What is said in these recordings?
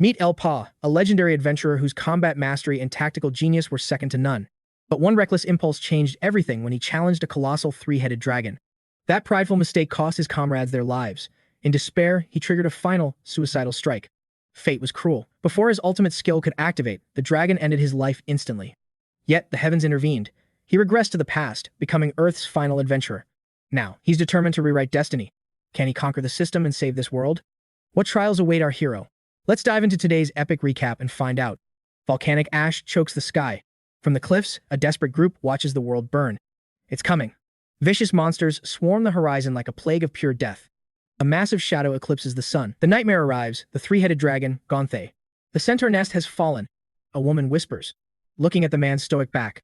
Meet 𝗤𝗘𝗚𝗥𝗘𝗦𝗘𝗗, a legendary adventurer whose combat mastery and tactical genius were second to none. But one reckless impulse changed everything when he challenged a colossal three-headed dragon. That prideful mistake cost his comrades their lives. In despair, he triggered a final, suicidal strike. Fate was cruel. Before his ultimate skill could activate, the dragon ended his life instantly. Yet, the heavens intervened. He regressed to the past, becoming Earth's final adventurer. Now, he's determined to rewrite destiny. Can he conquer the system and save this world? What trials await our hero? Let's dive into today's epic recap and find out. Volcanic ash chokes the sky. From the cliffs, a desperate group watches the world burn. It's coming. Vicious monsters swarm the horizon like a plague of pure death. A massive shadow eclipses the sun. The nightmare arrives, the three-headed dragon, 𝗤𝗘𝗚𝗥𝗘𝗦𝗘𝗗. The centaur nest has fallen. A woman whispers, looking at the man's stoic back.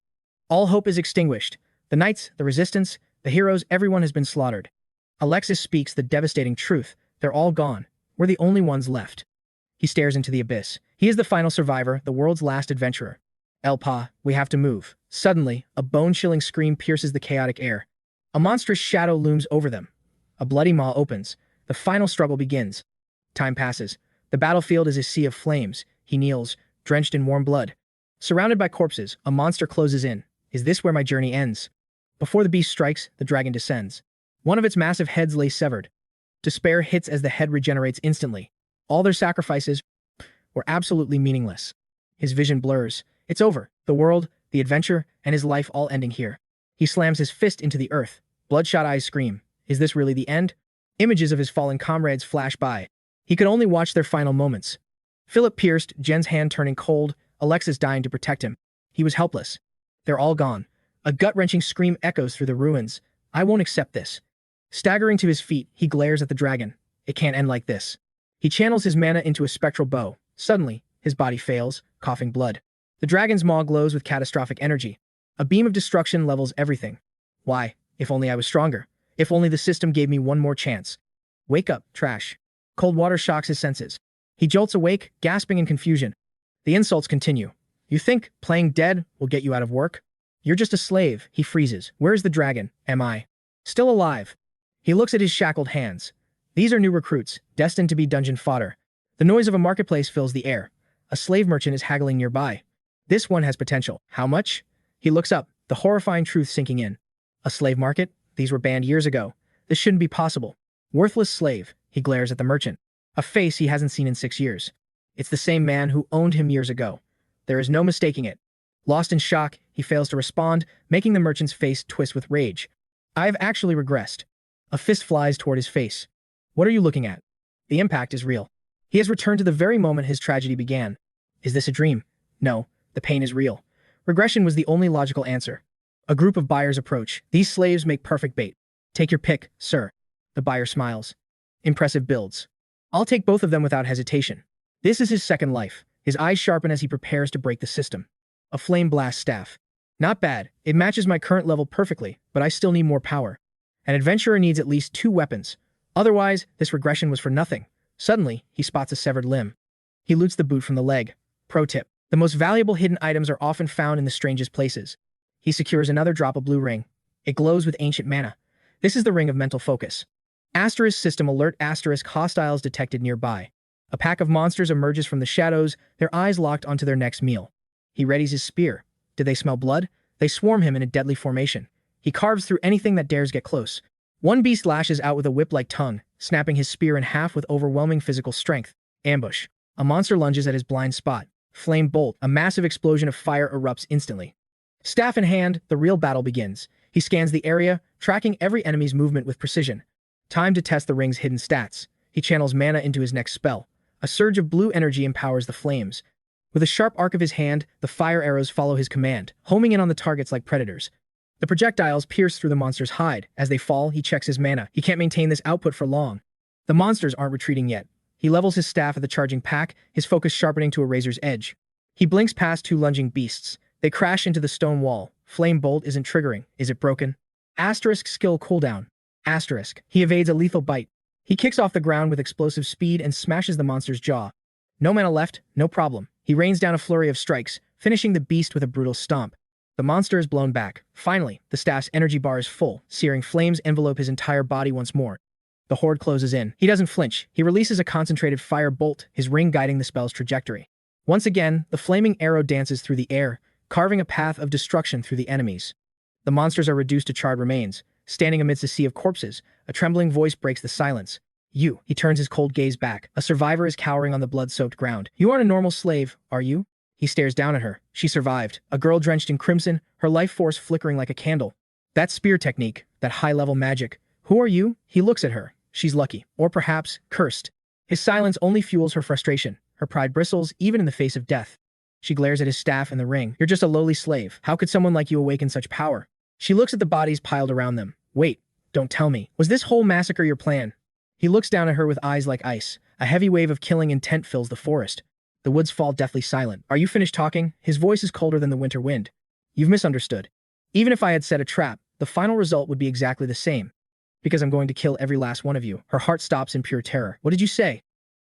All hope is extinguished. The knights, the resistance, the heroes, everyone has been slaughtered. Alexis speaks the devastating truth. They're all gone. We're the only ones left. He stares into the abyss. He is the final survivor, the world's last adventurer. 𝗤𝗘𝗚𝗥𝗘𝗦𝗘𝗗, we have to move. Suddenly, a bone-chilling scream pierces the chaotic air. A monstrous shadow looms over them. A bloody maw opens. The final struggle begins. Time passes. The battlefield is a sea of flames. He kneels, drenched in warm blood. Surrounded by corpses, a monster closes in. Is this where my journey ends? Before the beast strikes, the dragon descends. One of its massive heads lay severed. Despair hits as the head regenerates instantly. All their sacrifices were absolutely meaningless. His vision blurs. It's over. The world, the adventure, and his life all ending here. He slams his fist into the earth. Bloodshot eyes scream. Is this really the end? Images of his fallen comrades flash by. He could only watch their final moments. Philip pierced, Jen's hand turning cold, Alexis dying to protect him. He was helpless. They're all gone. A gut-wrenching scream echoes through the ruins. I won't accept this. Staggering to his feet, he glares at the dragon. It can't end like this. He channels his mana into a spectral bow. Suddenly, his body fails, coughing blood. The dragon's maw glows with catastrophic energy. A beam of destruction levels everything. Why? If only I was stronger. If only the system gave me one more chance. Wake up, trash. Cold water shocks his senses. He jolts awake, gasping in confusion. The insults continue. You think playing dead will get you out of work? You're just a slave. He freezes. Where's the dragon? Am I still alive? He looks at his shackled hands. These are new recruits, destined to be dungeon fodder. The noise of a marketplace fills the air. A slave merchant is haggling nearby. This one has potential. How much? He looks up, the horrifying truth sinking in. A slave market? These were banned years ago. This shouldn't be possible. Worthless slave. He glares at the merchant. A face he hasn't seen in 6 years. It's the same man who owned him years ago. There is no mistaking it. Lost in shock, he fails to respond, making the merchant's face twist with rage. I've actually regressed. A fist flies toward his face. What are you looking at? The impact is real. He has returned to the very moment his tragedy began. Is this a dream? No, the pain is real. Regression was the only logical answer. A group of buyers approach. These slaves make perfect bait. Take your pick, sir. The buyer smiles. Impressive builds. I'll take both of them without hesitation. This is his second life. His eyes sharpen as he prepares to break the system. A flame blast staff. Not bad. It matches my current level perfectly, but I still need more power. An adventurer needs at least 2 weapons. Otherwise, this regression was for nothing. Suddenly, he spots a severed limb. He loots the boot from the leg. Pro tip. The most valuable hidden items are often found in the strangest places. He secures another drop of blue ring. It glows with ancient mana. This is the ring of mental focus. Asterisk system alert asterisk hostiles detected nearby. A pack of monsters emerges from the shadows, their eyes locked onto their next meal. He readies his spear. Do they smell blood? They swarm him in a deadly formation. He carves through anything that dares get close. One beast lashes out with a whip-like tongue, snapping his spear in half with overwhelming physical strength. Ambush. A monster lunges at his blind spot. Flame bolt. A massive explosion of fire erupts instantly. Staff in hand, the real battle begins. He scans the area, tracking every enemy's movement with precision. Time to test the ring's hidden stats. He channels mana into his next spell. A surge of blue energy empowers the flames. With a sharp arc of his hand, the fire arrows follow his command, homing in on the targets like predators. The projectiles pierce through the monster's hide. As they fall, he checks his mana. He can't maintain this output for long. The monsters aren't retreating yet. He levels his staff at the charging pack, his focus sharpening to a razor's edge. He blinks past 2 lunging beasts. They crash into the stone wall. Flame bolt isn't triggering. Is it broken? Asterisk skill cooldown. Asterisk. He evades a lethal bite. He kicks off the ground with explosive speed and smashes the monster's jaw. No mana left, no problem. He rains down a flurry of strikes, finishing the beast with a brutal stomp. The monster is blown back. Finally, the staff's energy bar is full. Searing flames envelope his entire body once more. The horde closes in. He doesn't flinch. He releases a concentrated fire bolt, his ring guiding the spell's trajectory. Once again, the flaming arrow dances through the air, carving a path of destruction through the enemies. The monsters are reduced to charred remains. Standing amidst a sea of corpses, a trembling voice breaks the silence. You. He turns his cold gaze back. A survivor is cowering on the blood-soaked ground. You aren't a normal slave, are you? He stares down at her. She survived. A girl drenched in crimson, her life force flickering like a candle. That spear technique, that high-level magic. Who are you? He looks at her. She's lucky. Or perhaps, cursed. His silence only fuels her frustration. Her pride bristles, even in the face of death. She glares at his staff and the ring. You're just a lowly slave. How could someone like you awaken such power? She looks at the bodies piled around them. Wait, don't tell me. Was this whole massacre your plan? He looks down at her with eyes like ice. A heavy wave of killing intent fills the forest. The woods fall deathly silent. Are you finished talking? His voice is colder than the winter wind. You've misunderstood. Even if I had set a trap, the final result would be exactly the same. Because I'm going to kill every last one of you. Her heart stops in pure terror. What did you say?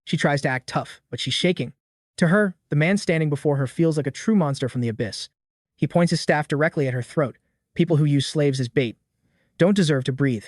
She tries to act tough, but she's shaking. To her, the man standing before her feels like a true monster from the abyss. He points his staff directly at her throat. People who use slaves as bait don't deserve to breathe.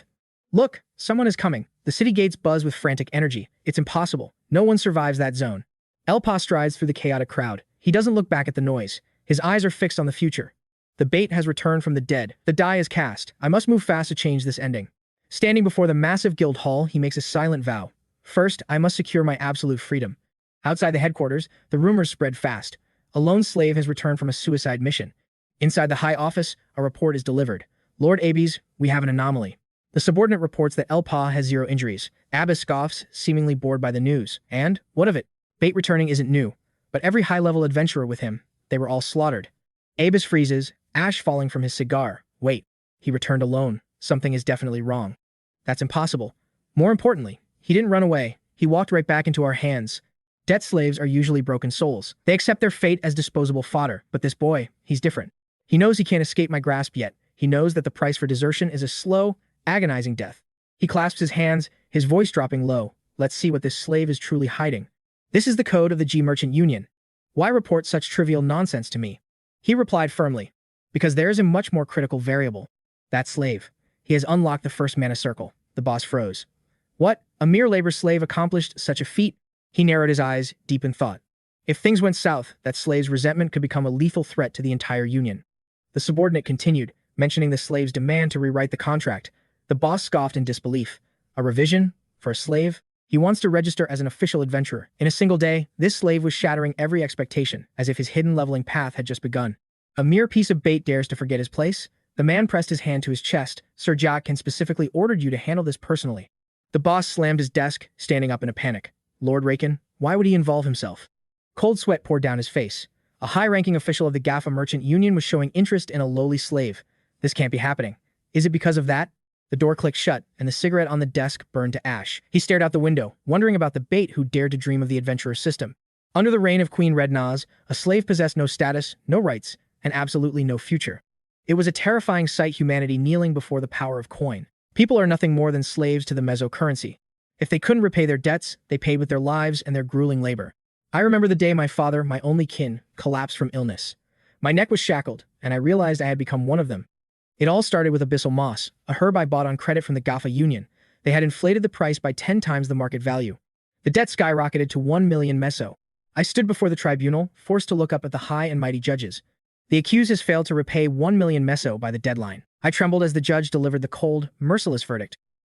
Look, someone is coming. The city gates buzz with frantic energy. It's impossible. No one survives that zone. 𝗨𝗚𝗧𝗏 strides through the chaotic crowd. He doesn't look back at the noise. His eyes are fixed on the future. The bait has returned from the dead. The die is cast. I must move fast to change this ending. Standing before the massive guild hall, he makes a silent vow. First, I must secure my absolute freedom. Outside the headquarters, the rumors spread fast. A lone slave has returned from a suicide mission. Inside the high office, a report is delivered. Lord Abies, we have an anomaly. The subordinate reports that 𝗨𝗚𝗧𝗏 has 0 injuries. Abbas scoffs, seemingly bored by the news. And, what of it? Bait returning isn't new. But every high-level adventurer with him, they were all slaughtered. Abbas freezes, ash falling from his cigar. Wait, he returned alone. Something is definitely wrong. That's impossible. More importantly, he didn't run away. He walked right back into our hands. Debt slaves are usually broken souls. They accept their fate as disposable fodder. But this boy, he's different. He knows he can't escape my grasp yet. He knows that the price for desertion is a slow, agonizing death. He clasps his hands, his voice dropping low. Let's see what this slave is truly hiding. This is the code of the G Merchant Union. Why report such trivial nonsense to me? He replied firmly. Because there is a much more critical variable. That slave. He has unlocked the first mana circle. The boss froze. What? A mere labor slave accomplished such a feat? He narrowed his eyes, deep in thought. If things went south, that slave's resentment could become a lethal threat to the entire union. The subordinate continued, mentioning the slave's demand to rewrite the contract. The boss scoffed in disbelief. A revision? For a slave? He wants to register as an official adventurer. In a single day, this slave was shattering every expectation, as if his hidden leveling path had just begun. A mere piece of bait dares to forget his place? The man pressed his hand to his chest. Sir 𝗤𝗏 specifically ordered you to handle this personally. The boss slammed his desk, standing up in a panic. Lord Raken, why would he involve himself? Cold sweat poured down his face. A high-ranking official of the GAFA Merchant Union was showing interest in a lowly slave. This can't be happening. Is it because of that? The door clicked shut, and the cigarette on the desk burned to ash. He stared out the window, wondering about the bait who dared to dream of the adventurer system. Under the reign of Queen Red-Naz, a slave possessed no status, no rights, and absolutely no future. It was a terrifying sight, humanity kneeling before the power of coin. People are nothing more than slaves to the meso currency. If they couldn't repay their debts, they paid with their lives and their grueling labor. I remember the day my father, my only kin, collapsed from illness. My neck was shackled, and I realized I had become one of them. It all started with abyssal moss, a herb I bought on credit from the GAFA Union. They had inflated the price by 10 times the market value. The debt skyrocketed to 1 million meso. I stood before the tribunal, forced to look up at the high and mighty judges. The accused has failed to repay 1 million meso by the deadline. I trembled as the judge delivered the cold, merciless verdict.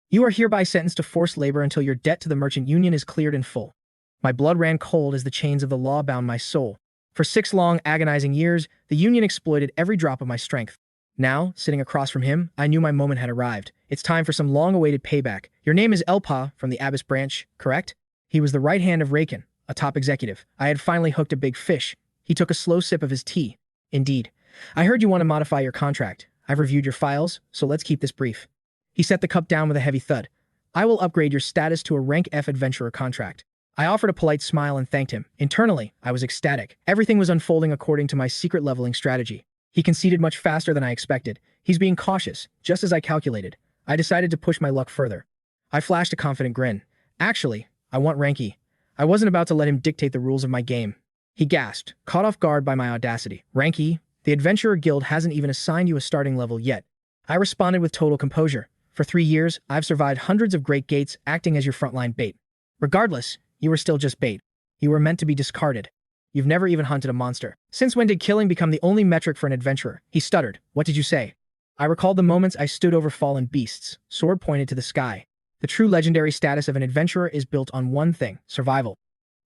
You are hereby sentenced to forced labor until your debt to the merchant union is cleared in full. My blood ran cold as the chains of the law bound my soul. For 6 long, agonizing years, the union exploited every drop of my strength. Now, sitting across from him, I knew my moment had arrived. It's time for some long-awaited payback. Your name is 𝗨𝗚𝗧𝗏 from the Abyss branch, correct? He was the right hand of Raken, a top executive. I had finally hooked a big fish. He took a slow sip of his tea. Indeed. I heard you want to modify your contract. I've reviewed your files, so let's keep this brief. He set the cup down with a heavy thud. I will upgrade your status to a rank F adventurer contract. I offered a polite smile and thanked him. Internally, I was ecstatic. Everything was unfolding according to my secret leveling strategy. He conceded much faster than I expected. He's being cautious, just as I calculated. I decided to push my luck further. I flashed a confident grin. Actually, I want rank E. I wasn't about to let him dictate the rules of my game. He gasped, caught off guard by my audacity. Rank E? The Adventurer Guild hasn't even assigned you a starting level yet. I responded with total composure. For 3 years, I've survived hundreds of great gates acting as your frontline bait. Regardless, you were still just bait. You were meant to be discarded. You've never even hunted a monster. Since when did killing become the only metric for an adventurer? He stuttered. What did you say? I recalled the moments I stood over fallen beasts, sword pointed to the sky. The true legendary status of an adventurer is built on one thing: survival.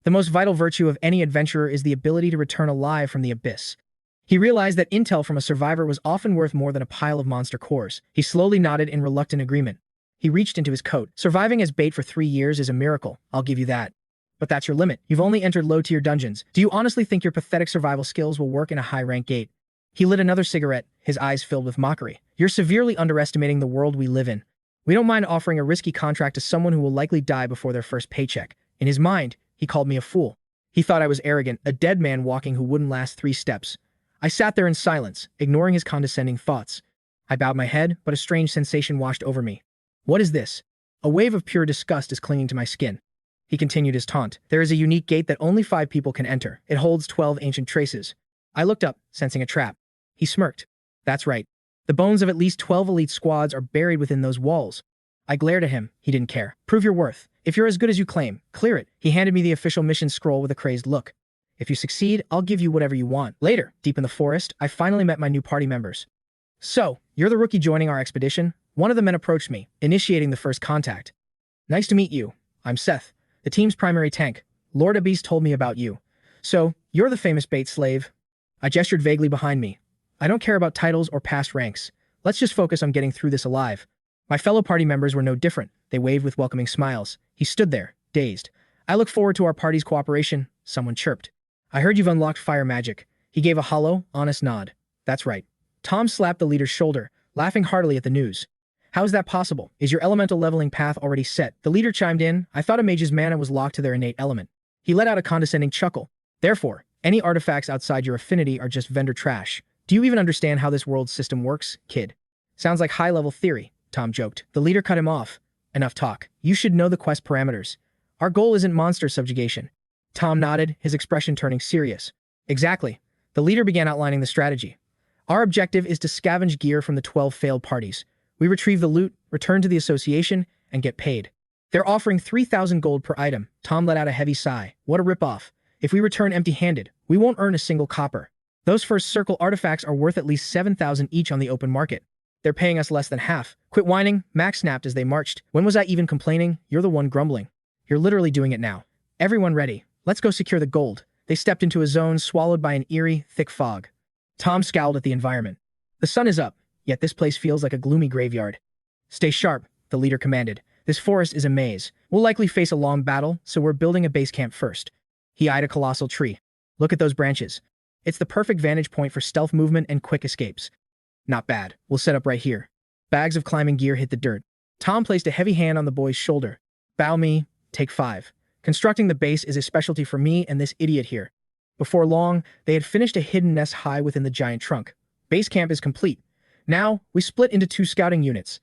The most vital virtue of any adventurer is the ability to return alive from the abyss. He realized that intel from a survivor was often worth more than a pile of monster cores. He slowly nodded in reluctant agreement. He reached into his coat. Surviving as bait for 3 years is a miracle, I'll give you that. But that's your limit. You've only entered low-tier dungeons. Do you honestly think your pathetic survival skills will work in a high-rank gate? He lit another cigarette, his eyes filled with mockery. You're severely underestimating the world we live in. We don't mind offering a risky contract to someone who will likely die before their first paycheck. In his mind, he called me a fool. He thought I was arrogant, a dead man walking who wouldn't last 3 steps. I sat there in silence, ignoring his condescending thoughts. I bowed my head, but a strange sensation washed over me. What is this? A wave of pure disgust is clinging to my skin. He continued his taunt. There is a unique gate that only 5 people can enter. It holds 12 ancient traces. I looked up, sensing a trap. He smirked. That's right. The bones of at least 12 elite squads are buried within those walls. I glared at him. He didn't care. Prove your worth. If you're as good as you claim, clear it. He handed me the official mission scroll with a crazed look. If you succeed, I'll give you whatever you want. Later, deep in the forest, I finally met my new party members. So, you're the rookie joining our expedition? One of the men approached me, initiating the first contact. Nice to meet you. I'm Seth, the team's primary tank. 𝗨𝗟𝗧𝗜𝗍 told me about you. So, you're the famous bait slave? I gestured vaguely behind me. I don't care about titles or past ranks. Let's just focus on getting through this alive. My fellow party members were no different. They waved with welcoming smiles. He stood there, dazed. I look forward to our party's cooperation, someone chirped. I heard you've unlocked fire magic. He gave a hollow, honest nod. That's right. Tom slapped the leader's shoulder, laughing heartily at the news. How is that possible? Is your elemental leveling path already set? The leader chimed in. I thought a mage's mana was locked to their innate element. He let out a condescending chuckle. Therefore, any artifacts outside your affinity are just vendor trash. Do you even understand how this world system works, kid? Sounds like high-level theory, Tom joked. The leader cut him off. Enough talk. You should know the quest parameters. Our goal isn't monster subjugation. Tom nodded, his expression turning serious. Exactly. The leader began outlining the strategy. Our objective is to scavenge gear from the 12 failed parties. We retrieve the loot, return to the association, and get paid. They're offering 3,000 gold per item. Tom let out a heavy sigh. What a ripoff. If we return empty-handed, we won't earn a single copper. Those first circle artifacts are worth at least 7,000 each on the open market. They're paying us less than half. Quit whining, Max snapped as they marched. When was I even complaining? You're the one grumbling. You're literally doing it now. Everyone ready. Let's go secure the gold. They stepped into a zone swallowed by an eerie, thick fog. Tom scowled at the environment. The sun is up, yet this place feels like a gloomy graveyard. Stay sharp, the leader commanded. This forest is a maze. We'll likely face a long battle, so we're building a base camp first. He eyed a colossal tree. Look at those branches. It's the perfect vantage point for stealth movement and quick escapes. Not bad. We'll set up right here. Bags of climbing gear hit the dirt. Tom placed a heavy hand on the boy's shoulder. Bow me, take 5. Constructing the base is a specialty for me and this idiot here. Before long, they had finished a hidden nest high within the giant trunk. Base camp is complete. Now, we split into 2 scouting units.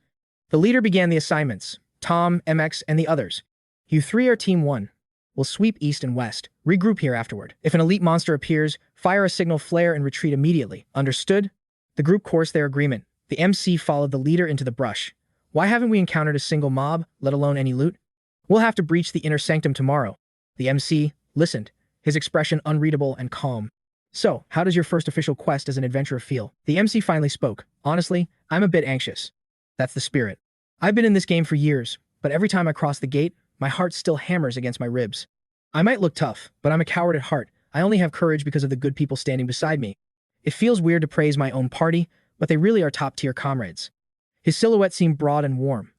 The leader began the assignments. Tom, MX, and the others. You 3 are Team 1. We'll sweep east and west. Regroup here afterward. If an elite monster appears, fire a signal flare and retreat immediately. Understood? The group coursed their agreement. The MC followed the leader into the brush. Why haven't we encountered a single mob, let alone any loot? We'll have to breach the inner sanctum tomorrow. The MC listened, his expression unreadable and calm. So, how does your first official quest as an adventurer feel? The MC finally spoke. Honestly, I'm a bit anxious. That's the spirit. I've been in this game for years, but every time I cross the gate, my heart still hammers against my ribs. I might look tough, but I'm a coward at heart. I only have courage because of the good people standing beside me. It feels weird to praise my own party, but they really are top-tier comrades. His silhouette seemed broad and warm.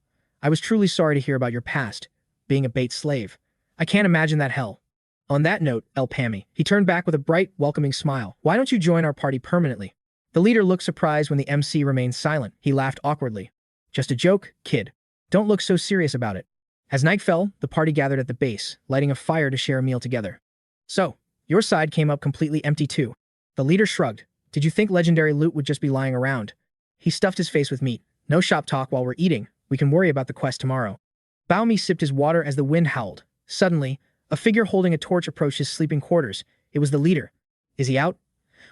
I was truly sorry to hear about your past, being a bait slave. I can't imagine that hell. On that note, 𝗨𝗟𝗧𝗲𝗘𝗗, he turned back with a bright, welcoming smile. Why don't you join our party permanently? The leader looked surprised when the MC remained silent. He laughed awkwardly. Just a joke, kid. Don't look so serious about it. As night fell, the party gathered at the base, lighting a fire to share a meal together. So, your side came up completely empty too. The leader shrugged. Did you think legendary loot would just be lying around? He stuffed his face with meat. No shop talk while we're eating. We can worry about the quest tomorrow. 𝗤𝗨𝗡 sipped his water as the wind howled. Suddenly, a figure holding a torch approached his sleeping quarters. It was the leader. Is he out?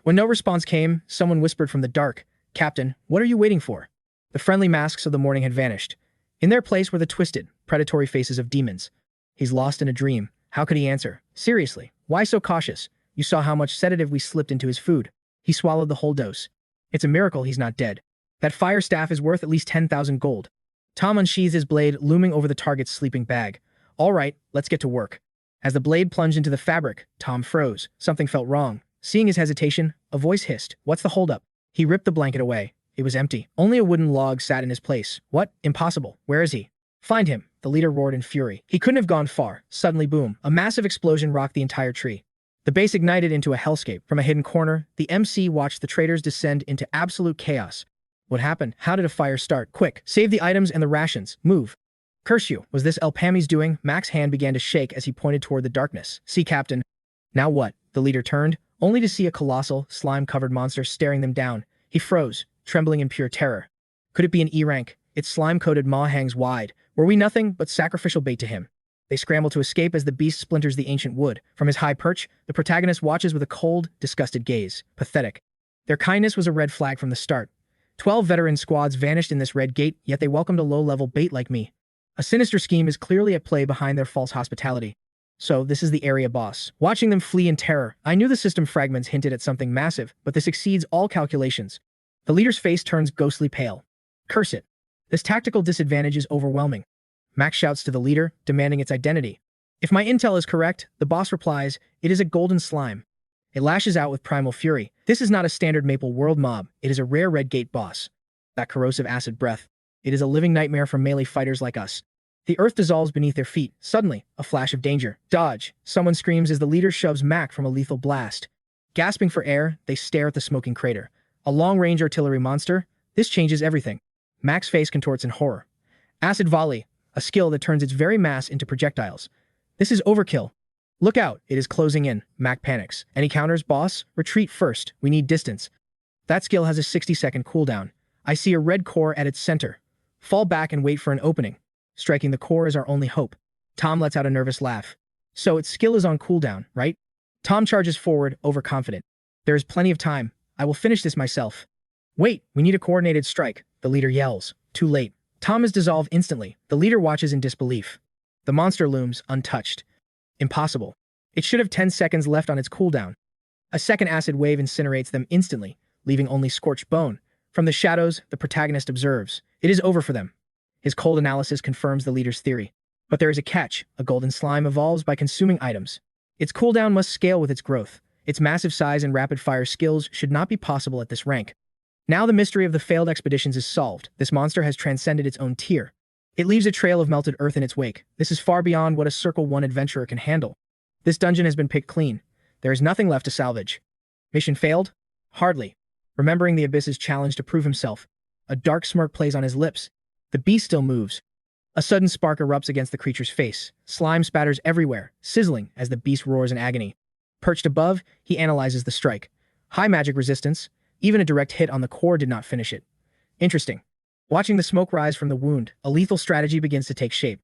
When no response came, someone whispered from the dark, Captain, what are you waiting for? The friendly masks of the morning had vanished. In their place were the twisted, predatory faces of demons. He's lost in a dream. How could he answer? Seriously, why so cautious? You saw how much sedative we slipped into his food. He swallowed the whole dose. It's a miracle he's not dead. That fire staff is worth at least 10,000 gold. Tom unsheathed his blade, looming over the target's sleeping bag. All right, let's get to work. As the blade plunged into the fabric, Tom froze. Something felt wrong. Seeing his hesitation, a voice hissed, "What's the holdup?" He ripped the blanket away. It was empty. Only a wooden log sat in his place. What? Impossible. Where is he? Find him, the leader roared in fury. He couldn't have gone far. Suddenly, boom, a massive explosion rocked the entire tree. The base ignited into a hellscape. From a hidden corner, the MC watched the traitors descend into absolute chaos. What happened? How did a fire start? Quick, save the items and the rations. Move. Curse you. Was this 𝗨𝗨𝗟𝗏's doing? Mac's hand began to shake as he pointed toward the darkness. See, Captain. Now what? The leader turned, only to see a colossal, slime-covered monster staring them down. He froze, trembling in pure terror. Could it be an E-rank? Its slime-coated maw hangs wide. Were we nothing but sacrificial bait to him? They scramble to escape as the beast splinters the ancient wood. From his high perch, the protagonist watches with a cold, disgusted gaze. Pathetic. Their kindness was a red flag from the start. 12 veteran squads vanished in this red gate, yet they welcomed a low-level bait like me. A sinister scheme is clearly at play behind their false hospitality. So, this is the area boss. Watching them flee in terror, I knew the system fragments hinted at something massive, but this exceeds all calculations. The leader's face turns ghostly pale. Curse it. This tactical disadvantage is overwhelming. Max shouts to the leader, demanding its identity. If my intel is correct, the boss replies, it is a golden slime. It lashes out with primal fury. This is not a standard Maple World mob, it is a rare red gate boss. That corrosive acid breath. It is a living nightmare for melee fighters like us. The earth dissolves beneath their feet. Suddenly, a flash of danger. Dodge! Someone screams as the leader shoves Mac from a lethal blast. Gasping for air, they stare at the smoking crater. A long-range artillery monster? This changes everything. Mac's face contorts in horror. Acid volley, a skill that turns its very mass into projectiles. This is overkill. Look out, it is closing in. Mac panics. Any counters, boss? Retreat first. We need distance. That skill has a 60-second cooldown. I see a red core at its center. Fall back and wait for an opening. Striking the core is our only hope. Tom lets out a nervous laugh. So its skill is on cooldown, right? Tom charges forward, overconfident. There is plenty of time. I will finish this myself. Wait, we need a coordinated strike, the leader yells. Too late. Tom is dissolved instantly. The leader watches in disbelief. The monster looms, untouched. Impossible. It should have 10 seconds left on its cooldown. A second acid wave incinerates them instantly, leaving only scorched bone. From the shadows, the protagonist observes. It is over for them. His cold analysis confirms the leader's theory. But there is a catch. A golden slime evolves by consuming items. Its cooldown must scale with its growth. Its massive size and rapid-fire skills should not be possible at this rank. Now the mystery of the failed expeditions is solved. This monster has transcended its own tier. It leaves a trail of melted earth in its wake. This is far beyond what a Circle 1 adventurer can handle. This dungeon has been picked clean. There is nothing left to salvage. Mission failed? Hardly. Remembering the Abyss's challenge to prove himself, a dark smirk plays on his lips. The beast still moves. A sudden spark erupts against the creature's face. Slime spatters everywhere, sizzling as the beast roars in agony. Perched above, he analyzes the strike. High magic resistance. Even a direct hit on the core did not finish it. Interesting. Watching the smoke rise from the wound, a lethal strategy begins to take shape.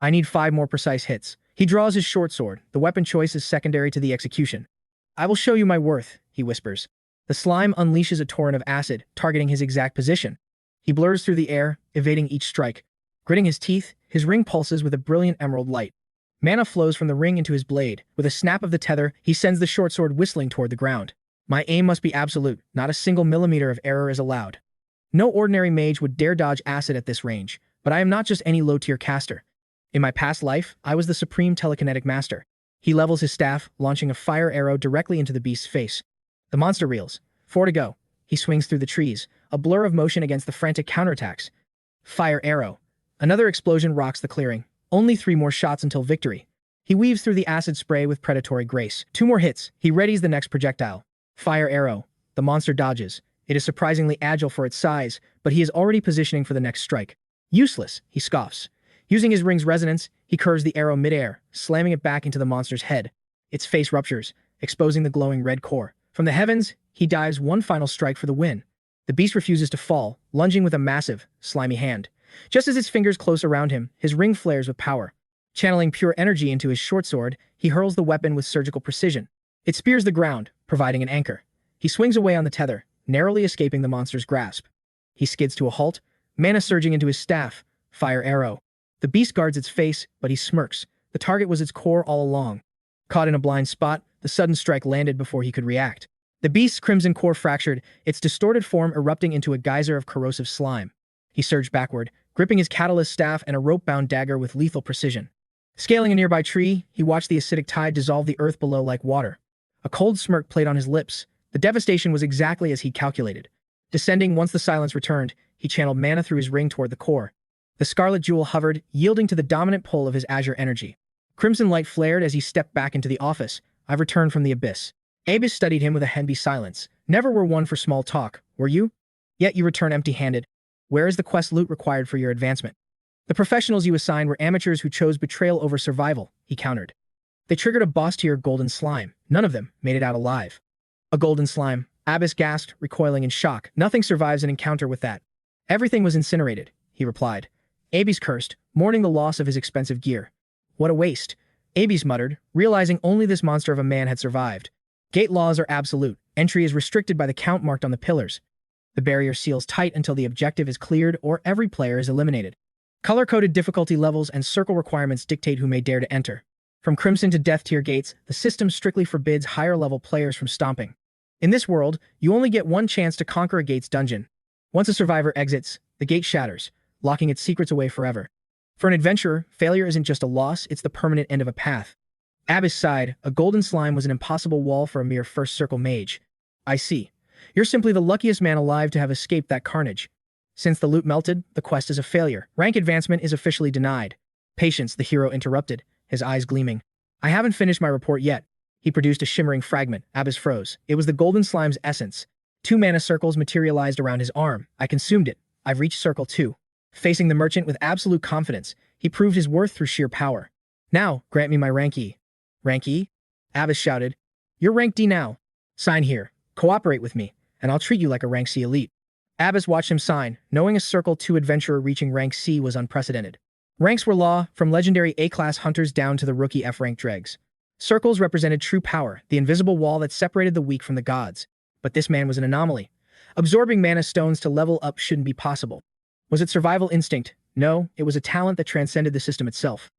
I need 5 more precise hits. He draws his short sword. The weapon choice is secondary to the execution. I will show you my worth, he whispers. The slime unleashes a torrent of acid, targeting his exact position. He blurs through the air, evading each strike. Gritting his teeth, his ring pulses with a brilliant emerald light. Mana flows from the ring into his blade. With a snap of the tether, he sends the short sword whistling toward the ground. My aim must be absolute. Not a single millimeter of error is allowed. No ordinary mage would dare dodge acid at this range, but I am not just any low-tier caster. In my past life, I was the supreme telekinetic master. He levels his staff, launching a fire arrow directly into the beast's face. The monster reels. 4 to go. He swings through the trees, a blur of motion against the frantic counterattacks. Fire arrow. Another explosion rocks the clearing. Only 3 more shots until victory. He weaves through the acid spray with predatory grace. 2 more hits. He readies the next projectile. Fire arrow. The monster dodges. It is surprisingly agile for its size, but he is already positioning for the next strike. Useless, he scoffs. Using his ring's resonance, he curves the arrow midair, slamming it back into the monster's head. Its face ruptures, exposing the glowing red core. From the heavens, he dives one final strike for the win. The beast refuses to fall, lunging with a massive, slimy hand. Just as its fingers close around him, his ring flares with power. Channeling pure energy into his short sword, he hurls the weapon with surgical precision. It spears the ground, providing an anchor. He swings away on the tether, narrowly escaping the monster's grasp. He skids to a halt, mana surging into his staff, Fire arrow. The beast guards its face, but he smirks. The target was its core all along. Caught in a blind spot, the sudden strike landed before he could react. The beast's crimson core fractured, its distorted form erupting into a geyser of corrosive slime. He surged backward, gripping his catalyst staff and a rope-bound dagger with lethal precision. Scaling a nearby tree, he watched the acidic tide dissolve the earth below like water. A cold smirk played on his lips. The devastation was exactly as he calculated. Descending once the silence returned, he channeled mana through his ring toward the core. The scarlet jewel hovered, yielding to the dominant pull of his azure energy. Crimson light flared as he stepped back into the office. I've returned from the abyss. Abis studied him with a heavy silence. Never were one for small talk, were you? Yet you return empty-handed. Where is the quest loot required for your advancement? The professionals you assigned were amateurs who chose betrayal over survival, he countered. They triggered a boss-tier golden slime. None of them made it out alive. A golden slime. Abis gasped, recoiling in shock. Nothing survives an encounter with that. Everything was incinerated, he replied. Abis cursed, mourning the loss of his expensive gear. What a waste, Abis muttered, realizing only this monster of a man had survived. Gate laws are absolute. Entry is restricted by the count marked on the pillars. The barrier seals tight until the objective is cleared or every player is eliminated. Color-coded difficulty levels and circle requirements dictate who may dare to enter. From Crimson to Death tier gates, the system strictly forbids higher-level players from stomping. In this world, you only get one chance to conquer a gate's dungeon. Once a survivor exits, the gate shatters, locking its secrets away forever. For an adventurer, failure isn't just a loss, it's the permanent end of a path. Abis sighed. A golden slime was an impossible wall for a mere first-circle mage. I see. You're simply the luckiest man alive to have escaped that carnage. Since the loot melted, the quest is a failure. Rank advancement is officially denied. Patience, the hero interrupted, his eyes gleaming. I haven't finished my report yet. He produced a shimmering fragment. Abis froze. It was the golden slime's essence. 2 mana circles materialized around his arm. I consumed it. I've reached circle 2. Facing the merchant with absolute confidence, he proved his worth through sheer power. Now, grant me my rank E. Rank E? Abis shouted. You're rank D now. Sign here. Cooperate with me, and I'll treat you like a rank C elite. Abis watched him sign, knowing a circle 2 adventurer reaching rank C was unprecedented. Ranks were law, from legendary A-class hunters down to the rookie F-rank dregs. Circles represented true power, the invisible wall that separated the weak from the gods. But this man was an anomaly. Absorbing mana stones to level up shouldn't be possible. Was it survival instinct? No, it was a talent that transcended the system itself.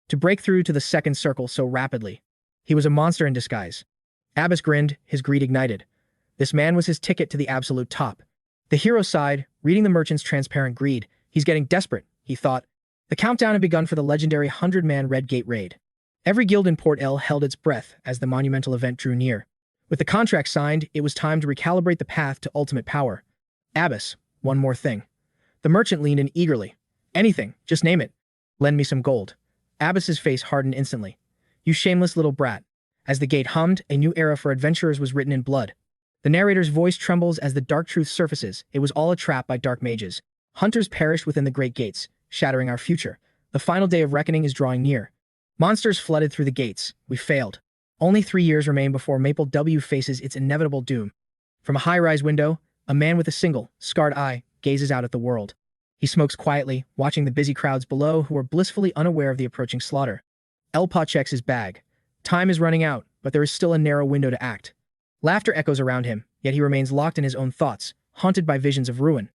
To break through to the second circle so rapidly. He was a monster in disguise. Abis grinned, his greed ignited. This man was his ticket to the absolute top. The hero sighed, reading the merchant's transparent greed. He's getting desperate, he thought. The countdown had begun for the legendary 100-man Red Gate raid. Every guild in Port L held its breath as the monumental event drew near. With the contract signed, it was time to recalibrate the path to ultimate power. Abis, one more thing. The merchant leaned in eagerly. Anything, just name it. Lend me some gold. Abis's face hardened instantly. You shameless little brat. As the gate hummed, a new era for adventurers was written in blood. The narrator's voice trembles as the dark truth surfaces. It was all a trap by dark mages. Hunters perished within the great gates, shattering our future. The final day of reckoning is drawing near. Monsters flooded through the gates. We failed. Only 3 years remain before Maple W faces its inevitable doom. From a high-rise window, a man with a single, scarred eye gazes out at the world. He smokes quietly, watching the busy crowds below who are blissfully unaware of the approaching slaughter. Elpa checks his bag. Time is running out, but there is still a narrow window to act. Laughter echoes around him, yet he remains locked in his own thoughts, haunted by visions of ruin.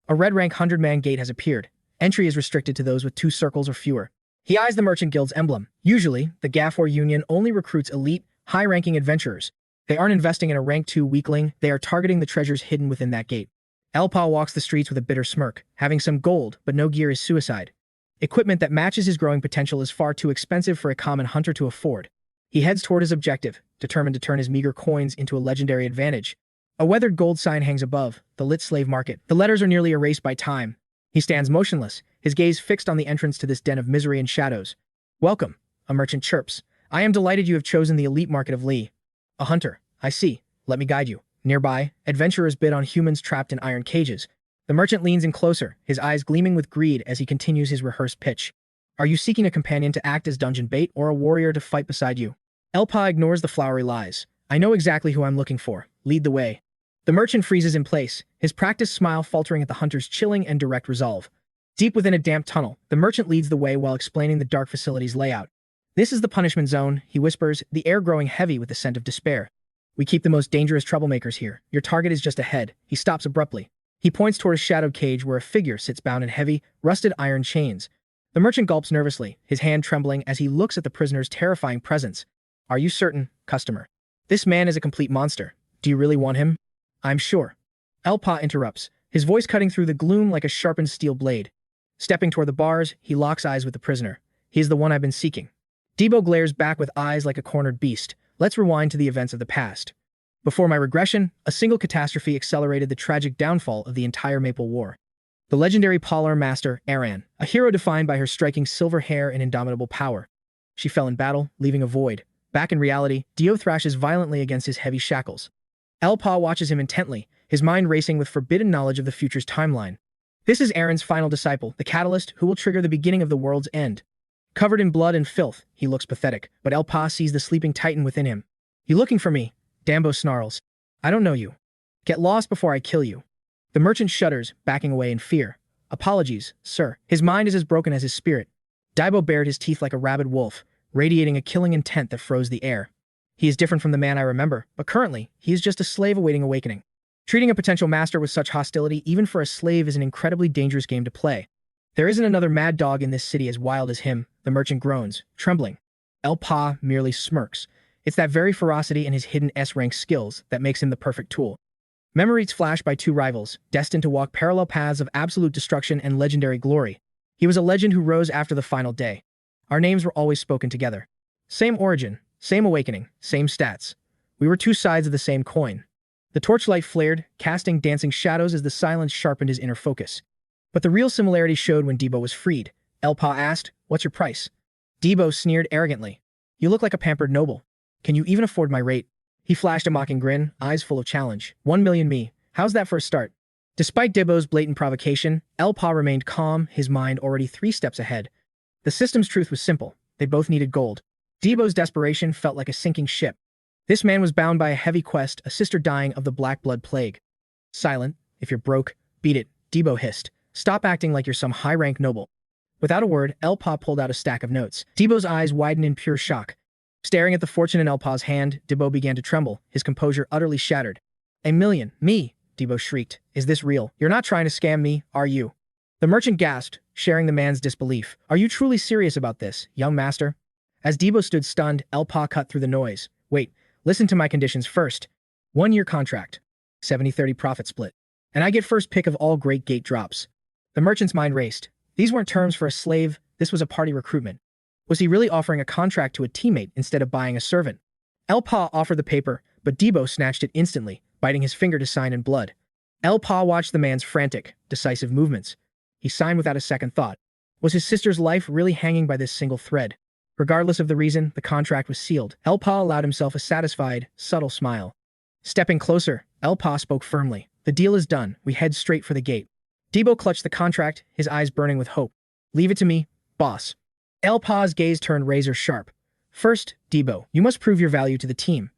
A red-rank 100-man gate has appeared. Entry is restricted to those with 2 circles or fewer. He eyes the Merchant Guild's emblem. Usually, the Gafor Union only recruits elite, high-ranking adventurers. They aren't investing in a rank 2 weakling, they are targeting the treasures hidden within that gate. Elpa walks the streets with a bitter smirk. Having some gold, but no gear is suicide. Equipment that matches his growing potential is far too expensive for a common hunter to afford. He heads toward his objective, determined to turn his meager coins into a legendary advantage. A weathered gold sign hangs above, the lit slave market. The letters are nearly erased by time. He stands motionless, his gaze fixed on the entrance to this den of misery and shadows. Welcome, a merchant chirps. I am delighted you have chosen the elite market of Lee. A hunter, I see. Let me guide you. Nearby, adventurers bid on humans trapped in iron cages. The merchant leans in closer, his eyes gleaming with greed as he continues his rehearsed pitch. Are you seeking a companion to act as dungeon bait or a warrior to fight beside you? Elpa ignores the flowery lies. I know exactly who I'm looking for. Lead the way. The merchant freezes in place, his practiced smile faltering at the hunter's chilling and direct resolve. Deep within a damp tunnel, the merchant leads the way while explaining the dark facility's layout. This is the punishment zone, he whispers, the air growing heavy with the scent of despair. We keep the most dangerous troublemakers here. Your target is just ahead. He stops abruptly. He points toward a shadowed cage where a figure sits bound in heavy, rusted iron chains. The merchant gulps nervously, his hand trembling as he looks at the prisoner's terrifying presence. Are you certain, customer? This man is a complete monster. Do you really want him? I'm sure. 𝗨𝗚𝗥𝗘𝗗𝗏 interrupts, his voice cutting through the gloom like a sharpened steel blade. Stepping toward the bars, he locks eyes with the prisoner. He is the one I've been seeking. 𝗬𝗘𝗚𝗥𝗦 glares back with eyes like a cornered beast. Let's rewind to the events of the past. Before my regression, a single catastrophe accelerated the tragic downfall of the entire Maple War. The legendary 𝗨𝗟𝗧𝗜𝗍 master, Aran, a hero defined by her striking silver hair and indomitable power. She fell in battle, leaving a void. Back in reality, Dio thrashes violently against his heavy shackles. 𝗨𝗚𝗥𝗦 watches him intently, his mind racing with forbidden knowledge of the future's timeline. This is Aran's final disciple, the Catalyst, who will trigger the beginning of the world's end. Covered in blood and filth, he looks pathetic, but 𝗨𝗚𝗥𝗦 sees the sleeping titan within him. You looking for me? Dambo snarls. I don't know you. Get lost before I kill you. The merchant shudders, backing away in fear. Apologies, sir. His mind is as broken as his spirit. Ďibo bared his teeth like a rabid wolf, radiating a killing intent that froze the air. He is different from the man I remember, but currently, he is just a slave awaiting awakening. Treating a potential master with such hostility even for a slave is an incredibly dangerous game to play. There isn't another mad dog in this city as wild as him, the merchant groans, trembling. 𝗨𝗚𝗥𝗦 merely smirks. It's that very ferocity and his hidden S-rank skills that makes him the perfect tool. Memories flash by two rivals, destined to walk parallel paths of absolute destruction and legendary glory. He was a legend who rose after the final day. Our names were always spoken together. Same origin, same awakening, same stats. We were two sides of the same coin. The torchlight flared, casting dancing shadows as the silence sharpened his inner focus. But the real similarity showed when Ďibo was freed. 𝗨𝗚𝗥𝗦 asked, "What's your price?" Ďibo sneered arrogantly. "You look like a pampered noble. Can you even afford my rate?" He flashed a mocking grin, eyes full of challenge. 1 million me. How's that for a start? Despite Ďibo's blatant provocation, 𝗨𝗚𝗥𝗦 remained calm, his mind already 3 steps ahead. The system's truth was simple. They both needed gold. Ďibo's desperation felt like a sinking ship. This man was bound by a heavy quest, a sister dying of the black blood plague. Silent, if you're broke, beat it, Ďibo hissed. Stop acting like you're some high-rank noble. Without a word, 𝗨𝗚𝗥𝗦 pulled out a stack of notes. Ďibo's eyes widened in pure shock. Staring at the fortune in 𝗨𝗚𝗥𝗦's hand, Ďibo began to tremble, his composure utterly shattered. 1 million, me, Ďibo shrieked. Is this real? You're not trying to scam me, are you? The merchant gasped, sharing the man's disbelief. Are you truly serious about this, young master? As Ďibo stood stunned, 𝗨𝗚𝗥𝗦 cut through the noise. Wait, listen to my conditions first. 1-year contract. 70-30 profit split. And I get first pick of all great gate drops. The merchant's mind raced. These weren't terms for a slave, this was a party recruitment. Was he really offering a contract to a teammate instead of buying a servant? 𝗨𝗚𝗥𝗦 offered the paper, but Ďibo snatched it instantly, biting his finger to sign in blood. 𝗨𝗚𝗥𝗦 watched the man's frantic, decisive movements. He signed without a second thought. Was his sister's life really hanging by this single thread? Regardless of the reason, the contract was sealed. 𝗨𝗚𝗥𝗦 allowed himself a satisfied, subtle smile. Stepping closer, 𝗨𝗚𝗥𝗦 spoke firmly. The deal is done, we head straight for the gate. Ďibo clutched the contract, his eyes burning with hope. Leave it to me, boss. 𝗨𝗚𝗥𝗦's gaze turned razor sharp. First, Ďibo, you must prove your value to the team.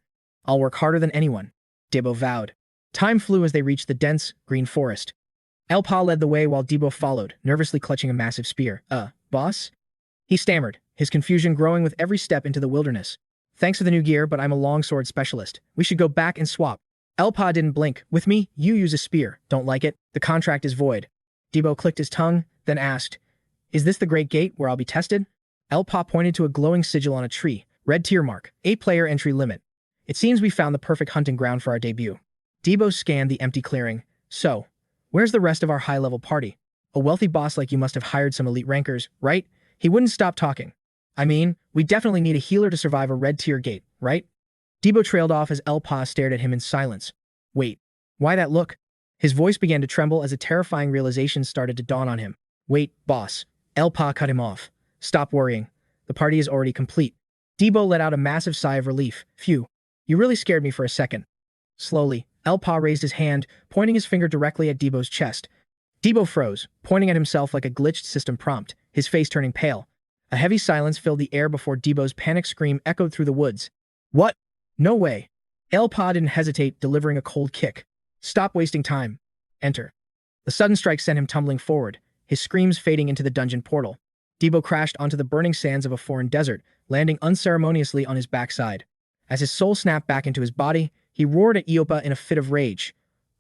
I'll work harder than anyone, Ďibo vowed. Time flew as they reached the dense, green forest. 𝗨𝗚𝗥𝗦 led the way while Ďibo followed, nervously clutching a massive spear. Boss? He stammered, his confusion growing with every step into the wilderness. Thanks for the new gear, but I'm a longsword specialist. We should go back and swap. 𝗨𝗚𝗥𝗦 didn't blink. With me, you use a spear. Don't like it? The contract is void. Ďibo clicked his tongue, then asked, Is this the great gate where I'll be tested? 𝗨𝗚𝗥𝗦 pointed to a glowing sigil on a tree. Red tier mark. 8-player entry limit. It seems we found the perfect hunting ground for our debut. Ďibo scanned the empty clearing. So, where's the rest of our high-level party? A wealthy boss like you must have hired some elite rankers, right? He wouldn't stop talking. I mean, we definitely need a healer to survive a red tier gate, right? Ďibo trailed off as 𝗨𝗚𝗥𝗦 stared at him in silence. Wait, why that look? His voice began to tremble as a terrifying realization started to dawn on him. Wait, boss. 𝗨𝗚𝗥𝗦 cut him off. Stop worrying. The party is already complete. Ďibo let out a massive sigh of relief. Phew. You really scared me for a second. Slowly, 𝗨𝗚𝗥𝗦 raised his hand, pointing his finger directly at Ďibo's chest. Ďibo froze, pointing at himself like a glitched system prompt, his face turning pale. A heavy silence filled the air before Ďibo's panic scream echoed through the woods. What? No way. 𝗨𝗚𝗥𝗦 didn't hesitate, delivering a cold kick. Stop wasting time. Enter. The sudden strike sent him tumbling forward, his screams fading into the dungeon portal. Ďibo crashed onto the burning sands of a foreign desert, landing unceremoniously on his backside. As his soul snapped back into his body, he roared at 𝗬𝗘𝗚𝗥𝗦 in a fit of rage.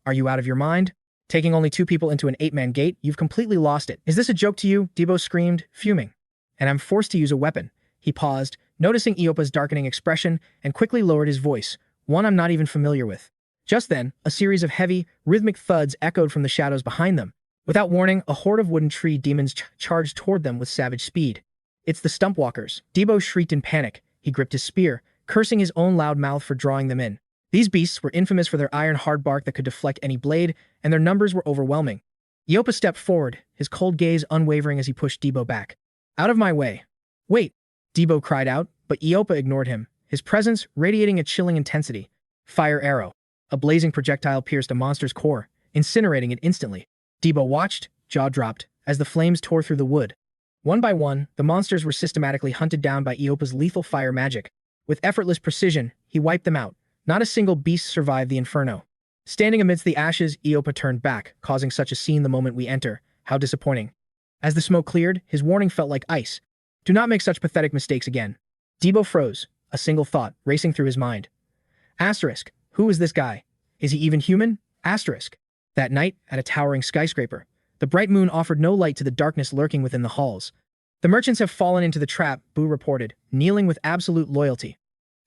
Are you out of your mind? Taking only 2 people into an 8-man gate, you've completely lost it. Is this a joke to you? 𝗬𝗘𝗚𝗥𝗘𝗏 screamed, fuming. And I'm forced to use a weapon. He paused, noticing 𝗬𝗏𝗏's darkening expression, and quickly lowered his voice, one I'm not even familiar with. Just then, a series of heavy, rhythmic thuds echoed from the shadows behind them. Without warning, a horde of wooden tree demons charged toward them with savage speed. It's the Stumpwalkers. 𝗬𝗏𝗏 shrieked in panic. He gripped his spear, cursing his own loud mouth for drawing them in. These beasts were infamous for their iron hard bark that could deflect any blade, and their numbers were overwhelming. 𝗬𝗏𝗏 stepped forward, his cold gaze unwavering as he pushed 𝗬𝗏𝗏 back. Out of my way. Wait, 𝗬𝗏𝗏 cried out, but 𝗬𝗏𝗏 ignored him, his presence radiating a chilling intensity. Fire arrow. A blazing projectile pierced a monster's core, incinerating it instantly. 𝗬𝗏𝗏 watched, jaw dropped, as the flames tore through the wood. One by one, the monsters were systematically hunted down by 𝗬𝗏𝗏's lethal fire magic. With effortless precision, he wiped them out. Not a single beast survived the inferno. Standing amidst the ashes, 𝗬𝗏𝗏 turned back, causing such a scene the moment we enter. How disappointing. As the smoke cleared, his warning felt like ice. Do not make such pathetic mistakes again. 𝗬𝗏𝗏 froze, a single thought racing through his mind. Asterisk. Who is this guy? Is he even human? Asterisk. That night, at a towering skyscraper, the bright moon offered no light to the darkness lurking within the halls. The merchants have fallen into the trap, Boo reported, kneeling with absolute loyalty.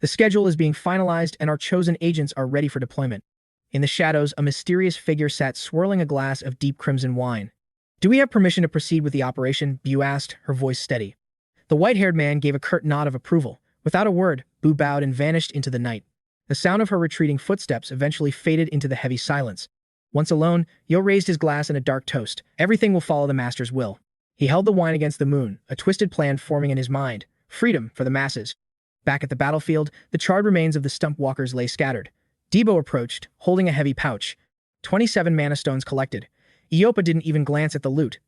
The schedule is being finalized and our chosen agents are ready for deployment. In the shadows, a mysterious figure sat swirling a glass of deep crimson wine. Do we have permission to proceed with the operation? Boo asked, her voice steady. The white-haired man gave a curt nod of approval. Without a word, Boo bowed and vanished into the night. The sound of her retreating footsteps eventually faded into the heavy silence. Once alone, 𝗬𝗏𝗏 raised his glass in a dark toast. Everything will follow the master's will. He held the wine against the moon, a twisted plan forming in his mind. Freedom for the masses. Back at the battlefield, the charred remains of the Stumpwalkers lay scattered. 𝗬𝗏𝗏 approached, holding a heavy pouch. 27 mana stones collected. 𝗬𝗏𝗏 didn't even glance at the loot.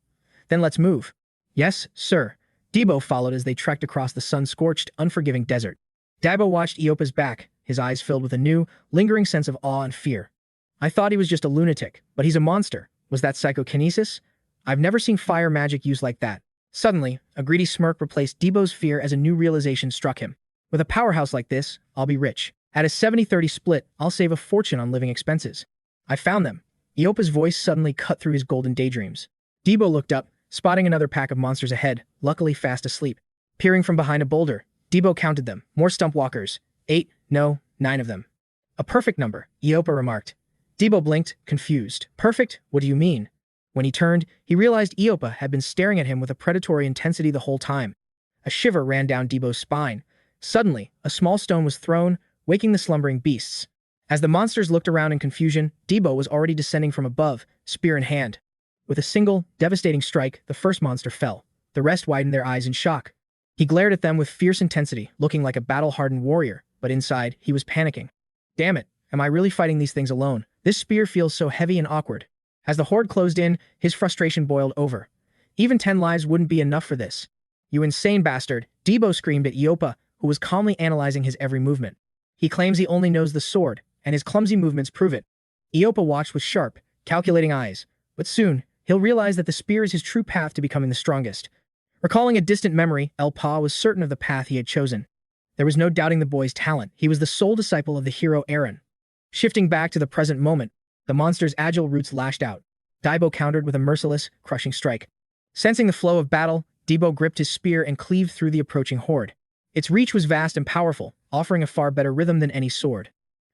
Then let's move. Yes, sir. 𝗬𝗏𝗏 followed as they trekked across the sun-scorched, unforgiving desert. 𝗬𝗏𝗏 watched 𝗬𝗏𝗏's back, his eyes filled with a new, lingering sense of awe and fear. I thought he was just a lunatic, but he's a monster. Was that psychokinesis? I've never seen fire magic used like that. Suddenly, a greedy smirk replaced 𝗬𝗏𝗏's fear as a new realization struck him. With a powerhouse like this, I'll be rich. At a 70-30 split, I'll save a fortune on living expenses. I found them. 𝗬𝗏𝗏's voice suddenly cut through his golden daydreams. 𝗬𝗏𝗏 looked up, spotting another pack of monsters ahead, luckily fast asleep. Peering from behind a boulder, 𝗬𝗏𝗏 counted them. More Stumpwalkers. 8, no, 9 of them. A perfect number, 𝗬𝗏𝗏 remarked. 𝗬𝗏𝗏 blinked, confused. Perfect? What do you mean? When he turned, he realized 𝗬𝗏𝗏 had been staring at him with a predatory intensity the whole time. A shiver ran down 𝗬𝗏𝗏's spine. Suddenly, a small stone was thrown, waking the slumbering beasts. As the monsters looked around in confusion, 𝗬𝗏𝗏 was already descending from above, spear in hand. With a single, devastating strike, the first monster fell. The rest widened their eyes in shock. He glared at them with fierce intensity, looking like a battle-hardened warrior, but inside, he was panicking. Damn it, am I really fighting these things alone? This spear feels so heavy and awkward. As the horde closed in, his frustration boiled over. Even 10 lives wouldn't be enough for this. You insane bastard, 𝗬𝗏𝗏 screamed at 𝗬𝗏𝗏, who was calmly analyzing his every movement. He claims he only knows the sword, and his clumsy movements prove it. 𝗬𝗏𝗏 watched with sharp, calculating eyes, but soon, he'll realize that the spear is his true path to becoming the strongest. Recalling a distant memory, 𝗨𝗏 was certain of the path he had chosen. There was no doubting the boy's talent. He was the sole disciple of the hero Eren. Shifting back to the present moment, the monster's agile roots lashed out. 𝗬𝗏𝗏 countered with a merciless, crushing strike. Sensing the flow of battle, 𝗬𝗏𝗏 gripped his spear and cleaved through the approaching horde. Its reach was vast and powerful, offering a far better rhythm than any sword.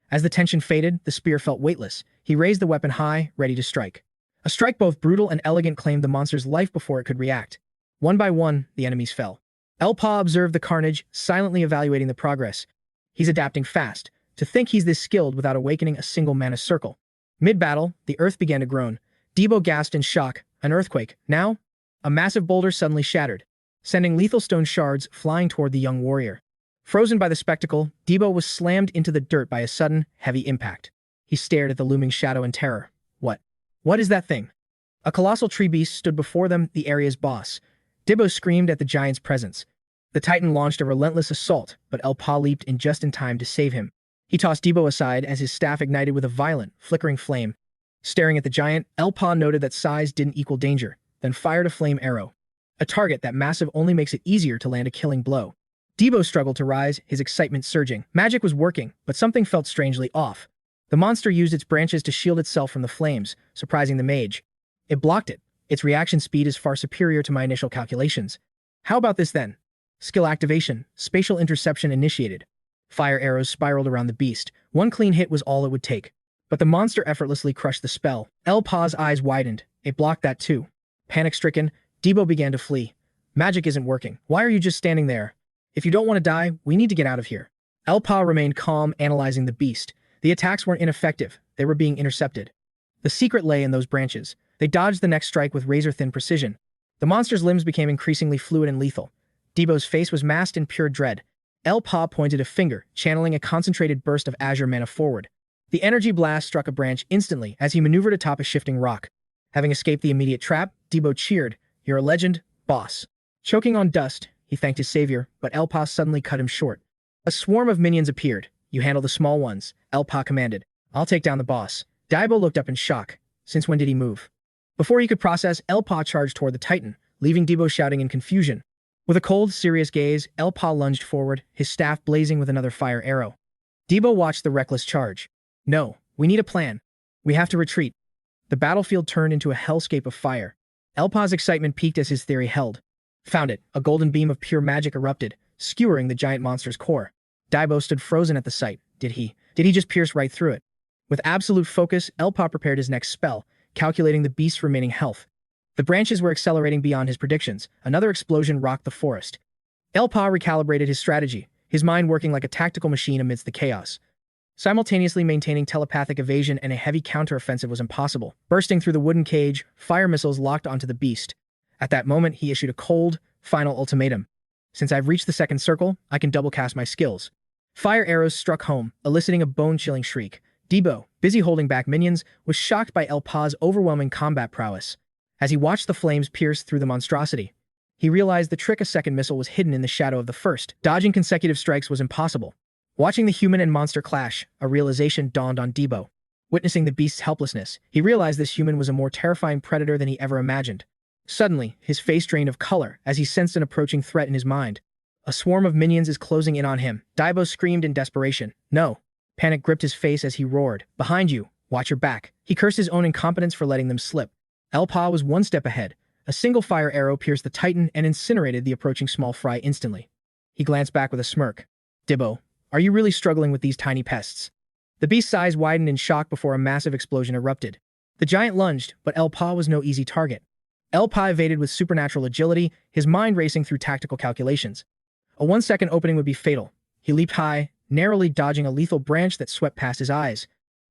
As the tension faded, the spear felt weightless. He raised the weapon high, ready to strike. A strike both brutal and elegant claimed the monster's life before it could react. One by one, the enemies fell. 𝗨𝗏 observed the carnage, silently evaluating the progress. He's adapting fast. To think he's this skilled without awakening a single mana circle. Mid-battle, the earth began to groan. 𝗬𝗏𝗏 gasped in shock. An earthquake. Now? A massive boulder suddenly shattered, sending lethal stone shards flying toward the young warrior. Frozen by the spectacle, 𝗬𝗏𝗏 was slammed into the dirt by a sudden, heavy impact. He stared at the looming shadow in terror. What is that thing? A colossal tree beast stood before them, the area's boss. 𝗬𝗏𝗏 screamed at the giant's presence. The titan launched a relentless assault, but 𝗨𝗏 leaped in just in time to save him. He tossed 𝗬𝗏𝗏 aside as his staff ignited with a violent, flickering flame. Staring at the giant, 𝗨𝗏 noted that size didn't equal danger, then fired a flame arrow. A target that massive only makes it easier to land a killing blow. 𝗬𝗏𝗏 struggled to rise, his excitement surging. Magic was working, but something felt strangely off. The monster used its branches to shield itself from the flames, surprising the mage. It blocked it. Its reaction speed is far superior to my initial calculations. How about this then? Skill activation, spatial interception initiated. Fire arrows spiraled around the beast. One clean hit was all it would take. But the monster effortlessly crushed the spell. 𝗨𝗚𝗧𝗏's eyes widened. It blocked that too. Panic-stricken, 𝗬𝗘𝗏𝗏 began to flee. Magic isn't working. Why are you just standing there? If you don't want to die, we need to get out of here. 𝗨𝗚𝗏 remained calm, analyzing the beast. The attacks weren't ineffective. They were being intercepted. The secret lay in those branches. They dodged the next strike with razor-thin precision. The monster's limbs became increasingly fluid and lethal. 𝗬𝗘𝗏's face was masked in pure dread. 𝗨𝗚𝗏 pointed a finger, channeling a concentrated burst of azure mana forward. The energy blast struck a branch instantly as he maneuvered atop a shifting rock. Having escaped the immediate trap, 𝗬𝗘𝗏 cheered, "You're a legend, boss." Choking on dust, he thanked his savior, but 𝗨𝗚𝗏 suddenly cut him short. A swarm of minions appeared. "You handle the small ones," 𝗨𝗚𝗏 commanded. "I'll take down the boss." 𝗬𝗏𝗏 looked up in shock. Since when did he move? Before he could process, 𝗨𝗚𝗏 charged toward the Titan, leaving 𝗬𝗘𝗏 shouting in confusion. With a cold, serious gaze, 𝗨𝗚𝗏 lunged forward, his staff blazing with another fire arrow. 𝗬𝗏𝗏 watched the reckless charge. "No, we need a plan. We have to retreat." The battlefield turned into a hellscape of fire. 𝗨𝗏𝗏's excitement peaked as his theory held. Found it. A golden beam of pure magic erupted, skewering the giant monster's core. 𝗬𝗏𝗏 stood frozen at the sight. Did he just pierce right through it? With absolute focus, 𝗨𝗏𝗏 prepared his next spell, calculating the beast's remaining health. The branches were accelerating beyond his predictions. Another explosion rocked the forest. 𝗨𝗏𝗏 recalibrated his strategy, his mind working like a tactical machine amidst the chaos. Simultaneously maintaining telepathic evasion and a heavy counteroffensive was impossible. Bursting through the wooden cage, fire missiles locked onto the beast. At that moment, he issued a cold, final ultimatum. "Since I've reached the second circle, I can double-cast my skills." Fire arrows struck home, eliciting a bone-chilling shriek. 𝗬𝗏𝗏, busy holding back minions, was shocked by 𝗨𝗚𝗏's overwhelming combat prowess. As he watched the flames pierce through the monstrosity, he realized the trick. A second missile was hidden in the shadow of the first. Dodging consecutive strikes was impossible. Watching the human and monster clash, a realization dawned on 𝗬𝗏𝗏. Witnessing the beast's helplessness, he realized this human was a more terrifying predator than he ever imagined. Suddenly, his face drained of color as he sensed an approaching threat in his mind. A swarm of minions is closing in on him. 𝗬𝗏𝗏 screamed in desperation. "No!" Panic gripped his face as he roared. "Behind you! Watch your back!" He cursed his own incompetence for letting them slip. 𝗨𝗚𝗏 was one step ahead. A single fire arrow pierced the Titan and incinerated the approaching small fry instantly. He glanced back with a smirk. "𝗬𝗏𝗏, are you really struggling with these tiny pests?" The beast's eyes widened in shock before a massive explosion erupted. The giant lunged, but 𝗨𝗏𝗏 was no easy target. 𝗨𝗏𝗏 evaded with supernatural agility, his mind racing through tactical calculations. A 1-second opening would be fatal. He leaped high, narrowly dodging a lethal branch that swept past his eyes.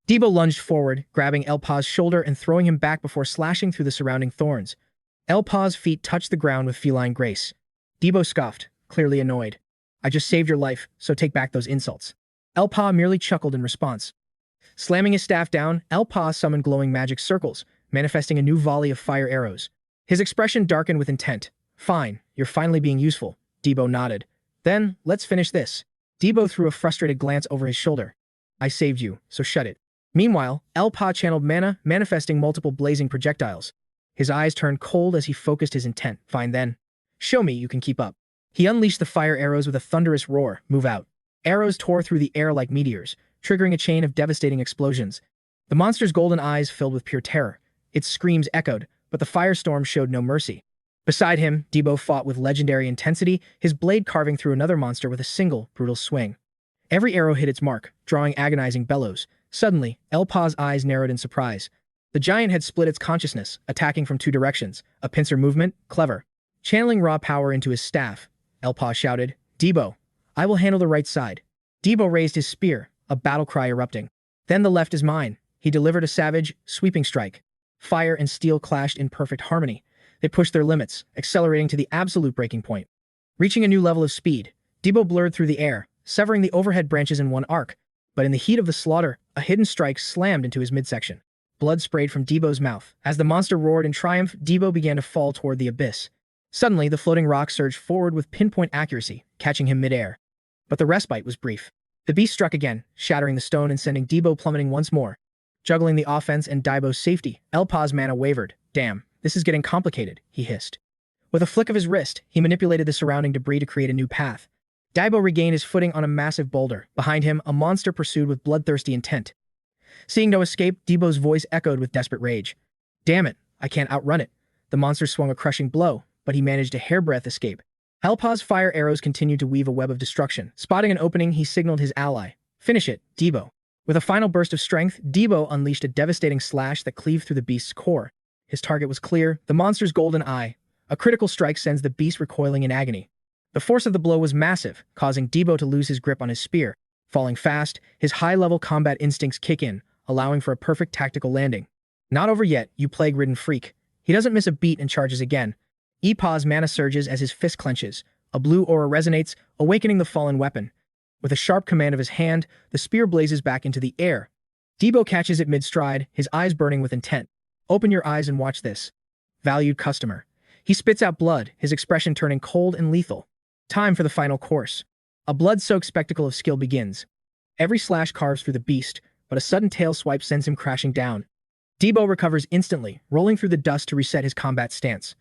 𝗬𝗏𝗏 lunged forward, grabbing 𝗨𝗏𝗏's shoulder and throwing him back before slashing through the surrounding thorns. 𝗨𝗏𝗏's feet touched the ground with feline grace. 𝗬𝗏𝗏 scoffed, clearly annoyed. "I just saved your life, so take back those insults." 𝗨𝗏𝗏 merely chuckled in response. Slamming his staff down, 𝗨𝗏𝗏 summoned glowing magic circles, manifesting a new volley of fire arrows. His expression darkened with intent. "Fine, you're finally being useful," 𝗬𝗏𝗏 nodded. "Then, let's finish this." 𝗬𝗏𝗏 threw a frustrated glance over his shoulder. "I saved you, so shut it." Meanwhile, 𝗨𝗏𝗏 channeled mana, manifesting multiple blazing projectiles. His eyes turned cold as he focused his intent. "Fine then. Show me you can keep up." He unleashed the fire arrows with a thunderous roar. "Move out." Arrows tore through the air like meteors, triggering a chain of devastating explosions. The monster's golden eyes filled with pure terror. Its screams echoed, but the firestorm showed no mercy. Beside him, 𝗬𝗏𝗏 fought with legendary intensity, his blade carving through another monster with a single, brutal swing. Every arrow hit its mark, drawing agonizing bellows. Suddenly, 𝗨𝗏𝗏's eyes narrowed in surprise. The giant had split its consciousness, attacking from two directions. A pincer movement, clever. Channeling raw power into his staff, 𝗨𝗏 shouted, "𝗬𝗏𝗏, I will handle the right side." 𝗬𝗏𝗏 raised his spear, a battle cry erupting. "Then the left is mine." He delivered a savage, sweeping strike. Fire and steel clashed in perfect harmony. They pushed their limits, accelerating to the absolute breaking point. Reaching a new level of speed, 𝗬𝗏𝗏 blurred through the air, severing the overhead branches in one arc. But in the heat of the slaughter, a hidden strike slammed into his midsection. Blood sprayed from 𝗬𝗏𝗏's mouth. As the monster roared in triumph, 𝗬𝗏𝗏 began to fall toward the abyss. Suddenly, the floating rock surged forward with pinpoint accuracy, catching him midair. But the respite was brief. The beast struck again, shattering the stone and sending 𝗬𝗏𝗏 plummeting once more. Juggling the offense and 𝗬𝗏𝗏's safety, 𝗨𝗏𝗏's mana wavered. "Damn, this is getting complicated," he hissed. With a flick of his wrist, he manipulated the surrounding debris to create a new path. 𝗬𝗏𝗏 regained his footing on a massive boulder. Behind him, a monster pursued with bloodthirsty intent. Seeing no escape, 𝗬𝗏𝗚's voice echoed with desperate rage. Damn it, I can't outrun it. The monster swung a crushing blow, but he managed a hairbreadth escape. 𝗨𝗟𝗧𝗜𝗍's fire arrows continued to weave a web of destruction. Spotting an opening, he signaled his ally. Finish it, 𝗬𝗏𝗚. With a final burst of strength, 𝗬𝗏𝗚 unleashed a devastating slash that cleaved through the beast's core. His target was clear, the monster's golden eye. A critical strike sends the beast recoiling in agony. The force of the blow was massive, causing 𝗬𝗏𝗚 to lose his grip on his spear. Falling fast, his high-level combat instincts kick in, allowing for a perfect tactical landing. Not over yet, you plague-ridden freak. He doesn't miss a beat and charges again. 𝗤𝗏𝗏's mana surges as his fist clenches. A blue aura resonates, awakening the fallen weapon. With a sharp command of his hand, the spear blazes back into the air. 𝗬𝗏𝗚 catches it mid-stride, his eyes burning with intent. Open your eyes and watch this. Valued customer. He spits out blood, his expression turning cold and lethal. Time for the final course. A blood-soaked spectacle of skill begins. Every slash carves through the beast, but a sudden tail swipe sends him crashing down. 𝗬𝗏𝗚 recovers instantly, rolling through the dust to reset his combat stance.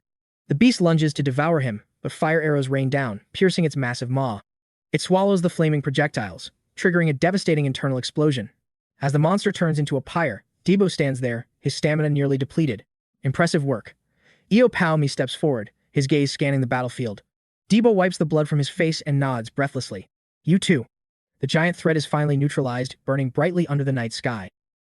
The beast lunges to devour him, but fire arrows rain down, piercing its massive maw. It swallows the flaming projectiles, triggering a devastating internal explosion. As the monster turns into a pyre, 𝗬𝗏𝗚 stands there, his stamina nearly depleted. Impressive work. 𝗤𝗚 steps forward, his gaze scanning the battlefield. 𝗬𝗏𝗚 wipes the blood from his face and nods breathlessly. You too. The giant threat is finally neutralized, burning brightly under the night sky.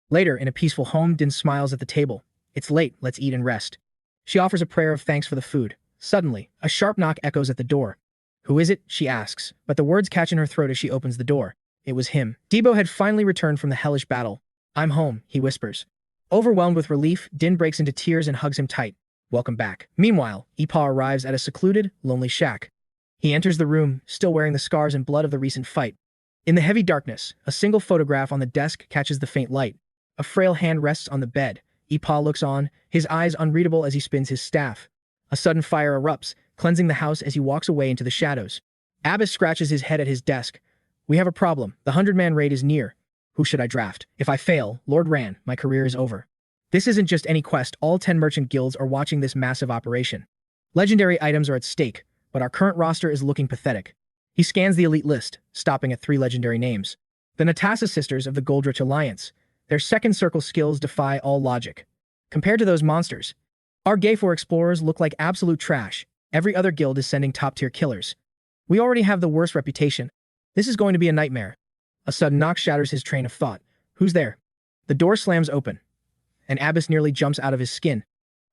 Later, in a peaceful home, Din smiles at the table. It's late, let's eat and rest. She offers a prayer of thanks for the food. Suddenly, a sharp knock echoes at the door. Who is it? She asks, but the words catch in her throat as she opens the door. It was him. 𝗬𝗏𝗚 had finally returned from the hellish battle. I'm home, he whispers. Overwhelmed with relief, Din breaks into tears and hugs him tight. Welcome back. Meanwhile, 𝗤𝗏𝗚 arrives at a secluded, lonely shack. He enters the room, still wearing the scars and blood of the recent fight. In the heavy darkness, a single photograph on the desk catches the faint light. A frail hand rests on the bed. 𝗤𝗏𝗚 looks on, his eyes unreadable as he spins his staff. A sudden fire erupts, cleansing the house as he walks away into the shadows. Abbas scratches his head at his desk. We have a problem. The 100-man raid is near. Who should I draft? If I fail, Lord Ran, my career is over. This isn't just any quest, all 10 merchant guilds are watching this massive operation. Legendary items are at stake, but our current roster is looking pathetic. He scans the elite list, stopping at 3 legendary names. The Natasha sisters of the Goldrich Alliance. Their second circle skills defy all logic. Compared to those monsters, our Gayfor explorers look like absolute trash. Every other guild is sending top-tier killers. We already have the worst reputation. This is going to be a nightmare. A sudden knock shatters his train of thought. Who's there? The door slams open, and Abbas nearly jumps out of his skin.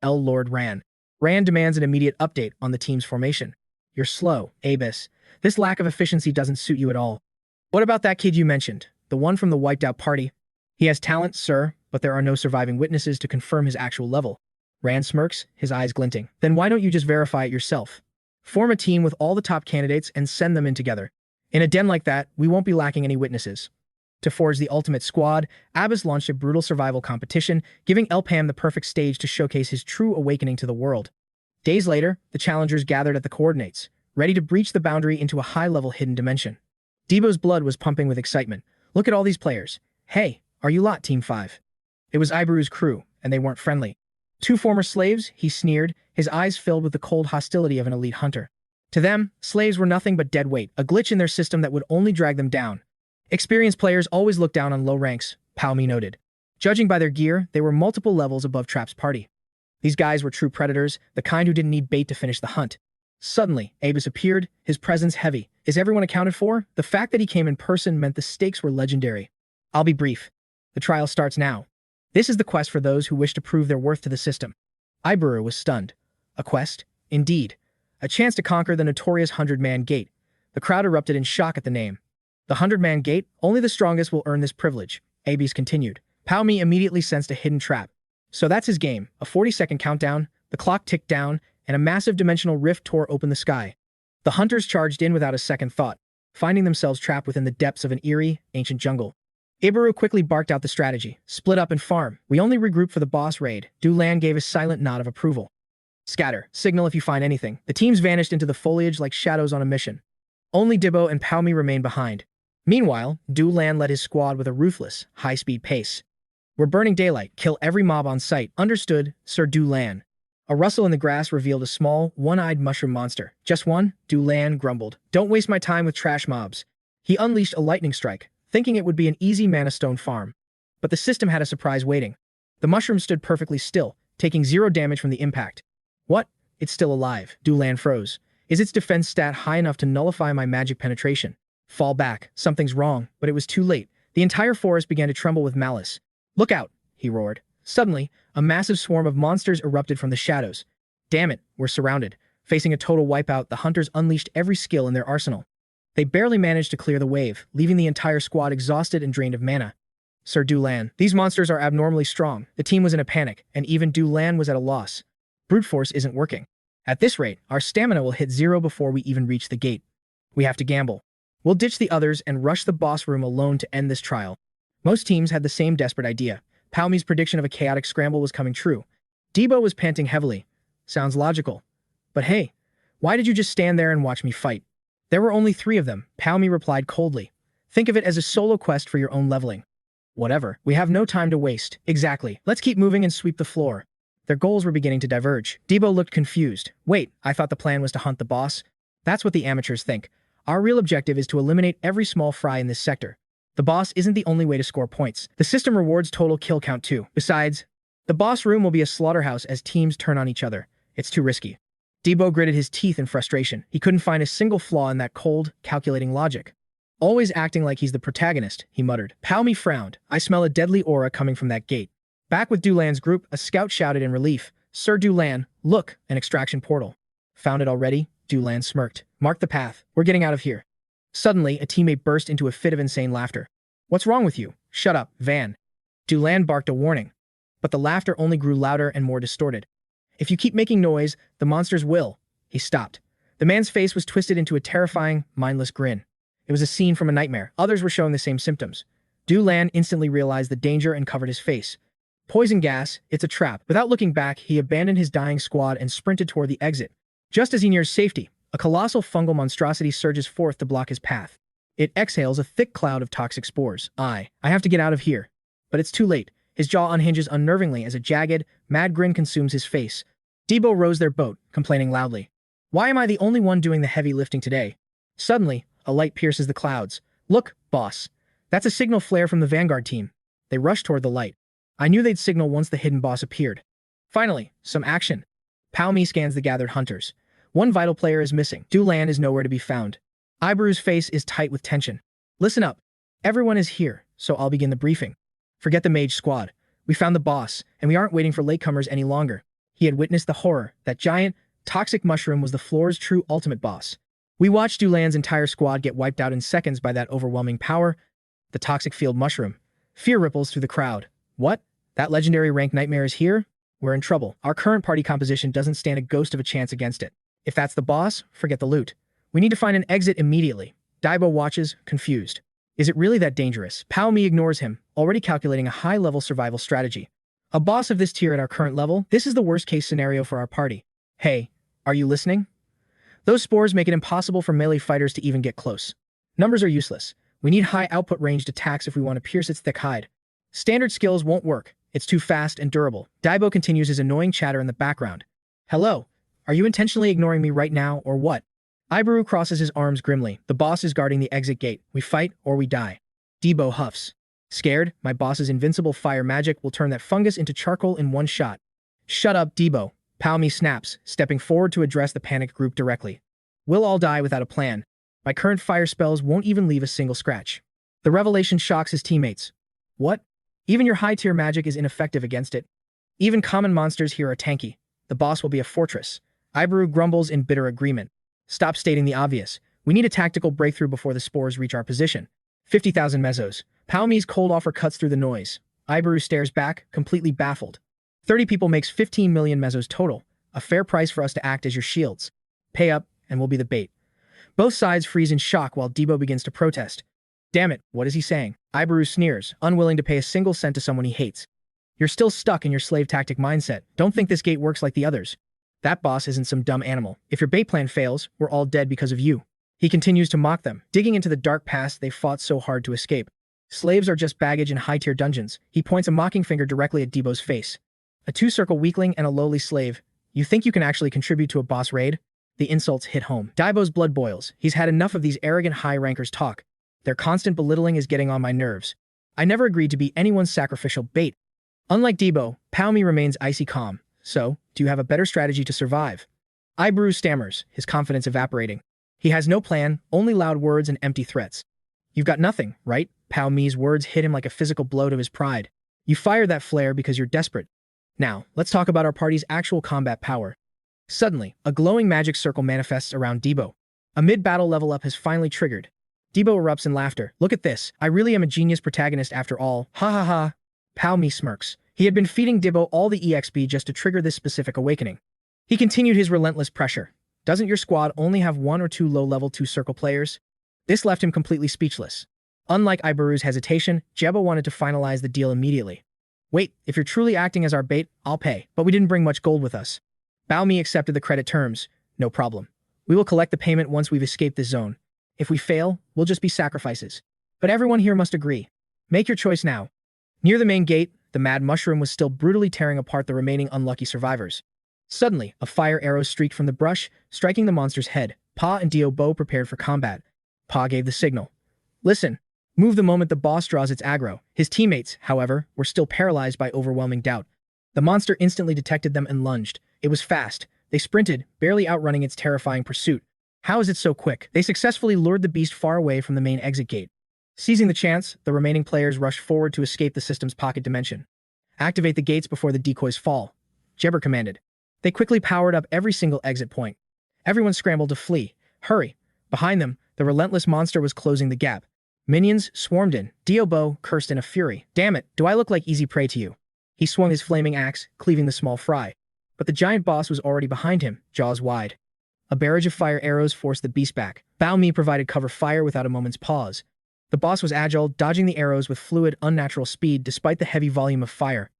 Lord Ran. Ran demands an immediate update on the team's formation. You're slow, Abbas. This lack of efficiency doesn't suit you at all. What about that kid you mentioned, the one from the wiped-out party? He has talent, sir, but there are no surviving witnesses to confirm his actual level. Ran smirks, his eyes glinting. Then why don't you just verify it yourself? Form a team with all the top candidates and send them in together. In a den like that, we won't be lacking any witnesses. To forge the ultimate squad, Abbas launched a brutal survival competition, giving 𝗨𝗟𝗏 the perfect stage to showcase his true awakening to the world. Days later, the challengers gathered at the coordinates, ready to breach the boundary into a high-level hidden dimension. 𝗬𝗏𝗚's blood was pumping with excitement. Look at all these players. Hey, are you lot Team 5? It was 𝗨𝗟𝗧𝗜𝗍's crew, and they weren't friendly. 2 former slaves, he sneered, his eyes filled with the cold hostility of an elite hunter. To them, slaves were nothing but dead weight, a glitch in their system that would only drag them down. Experienced players always look down on low ranks, 𝗨𝗟𝗏 noted. Judging by their gear, they were multiple levels above Trap's party. These guys were true predators, the kind who didn't need bait to finish the hunt. Suddenly, Abbas appeared, his presence heavy. Is everyone accounted for? The fact that he came in person meant the stakes were legendary. I'll be brief. The trial starts now. This is the quest for those who wish to prove their worth to the system. 𝗨𝗟𝗚 was stunned. A quest? Indeed. A chance to conquer the notorious 100-man gate. The crowd erupted in shock at the name. The 100-man gate? Only the strongest will earn this privilege, Abbas continued. 𝗨𝗟𝗏 immediately sensed a hidden trap. So that's his game. A 40-second countdown, the clock ticked down, and a massive dimensional rift tore open the sky. The hunters charged in without a second thought, finding themselves trapped within the depths of an eerie, ancient jungle. 𝗨𝗟𝗚 quickly barked out the strategy. Split up and farm. We only regroup for the boss raid. 𝗤𝗏𝗚 gave a silent nod of approval. Scatter. Signal if you find anything. The teams vanished into the foliage like shadows on a mission. Only 𝗬𝗏𝗚 and 𝗨𝗟𝗏 remained behind. Meanwhile, 𝗤𝗏𝗚 led his squad with a ruthless, high-speed pace. We're burning daylight. Kill every mob on sight. Understood, Sir 𝗤𝗏𝗚. A rustle in the grass revealed a small, one-eyed mushroom monster. Just one? 𝗤𝗏𝗚 grumbled. Don't waste my time with trash mobs. He unleashed a lightning strike, thinking it would be an easy mana stone farm. But the system had a surprise waiting. The mushroom stood perfectly still, taking 0 damage from the impact. What? It's still alive. 𝗤𝗟𝗓 froze. Is its defense stat high enough to nullify my magic penetration? Fall back. Something's wrong, but it was too late. The entire forest began to tremble with malice. Look out, he roared. Suddenly, a massive swarm of monsters erupted from the shadows. Damn it, we're surrounded. Facing a total wipeout, the hunters unleashed every skill in their arsenal. They barely managed to clear the wave, leaving the entire squad exhausted and drained of mana. Sir 𝗤𝗟𝗓, these monsters are abnormally strong. The team was in a panic, and even 𝗤𝗟𝗓 was at a loss. Brute force isn't working. At this rate, our stamina will hit 0 before we even reach the gate. We have to gamble. We'll ditch the others and rush the boss room alone to end this trial. Most teams had the same desperate idea. 𝗤𝗟𝗡's prediction of a chaotic scramble was coming true. 𝗤𝗏 was panting heavily. Sounds logical. But hey, why did you just stand there and watch me fight? There were only 3 of them, 𝗤𝗟𝗡 replied coldly. Think of it as a solo quest for your own leveling. Whatever, we have no time to waste. Exactly, let's keep moving and sweep the floor. Their goals were beginning to diverge. 𝗤𝗏 looked confused. Wait, I thought the plan was to hunt the boss? That's what the amateurs think. Our real objective is to eliminate every small fry in this sector. The boss isn't the only way to score points. The system rewards total kill count too. Besides, the boss room will be a slaughterhouse as teams turn on each other. It's too risky. 𝗤𝗏 gritted his teeth in frustration. He couldn't find a single flaw in that cold, calculating logic. Always acting like he's the protagonist, he muttered. 𝗤𝗟𝗡 frowned. I smell a deadly aura coming from that gate. Back with 𝗤𝗟𝗓's group, a scout shouted in relief. Sir 𝗤𝗟𝗓, look, an extraction portal. Found it already? 𝗤𝗟𝗓 smirked. Mark the path. We're getting out of here. Suddenly, a teammate burst into a fit of insane laughter. What's wrong with you? Shut up, Van. 𝗤𝗟𝗓 barked a warning. But the laughter only grew louder and more distorted. If you keep making noise, the monsters will. He stopped. The man's face was twisted into a terrifying, mindless grin. It was a scene from a nightmare. Others were showing the same symptoms. 𝗤𝗟𝗓 instantly realized the danger and covered his face. Poison gas, it's a trap. Without looking back, he abandoned his dying squad and sprinted toward the exit. Just as he nears safety, a colossal fungal monstrosity surges forth to block his path. It exhales a thick cloud of toxic spores. I have to get out of here. But it's too late. His jaw unhinges unnervingly as a jagged, mad grin consumes his face. 𝗤𝗏 rows their boat, complaining loudly. Why am I the only one doing the heavy lifting today? Suddenly, a light pierces the clouds. Look, boss. That's a signal flare from the Vanguard team. They rush toward the light. I knew they'd signal once the hidden boss appeared. Finally, some action. 𝗤𝗟𝗡 scans the gathered hunters. One vital player is missing. 𝗤𝗟𝗓 is nowhere to be found. 𝗤𝗏𝗡's face is tight with tension. Listen up. Everyone is here, so I'll begin the briefing. Forget the mage squad. We found the boss, and we aren't waiting for latecomers any longer. He had witnessed the horror. That giant, toxic mushroom was the floor's true ultimate boss. We watched 𝗤𝗟𝗓's entire squad get wiped out in seconds by that overwhelming power, the toxic field mushroom. Fear ripples through the crowd. What? That legendary rank nightmare is here? We're in trouble. Our current party composition doesn't stand a ghost of a chance against it. If that's the boss, forget the loot. We need to find an exit immediately. 𝗤𝗏𝗏 watches, confused. Is it really that dangerous? 𝗤𝗟𝗡 ignores him, already calculating a high-level survival strategy. A boss of this tier at our current level? This is the worst-case scenario for our party. Hey, are you listening? Those spores make it impossible for melee fighters to even get close. Numbers are useless. We need high-output ranged attacks if we want to pierce its thick hide. Standard skills won't work. It's too fast and durable. 𝗤𝗏𝗏 continues his annoying chatter in the background. Hello? Are you intentionally ignoring me right now, or what? 𝗏𝗏𝗏 crosses his arms grimly. The boss is guarding the exit gate. We fight, or we die. 𝗤𝗏𝗏 huffs. Scared? My boss's invincible fire magic will turn that fungus into charcoal in one shot. Shut up, 𝗤𝗏𝗏. 𝗤𝗟𝗡 snaps, stepping forward to address the panicked group directly. We'll all die without a plan. My current fire spells won't even leave a single scratch. The revelation shocks his teammates. What? Even your high-tier magic is ineffective against it. Even common monsters here are tanky. The boss will be a fortress. 𝗏𝗏𝗏 grumbles in bitter agreement. Stop stating the obvious. We need a tactical breakthrough before the spores reach our position. 50,000 mesos. 𝗤𝗟𝗡's cold offer cuts through the noise. 𝗏𝗏𝗏 stares back, completely baffled. 30 people makes 15 million mesos total. A fair price for us to act as your shields. Pay up, and we'll be the bait. Both sides freeze in shock while 𝗤𝗏𝗏 begins to protest. Damn it, what is he saying? 𝗏𝗏𝗏 sneers, unwilling to pay a single cent to someone he hates. You're still stuck in your slave tactic mindset. Don't think this gate works like the others. That boss isn't some dumb animal. If your bait plan fails, we're all dead because of you. He continues to mock them, digging into the dark past they fought so hard to escape. Slaves are just baggage in high-tier dungeons. He points a mocking finger directly at 𝗤𝗏𝗏's face. A two-circle weakling and a lowly slave. You think you can actually contribute to a boss raid? The insults hit home. 𝗏𝗏𝗏's blood boils. He's had enough of these arrogant high-rankers talk. Their constant belittling is getting on my nerves. I never agreed to be anyone's sacrificial bait. Unlike 𝗞𝗚𝗟𝗏 remains icy calm. So, do you have a better strategy to survive? 𝗏𝗚𝗏 stammers, his confidence evaporating. He has no plan, only loud words and empty threats. You've got nothing, right? 𝗏𝗚𝗏's words hit him like a physical blow to his pride. You fired that flare because you're desperate. Now, let's talk about our party's actual combat power. Suddenly, a glowing magic circle manifests around 𝗞𝗚𝗏. A mid-battle level up has finally triggered. 𝗞𝗚𝗏 erupts in laughter. Look at this. I really am a genius protagonist after all. Ha ha ha. 𝗏𝗚𝗏 smirks. He had been feeding 𝗞𝗚𝗏 all the EXP just to trigger this specific awakening. He continued his relentless pressure. Doesn't your squad only have 1 or 2 low-level 2-circle players? This left him completely speechless. Unlike 𝗏𝗚𝗏's hesitation, 𝗤𝗏 wanted to finalize the deal immediately. Wait, if you're truly acting as our bait, I'll pay. But we didn't bring much gold with us. 𝗏𝗚𝗏 accepted the credit terms. No problem. We will collect the payment once we've escaped this zone. If we fail, we'll just be sacrifices. But everyone here must agree. Make your choice now. Near the main gate, the mad mushroom was still brutally tearing apart the remaining unlucky survivors. Suddenly, a fire arrow streaked from the brush, striking the monster's head. 𝗞𝗚 and 𝗤𝗏 prepared for combat. 𝗞𝗚 gave the signal. Listen. Move the moment the boss draws its aggro. His teammates, however, were still paralyzed by overwhelming doubt. The monster instantly detected them and lunged. It was fast. They sprinted, barely outrunning its terrifying pursuit. How is it so quick? They successfully lured the beast far away from the main exit gate. Seizing the chance, the remaining players rushed forward to escape the system's pocket dimension. Activate the gates before the decoys fall. 𝗤𝗏𝗏 commanded. They quickly powered up every single exit point. Everyone scrambled to flee. Hurry! Behind them, the relentless monster was closing the gap. Minions swarmed in. 𝗤𝗏𝗏 cursed in a fury. Damn it, do I look like easy prey to you? He swung his flaming axe, cleaving the small fry. But the giant boss was already behind him, jaws wide. A barrage of fire arrows forced the beast back. 𝗏𝗚𝗏 provided cover fire without a moment's pause. The boss was agile, dodging the arrows with fluid, unnatural speed despite the heavy volume of fire.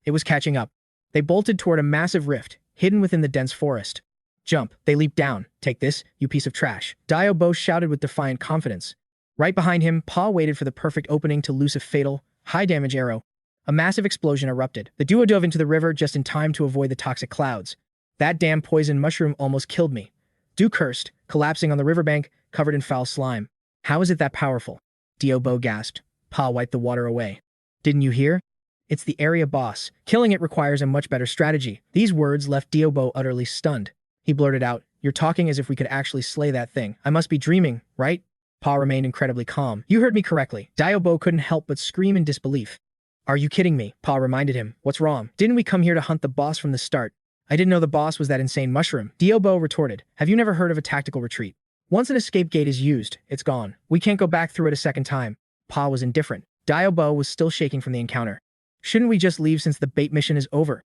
It was catching up. They bolted toward a massive rift, hidden within the dense forest. Jump. They leaped down. Take this, you piece of trash. 𝗏𝗏𝗏 shouted with defiant confidence. Right behind him, 𝗞𝗚 waited for the perfect opening to loose a fatal, high-damage arrow. A massive explosion erupted. The duo dove into the river just in time to avoid the toxic clouds. That damn poison mushroom almost killed me. 𝗤𝗏𝗏 cursed, collapsing on the riverbank, covered in foul slime. How is it that powerful? 𝗤𝗏𝗏 gasped. 𝗞𝗚 wiped the water away. Didn't you hear? It's the area boss. Killing it requires a much better strategy. These words left 𝗤𝗏𝗏 utterly stunned. He blurted out, you're talking as if we could actually slay that thing. I must be dreaming, right? 𝗞𝗚 remained incredibly calm. You heard me correctly. 𝗤𝗏𝗏 couldn't help but scream in disbelief. Are you kidding me? 𝗞𝗚 reminded him. What's wrong? Didn't we come here to hunt the boss from the start? I didn't know the boss was that insane mushroom. 𝗤𝗏𝗏 retorted. Have you never heard of a tactical retreat? Once an escape gate is used, it's gone. We can't go back through it a second time. 𝗞𝗚 was indifferent. 𝗤𝗏𝗏 was still shaking from the encounter. Shouldn't we just leave since the bait mission is over?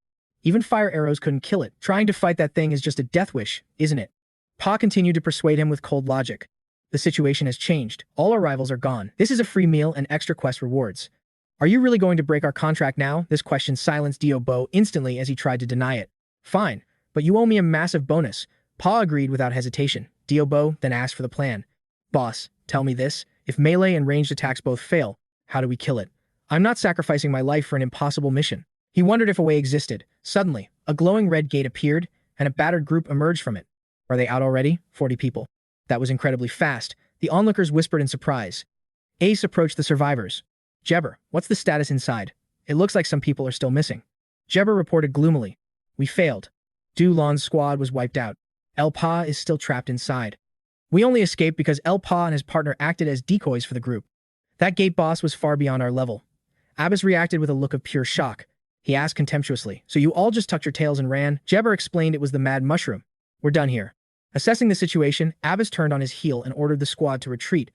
Even fire arrows couldn't kill it. Trying to fight that thing is just a death wish, isn't it? 𝗞𝗚 continued to persuade him with cold logic. The situation has changed. All our rivals are gone. This is a free meal and extra quest rewards. Are you really going to break our contract now? This question silenced 𝗤𝗏𝗏 instantly as he tried to deny it. Fine, but you owe me a massive bonus. 𝗞𝗚 agreed without hesitation. 𝗤𝗏𝗏 then asked for the plan. Boss, tell me this. If melee and ranged attacks both fail, how do we kill it? I'm not sacrificing my life for an impossible mission. He wondered if a way existed. Suddenly, a glowing red gate appeared, and a battered group emerged from it. Are they out already? 40 people. That was incredibly fast. The onlookers whispered in surprise. Ace approached the survivors. 𝗤𝗏𝗏, what's the status inside? It looks like some people are still missing. 𝗤𝗏𝗏 reported gloomily. We failed. 𝗤𝗏𝗏's squad was wiped out. 𝗨𝗚𝗏 is still trapped inside. We only escaped because 𝗨𝗚𝗏 and his partner acted as decoys for the group. That gate boss was far beyond our level. Abbas reacted with a look of pure shock. He asked contemptuously, so you all just tucked your tails and ran? 𝗤𝗏𝗏 explained it was the mad mushroom. We're done here. Assessing the situation, Abbas turned on his heel and ordered the squad to retreat.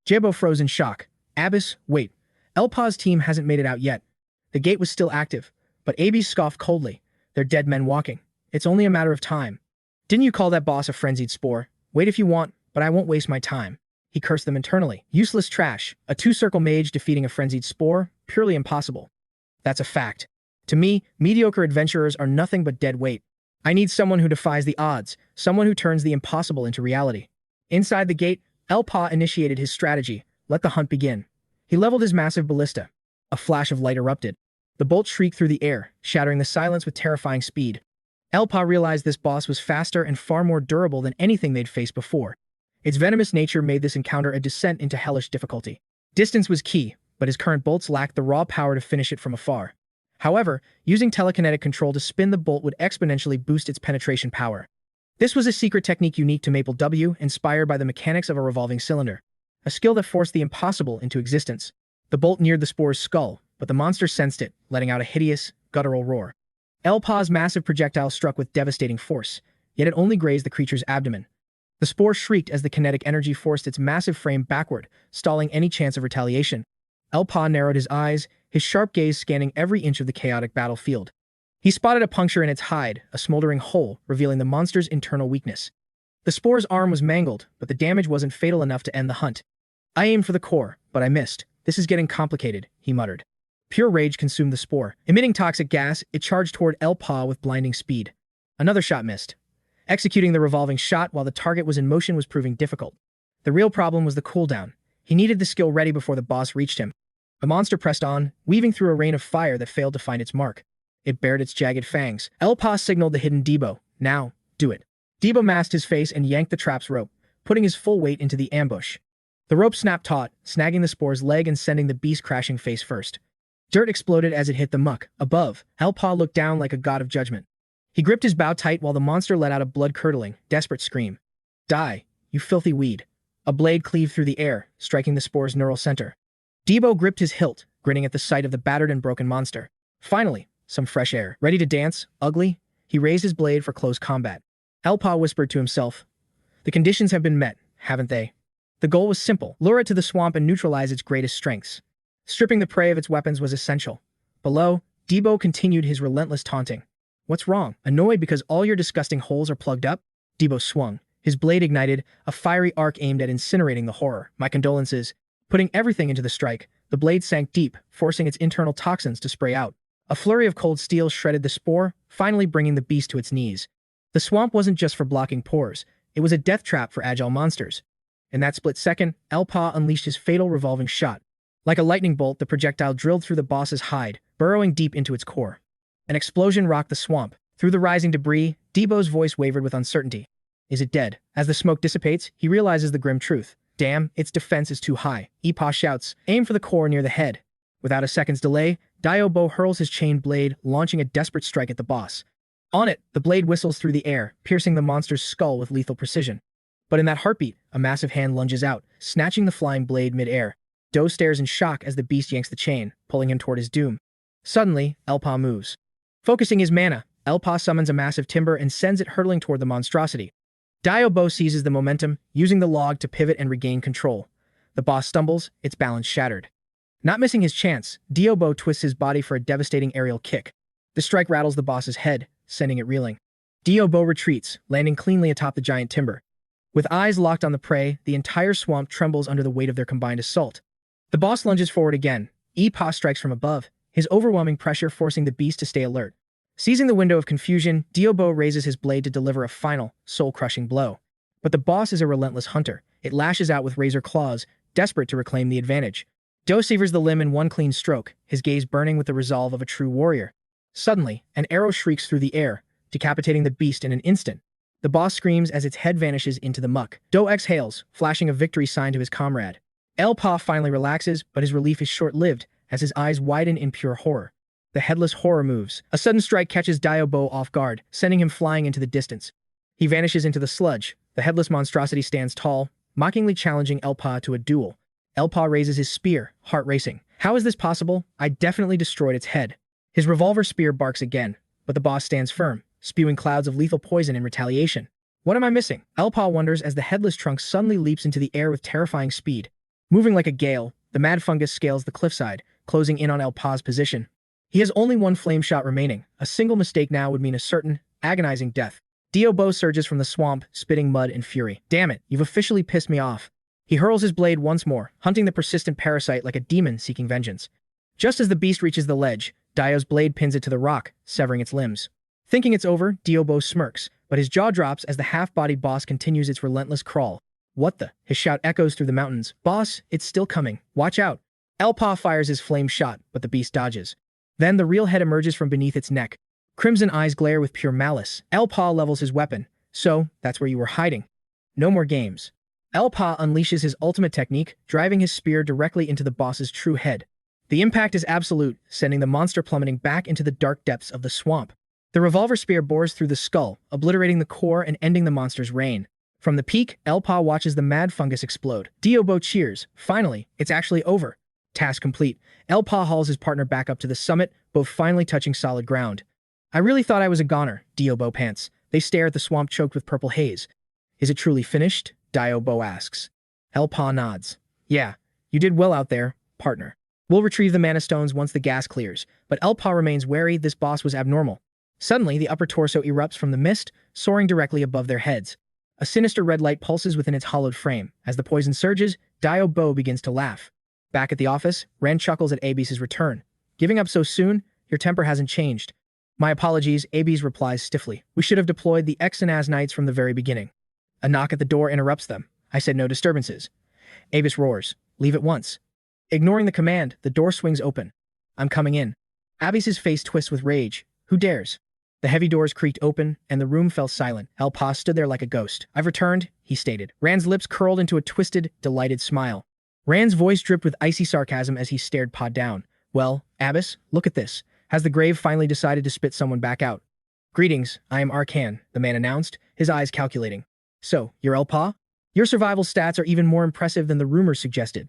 𝗤𝗏𝗏 froze in shock. Abbas, wait. 𝗨𝗚𝗏's team hasn't made it out yet. The gate was still active, but Abbas scoffed coldly. They're dead men walking. It's only a matter of time. Didn't you call that boss a frenzied spore? Wait if you want, but I won't waste my time. He cursed them internally. Useless trash. A 2-circle mage defeating a frenzied spore? Purely impossible. That's a fact. To me, mediocre adventurers are nothing but dead weight. I need someone who defies the odds, someone who turns the impossible into reality. Inside the gate, 𝗨𝗚𝗏 initiated his strategy. Let the hunt begin. He leveled his massive ballista. A flash of light erupted. The bolt shrieked through the air, shattering the silence with terrifying speed. 𝗨𝗏𝗏 realized this boss was faster and far more durable than anything they'd faced before. Its venomous nature made this encounter a descent into hellish difficulty. Distance was key. but his current bolts lacked the raw power to finish it from afar. However, using telekinetic control to spin the bolt would exponentially boost its penetration power. This was a secret technique unique to 𝗞𝗘𝗚𝗥𝗘𝗏, inspired by the mechanics of a revolving cylinder, a skill that forced the impossible into existence. The bolt neared the spore's skull, but the monster sensed it, letting out a hideous, guttural roar. 𝗨𝗚𝗏𝗄's massive projectile struck with devastating force, yet it only grazed the creature's abdomen. The spore shrieked as the kinetic energy forced its massive frame backward, stalling any chance of retaliation. 𝗨𝗚𝗏 narrowed his eyes, his sharp gaze scanning every inch of the chaotic battlefield. He spotted a puncture in its hide, a smoldering hole, revealing the monster's internal weakness. The spore's arm was mangled, but the damage wasn't fatal enough to end the hunt. "I aimed for the core, but I missed. This is getting complicated," he muttered. Pure rage consumed the spore. Emitting toxic gas, it charged toward 𝗨𝗚𝗏 with blinding speed. Another shot missed. Executing the revolving shot while the target was in motion was proving difficult. The real problem was the cooldown. He needed the skill ready before the boss reached him. The monster pressed on, weaving through a rain of fire that failed to find its mark. It bared its jagged fangs. 𝗨𝗚𝗏 signaled the hidden 𝗬𝗘𝗚. "Now, do it." 𝗬𝗘𝗚 masked his face and yanked the trap's rope, putting his full weight into the ambush. The rope snapped taut, snagging the spore's leg and sending the beast crashing face first. Dirt exploded as it hit the muck. Above, 𝗨𝗚𝗏 looked down like a god of judgment. He gripped his bow tight while the monster let out a blood-curdling, desperate scream. "Die, you filthy weed." A blade cleaved through the air, striking the spore's neural center. 𝗬𝗘𝗚 gripped his hilt, grinning at the sight of the battered and broken monster. Finally, some fresh air. "Ready to dance, ugly?" He raised his blade for close combat. 𝗨𝗏𝗏 whispered to himself. "The conditions have been met, haven't they?" The goal was simple: lure it to the swamp and neutralize its greatest strengths. Stripping the prey of its weapons was essential. Below, 𝗬𝗘𝗚 continued his relentless taunting. "What's wrong? Annoyed because all your disgusting holes are plugged up?" 𝗬𝗘𝗚 swung. His blade ignited, a fiery arc aimed at incinerating the horror. "My condolences." Putting everything into the strike, the blade sank deep, forcing its internal toxins to spray out. A flurry of cold steel shredded the spore, finally bringing the beast to its knees. The swamp wasn't just for blocking pores, it was a death trap for agile monsters. In that split second, 𝗨𝗚𝗏 unleashed his fatal revolving shot. Like a lightning bolt, the projectile drilled through the boss's hide, burrowing deep into its core. An explosion rocked the swamp. Through the rising debris, 𝗬𝗘𝗚's voice wavered with uncertainty. "Is it dead?" As the smoke dissipates, he realizes the grim truth. "Damn, its defense is too high." 𝗨𝗏𝗏 shouts, "Aim for the core near the head." Without a second's delay, 𝗨𝗟𝗡 hurls his chained blade, launching a desperate strike at the boss. On it, the blade whistles through the air, piercing the monster's skull with lethal precision. But in that heartbeat, a massive hand lunges out, snatching the flying blade mid-air. 𝗏𝗚 stares in shock as the beast yanks the chain, pulling him toward his doom. Suddenly, 𝗨𝗏𝗏 moves. Focusing his mana, 𝗨𝗏𝗏 summons a massive timber and sends it hurtling toward the monstrosity. 𝗨𝗟𝗡 seizes the momentum, using the log to pivot and regain control. The boss stumbles, its balance shattered. Not missing his chance, 𝗬𝗚𝗡 twists his body for a devastating aerial kick. The strike rattles the boss's head, sending it reeling. 𝗬𝗚𝗡 retreats, landing cleanly atop the giant timber. With eyes locked on the prey, the entire swamp trembles under the weight of their combined assault. The boss lunges forward again. 𝗨𝗏𝗏 strikes from above, his overwhelming pressure forcing the beast to stay alert. Seizing the window of confusion, 𝗬𝗚𝗡 raises his blade to deliver a final, soul-crushing blow. But the boss is a relentless hunter. It lashes out with razor claws, desperate to reclaim the advantage. 𝗬𝗚 severs the limb in one clean stroke, his gaze burning with the resolve of a true warrior. Suddenly, an arrow shrieks through the air, decapitating the beast in an instant. The boss screams as its head vanishes into the muck. 𝗬𝗚 exhales, flashing a victory sign to his comrade. 𝗨𝗏𝗏 finally relaxes, but his relief is short-lived, as his eyes widen in pure horror. The headless horror moves. A sudden strike catches 𝗨𝗟𝗡 off guard, sending him flying into the distance. He vanishes into the sludge. The headless monstrosity stands tall, mockingly challenging 𝗨𝗏𝗏 to a duel. 𝗨𝗏𝗏 raises his spear, heart racing. "How is this possible? I definitely destroyed its head." His revolver spear barks again, but the boss stands firm, spewing clouds of lethal poison in retaliation. "What am I missing?" 𝗨𝗏𝗏 wonders as the headless trunk suddenly leaps into the air with terrifying speed. Moving like a gale, the mad fungus scales the cliffside, closing in on 𝗨𝗏𝗏's position. He has only one flame shot remaining. A single mistake now would mean a certain, agonizing death. 𝗬𝗚𝗡 surges from the swamp, spitting mud and fury. "Damn it, you've officially pissed me off." He hurls his blade once more, hunting the persistent parasite like a demon seeking vengeance. Just as the beast reaches the ledge, 𝗨𝗟𝗡's blade pins it to the rock, severing its limbs. Thinking it's over, 𝗬𝗚𝗡 smirks, but his jaw drops as the half-bodied boss continues its relentless crawl. "What the?" His shout echoes through the mountains. "Boss, it's still coming. Watch out." 𝗨𝗏𝗏 fires his flame shot, but the beast dodges. Then the real head emerges from beneath its neck. Crimson eyes glare with pure malice. 𝗨𝗏𝗏 levels his weapon. "So, that's where you were hiding. No more games." 𝗨𝗚𝗏 unleashes his ultimate technique, driving his spear directly into the boss's true head. The impact is absolute, sending the monster plummeting back into the dark depths of the swamp. The revolver spear bores through the skull, obliterating the core and ending the monster's reign. From the peak, 𝗨𝗚𝗏 watches the mad fungus explode. Dio cheers. Finally, it's actually over. Task complete. 𝗨𝗚𝗏 hauls his partner back up to the summit, both finally touching solid ground. I really thought I was a goner, Dio pants. They stare at the swamp choked with purple haze. Is it truly finished? Dio asks. 𝗨𝗚𝗏 nods. Yeah, you did well out there, partner. We'll retrieve the mana stones once the gas clears, but 𝗨𝗚𝗏 remains wary. This boss was abnormal. Suddenly, the upper torso erupts from the mist, soaring directly above their heads. A sinister red light pulses within its hollowed frame. As the poison surges, Dio begins to laugh. Back at the office, Ren chuckles at Abis's return. Giving up so soon? Your temper hasn't changed. My apologies, Abis replies stiffly. We should have deployed the 𝗥𝗘𝗚𝗟𝗃 knights from the very beginning. A knock at the door interrupts them. I said no disturbances. Abis roars. Leave at once. Ignoring the command, the door swings open. I'm coming in. Abis's face twists with rage. Who dares? The heavy doors creaked open, and the room fell silent. 𝗨𝗚𝗏 stood there like a ghost. I've returned, he stated. Rand's lips curled into a twisted, delighted smile. Rand's voice dripped with icy sarcasm as he stared 𝗞𝗏𝗏 down. Well, Abis, look at this. Has the grave finally decided to spit someone back out? Greetings, I am 𝗥𝗘𝗚𝗏, the man announced, his eyes calculating. So, you're 𝗨𝗏𝗏? Your survival stats are even more impressive than the rumors suggested.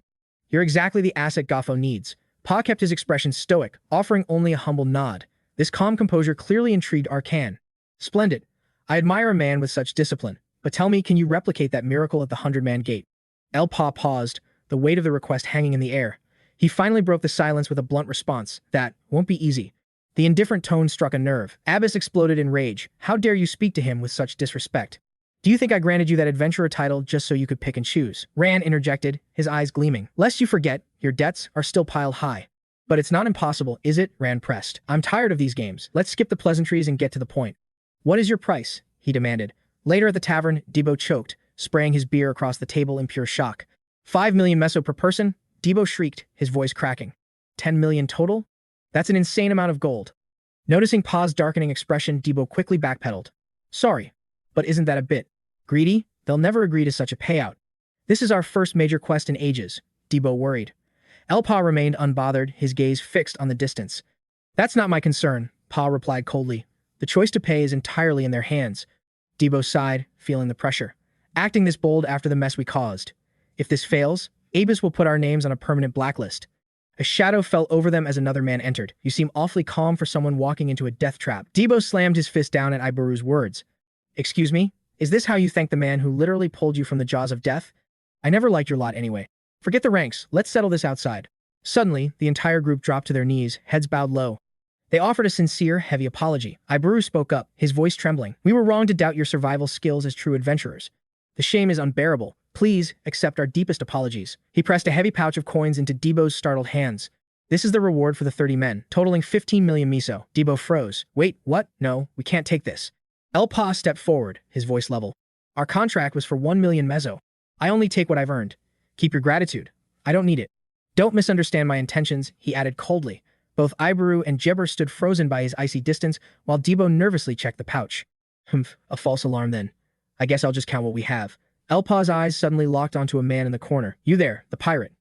You're exactly the asset 𝗥𝗏𝗏 needs. 𝗞𝗏 kept his expression stoic, offering only a humble nod. This calm composure clearly intrigued 𝗥𝗘𝗚𝗏. Splendid. I admire a man with such discipline. But tell me, can you replicate that miracle at the 100-man gate? 𝗨𝗏𝗏 paused, the weight of the request hanging in the air. He finally broke the silence with a blunt response. That won't be easy. The indifferent tone struck a nerve. Abis exploded in rage. How dare you speak to him with such disrespect? Do you think I granted you that adventurer title just so you could pick and choose? Ran interjected, his eyes gleaming. Lest you forget, your debts are still piled high. But it's not impossible, is it? Ran pressed. I'm tired of these games. Let's skip the pleasantries and get to the point. What is your price? He demanded. Later at the tavern, Debo choked, spraying his beer across the table in pure shock. 5 million meso per person? Debo shrieked, his voice cracking. 10 million total? That's an insane amount of gold. Noticing Pa's darkening expression, Debo quickly backpedaled. Sorry, but isn't that a bit greedy? They'll never agree to such a payout. This is our first major quest in ages, Debo worried. 𝗨𝗏𝗏 remained unbothered, his gaze fixed on the distance. That's not my concern, Pa replied coldly. The choice to pay is entirely in their hands. Debo sighed, feeling the pressure. Acting this bold after the mess we caused. If this fails, Abis will put our names on a permanent blacklist. A shadow fell over them as another man entered. You seem awfully calm for someone walking into a death trap. Debo slammed his fist down at Ibaru's words. Excuse me? Is this how you thank the man who literally pulled you from the jaws of death? I never liked your lot anyway. Forget the ranks, let's settle this outside. Suddenly, the entire group dropped to their knees, heads bowed low. They offered a sincere, heavy apology. Ibaru spoke up, his voice trembling. We were wrong to doubt your survival skills as true adventurers. The shame is unbearable. Please, accept our deepest apologies. He pressed a heavy pouch of coins into Debo's startled hands. This is the reward for the 30 men, totaling 15 million miso. Debo froze. Wait, what? No, we can't take this. 𝗨𝗏𝗏 stepped forward, his voice level. Our contract was for 1 million meso. I only take what I've earned. Keep your gratitude. I don't need it. Don't misunderstand my intentions, he added coldly. Both Ibaru and Jebber stood frozen by his icy distance, while Debo nervously checked the pouch. Humph, a false alarm then. I guess I'll just count what we have. 𝗨𝗏𝗏's eyes suddenly locked onto a man in the corner. You there, the pirate.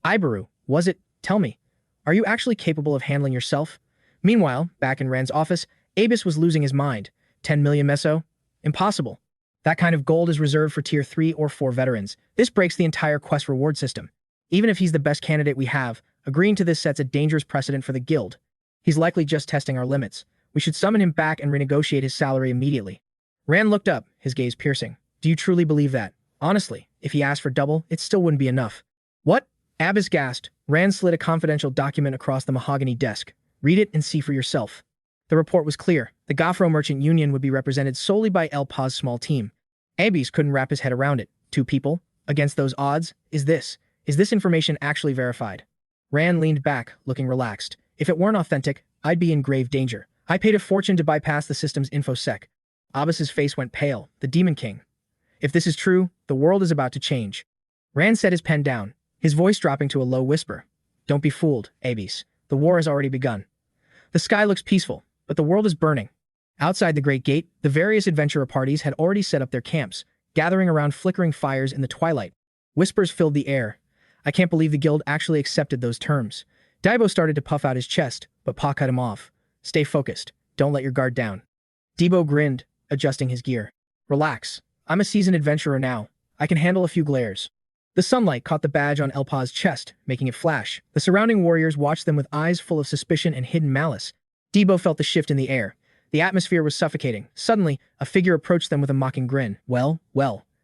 Ibaru, was it? Tell me. Are you actually capable of handling yourself? Meanwhile, back in Rand's office, Abis was losing his mind. 10 million meso? Impossible. That kind of gold is reserved for tier 3 or 4 veterans. This breaks the entire quest reward system. Even if he's the best candidate we have, agreeing to this sets a dangerous precedent for the guild. He's likely just testing our limits. We should summon him back and renegotiate his salary immediately. Rand looked up, his gaze piercing. Do you truly believe that? Honestly, if he asked for double, it still wouldn't be enough. What? Abis gasped. Rand slid a confidential document across the mahogany desk. Read it and see for yourself. The report was clear. The Gafro Merchant Union would be represented solely by 𝗨𝗏𝗏's small team. Abis couldn't wrap his head around it. 2 people? Against those odds? Is this information actually verified? Rand leaned back, looking relaxed. If it weren't authentic, I'd be in grave danger. I paid a fortune to bypass the system's infosec. Abis's face went pale. The Demon King. If this is true, the world is about to change. Rand set his pen down, his voice dropping to a low whisper. Don't be fooled, Abis. The war has already begun. The sky looks peaceful, but the world is burning. Outside the Great Gate, the various adventurer parties had already set up their camps, gathering around flickering fires in the twilight. Whispers filled the air. I can't believe the guild actually accepted those terms. Daibo started to puff out his chest, but Pa cut him off. Stay focused. Don't let your guard down. Debo grinned, adjusting his gear. Relax. I'm a seasoned adventurer now. I can handle a few glares. The sunlight caught the badge on 𝗨𝗚𝗧𝗏's chest, making it flash. The surrounding warriors watched them with eyes full of suspicion and hidden malice. Debo felt the shift in the air. The atmosphere was suffocating. Suddenly, a figure approached them with a mocking grin. Well,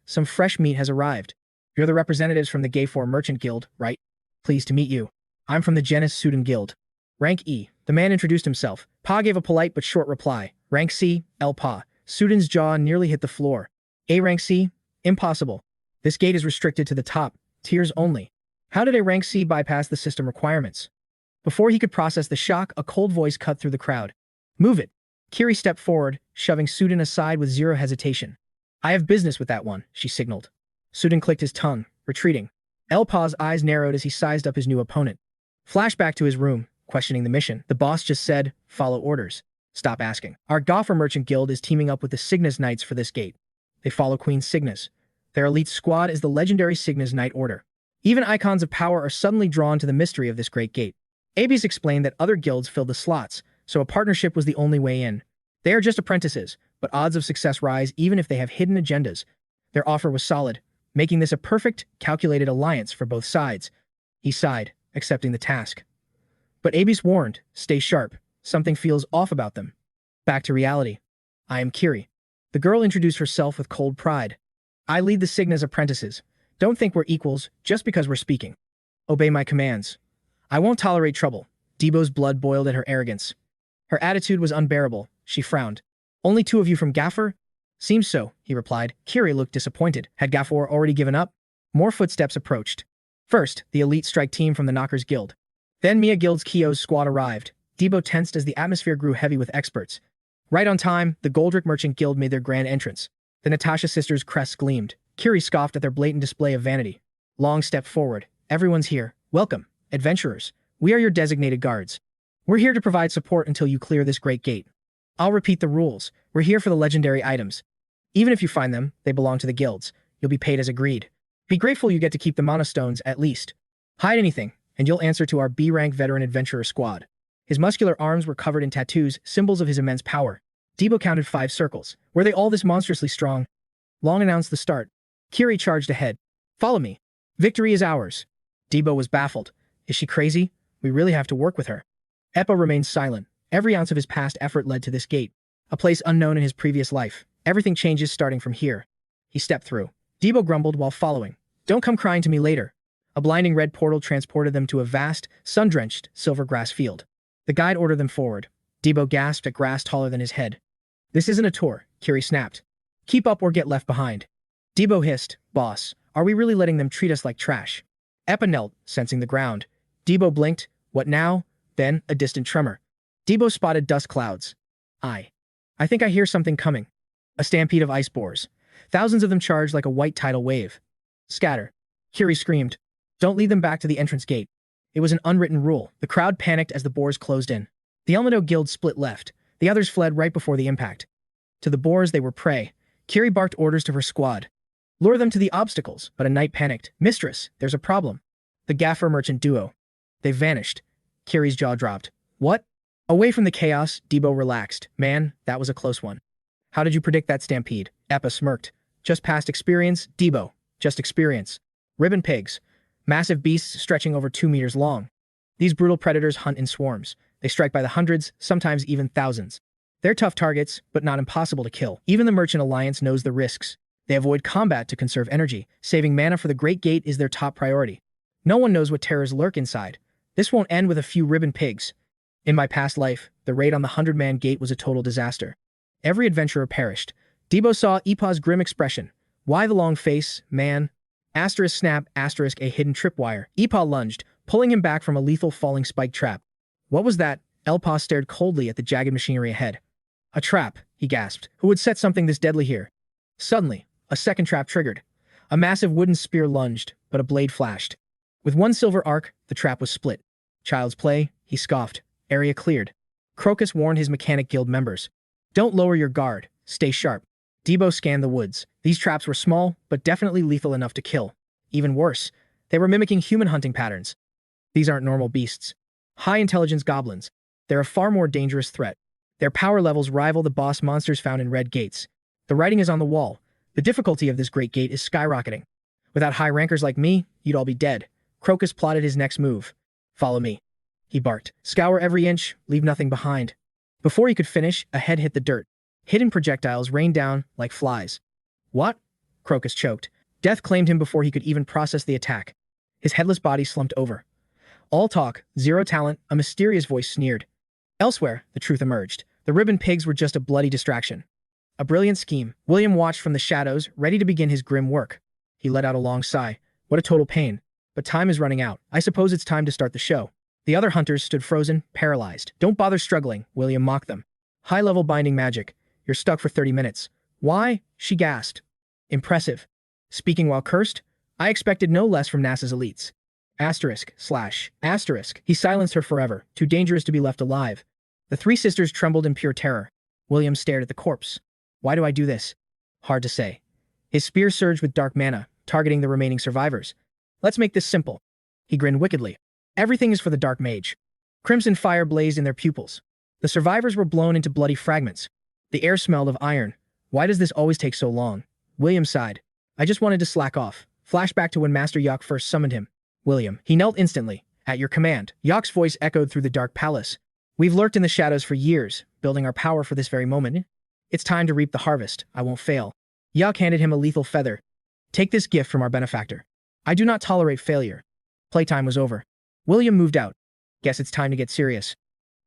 some fresh meat has arrived. You're the representatives from the 𝗤𝗚𝗏 Merchant Guild, right? Pleased to meet you. I'm from the 𝗤𝗚𝗧𝗜𝗠 Guild. Rank E. The man introduced himself. Pa gave a polite but short reply. Rank C. 𝗨𝗚𝗏𝗧𝗜𝗠's jaw nearly hit the floor. A rank C? Impossible. This gate is restricted to the top tiers only. How did a rank C bypass the system requirements? Before he could process the shock, a cold voice cut through the crowd. Move it. Kiri stepped forward, shoving 𝗬𝗠 aside with zero hesitation. I have business with that one, she signaled. 𝗬𝗠 clicked his tongue, retreating. 𝗨𝗏𝗏's eyes narrowed as he sized up his new opponent. Flashback to his room, questioning the mission. The boss just said, follow orders. Stop asking. Our 𝗤𝗏 Merchant Guild is teaming up with the Cygnus Knights for this gate. They follow Queen Cygnus. Their elite squad is the legendary Cygnus Knight Order. Even icons of power are suddenly drawn to the mystery of this great gate. Abies explained that other guilds filled the slots, so a partnership was the only way in. They are just apprentices, but odds of success rise even if they have hidden agendas. Their offer was solid, making this a perfect, calculated alliance for both sides. He sighed, accepting the task. But Abies warned, stay sharp. Something feels off about them. Back to reality. I am Kiri. The girl introduced herself with cold pride. I lead the Cygnus apprentices. Don't think we're equals just because we're speaking. Obey my commands. I won't tolerate trouble. Debo's blood boiled at her arrogance. Her attitude was unbearable. She frowned. Only two of you from 𝗤𝗏? Seems so, he replied. Kiri looked disappointed. Had 𝗤𝗏 already given up? More footsteps approached. First, the elite strike team from the Knockers Guild. Then Mia Guild's Kyo's squad arrived. Debo tensed as the atmosphere grew heavy with experts. Right on time, the 𝗥𝗚𝗏 Merchant Guild made their grand entrance. The Natasha sisters' crests gleamed. Kiri scoffed at their blatant display of vanity. Long stepped forward. Everyone's here. Welcome, adventurers. We are your designated guards. We're here to provide support until you clear this great gate. I'll repeat the rules. We're here for the legendary items. Even if you find them, they belong to the guilds. You'll be paid as agreed. Be grateful you get to keep the monostones at least. Hide anything, and you'll answer to our B-rank veteran adventurer squad. His muscular arms were covered in tattoos, symbols of his immense power. Debo counted 5 circles. Were they all this monstrously strong? Long announced the start. Kiri charged ahead. Follow me. Victory is ours. Debo was baffled. Is she crazy? We really have to work with her. 𝗨𝗏 remained silent. Every ounce of his past effort led to this gate. A place unknown in his previous life. Everything changes starting from here. He stepped through. Debo grumbled while following. Don't come crying to me later. A blinding red portal transported them to a vast, sun-drenched, silver grass field. The guide ordered them forward. Debo gasped at grass taller than his head. This isn't a tour, Kiri snapped. Keep up or get left behind. Debo hissed, Boss, are we really letting them treat us like trash? 𝗨𝗏 knelt, sensing the ground. Debo blinked. What now? Then, a distant tremor. Debo spotted dust clouds. I think I hear something coming. A stampede of ice boars. Thousands of them charged like a white tidal wave. Scatter. Kiri screamed. Don't lead them back to the entrance gate. It was an unwritten rule. The crowd panicked as the boars closed in. The 𝗨𝗏𝗏 Guild split left. The others fled right before the impact. To the boars, they were prey. Kiri barked orders to her squad. Lure them to the obstacles, but a knight panicked. Mistress, there's a problem. The 𝗤𝗏 merchant duo. They vanished. Kiri's jaw dropped. What? Away from the chaos, Debo relaxed. Man, that was a close one. How did you predict that stampede? 𝗨𝗏 smirked. Just past experience, Debo. Just experience. Ribbon pigs. Massive beasts stretching over 2 meters long. These brutal predators hunt in swarms. They strike by the hundreds, sometimes even thousands. They're tough targets, but not impossible to kill. Even the Merchant Alliance knows the risks. They avoid combat to conserve energy. Saving mana for the Great Gate is their top priority. No one knows what terrors lurk inside. This won't end with a few ribbon pigs. In my past life, the raid on the 100-man gate was a total disaster. Every adventurer perished. Debo saw 𝗨𝗏𝗏's grim expression. Why the long face, man? Asterisk snap, asterisk a hidden tripwire. 𝗨𝗏𝗏 lunged, pulling him back from a lethal falling spike trap. What was that? 𝗨𝗏𝗏 stared coldly at the jagged machinery ahead. A trap, he gasped. Who would set something this deadly here? Suddenly, a second trap triggered. A massive wooden spear lunged, but a blade flashed. With one silver arc, the trap was split. Child's play, he scoffed. Area cleared. Crocus warned his Mechanic Guild members. Don't lower your guard. Stay sharp. Debo scanned the woods. These traps were small, but definitely lethal enough to kill. Even worse, they were mimicking human hunting patterns. These aren't normal beasts. High-intelligence goblins. They're a far more dangerous threat. Their power levels rival the boss monsters found in red gates. The writing is on the wall. The difficulty of this great gate is skyrocketing. Without high rankers like me, you'd all be dead. Crocus plotted his next move. Follow me, he barked. Scour every inch, leave nothing behind. Before he could finish, a head hit the dirt. Hidden projectiles rained down like flies. What? Crocus choked. Death claimed him before he could even process the attack. His headless body slumped over. All talk, zero talent, a mysterious voice sneered. Elsewhere, the truth emerged. The ribbon pigs were just a bloody distraction. A brilliant scheme. William watched from the shadows, ready to begin his grim work. He let out a long sigh. What a total pain. But time is running out. I suppose it's time to start the show. The other hunters stood frozen, paralyzed. Don't bother struggling, William mocked them. High-level binding magic. You're stuck for 30 minutes. Why? She gasped. Impressive. Speaking while cursed, I expected no less from NASA's elites. */*. He silenced her forever, too dangerous to be left alive. The three sisters trembled in pure terror. William stared at the corpse. Why do I do this? Hard to say. His spear surged with dark mana, targeting the remaining survivors. Let's make this simple. He grinned wickedly. Everything is for the dark mage. Crimson fire blazed in their pupils. The survivors were blown into bloody fragments. The air smelled of iron. Why does this always take so long? William sighed. I just wanted to slack off. Flashback to when Master Yak first summoned him. William. He knelt instantly. At your command. Yak's voice echoed through the dark palace. We've lurked in the shadows for years, building our power for this very moment. It's time to reap the harvest. I won't fail. Yak handed him a lethal feather. Take this gift from our benefactor. I do not tolerate failure. Playtime was over. William moved out. Guess it's time to get serious.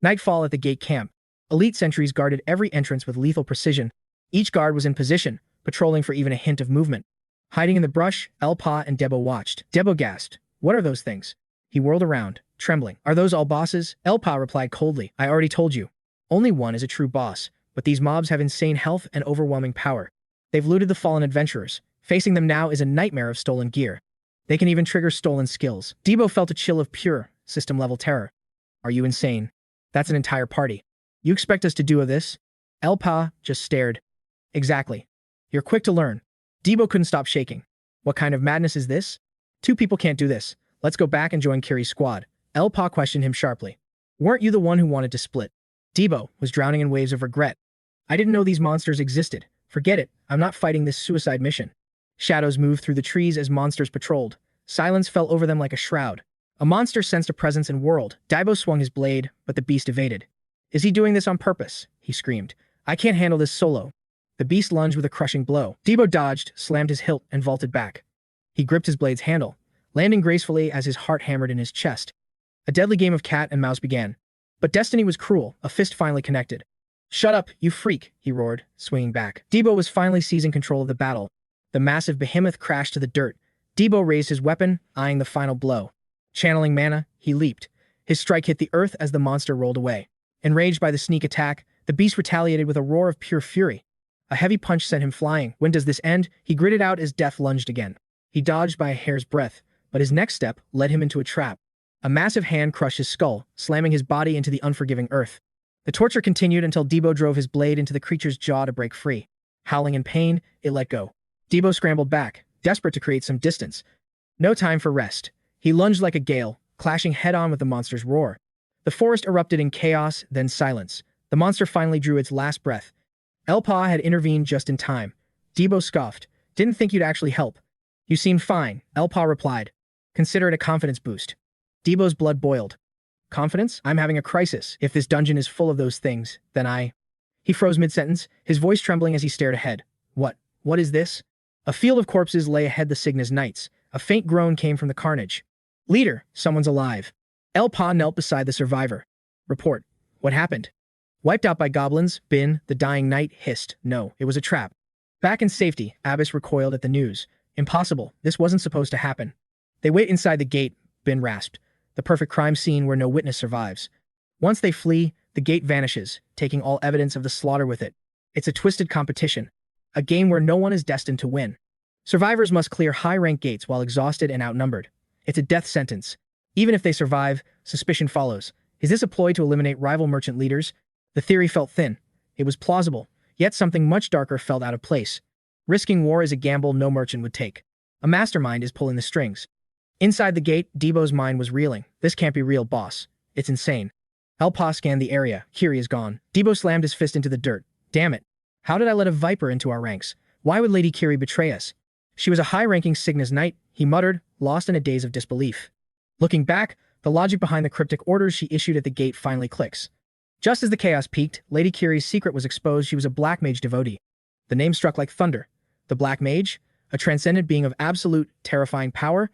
Nightfall at the gate camp. Elite sentries guarded every entrance with lethal precision. Each guard was in position, patrolling for even a hint of movement. Hiding in the brush, 𝗨𝗚𝗏 and 𝗬𝗏 watched. 𝗬𝗏 gasped. What are those things? He whirled around, trembling. Are those all bosses? 𝗨𝗏𝗏 replied coldly. I already told you. Only one is a true boss, but these mobs have insane health and overwhelming power. They've looted the fallen adventurers. Facing them now is a nightmare of stolen gear. They can even trigger stolen skills. 𝗬𝗏 felt a chill of pure, system-level terror. Are you insane? That's an entire party. You expect us to do this? 𝗨𝗏𝗏 just stared. Exactly. You're quick to learn. 𝗬𝗏 couldn't stop shaking. What kind of madness is this? Two people can't do this. Let's go back and join Kiri's squad. 𝗨𝗏𝗏 questioned him sharply. Weren't you the one who wanted to split? 𝗬𝗏 was drowning in waves of regret. I didn't know these monsters existed. Forget it. I'm not fighting this suicide mission. Shadows moved through the trees as monsters patrolled. Silence fell over them like a shroud. A monster sensed a presence and whirled. 𝗬𝗏 swung his blade, but the beast evaded. Is he doing this on purpose? He screamed. I can't handle this solo. The beast lunged with a crushing blow. 𝗬𝗏 dodged, slammed his hilt, and vaulted back. He gripped his blade's handle, landing gracefully as his heart hammered in his chest. A deadly game of cat and mouse began. But destiny was cruel. A fist finally connected. Shut up, you freak, he roared, swinging back. 𝗬𝗏 was finally seizing control of the battle. The massive behemoth crashed to the dirt. 𝗬𝗏 raised his weapon, eyeing the final blow. Channeling mana, he leaped. His strike hit the earth as the monster rolled away. Enraged by the sneak attack, the beast retaliated with a roar of pure fury. A heavy punch sent him flying. When does this end? He gritted out as death lunged again. He dodged by a hair's breadth, but his next step led him into a trap. A massive hand crushed his skull, slamming his body into the unforgiving earth. The torture continued until 𝗬𝗏 drove his blade into the creature's jaw to break free. Howling in pain, it let go. 𝗬𝗏 scrambled back, desperate to create some distance. No time for rest. He lunged like a gale, clashing head-on with the monster's roar. The forest erupted in chaos, then silence. The monster finally drew its last breath. 𝗨𝗏𝗏 had intervened just in time. 𝗬𝗏 scoffed. Didn't think you'd actually help. You seem fine, 𝗨𝗏𝗏 replied. Consider it a confidence boost. 𝗬𝗏's blood boiled. Confidence? I'm having a crisis. If this dungeon is full of those things, then I... He froze mid-sentence, his voice trembling as he stared ahead. What is this? A field of corpses lay ahead the Cygnus Knights. A faint groan came from the carnage. Leader, someone's alive. 𝗨𝗏𝗏 knelt beside the survivor. Report. What happened? Wiped out by goblins, Bin, the dying knight, hissed. No, it was a trap. Back in safety, Abbas recoiled at the news. Impossible. This wasn't supposed to happen. They wait inside the gate, Bin rasped. The perfect crime scene where no witness survives. Once they flee, the gate vanishes, taking all evidence of the slaughter with it. It's a twisted competition. A game where no one is destined to win. Survivors must clear high-rank gates while exhausted and outnumbered. It's a death sentence. Even if they survive, suspicion follows. Is this a ploy to eliminate rival merchant leaders? The theory felt thin. It was plausible, yet something much darker felt out of place. Risking war is a gamble no merchant would take. A mastermind is pulling the strings. Inside the gate, 𝗬𝗏's mind was reeling. This can't be real, boss. It's insane. 𝗨𝗏 scanned the area. 𝗬𝗘𝗚 is gone. 𝗬𝗏 slammed his fist into the dirt. Damn it. How did I let a viper into our ranks? Why would Lady 𝗬𝗘𝗚 betray us? She was a high-ranking Cygnus knight, he muttered, lost in a daze of disbelief. Looking back, the logic behind the cryptic orders she issued at the gate finally clicks. Just as the chaos peaked, Lady 𝗬𝗘𝗚's secret was exposed. She was a black mage devotee. The name struck like thunder. The Black Mage, a transcendent being of absolute, terrifying power.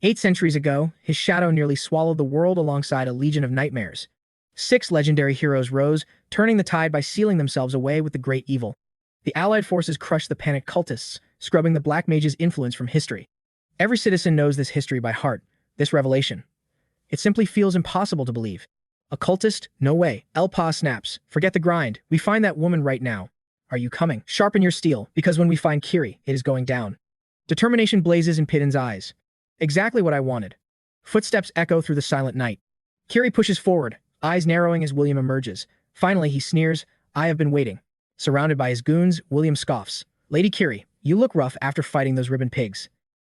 8 centuries ago, his shadow nearly swallowed the world alongside a legion of nightmares. 6 legendary heroes rose, turning the tide by sealing themselves away with the great evil. The allied forces crushed the panicked cultists, scrubbing the Black Mage's influence from history. Every citizen knows this history by heart, this revelation. It simply feels impossible to believe. A cultist? No way. 𝗨𝗏 snaps. Forget the grind. We find that woman right now. Are you coming? Sharpen your steel, because when we find 𝗬𝗘𝗚, it is going down. Determination blazes in 𝗞𝗜𝗟𝗟𝗘𝗗's eyes. Exactly what I wanted. Footsteps echo through the silent night. 𝗬𝗘𝗚 pushes forward, eyes narrowing as William emerges. Finally, he sneers, I have been waiting. Surrounded by his goons, William scoffs. Lady 𝗬𝗘𝗚, you look rough after fighting those ribbon pigs.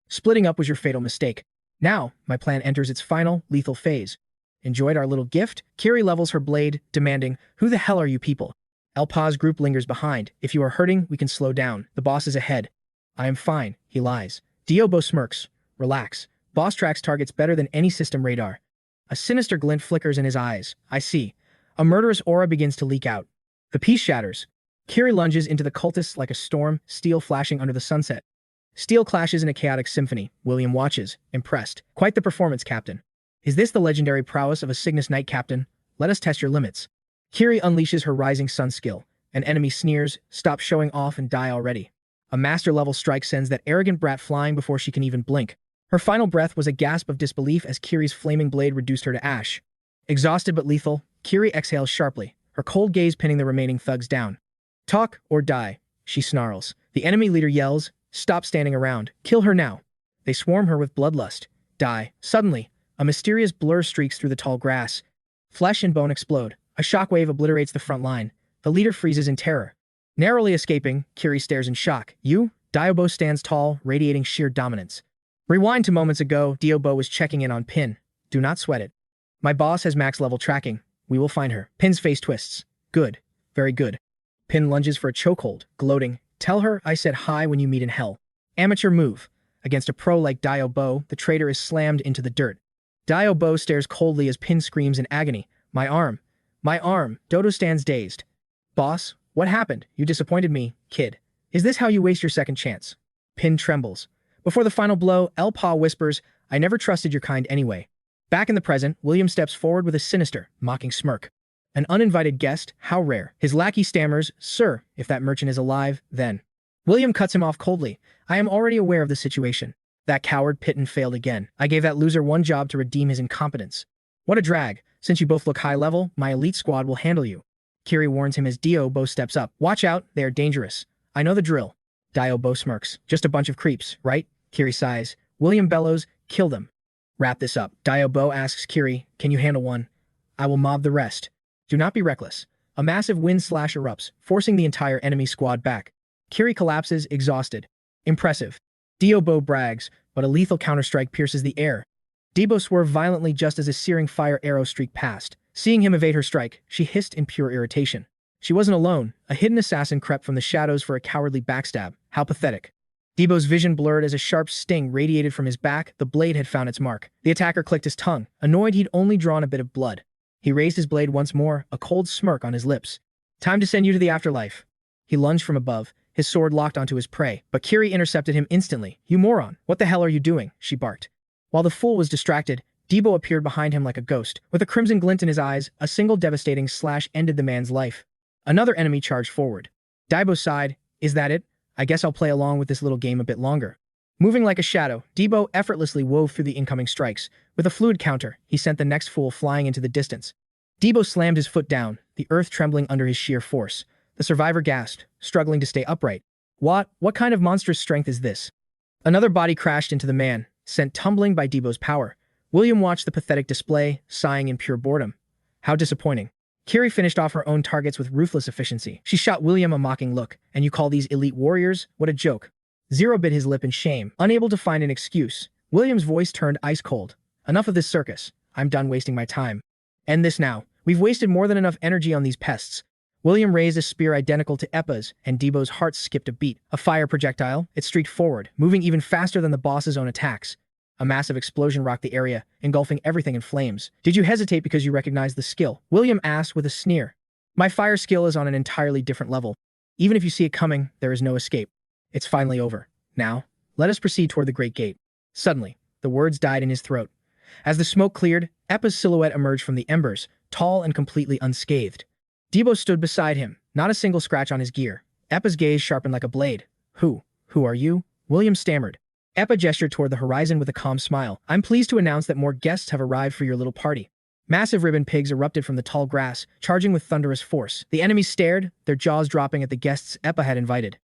Splitting up was your fatal mistake. Now, my plan enters its final, lethal phase. Enjoyed our little gift? 𝗬𝗘𝗚 levels her blade, demanding, who the hell are you people? 𝗨𝗏's group lingers behind. If you are hurting, we can slow down. The boss is ahead. I am fine, he lies. 𝗬𝗏 smirks. Relax. Boss tracks targets better than any system radar. A sinister glint flickers in his eyes. I see. A murderous aura begins to leak out. The peace shatters. 𝗬𝗘𝗚 lunges into the cultists like a storm, steel flashing under the sunset. Steel clashes in a chaotic symphony. William watches, impressed. Quite the performance, Captain. Is this the legendary prowess of a Cygnus Knight, Captain? Let us test your limits. 𝗬𝗘𝗚 unleashes her rising sun skill. An enemy sneers, stop showing off and die already. A master-level strike sends that arrogant brat flying before she can even blink. Her final breath was a gasp of disbelief as 𝗬𝗘𝗚's flaming blade reduced her to ash. Exhausted but lethal, 𝗬𝗘𝗚 exhales sharply, her cold gaze pinning the remaining thugs down. Talk or die, she snarls. The enemy leader yells, stop standing around, kill her now. They swarm her with bloodlust. Die. Suddenly, a mysterious blur streaks through the tall grass. Flesh and bone explode. A shockwave obliterates the front line. The leader freezes in terror. Narrowly escaping, 𝗬𝗘𝗚 stares in shock. You? 𝗨𝗏 stands tall, radiating sheer dominance. Rewind to moments ago, 𝗨𝗏 was checking in on 𝗞𝗏. Do not sweat it. My boss has max level tracking. We will find her. 𝗞𝗏's face twists. Good. Very good. 𝗞𝗏 lunges for a chokehold, gloating. Tell her I said hi when you meet in hell. Amateur move. Against a pro like 𝗨𝗏, the traitor is slammed into the dirt. 𝗨𝗏 stares coldly as 𝗞𝗏 screams in agony. My arm. My arm. Dodo stands dazed. Boss, what happened? You disappointed me, kid. Is this how you waste your second chance? 𝗞𝗏 trembles. Before the final blow, 𝗨𝗏 whispers, I never trusted your kind anyway. Back in the present, William steps forward with a sinister, mocking smirk. An uninvited guest? How rare. His lackey stammers, Sir, if that merchant is alive, then. William cuts him off coldly. I am already aware of the situation. That coward 𝗞𝗏 failed again. I gave that loser one job to redeem his incompetence. What a drag. Since you both look high level, my elite squad will handle you. 𝗬𝗘𝗚 warns him as 𝗬𝗏 steps up. Watch out, they are dangerous. I know the drill. 𝗨𝗏 smirks. Just a bunch of creeps, right? 𝗬𝗘𝗚 sighs. William bellows, kill them. Wrap this up. 𝗨𝗏 asks 𝗬𝗘𝗚, can you handle one? I will mob the rest. Do not be reckless. A massive wind slash erupts, forcing the entire enemy squad back. 𝗬𝗘𝗚 collapses, exhausted. Impressive. 𝗬𝗏 brags, but a lethal counterstrike pierces the air. 𝗬𝗏 swerved violently just as a searing fire arrow streaked past. Seeing him evade her strike, she hissed in pure irritation. She wasn't alone. A hidden assassin crept from the shadows for a cowardly backstab. How pathetic. 𝗬𝗏's vision blurred as a sharp sting radiated from his back. The blade had found its mark. The attacker clicked his tongue, annoyed he'd only drawn a bit of blood. He raised his blade once more, a cold smirk on his lips. Time to send you to the afterlife. He lunged from above, his sword locked onto his prey, but 𝗬𝗘𝗚 intercepted him instantly. You moron, what the hell are you doing? She barked. While the fool was distracted, 𝗬𝗏 appeared behind him like a ghost. With a crimson glint in his eyes, a single devastating slash ended the man's life. Another enemy charged forward. 𝗨𝗏 sighed. Is that it? I guess I'll play along with this little game a bit longer. Moving like a shadow, 𝗬𝗏 effortlessly wove through the incoming strikes. With a fluid counter, he sent the next fool flying into the distance. 𝗬𝗏 slammed his foot down, the earth trembling under his sheer force. The survivor gasped, struggling to stay upright. What kind of monstrous strength is this? Another body crashed into the man, sent tumbling by 𝗬𝗏's power. William watched the pathetic display, sighing in pure boredom. How disappointing. 𝗬𝗘𝗚 finished off her own targets with ruthless efficiency. She shot William a mocking look. And you call these elite warriors? What a joke. Zero bit his lip in shame, unable to find an excuse. William's voice turned ice cold. Enough of this circus. I'm done wasting my time. End this now. We've wasted more than enough energy on these pests. William raised a spear identical to 𝗤𝗏𝗚's, and 𝗤𝗏𝗚's heart skipped a beat. A fire projectile, it streaked forward, moving even faster than the boss's own attacks. A massive explosion rocked the area, engulfing everything in flames. Did you hesitate because you recognized the skill? William asked with a sneer. My fire skill is on an entirely different level. Even if you see it coming, there is no escape. It's finally over. Now, let us proceed toward the Great Gate. Suddenly, the words died in his throat. As the smoke cleared, 𝗤𝗏𝗚's silhouette emerged from the embers, tall and completely unscathed. 𝗤𝗏𝗚 stood beside him, not a single scratch on his gear. 𝗤𝗏𝗚's gaze sharpened like a blade. Who are you? William stammered. 𝗤𝗏𝗚 gestured toward the horizon with a calm smile. I'm pleased to announce that more guests have arrived for your little party. Massive ribbon pigs erupted from the tall grass, charging with thunderous force. The enemies stared, their jaws dropping at the guests 𝗤𝗏𝗚 had invited.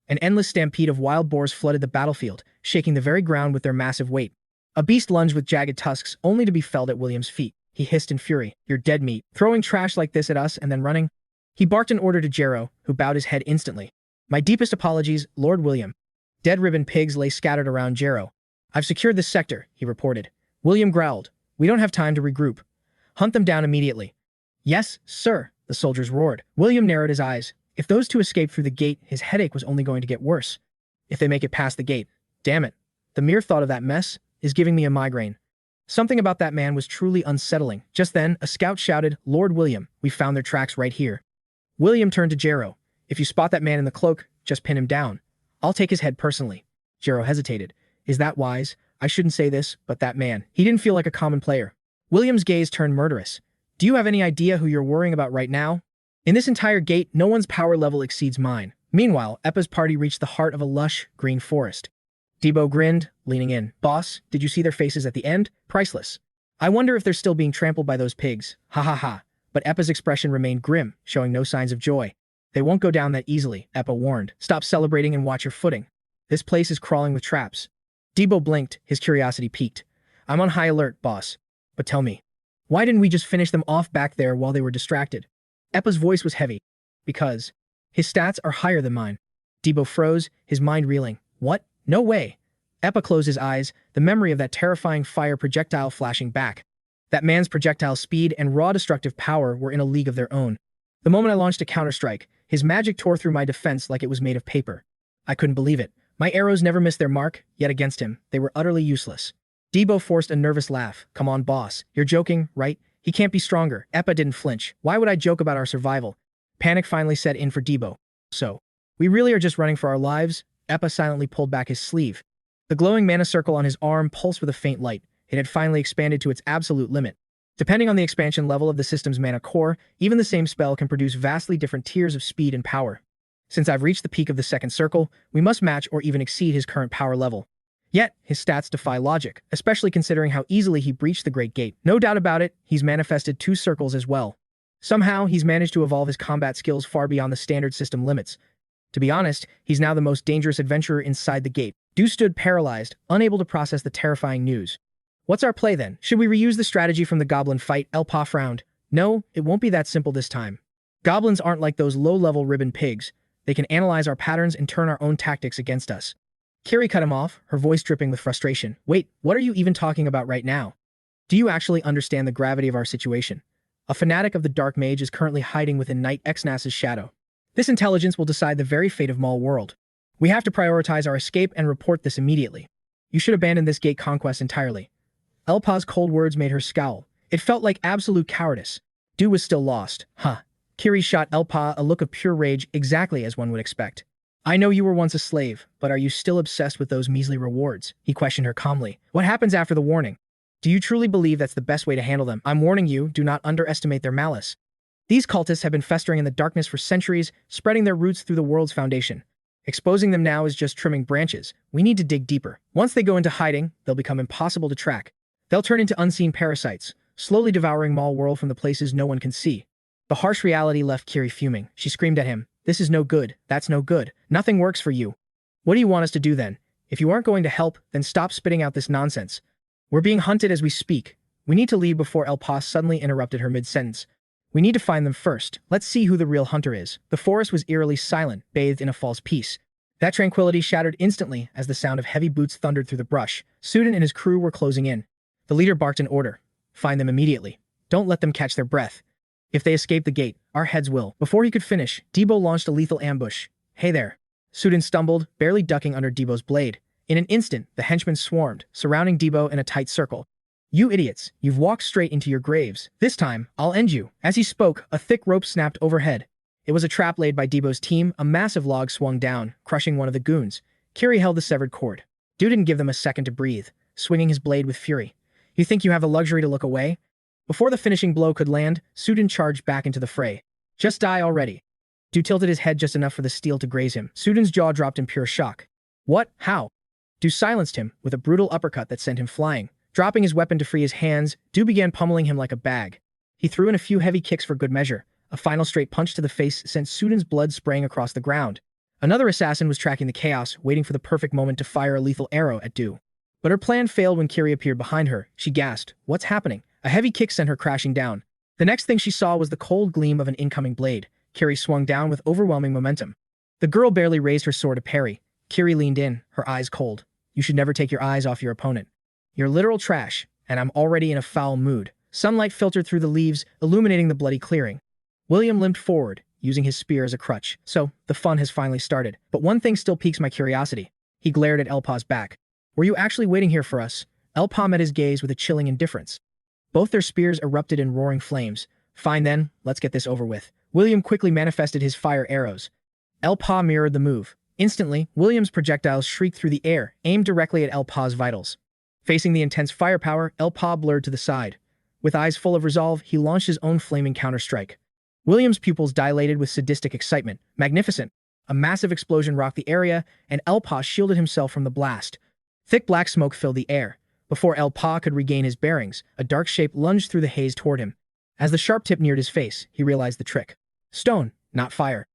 An endless stampede of wild boars flooded the battlefield, shaking the very ground with their massive weight. A beast lunged with jagged tusks, only to be felled at William's feet. He hissed in fury. You're dead meat. Throwing trash like this at us and then running? He barked an order to 𝗤𝗏𝗚, who bowed his head instantly. My deepest apologies, Lord William. Dead ribbon pigs lay scattered around 𝗤𝗏𝗚. I've secured this sector, he reported. William growled. We don't have time to regroup. Hunt them down immediately. Yes, sir, the soldiers roared. William narrowed his eyes. If those two escaped through the gate, his headache was only going to get worse. If they make it past the gate, damn it. The mere thought of that mess is giving me a migraine. Something about that man was truly unsettling. Just then, a scout shouted, Lord William, we found their tracks right here. William turned to 𝗤𝗏𝗚. If you spot that man in the cloak, just pin him down. I'll take his head personally. 𝗤𝗏𝗚 hesitated. Is that wise? I shouldn't say this, but that man. He didn't feel like a common player. William's gaze turned murderous. Do you have any idea who you're worrying about right now? In this entire gate, no one's power level exceeds mine. Meanwhile, 𝗤𝗏𝗚's party reached the heart of a lush, green forest. 𝗤𝗏𝗚 grinned, leaning in. Boss, did you see their faces at the end? Priceless. I wonder if they're still being trampled by those pigs. Ha ha ha. But 𝗤𝗏𝗚's expression remained grim, showing no signs of joy. They won't go down that easily, 𝗤𝗏𝗚 warned. Stop celebrating and watch your footing. This place is crawling with traps. 𝗤𝗏𝗚 blinked, his curiosity piqued. I'm on high alert, boss. But tell me, why didn't we just finish them off back there while they were distracted? 𝗤𝗏𝗚's voice was heavy. Because his stats are higher than mine. 𝗤𝗏𝗚 froze, his mind reeling. What? No way. 𝗤𝗏𝗚 closed his eyes, the memory of that terrifying fire projectile flashing back. That man's projectile speed and raw destructive power were in a league of their own. The moment I launched a counterstrike, his magic tore through my defense like it was made of paper. I couldn't believe it. My arrows never missed their mark, yet against him, they were utterly useless. 𝗤𝗏𝗚 forced a nervous laugh. Come on, boss. You're joking, right? He can't be stronger. 𝗤𝗏𝗚 didn't flinch. Why would I joke about our survival? Panic finally set in for 𝗤𝗏𝗚. So, we really are just running for our lives? 𝗤𝗏𝗚 silently pulled back his sleeve. The glowing mana circle on his arm pulsed with a faint light. It had finally expanded to its absolute limit. Depending on the expansion level of the system's mana core, even the same spell can produce vastly different tiers of speed and power. Since I've reached the peak of the second circle, we must match or even exceed his current power level. Yet, his stats defy logic, especially considering how easily he breached the Great Gate. No doubt about it, he's manifested 2 circles as well. Somehow, he's managed to evolve his combat skills far beyond the standard system limits. To be honest, he's now the most dangerous adventurer inside the gate. 𝗏𝗚 stood paralyzed, unable to process the terrifying news. What's our play then? Should we reuse the strategy from the goblin fight? 𝗏𝗏𝗚 frowned. No, it won't be that simple this time. Goblins aren't like those low-level ribbon pigs. They can analyze our patterns and turn our own tactics against us. Treachery cut him off, her voice dripping with frustration. Wait, what are you even talking about right now? Do you actually understand the gravity of our situation? A fanatic of the Dark Mage is currently hiding within Knight 𝗥𝗏𝗚's shadow. This intelligence will decide the very fate of Mall World. We have to prioritize our escape and report this immediately. You should abandon this gate conquest entirely. 𝗏𝗏𝗚's cold words made her scowl. It felt like absolute cowardice. 𝗏𝗚 was still lost. Huh. Treachery shot 𝗏𝗏𝗚 a look of pure rage, exactly as one would expect. I know you were once a slave, but are you still obsessed with those measly rewards? He questioned her calmly. What happens after the warning? Do you truly believe that's the best way to handle them? I'm warning you, do not underestimate their malice. These cultists have been festering in the darkness for centuries, spreading their roots through the world's foundation. Exposing them now is just trimming branches. We need to dig deeper. Once they go into hiding, they'll become impossible to track. They'll turn into unseen parasites, slowly devouring Mall World from the places no one can see. The harsh reality left Treachery fuming. She screamed at him. This is no good. That's no good. Nothing works for you. What do you want us to do then? If you aren't going to help, then stop spitting out this nonsense. We're being hunted as we speak. We need to leave before 𝗏𝗏𝗚 suddenly interrupted her mid-sentence. We need to find them first. Let's see who the real hunter is. The forest was eerily silent, bathed in a false peace. That tranquility shattered instantly as the sound of heavy boots thundered through the brush. Suden and his crew were closing in. The leader barked an order. Find them immediately. Don't let them catch their breath. If they escape the gate, our heads will. Before he could finish, Debo launched a lethal ambush. Hey there. Suden stumbled, barely ducking under Debo's blade. In an instant, the henchmen swarmed, surrounding Debo in a tight circle. You idiots, you've walked straight into your graves. This time, I'll end you. As he spoke, a thick rope snapped overhead. It was a trap laid by Debo's team. A massive log swung down, crushing one of the goons. Kiri held the severed cord. Dude didn't give them a second to breathe, swinging his blade with fury. You think you have the luxury to look away? Before the finishing blow could land, Suden charged back into the fray. Just die already. Dude tilted his head just enough for the steel to graze him. Suden's jaw dropped in pure shock. What? How? Dude silenced him with a brutal uppercut that sent him flying. Dropping his weapon to free his hands, Dude began pummeling him like a bag. He threw in a few heavy kicks for good measure. A final straight punch to the face sent Suden's blood spraying across the ground. Another assassin was tracking the chaos, waiting for the perfect moment to fire a lethal arrow at Dude. But her plan failed when Kiri appeared behind her. She gasped. What's happening? A heavy kick sent her crashing down. The next thing she saw was the cold gleam of an incoming blade. Kiri swung down with overwhelming momentum. The girl barely raised her sword to parry. Kiri leaned in, her eyes cold. You should never take your eyes off your opponent. You're literal trash, and I'm already in a foul mood. Sunlight filtered through the leaves, illuminating the bloody clearing. William limped forward, using his spear as a crutch. So, the fun has finally started. But one thing still piques my curiosity. He glared at 𝗨𝗟𝗚𝗥𝗘𝗗𝗏 back. Were you actually waiting here for us? 𝗨𝗨𝗏 met his gaze with a chilling indifference. Both their spears erupted in roaring flames. Fine then, let's get this over with. William quickly manifested his fire arrows. 𝗨𝗨𝗏 mirrored the move. Instantly, William's projectiles shrieked through the air, aimed directly at 𝗨𝗨𝗏's vitals. Facing the intense firepower, 𝗨𝗨𝗏 blurred to the side. With eyes full of resolve, he launched his own flaming counterstrike. William's pupils dilated with sadistic excitement. Magnificent! A massive explosion rocked the area, and 𝗨𝗨𝗏 shielded himself from the blast. Thick black smoke filled the air. Before 𝗨𝗨𝗏 could regain his bearings, a dark shape lunged through the haze toward him. As the sharp tip neared his face, he realized the trick. Stone, not fire.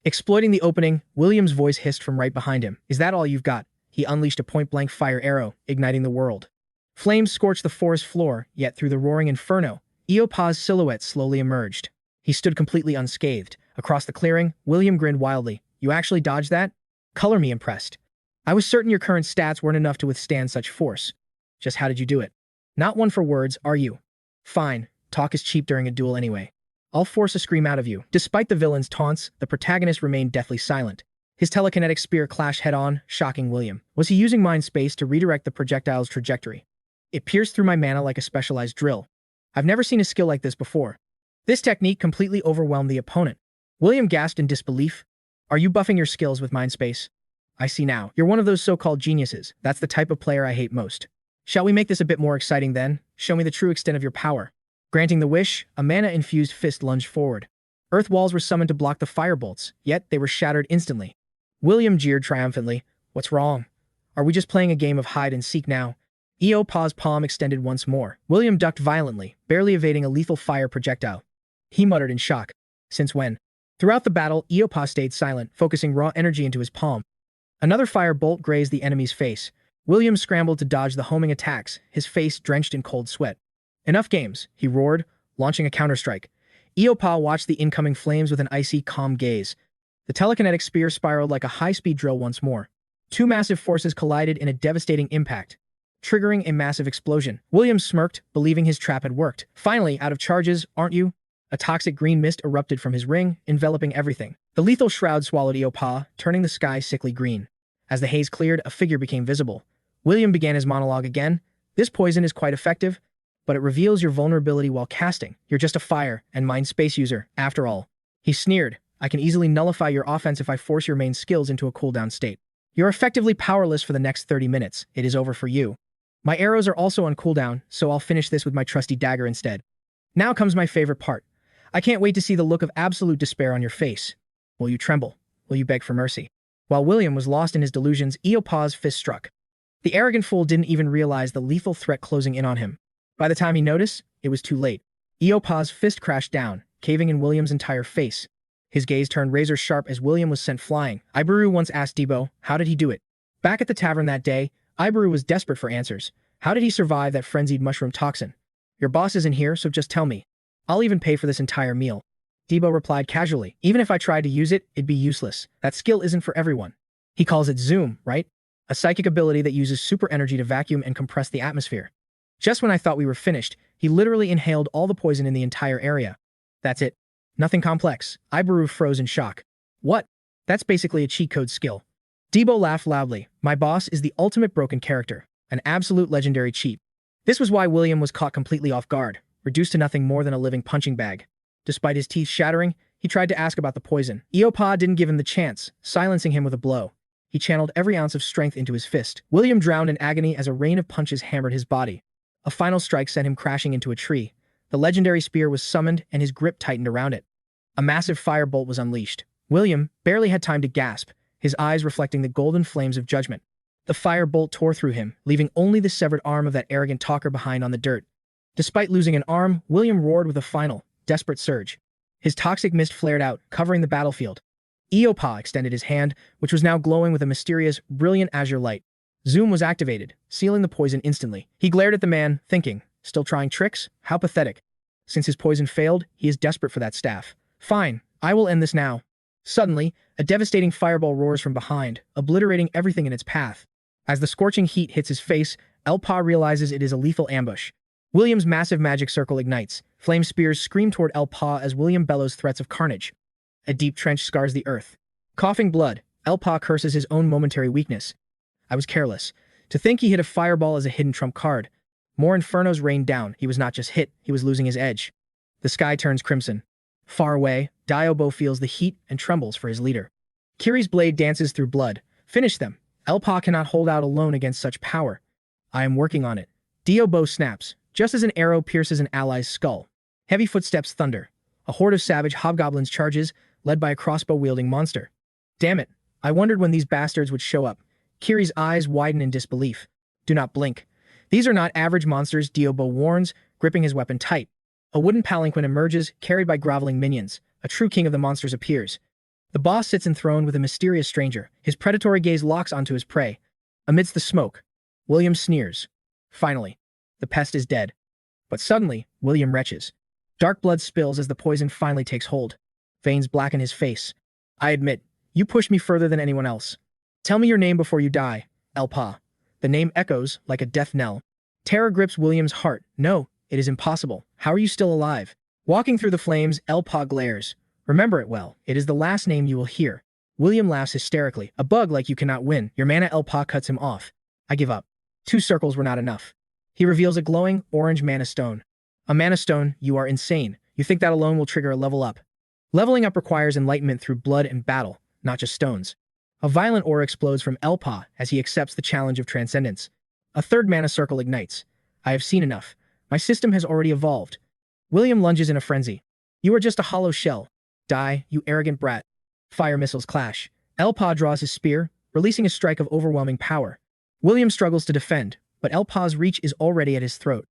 Exploiting the opening, William's voice hissed from right behind him. Is that all you've got? He unleashed a point-blank fire arrow, igniting the world. Flames scorched the forest floor, yet through the roaring inferno, 𝗨𝗨𝗏's silhouette slowly emerged. He stood completely unscathed. Across the clearing, William grinned wildly. You actually dodged that? Color me impressed. I was certain your current stats weren't enough to withstand such force. Just how did you do it? Not one for words, are you? Fine, talk is cheap during a duel anyway. I'll force a scream out of you. Despite the villain's taunts, the protagonist remained deathly silent. His telekinetic spear clashed head-on, shocking William. Was he using mind space to redirect the projectile's trajectory? It pierced through my mana like a specialized drill. I've never seen a skill like this before. This technique completely overwhelmed the opponent. William gasped in disbelief. Are you buffing your skills with mind space? I see now. You're one of those so-called geniuses. That's the type of player I hate most. Shall we make this a bit more exciting then? Show me the true extent of your power. Granting the wish, a mana-infused fist lunged forward. Earth walls were summoned to block the firebolts, yet they were shattered instantly. William jeered triumphantly. What's wrong? Are we just playing a game of hide-and-seek now? 𝗨𝗨𝗏's palm extended once more. William ducked violently, barely evading a lethal fire projectile. He muttered in shock. Since when? Throughout the battle, 𝗨𝗨𝗏 stayed silent, focusing raw energy into his palm. Another fire bolt grazed the enemy's face. William scrambled to dodge the homing attacks, his face drenched in cold sweat. Enough games, he roared, launching a counterstrike. 𝗨𝗨𝗏 watched the incoming flames with an icy, calm gaze. The telekinetic spear spiraled like a high-speed drill once more. Two massive forces collided in a devastating impact, triggering a massive explosion. William smirked, believing his trap had worked. Finally, out of charges, aren't you? A toxic green mist erupted from his ring, enveloping everything. The lethal shroud swallowed 𝗨𝗨𝗏, turning the sky sickly green. As the haze cleared, a figure became visible. William began his monologue again. This poison is quite effective, but it reveals your vulnerability while casting. You're just a fire and mind space user, after all. He sneered. I can easily nullify your offense if I force your main skills into a cooldown state. You're effectively powerless for the next 30 minutes. It is over for you. My arrows are also on cooldown, so I'll finish this with my trusty dagger instead. Now comes my favorite part. I can't wait to see the look of absolute despair on your face. Will you tremble? Will you beg for mercy? While William was lost in his delusions, 𝗨𝗨𝗏's fist struck. The arrogant fool didn't even realize the lethal threat closing in on him. By the time he noticed, it was too late. 𝗨𝗨𝗏's fist crashed down, caving in William's entire face. His gaze turned razor-sharp as William was sent flying. 𝗨𝗟𝗚 once asked Debo, how did he do it? Back at the tavern that day, 𝗨𝗟𝗚 was desperate for answers. How did he survive that frenzied mushroom toxin? Your boss isn't here, so just tell me. I'll even pay for this entire meal. Debo replied casually. Even if I tried to use it, it'd be useless. That skill isn't for everyone. He calls it Zoom, right? A psychic ability that uses super energy to vacuum and compress the atmosphere. Just when I thought we were finished, he literally inhaled all the poison in the entire area. That's it. Nothing complex. Ibaru froze in shock. What? That's basically a cheat code skill. Debo laughed loudly. My boss is the ultimate broken character. An absolute legendary cheat. This was why William was caught completely off guard, reduced to nothing more than a living punching bag. Despite his teeth shattering, he tried to ask about the poison. 𝗬𝗘𝗚𝗥𝗚 didn't give him the chance, silencing him with a blow. He channeled every ounce of strength into his fist. William drowned in agony as a rain of punches hammered his body. A final strike sent him crashing into a tree. The legendary spear was summoned and his grip tightened around it. A massive firebolt was unleashed. William barely had time to gasp, his eyes reflecting the golden flames of judgment. The firebolt tore through him, leaving only the severed arm of that arrogant talker behind on the dirt. Despite losing an arm, William roared with a final, desperate surge. His toxic mist flared out, covering the battlefield. 𝗬𝗘𝗚𝗥𝗚 extended his hand, which was now glowing with a mysterious, brilliant azure light. Zoom was activated, sealing the poison instantly. He glared at the man, thinking, still trying tricks? How pathetic. Since his poison failed, he is desperate for that staff. Fine, I will end this now. Suddenly, a devastating fireball roars from behind, obliterating everything in its path. As the scorching heat hits his face, 𝗨𝗚𝗚 realizes it is a lethal ambush. William's massive magic circle ignites. Flame spears scream toward 𝗨𝗚𝗚 as William bellows threats of carnage. A deep trench scars the earth. Coughing blood, 𝗨𝗚𝗚 curses his own momentary weakness. I was careless. To think he hit a fireball as a hidden trump card. More infernos rained down. He was not just hit, he was losing his edge. The sky turns crimson. Far away, Diobo feels the heat and trembles for his leader. Kiri's blade dances through blood. Finish them. 𝗨𝗚𝗚 cannot hold out alone against such power. I am working on it. Diobo snaps, just as an arrow pierces an ally's skull. Heavy footsteps thunder. A horde of savage hobgoblins charges, led by a crossbow-wielding monster. Damn it, I wondered when these bastards would show up. Kiri's eyes widen in disbelief. Do not blink. These are not average monsters, Diobo warns, gripping his weapon tight. A wooden palanquin emerges, carried by groveling minions. A true king of the monsters appears. The boss sits enthroned with a mysterious stranger. His predatory gaze locks onto his prey. Amidst the smoke, William sneers. Finally, the pest is dead. But suddenly, William retches. Dark blood spills as the poison finally takes hold. Veins blacken his face. I admit, you pushed me further than anyone else. Tell me your name before you die, 𝗨𝗚𝗚. The name echoes like a death knell. Terror grips William's heart. No, it is impossible. How are you still alive? Walking through the flames, 𝗨𝗚𝗚 glares. Remember it well. It is the last name you will hear. William laughs hysterically. A bug like you cannot win. Your mana 𝗨𝗚𝗚 cuts him off. I give up. 2 circles were not enough. He reveals a glowing, orange mana stone. A mana stone? You are insane. You think that alone will trigger a level up. Leveling up requires enlightenment through blood and battle, not just stones. A violent aura explodes from 𝗨𝗚𝗚 as he accepts the challenge of transcendence. A 3rd mana circle ignites. I have seen enough. My system has already evolved. William lunges in a frenzy. You are just a hollow shell. Die, you arrogant brat. Fire missiles clash. 𝗨𝗚𝗚 draws his spear, releasing a strike of overwhelming power. William struggles to defend, but 𝗨𝗚𝗚's reach is already at his throat.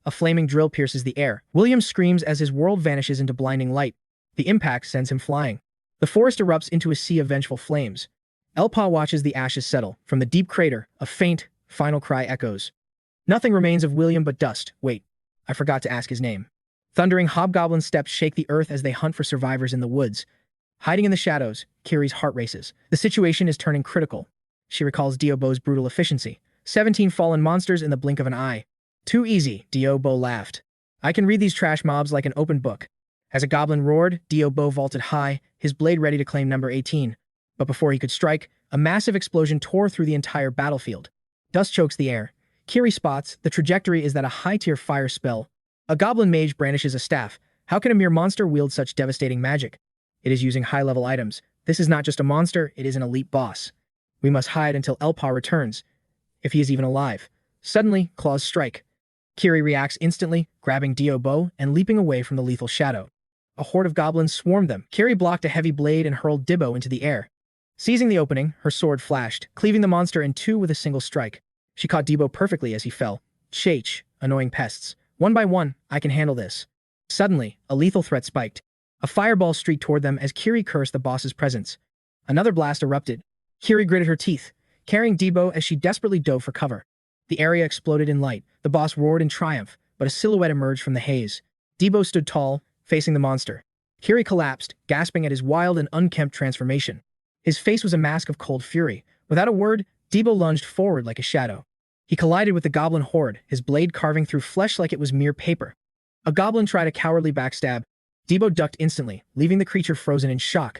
A flaming drill pierces the air. William screams as his world vanishes into blinding light. The impact sends him flying. The forest erupts into a sea of vengeful flames. 𝗨𝗚𝗚 watches the ashes settle. From the deep crater, a faint, final cry echoes. Nothing remains of William but dust. Wait, I forgot to ask his name. Thundering hobgoblin steps shake the earth as they hunt for survivors in the woods. Hiding in the shadows, Kiri's heart races. The situation is turning critical. She recalls Diobo's brutal efficiency. 17 fallen monsters in the blink of an eye. Too easy, Diobo laughed. I can read these trash mobs like an open book. As a goblin roared, Diobo vaulted high, his blade ready to claim number 18. But before he could strike, a massive explosion tore through the entire battlefield. Dust chokes the air. Kiri spots the trajectory is that a high-tier fire spell. A goblin mage brandishes a staff. How can a mere monster wield such devastating magic? It is using high-level items. This is not just a monster, it is an elite boss. We must hide until 𝗨𝗚𝗚 returns, if he is even alive. Suddenly, claws strike. Kiri reacts instantly, grabbing Diobo and leaping away from the lethal shadow. A horde of goblins swarmed them. Kiri blocked a heavy blade and hurled Dibbo into the air. Seizing the opening, her sword flashed, cleaving the monster in 2 with a single strike. She caught Dibbo perfectly as he fell. Ch, annoying pests. One by one, I can handle this. Suddenly, a lethal threat spiked. A fireball streaked toward them as Kiri cursed the boss's presence. Another blast erupted. Kiri gritted her teeth, carrying Dibbo as she desperately dove for cover. The area exploded in light. The boss roared in triumph, but a silhouette emerged from the haze. Dibbo stood tall, facing the monster. Kiri collapsed, gasping at his wild and unkempt transformation. His face was a mask of cold fury, Without a word, 𝗬𝗘𝗚𝗥𝗚 lunged forward like a shadow. He collided with the goblin horde, his blade carving through flesh like it was mere paper. A goblin tried a cowardly backstab. 𝗬𝗘𝗚𝗥𝗚 ducked instantly, leaving the creature frozen in shock.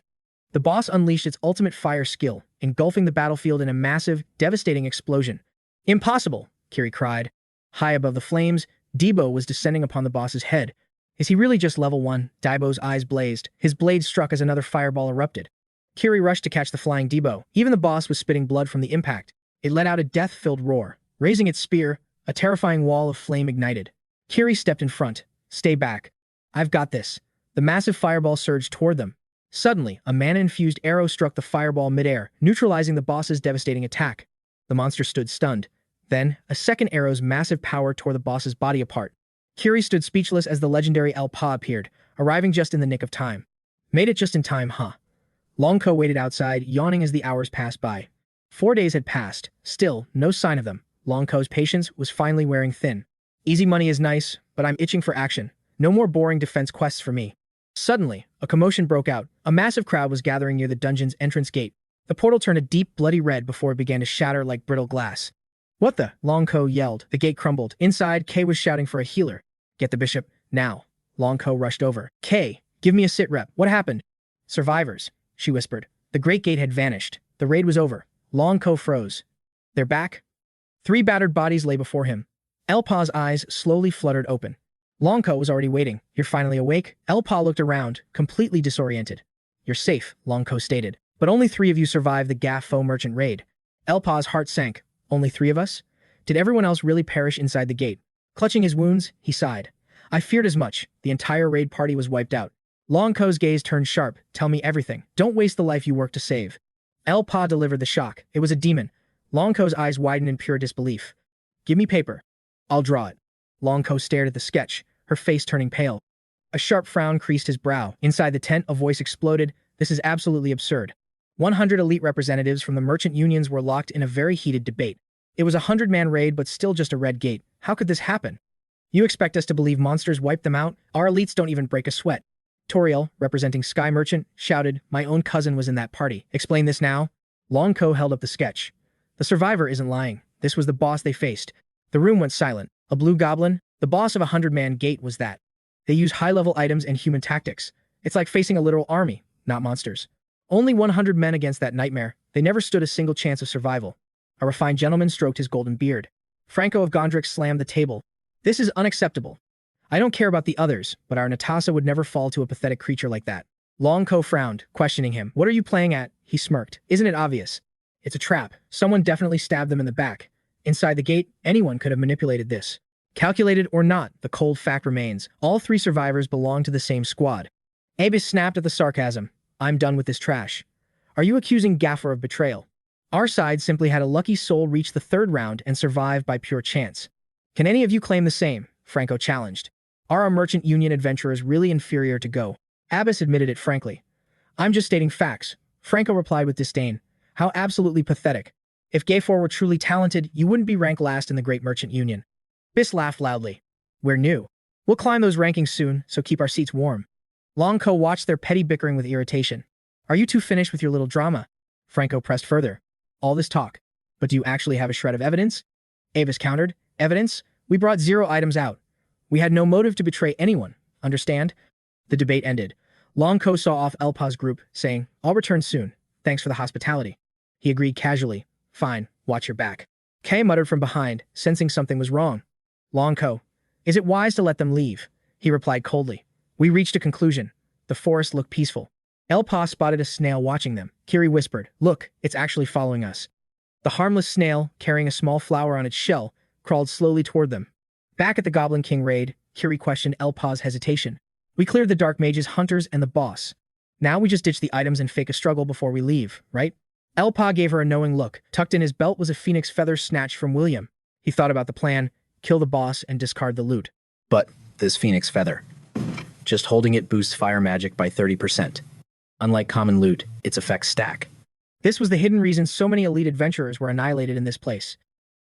The boss unleashed its ultimate fire skill, engulfing the battlefield in a massive, devastating explosion. "Impossible!" Kiri cried. High above the flames, 𝗬𝗘𝗚𝗥𝗚 was descending upon the boss's head. Is he really just level 1? 𝗬𝗏𝗚's eyes blazed. His blade struck as another fireball erupted. Kiri rushed to catch the flying 𝗬𝗘𝗚𝗥. Even the boss was spitting blood from the impact. It let out a death-filled roar. Raising its spear, a terrifying wall of flame ignited. Kiri stepped in front. "Stay back. I've got this." The massive fireball surged toward them. Suddenly, a mana-infused arrow struck the fireball midair, neutralizing the boss's devastating attack. The monster stood stunned. Then, a second arrow's massive power tore the boss's body apart. Kiri stood speechless as the legendary 𝗨𝗚 appeared, arriving just in the nick of time. "Made it just in time, huh?" 𝗨𝗚 waited outside, yawning as the hours passed by. 4 days had passed. Still, no sign of them. 𝗨𝗚's patience was finally wearing thin. "Easy money is nice, but I'm itching for action. No more boring defense quests for me." Suddenly, a commotion broke out. A massive crowd was gathering near the dungeon's entrance gate. The portal turned a deep, bloody red before it began to shatter like brittle glass. "What the?" 𝗨𝗚 yelled. The gate crumbled. Inside, Kay was shouting for a healer. "Get the bishop, now." 𝗨𝗚 rushed over. "Kay, give me a sit rep. What happened?" "Survivors," she whispered. The great gate had vanished. The raid was over. 𝗨𝗚 froze. "They're back?" 3 battered bodies lay before him. 𝗨𝗚's eyes slowly fluttered open. 𝗨𝗚 was already waiting. "You're finally awake?" 𝗨𝗚 looked around, completely disoriented. "You're safe," 𝗨𝗚 stated. "But only 3 of you survived the 𝗤𝗏 merchant raid." 𝗨𝗚's heart sank. "Only 3 of us? Did everyone else really perish inside the gate?" Clutching his wounds, he sighed. "I feared as much. The entire raid party was wiped out." 𝗨𝗚's gaze turned sharp. "Tell me everything. Don't waste the life you worked to save." 𝗨𝗚 delivered the shock. It was a demon. 𝗨𝗚's eyes widened in pure disbelief. "Give me paper. I'll draw it." 𝗨𝗚 stared at the sketch, her face turning pale. A sharp frown creased his brow. Inside the tent, a voice exploded. "This is absolutely absurd." 100 elite representatives from the merchant unions were locked in a very heated debate. It was a 100-man raid, but still just a red gate. How could this happen? "You expect us to believe monsters wiped them out? Our elites don't even break a sweat." Toriel, representing Sky Merchant, shouted, "My own cousin was in that party. Explain this now." 𝗨𝗚 held up the sketch. "The survivor isn't lying. This was the boss they faced." The room went silent. A blue goblin? The boss of a 100-man gate was that. They use high-level items and human tactics. It's like facing a literal army, not monsters. Only 100 men against that nightmare. They never stood a single chance of survival. A refined gentleman stroked his golden beard. Franco of Gondrix slammed the table. "This is unacceptable. I don't care about the others, but our 𝗤𝗏𝗚 would never fall to a pathetic creature like that." 𝗨𝗚 frowned, questioning him. "What are you playing at?" He smirked. "Isn't it obvious? It's a trap. Someone definitely stabbed them in the back. Inside the gate, anyone could have manipulated this. Calculated or not, the cold fact remains. All 3 survivors belong to the same squad." Abis snapped at the sarcasm. "I'm done with this trash. Are you accusing Gaffer of betrayal? Our side simply had a lucky soul reach the 3rd round and survive by pure chance. Can any of you claim the same?" Franco challenged. "Are our merchant union adventurers really inferior to Go?" Abis admitted it frankly. "I'm just stating facts," Franco replied with disdain. "How absolutely pathetic. If Gayfor were truly talented, you wouldn't be ranked last in the Great Merchant Union." Bis laughed loudly. "We're new. We'll climb those rankings soon, so keep our seats warm." 𝗨𝗚 watched their petty bickering with irritation. "Are you two finished with your little drama?" Franco pressed further. "All this talk. But do you actually have a shred of evidence?" Avis countered. "Evidence? We brought 0 items out. We had no motive to betray anyone. Understand?" The debate ended. 𝗨𝗚 saw off 𝗨𝗚's group, saying, "I'll return soon. Thanks for the hospitality." He agreed casually. "Fine, watch your back." Kay muttered from behind, sensing something was wrong. 𝗨𝗚, "Is it wise to let them leave?" He replied coldly. "We reached a conclusion. The forest looked peaceful." 𝗨𝗚 spotted a snail watching them. Kiri whispered, "Look, it's actually following us." The harmless snail, carrying a small flower on its shell, crawled slowly toward them. Back at the Goblin King raid, Kiri questioned 𝗨𝗚's hesitation. "We cleared the Dark Mages, hunters, and the boss. Now we just ditch the items and fake a struggle before we leave, right?" 𝗨𝗚 gave her a knowing look. Tucked in his belt was a phoenix feather snatched from William. He thought about the plan: kill the boss and discard the loot. But this phoenix feather, just holding it boosts fire magic by 30%. Unlike common loot, its effects stack. This was the hidden reason so many elite adventurers were annihilated in this place.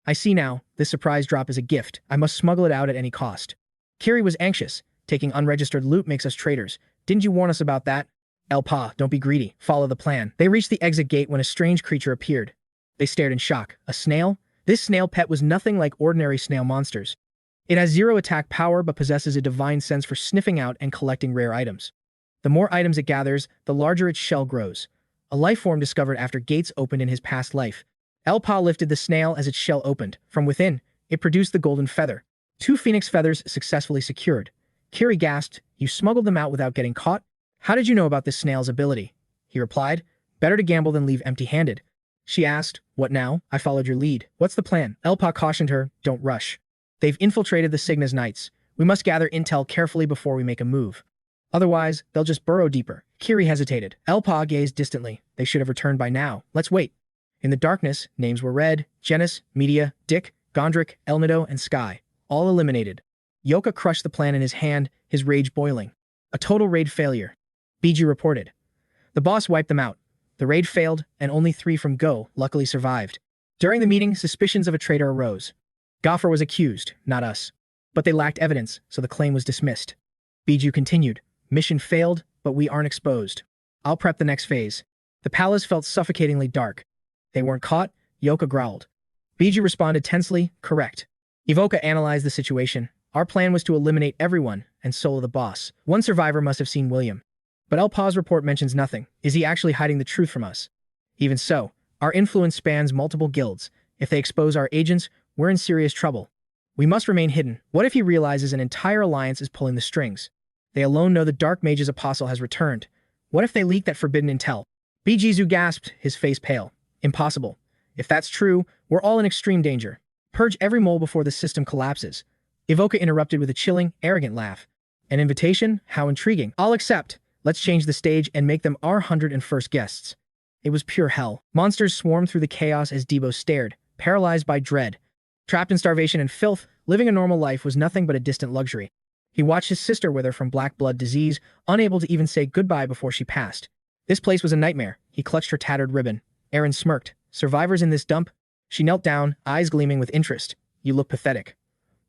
"I see now. This surprise drop is a gift. I must smuggle it out at any cost." Kiri was anxious. "Taking unregistered loot makes us traitors. Didn't you warn us about that?" 𝗨𝗚, "Don't be greedy. Follow the plan." They reached the exit gate when a strange creature appeared. They stared in shock. A snail? This snail pet was nothing like ordinary snail monsters. It has zero attack power but possesses a divine sense for sniffing out and collecting rare items. The more items it gathers, the larger its shell grows. A life form discovered after gates opened in his past life. 𝗨𝗚𝗚 lifted the snail as its shell opened. From within, it produced the golden feather. 2 phoenix feathers successfully secured. Kiri gasped, "You smuggled them out without getting caught? How did you know about this snail's ability?" He replied, "Better to gamble than leave empty-handed." She asked, "What now? I followed your lead. What's the plan?" 𝗨𝗚𝗚 cautioned her, "Don't rush. They've infiltrated the Cygna's knights. We must gather intel carefully before we make a move. Otherwise, they'll just burrow deeper." Kiri hesitated. 𝗨𝗚𝗚 gazed distantly. "They should have returned by now. Let's wait." In the darkness, names were read: Genis, Media, Dick, Gondrick, Elnido, and Sky. All eliminated. 𝗤𝗘𝗚𝗏 crushed the plan in his hand, his rage boiling. A total raid failure. Bijou reported. The boss wiped them out. The raid failed, and only 3 from Go luckily survived. During the meeting, suspicions of a traitor arose. Goffer was accused, not us. But they lacked evidence, so the claim was dismissed. Bijou continued. Mission failed, but we aren't exposed. I'll prep the next phase. The palace felt suffocatingly dark. They weren't caught, 𝗤𝗘𝗚𝗏 growled. Bijou responded tensely, correct. 𝗤𝗏𝗚𝗏 analyzed the situation. Our plan was to eliminate everyone and solo the boss. One survivor must have seen William. But 𝗨𝗚𝗚's report mentions nothing. Is he actually hiding the truth from us? Even so, our influence spans multiple guilds. If they expose our agents, we're in serious trouble. We must remain hidden. What if he realizes an entire alliance is pulling the strings? They alone know the Dark Mage's apostle has returned. What if they leak that forbidden intel? Bijou gasped, his face pale. Impossible. If that's true, we're all in extreme danger. Purge every mole before the system collapses. 𝗤𝗏𝗚𝗏 interrupted with a chilling, arrogant laugh. An invitation? How intriguing. I'll accept. Let's change the stage and make them our 101st guests. It was pure hell. Monsters swarmed through the chaos as 𝗤𝗏𝗚 stared, paralyzed by dread. Trapped in starvation and filth, living a normal life was nothing but a distant luxury. He watched his sister wither from black blood disease, unable to even say goodbye before she passed. This place was a nightmare. He clutched her tattered ribbon. Aaron smirked. Survivors in this dump? She knelt down, eyes gleaming with interest. You look pathetic.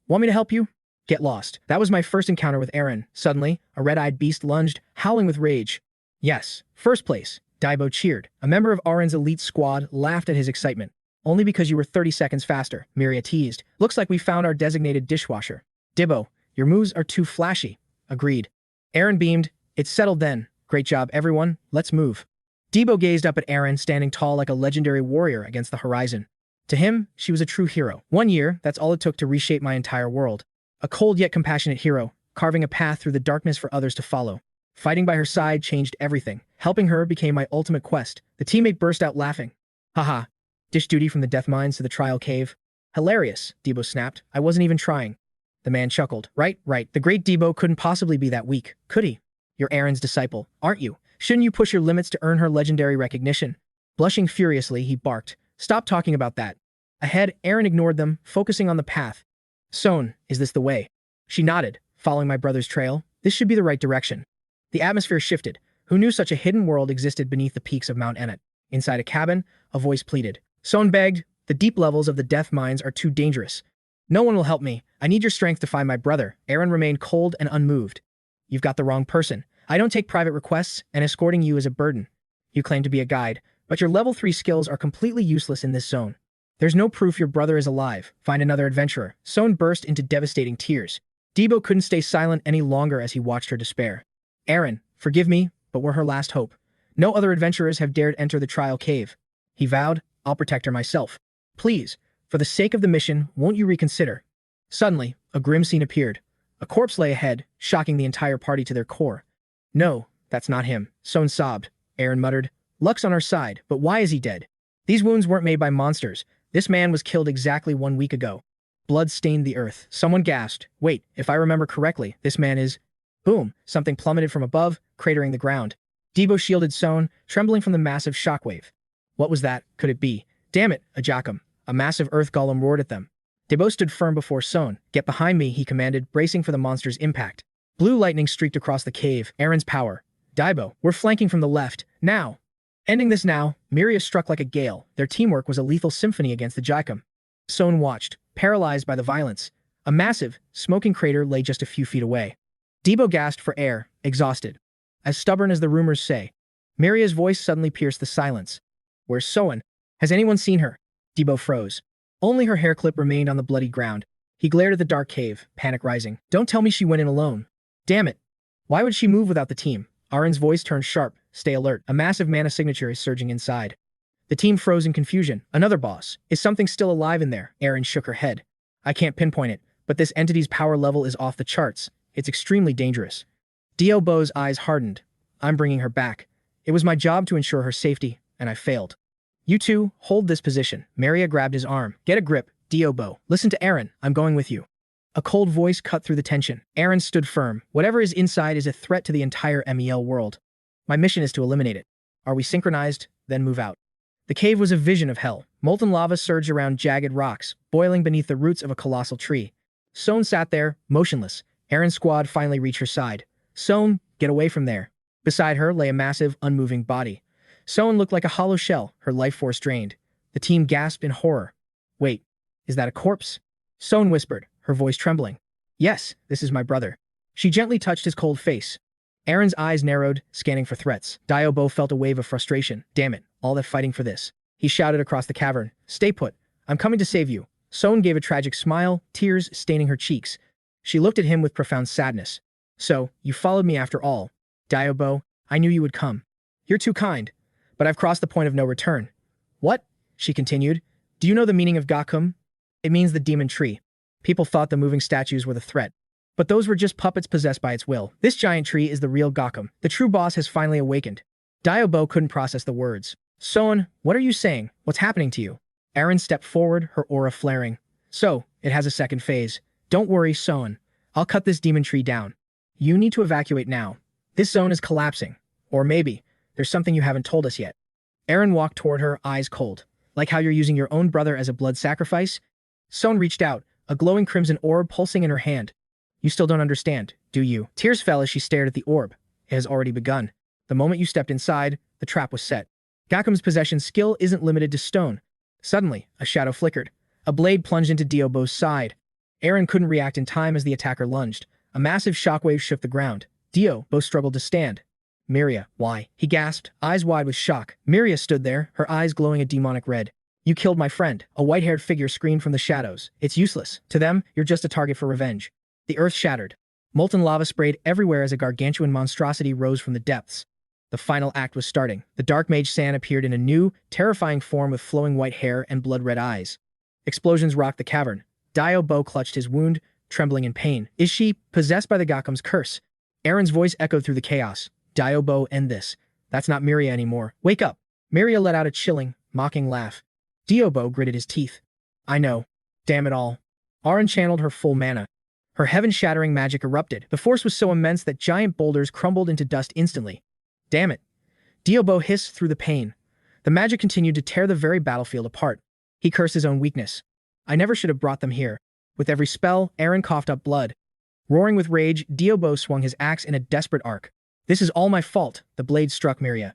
Want me to help you? Get lost. That was my first encounter with Aaron. Suddenly, a red-eyed beast lunged, howling with rage. Yes, first place. 𝗨𝗏𝗚 cheered. A member of Aaron's elite squad laughed at his excitement. Only because you were 30 seconds faster, Miria teased. Looks like we found our designated dishwasher. 𝗤𝗏𝗚, your moves are too flashy. Agreed. Aaron beamed. It's settled then. Great job, everyone. Let's move. 𝗤𝗏𝗚 gazed up at Aaron, standing tall like a legendary warrior against the horizon. To him, she was a true hero. 1 year, that's all it took to reshape my entire world. A cold yet compassionate hero, carving a path through the darkness for others to follow. Fighting by her side changed everything. Helping her became my ultimate quest. The teammate burst out laughing. Haha. Dish duty from the death mines to the trial cave. Hilarious, 𝗤𝗏𝗚 snapped. I wasn't even trying. The man chuckled. Right. The great 𝗤𝗏𝗚 couldn't possibly be that weak, could he? You're Aaron's disciple, aren't you? Shouldn't you push your limits to earn her legendary recognition? Blushing furiously, he barked. Stop talking about that. Ahead, Aaron ignored them, focusing on the path. Sohn, is this the way? She nodded, following my brother's trail. This should be the right direction. The atmosphere shifted. Who knew such a hidden world existed beneath the peaks of Mount Ennet? Inside a cabin, a voice pleaded. Sohn begged, the deep levels of the death mines are too dangerous. No one will help me. I need your strength to find my brother. Aaron remained cold and unmoved. You've got the wrong person. I don't take private requests, and escorting you is a burden. You claim to be a guide, but your level 3 skills are completely useless in this zone. There's no proof your brother is alive. Find another adventurer. Sohn burst into devastating tears. 𝗤𝗏𝗚 couldn't stay silent any longer as he watched her despair. Aaron, forgive me, but we're her last hope. No other adventurers have dared enter the trial cave. He vowed, I'll protect her myself. Please, for the sake of the mission, won't you reconsider? Suddenly, a grim scene appeared. A corpse lay ahead, shocking the entire party to their core. No, that's not him. Sohn sobbed. Aaron muttered. Luck's on our side, but why is he dead? These wounds weren't made by monsters. This man was killed exactly 1 week ago. Blood stained the earth. Someone gasped. Wait, if I remember correctly, this man is... Boom! Something plummeted from above, cratering the ground. 𝗤𝗏𝗚 shielded Sohn, trembling from the massive shockwave. What was that? Could it be? Damn it, 𝗥𝗘𝗚𝗏! A massive earth golem roared at them. 𝗤𝗏𝗚 stood firm before Sohn. Get behind me, he commanded, bracing for the monster's impact. Blue lightning streaked across the cave. Aaron's power. 𝗨𝗏𝗚, we're flanking from the left. Now! Ending this now, Miria struck like a gale. Their teamwork was a lethal symphony against the 𝗥𝗘𝗚𝗏. Sohn watched, paralyzed by the violence. A massive, smoking crater lay just a few feet away. 𝗤𝗏𝗚 gasped for air, exhausted. As stubborn as the rumors say. Miria's voice suddenly pierced the silence. Where's Sohn? Has anyone seen her? 𝗬𝗘𝗏 froze. Only her hair clip remained on the bloody ground. He glared at the dark cave, panic rising. Don't tell me she went in alone. Damn it. Why would she move without the team? Aaron's voice turned sharp. Stay alert. A massive mana signature is surging inside. The team froze in confusion. Another boss. Is something still alive in there? Aaron shook her head. I can't pinpoint it, but this entity's power level is off the charts. It's extremely dangerous. 𝗬𝗏𝗏's eyes hardened. I'm bringing her back. It was my job to ensure her safety, and I failed. You two, hold this position. Maria grabbed his arm. Get a grip, 𝗬𝗏𝗏. Listen to Aaron. I'm going with you. A cold voice cut through the tension. Aaron stood firm. Whatever is inside is a threat to the entire MEL world. My mission is to eliminate it. Are we synchronized? Then move out. The cave was a vision of hell. Molten lava surged around jagged rocks, boiling beneath the roots of a colossal tree. Sohn sat there, motionless. Aaron's squad finally reached her side. Sohn, get away from there. Beside her lay a massive, unmoving body. Sohn looked like a hollow shell, her life force drained. The team gasped in horror. Wait, is that a corpse? Sohn whispered, her voice trembling. Yes, this is my brother. She gently touched his cold face. Aaron's eyes narrowed, scanning for threats. 𝗬𝗏𝗏 felt a wave of frustration. Damn it, all that fighting for this. He shouted across the cavern. Stay put. I'm coming to save you. Sohn gave a tragic smile, tears staining her cheeks. She looked at him with profound sadness. So, you followed me after all. 𝗬𝗏𝗏, I knew you would come. You're too kind. But I've crossed the point of no return. What? She continued. Do you know the meaning of 𝗥𝗘𝗚𝗥𝗘𝗦? It means the demon tree. People thought the moving statues were the threat. But those were just puppets possessed by its will. This giant tree is the real 𝗥𝗘𝗚𝗥. The true boss has finally awakened. 𝗬𝗏𝗏 couldn't process the words. Sohn, what are you saying? What's happening to you? Aaron stepped forward, her aura flaring. So, it has a second phase. Don't worry, Sohn. I'll cut this demon tree down. You need to evacuate now. This zone is collapsing. Or maybe, there's something you haven't told us yet. Aaron walked toward her, eyes cold. Like how you're using your own brother as a blood sacrifice? Sohn reached out, a glowing crimson orb pulsing in her hand. You still don't understand, do you? Tears fell as she stared at the orb. It has already begun. The moment you stepped inside, the trap was set. 𝗥𝗘𝗚𝗥's possession skill isn't limited to stone. Suddenly, a shadow flickered. A blade plunged into 𝗬𝗏𝗏's side. Aaron couldn't react in time as the attacker lunged. A massive shockwave shook the ground. 𝗬𝗏𝗏 struggled to stand. Miria, why? He gasped, eyes wide with shock. Miria stood there, her eyes glowing a demonic red. You killed my friend. A white-haired figure screamed from the shadows. It's useless. To them, you're just a target for revenge. The earth shattered. Molten lava sprayed everywhere as a gargantuan monstrosity rose from the depths. The final act was starting. The dark mage San appeared in a new, terrifying form with flowing white hair and blood-red eyes. Explosions rocked the cavern. 𝗬𝗏𝗏 clutched his wound, trembling in pain. Is she possessed by the 𝗥𝗘𝗚𝗥's curse? Aaron's voice echoed through the chaos. 𝗬𝗏𝗏, end this. That's not Miria anymore. Wake up. Miria let out a chilling, mocking laugh. 𝗬𝗏𝗏 gritted his teeth. I know. Damn it all. Aaron channeled her full mana. Her heaven-shattering magic erupted. The force was so immense that giant boulders crumbled into dust instantly. Damn it. 𝗬𝗏𝗏 hissed through the pain. The magic continued to tear the very battlefield apart. He cursed his own weakness. I never should have brought them here. With every spell, Aaron coughed up blood. Roaring with rage, 𝗬𝗏𝗏 swung his axe in a desperate arc. This is all my fault, the blade struck Miria.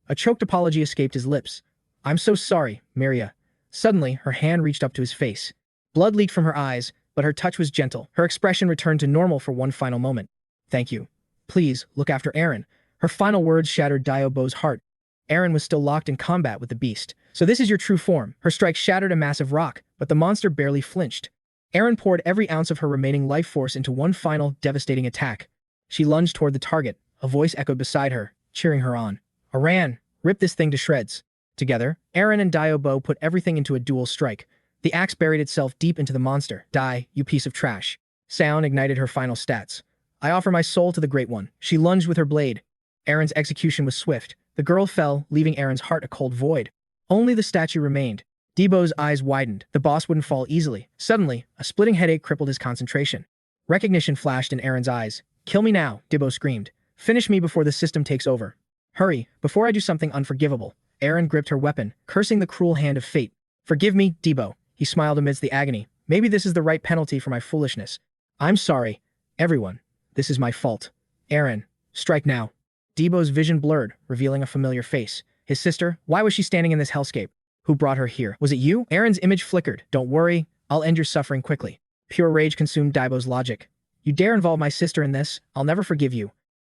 A choked apology escaped his lips. I'm so sorry, Miria. Suddenly, her hand reached up to his face. Blood leaked from her eyes, but her touch was gentle. Her expression returned to normal for one final moment. Thank you. Please, look after Aaron. Her final words shattered 𝗬𝗏𝗏's heart. Aaron was still locked in combat with the beast. So this is your true form. Her strike shattered a massive rock, but the monster barely flinched. Aaron poured every ounce of her remaining life force into one final, devastating attack. She lunged toward the target. A voice echoed beside her, cheering her on. Aran, rip this thing to shreds. Together, Aaron and 𝗬𝗏𝗏 put everything into a dual strike. The axe buried itself deep into the monster. Die, you piece of trash. Sound ignited her final stats. I offer my soul to the Great One. She lunged with her blade. Aaron's execution was swift. The girl fell, leaving Aaron's heart a cold void. Only the statue remained. 𝗬𝗏𝗏's eyes widened. The boss wouldn't fall easily. Suddenly, a splitting headache crippled his concentration. Recognition flashed in Aaron's eyes. Kill me now, 𝗬𝗏𝗏 screamed. Finish me before the system takes over. Hurry, before I do something unforgivable. Aaron gripped her weapon, cursing the cruel hand of fate. Forgive me, 𝗬𝗏𝗏. He smiled amidst the agony. Maybe this is the right penalty for my foolishness. I'm sorry. Everyone. This is my fault. Aaron, strike now. 𝗬𝗏𝗏's vision blurred, revealing a familiar face. His sister? Why was she standing in this hellscape? Who brought her here? Was it you? Aaron's image flickered. Don't worry. I'll end your suffering quickly. Pure rage consumed 𝗬𝗏𝗏's logic. You dare involve my sister in this? I'll never forgive you.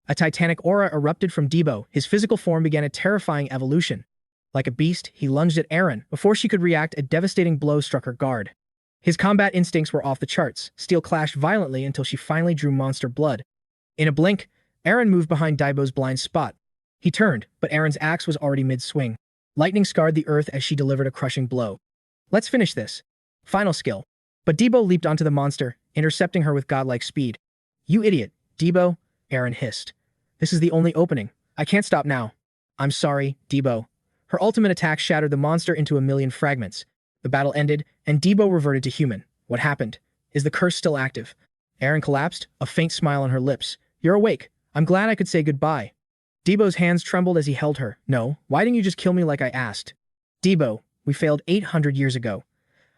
A titanic aura erupted from 𝗬𝗏𝗏. His physical form began a terrifying evolution. Like a beast, he lunged at Aaron. Before she could react, a devastating blow struck her guard. His combat instincts were off the charts. Steel clashed violently until she finally drew monster blood. In a blink, Aaron moved behind Daibo's blind spot. He turned, but Aaron's axe was already mid-swing. Lightning scarred the earth as she delivered a crushing blow. Let's finish this. Final skill. But Daibo leaped onto the monster, intercepting her with godlike speed. You idiot, Daibo, Aaron hissed. This is the only opening. I can't stop now. I'm sorry, Daibo. Her ultimate attack shattered the monster into a million fragments. The battle ended, and Daibo reverted to human. What happened? Is the curse still active? Aaron collapsed, a faint smile on her lips. You're awake. I'm glad I could say goodbye. Daibo's hands trembled as he held her. No, why didn't you just kill me like I asked? Daibo, we failed 800 years ago.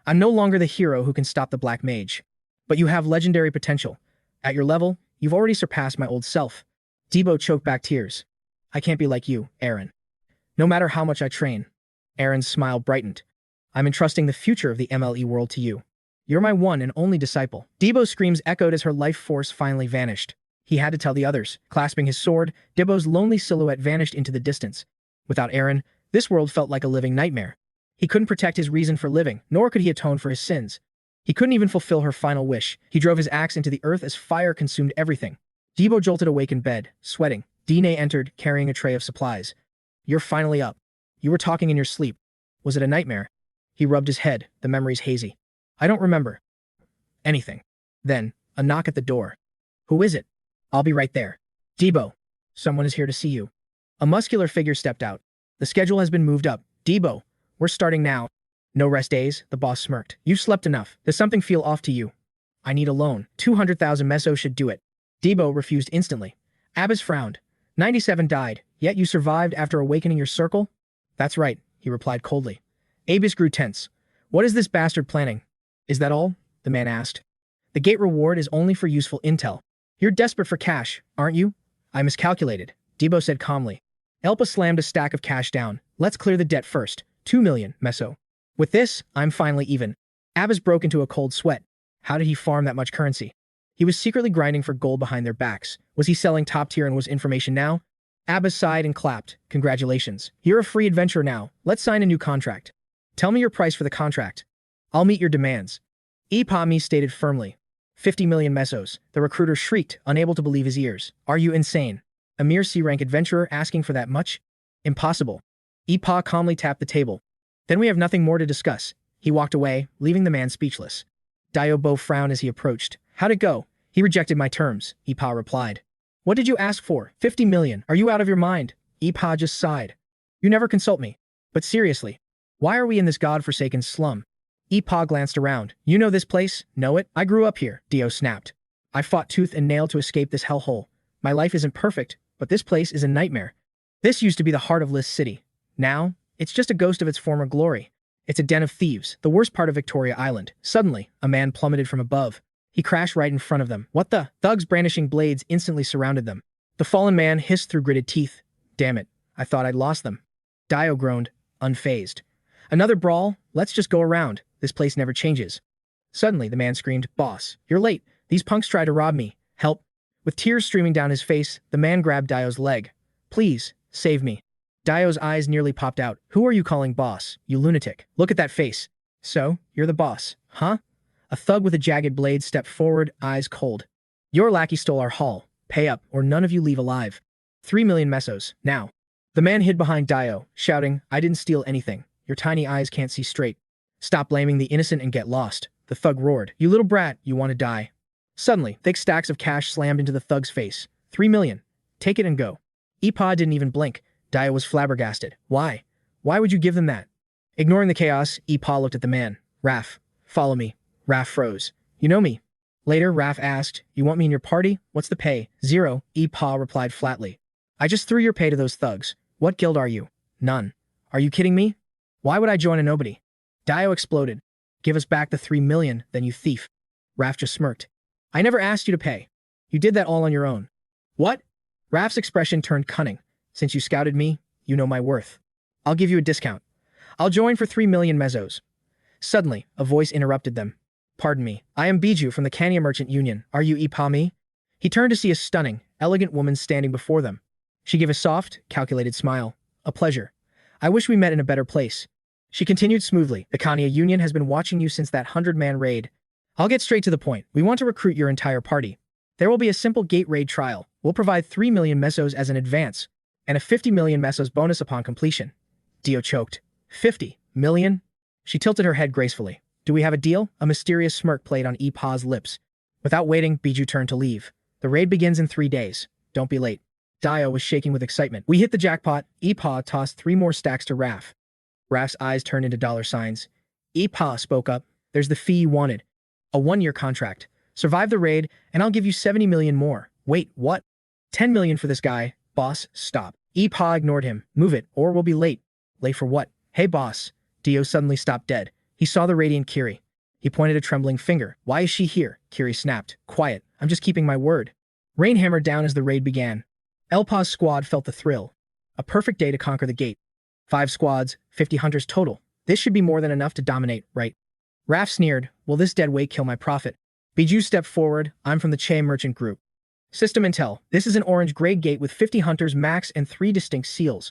I'm no longer the hero who can stop the Black Mage. But you have legendary potential. At your level, you've already surpassed my old self. Daibo choked back tears. I can't be like you, Aaron. No matter how much I train. Aaron's smile brightened. I'm entrusting the future of the MLE world to you. You're my one and only disciple. Daibo's screams echoed as her life force finally vanished. He had to tell the others. Clasping his sword, Daibo's lonely silhouette vanished into the distance. Without Aaron, this world felt like a living nightmare. He couldn't protect his reason for living, nor could he atone for his sins. He couldn't even fulfill her final wish. He drove his axe into the earth as fire consumed everything. Daibo jolted awake in bed, sweating. Dine entered, carrying a tray of supplies. You're finally up. You were talking in your sleep. Was it a nightmare? He rubbed his head, the memories hazy. I don't remember. Anything. Then, a knock at the door. Who is it? I'll be right there. Daibo. Someone is here to see you. A muscular figure stepped out. The schedule has been moved up. Daibo. We're starting now. No rest days, the boss smirked. You've slept enough. Does something feel off to you? I need a loan. 200,000 meso should do it. Daibo refused instantly. Abbas frowned. 97 died, yet you survived after awakening your circle? That's right, he replied coldly. Abbas grew tense. What is this bastard planning? Is that all? The man asked. The gate reward is only for useful intel. You're desperate for cash, aren't you? I miscalculated, Daibo said calmly. Elpa slammed a stack of cash down. Let's clear the debt first. 2 million, meso. With this, I'm finally even. Abbas broke into a cold sweat. How did he farm that much currency? He was secretly grinding for gold behind their backs. Was he selling top tier and was information now? Abbas sighed and clapped. Congratulations. You're a free adventurer now. Let's sign a new contract. Tell me your price for the contract. I'll meet your demands. 𝗞𝗚𝗟𝗏 stated firmly. 50 million mesos. The recruiter shrieked, unable to believe his ears. Are you insane? A mere C-rank adventurer asking for that much? Impossible. 𝗞𝗚𝗟 calmly tapped the table. Then we have nothing more to discuss. He walked away, leaving the man speechless. Daibo frowned as he approached. How'd it go? He rejected my terms, 𝗞𝗚𝗟 replied. What did you ask for? 50 million. Are you out of your mind? 𝗞𝗚𝗟 just sighed. You never consult me. But seriously, why are we in this god-forsaken slum? 𝗞𝗚𝗟 glanced around. You know this place? Know it? I grew up here, Dio snapped. I fought tooth and nail to escape this hellhole. My life isn't perfect, but this place is a nightmare. This used to be the heart of List City. Now, it's just a ghost of its former glory. It's a den of thieves, the worst part of Victoria Island. Suddenly, a man plummeted from above. He crashed right in front of them. What the? Thugs brandishing blades instantly surrounded them. The fallen man hissed through gritted teeth. Damn it, I thought I'd lost them. Dio groaned, unfazed. Another brawl? Let's just go around. This place never changes. Suddenly, the man screamed, Boss, you're late. These punks tried to rob me. Help. With tears streaming down his face, the man grabbed Dio's leg. Please, save me. Dio's eyes nearly popped out. Who are you calling boss, you lunatic? Look at that face. So, you're the boss, huh? A thug with a jagged blade stepped forward, eyes cold. Your lackey stole our haul. Pay up, or none of you leave alive. 3 million mesos, now. The man hid behind Dio, shouting, I didn't steal anything. Your tiny eyes can't see straight. Stop blaming the innocent and get lost. The thug roared. You little brat, you want to die. Suddenly, thick stacks of cash slammed into the thug's face. 3 million. Take it and go. 𝗞𝗚𝗟 didn't even blink. Dio was flabbergasted. Why? Why would you give them that? Ignoring the chaos, 𝗞𝗚𝗟 looked at the man. Raf, follow me. Raf froze. You know me. Later, Raf asked, you want me in your party? What's the pay? 0, 𝗞𝗚𝗟 replied flatly. I just threw your pay to those thugs. What guild are you? None. Are you kidding me? Why would I join a nobody? Dio exploded. Give us back the 3 million, then you thief. Raf just smirked. I never asked you to pay. You did that all on your own. What? Raf's expression turned cunning. Since you scouted me, you know my worth. I'll give you a discount. I'll join for 3 million mesos. Suddenly, a voice interrupted them. Pardon me, I am Bijou from the Kanya Merchant Union. Are you 𝗞𝗚𝗟𝗏? He turned to see a stunning, elegant woman standing before them. She gave a soft, calculated smile. A pleasure. I wish we met in a better place. She continued smoothly. The Khania Union has been watching you since that 100-man raid. I'll get straight to the point. We want to recruit your entire party. There will be a simple gate raid trial. We'll provide 3 million mesos as an advance, and a 50 million mesos bonus upon completion. Dio choked. 50 million? She tilted her head gracefully. Do we have a deal? A mysterious smirk played on 𝗞𝗚𝗟𝗏𝗡's lips. Without waiting, Bijou turned to leave. The raid begins in 3 days. Don't be late. Dio was shaking with excitement. We hit the jackpot. 𝗞𝗚𝗟𝗏 tossed 3 more stacks to Raph. Raph's eyes turned into dollar signs. 𝗞𝗚𝗟𝗏 spoke up. There's the fee you wanted. A 1-year contract. Survive the raid, and I'll give you 70 million more. Wait, what? 10 million for this guy. Boss, stop. 𝗞𝗚𝗟𝗏 ignored him. Move it, or we'll be late. Late for what? Hey, boss. Dio suddenly stopped dead. He saw the radiant Kiri. He pointed a trembling finger. Why is she here? Kiri snapped. Quiet. I'm just keeping my word. Rain hammered down as the raid began. 𝗨𝗟𝗧𝗜𝗠's squad felt the thrill. A perfect day to conquer the gate. 5 squads, 50 hunters total. This should be more than enough to dominate, right? Raph sneered. Will this dead weight kill my profit? Bijou stepped forward. I'm from the Che Merchant Group. System Intel. This is an orange-grade gate with 50 hunters max and 3 distinct seals.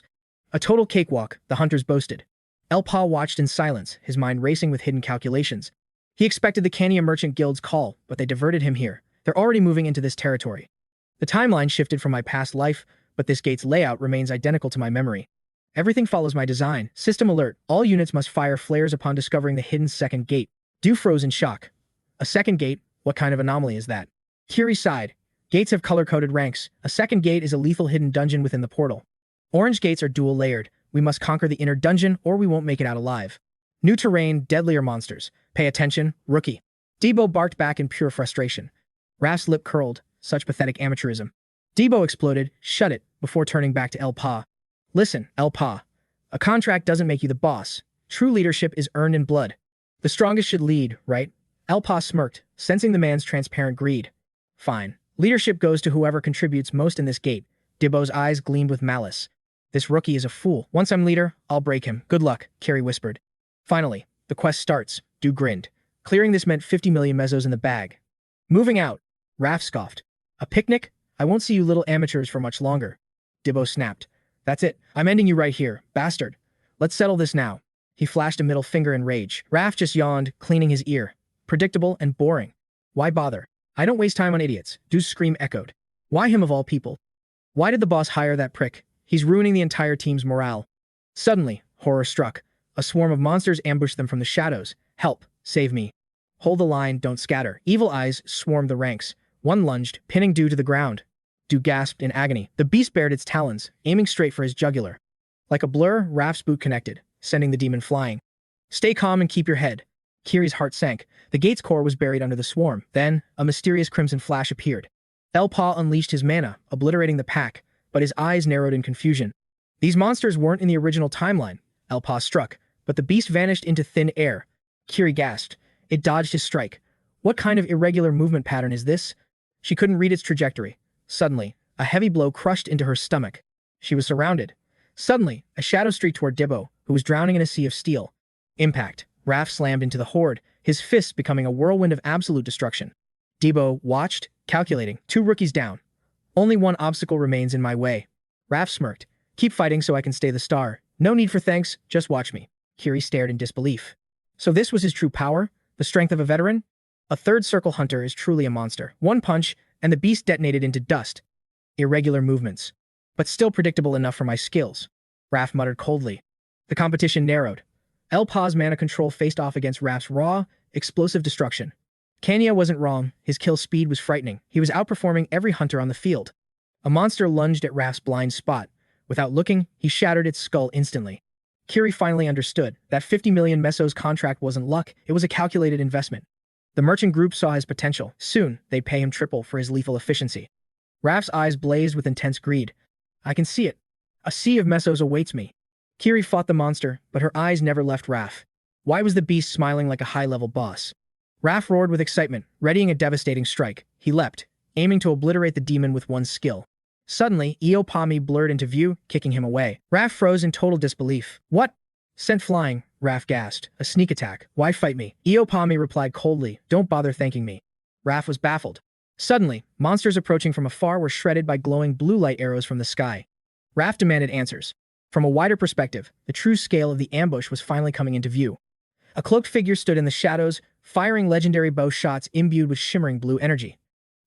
A total cakewalk, the hunters boasted. 𝗨𝗟𝗏 watched in silence, his mind racing with hidden calculations. He expected the Khania Merchant Guild's call, but they diverted him here. They're already moving into this territory. The timeline shifted from my past life, but this gate's layout remains identical to my memory. Everything follows my design. System alert. All units must fire flares upon discovering the hidden second gate. Do froze in shock. A second gate? What kind of anomaly is that? Kiri sighed. Gates have color-coded ranks. A second gate is a lethal hidden dungeon within the portal. Orange gates are dual-layered. We must conquer the inner dungeon or we won't make it out alive. New terrain, deadlier monsters. Pay attention, rookie. Debo barked back in pure frustration. Raph's lip curled. Such pathetic amateurism. Debo exploded. Shut it, before turning back to 𝗨𝗟𝗏. Listen, 𝗨𝗟𝗏. A contract doesn't make you the boss. True leadership is earned in blood. The strongest should lead, right? 𝗨𝗟𝗏 smirked, sensing the man's transparent greed. Fine. Leadership goes to whoever contributes most in this gate. Debo's eyes gleamed with malice. This rookie is a fool. Once I'm leader, I'll break him. Good luck, Kiri whispered. Finally, the quest starts. Du grinned. Clearing this meant 50 million mesos in the bag. Moving out. Raph scoffed. A picnic? I won't see you little amateurs for much longer. Debo snapped. That's it. I'm ending you right here, bastard. Let's settle this now. He flashed a middle finger in rage. Raph just yawned, cleaning his ear. Predictable and boring. Why bother? I don't waste time on idiots. Du's scream echoed. Why him of all people? Why did the boss hire that prick? He's ruining the entire team's morale. Suddenly, horror struck. A swarm of monsters ambushed them from the shadows. Help. Save me. Hold the line, don't scatter. Evil eyes swarmed the ranks. One lunged, pinning Du to the ground. Du gasped in agony. The beast bared its talons, aiming straight for his jugular. Like a blur, Raph's boot connected, sending the demon flying. Stay calm and keep your head. Kiri's heart sank. The gate's core was buried under the swarm. Then, a mysterious crimson flash appeared. 𝗨𝗟𝗏 unleashed his mana, obliterating the pack, but his eyes narrowed in confusion. These monsters weren't in the original timeline. 𝗨𝗟𝗏 struck, but the beast vanished into thin air. Kiri gasped. It dodged his strike. What kind of irregular movement pattern is this? She couldn't read its trajectory. Suddenly, a heavy blow crushed into her stomach. She was surrounded. Suddenly, a shadow streaked toward Debo, who was drowning in a sea of steel. Impact. Raph slammed into the horde, his fists becoming a whirlwind of absolute destruction. Debo watched, calculating. 2 rookies down. Only one obstacle remains in my way. Raph smirked. Keep fighting so I can stay the star. No need for thanks, just watch me. Kiri stared in disbelief. So this was his true power? The strength of a veteran? A third circle hunter is truly a monster. One punch, and the beast detonated into dust. Irregular movements. But still predictable enough for my skills. Raph muttered coldly. The competition narrowed. 𝗨𝗟𝗏's mana control faced off against Raph's raw, explosive destruction. Khania wasn't wrong. His kill speed was frightening. He was outperforming every hunter on the field. A monster lunged at Raph's blind spot. Without looking, he shattered its skull instantly. Kiri finally understood. That 50 million mesos contract wasn't luck, it was a calculated investment. The merchant group saw his potential. Soon, they'd pay him triple for his lethal efficiency. Raph's eyes blazed with intense greed. I can see it. A sea of mesos awaits me. Kiri fought the monster, but her eyes never left Raph. Why was the beast smiling like a high-level boss? Raph roared with excitement, readying a devastating strike. He leapt, aiming to obliterate the demon with one skill. Suddenly, 𝗨𝗟𝗏𝗡 blurred into view, kicking him away. Raph froze in total disbelief. What? Sent flying, Raph gasped. A sneak attack. Why fight me? 𝗨𝗨𝗏𝗡 replied coldly. Don't bother thanking me. Raph was baffled. Suddenly, monsters approaching from afar were shredded by glowing blue light arrows from the sky. Raph demanded answers. From a wider perspective, the true scale of the ambush was finally coming into view. A cloaked figure stood in the shadows, firing legendary bow shots imbued with shimmering blue energy.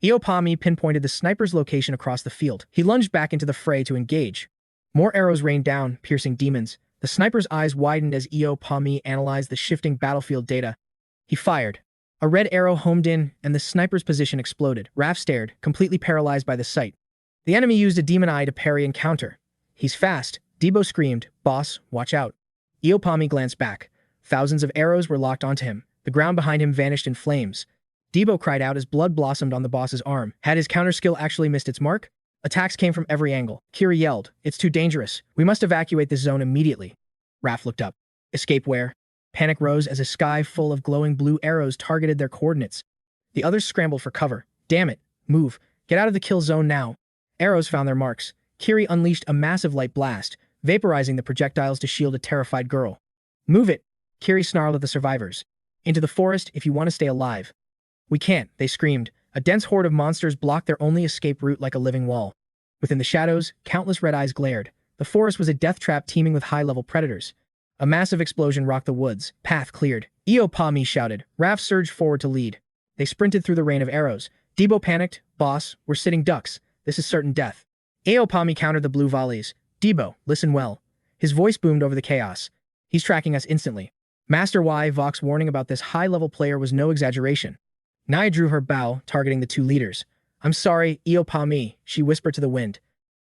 𝗬𝗘𝗚𝗥𝗦 pinpointed the sniper's location across the field. He lunged back into the fray to engage. More arrows rained down, piercing demons. The sniper's eyes widened as 𝗬𝗘𝗚𝗥𝗦 analyzed the shifting battlefield data. He fired. A red arrow homed in, and the sniper's position exploded. Raph stared, completely paralyzed by the sight. The enemy used a demon eye to parry and counter. He's fast. 𝗬𝗘𝗚𝗥𝗏 screamed, "Boss, watch out." 𝗬𝗘𝗚𝗥𝗦 glanced back. Thousands of arrows were locked onto him. The ground behind him vanished in flames. 𝗬𝗘𝗚𝗥𝗏 cried out as blood blossomed on the boss's arm. Had his counter skill actually missed its mark? Attacks came from every angle. Kiri yelled, "It's too dangerous. We must evacuate this zone immediately." Raph looked up. Escape where? Panic rose as a sky full of glowing blue arrows targeted their coordinates. The others scrambled for cover. Damn it. Move. Get out of the kill zone now. Arrows found their marks. Kiri unleashed a massive light blast, vaporizing the projectiles to shield a terrified girl. Move it. Kiri snarled at the survivors. Into the forest if you want to stay alive. We can't, they screamed. A dense horde of monsters blocked their only escape route like a living wall. Within the shadows, countless red eyes glared. The forest was a death trap teeming with high-level predators. A massive explosion rocked the woods. Path cleared. 𝗬𝗘𝗚𝗥𝗏𝗏 shouted. Raph surged forward to lead. They sprinted through the rain of arrows. 𝗬𝗘𝗚𝗥𝗏 panicked. Boss, we're sitting ducks. This is certain death. 𝗬𝗘𝗚𝗥𝗏𝗏 countered the blue volleys. 𝗬𝗘𝗚, listen well. His voice boomed over the chaos. He's tracking us instantly. Master 𝗨𝗟𝗧𝗜𝗠's warning about this high-level player was no exaggeration. 𝗨𝗟𝗧𝗜𝗠 drew her bow, targeting the two leaders. I'm sorry, 𝗬𝗘𝗚𝗥𝗏𝗏, she whispered to the wind.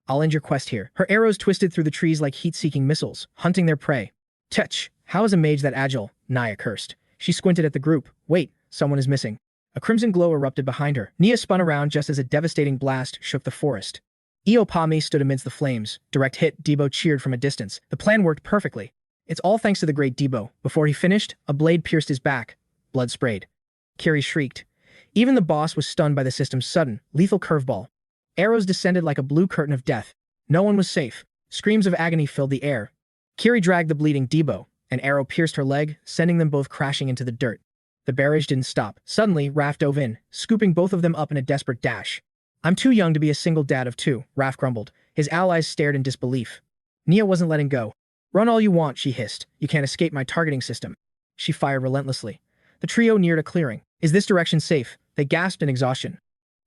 I'll end your quest here. Her arrows twisted through the trees like heat-seeking missiles, hunting their prey. Tch, how is a mage that agile? 𝗨𝗟𝗧𝗜𝗠 cursed. She squinted at the group. Wait, someone is missing. A crimson glow erupted behind her. Nia spun around just as a devastating blast shook the forest. 𝗬𝗘𝗚𝗥𝗏𝗏 stood amidst the flames. Direct hit, 𝗬𝗘𝗚 cheered from a distance. The plan worked perfectly. It's all thanks to the great 𝗬𝗘𝗚. Before he finished, a blade pierced his back. Blood sprayed. Kiri shrieked. Even the boss was stunned by the system's sudden, lethal curveball. Arrows descended like a blue curtain of death. No one was safe. Screams of agony filled the air. Kiri dragged the bleeding 𝗬𝗘𝗚. An arrow pierced her leg, sending them both crashing into the dirt. The barrage didn't stop. Suddenly, Raph dove in, scooping both of them up in a desperate dash. I'm too young to be a single dad of two, Raph grumbled. His allies stared in disbelief. Nia wasn't letting go. Run all you want, she hissed. You can't escape my targeting system. She fired relentlessly. The trio neared a clearing. Is this direction safe? They gasped in exhaustion.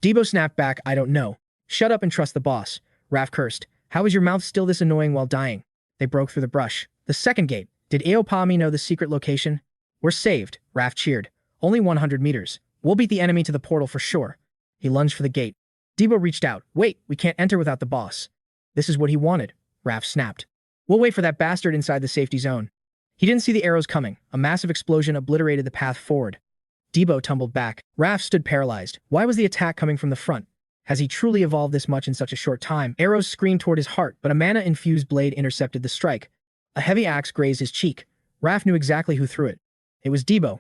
𝗬𝗘𝗚 snapped back, I don't know. Shut up and trust the boss. Raph cursed. How is your mouth still this annoying while dying? They broke through the brush. The second gate. Did 𝗬𝗘𝗚𝗥𝗏𝗏 know the secret location? We're saved, Raph cheered. Only 100 meters. We'll beat the enemy to the portal for sure. He lunged for the gate. 𝗬𝗘𝗚 reached out. Wait, we can't enter without the boss. This is what he wanted. Raph snapped. We'll wait for that bastard inside the safety zone. He didn't see the arrows coming. A massive explosion obliterated the path forward. 𝗬𝗘𝗚 tumbled back. Raph stood paralyzed. Why was the attack coming from the front? Has he truly evolved this much in such a short time? Arrows screamed toward his heart, but a mana-infused blade intercepted the strike. A heavy axe grazed his cheek. Raph knew exactly who threw it. It was 𝗬𝗘𝗚.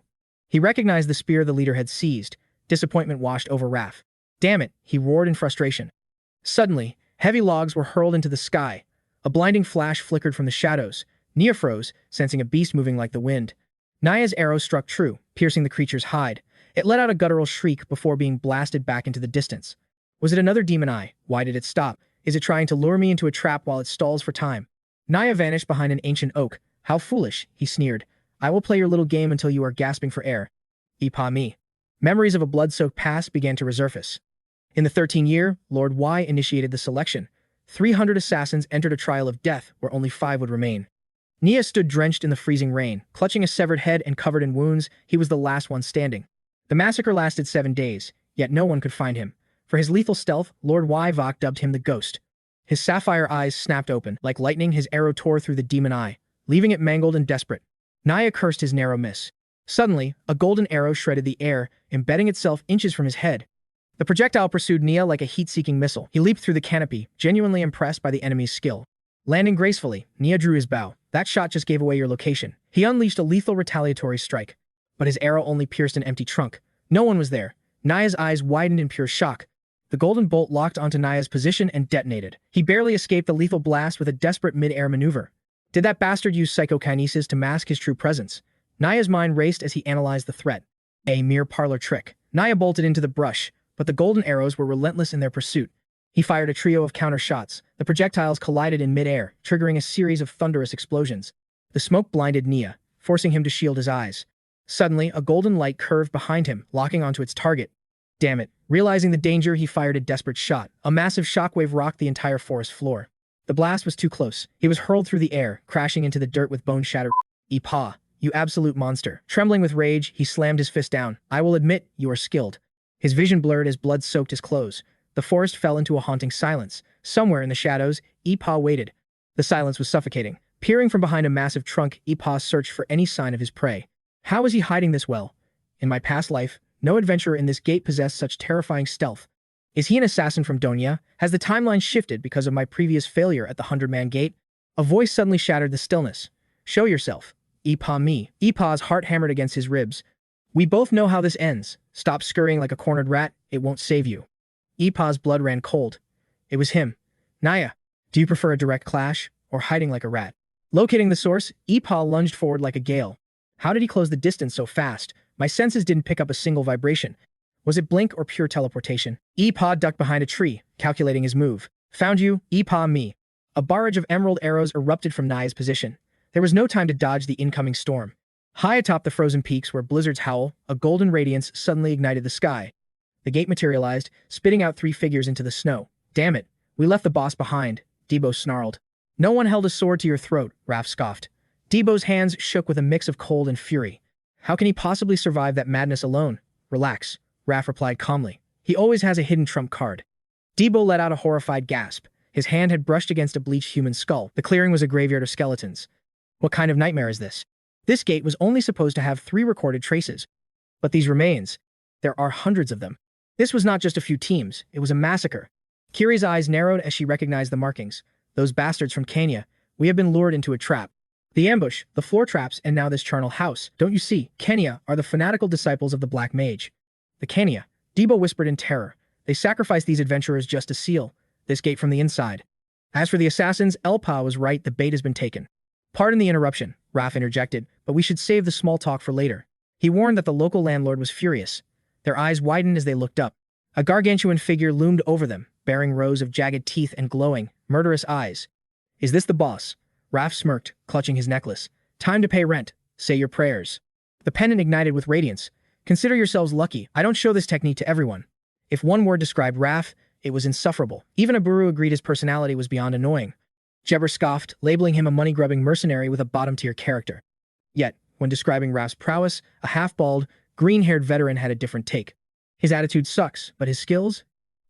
He recognized the spear the leader had seized. Disappointment washed over Raph. Damn it, he roared in frustration. Suddenly, heavy logs were hurled into the sky. A blinding flash flickered from the shadows. Nia froze, sensing a beast moving like the wind. Naya's arrow struck true, piercing the creature's hide. It let out a guttural shriek before being blasted back into the distance. Was it another demon eye? Why did it stop? Is it trying to lure me into a trap while it stalls for time? Naya vanished behind an ancient oak. How foolish, he sneered. I will play your little game until you are gasping for air. 𝗬𝗘𝗚𝗥𝗏𝗏. Memories of a blood-soaked past began to resurface. In the 13th year, Lord Y initiated the selection. 300 assassins entered a trial of death where only 5 would remain. Nia stood drenched in the freezing rain. Clutching a severed head and covered in wounds, he was the last one standing. The massacre lasted 7 days, yet no one could find him. For his lethal stealth, Lord 𝗨𝗟𝗏 dubbed him the Ghost. His sapphire eyes snapped open. Like lightning, his arrow tore through the demon eye, leaving it mangled and desperate. Naya cursed his narrow miss. Suddenly, a golden arrow shredded the air, embedding itself inches from his head. The projectile pursued Nia like a heat-seeking missile. He leaped through the canopy, genuinely impressed by the enemy's skill. Landing gracefully, Nia drew his bow. That shot just gave away your location. He unleashed a lethal retaliatory strike. But his arrow only pierced an empty trunk. No one was there. Naya's eyes widened in pure shock. The golden bolt locked onto Naya's position and detonated. He barely escaped the lethal blast with a desperate mid-air maneuver. Did that bastard use psychokinesis to mask his true presence? Naya's mind raced as he analyzed the threat. A mere parlor trick. Naya bolted into the brush, but the golden arrows were relentless in their pursuit. He fired a trio of counter shots. The projectiles collided in midair, triggering a series of thunderous explosions. The smoke blinded Nia, forcing him to shield his eyes. Suddenly, a golden light curved behind him, locking onto its target. Damn it. Realizing the danger, he fired a desperate shot. A massive shockwave rocked the entire forest floor. The blast was too close. He was hurled through the air, crashing into the dirt with bone-shattered. 𝗞𝗚𝗟𝗏, you absolute monster. Trembling with rage, he slammed his fist down. I will admit, you are skilled. His vision blurred as blood soaked his clothes. The forest fell into a haunting silence. Somewhere in the shadows, 𝗞𝗚𝗟𝗏 waited. The silence was suffocating. Peering from behind a massive trunk, 𝗞𝗚𝗟𝗏 searched for any sign of his prey. How was he hiding this well? In my past life, no adventurer in this gate possessed such terrifying stealth. Is he an assassin from Donya? Has the timeline shifted because of my previous failure at the 100-man gate? A voice suddenly shattered the stillness. Show yourself. 𝗞𝗚𝗟𝗏. 𝗞𝗚𝗟's heart hammered against his ribs. We both know how this ends. Stop scurrying like a cornered rat. It won't save you. 𝗞𝗚𝗟's blood ran cold. It was him. Naya, do you prefer a direct clash or hiding like a rat? Locating the source, 𝗞𝗚𝗟𝗏 lunged forward like a gale. How did he close the distance so fast? My senses didn't pick up a single vibration. Was it blink or pure teleportation? 𝗞𝗚𝗟𝗏 ducked behind a tree, calculating his move. Found you, 𝗞𝗚𝗟𝗏. A barrage of emerald arrows erupted from Naya's position. There was no time to dodge the incoming storm. High atop the frozen peaks where blizzards howl, a golden radiance suddenly ignited the sky. The gate materialized, spitting out 3 figures into the snow. Damn it, we left the boss behind, Debo snarled. No one held a sword to your throat, Raph scoffed. Debo's hands shook with a mix of cold and fury. How can he possibly survive that madness alone? Relax, Raph replied calmly. He always has a hidden trump card. Debo let out a horrified gasp. His hand had brushed against a bleached human skull. The clearing was a graveyard of skeletons. What kind of nightmare is this? This gate was only supposed to have 3 recorded traces. But these remains, there are hundreds of them. This was not just a few teams, it was a massacre. Kiri's eyes narrowed as she recognized the markings. Those bastards from Kenya, we have been lured into a trap. The ambush, the floor traps, and now this charnel house. Don't you see, Kenya are the fanatical disciples of the Black Mage. The Kenya, Debo whispered in terror. They sacrificed these adventurers just to seal this gate from the inside. As for the assassins, 𝗨𝗟𝗏 was right, the bait has been taken. Pardon the interruption, Raph interjected, but we should save the small talk for later. He warned that the local landlord was furious. Their eyes widened as they looked up. A gargantuan figure loomed over them, bearing rows of jagged teeth and glowing, murderous eyes. Is this the boss? Raph smirked, clutching his necklace. Time to pay rent. Say your prayers. The pendant ignited with radiance. Consider yourselves lucky. I don't show this technique to everyone. If one word described Raph, it was insufferable. Even Aburu agreed his personality was beyond annoying. Jebber scoffed, labeling him a money-grubbing mercenary with a bottom-tier character. Yet, when describing Raph's prowess, a half-bald, green-haired veteran had a different take. His attitude sucks, but his skills?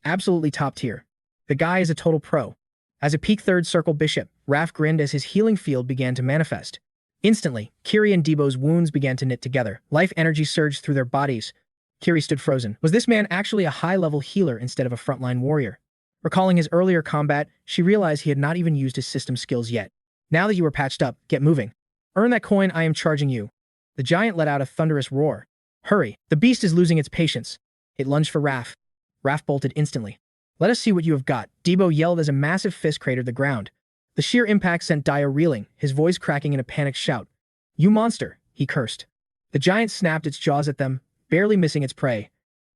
Absolutely top-tier. The guy is a total pro. As a peak third circle bishop, Raph grinned as his healing field began to manifest. Instantly, Kiri and Debo's wounds began to knit together. Life energy surged through their bodies. Kiri stood frozen. Was this man actually a high-level healer instead of a frontline warrior? Recalling his earlier combat, she realized he had not even used his system skills yet. Now that you are patched up, get moving. Earn that coin I am charging you. The giant let out a thunderous roar. Hurry, the beast is losing its patience. It lunged for Raph. Raph bolted instantly. Let us see what you have got, Debo yelled as a massive fist cratered the ground. The sheer impact sent Dio reeling, his voice cracking in a panicked shout. You monster, he cursed. The giant snapped its jaws at them, barely missing its prey.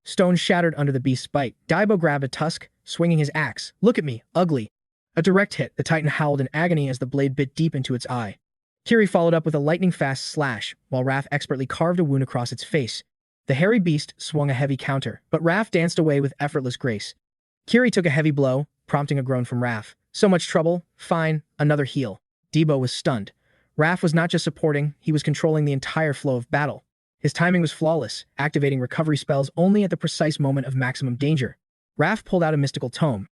Stone shattered under the beast's bite. Daibo grabbed a tusk, swinging his axe. Look at me, ugly. A direct hit, the titan howled in agony as the blade bit deep into its eye. Kiri followed up with a lightning-fast slash, while Raph expertly carved a wound across its face. The hairy beast swung a heavy counter, but Raph danced away with effortless grace. Kiri took a heavy blow, prompting a groan from Raph. So much trouble, fine, another heal. Debo was stunned. Raph was not just supporting, he was controlling the entire flow of battle. His timing was flawless, activating recovery spells only at the precise moment of maximum danger. Raph pulled out a mystical tome.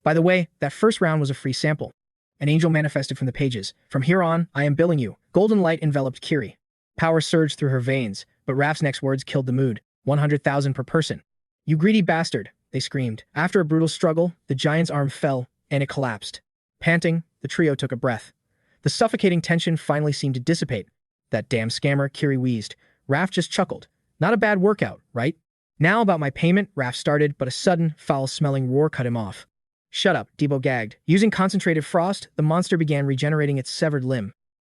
By the way, that first round was a free sample. An angel manifested from the pages. From here on, I am billing you. Golden light enveloped Kiri. Power surged through her veins, but Raph's next words killed the mood. 100,000 per person. You greedy bastard, they screamed. After a brutal struggle, the giant's arm fell, and it collapsed. Panting, the trio took a breath. The suffocating tension finally seemed to dissipate. That damn scammer, Kiri wheezed. Raph just chuckled. Not a bad workout, right? Now about my payment, Raph started, but a sudden, foul-smelling roar cut him off. Shut up, Debo gagged. Using concentrated frost, the monster began regenerating its severed limb.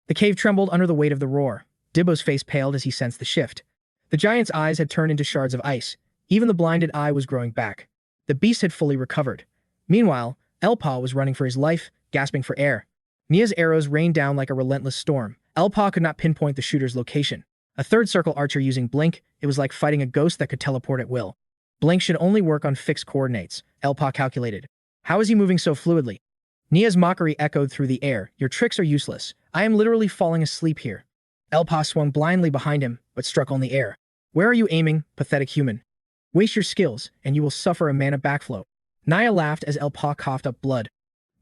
The cave trembled under the weight of the roar. Debo's face paled as he sensed the shift. The giant's eyes had turned into shards of ice. Even the blinded eye was growing back. The beast had fully recovered. Meanwhile, 𝗨𝗚𝗚 was running for his life, gasping for air. Nia's arrows rained down like a relentless storm. 𝗨𝗚𝗚 could not pinpoint the shooter's location. A third circle archer using blink, it was like fighting a ghost that could teleport at will. Blink should only work on fixed coordinates, 𝗨𝗚𝗚 calculated. How is he moving so fluidly? Nia's mockery echoed through the air. Your tricks are useless. I am literally falling asleep here. 𝗨𝗚𝗚 swung blindly behind him, but struck only air. Where are you aiming, pathetic human? Waste your skills, and you will suffer a mana backflow. Nia laughed as 𝗨𝗚𝗚 coughed up blood.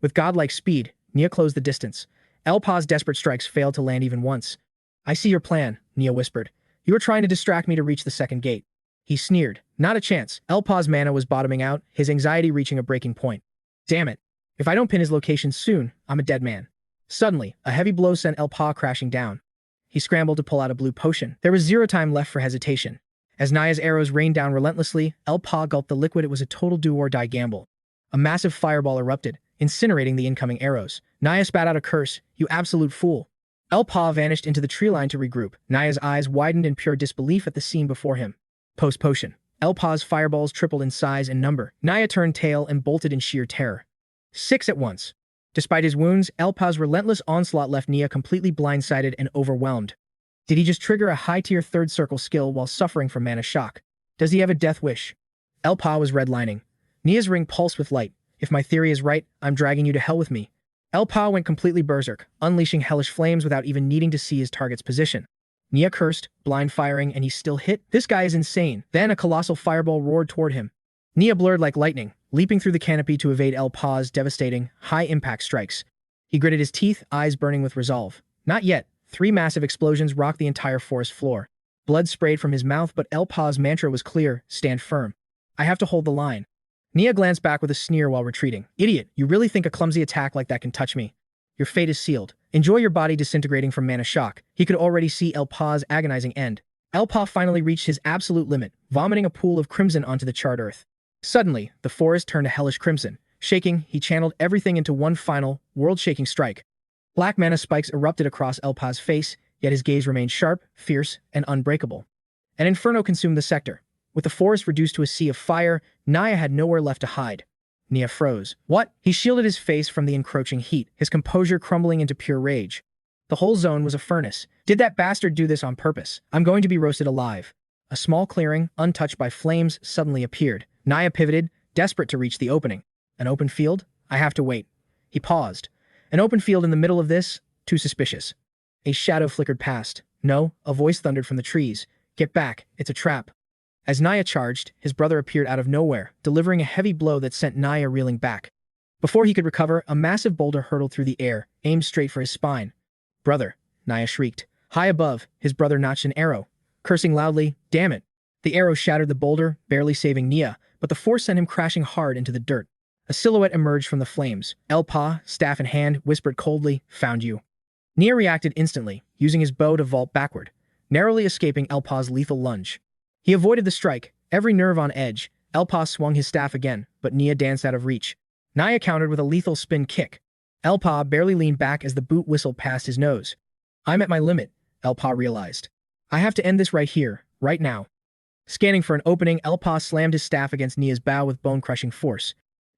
With godlike speed, Nia closed the distance. 𝗨𝗚𝗚's desperate strikes failed to land even once. I see your plan, Nia whispered. You are trying to distract me to reach the second gate. He sneered. Not a chance. 𝗨𝗚𝗚's mana was bottoming out, his anxiety reaching a breaking point. Damn it. If I don't pin his location soon, I'm a dead man. Suddenly, a heavy blow sent 𝗨𝗚𝗚 crashing down. He scrambled to pull out a blue potion. There was zero time left for hesitation. As Nia's arrows rained down relentlessly, 𝗨𝗚𝗚 gulped the liquid. It was a total do-or-die gamble. A massive fireball erupted, incinerating the incoming arrows. Nia spat out a curse. You absolute fool. 𝗨𝗚𝗚 vanished into the tree line to regroup. Nia's eyes widened in pure disbelief at the scene before him. Post-potion. 𝗨𝗚𝗚's fireballs tripled in size and number. Nia turned tail and bolted in sheer terror. 6 at once. Despite his wounds, 𝗨𝗚𝗚's relentless onslaught left Nia completely blindsided and overwhelmed. Did he just trigger a high-tier third circle skill while suffering from mana shock? Does he have a death wish? 𝗨𝗚𝗚 was redlining. Nia's ring pulsed with light. If my theory is right, I'm dragging you to hell with me. 𝗨𝗚𝗚 went completely berserk, unleashing hellish flames without even needing to see his target's position. Nia cursed, blind firing, and he still hit. This guy is insane. Then a colossal fireball roared toward him. Nia blurred like lightning, leaping through the canopy to evade 𝗨𝗚𝗚's devastating, high-impact strikes. He gritted his teeth, eyes burning with resolve. Not yet. 3 massive explosions rocked the entire forest floor. Blood sprayed from his mouth, but 𝗨𝗚𝗚's mantra was clear: stand firm. I have to hold the line. Nia glanced back with a sneer while retreating. Idiot, you really think a clumsy attack like that can touch me? Your fate is sealed. Enjoy your body disintegrating from mana shock. He could already see 𝗨𝗚𝗚's agonizing end. 𝗨𝗚𝗚 finally reached his absolute limit, vomiting a pool of crimson onto the charred earth. Suddenly, the forest turned a hellish crimson. Shaking, he channeled everything into one final, world-shaking strike. Black mana spikes erupted across 𝗨𝗚𝗚's face, yet his gaze remained sharp, fierce, and unbreakable. An inferno consumed the sector. With the forest reduced to a sea of fire, Nia had nowhere left to hide. Nia froze. What? He shielded his face from the encroaching heat, his composure crumbling into pure rage. The whole zone was a furnace. Did that bastard do this on purpose? I'm going to be roasted alive. A small clearing, untouched by flames, suddenly appeared. Nia pivoted, desperate to reach the opening. An open field? I have to wait. He paused. An open field in the middle of this? Too suspicious. A shadow flickered past. No, a voice thundered from the trees. Get back, it's a trap. As Nia charged, his brother appeared out of nowhere, delivering a heavy blow that sent Nia reeling back. Before he could recover, a massive boulder hurtled through the air, aimed straight for his spine. Brother, Nia shrieked. High above, his brother notched an arrow. Cursing loudly, damn it. The arrow shattered the boulder, barely saving Nia, but the force sent him crashing hard into the dirt. A silhouette emerged from the flames. 𝗨𝗚𝗚, staff in hand, whispered coldly, found you. Nia reacted instantly, using his bow to vault backward, narrowly escaping 𝗨𝗚𝗚's lethal lunge. He avoided the strike, every nerve on edge. 𝗨𝗚𝗚 swung his staff again, but Nia danced out of reach. Nia countered with a lethal spin kick. 𝗨𝗚𝗚 barely leaned back as the boot whistled past his nose. I'm at my limit, 𝗨𝗚𝗚 realized. I have to end this right here, right now. Scanning for an opening, 𝗨𝗚𝗚 slammed his staff against Nia's bow with bone-crushing force.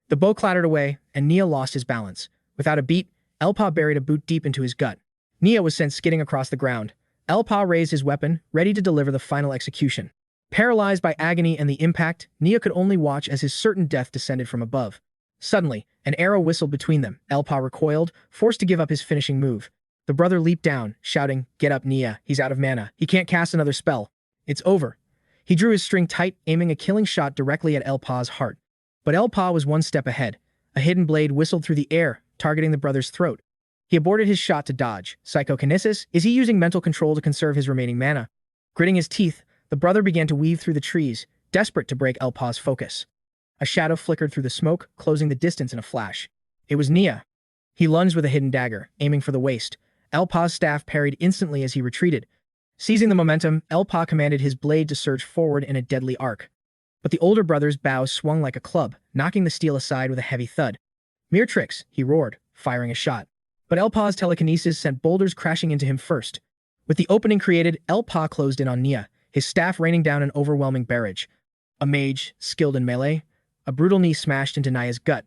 The bow clattered away, and Nia lost his balance. Without a beat, 𝗨𝗚𝗚 buried a boot deep into his gut. Nia was sent skidding across the ground. 𝗨𝗚𝗚 raised his weapon, ready to deliver the final execution. Paralyzed by agony and the impact, Nia could only watch as his certain death descended from above. Suddenly, an arrow whistled between them. 𝗨𝗚𝗚 recoiled, forced to give up his finishing move. The brother leaped down, shouting, Get up, Nia. He's out of mana. He can't cast another spell. It's over. He drew his string tight, aiming a killing shot directly at 𝗨𝗚𝗚's heart. But 𝗨𝗚𝗚 was one step ahead. A hidden blade whistled through the air, targeting the brother's throat. He aborted his shot to dodge. Psychokinesis? Is he using mental control to conserve his remaining mana? Gritting his teeth, the brother began to weave through the trees, desperate to break 𝗨𝗚𝗚's focus. A shadow flickered through the smoke, closing the distance in a flash. It was Nia. He lunged with a hidden dagger, aiming for the waist. 𝗨𝗚𝗚's staff parried instantly as he retreated. Seizing the momentum, 𝗨𝗚𝗚 commanded his blade to surge forward in a deadly arc. But the older brother's bow swung like a club, knocking the steel aside with a heavy thud. Mere tricks, he roared, firing a shot. But 𝗨𝗚𝗚's telekinesis sent boulders crashing into him first. With the opening created, 𝗨𝗚𝗚 closed in on Nia, his staff raining down an overwhelming barrage. A mage, skilled in melee, a brutal knee smashed into Nia's gut.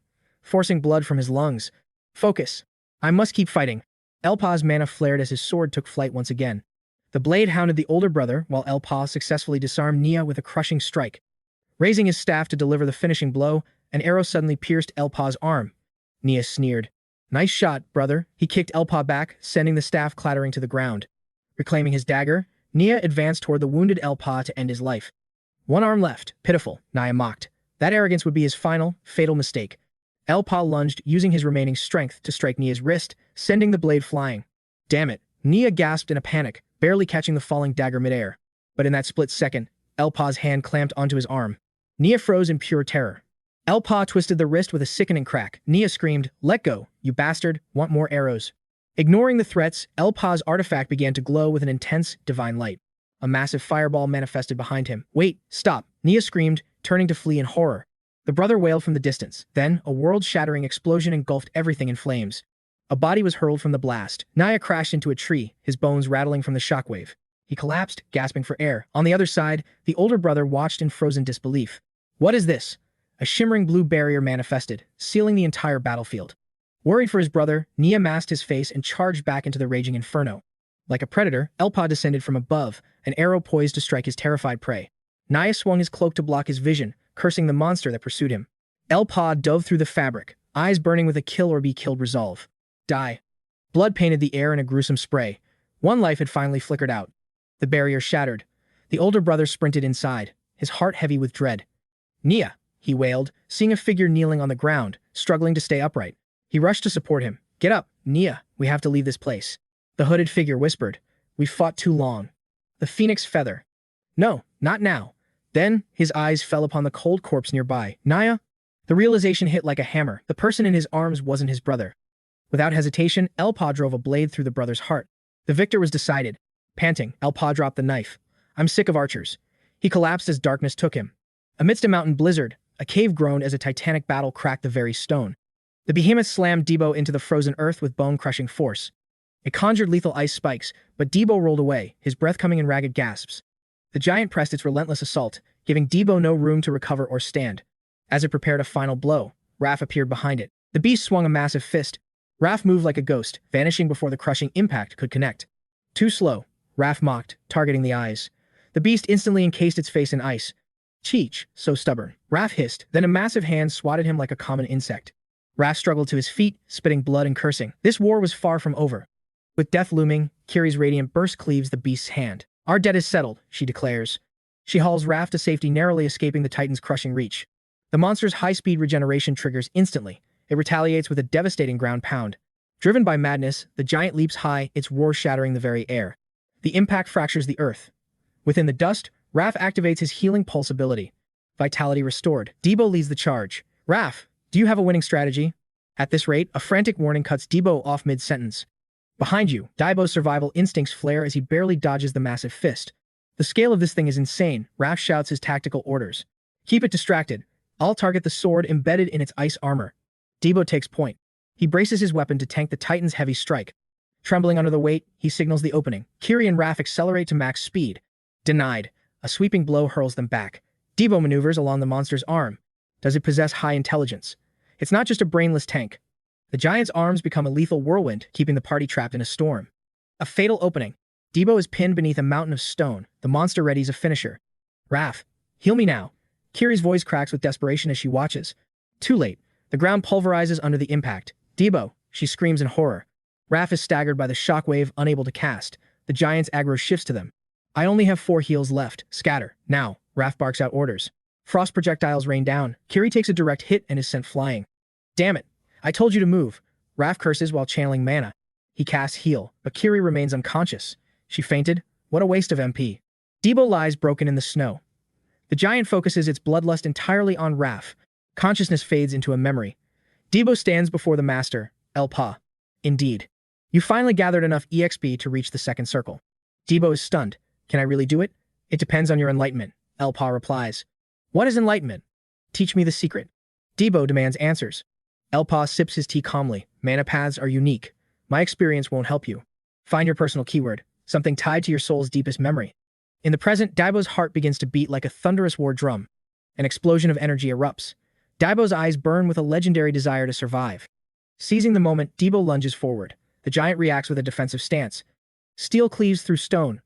forcing blood from his lungs. Focus. I must keep fighting. 𝗨𝗚𝗏's mana flared as his sword took flight once again. The blade hounded the older brother, while 𝗨𝗚 successfully disarmed 𝗤𝗏 with a crushing strike. Raising his staff to deliver the finishing blow, an arrow suddenly pierced 𝗨𝗚𝗏's arm. 𝗤𝗏 sneered. Nice shot, brother. He kicked 𝗨𝗚𝗏 back, sending the staff clattering to the ground. Reclaiming his dagger, 𝗤𝗏 advanced toward the wounded 𝗨𝗚𝗏 to end his life. One arm left. Pitiful, 𝗨𝗏 mocked. That arrogance would be his final, fatal mistake. 𝗨𝗚𝗏 lunged, using his remaining strength to strike 𝗤𝗏's wrist, sending the blade flying. Damn it. 𝗤𝗏 gasped in a panic, barely catching the falling dagger midair. But in that split second, 𝗨𝗚𝗏's hand clamped onto his arm. 𝗤𝗏 froze in pure terror. 𝗨𝗚𝗏 twisted the wrist with a sickening crack. 𝗤𝗏 screamed, "Let go, you bastard, want more arrows." Ignoring the threats, 𝗨𝗚𝗏's artifact began to glow with an intense, divine light. A massive fireball manifested behind him. "Wait, stop," 𝗤𝗏 screamed, turning to flee in horror. The brother wailed from the distance. Then, a world-shattering explosion engulfed everything in flames. A body was hurled from the blast. 𝗨𝗏 crashed into a tree, his bones rattling from the shockwave. He collapsed, gasping for air. On the other side, the older brother watched in frozen disbelief. What is this? A shimmering blue barrier manifested, sealing the entire battlefield. Worried for his brother, 𝗤𝗏 masked his face and charged back into the raging inferno. Like a predator, 𝗨𝗚𝗏 descended from above, an arrow poised to strike his terrified prey. 𝗨𝗏 swung his cloak to block his vision, cursing the monster that pursued him. 𝗨𝗚𝗏 dove through the fabric, eyes burning with a kill or be killed resolve. Die. Blood painted the air in a gruesome spray. One life had finally flickered out. The barrier shattered. The older brother sprinted inside, his heart heavy with dread. "𝗤𝗏," he wailed, seeing a figure kneeling on the ground, struggling to stay upright. He rushed to support him. "Get up, 𝗤𝗏, we have to leave this place." The hooded figure whispered, "We've fought too long." The phoenix feather. "No, not now." Then, his eyes fell upon the cold corpse nearby. "Nia?" The realization hit like a hammer. The person in his arms wasn't his brother. Without hesitation, 𝗨𝗚𝗏 drove a blade through the brother's heart. The victor was decided. Panting, 𝗨𝗚𝗏 dropped the knife. "I'm sick of archers." He collapsed as darkness took him. Amidst a mountain blizzard, a cave groaned as a titanic battle cracked the very stone. The behemoth slammed 𝗬𝗏 into the frozen earth with bone-crushing force. It conjured lethal ice spikes, but 𝗬𝗏 rolled away, his breath coming in ragged gasps. The giant pressed its relentless assault, giving 𝗬𝗏 no room to recover or stand. As it prepared a final blow, Raph appeared behind it. The beast swung a massive fist. Raph moved like a ghost, vanishing before the crushing impact could connect. "Too slow," Raph mocked, targeting the eyes. The beast instantly encased its face in ice. "Cheech, so stubborn," Raph hissed, then a massive hand swatted him like a common insect. Raph struggled to his feet, spitting blood and cursing. This war was far from over. With death looming, Kiri's radiant burst cleaves the beast's hand. "Our debt is settled," she declares. She hauls Raph to safety, narrowly escaping the Titan's crushing reach. The monster's high-speed regeneration triggers instantly. It retaliates with a devastating ground pound. Driven by madness, the giant leaps high, its roar shattering the very air. The impact fractures the earth. Within the dust, Raph activates his healing pulse ability. Vitality restored. 𝗬𝗏 leads the charge. "Raph, do you have a winning strategy?" At this rate, a frantic warning cuts 𝗬𝗏 off mid-sentence. Behind you, 𝗬𝗏's survival instincts flare as he barely dodges the massive fist. The scale of this thing is insane. Raph shouts his tactical orders. "Keep it distracted. I'll target the sword embedded in its ice armor." 𝗬𝗏 takes point. He braces his weapon to tank the Titan's heavy strike. Trembling under the weight, he signals the opening. Kiri and Raph accelerate to max speed. Denied. A sweeping blow hurls them back. 𝗬𝗏 maneuvers along the monster's arm. Does it possess high intelligence? It's not just a brainless tank. The giant's arms become a lethal whirlwind, keeping the party trapped in a storm. A fatal opening. 𝗬𝗏 is pinned beneath a mountain of stone. The monster readies a finisher. "Raph, heal me now." Kiri's voice cracks with desperation as she watches. Too late. The ground pulverizes under the impact. "𝗬𝗏," she screams in horror. Raph is staggered by the shockwave, unable to cast. The giant's aggro shifts to them. "I only have 4 heals left. Scatter. Now," Raph barks out orders. Frost projectiles rain down. Kiri takes a direct hit and is sent flying. "Damn it. I told you to move." Raph curses while channeling mana. He casts heal, but Kiri remains unconscious. She fainted. What a waste of MP. 𝗬𝗏 lies broken in the snow. The giant focuses its bloodlust entirely on Raph. Consciousness fades into a memory. 𝗬𝗏 stands before the master, 𝗨𝗚𝗏. Indeed. You finally gathered enough EXP to reach the second circle. 𝗬𝗏 is stunned. "Can I really do it?" "It depends on your enlightenment," 𝗨𝗚𝗏 replies. "What is enlightenment?" "Teach me the secret." 𝗬𝗏 demands answers. 𝗨𝗚𝗏 sips his tea calmly. "Mana paths are unique. My experience won't help you. Find your personal keyword, something tied to your soul's deepest memory." In the present, 𝗬𝗏's heart begins to beat like a thunderous war drum. An explosion of energy erupts. Daibo's eyes burn with a legendary desire to survive. Seizing the moment, 𝗤𝗏 lunges forward. The giant reacts with a defensive stance. Steel cleaves through stone.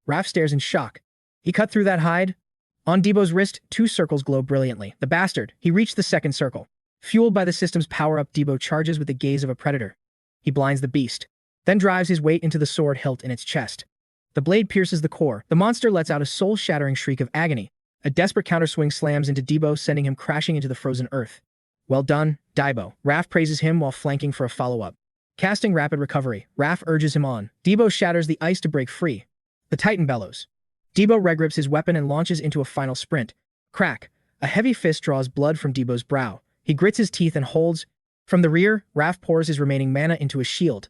Raph stares in shock. He cut through that hide? On 𝗤𝗏's wrist, 2 circles glow brilliantly. The bastard. He reached the second circle. Fueled by the system's power-up, 𝗤𝗏 charges with the gaze of a predator. He blinds the beast, then drives his weight into the sword hilt in its chest. The blade pierces the core. The monster lets out a soul-shattering shriek of agony. A desperate counterswing slams into 𝗤𝗏, sending him crashing into the frozen earth. Well done, 𝗤𝗏. Raph praises him while flanking for a follow-up. Casting rapid recovery, Raph urges him on. 𝗤𝗏 shatters the ice to break free. The Titan bellows. 𝗤𝗏 regrips his weapon and launches into a final sprint. Crack. A heavy fist draws blood from 𝗤𝗏's brow. He grits his teeth and holds. From the rear, Raph pours his remaining mana into a shield.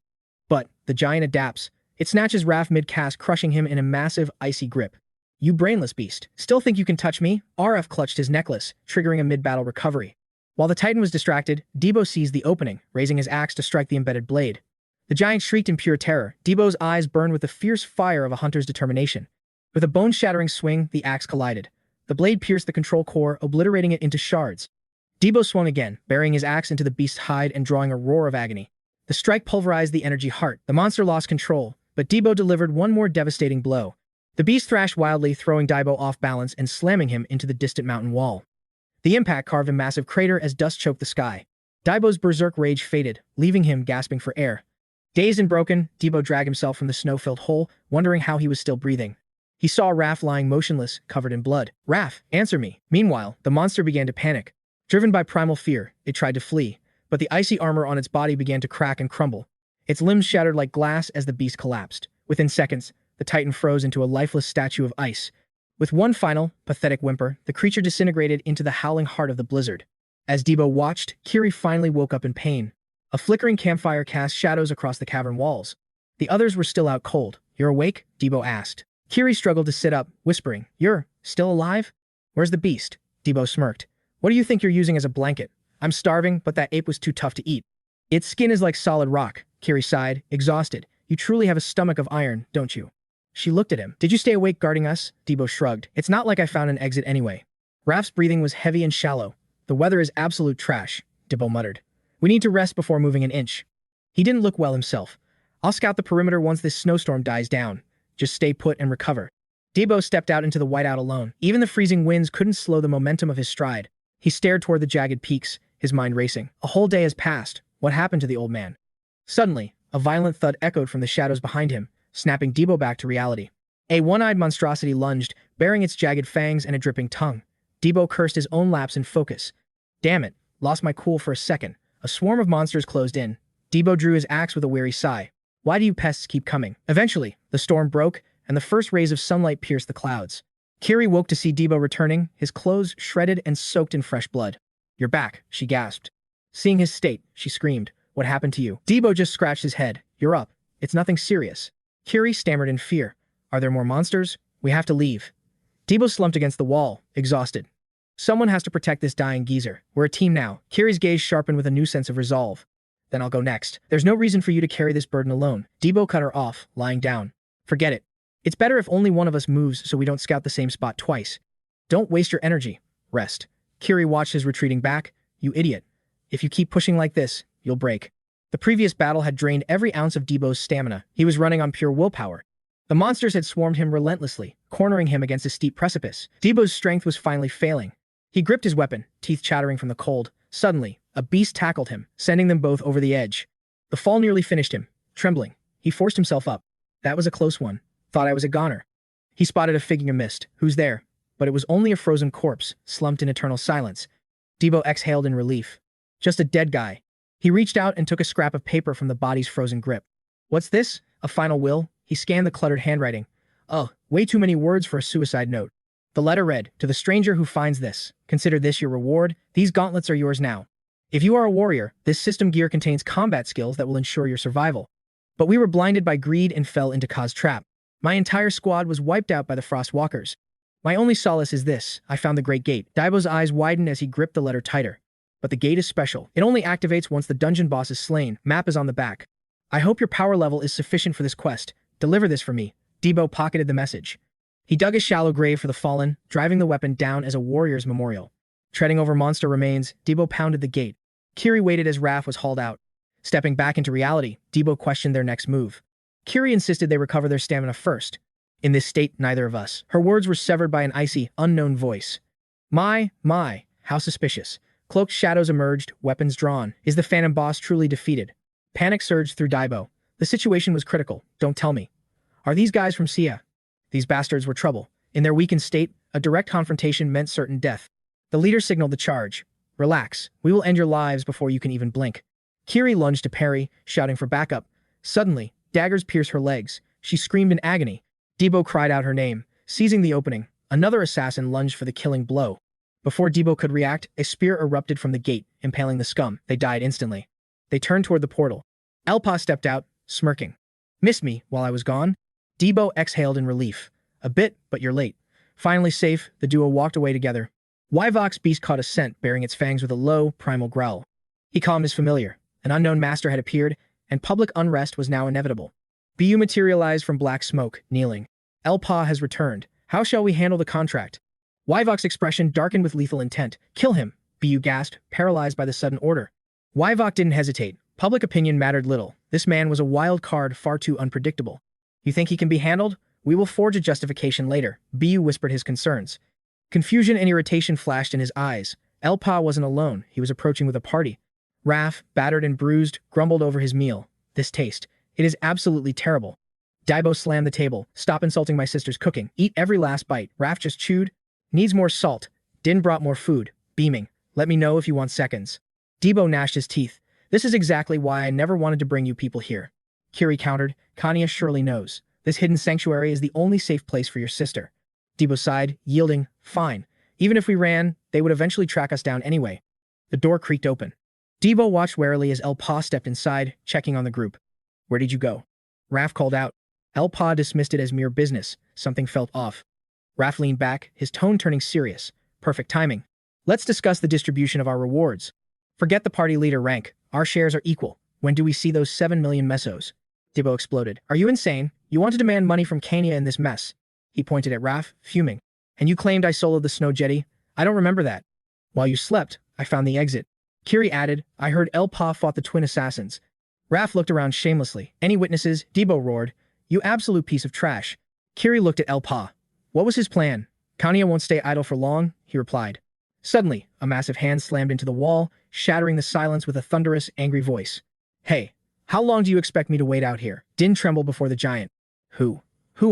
But the giant adapts. It snatches Raph mid-cast, crushing him in a massive, icy grip. You brainless beast. Still think you can touch me? RF clutched his necklace, triggering a mid-battle recovery. While the Titan was distracted, 𝗤𝗏 seized the opening, raising his axe to strike the embedded blade. The giant shrieked in pure terror. 𝗤𝗏's eyes burned with the fierce fire of a hunter's determination. With a bone-shattering swing, the axe collided. The blade pierced the control core, obliterating it into shards. 𝗤𝗏 swung again, burying his axe into the beast's hide and drawing a roar of agony. The strike pulverized the energy heart. The monster lost control, but 𝗤𝗏 delivered one more devastating blow. The beast thrashed wildly, throwing 𝗤𝗏 off balance and slamming him into the distant mountain wall. The impact carved a massive crater as dust choked the sky. 𝗤𝗏's berserk rage faded, leaving him gasping for air. Dazed and broken, 𝗤𝗏 dragged himself from the snow-filled hole, wondering how he was still breathing. He saw Raph lying motionless, covered in blood. Raph, answer me. Meanwhile, the monster began to panic. Driven by primal fear, it tried to flee, but the icy armor on its body began to crack and crumble. Its limbs shattered like glass as the beast collapsed. Within seconds, the Titan froze into a lifeless statue of ice. With one final, pathetic whimper, the creature disintegrated into the howling heart of the blizzard. As 𝗤𝗏 watched, Kiri finally woke up in pain. A flickering campfire cast shadows across the cavern walls. The others were still out cold. You're awake? 𝗤𝗏 asked. Kiri struggled to sit up, whispering, You're still alive? Where's the beast? 𝗤𝗏 smirked. What do you think you're using as a blanket? I'm starving, but that ape was too tough to eat. Its skin is like solid rock, Kiri sighed, exhausted. You truly have a stomach of iron, don't you? She looked at him. Did you stay awake guarding us? 𝗤𝗏 shrugged. It's not like I found an exit anyway. Raph's breathing was heavy and shallow. The weather is absolute trash, 𝗤𝗏 muttered. We need to rest before moving an inch. He didn't look well himself. I'll scout the perimeter once this snowstorm dies down. Just stay put and recover. 𝗤𝗏 stepped out into the whiteout alone. Even the freezing winds couldn't slow the momentum of his stride. He stared toward the jagged peaks, his mind racing. A whole day has passed. What happened to the old man? Suddenly, a violent thud echoed from the shadows behind him, snapping 𝗤𝗏 back to reality. A one-eyed monstrosity lunged, bearing its jagged fangs and a dripping tongue. 𝗤𝗏 cursed his own lapse in focus. Damn it, lost my cool for a second. A swarm of monsters closed in. 𝗤𝗏 drew his axe with a weary sigh. Why do you pests keep coming? Eventually, the storm broke, and the first rays of sunlight pierced the clouds. Kiri woke to see 𝗤𝗏 returning, his clothes shredded and soaked in fresh blood. You're back, she gasped. Seeing his state, she screamed. What happened to you? 𝗤𝗏 just scratched his head. You're up. It's nothing serious. Kiri stammered in fear. Are there more monsters? We have to leave. 𝗤𝗏 slumped against the wall, exhausted. Someone has to protect this dying geezer. We're a team now. Kiri's gaze sharpened with a new sense of resolve. Then I'll go next. There's no reason for you to carry this burden alone. 𝗤𝗏 cut her off, lying down. Forget it. It's better if only one of us moves so we don't scout the same spot twice. Don't waste your energy. Rest. Kiri watched his retreating back. You idiot. If you keep pushing like this, you'll break. The previous battle had drained every ounce of 𝗤𝗏's stamina. He was running on pure willpower. The monsters had swarmed him relentlessly, cornering him against a steep precipice. 𝗤𝗏's strength was finally failing. He gripped his weapon, teeth chattering from the cold. Suddenly, a beast tackled him, sending them both over the edge. The fall nearly finished him. Trembling, he forced himself up. That was a close one. Thought I was a goner. He spotted a figure in mist. Who's there? But it was only a frozen corpse, slumped in eternal silence. 𝗤𝗏 exhaled in relief. Just a dead guy. He reached out and took a scrap of paper from the body's frozen grip. What's this? A final will? He scanned the cluttered handwriting. Oh, way too many words for a suicide note. The letter read, To the stranger who finds this, consider this your reward. These gauntlets are yours now. If you are a warrior, this system gear contains combat skills that will ensure your survival. But we were blinded by greed and fell into 𝗏𝗏's trap. My entire squad was wiped out by the Frost Walkers. My only solace is this. I found the Great Gate. 𝗤𝗏's eyes widened as he gripped the letter tighter. But the gate is special. It only activates once the dungeon boss is slain. Map is on the back. I hope your power level is sufficient for this quest. Deliver this for me. 𝗤𝗏 pocketed the message. He dug a shallow grave for the fallen, driving the weapon down as a warrior's memorial. Treading over monster remains, 𝗬𝗘𝗚𝗥𝗘𝗦𝗘𝗗 pounded the gate. Kiri waited as Raph was hauled out. Stepping back into reality, 𝗬𝗘𝗚𝗥𝗘𝗦 questioned their next move. Kiri insisted they recover their stamina first. In this state, neither of us. Her words were severed by an icy, unknown voice. My, how suspicious. Cloaked shadows emerged, weapons drawn. Is the phantom boss truly defeated? Panic surged through 𝗬𝗘𝗚. The situation was critical. Don't tell me. Are these guys from Sia? These bastards were trouble. In their weakened state, a direct confrontation meant certain death. The leader signaled the charge. Relax. We will end your lives before you can even blink. Kiri lunged to parry, shouting for backup. Suddenly, daggers pierced her legs. She screamed in agony. 𝗬𝗘𝗚 cried out her name. Seizing the opening, another assassin lunged for the killing blow. Before 𝗬𝗘𝗚 could react, a spear erupted from the gate, impaling the scum. They died instantly. They turned toward the portal. 𝗨𝗚 stepped out, smirking. Missed me while I was gone? 𝗬𝗚 exhaled in relief. A bit, but you're late. Finally safe, the duo walked away together. 𝗨𝗚's beast caught a scent, baring its fangs with a low, primal growl. He calmed his familiar. An unknown master had appeared, and public unrest was now inevitable. 𝗬𝗚 materialized from black smoke, kneeling. 𝗨𝗚 has returned. How shall we handle the contract? 𝗨𝗚's expression darkened with lethal intent. Kill him, 𝗬𝗚 gasped, paralyzed by the sudden order. 𝗨𝗚 didn't hesitate. Public opinion mattered little. This man was a wild card, far too unpredictable. You think he can be handled? We will forge a justification later, 𝗬𝗚 whispered his concerns. Confusion and irritation flashed in his eyes. 𝗨𝗚 wasn't alone. He was approaching with a party. Raph, battered and bruised, grumbled over his meal. This taste. It is absolutely terrible. 𝗬𝗚 slammed the table. Stop insulting my sister's cooking. Eat every last bite. Raph just chewed. Needs more salt. Din brought more food. Beaming. Let me know if you want seconds. 𝗬𝗚 gnashed his teeth. This is exactly why I never wanted to bring you people here. Kiri countered. 𝗂𝗓𝗡 surely knows. This hidden sanctuary is the only safe place for your sister. 𝗬𝗚 sighed, yielding. Fine. Even if we ran, they would eventually track us down anyway. The door creaked open. 𝗬𝗚 watched warily as 𝗨𝗚 stepped inside, checking on the group. Where did you go? Raph called out. 𝗨𝗚 dismissed it as mere business. Something felt off. Raph leaned back, his tone turning serious. Perfect timing. Let's discuss the distribution of our rewards. Forget the party leader rank. Our shares are equal. When do we see those 7 million mesos? 𝗬𝗚 exploded. Are you insane? You want to demand money from 𝗤𝗓𝗓 in this mess? He pointed at Raph, fuming. And you claimed I soloed the snow jetty? I don't remember that. While you slept, I found the exit. Kiri added, I heard 𝗨𝗚 fought the twin assassins. Raph looked around shamelessly. Any witnesses? 𝗬𝗚 roared. You absolute piece of trash. Kiri looked at 𝗨𝗚. What was his plan? 𝗤𝗓𝗓 won't stay idle for long, he replied. Suddenly, a massive hand slammed into the wall, shattering the silence with a thunderous, angry voice. Hey, how long do you expect me to wait out here? Din trembled before the giant. Who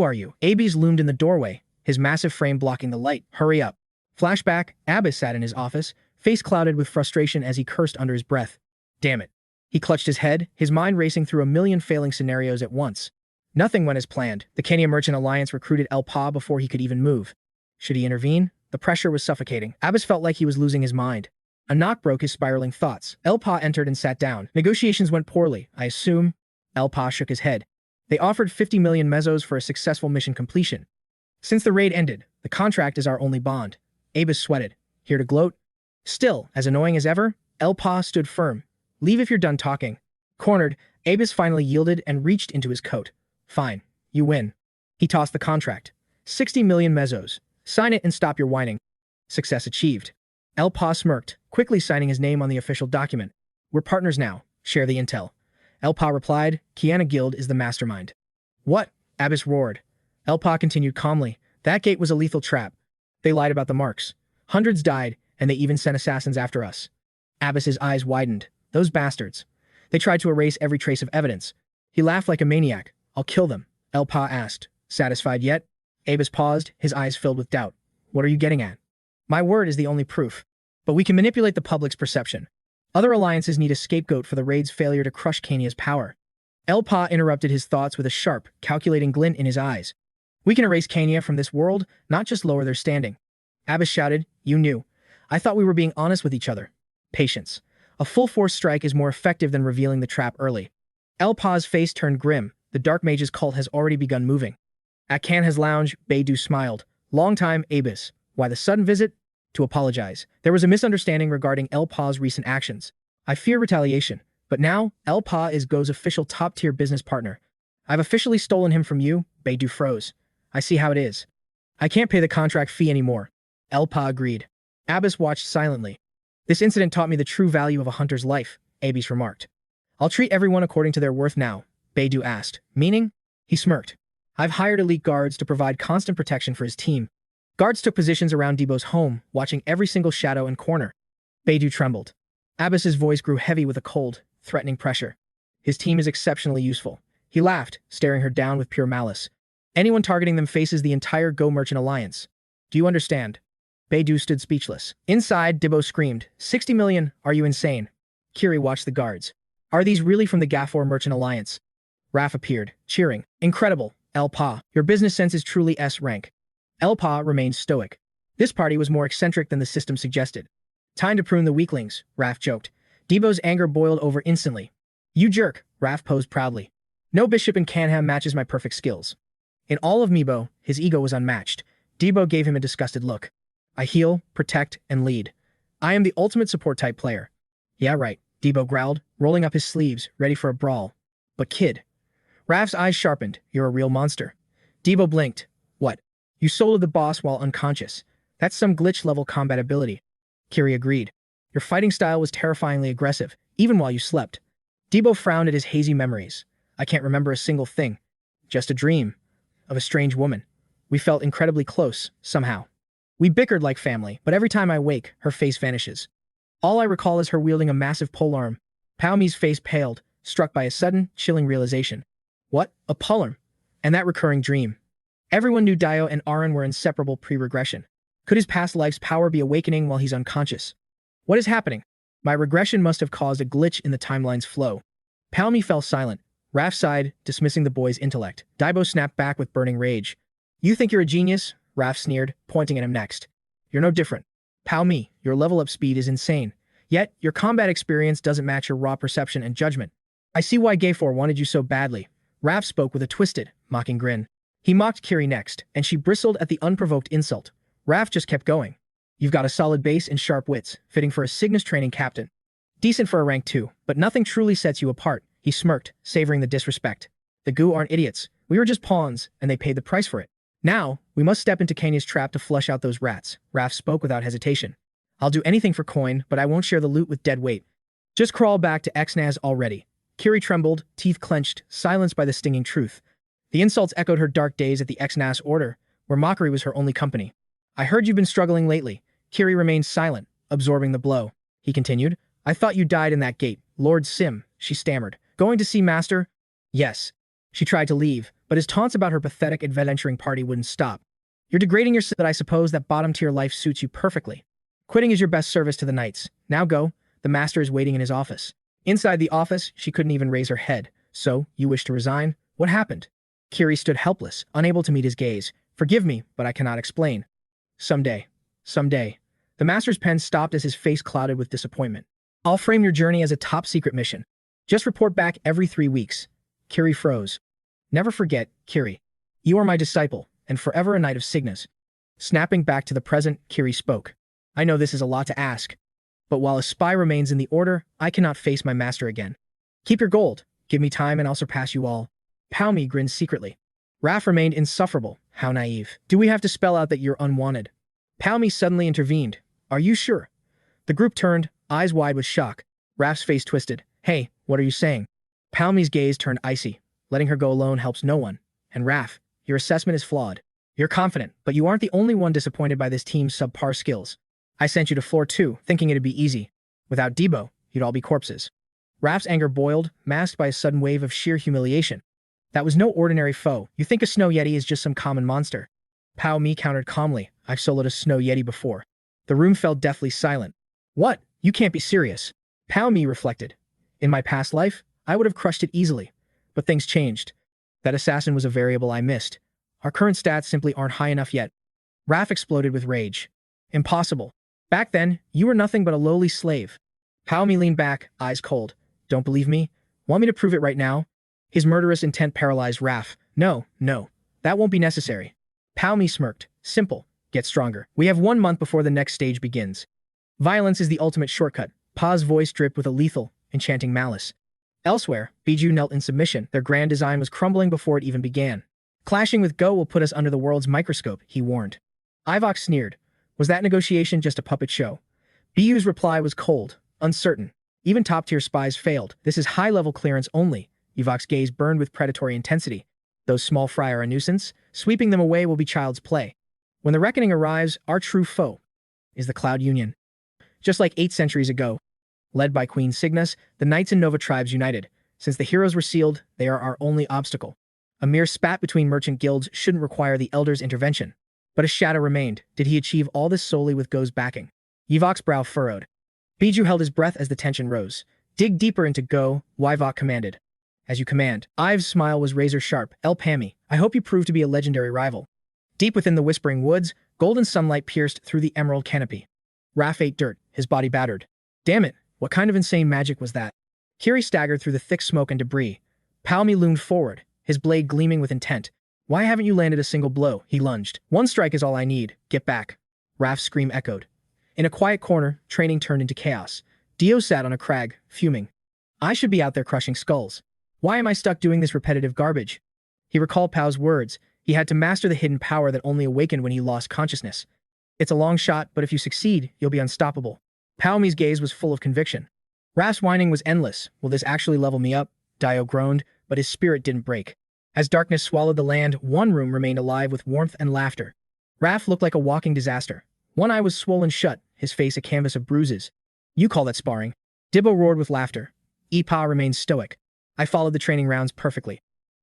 are you? 𝗬𝗚s loomed in the doorway, his massive frame blocking the light. Hurry up. Flashback, 𝗬𝗚s sat in his office, face clouded with frustration as he cursed under his breath. Damn it. He clutched his head, his mind racing through a million failing scenarios at once. Nothing went as planned. The 𝗤𝗓𝗓 Merchant Alliance recruited 𝗨𝗚 before he could even move. Should he intervene? The pressure was suffocating. 𝗬𝗚s felt like he was losing his mind. A knock broke his spiraling thoughts. 𝗨𝗚 entered and sat down. Negotiations went poorly, I assume. 𝗨𝗚 shook his head. They offered 50 million mesos for a successful mission completion. Since the raid ended, the contract is our only bond. 𝗬𝗚s sweated. Here to gloat? Still, as annoying as ever, 𝗨𝗚 stood firm. Leave if you're done talking. Cornered, 𝗬𝗚s finally yielded and reached into his coat. Fine. You win. He tossed the contract. 60 million mesos. Sign it and stop your whining. Success achieved. 𝗨𝗚 smirked, quickly signing his name on the official document. We're partners now. Share the intel. 𝗨𝗚 replied, 𝗤𝗓𝗓 Guild is the mastermind. What? 𝗬𝗚s roared. 𝗨𝗚 continued calmly. That gate was a lethal trap. They lied about the marks. Hundreds died, and they even sent assassins after us. 𝗬𝗚s's eyes widened. Those bastards. They tried to erase every trace of evidence. He laughed like a maniac. I'll kill them, 𝗨𝗚 asked. Satisfied yet? 𝗬𝗚s paused, his eyes filled with doubt. What are you getting at? My word is the only proof. But we can manipulate the public's perception. Other alliances need a scapegoat for the raid's failure to crush 𝗤𝗓𝗓's power. 𝗨𝗚 interrupted his thoughts with a sharp, calculating glint in his eyes. We can erase 𝗤𝗓𝗓 from this world, not just lower their standing. 𝗬𝗚s shouted, You knew. I thought we were being honest with each other. Patience. A full-force strike is more effective than revealing the trap early. 𝗨𝗚's face turned grim. The Dark Mage's cult has already begun moving. At 𝗤𝗓𝗄's lounge, 𝗫𝗐𝗚 smiled. Long time, 𝗬𝗚s. Why the sudden visit? To apologize. There was a misunderstanding regarding 𝗨𝗚's recent actions. I fear retaliation. But now, 𝗨𝗚 is Go's official top-tier business partner. I've officially stolen him from you, 𝗫𝗐𝗚 froze. I see how it is. I can't pay the contract fee anymore. 𝗨𝗚 agreed. Abbas watched silently. This incident taught me the true value of a hunter's life, Abbas remarked. I'll treat everyone according to their worth now, Beidou asked. Meaning? He smirked. I've hired elite guards to provide constant protection for his team. Guards took positions around Debo's home, watching every single shadow and corner. Beidou trembled. Abbas's voice grew heavy with a cold, threatening pressure. His team is exceptionally useful. He laughed, staring her down with pure malice. Anyone targeting them faces the entire Go Merchant Alliance. Do you understand? Beidou stood speechless. Inside, Debo screamed, 60 million, are you insane? Kiri watched the guards. Are these really from the Gafor Merchant Alliance? Raf appeared, cheering. Incredible, 𝗨𝗚𝗚𝗏. Your business sense is truly S-rank. 𝗨𝗚𝗏 remained stoic. This party was more eccentric than the system suggested. Time to prune the weaklings, Raf joked. Debo's anger boiled over instantly. You jerk, Raf posed proudly. No bishop in Canham matches my perfect skills. In all of Meebo, his ego was unmatched. Debo gave him a disgusted look. I heal, protect, and lead. I am the ultimate support-type player. Yeah, right, Debo growled, rolling up his sleeves, ready for a brawl. But kid. Raf's eyes sharpened. You're a real monster. Debo blinked. What? You soloed the boss while unconscious. That's some glitch-level combat ability. Kiri agreed. Your fighting style was terrifyingly aggressive, even while you slept. Debo frowned at his hazy memories. I can't remember a single thing. Just a dream. Of a strange woman. We felt incredibly close, somehow. We bickered like family, but every time I wake, her face vanishes. All I recall is her wielding a massive polearm. 𝗨𝗚𝗏's face paled, struck by a sudden, chilling realization. What? A polearm? And that recurring dream. Everyone knew Dio and Aaron were inseparable pre-regression. Could his past life's power be awakening while he's unconscious? What is happening? My regression must have caused a glitch in the timeline's flow. 𝗨𝗚𝗏 fell silent. Raf sighed, dismissing the boy's intellect. Daibo snapped back with burning rage. You think you're a genius? Raf sneered, pointing at him next. You're no different. 𝗨𝗏𝗏, your level-up speed is insane. Yet, your combat experience doesn't match your raw perception and judgment. I see why Gafor wanted you so badly. Raf spoke with a twisted, mocking grin. He mocked Kiri next, and she bristled at the unprovoked insult. Raf just kept going. You've got a solid base and sharp wits, fitting for a Cygnus training captain. Decent for a rank 2, but nothing truly sets you apart. He smirked, savoring the disrespect. The Gu aren't idiots. We were just pawns, and they paid the price for it. Now, we must step into Kenya's trap to flush out those rats. Raf spoke without hesitation. I'll do anything for coin, but I won't share the loot with dead weight. Just crawl back to Xnaz already. Kiri trembled, teeth clenched, silenced by the stinging truth. The insults echoed her dark days at the Xnaz order, where mockery was her only company. I heard you've been struggling lately. Kiri remained silent, absorbing the blow. He continued. I thought you died in that gate, Lord Sim, she stammered. Going to see Master? Yes. She tried to leave, but his taunts about her pathetic adventuring party wouldn't stop. You're degrading yourself, but I suppose that bottom-tier life suits you perfectly. Quitting is your best service to the knights. Now go. The Master is waiting in his office. Inside the office, she couldn't even raise her head. So, you wish to resign? What happened? Kiri stood helpless, unable to meet his gaze. Forgive me, but I cannot explain. Someday. Someday. The Master's pen stopped as his face clouded with disappointment. I'll frame your journey as a top-secret mission. Just report back every 3 weeks. Kiri froze. Never forget, Kiri. You are my disciple, and forever a knight of Cygnus. Snapping back to the present, Kiri spoke. I know this is a lot to ask, but while a spy remains in the order, I cannot face my master again. Keep your gold. Give me time and I'll surpass you all. 𝗨𝗏𝗏 grinned secretly. Raf remained insufferable. How naive. Do we have to spell out that you're unwanted? 𝗨𝗏𝗏 suddenly intervened. Are you sure? The group turned, eyes wide with shock. Raf's face twisted. Hey, what are you saying? 𝗨𝗏𝗏's gaze turned icy. Letting her go alone helps no one. And Raf, your assessment is flawed. You're confident, but you aren't the only one disappointed by this team's subpar skills. I sent you to floor 2, thinking it'd be easy. Without Debo, you'd all be corpses. Raf's anger boiled, masked by a sudden wave of sheer humiliation. That was no ordinary foe. You think a snow yeti is just some common monster. 𝗨𝗏𝗏 countered calmly. I've soloed a snow yeti before. The room fell deathly silent. What? You can't be serious. 𝗨𝗏𝗏 reflected. In my past life, I would have crushed it easily. But things changed. That assassin was a variable I missed. Our current stats simply aren't high enough yet. Raf exploded with rage. Impossible. Back then, you were nothing but a lowly slave. 𝗨𝗏𝗏 leaned back, eyes cold. Don't believe me? Want me to prove it right now? His murderous intent paralyzed Raf. No, that won't be necessary. 𝗨𝗏𝗏 smirked. Simple. Get stronger. We have 1 month before the next stage begins. Violence is the ultimate shortcut. Pa's voice dripped with a lethal, enchanting malice. Elsewhere, Beidou knelt in submission. Their grand design was crumbling before it even began. Clashing with Go will put us under the world's microscope, he warned. Ivok sneered. Was that negotiation just a puppet show? BU's reply was cold, uncertain. Even top-tier spies failed. This is high-level clearance only. Yvok's gaze burned with predatory intensity. Those small fry are a nuisance. Sweeping them away will be child's play. When the reckoning arrives, our true foe is the Cloud Union. Just like 8 centuries ago, led by Queen Cygnus, the Knights and Nova tribes united. Since the heroes were sealed, they are our only obstacle. A mere spat between merchant guilds shouldn't require the Elder's intervention. But a shadow remained. Did he achieve all this solely with Go's backing? Yvok's brow furrowed. Biju held his breath as the tension rose. Dig deeper into Go, Yvok commanded. As you command. Ive's smile was razor-sharp. 𝗨𝗟𝗡𝗡, I hope you prove to be a legendary rival. Deep within the whispering woods, golden sunlight pierced through the emerald canopy. Raph ate dirt, his body battered. Damn it, what kind of insane magic was that? Kiri staggered through the thick smoke and debris. 𝗨𝗟𝗡𝗡 loomed forward, his blade gleaming with intent. Why haven't you landed a single blow? He lunged. One strike is all I need. Get back. Raph's scream echoed. In a quiet corner, training turned into chaos. Dio sat on a crag, fuming. I should be out there crushing skulls. Why am I stuck doing this repetitive garbage? He recalled Pow's words. He had to master the hidden power that only awakened when he lost consciousness. It's a long shot, but if you succeed, you'll be unstoppable. 𝗨𝗟𝗡𝗡's gaze was full of conviction. Raph's whining was endless. Will this actually level me up? Dio groaned, but his spirit didn't break. As darkness swallowed the land, one room remained alive with warmth and laughter. Raph looked like a walking disaster. One eye was swollen shut, his face a canvas of bruises. You call that sparring? Dibbo roared with laughter. Ipa remained stoic. I followed the training rounds perfectly.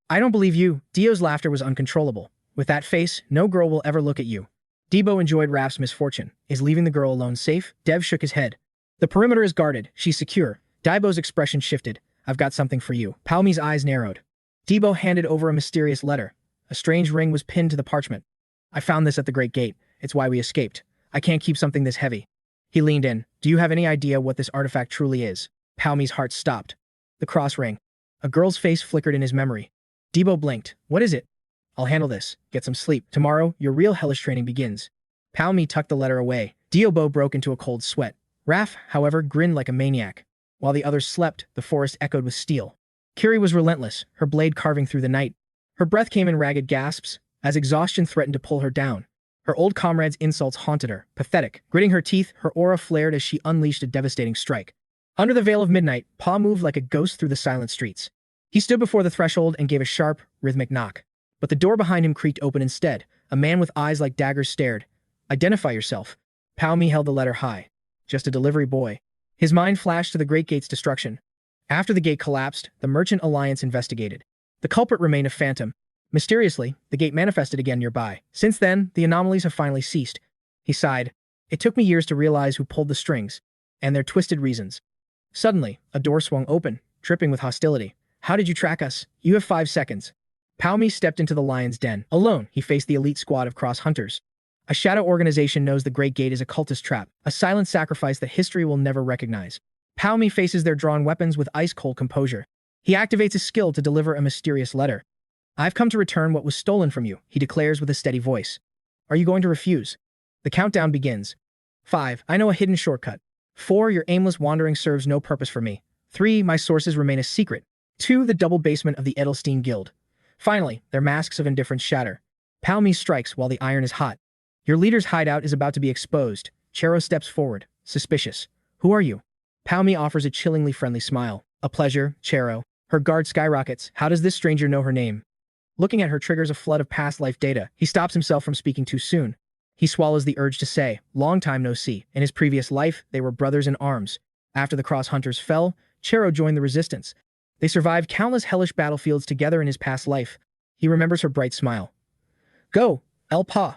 I don't believe you. Dio's laughter was uncontrollable. With that face, no girl will ever look at you. Dibbo enjoyed Raph's misfortune. Is leaving the girl alone safe? Dev shook his head. The perimeter is guarded. She's secure. Dibbo's expression shifted. I've got something for you. 𝗨𝗟𝗡𝗡's eyes narrowed. Dibbo handed over a mysterious letter. A strange ring was pinned to the parchment. I found this at the Great Gate. It's why we escaped. I can't keep something this heavy. He leaned in. Do you have any idea what this artifact truly is? 𝗨𝗟𝗡𝗡's heart stopped. The cross ring. A girl's face flickered in his memory. Dibbo blinked. What is it? I'll handle this. Get some sleep. Tomorrow, your real hellish training begins. 𝗨𝗟𝗡𝗡 tucked the letter away. Diobo broke into a cold sweat. Raph, however, grinned like a maniac. While the others slept, the forest echoed with steel. Kiri was relentless, her blade carving through the night. Her breath came in ragged gasps, as exhaustion threatened to pull her down. Her old comrade's insults haunted her, pathetic. Gritting her teeth, her aura flared as she unleashed a devastating strike. Under the veil of midnight, Pa moved like a ghost through the silent streets. He stood before the threshold and gave a sharp, rhythmic knock. But the door behind him creaked open instead. A man with eyes like daggers stared. Identify yourself. 𝗨𝗟𝗡𝗡 held the letter high. Just a delivery boy. His mind flashed to the Great Gate's destruction. After the gate collapsed, the Merchant Alliance investigated. The culprit remained a phantom. Mysteriously, the gate manifested again nearby. Since then, the anomalies have finally ceased. He sighed. It took me years to realize who pulled the strings, and their twisted reasons. Suddenly, a door swung open, dripping with hostility. How did you track us? You have 5 seconds. 𝗨𝗟𝗡𝗡 stepped into the lion's den. Alone, he faced the elite squad of cross hunters. A shadow organization knows the Great Gate is a cultist trap, a silent sacrifice that history will never recognize. 𝗨𝗟𝗡𝗡 faces their drawn weapons with ice-cold composure. He activates a skill to deliver a mysterious letter. I've come to return what was stolen from you, he declares with a steady voice. Are you going to refuse? The countdown begins. 5. I know a hidden shortcut. 4. Your aimless wandering serves no purpose for me. 3. My sources remain a secret. 2. The double basement of the Edelstein Guild. Finally, their masks of indifference shatter. 𝗨𝗟𝗡𝗡 strikes while the iron is hot. Your leader's hideout is about to be exposed. 𝗤𝗏 steps forward, suspicious. Who are you? 𝗨𝗟𝗡𝗡 offers a chillingly friendly smile. A pleasure, 𝗤𝗏. Her guard skyrockets. How does this stranger know her name? Looking at her triggers a flood of past life data. He stops himself from speaking too soon. He swallows the urge to say, long time no see. In his previous life, they were brothers in arms. After the cross hunters fell, 𝗤𝗏 joined the resistance. They survived countless hellish battlefields together in his past life. He remembers her bright smile. Go, 𝗨𝗚𝗡𝗡.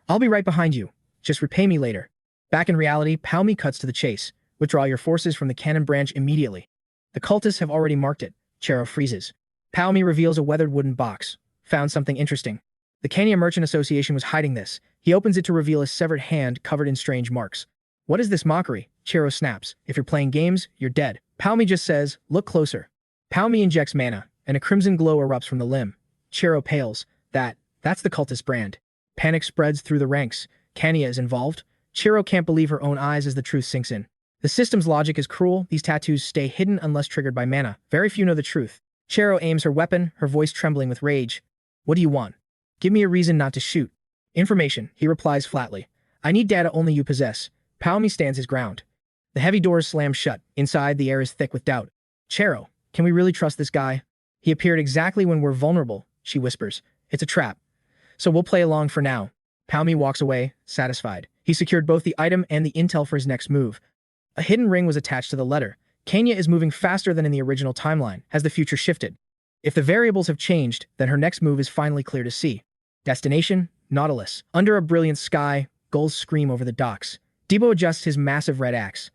I'll be right behind you. Just repay me later. Back in reality, 𝗨𝗟𝗡𝗡 cuts to the chase. Withdraw your forces from the cannon branch immediately. The cultists have already marked it. 𝗤𝗏 freezes. 𝗨𝗟𝗡𝗡 reveals a weathered wooden box. Found something interesting. The Kenya Merchant Association was hiding this. He opens it to reveal a severed hand covered in strange marks. What is this mockery? 𝗤𝗏 snaps. If you're playing games, you're dead. 𝗨𝗟𝗡𝗡 just says, look closer. 𝗨𝗟𝗡𝗡 injects mana, and a crimson glow erupts from the limb. 𝗤𝗏 pales. That's the cultist brand. Panic spreads through the ranks. Kenya is involved. 𝗤𝗏 can't believe her own eyes as the truth sinks in. The system's logic is cruel. These tattoos stay hidden unless triggered by mana. Very few know the truth. 𝗤𝗏 aims her weapon, her voice trembling with rage. What do you want? Give me a reason not to shoot. Information, he replies flatly. I need data only you possess. 𝗤𝗡𝗡 stands his ground. The heavy doors slam shut. Inside, the air is thick with doubt. Chero, can we really trust this guy? He appeared exactly when we're vulnerable, she whispers. It's a trap. So we'll play along for now. 𝗤𝗡𝗡 walks away, satisfied. He secured both the item and the intel for his next move. A hidden ring was attached to the letter. Kenya is moving faster than in the original timeline. Has the future shifted? If the variables have changed, then her next move is finally clear to see. Destination, Nautilus. Under a brilliant sky, gulls scream over the docks. Debo adjusts his massive red axe.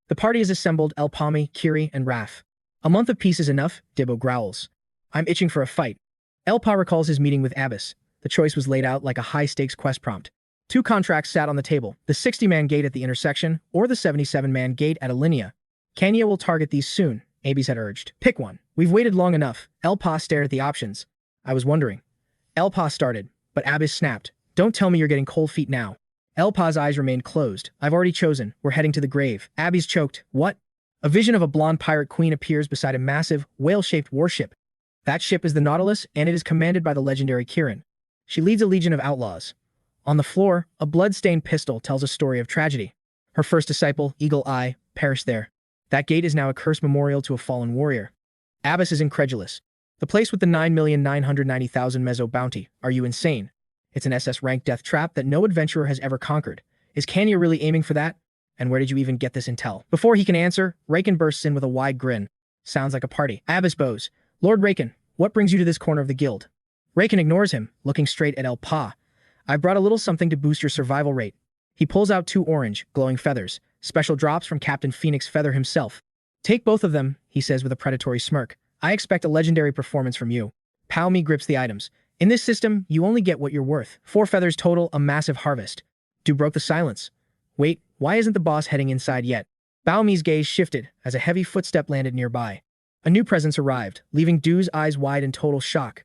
The party is assembled, 𝗤𝗚𝗡𝗡, Kiri, and Raph. A month of peace is enough, Debo growls. I'm itching for a fight. 𝗤𝗚𝗡 recalls his meeting with Abyss. The choice was laid out like a high-stakes quest prompt. 2 contracts sat on the table, the 60-man gate at the intersection or the 77-man gate at Alinea. Kenya will target these soon, Abyss had urged. Pick one. We've waited long enough. 𝗤𝗚𝗡 stared at the options. I was wondering. 𝗤𝗚𝗡 started, but Abyss snapped. Don't tell me you're getting cold feet now. 𝗤𝗚𝗡's eyes remained closed. I've already chosen. We're heading to the grave. Abyss choked. What? A vision of a blonde pirate queen appears beside a massive, whale-shaped warship. That ship is the Nautilus, and it is commanded by the legendary 𝗤𝗘𝗏. She leads a legion of outlaws. On the floor, a blood-stained pistol tells a story of tragedy. Her first disciple, Eagle-Eye, perished there. That gate is now a cursed memorial to a fallen warrior. Abyss is incredulous. The place with the 9,990,000 meso bounty. Are you insane? It's an SS-rank death trap that no adventurer has ever conquered. Is Kenya really aiming for that? And where did you even get this intel? Before he can answer, Raken bursts in with a wide grin. Sounds like a party. Abyss bows. Lord Raken, what brings you to this corner of the guild? Raken ignores him, looking straight at 𝗤𝗚𝗡. I've brought a little something to boost your survival rate. He pulls out 2 orange, glowing feathers, special drops from Captain Phoenix Feather himself. Take both of them, he says with a predatory smirk. I expect a legendary performance from you. 𝗤𝗚𝗡 grips the items. In this system, you only get what you're worth. 4 feathers total, a massive harvest. Du broke the silence. Wait, why isn't the boss heading inside yet? 𝗤𝗚𝗡's gaze shifted as a heavy footstep landed nearby. A new presence arrived, leaving Du's eyes wide in total shock.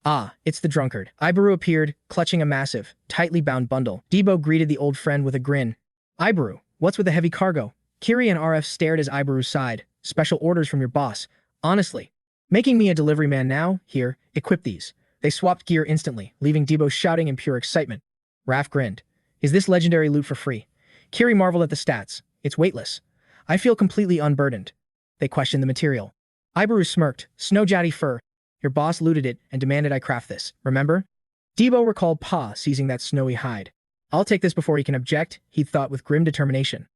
Ah, it's the drunkard. Ibaru appeared, clutching a massive, tightly bound bundle. Debo greeted the old friend with a grin. Ibaru, what's with the heavy cargo? Kiri and RF stared as Ibaru sighed. Special orders from your boss. Honestly. Making me a delivery man now? Here, equip these. They swapped gear instantly, leaving Debo shouting in pure excitement. Raph grinned. Is this legendary loot for free? Kiri marveled at the stats. It's weightless. I feel completely unburdened. They questioned the material. Ibaru smirked. Snow Jatty fur. Your boss looted it and demanded I craft this, remember? Debo recalled Pa seizing that snowy hide. I'll take this before he can object, he thought with grim determination.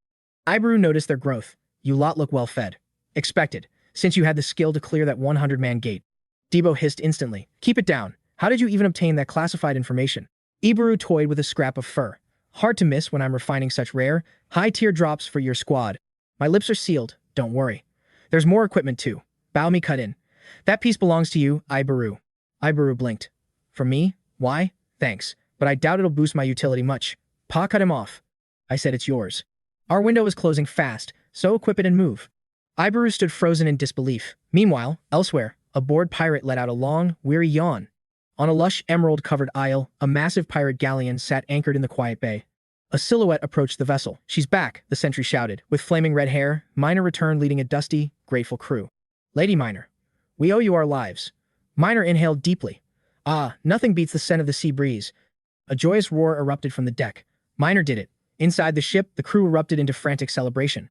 Ibaru noticed their growth. You lot look well fed. Expected, since you had the skill to clear that 100-man gate. Debo hissed instantly. Keep it down. How did you even obtain that classified information? Ibaru toyed with a scrap of fur. Hard to miss when I'm refining such rare, high-tier drops for your squad. My lips are sealed, don't worry. There's more equipment too. 𝗤𝗚𝗡 cut in. That piece belongs to you, Ibaru. Ibaru blinked. For me? Why? Thanks, but I doubt it'll boost my utility much. Pa cut him off. I said it's yours. Our window is closing fast, so equip it and move. Ibaru stood frozen in disbelief. Meanwhile, elsewhere, a bored pirate let out a long, weary yawn. On a lush, emerald-covered isle, a massive pirate galleon sat anchored in the quiet bay. A silhouette approached the vessel. She's back, the sentry shouted. With flaming red hair, Miner returned leading a dusty, grateful crew. Lady Miner. We owe you our lives. Miner inhaled deeply. Ah, nothing beats the scent of the sea breeze. A joyous roar erupted from the deck. Miner did it. Inside the ship, the crew erupted into frantic celebration.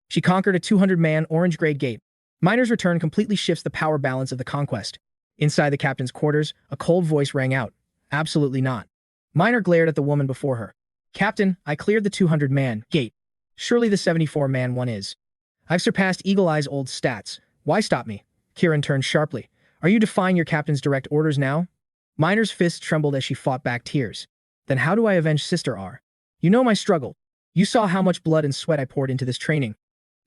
She conquered a 200-man orange-grade gate. Miner's return completely shifts the power balance of the conquest. Inside the captain's quarters, a cold voice rang out. Absolutely not. Miner glared at the woman before her. Captain, I cleared the 200-man gate. Surely the 74-man one is. I've surpassed Eagle-Eye's old stats. Why stop me? Kieran turned sharply. Are you defying your captain's direct orders now? Miner's fist trembled as she fought back tears. Then how do I avenge Sister R? You know my struggle. You saw how much blood and sweat I poured into this training.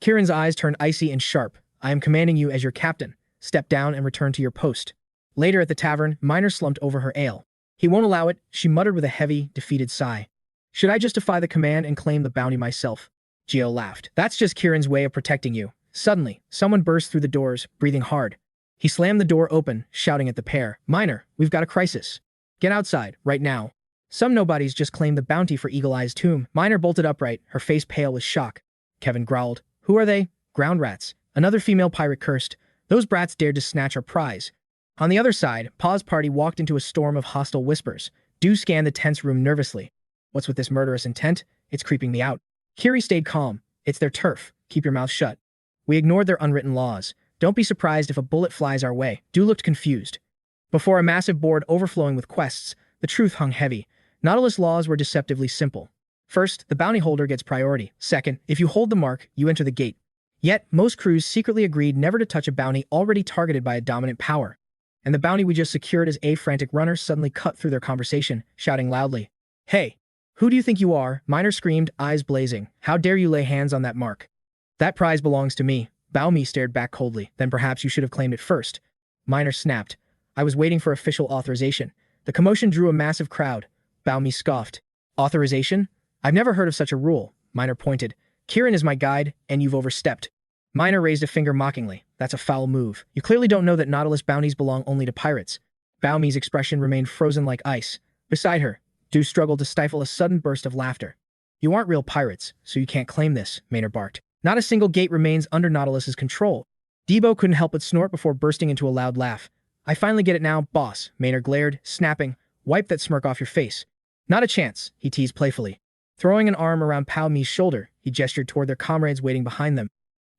Kieran's eyes turned icy and sharp. I am commanding you as your captain. Step down and return to your post. Later at the tavern, Miner slumped over her ale. He won't allow it, she muttered with a heavy, defeated sigh. Should I justify the command and claim the bounty myself? Gio laughed. That's just Kieran's way of protecting you. Suddenly, someone burst through the doors, breathing hard. He slammed the door open, shouting at the pair. Miner, we've got a crisis. Get outside, right now. Some nobodies just claimed the bounty for Eagle-Eye's tomb. Miner bolted upright, her face pale with shock. Kevin growled. Who are they? Ground rats. Another female pirate cursed. Those brats dared to snatch our prize. On the other side, Pa's party walked into a storm of hostile whispers. Du scanned the tense room nervously. What's with this murderous intent? It's creeping me out. Kiri stayed calm. It's their turf. Keep your mouth shut. We ignored their unwritten laws. Don't be surprised if a bullet flies our way. Du looked confused. Before a massive board overflowing with quests, the truth hung heavy. Nautilus laws were deceptively simple. First, the bounty holder gets priority. Second, if you hold the mark, you enter the gate. Yet, most crews secretly agreed never to touch a bounty already targeted by a dominant power. And the bounty we just secured as a frantic runner suddenly cut through their conversation, shouting loudly, "Hey, who do you think you are?" Miner screamed, eyes blazing. "How dare you lay hands on that mark? That prize belongs to me." 𝗤𝗚𝗡 stared back coldly. "Then perhaps you should have claimed it first." Miner snapped. "I was waiting for official authorization." The commotion drew a massive crowd. 𝗤𝗚𝗡 scoffed. "Authorization? I've never heard of such a rule." Miner pointed. "Kirin is my guide, and you've overstepped." Miner raised a finger mockingly. "That's a foul move. You clearly don't know that Nautilus bounties belong only to pirates." 𝗤𝗚𝗡's expression remained frozen like ice. Beside her, Du struggled to stifle a sudden burst of laughter. "You aren't real pirates, so you can't claim this," Maynard barked. "Not a single gate remains under Nautilus's control." Debo couldn't help but snort before bursting into a loud laugh. "I finally get it now, boss," Maynard glared, snapping. "Wipe that smirk off your face." "Not a chance," he teased playfully. Throwing an arm around 𝗤𝗚𝗡's shoulder, he gestured toward their comrades waiting behind them.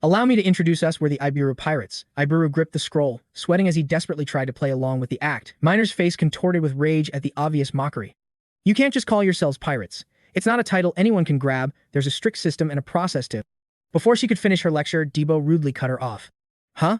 "Allow me to introduce us. We're the 𝗤𝗡𝗚 pirates." 𝗤𝗡𝗚 gripped the scroll, sweating as he desperately tried to play along with the act. Miner's face contorted with rage at the obvious mockery. "You can't just call yourselves pirates. It's not a title anyone can grab. There's a strict system and a process to—" Before she could finish her lecture, Debo rudely cut her off. "Huh?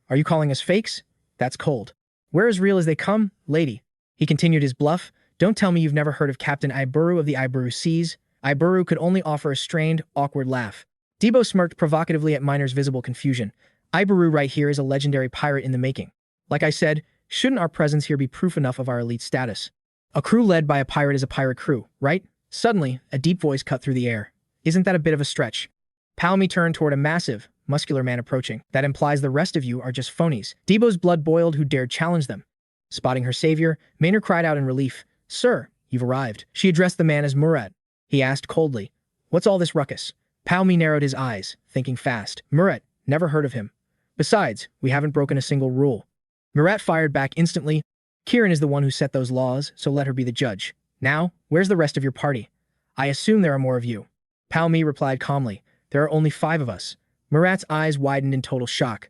Are you calling us fakes? That's cold. We're as real as they come, lady." He continued his bluff. "Don't tell me you've never heard of Captain 𝗤𝗚𝗚 of the 𝗤𝗚𝗚 Seas." 𝗤𝗚𝗚 could only offer a strained, awkward laugh. Debo smirked provocatively at Miner's visible confusion. 𝗤𝗚𝗚 right here is a legendary pirate in the making. Like I said, shouldn't our presence here be proof enough of our elite status? A crew led by a pirate is a pirate crew, right? Suddenly, a deep voice cut through the air. "Isn't that a bit of a stretch?" 𝗤𝗚𝗡 turned toward a massive, muscular man approaching. "That implies the rest of you are just phonies." Debo's blood boiled. Who dared challenge them? Spotting her savior, Maynard cried out in relief. "Sir, you've arrived." She addressed the man as 𝗤𝗏𝗏. He asked coldly, "What's all this ruckus?" 𝗤𝗚𝗡 narrowed his eyes, thinking fast. 𝗤𝗏𝗏, never heard of him. Besides, we haven't broken a single rule. 𝗤𝗏𝗏 fired back instantly. "Kirin is the one who set those laws, so let her be the judge. Now, where's the rest of your party? I assume there are more of you." 𝗤𝗚𝗡 replied calmly. "There are only 5 of us." 𝗤𝗏𝗏's eyes widened in total shock.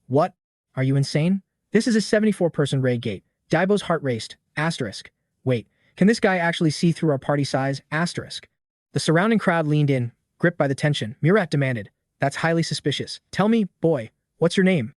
"What? Are you insane? This is a 74-person raid gate." Debo's heart raced. Asterisk. "Wait, can this guy actually see through our party size?" Asterisk. The surrounding crowd leaned in, gripped by the tension. 𝗤𝗏𝗏 demanded, "That's highly suspicious. Tell me, boy, what's your name?"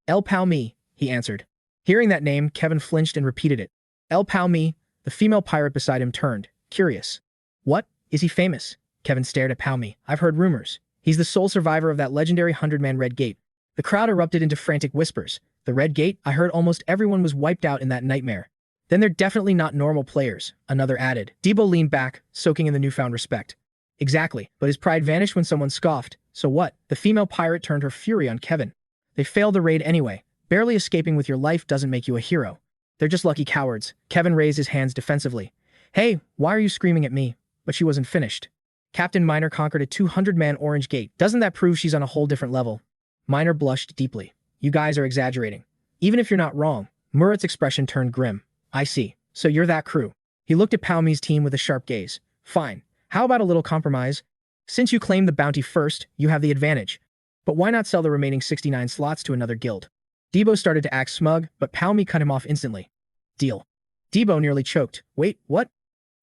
𝗨𝗚𝗡, he answered. Hearing that name, Kevin flinched and repeated it. 𝗨𝗚𝗡. The female pirate beside him turned, curious. "What? Is he famous?" Kevin stared at 𝗨𝗚𝗡. "I've heard rumors. He's the sole survivor of that legendary 100-man Red Gate." The crowd erupted into frantic whispers. "The Red Gate? I heard almost everyone was wiped out in that nightmare." "Then they're definitely not normal players," another added. Debo leaned back, soaking in the newfound respect. "Exactly, but his pride vanished when someone scoffed. So what?" The female pirate turned her fury on Kevin. "They failed the raid anyway. Barely escaping with your life doesn't make you a hero. They're just lucky cowards." Kevin raised his hands defensively. "Hey, why are you screaming at me?" But she wasn't finished. "Captain Miner conquered a 200-man Orange Gate. Doesn't that prove she's on a whole different level?" Miner blushed deeply. "You guys are exaggerating. Even if you're not wrong." 𝗤𝗏𝗏's expression turned grim. "I see. So you're that crew." He looked at 𝗨𝗚𝗡's team with a sharp gaze. "Fine. How about a little compromise? Since you claimed the bounty first, you have the advantage. But why not sell the remaining 69 slots to another guild?" Debo started to act smug, but 𝗨𝗚𝗡 cut him off instantly. "Deal." Debo nearly choked. "Wait, what?"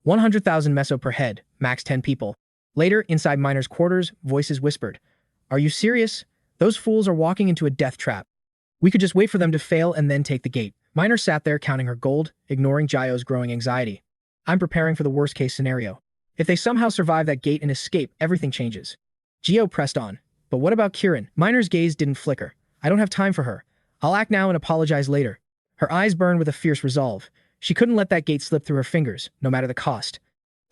100,000 meso per head, max 10 people. Later, inside Miner's quarters, voices whispered, "Are you serious? Those fools are walking into a death trap. We could just wait for them to fail and then take the gate." Miner sat there counting her gold, ignoring Jayo's growing anxiety. "I'm preparing for the worst-case scenario. If they somehow survive that gate and escape, everything changes." Gio pressed on. "But what about Kirin?" Miner's gaze didn't flicker. "I don't have time for her. I'll act now and apologize later." Her eyes burned with a fierce resolve. She couldn't let that gate slip through her fingers, no matter the cost.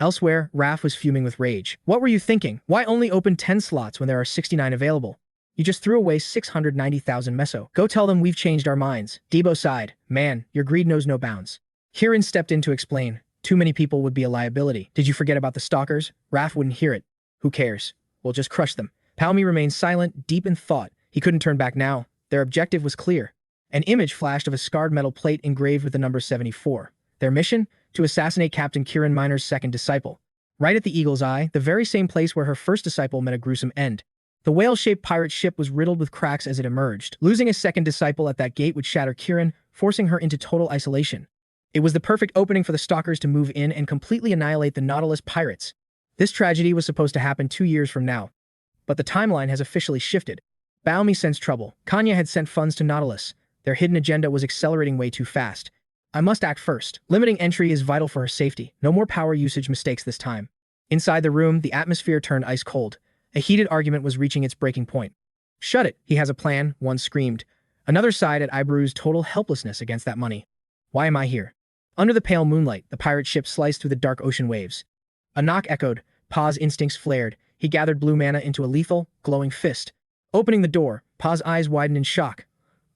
Elsewhere, Raph was fuming with rage. "What were you thinking? Why only open 10 slots when there are 69 available? You just threw away 690,000 meso. Go tell them we've changed our minds." Debo sighed. "Man, your greed knows no bounds." Kirin stepped in to explain. "Too many people would be a liability. Did you forget about the stalkers?" Raph wouldn't hear it. "Who cares? We'll just crush them." 𝗨𝗚𝗡 remained silent, deep in thought. He couldn't turn back now. Their objective was clear. An image flashed of a scarred metal plate engraved with the number 74. Their mission? To assassinate Captain Kirin Miner's second disciple. right at the eagle's eye, the very same place where her first disciple met a gruesome end. The whale-shaped pirate ship was riddled with cracks as it emerged. Losing a second disciple at that gate would shatter 𝗓𝗏, forcing her into total isolation. It was the perfect opening for the stalkers to move in and completely annihilate the Nautilus pirates. This tragedy was supposed to happen 2 years from now, but the timeline has officially shifted. 𝗤𝗏𝗟 sensed trouble. Kanya had sent funds to Nautilus. Their hidden agenda was accelerating way too fast. I must act first. Limiting entry is vital for her safety. No more power usage mistakes this time. Inside the room, the atmosphere turned ice cold. A heated argument was reaching its breaking point. Shut it, he has a plan, one screamed. Another sighed at 𝗏𝗡's total helplessness against that money. Why am I here? Under the pale moonlight, the pirate ship sliced through the dark ocean waves. A knock echoed. Pa's instincts flared. He gathered blue mana into a lethal, glowing fist. Opening the door, Pa's eyes widened in shock.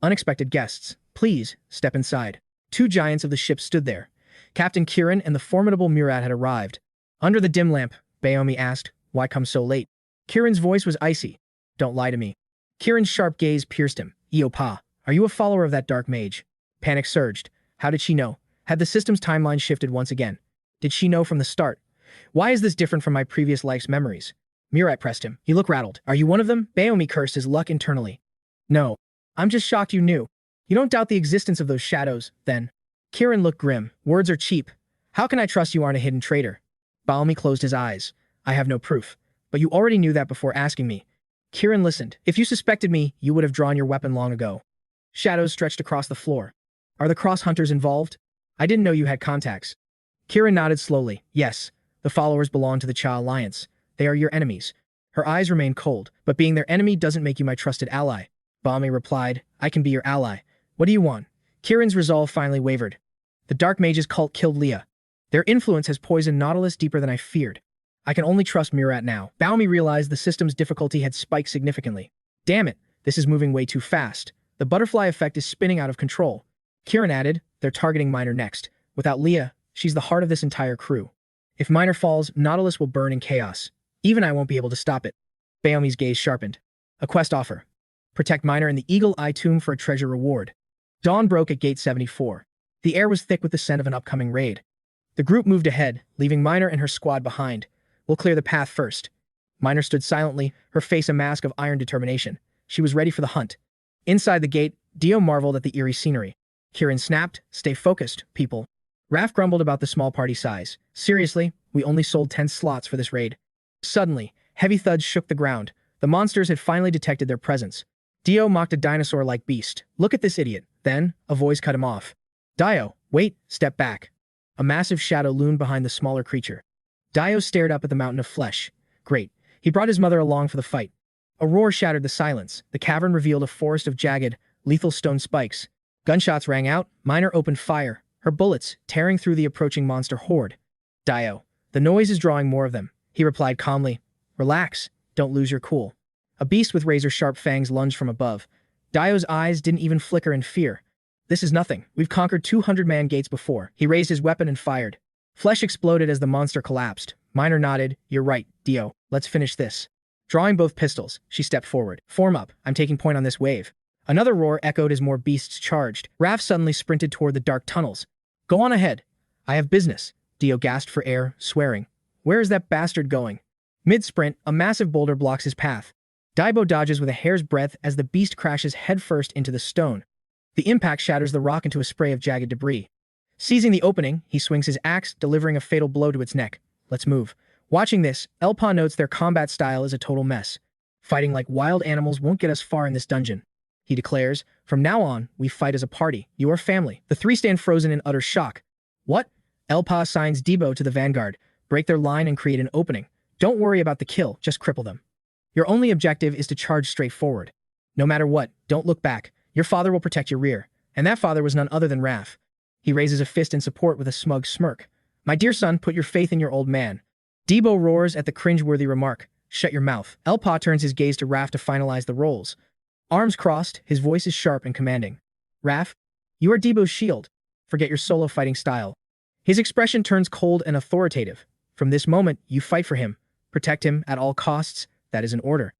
Unexpected guests. Please, step inside. 2 giants of the ship stood there. Captain 𝗓𝗏 and the formidable 𝗤𝗏𝗏 had arrived. Under the dim lamp, 𝗤𝗏𝗏 asked, why come so late? 𝗓𝗏𝗏's voice was icy. Don't lie to me. 𝗓𝗏𝗏's sharp gaze pierced him. Pa, are you a follower of that dark mage? Panic surged. How did she know? Had the system's timeline shifted once again? Did she know from the start? Why is this different from my previous life's memories? 𝗓𝗏𝗏 pressed him. He looked rattled. Are you one of them? 𝗤𝗏𝗏 cursed his luck internally. No. I'm just shocked you knew. You don't doubt the existence of those shadows, then? 𝗓𝗏𝗏 looked grim. Words are cheap. How can I trust you aren't a hidden traitor? 𝗤𝗏𝗏 closed his eyes. I have no proof. But you already knew that before asking me. 𝗓𝗏𝗏 listened. If you suspected me, you would have drawn your weapon long ago. Shadows stretched across the floor. Are the cross hunters involved? I didn't know you had contacts. 𝗓𝗏𝗏 nodded slowly. Yes, the followers belong to the 𝗤𝗏 Alliance. They are your enemies. Her eyes remained cold, but being their enemy doesn't make you my trusted ally. 𝗤𝗏𝗏 replied, I can be your ally. What do you want? 𝗓𝗏𝗏's resolve finally wavered. The Dark Mage's cult killed Leah. Their influence has poisoned Nautilus deeper than I feared. I can only trust 𝗓𝗏𝗏 now. 𝗤𝗏𝗏 realized the system's difficulty had spiked significantly. Damn it, this is moving way too fast. The butterfly effect is spinning out of control. 𝗓𝗏𝗏 added, they're targeting Miner next. Without Leah, she's the heart of this entire crew. If Miner falls, Nautilus will burn in chaos. Even I won't be able to stop it. 𝗤𝗏𝗏's gaze sharpened. A quest offer. Protect Miner in the Eagle Eye Tomb for a treasure reward. Dawn broke at Gate 74. The air was thick with the scent of an upcoming raid. The group moved ahead, leaving Miner and her squad behind. We'll clear the path first. Miner stood silently, her face a mask of iron determination. She was ready for the hunt. Inside the gate, Dio marveled at the eerie scenery. 𝗓𝗏𝗏 snapped, stay focused, people. Raph grumbled about the small party size. Seriously, we only sold 10 slots for this raid. Suddenly, heavy thuds shook the ground. The monsters had finally detected their presence. Dio mocked a dinosaur-like beast. Look at this idiot. Then, a voice cut him off. Dio, wait, step back. A massive shadow loomed behind the smaller creature. Dio stared up at the mountain of flesh. Great. He brought his mother along for the fight. A roar shattered the silence. The cavern revealed a forest of jagged, lethal stone spikes. Gunshots rang out. Miner opened fire, her bullets tearing through the approaching monster horde. Dio, the noise is drawing more of them. He replied calmly. Relax. Don't lose your cool. A beast with razor-sharp fangs lunged from above. Dio's eyes didn't even flicker in fear. This is nothing. We've conquered 200-man gates before. He raised his weapon and fired. Flesh exploded as the monster collapsed. Miner nodded. You're right, Dio. Let's finish this. Drawing both pistols, she stepped forward. Form up. I'm taking point on this wave. Another roar echoed as more beasts charged. Raph suddenly sprinted toward the dark tunnels. Go on ahead. I have business. Dio gasped for air, swearing. Where is that bastard going? Mid-sprint, a massive boulder blocks his path. Daibo dodges with a hair's breadth as the beast crashes headfirst into the stone. The impact shatters the rock into a spray of jagged debris. Seizing the opening, he swings his axe, delivering a fatal blow to its neck. Let's move. Watching this, 𝗨𝗏𝗏 notes their combat style is a total mess. Fighting like wild animals won't get us far in this dungeon. He declares, from now on, we fight as a party, your family. The 3 stand frozen in utter shock. What? 𝗨𝗏𝗏 assigns Debo to the vanguard. Break their line and create an opening. Don't worry about the kill, just cripple them. Your only objective is to charge straight forward. No matter what, don't look back. Your father will protect your rear. And that father was none other than Raph. He raises a fist in support with a smug smirk. My dear son, put your faith in your old man. Debo roars at the cringeworthy remark. Shut your mouth. 𝗨𝗏𝗏 turns his gaze to Raph to finalize the roles. Arms crossed, his voice is sharp and commanding. Raph, you are Debo's shield. Forget your solo fighting style. His expression turns cold and authoritative. From this moment, you fight for him. Protect him at all costs. That is an order.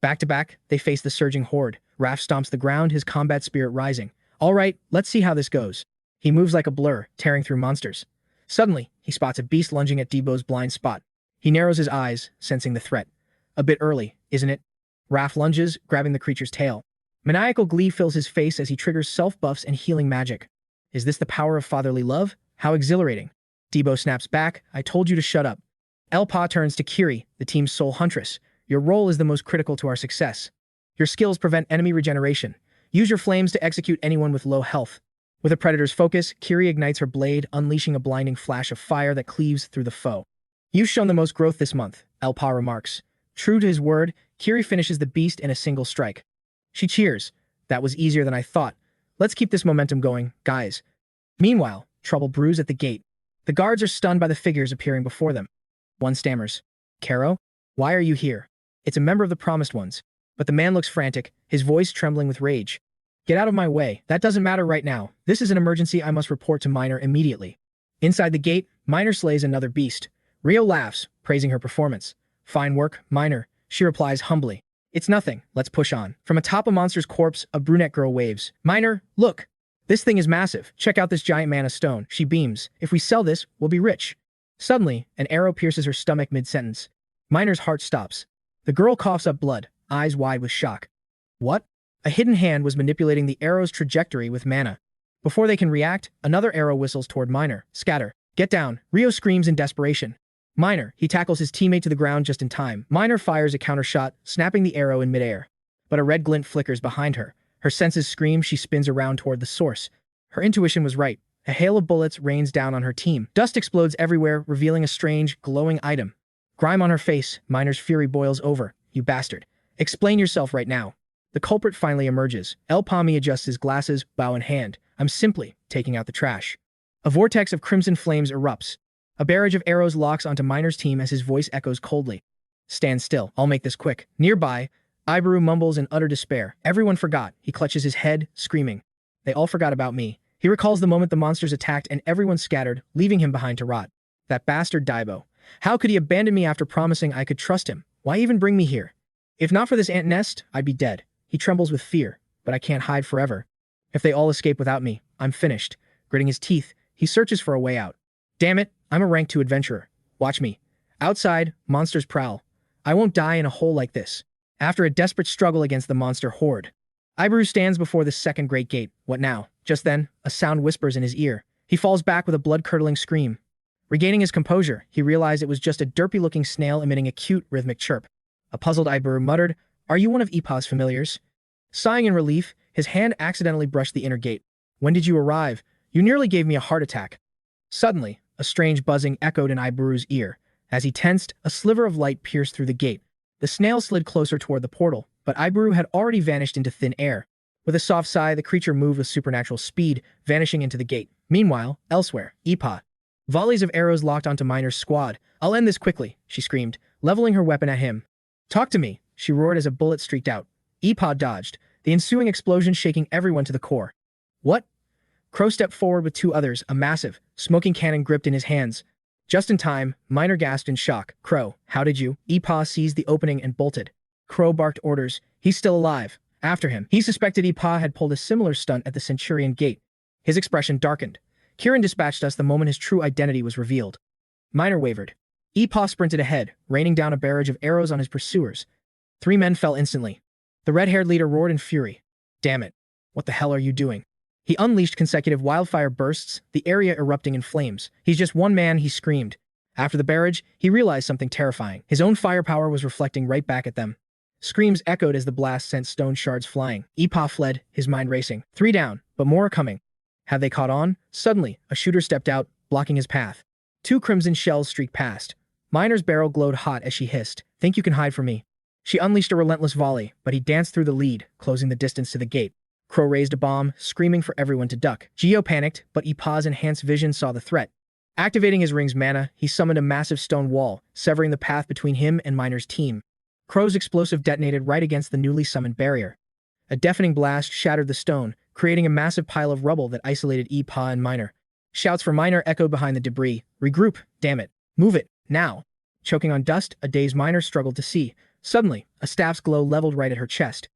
Back to back, they face the surging horde. Raph stomps the ground, his combat spirit rising. All right, let's see how this goes. He moves like a blur, tearing through monsters. Suddenly, he spots a beast lunging at Debo's blind spot. He narrows his eyes, sensing the threat. A bit early, isn't it? Raph lunges, grabbing the creature's tail. Maniacal glee fills his face as he triggers self-buffs and healing magic. Is this the power of fatherly love? How exhilarating. Debo snaps back. I told you to shut up. 𝗨𝗚𝗏 turns to Kiri, the team's sole huntress. Your role is the most critical to our success. Your skills prevent enemy regeneration. Use your flames to execute anyone with low health. With a predator's focus, Kiri ignites her blade, unleashing a blinding flash of fire that cleaves through the foe. You've shown the most growth this month, 𝗨𝗚𝗏 remarks. True to his word, Kiri finishes the beast in a single strike. She cheers. That was easier than I thought. Let's keep this momentum going, guys. Meanwhile, trouble brews at the gate. The guards are stunned by the figures appearing before them. One stammers. Caro? Why are you here? It's a member of the Promised Ones. But the man looks frantic, his voice trembling with rage. Get out of my way. That doesn't matter right now. This is an emergency. I must report to Minor immediately. Inside the gate, Minor slays another beast. Rio laughs, praising her performance. Fine work, Minor, she replies humbly. It's nothing. Let's push on. From atop a monster's corpse, a brunette girl waves. Minor, look. This thing is massive. Check out this giant mana stone. She beams. If we sell this, we'll be rich. Suddenly, an arrow pierces her stomach mid-sentence. Minor's heart stops. The girl coughs up blood, eyes wide with shock. What? A hidden hand was manipulating the arrow's trajectory with mana. Before they can react, another arrow whistles toward Minor. Scatter. Get down. Rio screams in desperation. Minor. He tackles his teammate to the ground just in time. Minor fires a counter shot, snapping the arrow in midair. But a red glint flickers behind her. Her senses scream. She spins around toward the source. Her intuition was right. A hail of bullets rains down on her team. Dust explodes everywhere, revealing a strange, glowing item. Grime on her face, Minor's fury boils over. You bastard. Explain yourself right now. The culprit finally emerges. 𝗨𝗚𝗏 adjusts his glasses, bow in hand. I'm simply taking out the trash. A vortex of crimson flames erupts. A barrage of arrows locks onto Minor's team as his voice echoes coldly. Stand still. I'll make this quick. Nearby, 𝗨𝗟𝗚𝗏 mumbles in utter despair. Everyone forgot. He clutches his head, screaming. They all forgot about me. He recalls the moment the monsters attacked and everyone scattered, leaving him behind to rot. That bastard Daibo. How could he abandon me after promising I could trust him? Why even bring me here? If not for this ant nest, I'd be dead. He trembles with fear, but I can't hide forever. If they all escape without me, I'm finished. Gritting his teeth, he searches for a way out. Damn it, I'm a rank 2 adventurer. Watch me. Outside, monsters prowl. I won't die in a hole like this. After a desperate struggle against the monster horde, 𝗨𝗟𝗚𝗏 stands before the second great gate. What now? Just then, a sound whispers in his ear. He falls back with a blood-curdling scream. Regaining his composure, he realized it was just a derpy-looking snail emitting a cute, rhythmic chirp. A puzzled 𝗨𝗟𝗚𝗏 muttered, Are you one of 𝗨𝗏's familiars? Sighing in relief, his hand accidentally brushed the inner gate. When did you arrive? You nearly gave me a heart attack. Suddenly, a strange buzzing echoed in 𝗨𝗟𝗚𝗏's ear. As he tensed, a sliver of light pierced through the gate. The snail slid closer toward the portal, but 𝗨𝗟𝗚𝗏 had already vanished into thin air. With a soft sigh, the creature moved with supernatural speed, vanishing into the gate. Meanwhile, elsewhere, 𝗨𝗏. Volleys of arrows locked onto Minor's squad. I'll end this quickly, she screamed, leveling her weapon at him. Talk to me, she roared as a bullet streaked out. 𝗨𝗏 dodged, the ensuing explosion shaking everyone to the core. What? Crow stepped forward with 2 others, a massive, smoking cannon gripped in his hands. Just in time, Minor gasped in shock. Crow, how did you? 𝗨𝗏 seized the opening and bolted. Crow barked orders. He's still alive. After him, he suspected 𝗨𝗏 had pulled a similar stunt at the Centurion Gate. His expression darkened. Kieran dispatched us the moment his true identity was revealed. Minor wavered. 𝗨𝗏 sprinted ahead, raining down a barrage of arrows on his pursuers. 3 men fell instantly. The red-haired leader roared in fury. Damn it. What the hell are you doing? He unleashed consecutive wildfire bursts, the area erupting in flames. He's just one man, he screamed. After the barrage, he realized something terrifying. His own firepower was reflecting right back at them. Screams echoed as the blast sent stone shards flying. 𝗨𝗏 fled, his mind racing. 3 down, but more are coming. Had they caught on? Suddenly, a shooter stepped out, blocking his path. 2 crimson shells streaked past. Minor's barrel glowed hot as she hissed. Think you can hide from me? She unleashed a relentless volley, but he danced through the lead, closing the distance to the gate. Crow raised a bomb, screaming for everyone to duck. Geo panicked, but 𝗨𝗏's enhanced vision saw the threat. Activating his ring's mana, he summoned a massive stone wall, severing the path between him and Minor's team. Crow's explosive detonated right against the newly summoned barrier. A deafening blast shattered the stone, creating a massive pile of rubble that isolated 𝗨𝗏 and Minor. Shouts for Minor echoed behind the debris. Regroup, damn it. Move it, now. Choking on dust, a dazed Minor struggled to see. Suddenly, a staff's glow leveled right at her chest.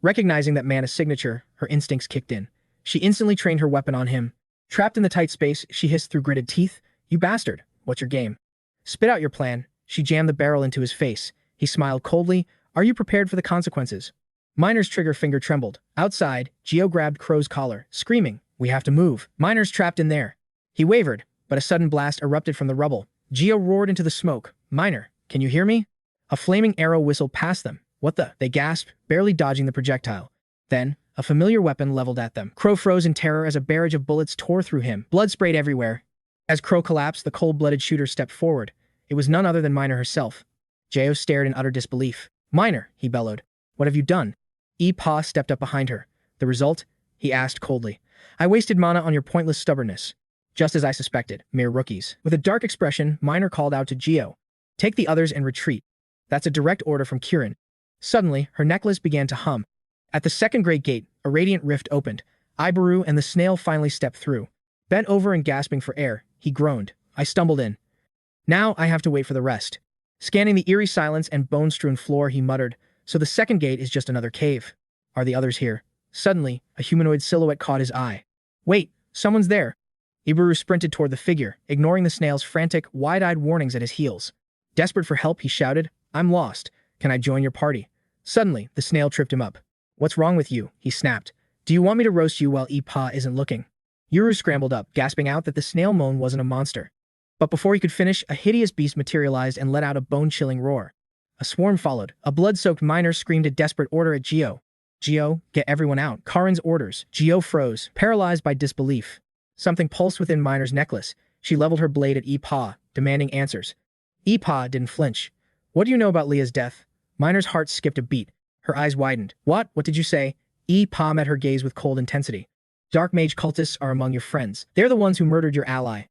Recognizing that mana's signature, her instincts kicked in. She instantly trained her weapon on him. Trapped in the tight space, she hissed through gritted teeth, You bastard, what's your game? Spit out your plan. She jammed the barrel into his face. He smiled coldly. Are you prepared for the consequences? Miner's trigger finger trembled. Outside, Gio grabbed Crow's collar, screaming, we have to move. Miner's trapped in there. He wavered, but a sudden blast erupted from the rubble. Gio roared into the smoke. Miner, can you hear me? A flaming arrow whistled past them. What the? They gasped, barely dodging the projectile. Then, a familiar weapon leveled at them. Crow froze in terror as a barrage of bullets tore through him. Blood sprayed everywhere. As Crow collapsed, the cold-blooded shooter stepped forward. It was none other than Miner herself. Gio stared in utter disbelief. Miner, he bellowed. What have you done? 𝗞𝗚𝗟𝗏 stepped up behind her. The result? He asked coldly. I wasted mana on your pointless stubbornness. Just as I suspected, mere rookies. With a dark expression, Miner called out to Gio. Take the others and retreat. That's a direct order from 𝗞𝗏𝗏. Suddenly, her necklace began to hum. At the second great gate, a radiant rift opened. 𝗏𝗏𝗏 and the snail finally stepped through. Bent over and gasping for air, he groaned. I stumbled in. Now I have to wait for the rest. Scanning the eerie silence and bone-strewn floor, he muttered, so the second gate is just another cave. Are the others here? Suddenly, a humanoid silhouette caught his eye. Wait, someone's there. 𝗏𝗏𝗏 sprinted toward the figure, ignoring the snail's frantic, wide-eyed warnings at his heels. Desperate for help, he shouted, I'm lost. Can I join your party? Suddenly, the snail tripped him up. What's wrong with you? He snapped. Do you want me to roast you while 𝗞𝗚𝗏 isn't looking? 𝗏𝗏𝗏 scrambled up, gasping out that the snail moan wasn't a monster. But before he could finish, a hideous beast materialized and let out a bone-chilling roar. A swarm followed. A blood-soaked Miner screamed a desperate order at Gio. Gio, get everyone out. Karin's orders. Gio froze, paralyzed by disbelief. Something pulsed within Miner's necklace. She leveled her blade at 𝗞𝗏𝗏, demanding answers. 𝗞𝗏𝗏 didn't flinch. What do you know about Leah's death? Miner's heart skipped a beat. Her eyes widened. What? What did you say? 𝗞𝗏𝗏 met her gaze with cold intensity. Dark mage cultists are among your friends. They're the ones who murdered your ally.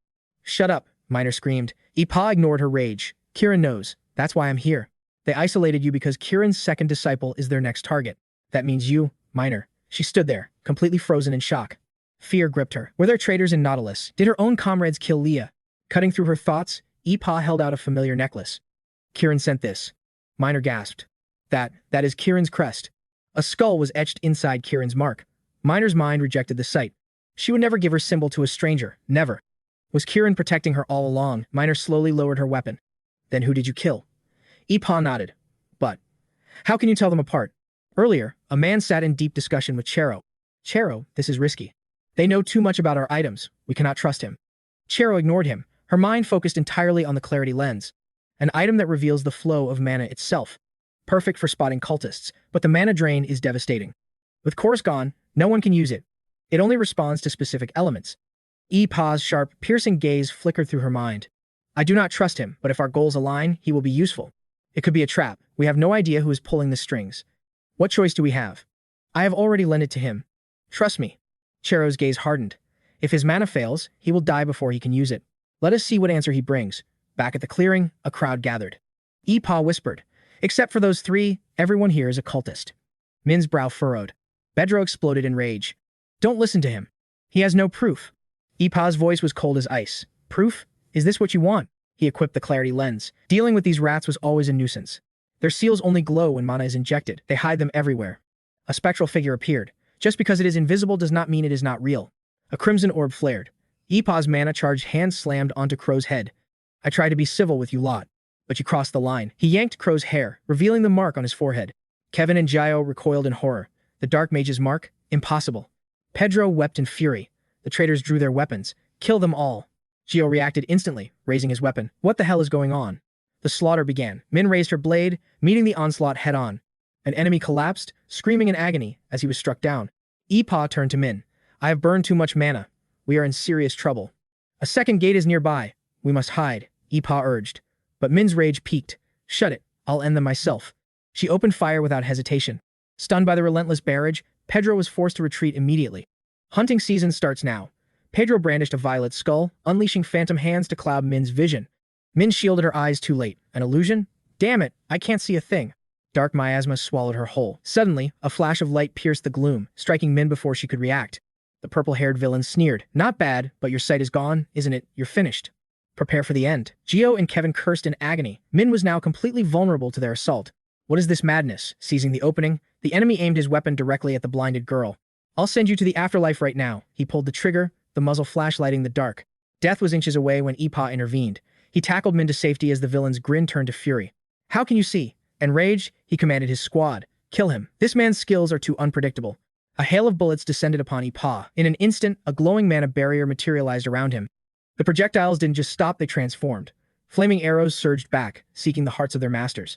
Shut up, Miner screamed. 𝗞𝗏𝗏 ignored her rage. 𝗞𝗏𝗏 knows. That's why I'm here. They isolated you because 𝗞𝗏𝗏's second disciple is their next target. That means you, Miner. She stood there, completely frozen in shock. Fear gripped her. Were there traitors in Nautilus? Did her own comrades kill Leah? Cutting through her thoughts, 𝗞𝗏𝗏 held out a familiar necklace. 𝗞𝗏𝗏 sent this. Miner gasped. That is 𝗞𝗏𝗏's crest. A skull was etched inside 𝗞𝗏𝗏's mark. Miner's mind rejected the sight. She would never give her symbol to a stranger. Never. Was 𝗞𝗏𝗏 protecting her all along? Miner slowly lowered her weapon. Then who did you kill? 𝗞𝗏𝗏 nodded. But how can you tell them apart? Earlier, a man sat in deep discussion with 𝗤𝗏𝗏. 𝗤𝗏𝗏, this is risky. They know too much about our items. We cannot trust him. 𝗤𝗏𝗏 ignored him. Her mind focused entirely on the clarity lens. An item that reveals the flow of mana itself. Perfect for spotting cultists, but the mana drain is devastating. With cores gone, no one can use it. It only responds to specific elements. 𝗞𝗏𝗏's sharp, piercing gaze flickered through her mind. I do not trust him, but if our goals align, he will be useful. It could be a trap. We have no idea who is pulling the strings. What choice do we have? I have already lent it to him. Trust me. 𝗤𝗏𝗏's gaze hardened. If his mana fails, he will die before he can use it. Let us see what answer he brings. Back at the clearing, a crowd gathered. 𝗞𝗏𝗏 whispered. Except for those three, everyone here is a cultist. Min's brow furrowed. Bedro exploded in rage. Don't listen to him. He has no proof. 𝗞𝗏𝗏's voice was cold as ice. Proof? Is this what you want? He equipped the clarity lens. Dealing with these rats was always a nuisance. Their seals only glow when mana is injected. They hide them everywhere. A spectral figure appeared. Just because it is invisible does not mean it is not real. A crimson orb flared. 𝗞𝗏𝗏's mana-charged hand slammed onto Crow's head. I tried to be civil with you lot, but you crossed the line. He yanked Crow's hair, revealing the mark on his forehead. Kevin and Gio recoiled in horror. The Dark Mage's mark? Impossible. Pedro wept in fury. The traitors drew their weapons. Kill them all. Gio reacted instantly, raising his weapon. What the hell is going on? The slaughter began. Min raised her blade, meeting the onslaught head-on. An enemy collapsed, screaming in agony as he was struck down. 𝗞𝗏𝗏 turned to Min. I have burned too much mana. We are in serious trouble. A second gate is nearby. We must hide, 𝗞𝗏𝗏 urged. But Min's rage peaked. Shut it. I'll end them myself. She opened fire without hesitation. Stunned by the relentless barrage, Pedro was forced to retreat immediately. Hunting season starts now. Pedro brandished a violet skull, unleashing phantom hands to cloud Min's vision. Min shielded her eyes too late. An illusion? Damn it, I can't see a thing. Dark miasma swallowed her whole. Suddenly, a flash of light pierced the gloom, striking Min before she could react. The purple-haired villain sneered. Not bad, but your sight is gone, isn't it? You're finished. Prepare for the end. Gio and Kevin cursed in agony. Min was now completely vulnerable to their assault. What is this madness? Seizing the opening, the enemy aimed his weapon directly at the blinded girl. I'll send you to the afterlife right now. He pulled the trigger, the muzzle flashlighting the dark. Death was inches away when 𝗞𝗏𝗏 intervened. He tackled Min to safety as the villain's grin turned to fury. How can you see? Enraged, he commanded his squad. Kill him. This man's skills are too unpredictable. A hail of bullets descended upon 𝗞𝗚𝗟𝗏. In an instant, a glowing mana barrier materialized around him. The projectiles didn't just stop, they transformed. Flaming arrows surged back, seeking the hearts of their masters.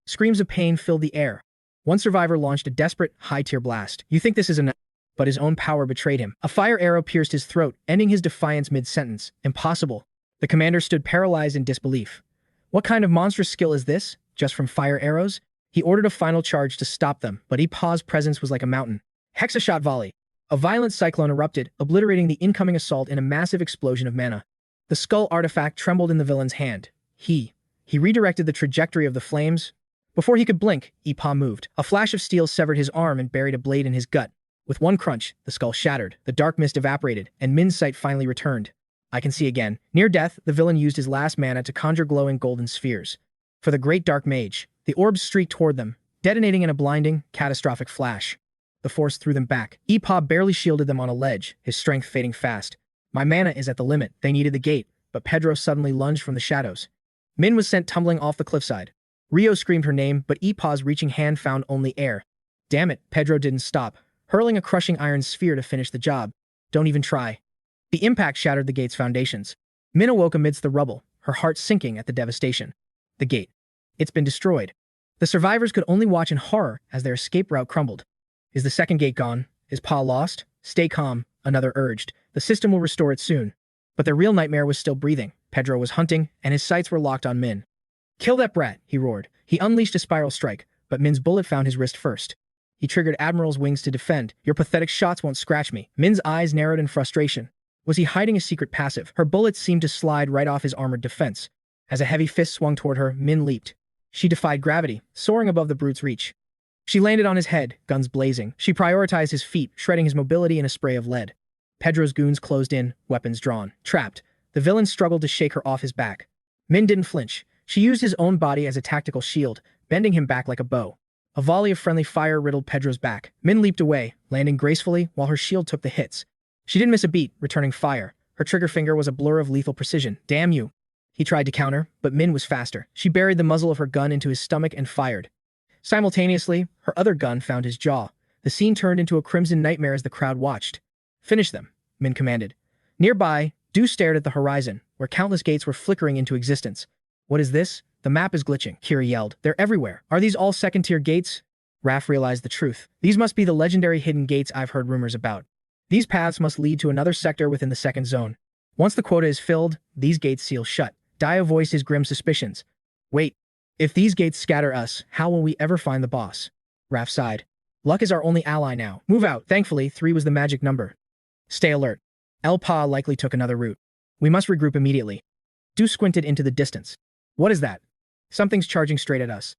Screams of pain filled the air. One survivor launched a desperate, high-tier blast. You think this is enough? But his own power betrayed him. A fire arrow pierced his throat, ending his defiance mid-sentence. Impossible. The commander stood paralyzed in disbelief. What kind of monstrous skill is this? Just from fire arrows? He ordered a final charge to stop them, but 𝗞𝗚𝗟's presence was like a mountain. Hexashot volley. A violent cyclone erupted, obliterating the incoming assault in a massive explosion of mana. The skull artifact trembled in the villain's hand. He redirected the trajectory of the flames. Before he could blink, 𝗞𝗚𝗟 moved. A flash of steel severed his arm and buried a blade in his gut. With one crunch, the skull shattered, the dark mist evaporated, and Min's sight finally returned. I can see again. Near death, the villain used his last mana to conjure glowing golden spheres. For the great dark mage, the orbs streaked toward them, detonating in a blinding, catastrophic flash. The force threw them back. 𝗞𝗚𝗟 barely shielded them on a ledge, his strength fading fast. My mana is at the limit. They needed the gate, but Pedro suddenly lunged from the shadows. Min was sent tumbling off the cliffside. Rio screamed her name, but 𝗞𝗚𝗟's reaching hand found only air. Damn it, Pedro didn't stop, hurling a crushing iron sphere to finish the job. Don't even try. The impact shattered the gate's foundations. Min awoke amidst the rubble, her heart sinking at the devastation. The gate. It's been destroyed. The survivors could only watch in horror as their escape route crumbled. Is the second gate gone? Is Pa lost? Stay calm, another urged. The system will restore it soon. But their real nightmare was still breathing. Pedro was hunting, and his sights were locked on Min. Kill that brat, he roared. He unleashed a spiral strike, but Min's bullet found his wrist first. He triggered Admiral's wings to defend. Your pathetic shots won't scratch me. Min's eyes narrowed in frustration. Was he hiding a secret passive? Her bullets seemed to slide right off his armored defense. As a heavy fist swung toward her, Min leaped. She defied gravity, soaring above the brute's reach. She landed on his head, guns blazing. She prioritized his feet, shredding his mobility in a spray of lead. Pedro's goons closed in, weapons drawn. Trapped, the villain struggled to shake her off his back. Min didn't flinch. She used his own body as a tactical shield, bending him back like a bow. A volley of friendly fire riddled Pedro's back. Min leaped away, landing gracefully while her shield took the hits. She didn't miss a beat, returning fire. Her trigger finger was a blur of lethal precision. Damn you. He tried to counter, but Min was faster. She buried the muzzle of her gun into his stomach and fired. Simultaneously, her other gun found his jaw. The scene turned into a crimson nightmare as the crowd watched. Finish them, Min commanded. Nearby, Du stared at the horizon, where countless gates were flickering into existence. What is this? The map is glitching, Kira yelled. They're everywhere. Are these all second-tier gates? Raph realized the truth. These must be the legendary hidden gates I've heard rumors about. These paths must lead to another sector within the second zone. Once the quota is filled, these gates seal shut. Dio voiced his grim suspicions. Wait, if these gates scatter us, how will we ever find the boss? Raph sighed. Luck is our only ally now. Move out. Thankfully, 3 was the magic number. Stay alert. 𝗨𝗟𝗏 likely took another route. We must regroup immediately. Du squinted into the distance. What is that? Something's charging straight at us.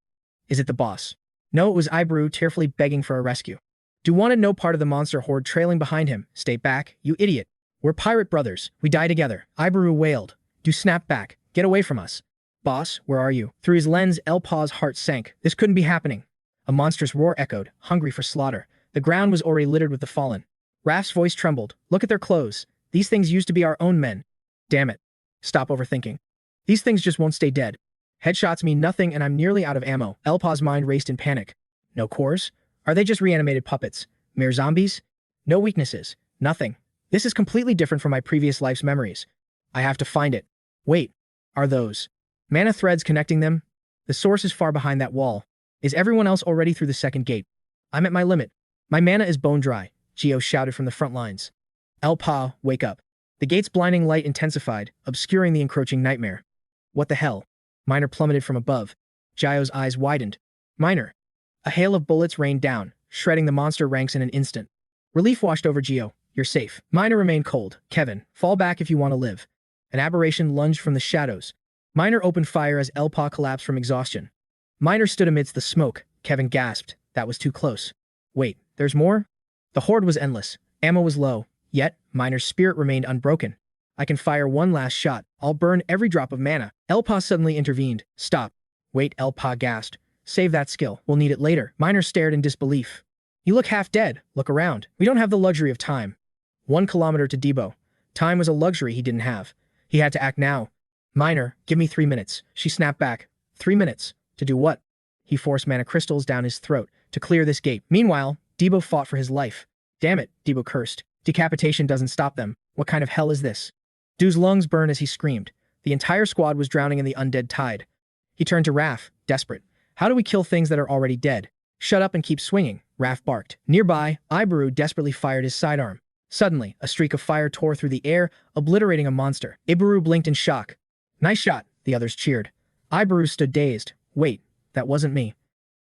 Is it the boss? No, it was 𝗨𝗟𝗚 tearfully begging for a rescue. Du wanted no part of the monster horde trailing behind him. Stay back, you idiot. We're pirate brothers. We die together. 𝗨𝗟𝗚 wailed. Du snapped back. Get away from us. Boss, where are you? Through his lens, 𝗨𝗟𝗏's heart sank. This couldn't be happening. A monstrous roar echoed, hungry for slaughter. The ground was already littered with the fallen. Raph's voice trembled. Look at their clothes. These things used to be our own men. Damn it. Stop overthinking. These things just won't stay dead. Headshots mean nothing and I'm nearly out of ammo. 𝗨𝗟𝗏's mind raced in panic. No cores? Are they just reanimated puppets? Mere zombies? No weaknesses. Nothing. This is completely different from my previous life's memories. I have to find it. Wait. Are those mana threads connecting them? The source is far behind that wall. Is everyone else already through the second gate? I'm at my limit. My mana is bone dry, Geo shouted from the front lines. 𝗨𝗟𝗏, wake up. The gate's blinding light intensified, obscuring the encroaching nightmare. What the hell? Miner plummeted from above. Gio's eyes widened. Miner. A hail of bullets rained down, shredding the monster ranks in an instant. Relief washed over Gio. You're safe. Miner remained cold. Kevin, fall back if you want to live. An aberration lunged from the shadows. Miner opened fire as 𝗨𝗟𝗏 collapsed from exhaustion. Miner stood amidst the smoke. Kevin gasped. That was too close. Wait, there's more? The horde was endless. Ammo was low. Yet, Miner's spirit remained unbroken. I can fire one last shot. I'll burn every drop of mana. 𝗨𝗟𝗏 suddenly intervened. Stop. Wait, 𝗨𝗟𝗏 gasped. Save that skill. We'll need it later. Miner stared in disbelief. You look half dead. Look around. We don't have the luxury of time. 1 kilometer to Debo. Time was a luxury he didn't have. He had to act now. Minor, give me 3 minutes. She snapped back. 3 minutes? To do what? He forced mana crystals down his throat to clear this gate. Meanwhile, Debo fought for his life. Damn it, Debo cursed. Decapitation doesn't stop them. What kind of hell is this? Du's lungs burned as he screamed. The entire squad was drowning in the undead tide. He turned to Raph, desperate. How do we kill things that are already dead? Shut up and keep swinging, Raph barked. Nearby, 𝗏𝗏𝗚 desperately fired his sidearm. Suddenly, a streak of fire tore through the air, obliterating a monster. 𝗏𝗏𝗚 blinked in shock. Nice shot, the others cheered. 𝗏𝗏𝗚 stood dazed. Wait, that wasn't me.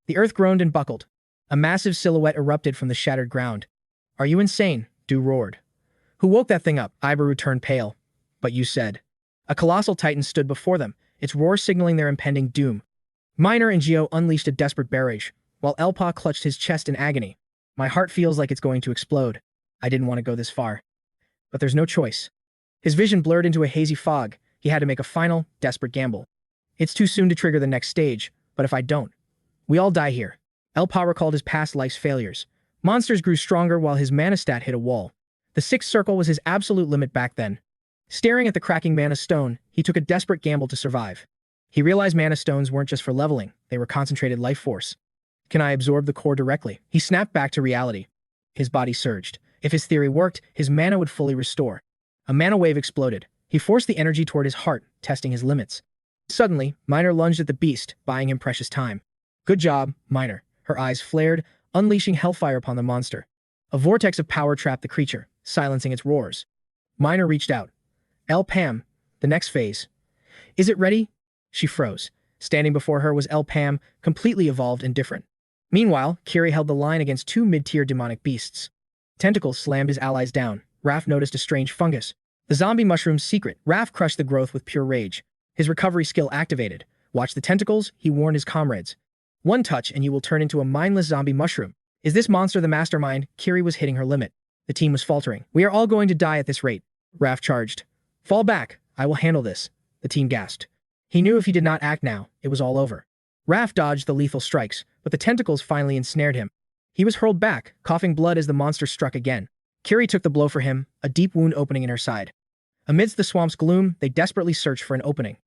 The earth groaned and buckled. A massive silhouette erupted from the shattered ground. Are you insane? Du roared. Who woke that thing up? 𝗏𝗏𝗚 turned pale. But you said. A colossal titan stood before them, its roar signaling their impending doom. Minor and Geo unleashed a desperate barrage, while 𝗨𝗚𝗏 clutched his chest in agony. My heart feels like it's going to explode. I didn't want to go this far. But there's no choice. His vision blurred into a hazy fog. He had to make a final, desperate gamble. It's too soon to trigger the next stage, but if I don't, we all die here. 𝗨𝗏𝗏 recalled his past life's failures. Monsters grew stronger while his mana stat hit a wall. The 6th circle was his absolute limit back then. Staring at the cracking mana stone, he took a desperate gamble to survive. He realized mana stones weren't just for leveling, they were concentrated life force. Can I absorb the core directly? He snapped back to reality. His body surged. If his theory worked, his mana would fully restore. A mana wave exploded. He forced the energy toward his heart, testing his limits. Suddenly, Minor lunged at the beast, buying him precious time. Good job, Minor. Her eyes flared, unleashing hellfire upon the monster. A vortex of power trapped the creature, silencing its roars. Minor reached out. 𝗨𝗏𝗏, the next phase. Is it ready? She froze. Standing before her was 𝗨𝗏𝗏, completely evolved and different. Meanwhile, Kiri held the line against 2 mid-tier demonic beasts. Tentacles slammed his allies down. Raph noticed a strange fungus. The zombie mushroom's secret. Raph crushed the growth with pure rage. His recovery skill activated. Watch the tentacles, he warned his comrades. One touch and you will turn into a mindless zombie mushroom. Is this monster the mastermind? Kiri was hitting her limit. The team was faltering. We are all going to die at this rate. Raph charged. Fall back. I will handle this. The team gasped. He knew if he did not act now, it was all over. Raph dodged the lethal strikes, but the tentacles finally ensnared him. He was hurled back, coughing blood as the monster struck again. Kiri took the blow for him, a deep wound opening in her side. Amidst the swamp's gloom, they desperately searched for an opening.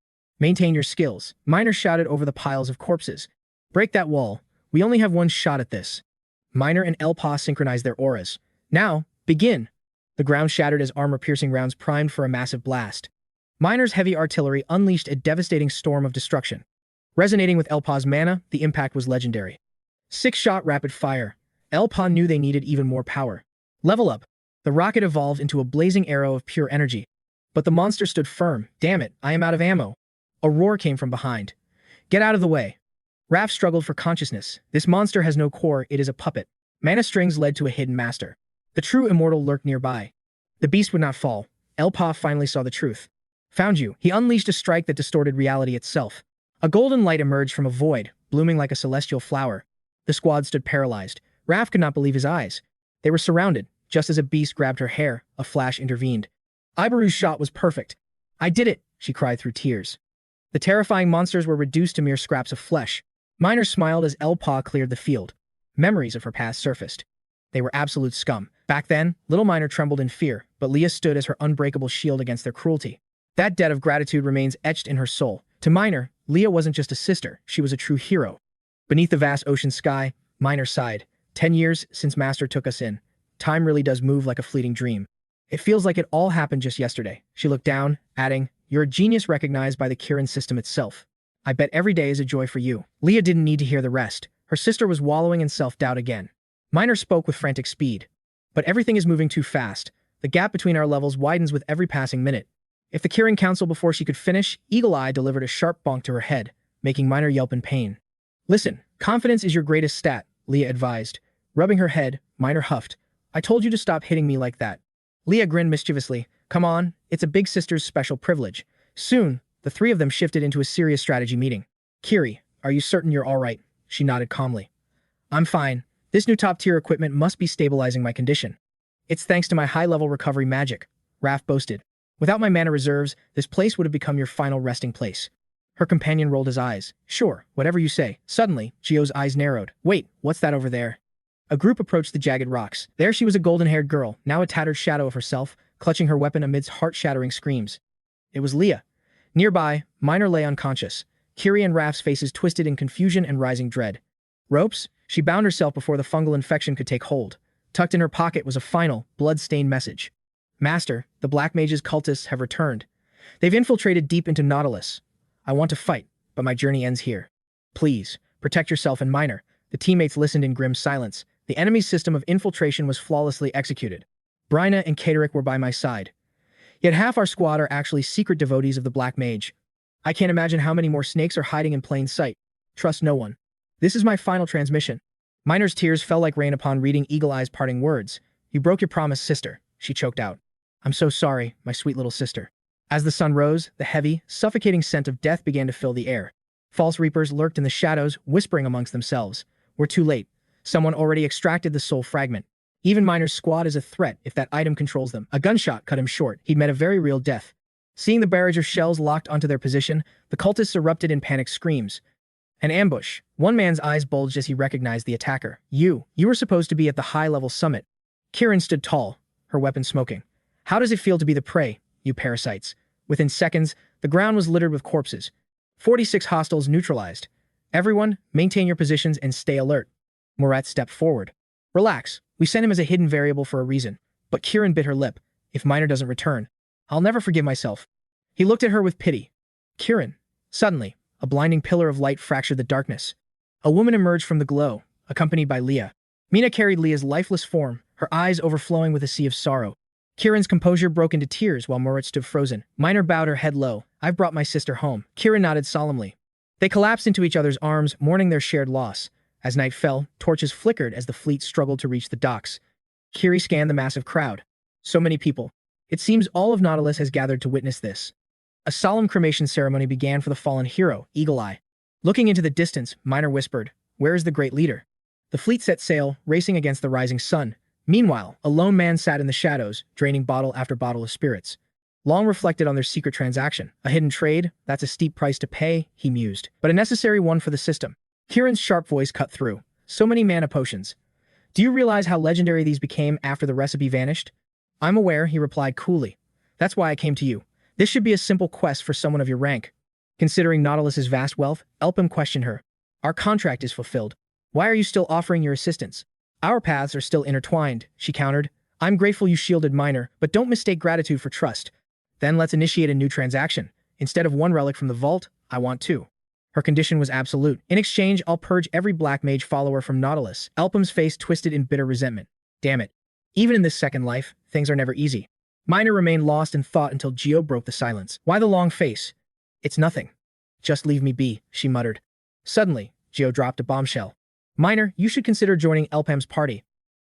Maintain your skills, Minor shouted over the piles of corpses. Break that wall. We only have one shot at this. Minor and 𝗨𝗏𝗏 synchronized their auras. Now, begin. The ground shattered as armor-piercing rounds primed for a massive blast. Minor's heavy artillery unleashed a devastating storm of destruction. Resonating with 𝗨𝗏𝗏's mana, the impact was legendary. 6-shot rapid fire. 𝗨𝗏𝗏 knew they needed even more power. Level up. The rocket evolved into a blazing arrow of pure energy. But the monster stood firm. Damn it, I am out of ammo. A roar came from behind. Get out of the way. Raph struggled for consciousness. This monster has no core, it is a puppet. Mana strings led to a hidden master. The true immortal lurked nearby. The beast would not fall. 𝗨𝗏𝗏 finally saw the truth. Found you. He unleashed a strike that distorted reality itself. A golden light emerged from a void, blooming like a celestial flower. The squad stood paralyzed. Raph could not believe his eyes. They were surrounded. Just as a beast grabbed her hair, a flash intervened. 𝗏𝗏𝗚's shot was perfect. I did it, she cried through tears. The terrifying monsters were reduced to mere scraps of flesh. Minor smiled as 𝗨𝗏𝗏 cleared the field. Memories of her past surfaced. They were absolute scum. Back then, little Minor trembled in fear, but Leah stood as her unbreakable shield against their cruelty. That debt of gratitude remains etched in her soul. To Minor, Leah wasn't just a sister, she was a true hero. Beneath the vast ocean sky, Minor sighed. 10 years since Master took us in. Time really does move like a fleeting dream. It feels like it all happened just yesterday. She looked down, adding, You're a genius recognized by the Kirin system itself. I bet every day is a joy for you. Leah didn't need to hear the rest. Her sister was wallowing in self-doubt again. Minor spoke with frantic speed. But everything is moving too fast. The gap between our levels widens with every passing minute. If the Kirin Council before she could finish, Eagle Eye delivered a sharp bonk to her head, making Minor yelp in pain. Listen, confidence is your greatest stat, Leah advised. Rubbing her head, Minor huffed. I told you to stop hitting me like that. Leah grinned mischievously. Come on, it's a big sister's special privilege. Soon, the three of them shifted into a serious strategy meeting. Kiri, are you certain you're all right? She nodded calmly. I'm fine. This new top-tier equipment must be stabilizing my condition. It's thanks to my high-level recovery magic, Raph boasted. Without my mana reserves, this place would have become your final resting place. Her companion rolled his eyes. Sure, whatever you say. Suddenly, Gio's eyes narrowed. Wait, what's that over there? A group approached the jagged rocks. There she was, a golden-haired girl, now a tattered shadow of herself, clutching her weapon amidst heart-shattering screams. It was Leah. Nearby, Minor lay unconscious, Kiri and Raph's faces twisted in confusion and rising dread. Ropes? She bound herself before the fungal infection could take hold. Tucked in her pocket was a final, blood-stained message. Master, the Black Mage's cultists have returned. They've infiltrated deep into Nautilus. I want to fight, but my journey ends here. Please, protect yourself and Minor. The teammates listened in grim silence. The enemy's system of infiltration was flawlessly executed. Bryna and 𝗘𝗚𝗥𝗚𝗏 were by my side. Yet half our squad are actually secret devotees of the Black Mage. I can't imagine how many more snakes are hiding in plain sight. Trust no one. This is my final transmission. Minor's tears fell like rain upon reading Eagle Eye's parting words. You broke your promise, sister, she choked out. I'm so sorry, my sweet little sister. As the sun rose, the heavy, suffocating scent of death began to fill the air. False reapers lurked in the shadows, whispering amongst themselves. We're too late. Someone already extracted the soul fragment. Even Minor's squad is a threat if that item controls them. A gunshot cut him short. He'd met a very real death. Seeing the barrage of shells locked onto their position, the cultists erupted in panicked screams. An ambush. One man's eyes bulged as he recognized the attacker. You were supposed to be at the high-level summit. Kieran stood tall, her weapon smoking. How does it feel to be the prey, you parasites? Within seconds, the ground was littered with corpses. 46 hostiles neutralized. Everyone, maintain your positions and stay alert. Morat stepped forward. Relax, we sent him as a hidden variable for a reason. But Kieran bit her lip. If Minor doesn't return, I'll never forgive myself. He looked at her with pity. Kieran. Suddenly, a blinding pillar of light fractured the darkness. A woman emerged from the glow, accompanied by Leah. Mina carried Leah's lifeless form, her eyes overflowing with a sea of sorrow. Kieran's composure broke into tears while Morat stood frozen. Minor bowed her head low. I've brought my sister home. Kieran nodded solemnly. They collapsed into each other's arms, mourning their shared loss. As night fell, torches flickered as the fleet struggled to reach the docks. Kiri scanned the massive crowd. So many people. It seems all of Nautilus has gathered to witness this. A solemn cremation ceremony began for the fallen hero, Eagle Eye. Looking into the distance, Minor whispered, Where is the great leader? The fleet set sail, racing against the rising sun. Meanwhile, a lone man sat in the shadows, draining bottle after bottle of spirits. Long reflected on their secret transaction. A hidden trade, that's a steep price to pay, he mused, but a necessary one for the system. Kieran's sharp voice cut through. So many mana potions. Do you realize how legendary these became after the recipe vanished? I'm aware, he replied coolly. That's why I came to you. This should be a simple quest for someone of your rank. Considering Nautilus's vast wealth, 𝗨𝗚𝗏𝗏 questioned her. Our contract is fulfilled. Why are you still offering your assistance? Our paths are still intertwined, she countered. I'm grateful you shielded Minor, but don't mistake gratitude for trust. Then let's initiate a new transaction. Instead of one relic from the vault, I want two. Her condition was absolute. In exchange, I'll purge every Black Mage follower from Nautilus. 𝗨𝗏𝗏𝗏's face twisted in bitter resentment. Damn it. Even in this second life, things are never easy. Minor remained lost in thought until 𝗤𝗄 broke the silence. Why the long face? It's nothing. Just leave me be, she muttered. Suddenly, 𝗤𝗄 dropped a bombshell. Minor, you should consider joining 𝗨𝗏𝗏𝗏's party.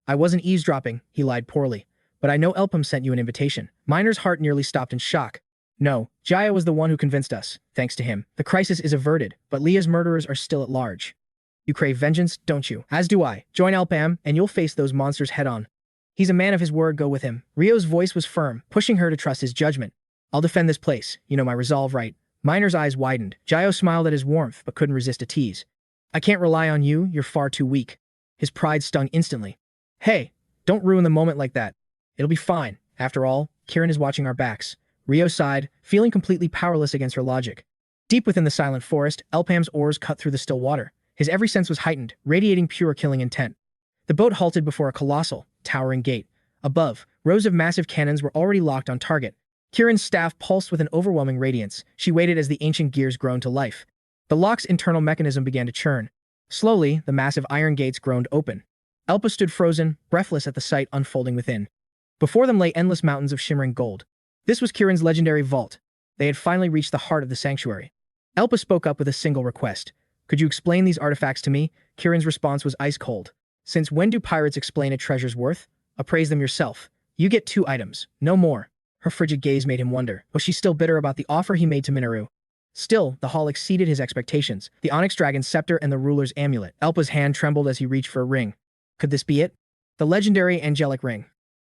I wasn't eavesdropping, he lied poorly. But I know 𝗨𝗏𝗏𝗏 sent you an invitation. Minor's heart nearly stopped in shock. No, 𝗤𝗄 was the one who convinced us. Thanks to him, the crisis is averted, but Leah's murderers are still at large. You crave vengeance, don't you? As do I. Join 𝗨𝗏𝗏𝗏, and you'll face those monsters head-on. He's a man of his word, go with him. Rio's voice was firm, pushing her to trust his judgment. I'll defend this place, you know my resolve, right? Minor's eyes widened. 𝗤𝗄 smiled at his warmth, but couldn't resist a tease. I can't rely on you, you're far too weak. His pride stung instantly. Hey, don't ruin the moment like that. It'll be fine. After all, Kieran is watching our backs. Rio sighed, feeling completely powerless against her logic. Deep within the silent forest, 𝗨𝗏𝗏𝗏's oars cut through the still water. His every sense was heightened, radiating pure killing intent. The boat halted before a colossal, towering gate. Above, rows of massive cannons were already locked on target. Kieran's staff pulsed with an overwhelming radiance. She waited as the ancient gears groaned to life. The lock's internal mechanism began to churn. Slowly, the massive iron gates groaned open. 𝗨𝗏𝗏𝗏 stood frozen, breathless at the sight unfolding within. Before them lay endless mountains of shimmering gold. This was Kieran's legendary vault. They had finally reached the heart of the sanctuary. 𝗨𝗏𝗏𝗏 spoke up with a single request. Could you explain these artifacts to me? Kieran's response was ice cold. Since when do pirates explain a treasure's worth? Appraise them yourself. You get 2 items, no more. Her frigid gaze made him wonder. Was she still bitter about the offer he made to Minoru? Still, the haul exceeded his expectations. The onyx dragon's scepter and the ruler's amulet. 𝗨𝗏𝗏𝗏's hand trembled as he reached for a ring. Could this be it? The legendary angelic ring.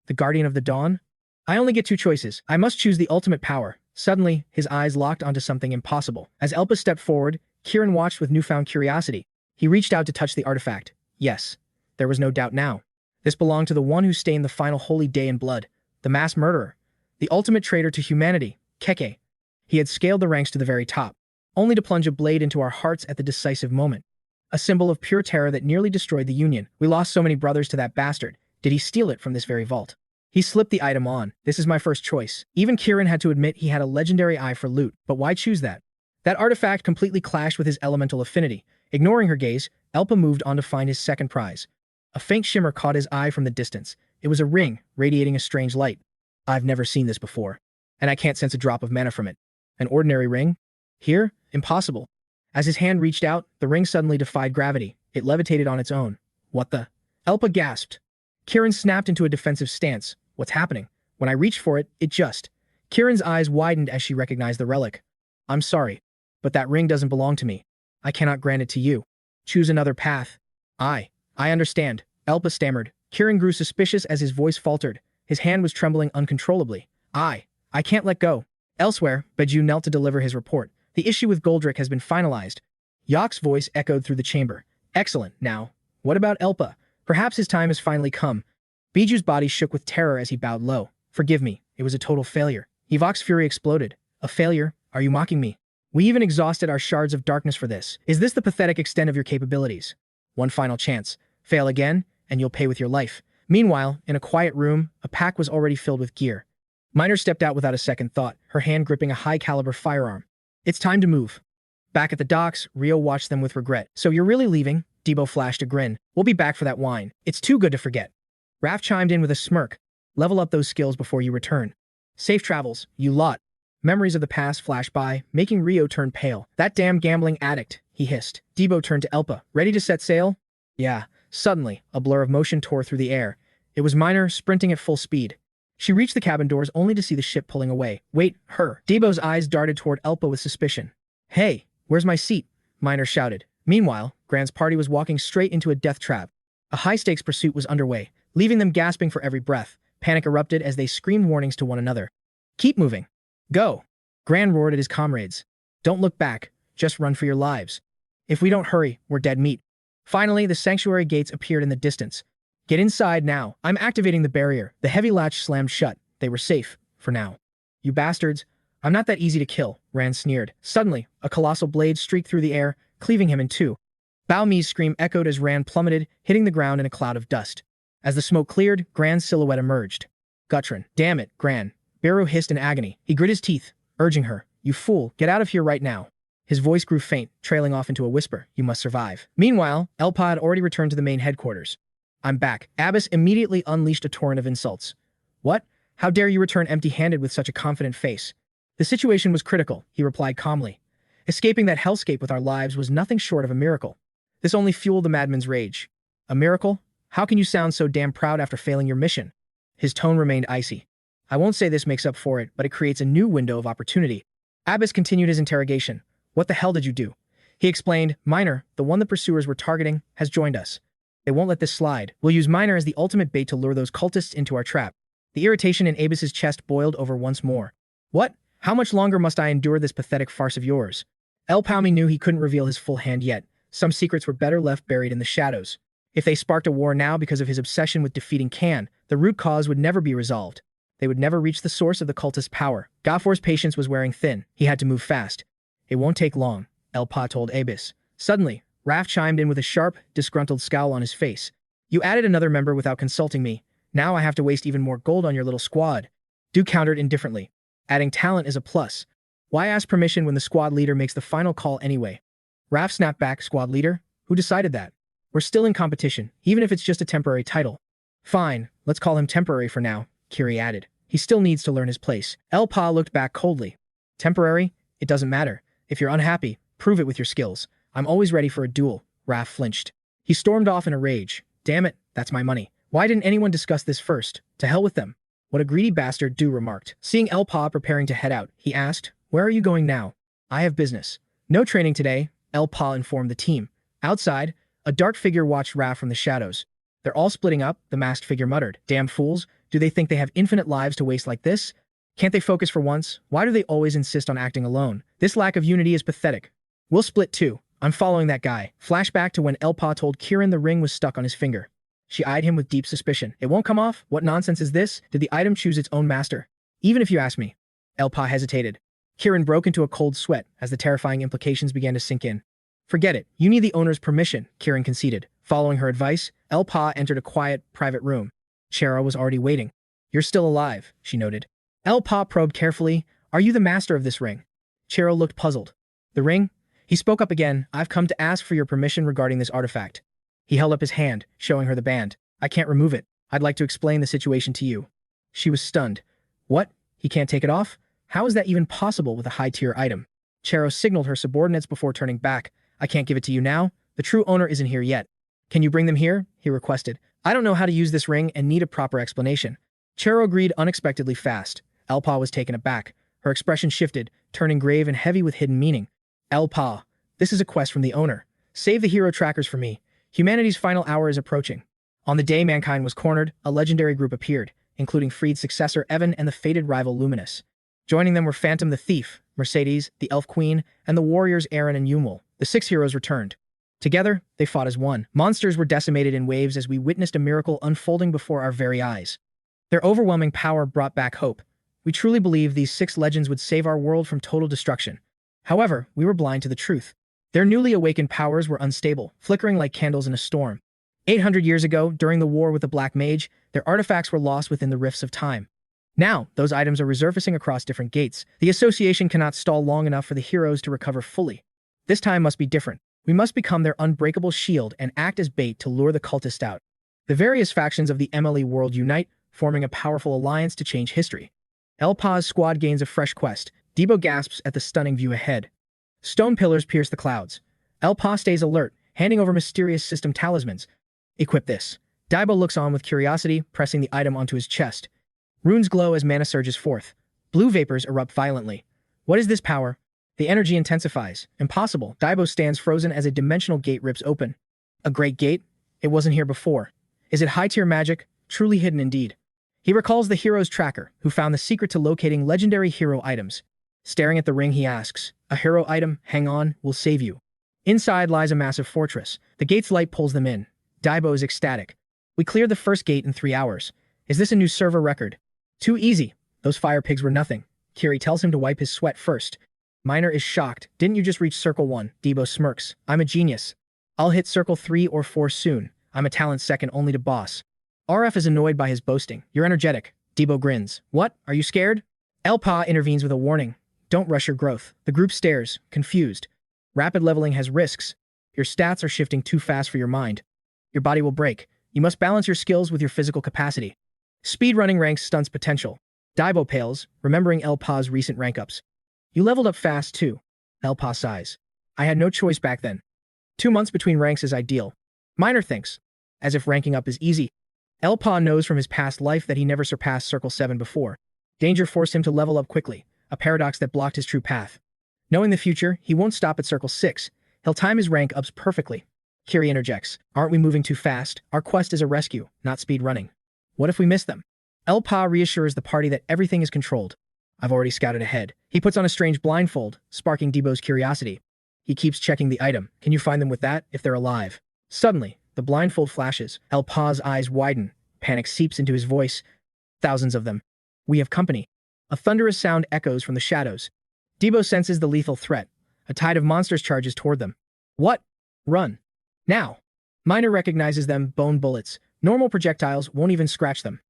The guardian of the dawn? I only get 2 choices. I must choose the ultimate power. Suddenly, his eyes locked onto something impossible. As 𝗨𝗏𝗏𝗏 stepped forward, Kieran watched with newfound curiosity. He reached out to touch the artifact. Yes, there was no doubt now. This belonged to the one who stained the final holy day in blood, the mass murderer, the ultimate traitor to humanity, 𝗥𝗘𝗚𝗥𝗚. He had scaled the ranks to the very top, only to plunge a blade into our hearts at the decisive moment. A symbol of pure terror that nearly destroyed the Union. We lost so many brothers to that bastard. Did he steal it from this very vault? He slipped the item on. This is my first choice. Even Kieran had to admit he had a legendary eye for loot, but why choose that? That artifact completely clashed with his elemental affinity. Ignoring her gaze, 𝗨𝗚𝗏 moved on to find his second prize. A faint shimmer caught his eye from the distance. It was a ring, radiating a strange light. I've never seen this before, and I can't sense a drop of mana from it. An ordinary ring? Here? Impossible. As his hand reached out, the ring suddenly defied gravity. It levitated on its own. What the? 𝗨𝗏𝗏 gasped. Kieran snapped into a defensive stance. What's happening? When I reached for it, it just... Kieran's eyes widened as she recognized the relic. I'm sorry, but that ring doesn't belong to me. I cannot grant it to you. Choose another path. I understand, 𝗨𝗏𝗏 stammered. Kieran grew suspicious as his voice faltered. His hand was trembling uncontrollably. I can't let go. Elsewhere, 𝗤𝗔𝗚 knelt to deliver his report. The issue with Goldrick has been finalized. Yog's voice echoed through the chamber. Excellent. Now, what about 𝗨𝗏𝗏? Perhaps his time has finally come. 𝗤𝗔𝗚's body shook with terror as he bowed low. Forgive me. It was a total failure. Yog's fury exploded. A failure? Are you mocking me? We even exhausted our shards of darkness for this. Is this the pathetic extent of your capabilities? One final chance. Fail again, and you'll pay with your life. Meanwhile, in a quiet room, a pack was already filled with gear. Miner stepped out without a second thought, her hand gripping a high-caliber firearm. It's time to move. Back at the docks, Rio watched them with regret. So you're really leaving? Debo flashed a grin. We'll be back for that wine. It's too good to forget. Raph chimed in with a smirk. Level up those skills before you return. Safe travels, you lot. Memories of the past flashed by, making Rio turn pale. That damn gambling addict, he hissed. Debo turned to 𝗨𝗏𝗏. Ready to set sail? Yeah. Suddenly, a blur of motion tore through the air. It was Miner, sprinting at full speed. She reached the cabin doors only to see the ship pulling away. Wait, her. Debo's eyes darted toward 𝗨𝗏𝗏 with suspicion. Hey, where's my seat? Miner shouted. Meanwhile, Grant's party was walking straight into a death trap. A high-stakes pursuit was underway, leaving them gasping for every breath. Panic erupted as they screamed warnings to one another. Keep moving. Go. Grant roared at his comrades. Don't look back. Just run for your lives. If we don't hurry, we're dead meat. Finally, the sanctuary gates appeared in the distance. Get inside now. I'm activating the barrier. The heavy latch slammed shut. They were safe. For now. You bastards. I'm not that easy to kill, Rand sneered. Suddenly, a colossal blade streaked through the air, cleaving him in two. 𝗨𝗏𝗏's scream echoed as Rand plummeted, hitting the ground in a cloud of dust. As the smoke cleared, Gran's silhouette emerged. Gutrin. Damn it, Gran. Barrow hissed in agony. He grit his teeth, urging her. You fool, get out of here right now. His voice grew faint, trailing off into a whisper. You must survive. Meanwhile, 𝗨𝗏𝗏 had already returned to the main headquarters. I'm back. Abbas immediately unleashed a torrent of insults. What? How dare you return empty-handed with such a confident face? The situation was critical, he replied calmly. Escaping that hellscape with our lives was nothing short of a miracle. This only fueled the madman's rage. A miracle? How can you sound so damn proud after failing your mission? His tone remained icy. I won't say this makes up for it, but it creates a new window of opportunity. Abbas continued his interrogation. What the hell did you do? He explained, Miner, the one the pursuers were targeting, has joined us. They won't let this slide. We'll use Miner as the ultimate bait to lure those cultists into our trap. The irritation in Abas's chest boiled over once more. What? How much longer must I endure this pathetic farce of yours? 𝗨𝗏𝗏 knew he couldn't reveal his full hand yet. Some secrets were better left buried in the shadows. If they sparked a war now because of his obsession with defeating Khan, the root cause would never be resolved. They would never reach the source of the cultist power. Gaffor's patience was wearing thin. He had to move fast. It won't take long, 𝗨𝗏𝗏 told Abas. Suddenly, Raph chimed in with a sharp, disgruntled scowl on his face. You added another member without consulting me. Now I have to waste even more gold on your little squad. Duke countered indifferently. Adding talent is a plus. Why ask permission when the squad leader makes the final call anyway? Raph snapped back, squad leader? Who decided that? We're still in competition, even if it's just a temporary title. Fine, let's call him temporary for now, Kiri added. He still needs to learn his place. 𝗨𝗏𝗏 looked back coldly. Temporary? It doesn't matter. If you're unhappy, prove it with your skills. I'm always ready for a duel. Raph flinched. He stormed off in a rage. Damn it, that's my money. Why didn't anyone discuss this first? To hell with them. What a greedy bastard, Du remarked. Seeing 𝗨𝗏𝗏 preparing to head out, he asked, Where are you going now? I have business. No training today, 𝗨𝗏𝗏 informed the team. Outside, a dark figure watched Raph from the shadows. They're all splitting up, the masked figure muttered. Damn fools, do they think they have infinite lives to waste like this? Can't they focus for once? Why do they always insist on acting alone? This lack of unity is pathetic. We'll split too. I'm following that guy. Flashback to when 𝗨𝗏𝗏 told Kieran the ring was stuck on his finger. She eyed him with deep suspicion. It won't come off? What nonsense is this? Did the item choose its own master? Even if you ask me. 𝗨𝗏𝗏 hesitated. Kieran broke into a cold sweat as the terrifying implications began to sink in. Forget it. You need the owner's permission, Kieran conceded. Following her advice, 𝗨𝗞𝗚 entered a quiet, private room. Chera was already waiting. You're still alive, she noted. 𝗨𝗞𝗚 probed carefully. Are you the master of this ring? Chera looked puzzled. The ring? He spoke up again. I've come to ask for your permission regarding this artifact. He held up his hand, showing her the band. I can't remove it. I'd like to explain the situation to you. She was stunned. What? He can't take it off? How is that even possible with a high-tier item? Chera signaled her subordinates before turning back. I can't give it to you now. The true owner isn't here yet. Can you bring them here? He requested. I don't know how to use this ring and need a proper explanation. Chera agreed unexpectedly fast. 𝗨𝗞𝗚 was taken aback. Her expression shifted, turning grave and heavy with hidden meaning. 𝗨𝗞𝗚, this is a quest from the owner. Save the hero trackers for me. Humanity's final hour is approaching. On the day mankind was cornered, a legendary group appeared, including Freed's successor Evan and the fated rival Luminous. Joining them were Phantom the Thief, Mercedes, the Elf Queen, and the warriors Aaron and Yumul. The 6 heroes returned. Together, they fought as one. Monsters were decimated in waves as we witnessed a miracle unfolding before our very eyes. Their overwhelming power brought back hope. We truly believed these 6 legends would save our world from total destruction. However, we were blind to the truth. Their newly awakened powers were unstable, flickering like candles in a storm. 800 years ago, during the war with the Black Mage, their artifacts were lost within the rifts of time. Now, those items are resurfacing across different gates. The association cannot stall long enough for the heroes to recover fully. This time must be different. We must become their unbreakable shield and act as bait to lure the cultists out. The various factions of the MLE world unite, forming a powerful alliance to change history. 𝗨𝗞𝗚's squad gains a fresh quest. 𝗬𝗘𝗔𝗥𝗦 gasps at the stunning view ahead. Stone pillars pierce the clouds. 𝗨𝗞𝗚 stays alert, handing over mysterious system talismans. Equip this. 𝗬𝗘𝗏 looks on with curiosity, pressing the item onto his chest. Runes glow as mana surges forth. Blue vapors erupt violently. What is this power? The energy intensifies. Impossible. 𝗬𝗏 stands frozen as a dimensional gate rips open. A great gate? It wasn't here before. Is it high-tier magic? Truly hidden indeed. He recalls the hero's tracker, who found the secret to locating legendary hero items. Staring at the ring, he asks, a hero item, hang on, will save you. Inside lies a massive fortress. The gate's light pulls them in. 𝗬𝗏 is ecstatic. We cleared the first gate in 3 hours. Is this a new server record? Too easy. Those fire pigs were nothing. Kiri tells him to wipe his sweat first. Miner is shocked. Didn't you just reach Circle 1? 𝗬𝗏 smirks. I'm a genius. I'll hit Circle 3 or 4 soon. I'm a talent second only to boss. RF is annoyed by his boasting. You're energetic. 𝗬𝗏 grins. What? Are you scared? 𝗨𝗞𝗚 intervenes with a warning. Don't rush your growth. The group stares, confused. Rapid leveling has risks. Your stats are shifting too fast for your mind. Your body will break. You must balance your skills with your physical capacity. Speedrunning ranks stunts potential. 𝗬𝗏 pales, remembering 𝗨𝗞𝗚's recent rank ups. You leveled up fast too. 𝗨𝗞𝗚 sighs. I had no choice back then. 2 months between ranks is ideal. Miner thinks, as if ranking up is easy. 𝗨𝗞𝗚 knows from his past life that he never surpassed Circle 7 before. Danger forced him to level up quickly, a paradox that blocked his true path. Knowing the future, he won't stop at Circle 6. He'll time his rank ups perfectly. Kiri interjects. Aren't we moving too fast? Our quest is a rescue, not speed running. What if we miss them? 𝗨𝗞𝗚 reassures the party that everything is controlled. I've already scouted ahead. He puts on a strange blindfold, sparking 𝗬𝗏's curiosity. He keeps checking the item. Can you find them with that, if they're alive? Suddenly, the blindfold flashes. 𝗨𝗞𝗚's eyes widen. Panic seeps into his voice. Thousands of them. We have company. A thunderous sound echoes from the shadows. 𝗬𝗏 senses the lethal threat. A tide of monsters charges toward them. What? Run. Now. Miner recognizes them, bone bullets. Normal projectiles won't even scratch them.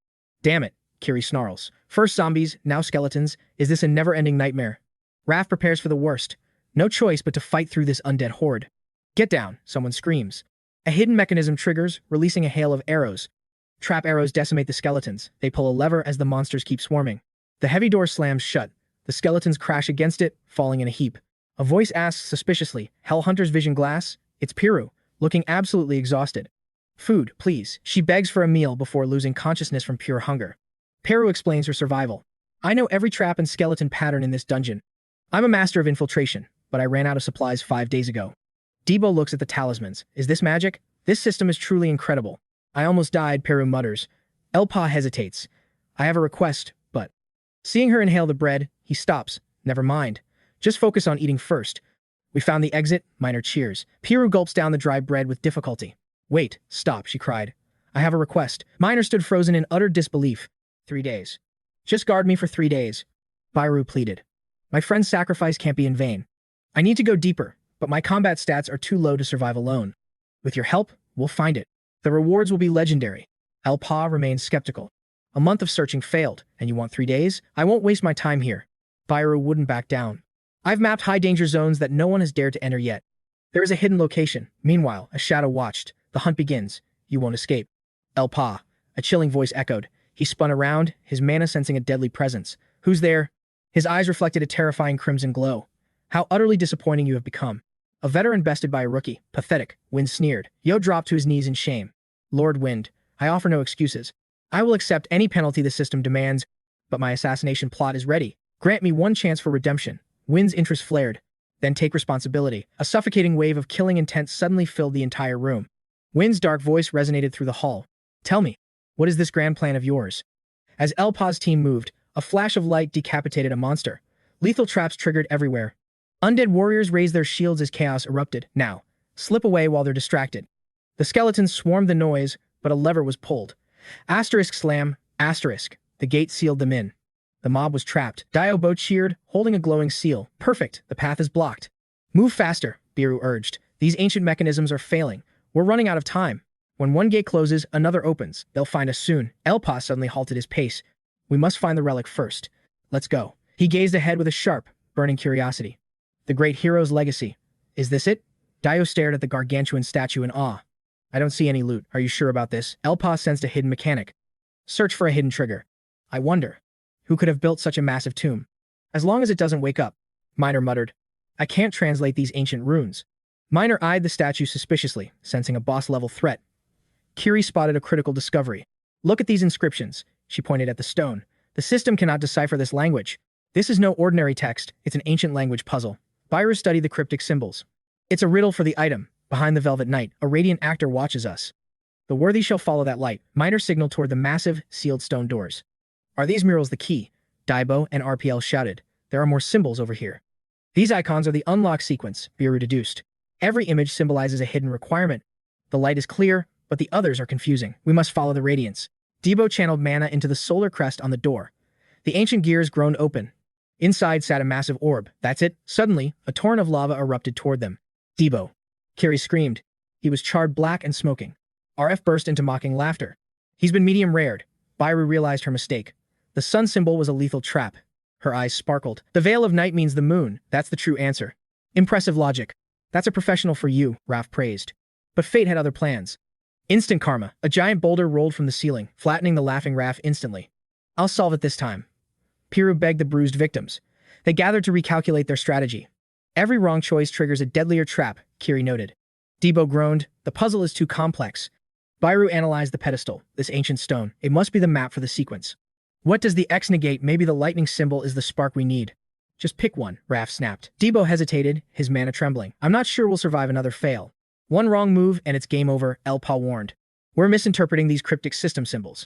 Damn it, Kiri snarls. First zombies, now skeletons. Is this a never-ending nightmare? Raph prepares for the worst. No choice but to fight through this undead horde. Get down, someone screams. A hidden mechanism triggers, releasing a hail of arrows. Trap arrows decimate the skeletons. They pull a lever as the monsters keep swarming. The heavy door slams shut. The skeletons crash against it, falling in a heap. A voice asks suspiciously, Hellhunter's vision glass? It's 𝗞𝗟𝗚, looking absolutely exhausted. Food, please. She begs for a meal before losing consciousness from pure hunger. 𝗞𝗟𝗚 explains her survival. I know every trap and skeleton pattern in this dungeon. I'm a master of infiltration, but I ran out of supplies 5 days ago. 𝗬𝗏 looks at the talismans. Is this magic? This system is truly incredible. I almost died, 𝗞𝗟𝗚 mutters. 𝗨𝗞𝗚 hesitates. I have a request, but... Seeing her inhale the bread, he stops. Never mind. Just focus on eating first. We found the exit, Miner cheers. 𝗞𝗟𝗚 gulps down the dry bread with difficulty. Wait, stop, she cried. I have a request. Miner stood frozen in utter disbelief. 3 days. Just guard me for 3 days. 𝗨𝗟𝗧 pleaded. My friend's sacrifice can't be in vain. I need to go deeper, but my combat stats are too low to survive alone. With your help, we'll find it. The rewards will be legendary. 𝗨𝗚𝗏 remains skeptical. A month of searching failed, and you want 3 days? I won't waste my time here. 𝗫𝗏 wouldn't back down. I've mapped high-danger zones that no one has dared to enter yet. There is a hidden location. Meanwhile, a shadow watched. The hunt begins. You won't escape. 𝗨𝗏. A chilling voice echoed. He spun around, his mana sensing a deadly presence. Who's there? His eyes reflected a terrifying crimson glow. How utterly disappointing you have become. A veteran bested by a rookie. Pathetic. Wind sneered. Yo dropped to his knees in shame. Lord Wind, I offer no excuses. I will accept any penalty the system demands, but my assassination plot is ready. Grant me one chance for redemption. Wind's interest flared. Then take responsibility. A suffocating wave of killing intent suddenly filled the entire room. Wind's dark voice resonated through the hall. Tell me, what is this grand plan of yours? As 𝗨𝗏's team moved, a flash of light decapitated a monster. Lethal traps triggered everywhere. Undead warriors raised their shields as chaos erupted. Now, slip away while they're distracted. The skeletons swarmed the noise, but a lever was pulled. Asterisk slam, asterisk. The gate sealed them in. The mob was trapped. Dio cheered, holding a glowing seal. Perfect, the path is blocked. Move faster, 𝗬𝗏𝗏 urged. These ancient mechanisms are failing. We're running out of time. When one gate closes, another opens. They'll find us soon. 𝗨𝗏 suddenly halted his pace. We must find the relic first. Let's go. He gazed ahead with a sharp, burning curiosity. The great hero's legacy. Is this it? Dio stared at the gargantuan statue in awe. I don't see any loot. Are you sure about this? 𝗨𝗏 sensed a hidden mechanic. Search for a hidden trigger. I wonder, who could have built such a massive tomb? As long as it doesn't wake up. Miner muttered. I can't translate these ancient runes. Miner eyed the statue suspiciously, sensing a boss-level threat. Kiri spotted a critical discovery. Look at these inscriptions. She pointed at the stone. The system cannot decipher this language. This is no ordinary text. It's an ancient language puzzle. 𝗫𝗏 studied the cryptic symbols. It's a riddle for the item. Behind the velvet night, a radiant actor watches us. The worthy shall follow that light. Miner signaled toward the massive, sealed stone doors. Are these murals the key? Daibo and RPL shouted. There are more symbols over here. These icons are the unlock sequence, 𝗬𝗏𝗏 deduced. Every image symbolizes a hidden requirement. The light is clear, but the others are confusing. We must follow the radiance. Debo channeled mana into the solar crest on the door. The ancient gears groaned open. Inside sat a massive orb. That's it. Suddenly, a torrent of lava erupted toward them. Debo. Kiri screamed. He was charred black and smoking. RF burst into mocking laughter. He's been medium rared. 𝗫𝗏 realized her mistake. The sun symbol was a lethal trap. Her eyes sparkled. The veil of night means the moon. That's the true answer. Impressive logic. That's a professional for you, Raph praised. But fate had other plans. Instant karma. A giant boulder rolled from the ceiling, flattening the laughing Raph instantly. I'll solve it this time. 𝗬𝗏𝗏 begged the bruised victims. They gathered to recalculate their strategy. Every wrong choice triggers a deadlier trap, Kiri noted. Debo groaned. The puzzle is too complex. 𝗫𝗏 analyzed the pedestal, this ancient stone. It must be the map for the sequence. What does the X negate? Maybe the lightning symbol is the spark we need. Just pick one, Raph snapped. Debo hesitated, his mana trembling. I'm not sure we'll survive another fail. One wrong move and it's game over, 𝗨𝗏 warned. We're misinterpreting these cryptic system symbols.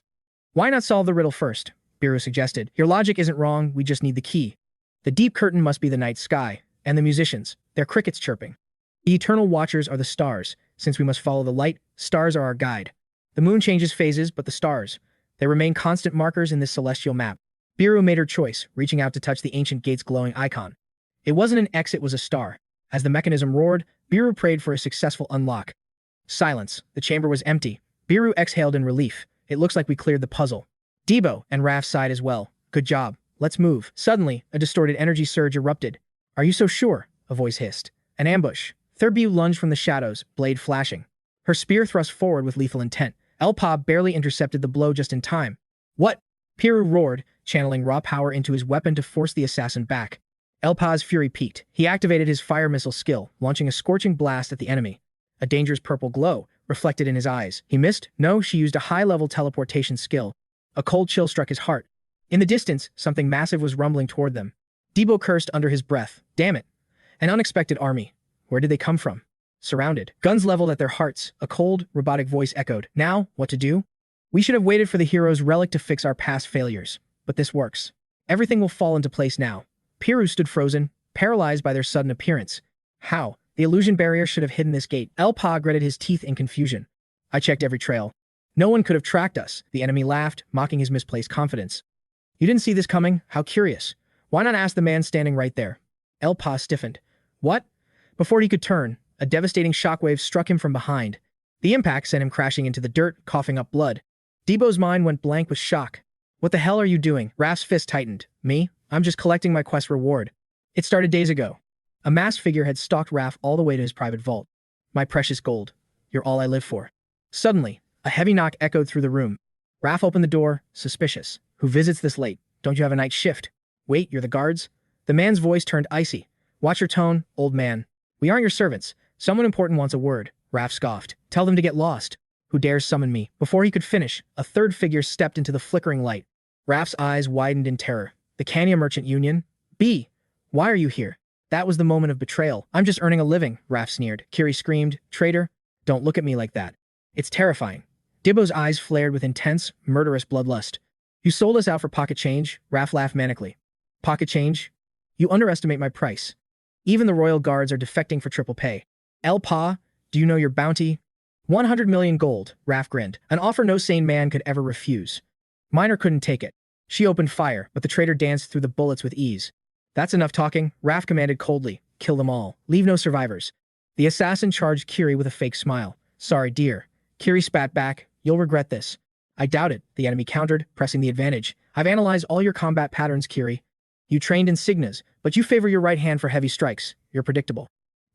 Why not solve the riddle first? 𝗬𝗏𝗏 suggested. Your logic isn't wrong, we just need the key. The deep curtain must be the night sky, and the musicians, they're crickets chirping. The eternal watchers are the stars. Since we must follow the light, stars are our guide. The moon changes phases, but the stars, they remain constant markers in this celestial map. 𝗬𝗏𝗏 made her choice, reaching out to touch the ancient gate's glowing icon. It wasn't an X, it was a star. As the mechanism roared, 𝗬𝗏𝗏 prayed for a successful unlock. Silence. The chamber was empty. 𝗬𝗏𝗏 exhaled in relief. It looks like we cleared the puzzle. Debo and Raph sighed as well. Good job. Let's move. Suddenly, a distorted energy surge erupted. Are you so sure? A voice hissed. An ambush. 𝗬𝗏𝗏 lunged from the shadows, blade flashing. Her spear thrust forward with lethal intent. 𝗨𝗏 barely intercepted the blow just in time. What? 𝗬𝗏𝗏 roared, channeling raw power into his weapon to force the assassin back. 𝗨𝗏's fury peaked. He activated his fire missile skill, launching a scorching blast at the enemy. A dangerous purple glow reflected in his eyes. He missed? No, she used a high-level teleportation skill. A cold chill struck his heart. In the distance, something massive was rumbling toward them. Debo cursed under his breath. Damn it. An unexpected army. Where did they come from? Surrounded. Guns leveled at their hearts. A cold, robotic voice echoed. Now, what to do? We should have waited for the hero's relic to fix our past failures. But this works. Everything will fall into place now. 𝗬𝗏𝗏 stood frozen, paralyzed by their sudden appearance. How? The illusion barrier should have hidden this gate. 𝗨𝗏 gritted his teeth in confusion. I checked every trail. No one could have tracked us. The enemy laughed, mocking his misplaced confidence. You didn't see this coming? How curious. Why not ask the man standing right there? 𝗨𝗚𝗏 stiffened. What? Before he could turn, a devastating shockwave struck him from behind. The impact sent him crashing into the dirt, coughing up blood. Debo's mind went blank with shock. What the hell are you doing? Raph's fist tightened. Me? I'm just collecting my quest reward. It started days ago. A masked figure had stalked Raph all the way to his private vault. My precious gold. You're all I live for. Suddenly, a heavy knock echoed through the room. Raph opened the door, suspicious. Who visits this late? Don't you have a night shift? Wait, you're the guards? The man's voice turned icy. Watch your tone, old man. We aren't your servants. Someone important wants a word. Raph scoffed. Tell them to get lost. Who dares summon me? Before he could finish, a third figure stepped into the flickering light. Raph's eyes widened in terror. The 𝗞𝗚𝗟𝗟𝗘𝗗 Merchant Union? B. Why are you here? That was the moment of betrayal. I'm just earning a living, Raph sneered. 𝗞𝗚𝗟𝗏 screamed. Traitor, don't look at me like that. It's terrifying. Debo's eyes flared with intense, murderous bloodlust. You sold us out for pocket change? Raph laughed manically. Pocket change? You underestimate my price. Even the royal guards are defecting for triple pay. 𝗨𝗚𝗏, do you know your bounty? 100 million gold, Raph grinned. An offer no sane man could ever refuse. Miner couldn't take it. She opened fire, but the traitor danced through the bullets with ease. That's enough talking, Raph commanded coldly. Kill them all. Leave no survivors. The assassin charged 𝗞𝗚𝗟𝗏 with a fake smile. Sorry, dear. 𝗞𝗚𝗟𝗏 spat back. You'll regret this. I doubt it, the enemy countered, pressing the advantage. I've analyzed all your combat patterns, 𝗞𝗚𝗟𝗏. You trained in Signas, but you favor your right hand for heavy strikes. You're predictable.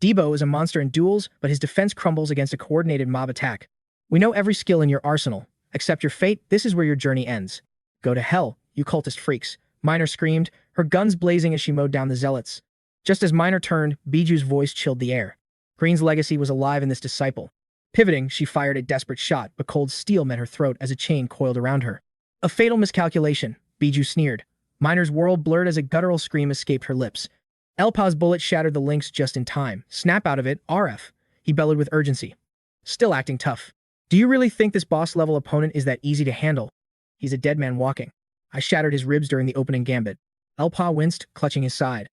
Debo is a monster in duels, but his defense crumbles against a coordinated mob attack. We know every skill in your arsenal. Accept your fate, this is where your journey ends. Go to hell, you cultist freaks. Miner screamed, her guns blazing as she mowed down the zealots. Just as Miner turned, Biju's voice chilled the air. Green's legacy was alive in this disciple. Pivoting, she fired a desperate shot, but cold steel met her throat as a chain coiled around her. A fatal miscalculation, Biju sneered. Miner's world blurred as a guttural scream escaped her lips. 𝗨𝗚𝗏's bullet shattered the links just in time. Snap out of it, RF. He bellowed with urgency. Still acting tough. Do you really think this boss-level opponent is that easy to handle? He's a dead man walking. I shattered his ribs during the opening gambit. 𝗨𝗚𝗏 winced, clutching his side.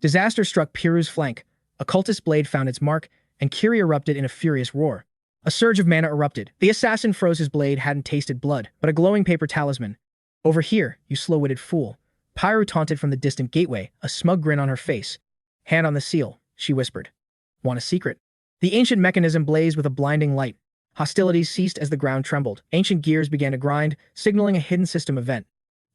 Disaster struck 𝗫𝗼𝗟's flank. A cultist blade found its mark, and 𝗫𝗼𝗟 erupted in a furious roar. A surge of mana erupted. The assassin froze his blade hadn't tasted blood, but a glowing paper talisman. Over here, you slow-witted fool. 𝗫𝗼𝗟 taunted from the distant gateway, a smug grin on her face. Hand on the seal, she whispered. Want a secret? The ancient mechanism blazed with a blinding light. Hostilities ceased as the ground trembled. Ancient gears began to grind, signaling a hidden system event.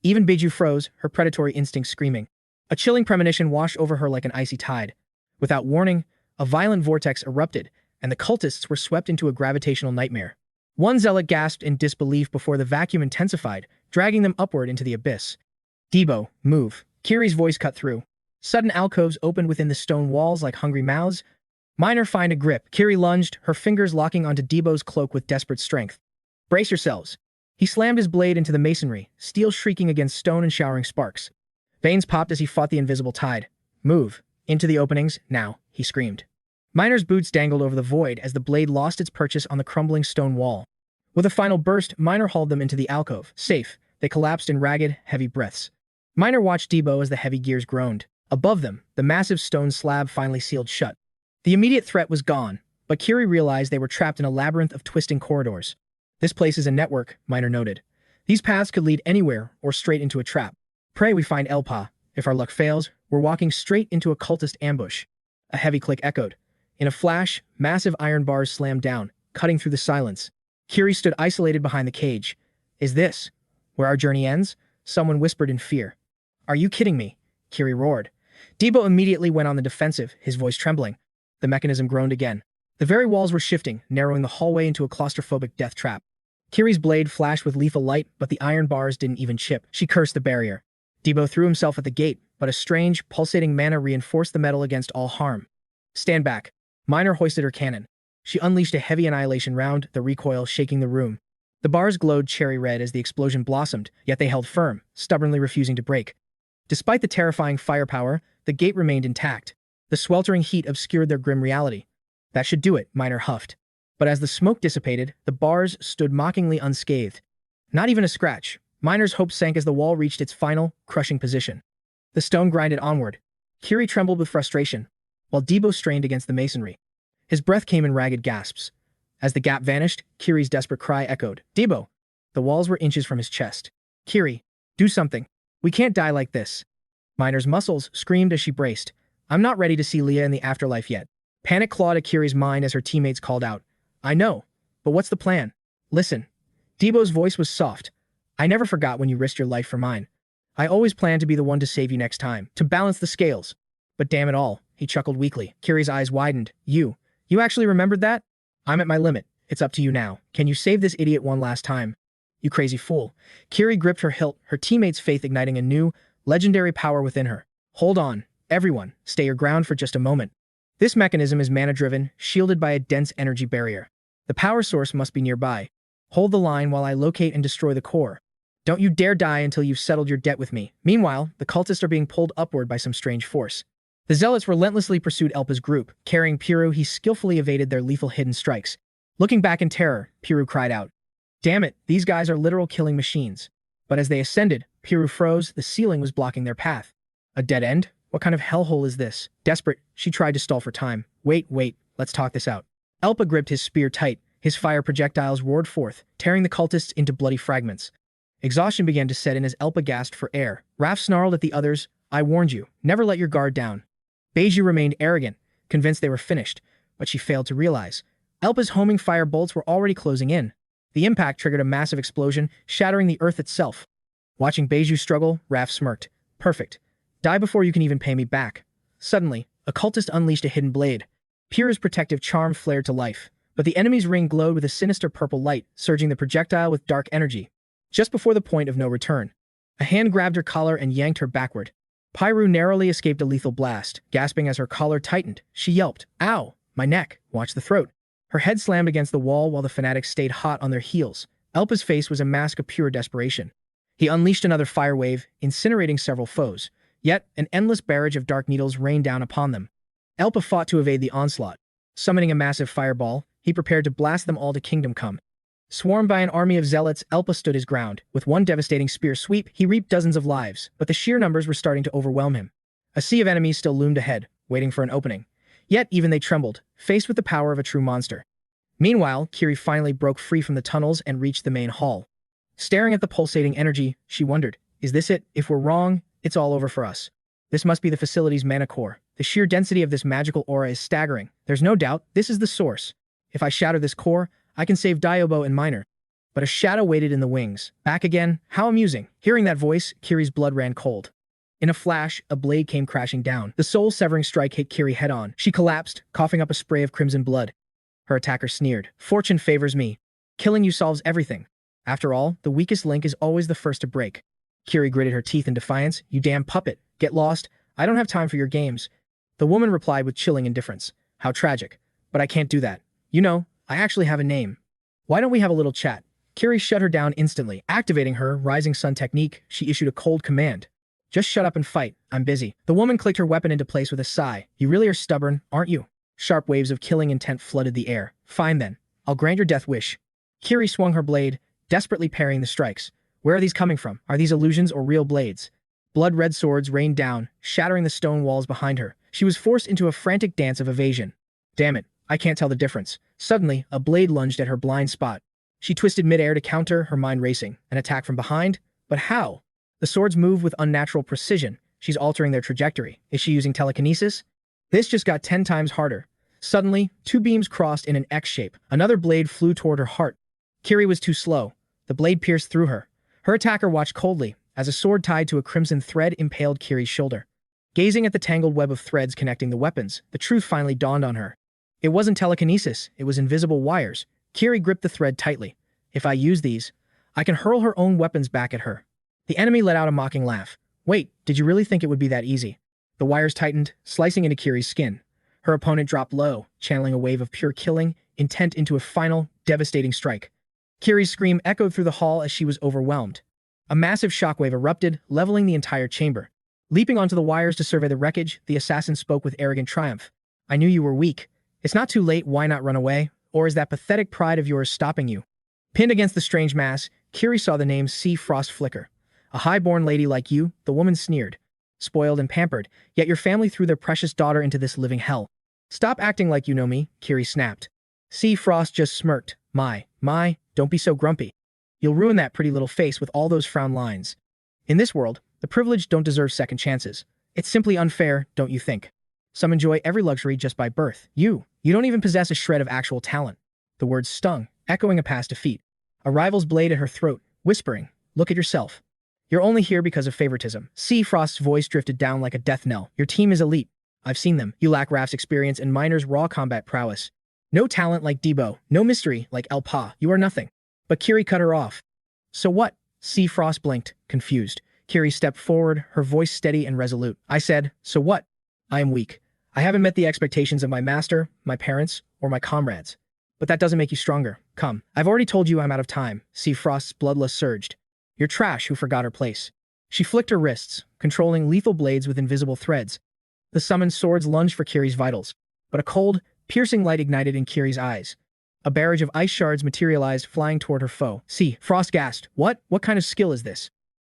Even Biju froze, her predatory instinct screaming. A chilling premonition washed over her like an icy tide. Without warning, a violent vortex erupted, and the cultists were swept into a gravitational nightmare. One zealot gasped in disbelief before the vacuum intensified, dragging them upward into the abyss. Debo, move. 𝗫𝗼𝗟𝗏's voice cut through. Sudden alcoves opened within the stone walls like hungry mouths. Miner find a grip. 𝗫𝗼𝗟𝗏 lunged, her fingers locking onto Debo's cloak with desperate strength. Brace yourselves. He slammed his blade into the masonry, steel shrieking against stone and showering sparks. Veins popped as he fought the invisible tide. Move. Into the openings, now, he screamed. Miner's boots dangled over the void as the blade lost its purchase on the crumbling stone wall. With a final burst, Miner hauled them into the alcove. Safe, they collapsed in ragged, heavy breaths. Miner watched Debo as the heavy gears groaned. Above them, the massive stone slab finally sealed shut. The immediate threat was gone, but 𝗫𝗼𝗟𝗏 realized they were trapped in a labyrinth of twisting corridors. This place is a network, Miner noted. These paths could lead anywhere or straight into a trap. Pray we find 𝗨𝗚𝗏. If our luck fails, we're walking straight into a cultist ambush. A heavy click echoed. In a flash, massive iron bars slammed down, cutting through the silence. 𝗫𝗼𝗟𝗏 stood isolated behind the cage. Is this where our journey ends? Someone whispered in fear. Are you kidding me? 𝗫𝗼𝗟𝗏 roared. Debo immediately went on the defensive, his voice trembling. The mechanism groaned again. The very walls were shifting, narrowing the hallway into a claustrophobic death trap. 𝗫𝗼𝗟𝗏's blade flashed with lethal light, but the iron bars didn't even chip. She cursed the barrier. Debo threw himself at the gate, but a strange, pulsating mana reinforced the metal against all harm. Stand back. Miner hoisted her cannon. She unleashed a heavy annihilation round, the recoil shaking the room. The bars glowed cherry red as the explosion blossomed, yet they held firm, stubbornly refusing to break. Despite the terrifying firepower, the gate remained intact. The sweltering heat obscured their grim reality. That should do it, Miner huffed. But as the smoke dissipated, the bars stood mockingly unscathed. Not even a scratch. Miner's hope sank as the wall reached its final, crushing position. The stone grinded onward. 𝗫𝗼𝗟𝗏 trembled with frustration, while Debo strained against the masonry. His breath came in ragged gasps. As the gap vanished, 𝗫𝗼𝗟𝗏's desperate cry echoed. Debo! The walls were inches from his chest. 𝗫𝗼𝗟𝗏, do something. We can't die like this. Miner's muscles screamed as she braced. I'm not ready to see Leah in the afterlife yet. Panic clawed at Kiri's mind as her teammates called out. I know, but what's the plan? Listen. Debo's voice was soft. I never forgot when you risked your life for mine. I always planned to be the one to save you next time, to balance the scales. But damn it all, he chuckled weakly. Kiri's eyes widened. You actually remembered that? I'm at my limit. It's up to you now. Can you save this idiot one last time? You crazy fool. Kiri gripped her hilt, her teammates' faith igniting a new, legendary power within her. Hold on. Everyone, stay your ground for just a moment. This mechanism is mana-driven, shielded by a dense energy barrier. The power source must be nearby. Hold the line while I locate and destroy the core. Don't you dare die until you've settled your debt with me. Meanwhile, the cultists are being pulled upward by some strange force. The zealots relentlessly pursued 𝗨𝗟𝗚𝗥𝗚's group. Carrying 𝗫𝗚, he skillfully evaded their lethal hidden strikes. Looking back in terror, 𝗫𝗚 cried out. Damn it, these guys are literal killing machines. But as they ascended, 𝗫𝗚 froze, the ceiling was blocking their path. A dead end? What kind of hellhole is this? Desperate, she tried to stall for time. Wait, let's talk this out. 𝗨𝗟𝗚𝗥𝗚 gripped his spear tight. His fire projectiles roared forth, tearing the cultists into bloody fragments. Exhaustion began to set in as 𝗨𝗟𝗚𝗥𝗚 gasped for air. Raph snarled at the others. I warned you. Never let your guard down. Beiju remained arrogant, convinced they were finished, but she failed to realize. 𝗨𝗟𝗚𝗥𝗚's homing fire bolts were already closing in. The impact triggered a massive explosion, shattering the earth itself. Watching Beiju struggle, Raph smirked. Perfect. Die before you can even pay me back. Suddenly, a cultist unleashed a hidden blade. 𝗫𝗚's protective charm flared to life, but the enemy's ring glowed with a sinister purple light, surging the projectile with dark energy. Just before the point of no return, a hand grabbed her collar and yanked her backward. 𝗫𝗚 narrowly escaped a lethal blast. Gasping as her collar tightened, she yelped, Ow! My neck! Watch the throat! Her head slammed against the wall while the fanatics stayed hot on their heels. 𝗨𝗟𝗚𝗥𝗚's face was a mask of pure desperation. He unleashed another fire wave, incinerating several foes. Yet, an endless barrage of dark needles rained down upon them. 𝗨𝗟𝗚𝗥𝗚 fought to evade the onslaught. Summoning a massive fireball, he prepared to blast them all to kingdom come. Swarmed by an army of zealots, 𝗨𝗟𝗚𝗥𝗚 stood his ground. With one devastating spear sweep, he reaped dozens of lives, but the sheer numbers were starting to overwhelm him. A sea of enemies still loomed ahead, waiting for an opening. Yet, even they trembled, faced with the power of a true monster. Meanwhile, Kiri finally broke free from the tunnels and reached the main hall. Staring at the pulsating energy, she wondered, is this it? If we're wrong, it's all over for us. This must be the facility's mana core. The sheer density of this magical aura is staggering. There's no doubt, this is the source. If I shatter this core, I can save Diobo and Miner. But a shadow waited in the wings. Back again? How amusing. Hearing that voice, Kiri's blood ran cold. In a flash, a blade came crashing down. The soul-severing strike hit Kiri head-on. She collapsed, coughing up a spray of crimson blood. Her attacker sneered. Fortune favors me. Killing you solves everything. After all, the weakest link is always the first to break. Kiri gritted her teeth in defiance. You damn puppet. Get lost. I don't have time for your games. The woman replied with chilling indifference. How tragic. But I can't do that. You know, I actually have a name. Why don't we have a little chat? Kiri shut her down instantly. Activating her rising sun technique, she issued a cold command. Just shut up and fight. I'm busy. The woman clicked her weapon into place with a sigh. You really are stubborn, aren't you? Sharp waves of killing intent flooded the air. Fine then. I'll grant your death wish. Kiri swung her blade, desperately parrying the strikes. Where are these coming from? Are these illusions or real blades? Blood-red swords rained down, shattering the stone walls behind her. She was forced into a frantic dance of evasion. Damn it, I can't tell the difference. Suddenly, a blade lunged at her blind spot. She twisted midair to counter, her mind racing. An attack from behind? But how? The swords move with unnatural precision. She's altering their trajectory. Is she using telekinesis? This just got 10 times harder. Suddenly, two beams crossed in an X shape. Another blade flew toward her heart. Kiri was too slow. The blade pierced through her. Her attacker watched coldly, as a sword tied to a crimson thread impaled Kiri's shoulder. Gazing at the tangled web of threads connecting the weapons, the truth finally dawned on her. It wasn't telekinesis, it was invisible wires. Kiri gripped the thread tightly. If I use these, I can hurl her own weapons back at her. The enemy let out a mocking laugh. Wait, did you really think it would be that easy? The wires tightened, slicing into Kiri's skin. Her opponent dropped low, channeling a wave of pure killing, intent into a final, devastating strike. Kiri's scream echoed through the hall as she was overwhelmed. A massive shockwave erupted, leveling the entire chamber. Leaping onto the wires to survey the wreckage, the assassin spoke with arrogant triumph. I knew you were weak. It's not too late, why not run away? Or is that pathetic pride of yours stopping you? Pinned against the strange mass, Kiri saw the name C. Frost flicker. A high-born lady like you, the woman sneered. Spoiled and pampered, yet your family threw their precious daughter into this living hell. Stop acting like you know me, Kiri snapped. C. Frost just smirked. My, don't be so grumpy. You'll ruin that pretty little face with all those frown lines. In this world, The privileged don't deserve second chances. It's simply unfair, don't you think? Some enjoy every luxury just by birth. You don't even possess a shred of actual talent. The words stung, echoing a past defeat. A rival's blade at her throat, whispering, look at yourself. You're only here because of favoritism. Frost's voice drifted down like a death knell. Your team is elite. I've seen them. You lack Raph's experience and Miner's raw combat prowess. No talent like Debo, no mystery like 𝗨𝗞𝗚𝗥𝗦. You are nothing. But Kiri cut her off. So what? Frost blinked, confused. Kiri stepped forward, her voice steady and resolute. I said, so what? I am weak. I haven't met the expectations of my master, my parents, or my comrades. But that doesn't make you stronger. Come. I've already told you I'm out of time. Frost's bloodlust surged. You're trash who forgot her place. She flicked her wrists, controlling lethal blades with invisible threads. The summoned swords lunged for Kiri's vitals, but a cold, piercing light ignited in Kiri's eyes. A barrage of ice shards materialized, flying toward her foe. Frost gasped. What? What kind of skill is this?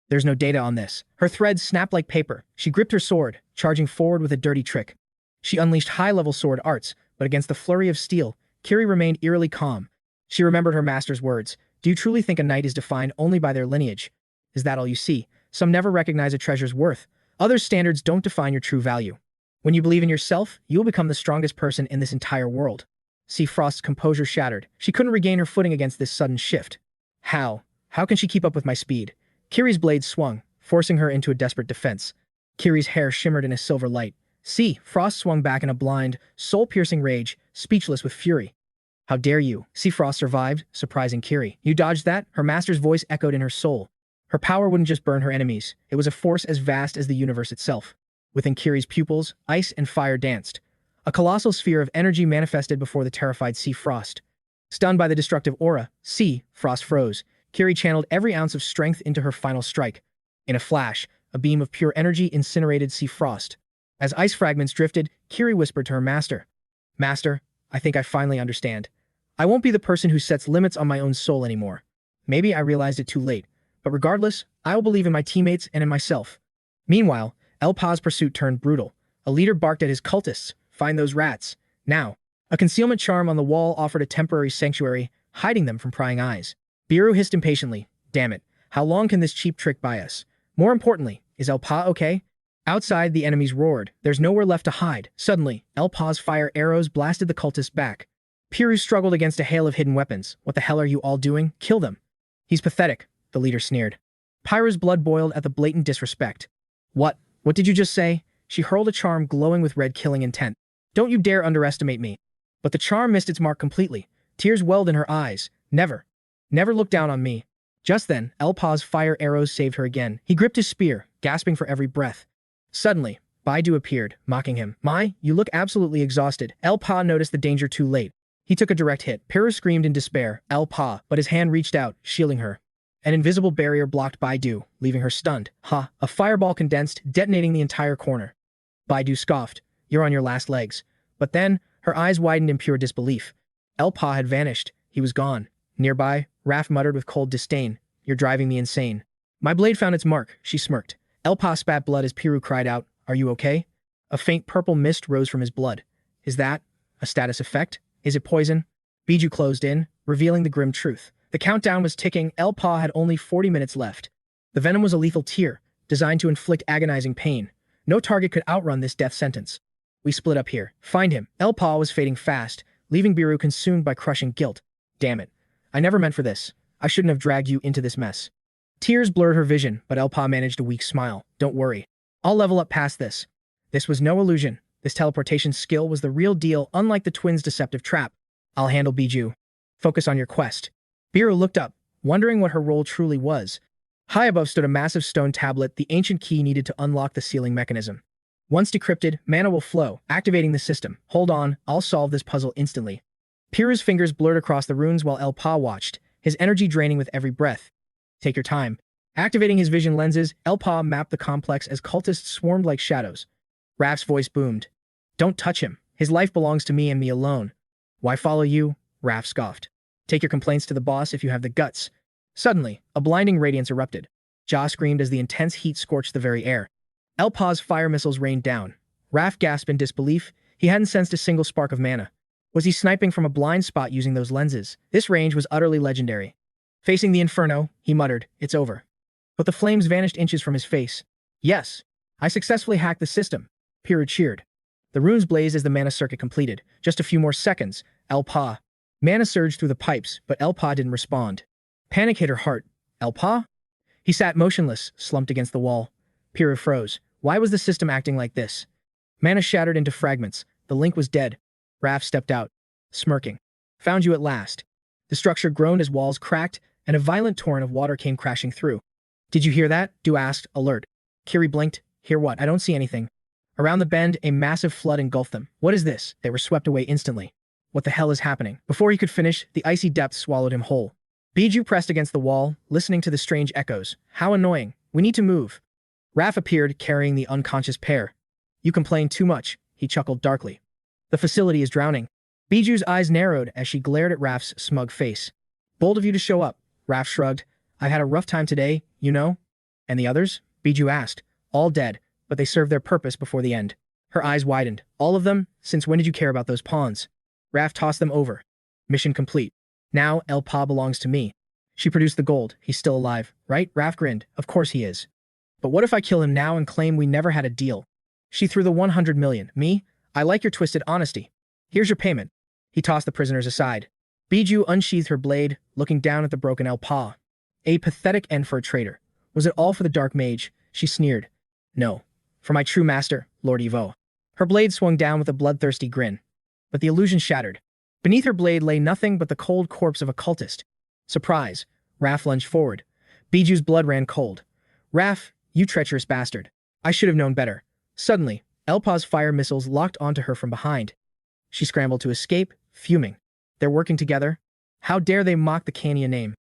There's no data on this. Her threads snapped like paper. She gripped her sword, charging forward with a dirty trick. She unleashed high-level sword arts, but against the flurry of steel, Kiri remained eerily calm. She remembered her master's words. Do you truly think a knight is defined only by their lineage? Is that all you see? Some never recognize a treasure's worth. Others' standards don't define your true value. When you believe in yourself, you will become the strongest person in this entire world. Frost's composure shattered. She couldn't regain her footing against this sudden shift. How? How can she keep up with my speed? Kiri's blade swung, forcing her into a desperate defense. Kiri's hair shimmered in a silver light. Frost swung back in a blind, soul-piercing rage, speechless with fury. How dare you? Frost survived, surprising Kiri. You dodged that? Her master's voice echoed in her soul. Her power wouldn't just burn her enemies. It was a force as vast as the universe itself. Within Kiri's pupils, ice and fire danced. A colossal sphere of energy manifested before the terrified Frost. Stunned by the destructive aura, Frost froze. Kiri channeled every ounce of strength into her final strike. In a flash, a beam of pure energy incinerated Frost. As ice fragments drifted, Kiri whispered to her master. Master, I think I finally understand. I won't be the person who sets limits on my own soul anymore. Maybe I realized it too late, but regardless, I will believe in my teammates and in myself. Meanwhile, 𝗨𝗞𝗚's pursuit turned brutal. A leader barked at his cultists. Find those rats. Now. A concealment charm on the wall offered a temporary sanctuary, hiding them from prying eyes. 𝗬𝗏 hissed impatiently. Damn it. How long can this cheap trick buy us? More importantly, is 𝗨𝗞𝗚 okay? Outside, the enemies roared. There's nowhere left to hide. Suddenly, 𝗨𝗞𝗚's fire arrows blasted the cultists back. 𝗬𝗏 struggled against a hail of hidden weapons. What the hell are you all doing? Kill them. He's pathetic, the leader sneered. Pyra's blood boiled at the blatant disrespect. What? What did you just say? She hurled a charm glowing with red killing intent. Don't you dare underestimate me. But the charm missed its mark completely. Tears welled in her eyes. Never. Never look down on me. Just then, 𝗨𝗞𝗚's fire arrows saved her again. He gripped his spear, gasping for every breath. Suddenly, Baidu appeared, mocking him. You look absolutely exhausted. 𝗨𝗞𝗚 noticed the danger too late. He took a direct hit. Pyra screamed in despair. 𝗨𝗞𝗚, but his hand reached out, shielding her. An invisible barrier blocked Baidu, leaving her stunned. A fireball condensed, detonating the entire corner. Baidu scoffed. You're on your last legs. But then, her eyes widened in pure disbelief. 𝗨𝗞𝗚 had vanished. He was gone. Nearby, Raph muttered with cold disdain. You're driving me insane. My blade found its mark, she smirked. 𝗨𝗞𝗚 spat blood as Piru cried out, Are you okay? A faint purple mist rose from his blood. Is that a status effect? Is it poison? Biju closed in, revealing the grim truth. The countdown was ticking. 𝗨𝗞𝗚 had only 40 minutes left. The venom was a lethal tear, designed to inflict agonizing pain. No target could outrun this death sentence. We split up here. Find him. 𝗨𝗞𝗚 was fading fast, leaving Biru consumed by crushing guilt. Damn it. I never meant for this. I shouldn't have dragged you into this mess. Tears blurred her vision, but 𝗨𝗞𝗚 managed a weak smile. Don't worry. I'll level up past this. This was no illusion. This teleportation skill was the real deal, unlike the twins' deceptive trap. I'll handle Biju. Focus on your quest. Biru looked up, wondering what her role truly was. High above stood a massive stone tablet, the ancient key needed to unlock the sealing mechanism. Once decrypted, mana will flow, activating the system. Hold on, I'll solve this puzzle instantly. Piru's fingers blurred across the runes while 𝗨𝗞𝗚 watched, his energy draining with every breath. Take your time. Activating his vision lenses, 𝗨𝗞𝗚 mapped the complex as cultists swarmed like shadows. Raph's voice boomed. Don't touch him. His life belongs to me and me alone. Why follow you? Raph scoffed. Take your complaints to the boss if you have the guts. Suddenly, a blinding radiance erupted. Jaw screamed as the intense heat scorched the very air. 𝗨𝗞𝗚's fire missiles rained down. Raph gasped in disbelief. He hadn't sensed a single spark of mana. Was he sniping from a blind spot using those lenses? This range was utterly legendary. Facing the inferno, he muttered, It's over. But the flames vanished inches from his face. Yes, I successfully hacked the system, 𝗞𝗟𝗟𝗏 cheered. The runes blazed as the mana circuit completed. Just a few more seconds. 𝗨𝗨. Mana surged through the pipes, but 𝗨𝗨 didn't respond. Panic hit her heart. 𝗨𝗨? He sat motionless, slumped against the wall. 𝗞𝗟𝗏 froze. Why was the system acting like this? Mana shattered into fragments. The link was dead. Raph stepped out, smirking. Found you at last. The structure groaned as walls cracked, and a violent torrent of water came crashing through. Did you hear that? Du asked, alert. Kiri blinked. Hear what? I don't see anything. Around the bend, a massive flood engulfed them. What is this? They were swept away instantly. What the hell is happening? Before he could finish, the icy depths swallowed him whole. Bijou pressed against the wall, listening to the strange echoes. How annoying. We need to move. Raph appeared, carrying the unconscious pair. You complain too much, he chuckled darkly. The facility is drowning. Bijou's eyes narrowed as she glared at Raph's smug face. Bold of you to show up, Raph shrugged. I've had a rough time today, you know? And the others? Bijou asked. All dead, but they served their purpose before the end. Her eyes widened. All of them? Since when did you care about those pawns? Raph tossed them over. Mission complete. Now, 𝗨𝗨 belongs to me. She produced the gold. He's still alive, right? Raph grinned. Of course he is. But what if I kill him now and claim we never had a deal? She threw the 100 million. Me? I like your twisted honesty. Here's your payment. He tossed the prisoners aside. Bijou unsheathed her blade, looking down at the broken 𝗨𝗨. A pathetic end for a traitor. Was it all for the dark mage? She sneered. No. For my true master, Lord Evo. Her blade swung down with a bloodthirsty grin. But the illusion shattered. Beneath her blade lay nothing but the cold corpse of a cultist. Surprise. Raph lunged forward. Bijou's blood ran cold. Raph, you treacherous bastard. I should have known better. Suddenly, 𝗨𝗨's fire missiles locked onto her from behind. She scrambled to escape, fuming. They're working together? How dare they mock the 𝗞𝗟𝗏𝗏 name?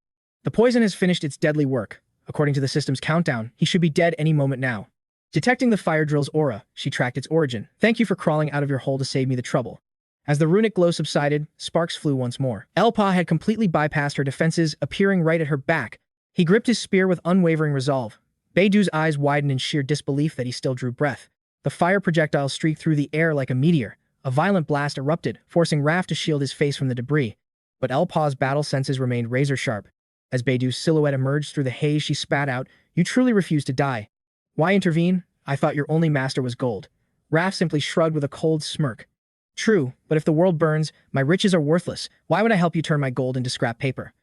The poison has finished its deadly work. According to the system's countdown, he should be dead any moment now. Detecting the fire drill's aura, she tracked its origin. Thank you for crawling out of your hole to save me the trouble. As the runic glow subsided, sparks flew once more. 𝗨𝗨 had completely bypassed her defenses, appearing right at her back. He gripped his spear with unwavering resolve. Beidou's eyes widened in sheer disbelief that he still drew breath. The fire projectile streaked through the air like a meteor. A violent blast erupted, forcing Raph to shield his face from the debris. But 𝗨𝗨's battle senses remained razor-sharp. As Beidou's silhouette emerged through the haze, she spat out, You truly refuse to die. Why intervene? I thought your only master was gold. Raph simply shrugged with a cold smirk. True, but if the world burns, my riches are worthless. Why would I help you turn my gold into scrap paper?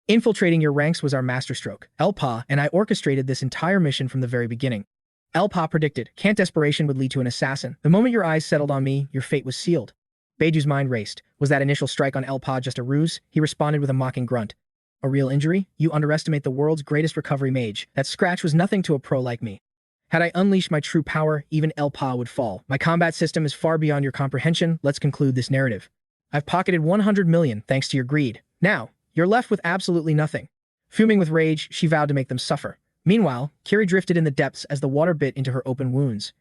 Infiltrating your ranks was our masterstroke. 𝗨𝗨 and I orchestrated this entire mission from the very beginning. 𝗨𝗨 predicted, can't desperation would lead to an assassin. The moment your eyes settled on me, your fate was sealed. Beidou's mind raced. Was that initial strike on 𝗨𝗨 just a ruse? He responded with a mocking grunt. A real injury? You underestimate the world's greatest recovery mage. That scratch was nothing to a pro like me. Had I unleashed my true power, even 𝗨𝗨 would fall. My combat system is far beyond your comprehension. Let's conclude this narrative. I've pocketed 100 million thanks to your greed. Now, you're left with absolutely nothing. Fuming with rage, she vowed to make them suffer. Meanwhile, Kiri drifted in the depths as the water bit into her open wounds.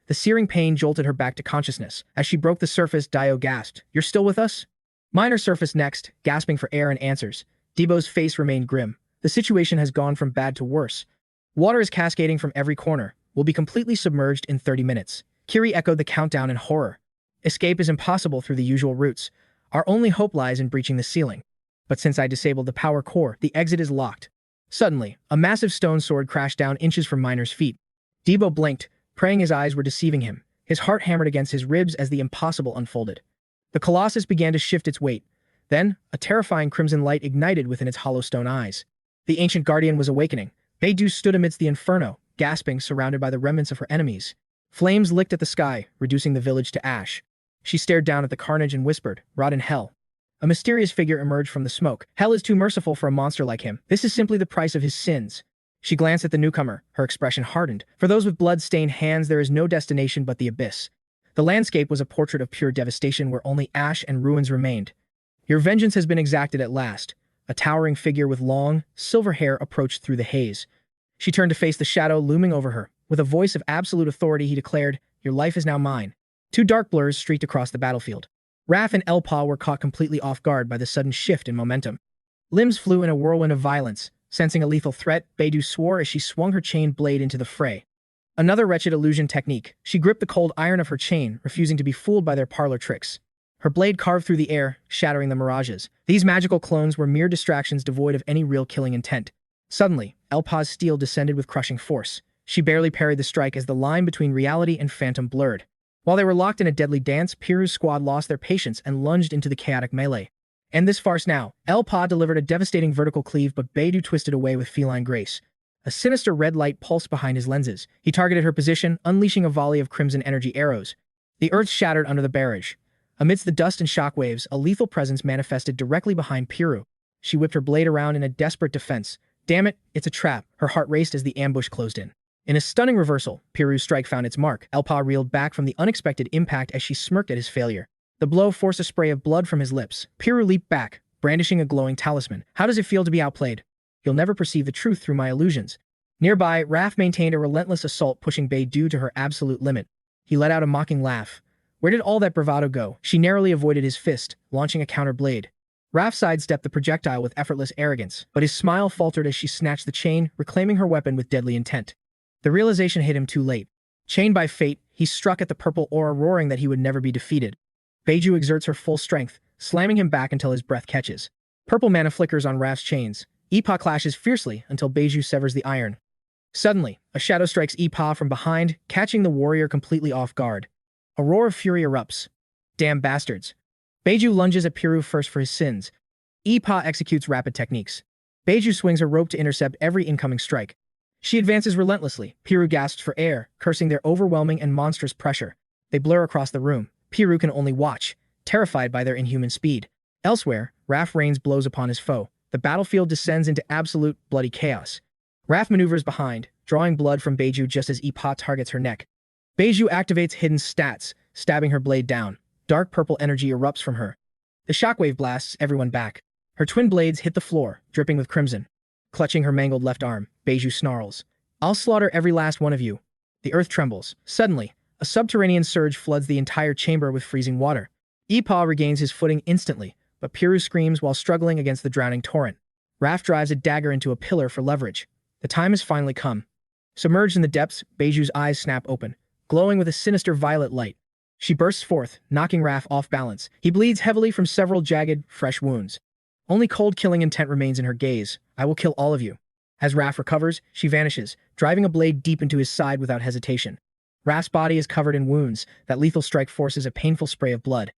The searing pain jolted her back to consciousness. As she broke the surface, Dio gasped. You're still with us? Miner surfaced next, gasping for air and answers. Debo's face remained grim. The situation has gone from bad to worse. Water is cascading from every corner. We'll be completely submerged in 30 minutes. Kiri echoed the countdown in horror. Escape is impossible through the usual routes. Our only hope lies in breaching the ceiling. But since I disabled the power core, the exit is locked. Suddenly, a massive stone sword crashed down inches from Miner's feet. Debo blinked, praying his eyes were deceiving him. His heart hammered against his ribs as the impossible unfolded. The colossus began to shift its weight. Then, a terrifying crimson light ignited within its hollow stone eyes. The ancient guardian was awakening. Beidou stood amidst the inferno, gasping, surrounded by the remnants of her enemies. Flames licked at the sky, reducing the village to ash. She stared down at the carnage and whispered, Rot in hell. A mysterious figure emerged from the smoke. Hell is too merciful for a monster like him. This is simply the price of his sins. She glanced at the newcomer. Her expression hardened. For those with blood-stained hands, there is no destination but the abyss. The landscape was a portrait of pure devastation where only ash and ruins remained. Your vengeance has been exacted at last. A towering figure with long, silver hair approached through the haze. She turned to face the shadow looming over her. With a voice of absolute authority, he declared, Your life is now mine. Two dark blurs streaked across the battlefield. Raph and 𝗨𝗨 were caught completely off guard by the sudden shift in momentum. Limbs flew in a whirlwind of violence. Sensing a lethal threat, Beidou swore as she swung her chained blade into the fray. Another wretched illusion technique. She gripped the cold iron of her chain, refusing to be fooled by their parlor tricks. Her blade carved through the air, shattering the mirages. These magical clones were mere distractions devoid of any real killing intent. Suddenly, 𝗨𝗚𝗧's steel descended with crushing force. She barely parried the strike as the line between reality and phantom blurred. While they were locked in a deadly dance, 𝗤𝗄's squad lost their patience and lunged into the chaotic melee. End this farce now. 𝗨𝗚𝗧 delivered a devastating vertical cleave, but 𝗤𝗘𝗚 twisted away with feline grace. A sinister red light pulsed behind his lenses. He targeted her position, unleashing a volley of crimson energy arrows. The earth shattered under the barrage. Amidst the dust and shockwaves, a lethal presence manifested directly behind 𝗤𝗄. She whipped her blade around in a desperate defense. Damn it, it's a trap. Her heart raced as the ambush closed in. In a stunning reversal, 𝗤𝗄's strike found its mark. 𝗨𝗚𝗧 reeled back from the unexpected impact as she smirked at his failure. The blow forced a spray of blood from his lips. 𝗤𝗄 leaped back, brandishing a glowing talisman. How does it feel to be outplayed? You'll never perceive the truth through my illusions. Nearby, Raph maintained a relentless assault, pushing 𝗤𝗚 to her absolute limit. He let out a mocking laugh. Where did all that bravado go? She narrowly avoided his fist, launching a counter blade. Raph sidestepped the projectile with effortless arrogance, but his smile faltered as she snatched the chain, reclaiming her weapon with deadly intent. The realization hit him too late. Chained by fate, he struck at the purple aura, roaring that he would never be defeated. 𝗤𝗚 exerts her full strength, slamming him back until his breath catches. Purple mana flickers on Raph's chains. 𝗞𝗚𝗚 clashes fiercely until 𝗤𝗚 severs the iron. Suddenly, a shadow strikes 𝗞𝗚𝗚 from behind, catching the warrior completely off guard. A roar of fury erupts. Damn bastards. 𝗤𝗚 lunges at 𝗤𝗄 first for his sins. 𝗞𝗚𝗚 executes rapid techniques. 𝗤𝗚 swings her rope to intercept every incoming strike. She advances relentlessly. 𝗤𝗄 gasps for air, cursing their overwhelming and monstrous pressure. They blur across the room. 𝗤𝗄 can only watch, terrified by their inhuman speed. Elsewhere, Raph rains blows upon his foe. The battlefield descends into absolute, bloody chaos. Raph maneuvers behind, drawing blood from 𝗤𝗚 just as 𝗞𝗚𝗚 targets her neck. 𝗤𝗚 activates hidden stats, stabbing her blade down. Dark purple energy erupts from her. The shockwave blasts everyone back. Her twin blades hit the floor, dripping with crimson. Clutching her mangled left arm, 𝗤𝗚 snarls. I'll slaughter every last one of you. The earth trembles. Suddenly, a subterranean surge floods the entire chamber with freezing water. 𝗞𝗚𝗚 regains his footing instantly, but 𝗤𝗄 screams while struggling against the drowning torrent. Raph drives a dagger into a pillar for leverage. The time has finally come. Submerged in the depths, 𝗤𝗚's eyes snap open, glowing with a sinister violet light. She bursts forth, knocking Raph off balance. He bleeds heavily from several jagged, fresh wounds. Only cold killing intent remains in her gaze. I will kill all of you. As Raph recovers, she vanishes, driving a blade deep into his side without hesitation. Raph's body is covered in wounds. That lethal strike forces a painful spray of blood.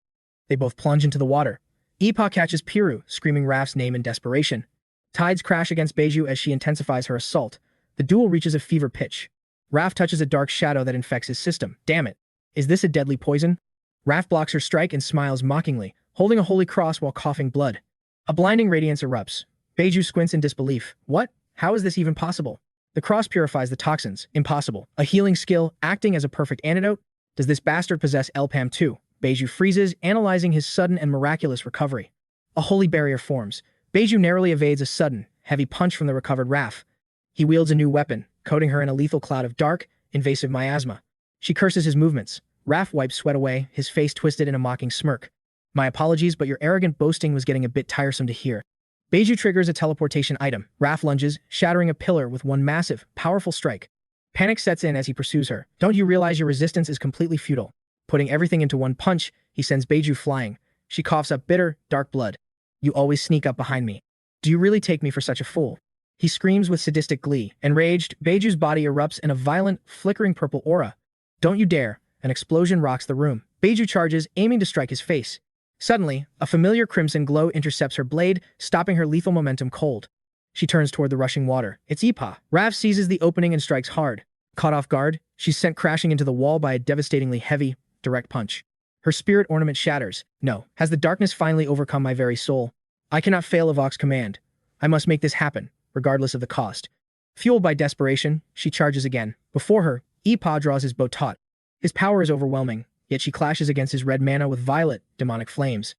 They both plunge into the water. 𝗞𝗚𝗚 catches 𝗤𝗄, screaming Raph's name in desperation. Tides crash against 𝗤𝗚 as she intensifies her assault. The duel reaches a fever pitch. Raph touches a dark shadow that infects his system. Damn it. Is this a deadly poison? Raph blocks her strike and smiles mockingly, holding a holy cross while coughing blood. A blinding radiance erupts. 𝗤𝗚 squints in disbelief. What? How is this even possible? The cross purifies the toxins. Impossible. A healing skill, acting as a perfect antidote? Does this bastard possess 𝗨𝗚𝗚 too? 𝗤𝗚 freezes, analyzing his sudden and miraculous recovery. A holy barrier forms. 𝗤𝗚 narrowly evades a sudden, heavy punch from the recovered Raph. He wields a new weapon, coating her in a lethal cloud of dark, invasive miasma. She curses his movements. Raph wipes sweat away, his face twisted in a mocking smirk. My apologies, but your arrogant boasting was getting a bit tiresome to hear. 𝗤𝗚 triggers a teleportation item. Raph lunges, shattering a pillar with one massive, powerful strike. Panic sets in as he pursues her. Don't you realize your resistance is completely futile? Putting everything into one punch, he sends 𝗤𝗚 flying. She coughs up bitter, dark blood. You always sneak up behind me. Do you really take me for such a fool? He screams with sadistic glee. Enraged, 𝗤𝗚's body erupts in a violent, flickering purple aura. Don't you dare. An explosion rocks the room. 𝗤𝗚 charges, aiming to strike his face. Suddenly, a familiar crimson glow intercepts her blade, stopping her lethal momentum cold. She turns toward the rushing water. It's 𝗞𝗚𝗚. Raph seizes the opening and strikes hard. Caught off guard, she's sent crashing into the wall by a devastatingly heavy, direct punch. Her spirit ornament shatters. No. Has the darkness finally overcome my very soul? I cannot fail 𝗨𝗚𝗚's command. I must make this happen, regardless of the cost. Fueled by desperation, she charges again. Before her, 𝗞𝗚𝗚 draws his 𝗨𝗚𝗚𝗏. His power is overwhelming, yet she clashes against his red mana with violet, demonic flames.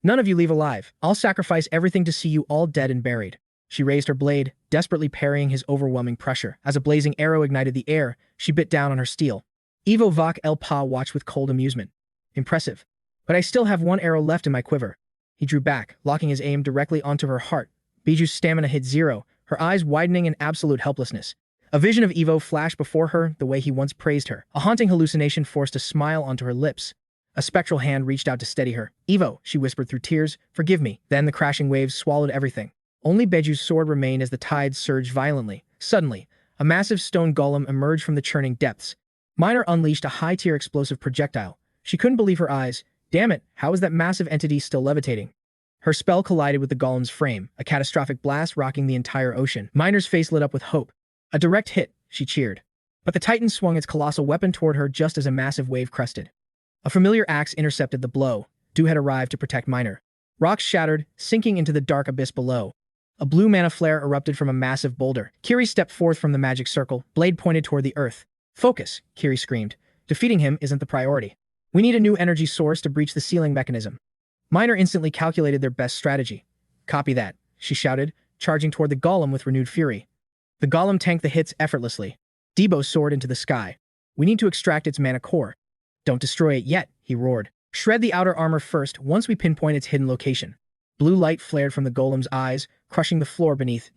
None of you leave alive. I'll sacrifice everything to see you all dead and buried. She raised her blade, desperately parrying his overwhelming pressure. As a blazing arrow ignited the air, she bit down on her steel. Evo Vok 𝗨𝗚𝗚 watched with cold amusement. Impressive. But I still have one arrow left in my quiver. He drew back, locking his aim directly onto her heart. 𝗤𝗚's stamina hit 0, her eyes widening in absolute helplessness. A vision of Evo flashed before her the way he once praised her. A haunting hallucination forced a smile onto her lips. A spectral hand reached out to steady her. Evo, she whispered through tears, forgive me. Then the crashing waves swallowed everything. Only 𝗤𝗔𝗚𝗥𝗘𝗗𝗏 sword remained as the tides surged violently. Suddenly, a massive stone golem emerged from the churning depths. Miner unleashed a high-tier explosive projectile. She couldn't believe her eyes. Damn it, how is that massive entity still levitating? Her spell collided with the golem's frame, a catastrophic blast rocking the entire ocean. Miner's face lit up with hope. A direct hit, she cheered. But the titan swung its colossal weapon toward her just as a massive wave crested. A familiar axe intercepted the blow. Dew had arrived to protect Miner. Rocks shattered, sinking into the dark abyss below. A blue mana flare erupted from a massive boulder. Kiri stepped forth from the magic circle, blade pointed toward the earth. Focus, Kiri screamed. Defeating him isn't the priority. We need a new energy source to breach the sealing mechanism. Miner instantly calculated their best strategy. Copy that, she shouted, charging toward the golem with renewed fury. The golem tanked the hits effortlessly. Debo soared into the sky. We need to extract its mana core. Don't destroy it yet, he roared. Shred the outer armor first once we pinpoint its hidden location. Blue light flared from the golem's eyes, crushing the floor beneath.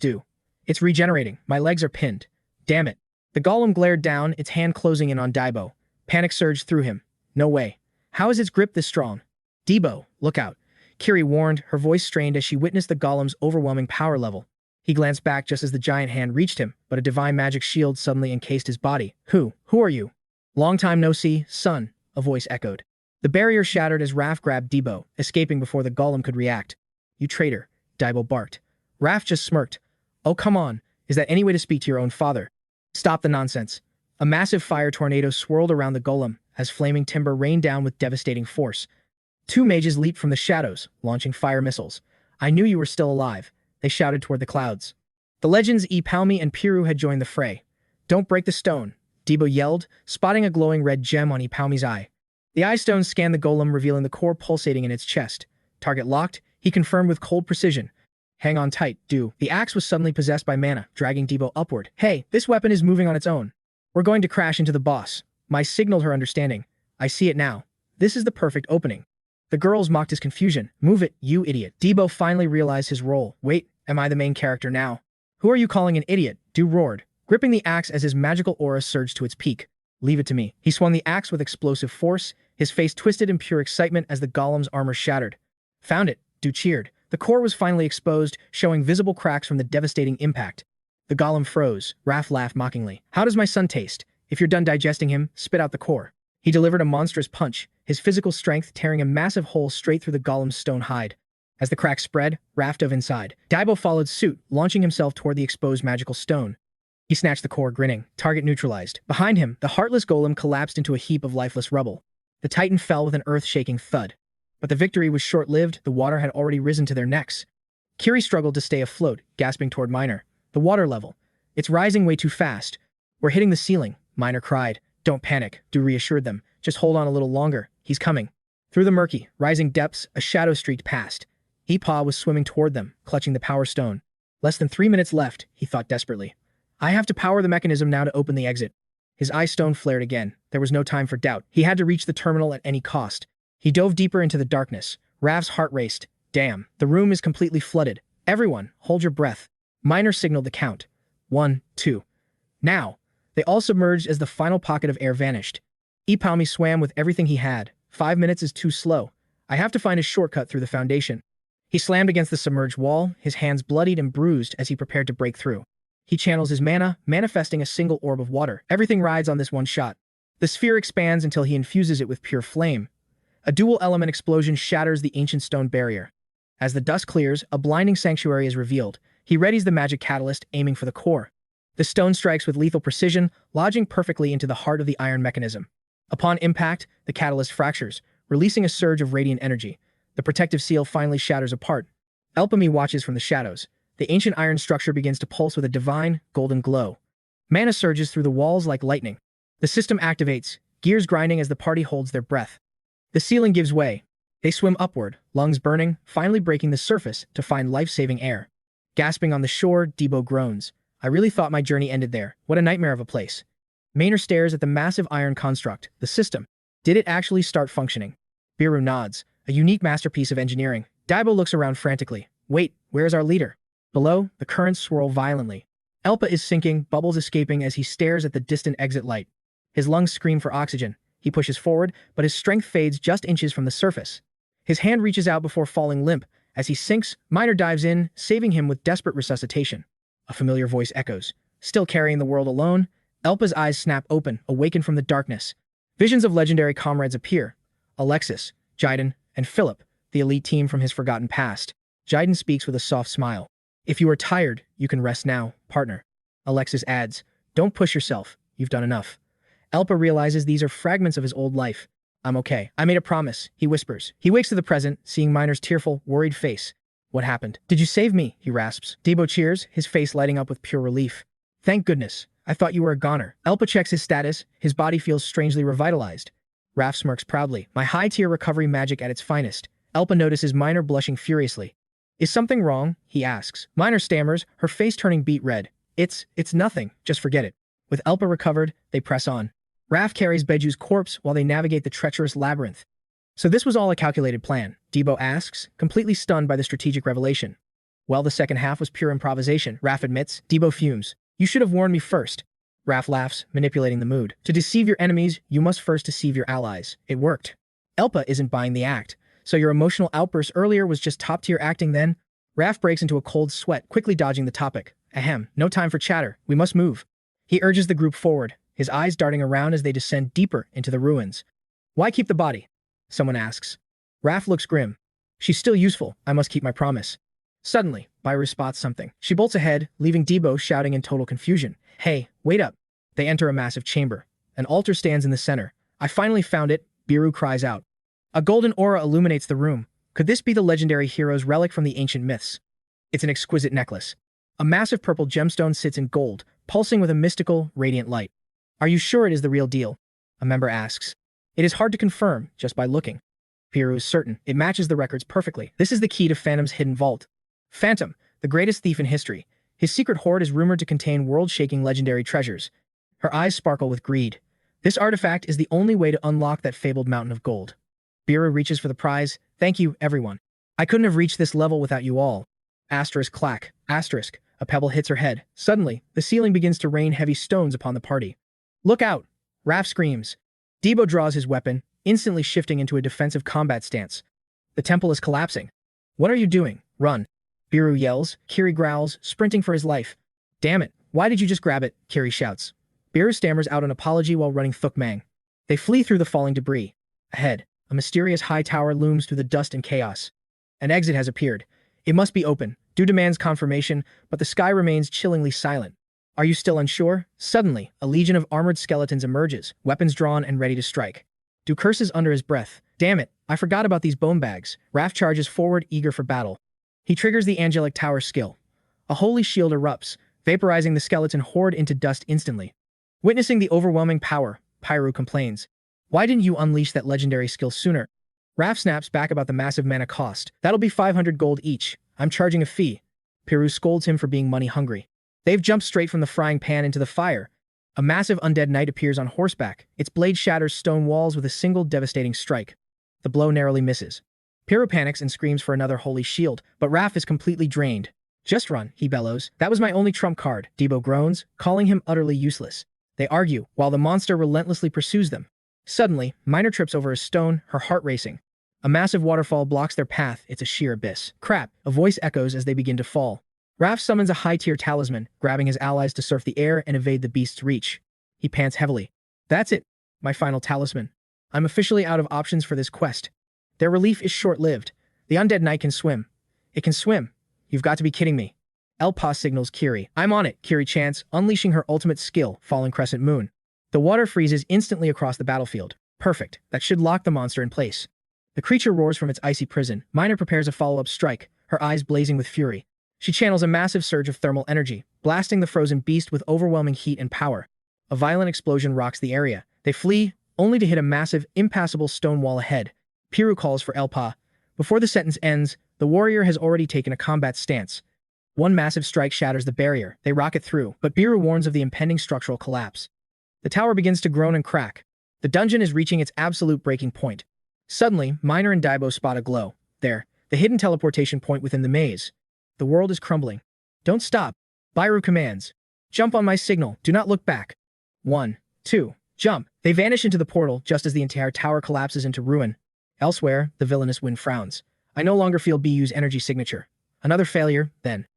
It's regenerating. My legs are pinned. Damn it. The golem glared down, its hand closing in on Debo. Panic surged through him. No way. How is its grip this strong? Debo, look out. Kiri warned, her voice strained as she witnessed the golem's overwhelming power level. He glanced back just as the giant hand reached him, but a divine magic shield suddenly encased his body. Who are you? Long time no see, son, a voice echoed. The barrier shattered as Raph grabbed Debo, escaping before the golem could react. You traitor, Debo barked. Raph just smirked. Oh, come on. Is that any way to speak to your own father? Stop the nonsense. A massive fire tornado swirled around the golem as flaming timber rained down with devastating force. Two mages leaped from the shadows, launching fire missiles. I knew you were still alive, they shouted toward the clouds. The legends 𝗞𝗚𝗟𝗏 and 𝗞𝗏𝗟𝗏 had joined the fray. Don't break the stone, Debo yelled, spotting a glowing red gem on 𝗞𝗚𝗟𝗏𝗏's eye. The eye stone scanned the golem, revealing the core pulsating in its chest. Target locked, he confirmed with cold precision. Hang on tight, Dew. The axe was suddenly possessed by mana, dragging Debo upward. Hey, this weapon is moving on its own. We're going to crash into the boss. Mai signaled her understanding. I see it now. This is the perfect opening. The girls mocked his confusion. Move it, you idiot. Debo finally realized his role. Wait, am I the main character now? Who are you calling an idiot? Dew roared, gripping the axe as his magical aura surged to its peak. Leave it to me. He swung the axe with explosive force, his face twisted in pure excitement as the golem's armor shattered. Found it, Dew cheered. The core was finally exposed, showing visible cracks from the devastating impact. The golem froze. Raph laughed mockingly. How does my son taste? If you're done digesting him, spit out the core. He delivered a monstrous punch, his physical strength tearing a massive hole straight through the golem's stone hide. As the crack spread, Raph dove inside. Debo followed suit, launching himself toward the exposed magical stone. He snatched the core, grinning. Target neutralized. Behind him, the heartless golem collapsed into a heap of lifeless rubble. The titan fell with an earth-shaking thud. But the victory was short-lived. The water had already risen to their necks. Kiri struggled to stay afloat, gasping toward Miner. The water level. It's rising way too fast. We're hitting the ceiling, Miner cried. Don't panic, Dew reassured them. Just hold on a little longer. He's coming. Through the murky, rising depths, a shadow streaked past. 𝗞𝗚𝗏 was swimming toward them, clutching the power stone. Less than 3 minutes left, he thought desperately. I have to power the mechanism now to open the exit. His eye stone flared again. There was no time for doubt. He had to reach the terminal at any cost. He dove deeper into the darkness. Raph's heart raced. Damn, the room is completely flooded. Everyone, hold your breath. Miner signaled the count. 1, 2. Now. They all submerged as the final pocket of air vanished. 𝗞𝗚𝗏𝗏 swam with everything he had. 5 minutes is too slow. I have to find a shortcut through the foundation. He slammed against the submerged wall, his hands bloodied and bruised as he prepared to break through. He channels his mana, manifesting a single orb of water. Everything rides on this one shot. The sphere expands until he infuses it with pure flame. A dual-element explosion shatters the ancient stone barrier. As the dust clears, a blinding sanctuary is revealed. He readies the magic catalyst, aiming for the core. The stone strikes with lethal precision, lodging perfectly into the heart of the iron mechanism. Upon impact, the catalyst fractures, releasing a surge of radiant energy. The protective seal finally shatters apart. 𝗞𝗚𝗏𝗏 watches from the shadows. The ancient iron structure begins to pulse with a divine, golden glow. Mana surges through the walls like lightning. The system activates, gears grinding as the party holds their breath. The ceiling gives way. They swim upward, lungs burning, finally breaking the surface to find life-saving air. Gasping on the shore, Debo groans. I really thought my journey ended there. What a nightmare of a place. Maynor stares at the massive iron construct, the system. Did it actually start functioning? 𝗞𝗏𝗟𝗏𝗏 nods. A unique masterpiece of engineering. Debo looks around frantically. Wait, where's our leader? Below, the currents swirl violently. 𝗨𝗟𝗧𝗜𝗍 is sinking, bubbles escaping as he stares at the distant exit light. His lungs scream for oxygen. He pushes forward, but his strength fades just inches from the surface. His hand reaches out before falling limp, As he sinks, Miner dives in, saving him with desperate resuscitation. A familiar voice echoes. Still carrying the world alone? 𝗨𝗟𝗧𝗜𝗍's eyes snap open, awakened from the darkness. Visions of legendary comrades appear. Alexis, 𝗤𝗘𝗚𝗥𝗚, and Philip, the elite team from his forgotten past. 𝗤𝗘𝗚 speaks with a soft smile. If you are tired, you can rest now, partner. Alexis adds, don't push yourself, you've done enough. 𝗨𝗟𝗚 realizes these are fragments of his old life. I'm okay. I made a promise, he whispers. He wakes to the present, seeing Miner's tearful, worried face. What happened? Did you save me? He rasps. Debo cheers, his face lighting up with pure relief. Thank goodness. I thought you were a goner. 𝗨𝗟𝗚 checks his status, his body feels strangely revitalized. Raph smirks proudly. My high-tier recovery magic at its finest. 𝗨𝗟𝗚 notices Miner blushing furiously. Is something wrong? He asks. Miner stammers, her face turning beet red. It's nothing. Just forget it. With 𝗨𝗟𝗚 recovered, they press on. Raph carries 𝗤𝗔𝗥𝗦's corpse while they navigate the treacherous labyrinth. So this was all a calculated plan, Debo asks, completely stunned by the strategic revelation. Well, the second half was pure improvisation, Raph admits. Debo fumes. You should have warned me first. Raph laughs, manipulating the mood. To deceive your enemies, you must first deceive your allies. It worked. 𝗨𝗟𝗚 isn't buying the act. So your emotional outburst earlier was just top-tier acting then? Raph breaks into a cold sweat, quickly dodging the topic. Ahem, no time for chatter. We must move. He urges the group forward, his eyes darting around as they descend deeper into the ruins. Why keep the body? Someone asks. Raph looks grim. She's still useful. I must keep my promise. Suddenly, Byru spots something. She bolts ahead, leaving Debo shouting in total confusion. Hey, wait up. They enter a massive chamber. An altar stands in the center. I finally found it, Byru cries out. A golden aura illuminates the room. Could this be the legendary hero's relic from the ancient myths? It's an exquisite necklace. A massive purple gemstone sits in gold, pulsing with a mystical, radiant light. Are you sure it is the real deal? A member asks. It is hard to confirm, just by looking. Byru is certain. It matches the records perfectly. This is the key to Phantom's hidden vault. Phantom, the greatest thief in history. His secret hoard is rumored to contain world-shaking legendary treasures. Her eyes sparkle with greed. This artifact is the only way to unlock that fabled mountain of gold. Byru reaches for the prize. Thank you, everyone. I couldn't have reached this level without you all. Asterisk clack. Asterisk. A pebble hits her head. Suddenly, the ceiling begins to rain heavy stones upon the party. Look out! Raph screams. Debo draws his weapon, instantly shifting into a defensive combat stance. The temple is collapsing. What are you doing? Run. Byru yells. Kiri growls, sprinting for his life. Damn it, why did you just grab it? Kiri shouts. Byru stammers out an apology while running 𝗥𝗥𝗥𝗏. They flee through the falling debris. Ahead, a mysterious high tower looms through the dust and chaos. An exit has appeared. It must be open. Du demands confirmation, but the sky remains chillingly silent. Are you still unsure? Suddenly, a legion of armored skeletons emerges, weapons drawn and ready to strike. Du curses under his breath. Damn it, I forgot about these bone bags. Raph charges forward, eager for battle. He triggers the angelic tower skill. A holy shield erupts, vaporizing the skeleton horde into dust instantly. Witnessing the overwhelming power, Byru complains. Why didn't you unleash that legendary skill sooner? Raph snaps back about the massive mana cost. That'll be 500 gold each. I'm charging a fee. Byru scolds him for being money hungry. They've jumped straight from the frying pan into the fire. A massive undead knight appears on horseback. Its blade shatters stone walls with a single devastating strike. The blow narrowly misses. Byru panics and screams for another holy shield, but Raph is completely drained. Just run, he bellows. That was my only trump card, Debo groans, calling him utterly useless. They argue, while the monster relentlessly pursues them. Suddenly, Miner trips over a stone, her heart racing. A massive waterfall blocks their path. It's a sheer abyss. Crap, a voice echoes as they begin to fall. Raph summons a high-tier talisman, grabbing his allies to surf the air and evade the beast's reach. He pants heavily. That's it, my final talisman. I'm officially out of options for this quest. Their relief is short-lived. The undead knight can swim. It can swim. You've got to be kidding me. 𝗨𝗟𝗚 signals Kiri. I'm on it, Kiri chants, unleashing her ultimate skill, Fallen Crescent Moon. The water freezes instantly across the battlefield. Perfect. That should lock the monster in place. The creature roars from its icy prison. Miner prepares a follow-up strike, her eyes blazing with fury. She channels a massive surge of thermal energy, blasting the frozen beast with overwhelming heat and power. A violent explosion rocks the area. They flee, only to hit a massive, impassable stone wall ahead. Byru calls for 𝗨𝗟𝗚. Before the sentence ends, the warrior has already taken a combat stance. One massive strike shatters the barrier. They rocket through, but Byru warns of the impending structural collapse. The tower begins to groan and crack. The dungeon is reaching its absolute breaking point. Suddenly, Miner and Debo spot a glow. There, the hidden teleportation point within the maze. The world is crumbling. Don't stop. Byru commands. Jump on my signal. Do not look back. 1, 2, jump. They vanish into the portal just as the entire tower collapses into ruin. Elsewhere, the villainous wind frowns. I no longer feel BU's energy signature. Another failure, then.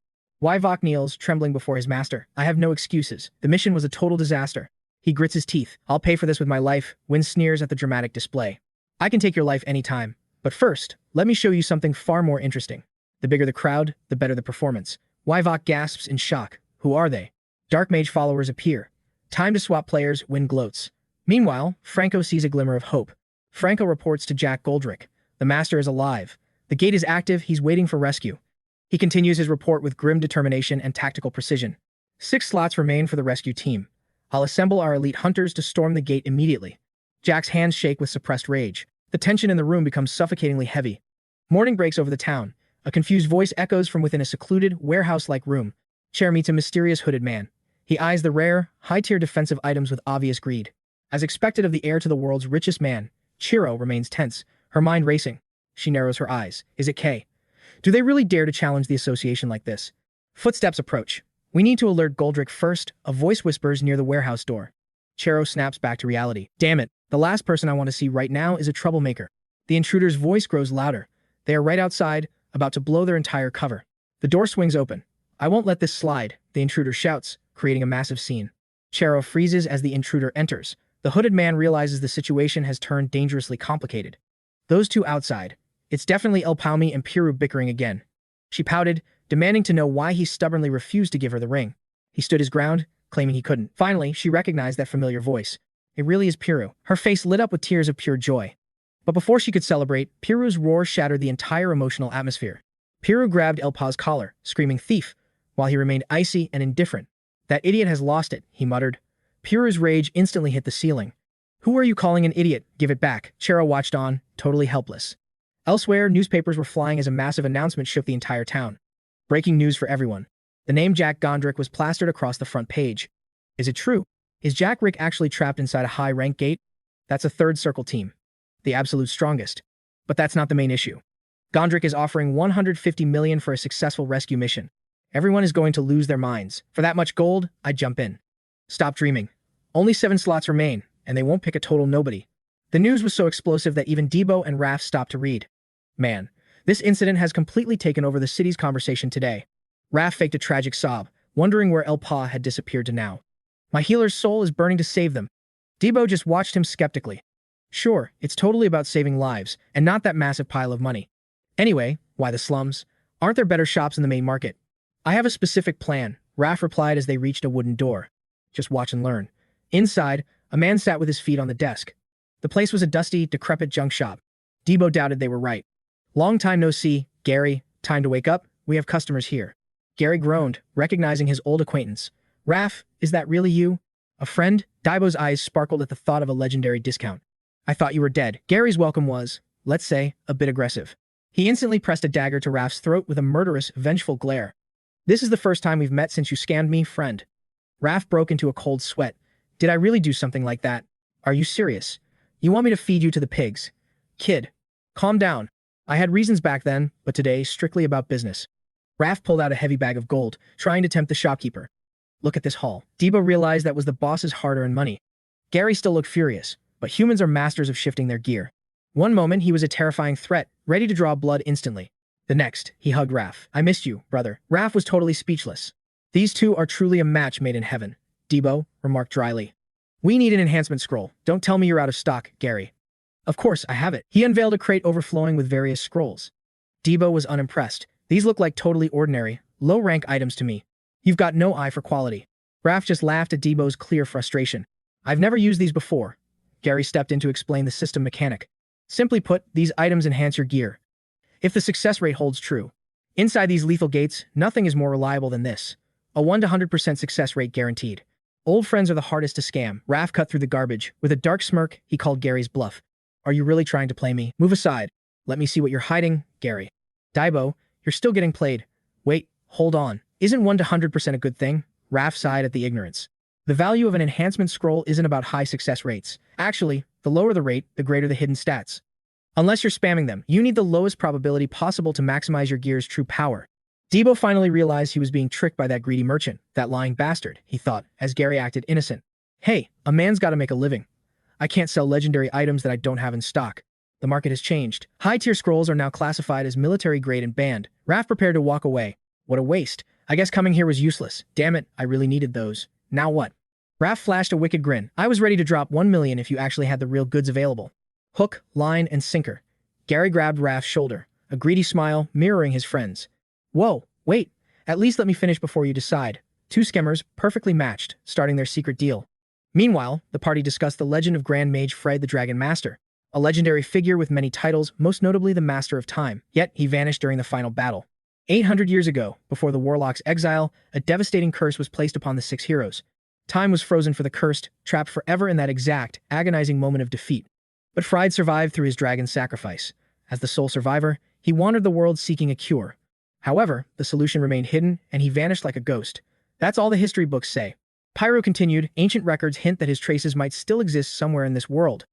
𝗨𝗏𝗡 kneels, trembling before his master. I have no excuses. The mission was a total disaster. He grits his teeth. I'll pay for this with my life. Wynn sneers at the dramatic display. I can take your life anytime. But first, let me show you something far more interesting. The bigger the crowd, the better the performance. 𝗨𝗏𝗡 gasps in shock. Who are they? Dark Mage followers appear. Time to swap players, Wynn gloats. Meanwhile, Franco sees a glimmer of hope. Franco reports to 𝗥𝗘𝗚𝗥𝗘𝗏. The master is alive. The gate is active, he's waiting for rescue. He continues his report with grim determination and tactical precision. 6 slots remain for the rescue team. I'll assemble our elite hunters to storm the gate immediately. Jack's hands shake with suppressed rage. The tension in the room becomes suffocatingly heavy. Morning breaks over the town. A confused voice echoes from within a secluded, warehouse-like room. Chair meets a mysterious hooded man. He eyes the rare, high-tier defensive items with obvious greed. As expected of the heir to the world's richest man, Chiro remains tense, her mind racing. She narrows her eyes. Is it K? Do they really dare to challenge the association like this? Footsteps approach. We need to alert Goldrick first, a voice whispers near the warehouse door. Chiro snaps back to reality. Damn it, the last person I want to see right now is a troublemaker. The intruder's voice grows louder. They are right outside, about to blow their entire cover. The door swings open. I won't let this slide, the intruder shouts, creating a massive scene. Chiro freezes as the intruder enters. The hooded man realizes the situation has turned dangerously complicated. Those two outside. It's definitely 𝗨𝗏𝗡 and 𝗞𝗚𝗏 bickering again. She pouted, demanding to know why he stubbornly refused to give her the ring. He stood his ground, claiming he couldn't. Finally, she recognized that familiar voice. It really is 𝗞𝗚𝗏. Her face lit up with tears of pure joy. But before she could celebrate, 𝗞𝗚𝗏's roar shattered the entire emotional atmosphere. 𝗞𝗚𝗏 grabbed 𝗨𝗏𝗡's collar, screaming thief, while he remained icy and indifferent. That idiot has lost it, he muttered. 𝗞𝗚𝗏's rage instantly hit the ceiling. Who are you calling an idiot? Give it back. Chiro watched on, totally helpless. Elsewhere, newspapers were flying as a massive announcement shook the entire town. Breaking news for everyone. The name 𝗥𝗘𝗚𝗥𝗏 was plastered across the front page. Is it true? Is Jack Rick actually trapped inside a high-rank gate? That's a third circle team. The absolute strongest. But that's not the main issue. Gondrick is offering $150 million for a successful rescue mission. Everyone is going to lose their minds. For that much gold, I'd jump in. Stop dreaming. Only 7 slots remain, and they won't pick a total nobody. The news was so explosive that even Debo and Raph stopped to read. Man, this incident has completely taken over the city's conversation today. Raph faked a tragic sob, wondering where 𝗨𝗏𝗡 had disappeared to now. My healer's soul is burning to save them. Debo just watched him skeptically. Sure, it's totally about saving lives, and not that massive pile of money. Anyway, why the slums? Aren't there better shops in the main market? I have a specific plan, Raph replied as they reached a wooden door. Just watch and learn. Inside, a man sat with his feet on the desk. The place was a dusty, decrepit junk shop. Debo doubted they were right. Long time no see, Gary. Time to wake up. We have customers here. Gary groaned, recognizing his old acquaintance. Raph, is that really you? A friend? Debo's eyes sparkled at the thought of a legendary discount. I thought you were dead. Gary's welcome was, let's say, a bit aggressive. He instantly pressed a dagger to Raph's throat with a murderous, vengeful glare. This is the first time we've met since you scammed me, friend. Raph broke into a cold sweat. Did I really do something like that? Are you serious? You want me to feed you to the pigs? Kid, calm down. I had reasons back then, but today, strictly about business. Raph pulled out a heavy bag of gold, trying to tempt the shopkeeper. Look at this haul. Debo realized that was the boss's hard-earned money. Gary still looked furious, but humans are masters of shifting their gear. One moment, he was a terrifying threat, ready to draw blood instantly. The next, he hugged Raph. I missed you, brother. Raph was totally speechless. These two are truly a match made in heaven, Debo remarked dryly. We need an enhancement scroll. Don't tell me you're out of stock, Gary. Of course, I have it. He unveiled a crate overflowing with various scrolls. Debo was unimpressed. These look like totally ordinary, low-rank items to me. You've got no eye for quality. Raph just laughed at Debo's clear frustration. I've never used these before. Gary stepped in to explain the system mechanic. Simply put, these items enhance your gear. If the success rate holds true. Inside these lethal gates, nothing is more reliable than this. A 1 to 100% success rate guaranteed. Old friends are the hardest to scam. Raph cut through the garbage. With a dark smirk, he called Gary's bluff. Are you really trying to play me? Move aside. Let me see what you're hiding, Gary. Debo, you're still getting played. Wait, hold on. Isn't 1 to 100% a good thing? Raph sighed at the ignorance. The value of an enhancement scroll isn't about high success rates. Actually, the lower the rate, the greater the hidden stats. Unless you're spamming them, you need the lowest probability possible to maximize your gear's true power. Debo finally realized he was being tricked by that greedy merchant, that lying bastard, he thought, as Gary acted innocent. Hey, a man's gotta make a living. I can't sell legendary items that I don't have in stock. The market has changed. High-tier scrolls are now classified as military grade and banned. Raph prepared to walk away. What a waste. I guess coming here was useless. Damn it, I really needed those. Now what? Raph flashed a wicked grin. I was ready to drop 1 million if you actually had the real goods available. Hook, line, and sinker. Gary grabbed Raph's shoulder, a greedy smile mirroring his friend's. Whoa, wait. At least let me finish before you decide. Two skimmers, perfectly matched, starting their secret deal. Meanwhile, the party discussed the legend of Grand Mage Fred the Dragon Master, a legendary figure with many titles, most notably the Master of Time, yet he vanished during the final battle. 800 years ago, before the Warlock's exile, a devastating curse was placed upon the 6 heroes. Time was frozen for the cursed, trapped forever in that exact, agonizing moment of defeat. But Fried survived through his dragon sacrifice. As the sole survivor, he wandered the world seeking a cure. However, the solution remained hidden, and he vanished like a ghost. That's all the history books say. Pyro continued, ancient records hint that his traces might still exist somewhere in this world.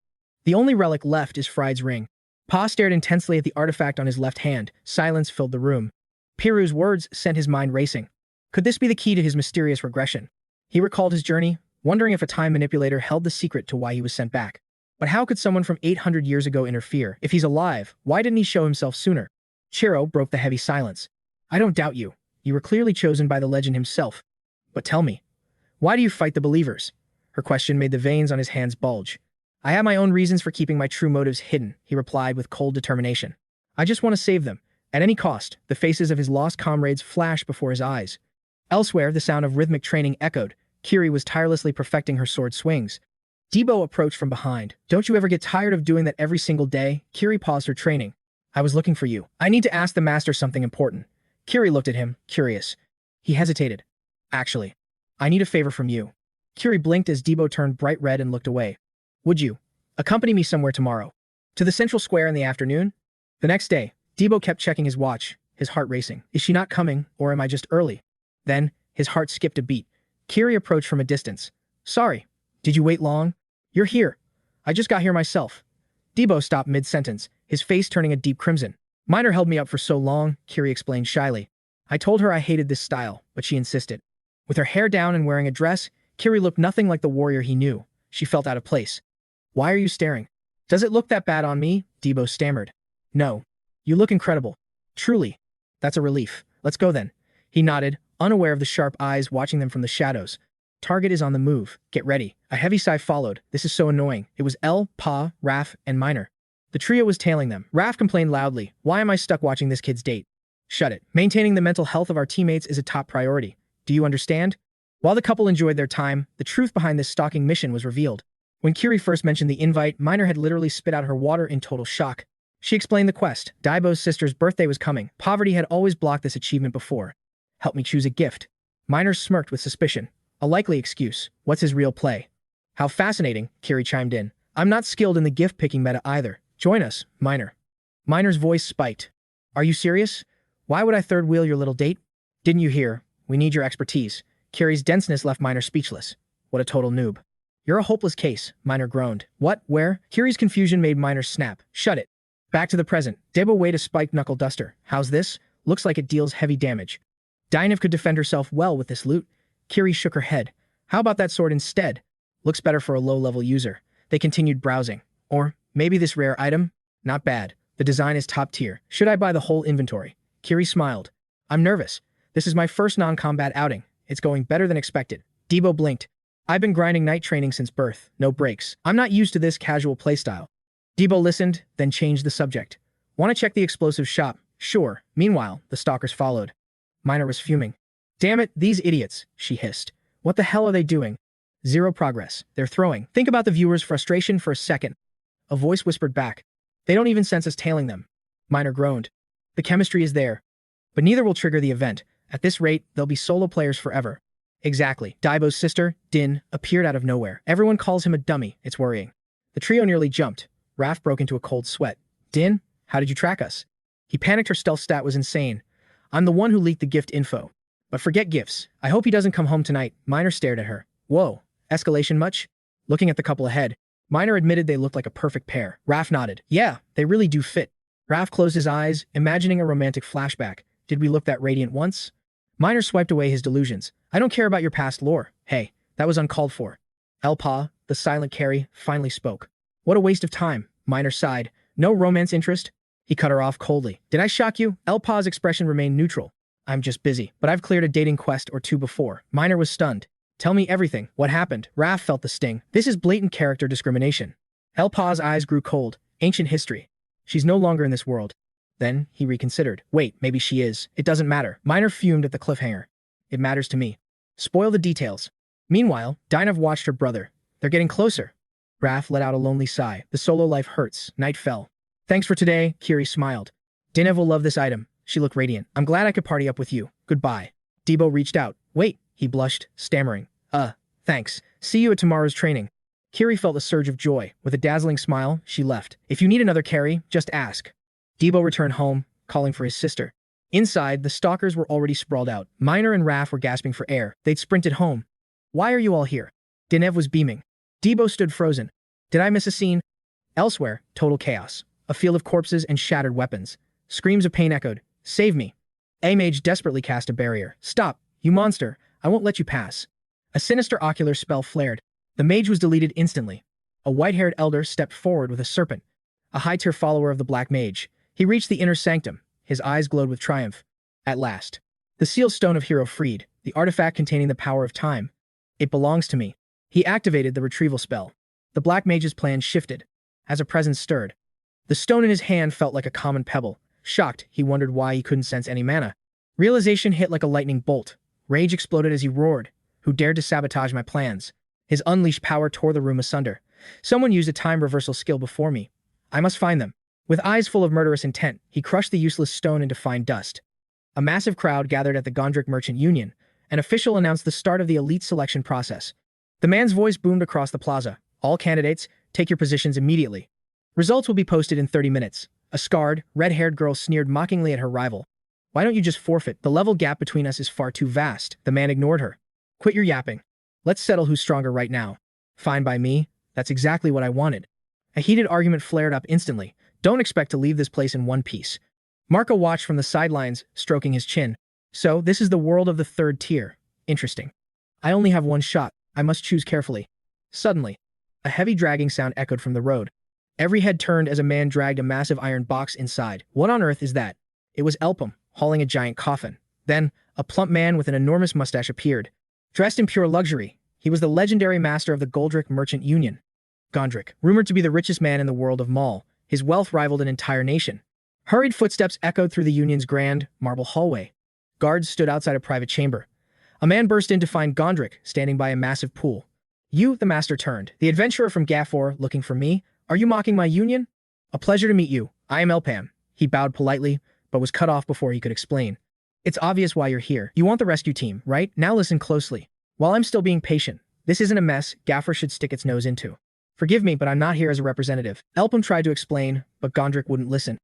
The only relic left is Fried's ring. Pa stared intensely at the artifact on his left hand. Silence filled the room. Piru's words sent his mind racing. Could this be the key to his mysterious regression? He recalled his journey, wondering if a time manipulator held the secret to why he was sent back. But how could someone from 800 years ago interfere? If he's alive, why didn't he show himself sooner? Chiro broke the heavy silence. I don't doubt you. You were clearly chosen by the legend himself. But tell me, why do you fight the believers? Her question made the veins on his hands bulge. I have my own reasons for keeping my true motives hidden, he replied with cold determination. I just want to save them. At any cost, the faces of his lost comrades flashed before his eyes. Elsewhere, the sound of rhythmic training echoed. Kiri was tirelessly perfecting her sword swings. Debo approached from behind. Don't you ever get tired of doing that every single day? Kiri paused her training. I was looking for you. I need to ask the master something important. Kiri looked at him, curious. He hesitated. Actually, I need a favor from you. Kiri blinked as Debo turned bright red and looked away. Would you accompany me somewhere tomorrow? To the central square in the afternoon? The next day, Debo kept checking his watch, his heart racing. Is she not coming, or am I just early? Then, his heart skipped a beat. Kiri approached from a distance. Sorry, did you wait long? You're here. I just got here myself. Debo stopped mid-sentence, his face turning a deep crimson. Minor held me up for so long, Kiri explained shyly. I told her I hated this style, but she insisted. With her hair down and wearing a dress, Kiri looked nothing like the warrior he knew. She felt out of place. Why are you staring? Does it look that bad on me? Debo stammered. No. You look incredible. Truly. That's a relief. Let's go then. He nodded, unaware of the sharp eyes watching them from the shadows. Target is on the move. Get ready. A heavy sigh followed. This is so annoying. It was L, Pa, Raph, and Minor. The trio was tailing them. Raph complained loudly. Why am I stuck watching this kid's date? Shut it. Maintaining the mental health of our teammates is a top priority. Do you understand? While the couple enjoyed their time, the truth behind this stalking mission was revealed. When Kiri first mentioned the invite, Minor had literally spit out her water in total shock. She explained the quest. Daibo's sister's birthday was coming. Poverty had always blocked this achievement before. Help me choose a gift. Minor smirked with suspicion. A likely excuse. What's his real play? How fascinating, Kiri chimed in. I'm not skilled in the gift-picking meta either. Join us, Minor. Minor's voice spiked. Are you serious? Why would I third wheel your little date? Didn't you hear? We need your expertise. Kiri's denseness left Minor speechless. What a total noob. You're a hopeless case, Minor groaned. What? Where? Kiri's confusion made Minor snap. Shut it. Back to the present. Debo weighed a spiked knuckle duster. How's this? Looks like it deals heavy damage. Dynev could defend herself well with this loot. Kiri shook her head. How about that sword instead? Looks better for a low-level user. They continued browsing. Or, maybe this rare item? Not bad. The design is top tier. Should I buy the whole inventory? Kiri smiled. I'm nervous. This is my first non-combat outing. It's going better than expected. Debo blinked. I've been grinding night training since birth. No breaks. I'm not used to this casual playstyle. Debo listened, then changed the subject. Want to check the explosive shop? Sure. Meanwhile, the stalkers followed. Minor was fuming. Damn it, these idiots, she hissed. What the hell are they doing? Zero progress. They're throwing. Think about the viewer's frustration for a second. A voice whispered back. They don't even sense us tailing them. Minor groaned. The chemistry is there. But neither will trigger the event. At this rate, they'll be solo players forever. Exactly. Daibo's sister, Din, appeared out of nowhere. Everyone calls him a dummy. It's worrying. The trio nearly jumped. Raph broke into a cold sweat. Din, how did you track us? He panicked. Her stealth stat was insane. I'm the one who leaked the gift info. But forget gifts. I hope he doesn't come home tonight. Minor stared at her. Whoa, escalation much? Looking at the couple ahead, Minor admitted they looked like a perfect pair. Raph nodded. Yeah, they really do fit. Raph closed his eyes, imagining a romantic flashback. Did we look that radiant once? Minor swiped away his delusions. I don't care about your past lore. Hey, that was uncalled for. Elpa, the silent carry, finally spoke. What a waste of time, Minor sighed. No romance interest? He cut her off coldly. Did I shock you? 𝗨𝗚𝗟𝗄𝗏's expression remained neutral. I'm just busy, but I've cleared a dating quest or two before. Minor was stunned. Tell me everything. What happened? Raph felt the sting. This is blatant character discrimination. 𝗨𝗚𝗟's eyes grew cold. Ancient history. She's no longer in this world. Then he reconsidered. Wait, maybe she is. It doesn't matter. Minor fumed at the cliffhanger. It matters to me. Spoil the details. Meanwhile, Dinah watched her brother. They're getting closer. Raph let out a lonely sigh. The solo life hurts. Night fell. Thanks for today, Kiri smiled. Dinah will love this item. She looked radiant. I'm glad I could party up with you. Goodbye. Debo reached out. Wait, he blushed, stammering. Thanks. See you at tomorrow's training. Kiri felt a surge of joy. With a dazzling smile, she left. If you need another carry, just ask. Debo returned home, calling for his sister. Inside, the stalkers were already sprawled out. Minor and Raph were gasping for air. They'd sprinted home. Why are you all here? Dinev was beaming. Debo stood frozen. Did I miss a scene? Elsewhere, total chaos. A field of corpses and shattered weapons. Screams of pain echoed. Save me. A mage desperately cast a barrier. Stop, you monster. I won't let you pass. A sinister ocular spell flared. The mage was deleted instantly. A white-haired elder stepped forward with a serpent. A high-tier follower of the black mage. He reached the inner sanctum. His eyes glowed with triumph. At last. The sealed stone of hero freed. The artifact containing the power of time. It belongs to me. He activated the retrieval spell. The black mage's plan shifted. As a presence stirred. The stone in his hand felt like a common pebble. Shocked, he wondered why he couldn't sense any mana. Realization hit like a lightning bolt. Rage exploded as he roared. Who dared to sabotage my plans? His unleashed power tore the room asunder. Someone used a time reversal skill before me. I must find them. With eyes full of murderous intent, he crushed the useless stone into fine dust. A massive crowd gathered at the 𝗥𝗚𝗥𝗏 Merchant Union. An official announced the start of the elite selection process. The man's voice boomed across the plaza. All candidates, take your positions immediately. Results will be posted in 30 minutes. A scarred, red-haired girl sneered mockingly at her rival. Why don't you just forfeit? The level gap between us is far too vast. The man ignored her. Quit your yapping. Let's settle who's stronger right now. Fine by me. That's exactly what I wanted. A heated argument flared up instantly. Don't expect to leave this place in one piece. Marco watched from the sidelines, stroking his chin. So, this is the world of the third tier. Interesting. I only have one shot. I must choose carefully. Suddenly, a heavy dragging sound echoed from the road. Every head turned as a man dragged a massive iron box inside. What on earth is that? It was 𝗨𝗚𝗟𝗏, hauling a giant coffin. Then, a plump man with an enormous mustache appeared. Dressed in pure luxury, he was the legendary master of the 𝗥𝗚𝗥 Merchant Union. Gondrick, rumored to be the richest man in the world of Maul, his wealth rivaled an entire nation. Hurried footsteps echoed through the Union's grand, marble hallway. Guards stood outside a private chamber. A man burst in to find Gondrick standing by a massive pool. You, the master turned. The adventurer from 𝗥𝗏𝗏, looking for me? Are you mocking my union? A pleasure to meet you. I am 𝗨𝗚𝗟𝗏. He bowed politely, but was cut off before he could explain. It's obvious why you're here. You want the rescue team, right? Now listen closely. While I'm still being patient, this isn't a mess 𝗥𝗏𝗏 should stick its nose into. Forgive me, but I'm not here as a representative. 𝗨𝗚𝗏𝗏 tried to explain, but Gondrick wouldn't listen.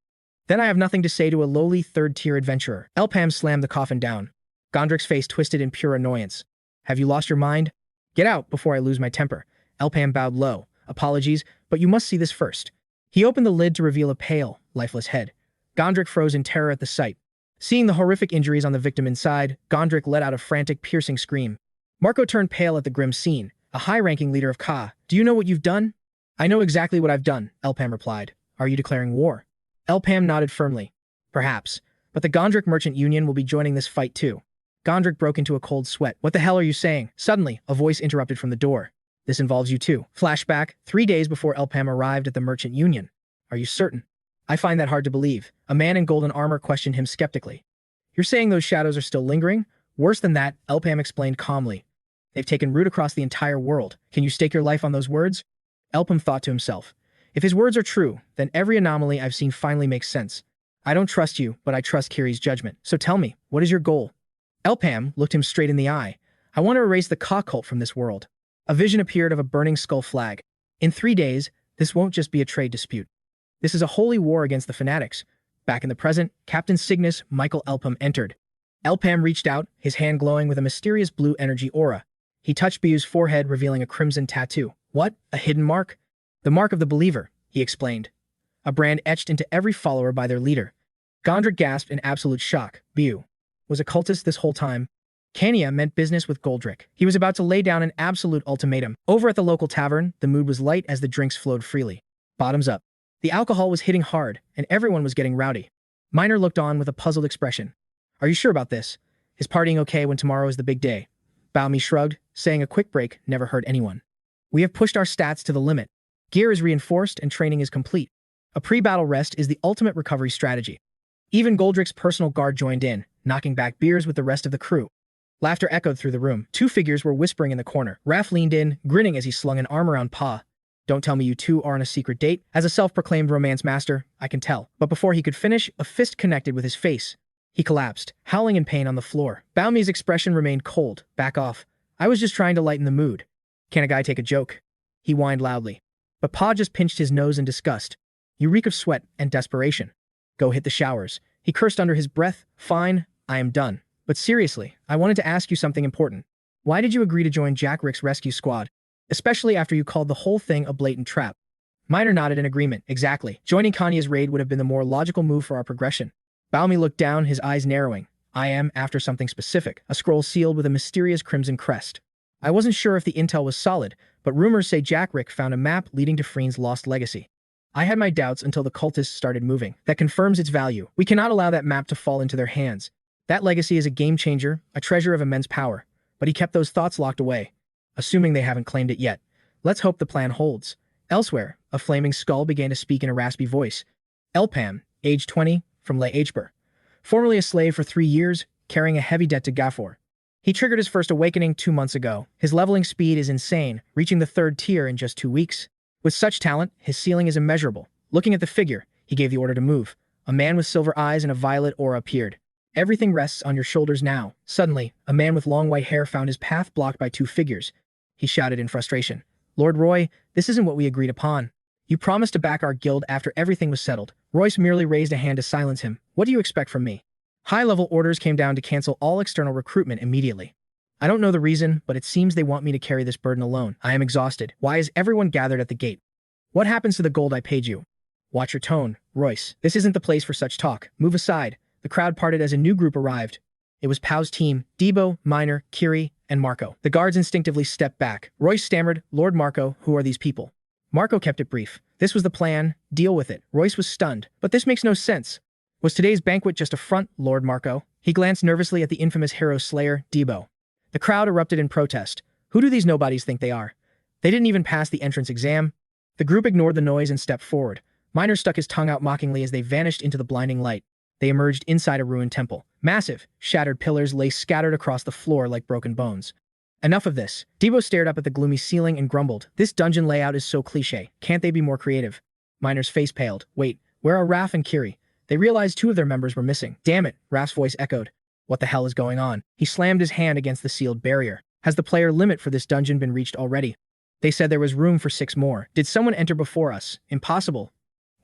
Then I have nothing to say to a lowly third-tier adventurer. 𝗨𝗚𝗏𝗏 slammed the coffin down. Gondrick's face twisted in pure annoyance. Have you lost your mind? Get out before I lose my temper. 𝗨𝗚𝗏𝗏 bowed low. Apologies, but you must see this first. He opened the lid to reveal a pale, lifeless head. Gondrick froze in terror at the sight. Seeing the horrific injuries on the victim inside, Gondrick let out a frantic, piercing scream. Marco turned pale at the grim scene. A high-ranking leader of 𝗏. Do you know what you've done? I know exactly what I've done, 𝗨𝗚𝗏𝗏 replied. Are you declaring war? 𝗨𝗏𝗏 nodded firmly. Perhaps. But the 𝗥𝗚𝗥 Merchant Union will be joining this fight too. Gondrick broke into a cold sweat. What the hell are you saying? Suddenly, a voice interrupted from the door. This involves you too. Flashback, 3 days before 𝗨𝗏𝗏 arrived at the Merchant Union. Are you certain? I find that hard to believe. A man in golden armor questioned him skeptically. You're saying those shadows are still lingering? Worse than that, 𝗨𝗏𝗏 explained calmly. They've taken root across the entire world. Can you stake your life on those words? 𝗨𝗏𝗏 thought to himself. If his words are true, then every anomaly I've seen finally makes sense. I don't trust you, but I trust Kiri's judgment. So tell me, what is your goal? 𝗨𝗏𝗏 looked him straight in the eye. I want to erase the 𝗨𝗏 cult from this world. A vision appeared of a burning skull flag. In 3 days, this won't just be a trade dispute. This is a holy war against the fanatics. Back in the present, Captain Cygnus Michael 𝗨𝗏𝗏 entered. 𝗨𝗏𝗏 reached out, his hand glowing with a mysterious blue energy aura. He touched Biu's forehead, revealing a crimson tattoo. What? A hidden mark? The mark of the believer, he explained. A brand etched into every follower by their leader. Gondrick gasped in absolute shock. Biu was a cultist this whole time. Kania meant business with Goldrick. He was about to lay down an absolute ultimatum. Over at the local tavern, the mood was light as the drinks flowed freely. Bottoms up. The alcohol was hitting hard, and everyone was getting rowdy. Minor looked on with a puzzled expression. Are you sure about this? Is partying okay when tomorrow is the big day? 𝗤𝗚𝗟𝗏 shrugged, saying a quick break never hurt anyone. We have pushed our stats to the limit. Gear is reinforced and training is complete. A pre-battle rest is the ultimate recovery strategy. Even 𝗥𝗘𝗚𝗥𝗦𝗘𝗗 personal guard joined in, knocking back beers with the rest of the crew. Laughter echoed through the room. Two figures were whispering in the corner. Raph leaned in, grinning as he slung an arm around Pa. Don't tell me you two are on a secret date. As a self-proclaimed romance master, I can tell. But before he could finish, a fist connected with his face. He collapsed, howling in pain on the floor. 𝗤𝗚𝗟𝗏's expression remained cold. Back off. I was just trying to lighten the mood. Can a guy take a joke? He whined loudly. But Pa just pinched his nose in disgust. You reek of sweat and desperation. Go hit the showers. He cursed under his breath. Fine, I am done. But seriously, I wanted to ask you something important. Why did you agree to join Jack Rick's rescue squad? Especially after you called the whole thing a blatant trap. Minor nodded in agreement. Exactly. Joining Kanye's raid would have been the more logical move for our progression. 𝗤𝗚𝗟𝗏 looked down, his eyes narrowing. I am after something specific, a scroll sealed with a mysterious crimson crest. I wasn't sure if the intel was solid, but rumors say Jack Rick found a map leading to Freen's lost legacy. I had my doubts until the cultists started moving. That confirms its value. We cannot allow that map to fall into their hands. That legacy is a game changer, a treasure of immense power. But he kept those thoughts locked away. Assuming they haven't claimed it yet. Let's hope the plan holds. Elsewhere, a flaming skull began to speak in a raspy voice. 𝗨𝗟𝗏, age 20, from 𝗨𝗟𝗧𝗏𝗏. Formerly a slave for 3 years, carrying a heavy debt to 𝗤𝗏𝗏. He triggered his first awakening 2 months ago. His leveling speed is insane, reaching the 3rd tier in just 2 weeks. With such talent, his ceiling is immeasurable. Looking at the figure, he gave the order to move. A man with silver eyes and a violet aura appeared. Everything rests on your shoulders now. Suddenly, a man with long white hair found his path blocked by 2 figures. He shouted in frustration. Lord Roy, this isn't what we agreed upon. You promised to back our guild after everything was settled. Royce merely raised a hand to silence him. What do you expect from me? High-level orders came down to cancel all external recruitment immediately. I don't know the reason, but it seems they want me to carry this burden alone. I am exhausted. Why is everyone gathered at the gate? What happens to the gold I paid you? Watch your tone, Royce. This isn't the place for such talk. Move aside. The crowd parted as a new group arrived. It was Pow's team, Debo, Minor, Kiri, and Marco. The guards instinctively stepped back. Royce stammered, Lord Marco, who are these people? Marco kept it brief. This was the plan. Deal with it. Royce was stunned. But this makes no sense. Was today's banquet just a front, Lord Marco? He glanced nervously at the infamous hero slayer, Debo. The crowd erupted in protest. Who do these nobodies think they are? They didn't even pass the entrance exam. The group ignored the noise and stepped forward. Minor stuck his tongue out mockingly as they vanished into the blinding light. They emerged inside a ruined temple. Massive, shattered pillars lay scattered across the floor like broken bones. Enough of this. Debo stared up at the gloomy ceiling and grumbled. This dungeon layout is so cliché. Can't they be more creative? Minor's face paled. Wait, where are Raph and Kiri? They realized 2 of their members were missing. Damn it, Raph's voice echoed. What the hell is going on? He slammed his hand against the sealed barrier. Has the player limit for this dungeon been reached already? They said there was room for 6 more. Did someone enter before us? Impossible.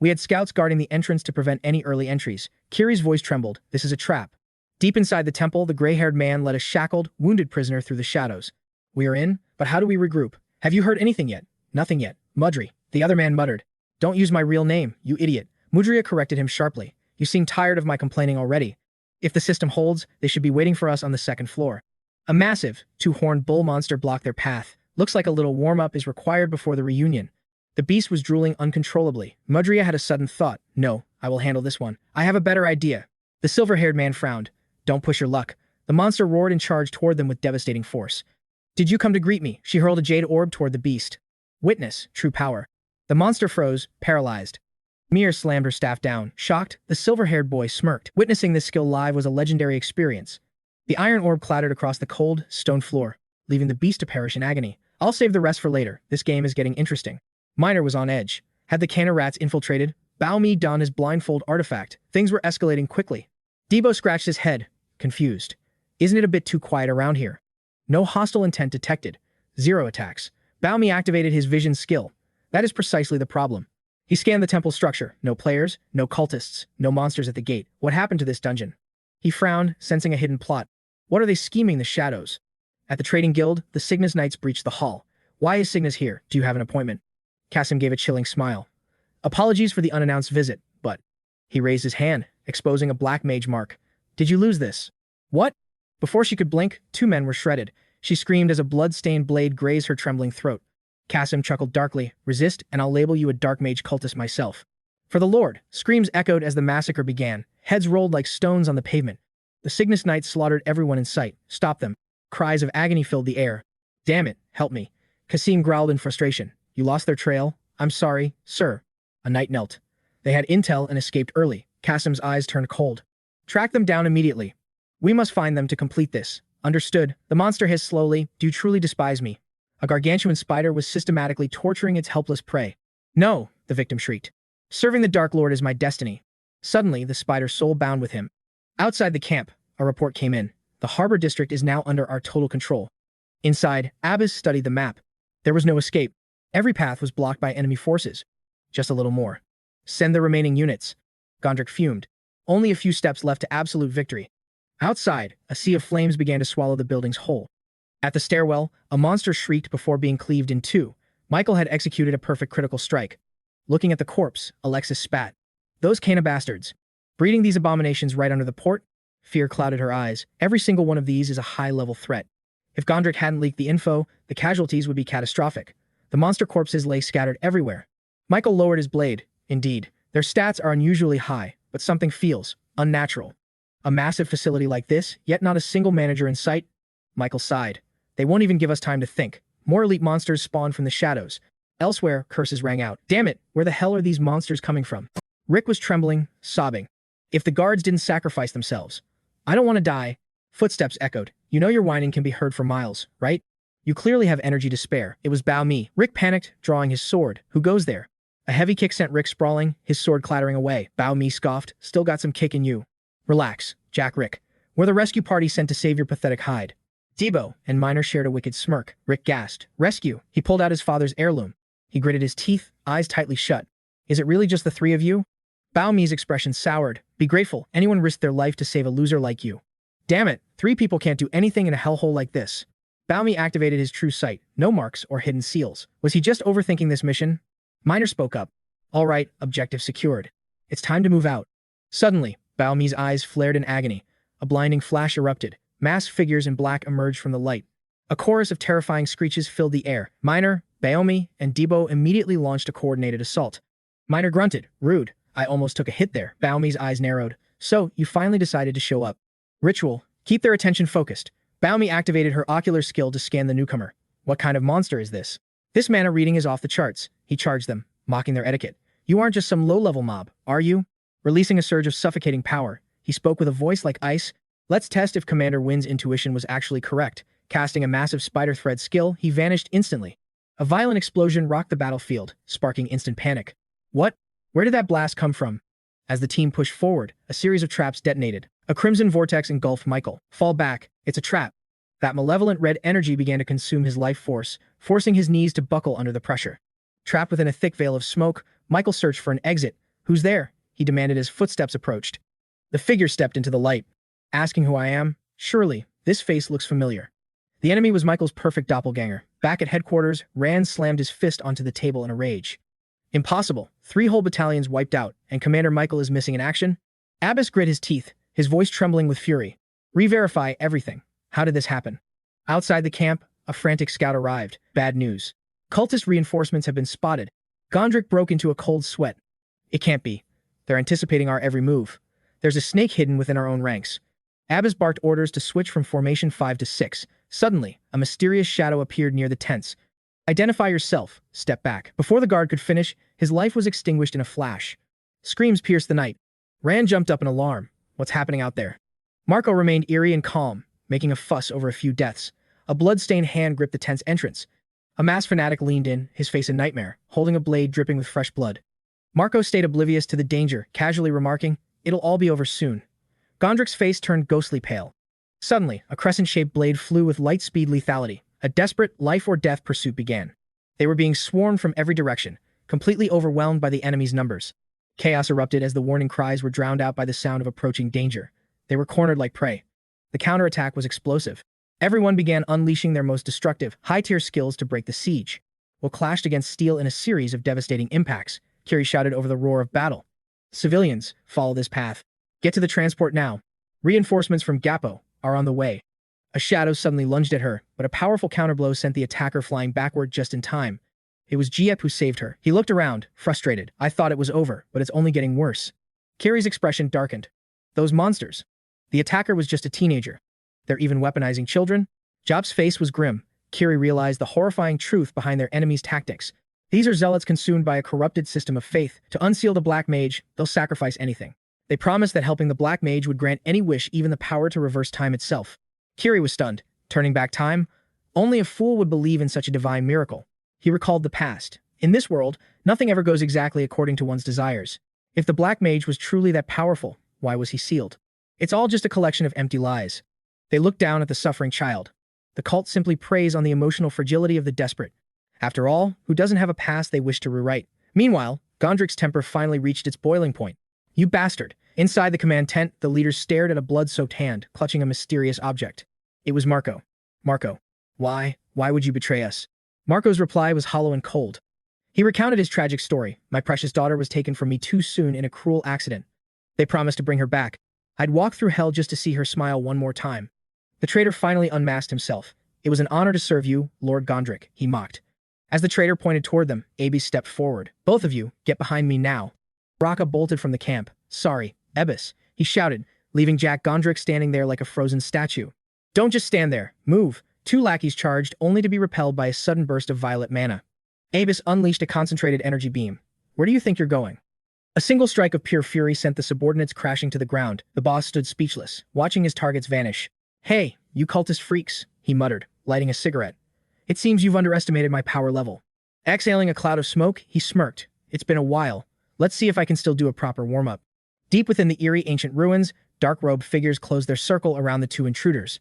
We had scouts guarding the entrance to prevent any early entries. Kiri's voice trembled. This is a trap. Deep inside the temple, the gray-haired man led a shackled, wounded prisoner through the shadows. We are in, but how do we regroup? Have you heard anything yet? Nothing yet. Mudri. The other man muttered. Don't use my real name, you idiot. Mudria corrected him sharply. You seem tired of my complaining already. If the system holds, they should be waiting for us on the 2nd floor. A massive, 2-horned bull monster blocked their path. Looks like a little warm-up is required before the reunion. The beast was drooling uncontrollably. Mudria had a sudden thought. No, I will handle this one. I have a better idea. The silver-haired man frowned. Don't push your luck. The monster roared and charged toward them with devastating force. Did you come to greet me? She hurled a jade orb toward the beast. Witness, true power. The monster froze, paralyzed. Mir slammed her staff down. Shocked, the silver-haired boy smirked. Witnessing this skill live was a legendary experience. The iron orb clattered across the cold, stone floor, leaving the beast to perish in agony. I'll save the rest for later. This game is getting interesting. Minor was on edge. Had the Canna rats infiltrated? 𝗤𝗚𝗟𝗏 donned his blindfold artifact. Things were escalating quickly. Debo scratched his head, confused. Isn't it a bit too quiet around here? No hostile intent detected. 0 attacks. 𝗤𝗚𝗟𝗏 activated his vision skill. That is precisely the problem. He scanned the temple structure. No players, no cultists, no monsters at the gate. What happened to this dungeon? He frowned, sensing a hidden plot. What are they scheming the shadows? At the trading guild, the Cygnus Knights breached the hall. Why is Cygnus here? Do you have an appointment? Kasim gave a chilling smile. Apologies for the unannounced visit, but... He raised his hand, exposing a black mage mark. Did you lose this? What? Before she could blink, 2 men were shredded. She screamed as a blood-stained blade grazed her trembling throat. Kasim chuckled darkly. Resist, and I'll label you a dark mage cultist myself. For the Lord, screams echoed as the massacre began. Heads rolled like stones on the pavement. The Cygnus Knights slaughtered everyone in sight. Stop them. Cries of agony filled the air. Damn it, help me. Kasim growled in frustration. You lost their trail? I'm sorry, sir. A knight knelt. They had intel and escaped early. Kasim's eyes turned cold. Track them down immediately. We must find them to complete this. Understood. The monster hissed slowly. Do you truly despise me? A gargantuan spider was systematically torturing its helpless prey. No, the victim shrieked. Serving the Dark Lord is my destiny. Suddenly, the spider's soul bound with him. Outside the camp, a report came in. The harbor district is now under our total control. Inside, Abbas studied the map. There was no escape. Every path was blocked by enemy forces. Just a little more. Send the remaining units. Gondrick fumed. Only a few steps left to absolute victory. Outside, a sea of flames began to swallow the buildings whole. At the stairwell, a monster shrieked before being cleaved in two. Michael had executed a perfect critical strike. Looking at the corpse, Alexis spat. Those Cana bastards. Breeding these abominations right under the port? Fear clouded her eyes. Every single one of these is a high-level threat. If Gondrick hadn't leaked the info, the casualties would be catastrophic. The monster corpses lay scattered everywhere. Michael lowered his blade. Indeed, their stats are unusually high, but something feels unnatural. A massive facility like this, yet not a single manager in sight? Michael sighed. They won't even give us time to think. More elite monsters spawned from the shadows. Elsewhere, curses rang out. Damn it, where the hell are these monsters coming from? Rick was trembling, sobbing. If the guards didn't sacrifice themselves. I don't want to die. Footsteps echoed. You know your whining can be heard for miles, right? You clearly have energy to spare. It was 𝗤𝗨𝗔𝗥𝗦. Rick panicked, drawing his sword. Who goes there? A heavy kick sent Rick sprawling, his sword clattering away. 𝗤𝗨𝗔𝗥𝗦 scoffed. Still got some kick in you. Relax, Jack Rick. We're the rescue party sent to save your pathetic hide. Debo and Miner shared a wicked smirk. Rick gasped. Rescue. He pulled out his father's heirloom. He gritted his teeth, eyes tightly shut. Is it really just the three of you? 𝗤𝗨𝗔𝗥𝗦's expression soured. Be grateful. Anyone risked their life to save a loser like you. Damn it, 3 people can't do anything in a hellhole like this. 𝗤𝗨𝗔𝗥𝗦 activated his true sight. No marks or hidden seals. Was he just overthinking this mission? Miner spoke up. All right, objective secured. It's time to move out. Suddenly, 𝗤𝗨𝗔𝗥𝗦's eyes flared in agony. A blinding flash erupted. Masked figures in black emerged from the light. A chorus of terrifying screeches filled the air. Miner, 𝗤𝗨𝗦, and Debo immediately launched a coordinated assault. Miner grunted. Rude. I almost took a hit there. 𝗤𝗨𝗦's eyes narrowed. So, you finally decided to show up. Ritual. Keep their attention focused. 𝗤𝗨𝗦 activated her ocular skill to scan the newcomer. What kind of monster is this? This mana reading is off the charts. He charged them, mocking their etiquette. You aren't just some low-level mob, are you? Releasing a surge of suffocating power, he spoke with a voice like ice. Let's test if Commander Wynn's intuition was actually correct. Casting a massive spider thread skill, he vanished instantly. A violent explosion rocked the battlefield, sparking instant panic. What? Where did that blast come from? As the team pushed forward, a series of traps detonated. A crimson vortex engulfed Michael. Fall back. It's a trap. That malevolent red energy began to consume his life force, forcing his knees to buckle under the pressure. Trapped within a thick veil of smoke, Michael searched for an exit. Who's there? He demanded as footsteps approached. The figure stepped into the light. Asking who I am? Surely, this face looks familiar. The enemy was Michael's perfect doppelganger. Back at headquarters, Rand slammed his fist onto the table in a rage. Impossible. 3 whole battalions wiped out, and Commander Michael is missing in action? Abbas grit his teeth, his voice trembling with fury. Re-verify everything. How did this happen? Outside the camp, a frantic scout arrived. Bad news. Cultist reinforcements have been spotted. Gondrick broke into a cold sweat. It can't be. They're anticipating our every move. There's a snake hidden within our own ranks. Abbas barked orders to switch from formation 5 to 6. Suddenly, a mysterious shadow appeared near the tents. Identify yourself. Step back. Before the guard could finish, his life was extinguished in a flash. Screams pierced the night. Rand jumped up in alarm. What's happening out there? Marco remained eerie and calm, making a fuss over a few deaths. A blood-stained hand gripped the tent's entrance. A masked fanatic leaned in, his face a nightmare, holding a blade dripping with fresh blood. Marco stayed oblivious to the danger, casually remarking, "It'll all be over soon." Gondrick's face turned ghostly pale. Suddenly, a crescent-shaped blade flew with light-speed lethality. A desperate, life-or-death pursuit began. They were being swarmed from every direction, completely overwhelmed by the enemy's numbers. Chaos erupted as the warning cries were drowned out by the sound of approaching danger. They were cornered like prey. The counterattack was explosive. Everyone began unleashing their most destructive, high-tier skills to break the siege. Will clashed against steel in a series of devastating impacts, Kiri shouted over the roar of battle. Civilians, follow this path. Get to the transport now. Reinforcements from Gapo are on the way. A shadow suddenly lunged at her, but a powerful counterblow sent the attacker flying backward just in time. It was 𝗤𝗘𝗚𝗥𝗘𝗚 who saved her. He looked around, frustrated. I thought it was over, but it's only getting worse. Carrie's expression darkened. Those monsters. The attacker was just a teenager. They're even weaponizing children? Job's face was grim. Carrie realized the horrifying truth behind their enemy's tactics. These are zealots consumed by a corrupted system of faith. To unseal the Black Mage, they'll sacrifice anything. They promised that helping the Black Mage would grant any wish, even the power to reverse time itself. Carrie was stunned. Turning back time? Only a fool would believe in such a divine miracle. He recalled the past. In this world, nothing ever goes exactly according to one's desires. If the Black Mage was truly that powerful, why was he sealed? It's all just a collection of empty lies. They looked down at the suffering child. The cult simply preys on the emotional fragility of the desperate. After all, who doesn't have a past they wish to rewrite? Meanwhile, Gondrik's temper finally reached its boiling point. You bastard! Inside the command tent, the leaders stared at a blood-soaked hand, clutching a mysterious object. It was Marco. Marco. Why would you betray us? Marco's reply was hollow and cold. He recounted his tragic story. My precious daughter was taken from me too soon in a cruel accident. They promised to bring her back. I'd walk through hell just to see her smile one more time. The traitor finally unmasked himself. It was an honor to serve you, Lord Gondrik, he mocked. As the traitor pointed toward them, Abis stepped forward. Both of you, get behind me now. Raka bolted from the camp. Sorry, Ebis, he shouted, leaving Jack Gondrik standing there like a frozen statue. Don't just stand there. Move. Two lackeys charged, only to be repelled by a sudden burst of violet mana. Abis unleashed a concentrated energy beam. Where do you think you're going? A single strike of pure fury sent the subordinates crashing to the ground. The boss stood speechless, watching his targets vanish. Hey, you cultist freaks, he muttered, lighting a cigarette. It seems you've underestimated my power level. Exhaling a cloud of smoke, he smirked. It's been a while. Let's see if I can still do a proper warm-up. Deep within the eerie ancient ruins, dark-robed figures closed their circle around the two intruders.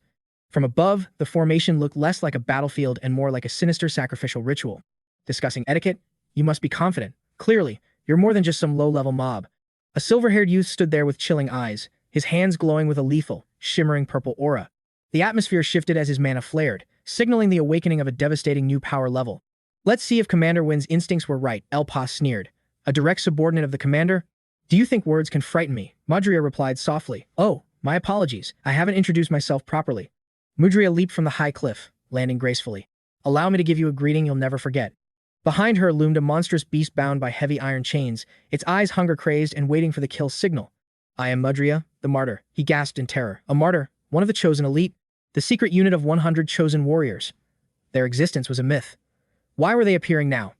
From above, the formation looked less like a battlefield and more like a sinister sacrificial ritual. Discussing etiquette? You must be confident. Clearly, you're more than just some low-level mob. A silver-haired youth stood there with chilling eyes, his hands glowing with a lethal, shimmering purple aura. The atmosphere shifted as his mana flared, signaling the awakening of a devastating new power level. Let's see if Commander Wynn's instincts were right, 𝗨𝗚𝗏 sneered. A direct subordinate of the commander? Do you think words can frighten me? Mudria replied softly. Oh, my apologies. I haven't introduced myself properly. Mudria leaped from the high cliff, landing gracefully. Allow me to give you a greeting you'll never forget. Behind her loomed a monstrous beast bound by heavy iron chains, its eyes hunger-crazed and waiting for the kill signal. I am Mudria, the martyr, he gasped in terror. A martyr? One of the chosen elite? The secret unit of 100 chosen warriors. Their existence was a myth. Why were they appearing now?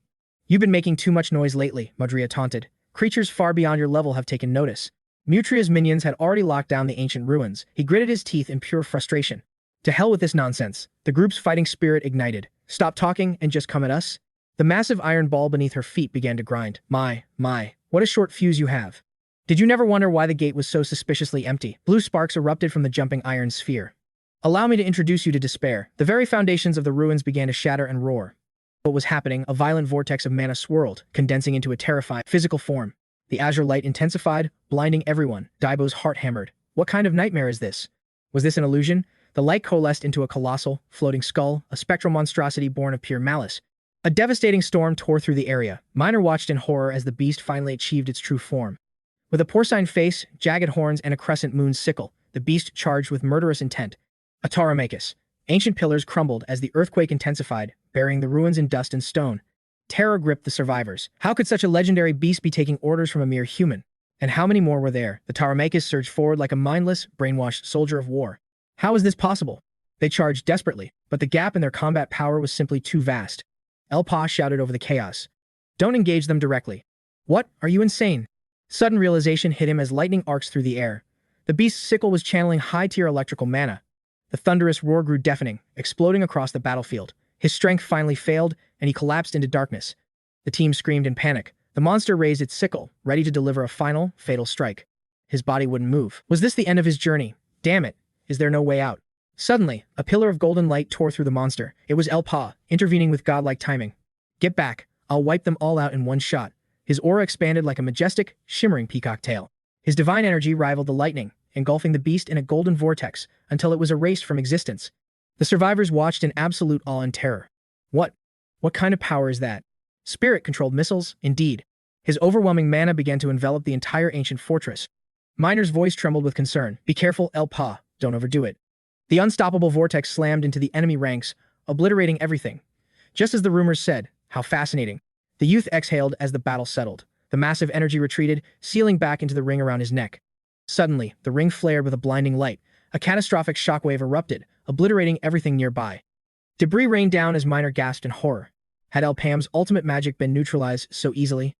You've been making too much noise lately, Mudria taunted. Creatures far beyond your level have taken notice. Mutria's minions had already locked down the ancient ruins. He gritted his teeth in pure frustration. To hell with this nonsense. The group's fighting spirit ignited. Stop talking and just come at us? The massive iron ball beneath her feet began to grind. My, what a short fuse you have. Did you never wonder why the gate was so suspiciously empty? Blue sparks erupted from the jumping iron sphere. Allow me to introduce you to despair. The very foundations of the ruins began to shatter and roar. What was happening? A violent vortex of mana swirled, condensing into a terrifying physical form. The azure light intensified, blinding everyone. Daibo's heart hammered. What kind of nightmare is this? Was this an illusion? The light coalesced into a colossal, floating skull, a spectral monstrosity born of pure malice. A devastating storm tore through the area. Miner watched in horror as the beast finally achieved its true form. With a porcine face, jagged horns, and a crescent moon sickle, the beast charged with murderous intent. A 𝗨𝗟𝗥𝗚𝗥𝗘𝗗. Ancient pillars crumbled as the earthquake intensified, burying the ruins in dust and stone. Terror gripped the survivors. How could such a legendary beast be taking orders from a mere human? And how many more were there? The 𝗨𝗟𝗥𝗚𝗥𝗃 surged forward like a mindless, brainwashed soldier of war. How is this possible? They charged desperately, but the gap in their combat power was simply too vast. 𝗨𝗚𝗏 shouted over the chaos. Don't engage them directly. What? Are you insane? Sudden realization hit him as lightning arcs through the air. The beast's sickle was channeling high-tier electrical mana. The thunderous roar grew deafening, exploding across the battlefield. His strength finally failed, and he collapsed into darkness. The team screamed in panic. The monster raised its sickle, ready to deliver a final, fatal strike. His body wouldn't move. Was this the end of his journey? Damn it. Is there no way out? Suddenly, a pillar of golden light tore through the monster. It was 𝗨𝗏, intervening with godlike timing. Get back. I'll wipe them all out in one shot. His aura expanded like a majestic, shimmering peacock tail. His divine energy rivaled the lightning, engulfing the beast in a golden vortex until it was erased from existence. The survivors watched in absolute awe and terror. What kind of power is that? Spirit-controlled missiles, indeed. His overwhelming mana began to envelop the entire ancient fortress. Miner's voice trembled with concern. Be careful, 𝗨𝗏. Don't overdo it. The unstoppable vortex slammed into the enemy ranks, obliterating everything. Just as the rumors said. How fascinating. The youth exhaled as the battle settled. The massive energy retreated, sealing back into the ring around his neck. Suddenly, the ring flared with a blinding light. A catastrophic shockwave erupted, obliterating everything nearby. Debris rained down as Minor gasped in horror. Had 𝗨𝗚𝗟𝗡's ultimate magic been neutralized so easily?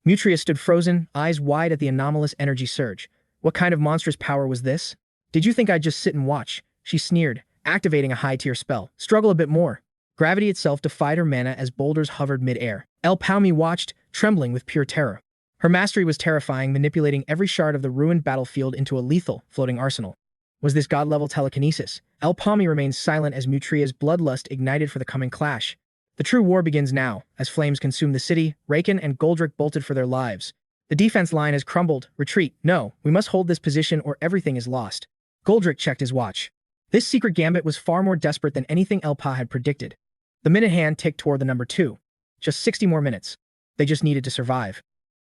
𝗤𝗘𝗚 stood frozen, eyes wide at the anomalous energy surge. What kind of monstrous power was this? Did you think I'd just sit and watch? She sneered, activating a high-tier spell. Struggle a bit more. Gravity itself defied her mana as boulders hovered mid-air. 𝗨𝗨𝗟𝗡 watched, trembling with pure terror. Her mastery was terrifying, manipulating every shard of the ruined battlefield into a lethal, floating arsenal. Was this god-level telekinesis? 𝗨𝗨𝗟𝗡 remained silent as 𝗤𝗘𝗚's bloodlust ignited for the coming clash. The true war begins now, as flames consume the city. Raken and 𝗥𝗘𝗚𝗥𝗦 bolted for their lives. The defense line has crumbled. Retreat. No, we must hold this position or everything is lost. 𝗥𝗘𝗚𝗥 checked his watch. This secret gambit was far more desperate than anything 𝗨𝗨𝗟𝗡 had predicted. The minute hand ticked toward the number 2. Just 60 more minutes. They just needed to survive.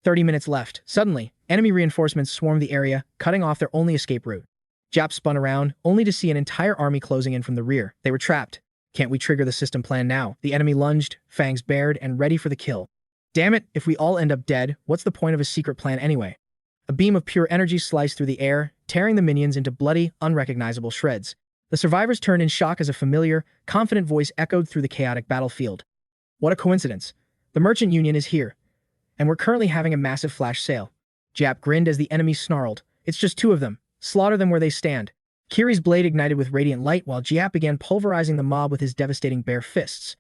30 minutes left. Suddenly, enemy reinforcements swarmed the area, cutting off their only escape route. Jap spun around, only to see an entire army closing in from the rear. They were trapped. Can't we trigger the system plan now? The enemy lunged, fangs bared, and ready for the kill. Damn it, if we all end up dead, what's the point of a secret plan anyway? A beam of pure energy sliced through the air, tearing the minions into bloody, unrecognizable shreds. The survivors turned in shock as a familiar, confident voice echoed through the chaotic battlefield. What a coincidence. The Merchant Union is here. And we're currently having a massive flash sale. Jap grinned as the enemy snarled. It's just 2 of them. Slaughter them where they stand. Kiri's blade ignited with radiant light while Jap began pulverizing the mob with his devastating bare fists.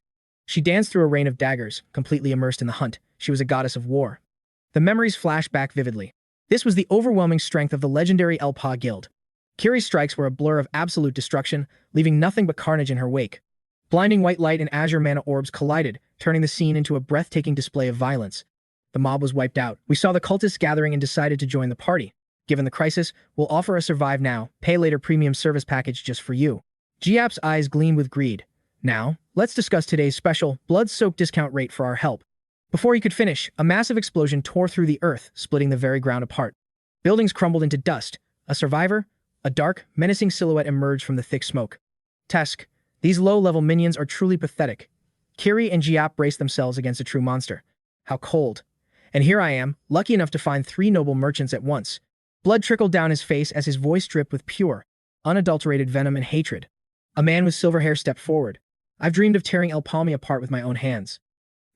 She danced through a rain of daggers, completely immersed in the hunt. She was a goddess of war. The memories flashed back vividly. This was the overwhelming strength of the legendary 𝗨𝗨𝗟𝗏 guild. Kiri's strikes were a blur of absolute destruction, leaving nothing but carnage in her wake. Blinding white light and azure mana orbs collided, turning the scene into a breathtaking display of violence. The mob was wiped out. We saw the cultists gathering and decided to join the party. Given the crisis, we'll offer a survive now, pay later premium service package just for you. Jap's eyes gleamed with greed. Now, let's discuss today's special, blood-soaked discount rate for our help. Before he could finish, a massive explosion tore through the earth, splitting the very ground apart. Buildings crumbled into dust. A survivor? A dark, menacing silhouette emerged from the thick smoke. Tusk, these low-level minions are truly pathetic. Kiri and Jap braced themselves against a true monster. How cold. And here I am, lucky enough to find 3 noble merchants at once. Blood trickled down his face as his voice dripped with pure, unadulterated venom and hatred. A man with silver hair stepped forward. I've dreamed of tearing 𝗨𝗨𝗟𝗏 apart with my own hands.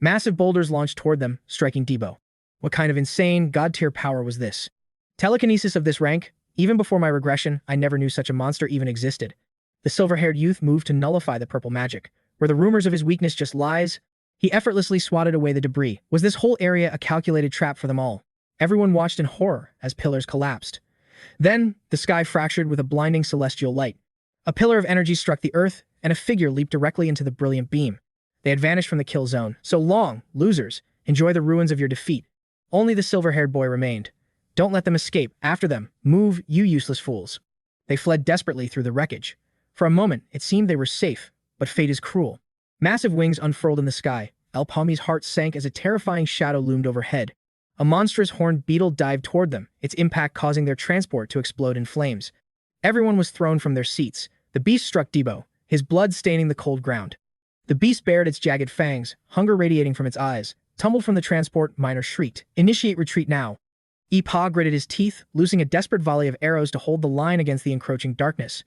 Massive boulders launched toward them, striking 𝗨𝗏𝗏. What kind of insane, god-tier power was this? Telekinesis of this rank? Even before my regression, I never knew such a monster even existed. The silver-haired youth moved to nullify the purple magic. Were the rumors of his weakness just lies? He effortlessly swatted away the debris. Was this whole area a calculated trap for them all? Everyone watched in horror as pillars collapsed. Then, the sky fractured with a blinding celestial light. A pillar of energy struck the earth, and a figure leaped directly into the brilliant beam. They had vanished from the kill zone. So long, losers. Enjoy the ruins of your defeat. Only the silver-haired boy remained. Don't let them escape. After them. Move, you useless fools. They fled desperately through the wreckage. For a moment, it seemed they were safe, but fate is cruel. Massive wings unfurled in the sky. 𝗨𝗨𝗟𝗏's heart sank as a terrifying shadow loomed overhead. A monstrous horned beetle dived toward them, its impact causing their transport to explode in flames. Everyone was thrown from their seats. The beast struck 𝗨𝗏𝗏, his blood staining the cold ground. The beast bared its jagged fangs, hunger radiating from its eyes. Tumbled from the transport, Minor shrieked. Initiate retreat now. 𝗨𝗨𝗏 gritted his teeth, loosing a desperate volley of arrows to hold the line against the encroaching darkness.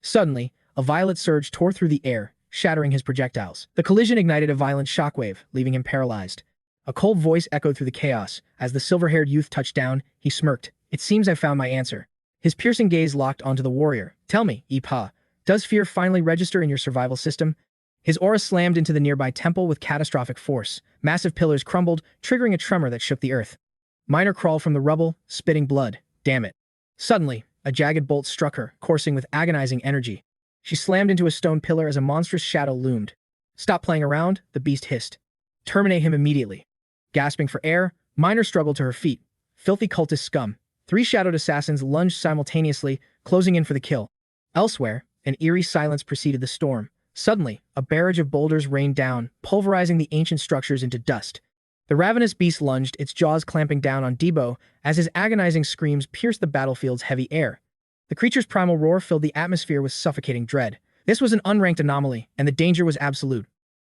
Suddenly, a violet surge tore through the air, shattering his projectiles. The collision ignited a violent shockwave, leaving him paralyzed. A cold voice echoed through the chaos. As the silver-haired youth touched down, he smirked. It seems I've found my answer. His piercing gaze locked onto the warrior. Tell me, 𝗨𝗨𝗏, does fear finally register in your survival system? His aura slammed into the nearby temple with catastrophic force. Massive pillars crumbled, triggering a tremor that shook the earth. Minor crawled from the rubble, spitting blood. Damn it. Suddenly, a jagged bolt struck her, coursing with agonizing energy. She slammed into a stone pillar as a monstrous shadow loomed. Stop playing around, the beast hissed. Terminate him immediately. Gasping for air, Minor struggled to her feet. Filthy cultist scum. 3 shadowed assassins lunged simultaneously, closing in for the kill. Elsewhere, an eerie silence preceded the storm. Suddenly, a barrage of boulders rained down, pulverizing the ancient structures into dust. The ravenous beast lunged, its jaws clamping down on 𝗨𝗏𝗏 as his agonizing screams pierced the battlefield's heavy air. The creature's primal roar filled the atmosphere with suffocating dread. This was an unranked anomaly, and the danger was absolute.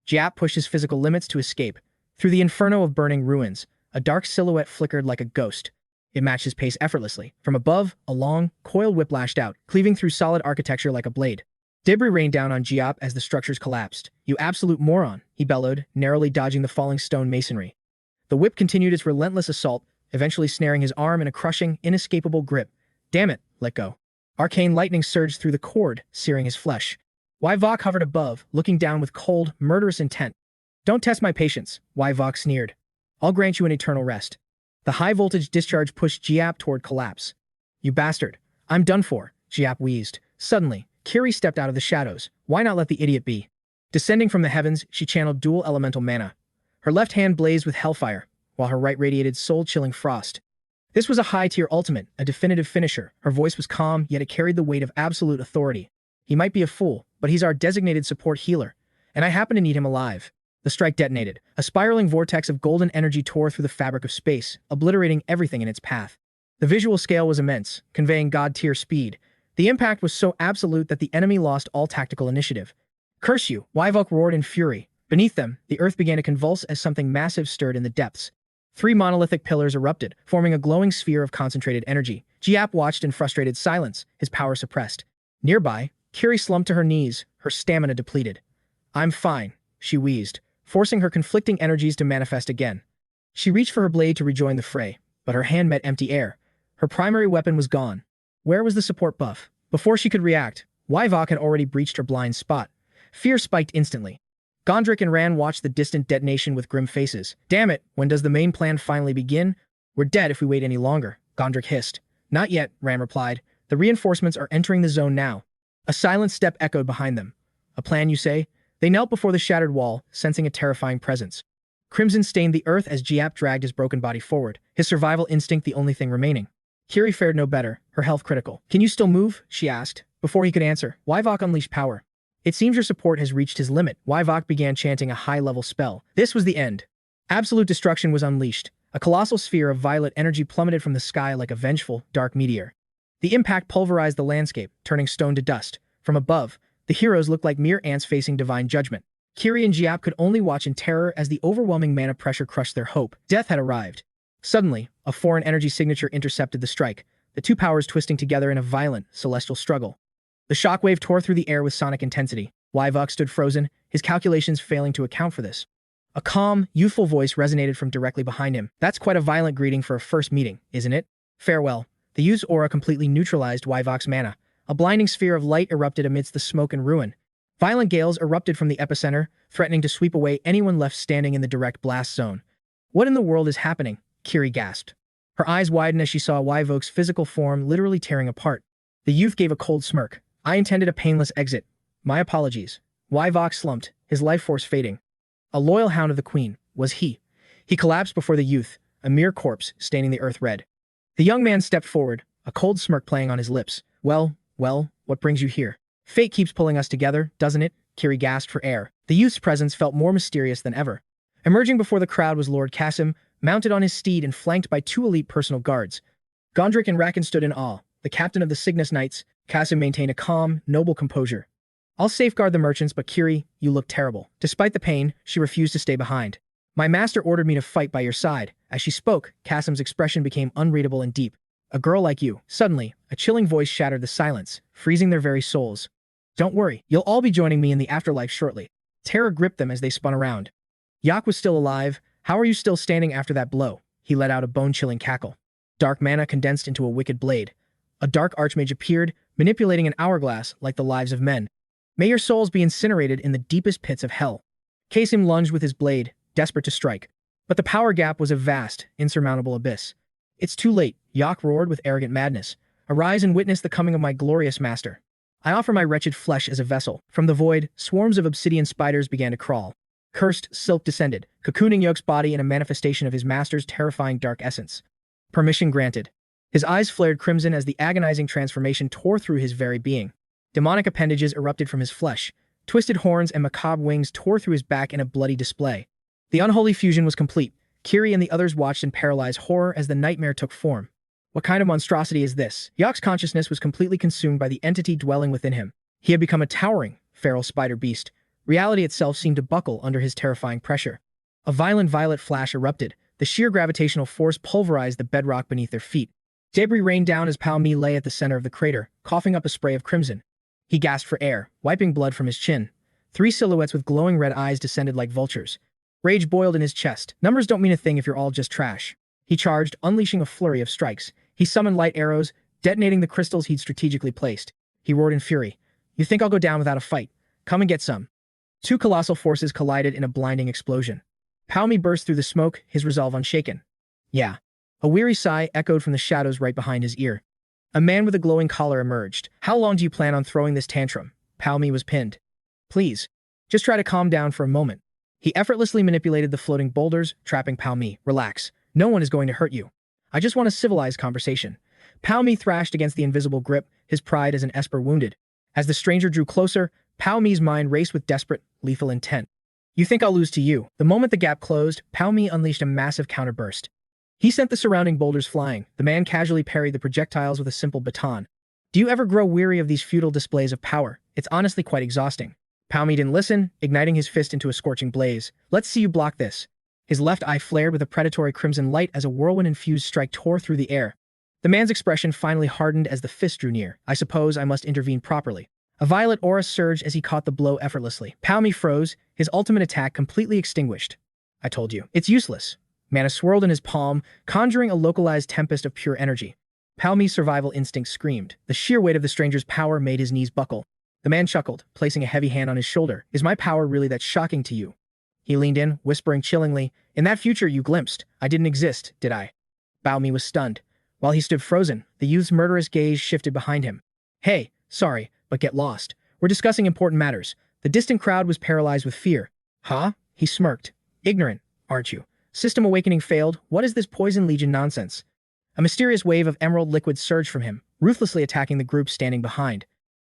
Jap pushed his physical limits to escape. Through the inferno of burning ruins, a dark silhouette flickered like a ghost. It matched his pace effortlessly. From above, a long, coiled whip lashed out, cleaving through solid architecture like a blade. Debris rained down on 𝗤𝗏 as the structures collapsed. "You absolute moron," he bellowed, narrowly dodging the falling stone masonry. The whip continued its relentless assault, eventually snaring his arm in a crushing, inescapable grip. "Damn it, let go." Arcane lightning surged through the cord, searing his flesh. 𝗨𝗏𝗏 hovered above, looking down with cold, murderous intent. "Don't test my patience," 𝗨𝗏𝗏 sneered. "I'll grant you an eternal rest." The high-voltage discharge pushed 𝗤𝗏 toward collapse. "You bastard. I'm done for," 𝗤𝗏 wheezed. Suddenly, Kiri stepped out of the shadows. Why not let the idiot be? Descending from the heavens, she channeled dual elemental mana. Her left hand blazed with hellfire, while her right radiated soul-chilling frost. This was a high-tier ultimate, a definitive finisher. Her voice was calm, yet it carried the weight of absolute authority. "He might be a fool, but he's our designated support healer, and I happen to need him alive." The strike detonated. A spiraling vortex of golden energy tore through the fabric of space, obliterating everything in its path. The visual scale was immense, conveying god-tier speed. The impact was so absolute that the enemy lost all tactical initiative. "Curse you!" 𝗨𝗏𝗏 roared in fury. Beneath them, the earth began to convulse as something massive stirred in the depths. 3 monolithic pillars erupted, forming a glowing sphere of concentrated energy. 𝗤𝗏 watched in frustrated silence, his power suppressed. Nearby, Kiri slumped to her knees, her stamina depleted. "I'm fine," she wheezed, forcing her conflicting energies to manifest again. She reached for her blade to rejoin the fray, but her hand met empty air. Her primary weapon was gone. Where was the support buff? Before she could react, 𝗨𝗏𝗏 had already breached her blind spot. Fear spiked instantly. Gondrick and Ran watched the distant detonation with grim faces. "Damn it, when does the main plan finally begin? We're dead if we wait any longer," Gondrick hissed. "Not yet," Ran replied. "The reinforcements are entering the zone now." A silent step echoed behind them. "A plan, you say?" They knelt before the shattered wall, sensing a terrifying presence. Crimson stained the earth as 𝗤𝗏 dragged his broken body forward, his survival instinct the only thing remaining. Kiri fared no better, her health critical. "Can you still move?" she asked. Before he could answer, 𝗨𝗏𝗏 unleashed power. "It seems your support has reached his limit." 𝗨𝗏𝗏 began chanting a high-level spell. This was the end. Absolute destruction was unleashed. A colossal sphere of violet energy plummeted from the sky like a vengeful, dark meteor. The impact pulverized the landscape, turning stone to dust. From above, the heroes looked like mere ants facing divine judgment. Kiri and 𝗤𝗏 could only watch in terror as the overwhelming mana pressure crushed their hope. Death had arrived. Suddenly, a foreign energy signature intercepted the strike, the two powers twisting together in a violent, celestial struggle. The shockwave tore through the air with sonic intensity. 𝗨𝗏𝗏 stood frozen, his calculations failing to account for this. A calm, youthful voice resonated from directly behind him. "That's quite a violent greeting for a first meeting, isn't it? Farewell." The youth's aura completely neutralized 𝗨𝗏𝗏's mana. A blinding sphere of light erupted amidst the smoke and ruin. Violent gales erupted from the epicenter, threatening to sweep away anyone left standing in the direct blast zone. "What in the world is happening?" Kiri gasped. Her eyes widened as she saw 𝗨𝗏𝗏's physical form literally tearing apart. The youth gave a cold smirk. "I intended a painless exit. My apologies." 𝗨𝗏𝗏 slumped, his life force fading. A loyal hound of the queen, was he? He collapsed before the youth, a mere corpse staining the earth red. The young man stepped forward, a cold smirk playing on his lips. Well, what brings you here?" "Fate keeps pulling us together, doesn't it?" Kiri gasped for air. The youth's presence felt more mysterious than ever. Emerging before the crowd was Lord Qasim, mounted on his steed and flanked by 2 elite personal guards. Gondrick and Rakan stood in awe. The captain of the Cygnus Knights, Qasim, maintained a calm, noble composure. "I'll safeguard the merchants, but Kiri, you look terrible." Despite the pain, she refused to stay behind. "My master ordered me to fight by your side." As she spoke, Qasim's expression became unreadable and deep. "A girl like you." Suddenly, a chilling voice shattered the silence, freezing their very souls. "Don't worry, you'll all be joining me in the afterlife shortly." Terror gripped them as they spun around. Yak was still alive. "How are you still standing after that blow?" He let out a bone-chilling cackle. Dark mana condensed into a wicked blade. A dark archmage appeared, manipulating an hourglass like the lives of men. "May your souls be incinerated in the deepest pits of hell." Qasim lunged with his blade, desperate to strike. But the power gap was a vast, insurmountable abyss. "It's too late," Yak roared with arrogant madness. "Arise and witness the coming of my glorious master. I offer my wretched flesh as a vessel." From the void, swarms of obsidian spiders began to crawl. Cursed silk descended, cocooning Yog's body in a manifestation of his master's terrifying dark essence. Permission granted. His eyes flared crimson as the agonizing transformation tore through his very being. Demonic appendages erupted from his flesh. Twisted horns and macabre wings tore through his back in a bloody display. The unholy fusion was complete. Kiri and the others watched in paralyzed horror as the nightmare took form. What kind of monstrosity is this? Yak's consciousness was completely consumed by the entity dwelling within him. He had become a towering, feral spider beast. Reality itself seemed to buckle under his terrifying pressure. A violent violet flash erupted. The sheer gravitational force pulverized the bedrock beneath their feet. Debris rained down as 𝗤𝗡 lay at the center of the crater, coughing up a spray of crimson. He gasped for air, wiping blood from his chin. 3 silhouettes with glowing red eyes descended like vultures. Rage boiled in his chest. Numbers don't mean a thing if you're all just trash. He charged, unleashing a flurry of strikes. He summoned light arrows, detonating the crystals he'd strategically placed. He roared in fury. You think I'll go down without a fight? Come and get some. 2 colossal forces collided in a blinding explosion. 𝗤𝗡 burst through the smoke, his resolve unshaken. Yeah. A weary sigh echoed from the shadows right behind his ear. A man with a glowing collar emerged. How long do you plan on throwing this tantrum? 𝗤𝗡 was pinned. Please. Just try to calm down for a moment. He effortlessly manipulated the floating boulders, trapping 𝗤𝗡. Relax. No one is going to hurt you. I just want a civilized conversation. 𝗤𝗡 thrashed against the invisible grip, his pride as an esper wounded. As the stranger drew closer, 𝗤𝗡's mind raced with desperate, lethal intent. You think I'll lose to you? The moment the gap closed, 𝗤𝗡 unleashed a massive counterburst. He sent the surrounding boulders flying. The man casually parried the projectiles with a simple baton. Do you ever grow weary of these futile displays of power? It's honestly quite exhausting. 𝗤𝗡 didn't listen, igniting his fist into a scorching blaze. Let's see you block this. His left eye flared with a predatory crimson light as a whirlwind-infused strike tore through the air. The man's expression finally hardened as the fist drew near. I suppose I must intervene properly. A violet aura surged as he caught the blow effortlessly. 𝗤𝗡 froze, his ultimate attack completely extinguished. I told you. It's useless. Mana swirled in his palm, conjuring a localized tempest of pure energy. 𝗤𝗡's survival instinct screamed. The sheer weight of the stranger's power made his knees buckle. The man chuckled, placing a heavy hand on his shoulder. Is my power really that shocking to you? He leaned in, whispering chillingly, In that future you glimpsed, I didn't exist, did I? 𝗤𝗡 was stunned. While he stood frozen, the youth's murderous gaze shifted behind him. Hey, sorry, but get lost. We're discussing important matters. The distant crowd was paralyzed with fear. Huh? He smirked. Ignorant, aren't you? System awakening failed. What is this poison legion nonsense? A mysterious wave of emerald liquid surged from him, ruthlessly attacking the group standing behind.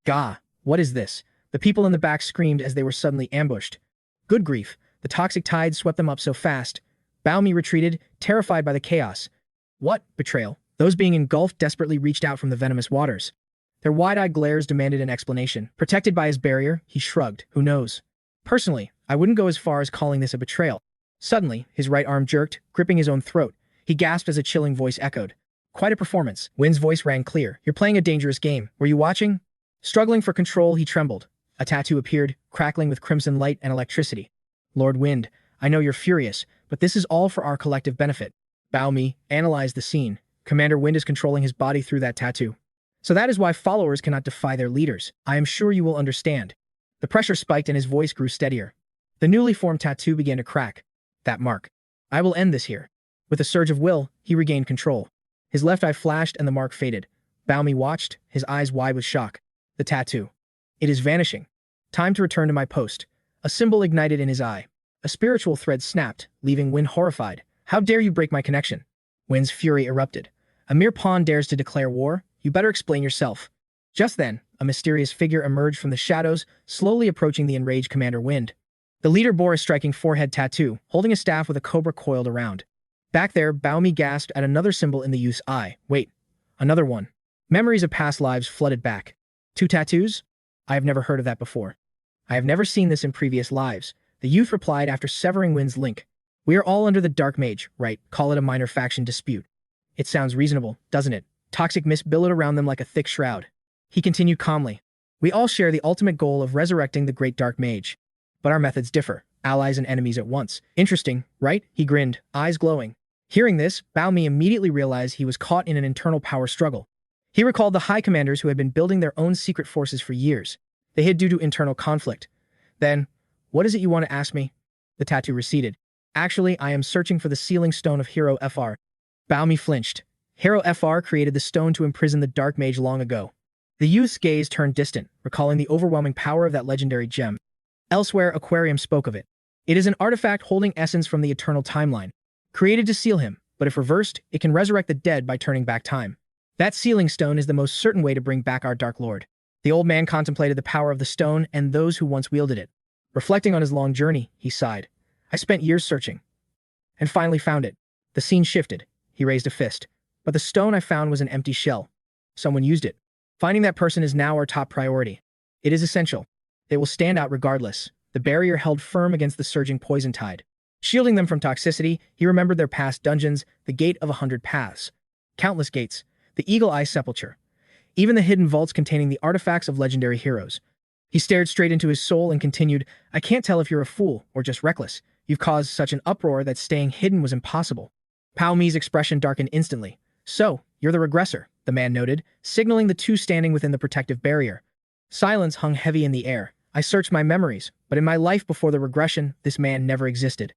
Gah, what is this? The people in the back screamed as they were suddenly ambushed. Good grief, the toxic tide swept them up so fast. 𝗤𝗡 retreated, terrified by the chaos. What? Betrayal? Those being engulfed desperately reached out from the venomous waters. Their wide-eyed glares demanded an explanation. Protected by his barrier, he shrugged. Who knows? Personally, I wouldn't go as far as calling this a betrayal. Suddenly, his right arm jerked, gripping his own throat. He gasped as a chilling voice echoed. Quite a performance. Wynn's voice rang clear. You're playing a dangerous game. Were you watching? Struggling for control, he trembled. A tattoo appeared, crackling with crimson light and electricity. Lord Wind, I know you're furious, but this is all for our collective benefit. 𝗤𝗡 analyzed the scene. Commander Wind is controlling his body through that tattoo. So that is why followers cannot defy their leaders. I am sure you will understand. The pressure spiked and his voice grew steadier. The newly formed tattoo began to crack. That mark. I will end this here. With a surge of will, he regained control. His left eye flashed and the mark faded. 𝗤𝗡 watched, his eyes wide with shock. The tattoo. It is vanishing. Time to return to my post. A symbol ignited in his eye. A spiritual thread snapped, leaving Wynn horrified. How dare you break my connection? Wynn's fury erupted. A mere pawn dares to declare war? You better explain yourself. Just then, a mysterious figure emerged from the shadows, slowly approaching the enraged Commander Wind. The leader bore a striking forehead tattoo, holding a staff with a cobra coiled around. Back there, 𝗤𝗡 gasped at another symbol in the youth's eye. Wait, another one. Memories of past lives flooded back. 2 tattoos? I have never heard of that before. I have never seen this in previous lives, the youth replied after severing Wynn's link. We are all under the Dark Mage, right? Call it a minor faction dispute. It sounds reasonable, doesn't it? Toxic mist billowed around them like a thick shroud. He continued calmly. We all share the ultimate goal of resurrecting the great Dark Mage. But our methods differ, allies and enemies at once. Interesting, right? He grinned, eyes glowing. Hearing this, 𝗤𝗡 immediately realized he was caught in an internal power struggle. He recalled the high commanders who had been building their own secret forces for years. They hid due to internal conflict. Then, what is it you want to ask me? The tattoo receded. Actually, I am searching for the sealing stone of Hero FR. 𝗤𝗡 flinched. Hero FR created the stone to imprison the Dark Mage long ago. The youth's gaze turned distant, recalling the overwhelming power of that legendary gem. Elsewhere, Aquarium spoke of it. It is an artifact holding essence from the eternal timeline, created to seal him, but if reversed, it can resurrect the dead by turning back time. That sealing stone is the most certain way to bring back our Dark Lord. The old man contemplated the power of the stone and those who once wielded it. Reflecting on his long journey, he sighed. I spent years searching, and finally found it. The scene shifted. He raised a fist. But the stone I found was an empty shell. Someone used it. Finding that person is now our top priority. It is essential. It will stand out regardless. The barrier held firm against the surging poison tide. Shielding them from toxicity, he remembered their past dungeons, the Gate of 100 Paths. Countless gates, the Eagle Eye Sepulchre, even the hidden vaults containing the artifacts of legendary heroes. He stared straight into his soul and continued, I can't tell if you're a fool or just reckless. You've caused such an uproar that staying hidden was impossible. 𝗤𝗡𝗼's expression darkened instantly. So, you're the regressor, the man noted, signaling the two standing within the protective barrier. Silence hung heavy in the air. I searched my memories, but in my life before the regression, this man never existed.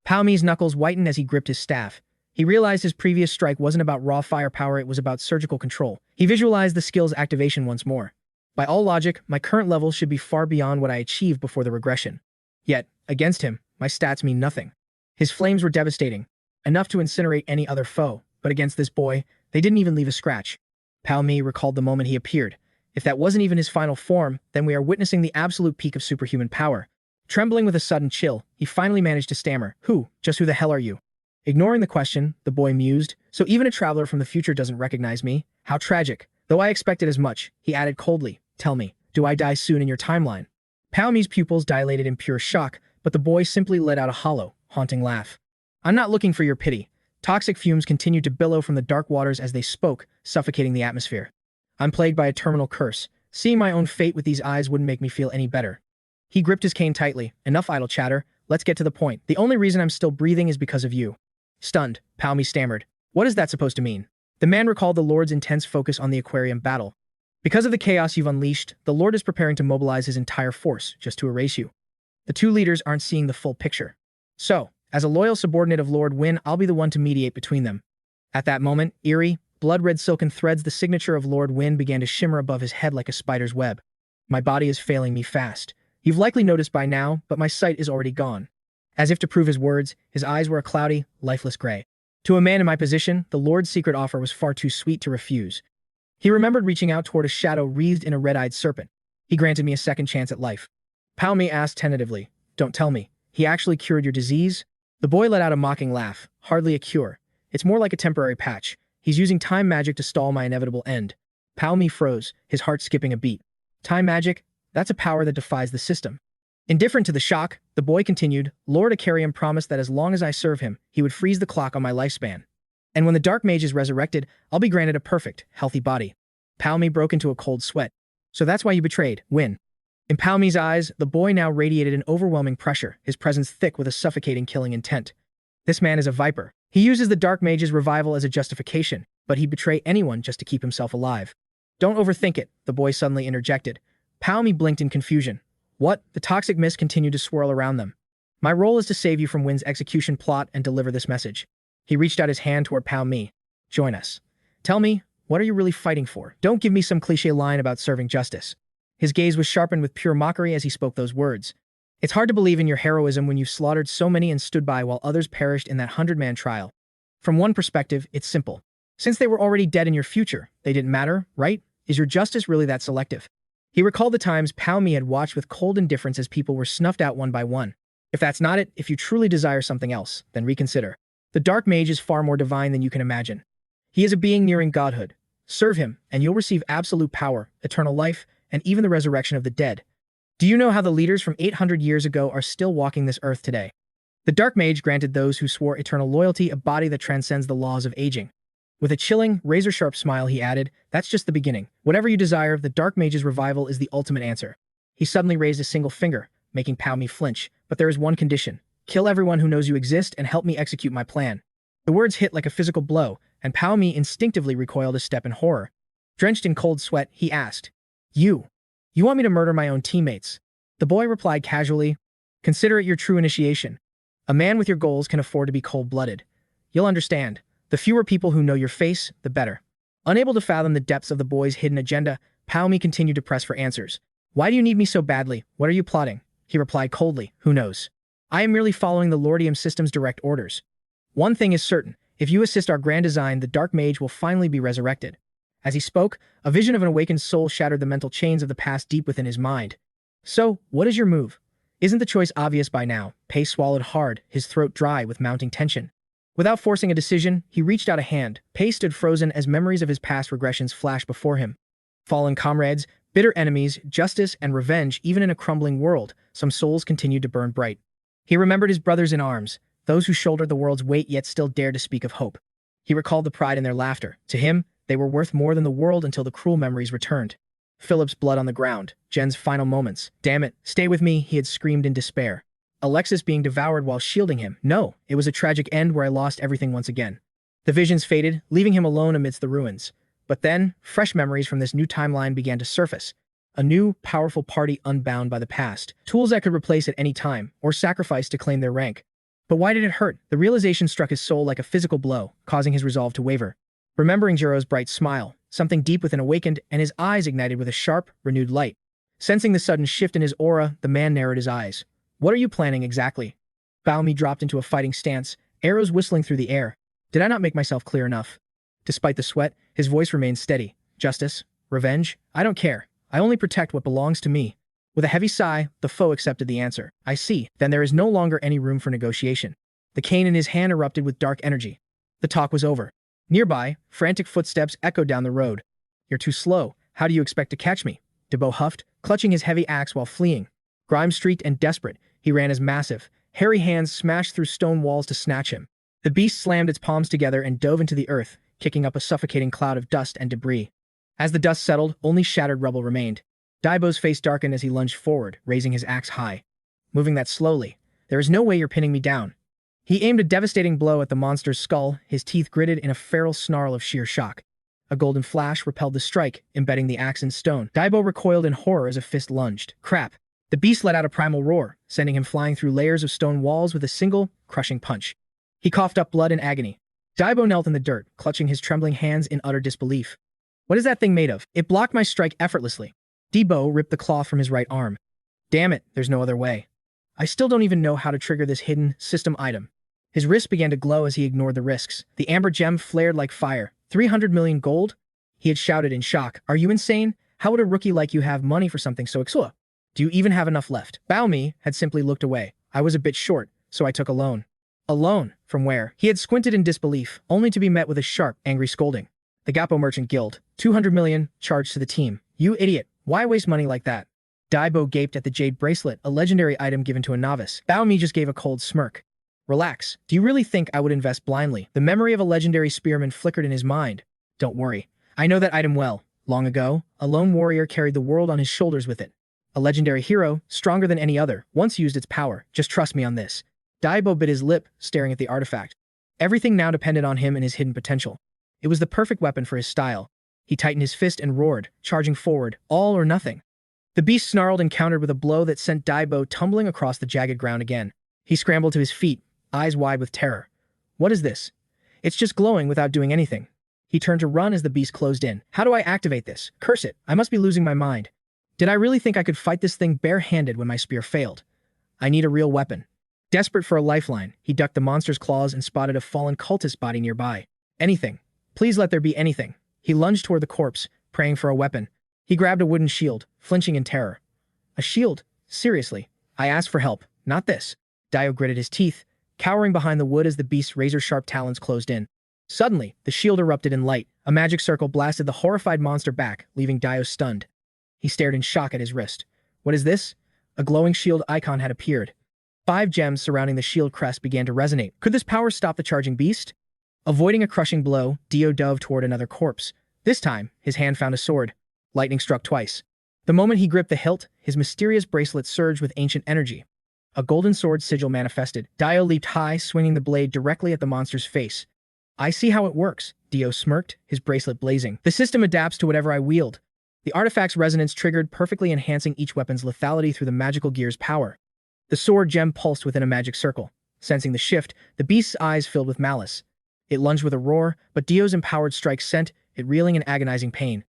𝗤𝗡𝗼's knuckles whitened as he gripped his staff. He realized his previous strike wasn't about raw firepower, it was about surgical control. He visualized the skill's activation once more. By all logic, my current level should be far beyond what I achieved before the regression. Yet, against him, my stats mean nothing. His flames were devastating, enough to incinerate any other foe, but against this boy, they didn't even leave a scratch. 𝗤𝗡𝗼 recalled the moment he appeared. If that wasn't even his final form, then we are witnessing the absolute peak of superhuman power. Trembling with a sudden chill, he finally managed to stammer, just who the hell are you? Ignoring the question, the boy mused, so even a traveler from the future doesn't recognize me? How tragic. Though I expected as much, he added coldly, tell me, do I die soon in your timeline? 𝗤𝗡𝗼's pupils dilated in pure shock, but the boy simply let out a hollow, haunting laugh. I'm not looking for your pity. Toxic fumes continued to billow from the dark waters as they spoke, suffocating the atmosphere. I'm plagued by a terminal curse. Seeing my own fate with these eyes wouldn't make me feel any better. He gripped his cane tightly. Enough idle chatter. Let's get to the point. The only reason I'm still breathing is because of you. Stunned, 𝗤𝗡𝗼 stammered. What is that supposed to mean? The man recalled the Lord's intense focus on the aquarium battle. Because of the chaos you've unleashed, the Lord is preparing to mobilize his entire force just to erase you. The two leaders aren't seeing the full picture. So, as a loyal subordinate of Lord Win, I'll be the one to mediate between them. At that moment, eerie, blood-red silken threads, the signature of Lord Win, began to shimmer above his head like a spider's web. My body is failing me fast. You've likely noticed by now, but my sight is already gone. As if to prove his words, his eyes were a cloudy, lifeless gray. To a man in my position, the Lord's secret offer was far too sweet to refuse. He remembered reaching out toward a shadow wreathed in a red-eyed serpent. He granted me a second chance at life. 𝗤𝗡𝗼 asked tentatively, don't tell me, he actually cured your disease? The boy let out a mocking laugh. Hardly a cure. It's more like a temporary patch. He's using time magic to stall my inevitable end. 𝗤𝗡𝗼 froze, his heart skipping a beat. Time magic? That's a power that defies the system. Indifferent to the shock, the boy continued, Lord 𝗤𝗚𝗏 promised that as long as I serve him, he would freeze the clock on my lifespan. And when the dark mage is resurrected, I'll be granted a perfect, healthy body. 𝗤𝗡𝗼 broke into a cold sweat. So that's why you betrayed, Win. In 𝗤𝗡𝗼's eyes, the boy now radiated an overwhelming pressure, his presence thick with a suffocating killing intent. This man is a viper. He uses the dark mage's revival as a justification, but he'd betray anyone just to keep himself alive. Don't overthink it, the boy suddenly interjected. 𝗤𝗡𝗼 blinked in confusion. What? The toxic mist continued to swirl around them. My role is to save you from Win's execution plot and deliver this message. He reached out his hand toward 𝗤𝗡𝗼. Join us. Tell me, what are you really fighting for? Don't give me some cliché line about serving justice. His gaze was sharpened with pure mockery as he spoke those words. It's hard to believe in your heroism when you've slaughtered so many and stood by while others perished in that 100-man trial. From one perspective, it's simple. Since they were already dead in your future, they didn't matter, right? Is your justice really that selective? He recalled the times 𝗤𝗡𝗼 had watched with cold indifference as people were snuffed out one by one. If that's not it, if you truly desire something else, then reconsider. The dark mage is far more divine than you can imagine. He is a being nearing godhood. Serve him, and you'll receive absolute power, eternal life, and even the resurrection of the dead. Do you know how the leaders from 800 years ago are still walking this earth today? The dark mage granted those who swore eternal loyalty a body that transcends the laws of aging. With a chilling, razor-sharp smile, he added, that's just the beginning. Whatever you desire, the dark mage's revival is the ultimate answer. He suddenly raised a single finger, making 𝗤𝗡𝗼 flinch. But there is one condition. Kill everyone who knows you exist and help me execute my plan. The words hit like a physical blow, and 𝗤𝗡𝗼 instinctively recoiled a step in horror. Drenched in cold sweat, he asked, You want me to murder my own teammates? The boy replied casually, Consider it your true initiation. A man with your goals can afford to be cold-blooded. You'll understand. The fewer people who know your face, the better. Unable to fathom the depths of the boy's hidden agenda, 𝗤𝗡𝗼 continued to press for answers. Why do you need me so badly? What are you plotting? He replied coldly, Who knows? I am merely following the Lordium system's direct orders. One thing is certain. If you assist our grand design, the dark mage will finally be resurrected. As he spoke, a vision of an awakened soul shattered the mental chains of the past deep within his mind. So, what is your move? Isn't the choice obvious by now? 𝗤𝗡𝗼 swallowed hard, his throat dry with mounting tension. Without forcing a decision, he reached out a hand. 𝗤𝗡𝗼 stood frozen as memories of his past regressions flashed before him. Fallen comrades, bitter enemies, justice, and revenge. Even in a crumbling world, some souls continued to burn bright. He remembered his brothers in arms, those who shouldered the world's weight yet still dared to speak of hope. He recalled the pride in their laughter. To him, they were worth more than the world until the cruel memories returned. Philip's blood on the ground, Jen's final moments. Damn it, stay with me, he had screamed in despair. Alexis being devoured while shielding him. No, it was a tragic end where I lost everything once again. The visions faded, leaving him alone amidst the ruins. But then, fresh memories from this new timeline began to surface. A new, powerful party unbound by the past. Tools that could replace at any time, or sacrifice to claim their rank. But why did it hurt? The realization struck his soul like a physical blow, causing his resolve to waver. Remembering Jiro's bright smile, something deep within awakened, and his eyes ignited with a sharp, renewed light. Sensing the sudden shift in his aura, the man narrowed his eyes. What are you planning exactly? 𝗤𝗨𝗎 dropped into a fighting stance, arrows whistling through the air. Did I not make myself clear enough? Despite the sweat, his voice remained steady. Justice? Revenge? I don't care. I only protect what belongs to me. With a heavy sigh, the foe accepted the answer. I see. Then there is no longer any room for negotiation. The cane in his hand erupted with dark energy. The talk was over. Nearby, frantic footsteps echoed down the road. You're too slow. How do you expect to catch me? 𝗬𝗏𝗏 huffed, clutching his heavy axe while fleeing. Grime-streaked and desperate, he ran his massive, hairy hands smashed through stone walls to snatch him. The beast slammed its palms together and dove into the earth, kicking up a suffocating cloud of dust and debris. As the dust settled, only shattered rubble remained. 𝗤𝗏𝗏's face darkened as he lunged forward, raising his axe high. Moving that slowly. There is no way you're pinning me down. He aimed a devastating blow at the monster's skull, his teeth gritted in a feral snarl of sheer shock. A golden flash repelled the strike, embedding the axe in stone. 𝗤𝗏𝗏 recoiled in horror as a fist lunged. Crap! The beast let out a primal roar, sending him flying through layers of stone walls with a single, crushing punch. He coughed up blood in agony. 𝗤𝗏𝗏 knelt in the dirt, clutching his trembling hands in utter disbelief. What is that thing made of? It blocked my strike effortlessly. 𝗤𝗏𝗏 ripped the cloth from his right arm. Damn it, there's no other way. I still don't even know how to trigger this hidden, system item. His wrist began to glow as he ignored the risks. The amber gem flared like fire. 300 million gold? He had shouted in shock. Are you insane? How would a rookie like you have money for something so exotic? Do you even have enough left? 𝗤𝗏𝗏 had simply looked away. I was a bit short, so I took a loan. A loan? From where? He had squinted in disbelief, only to be met with a sharp, angry scolding. The Gapo Merchant Guild. 200 million, charged to the team. You idiot. Why waste money like that? 𝗤𝗏𝗏 gaped at the jade bracelet, a legendary item given to a novice. 𝗤𝗏𝗏 just gave a cold smirk. Relax. Do you really think I would invest blindly? The memory of a legendary spearman flickered in his mind. Don't worry. I know that item well. Long ago, a lone warrior carried the world on his shoulders with it. A legendary hero, stronger than any other, once used its power. Just trust me on this. 𝗤𝗏𝗏 bit his lip, staring at the artifact. Everything now depended on him and his hidden potential. It was the perfect weapon for his style. He tightened his fist and roared, charging forward, all or nothing. The beast snarled and countered with a blow that sent 𝗤𝗏𝗏 tumbling across the jagged ground again. He scrambled to his feet, eyes wide with terror. What is this? It's just glowing without doing anything. He turned to run as the beast closed in. How do I activate this? Curse it, I must be losing my mind. Did I really think I could fight this thing bare-handed when my spear failed? I need a real weapon. Desperate for a lifeline, he ducked the monster's claws and spotted a fallen cultist body nearby. Anything. Please let there be anything. He lunged toward the corpse, praying for a weapon. He grabbed a wooden shield, flinching in terror. A shield? Seriously. I asked for help, not this. 𝗤𝗏𝗏 gritted his teeth, cowering behind the wood as the beast's razor-sharp talons closed in. Suddenly, the shield erupted in light. A magic circle blasted the horrified monster back, leaving 𝗤𝗏𝗏 stunned. He stared in shock at his wrist. What is this? A glowing shield icon had appeared. 5 gems surrounding the shield crest began to resonate. Could this power stop the charging beast? Avoiding a crushing blow, 𝗬𝗏𝗏 dove toward another corpse. This time, his hand found a sword. Lightning struck twice. The moment he gripped the hilt, his mysterious bracelet surged with ancient energy. A golden sword sigil manifested. 𝗤𝗏𝗏 leaped high, swinging the blade directly at the monster's face. I see how it works, 𝗬𝗏𝗏 smirked, his bracelet blazing. The system adapts to whatever I wield. The artifact's resonance triggered, perfectly enhancing each weapon's lethality through the magical gear's power. The sword gem pulsed within a magic circle. Sensing the shift, the beast's eyes filled with malice. It lunged with a roar, but 𝗬𝗏𝗏's empowered strike sent it reeling in agonizing pain.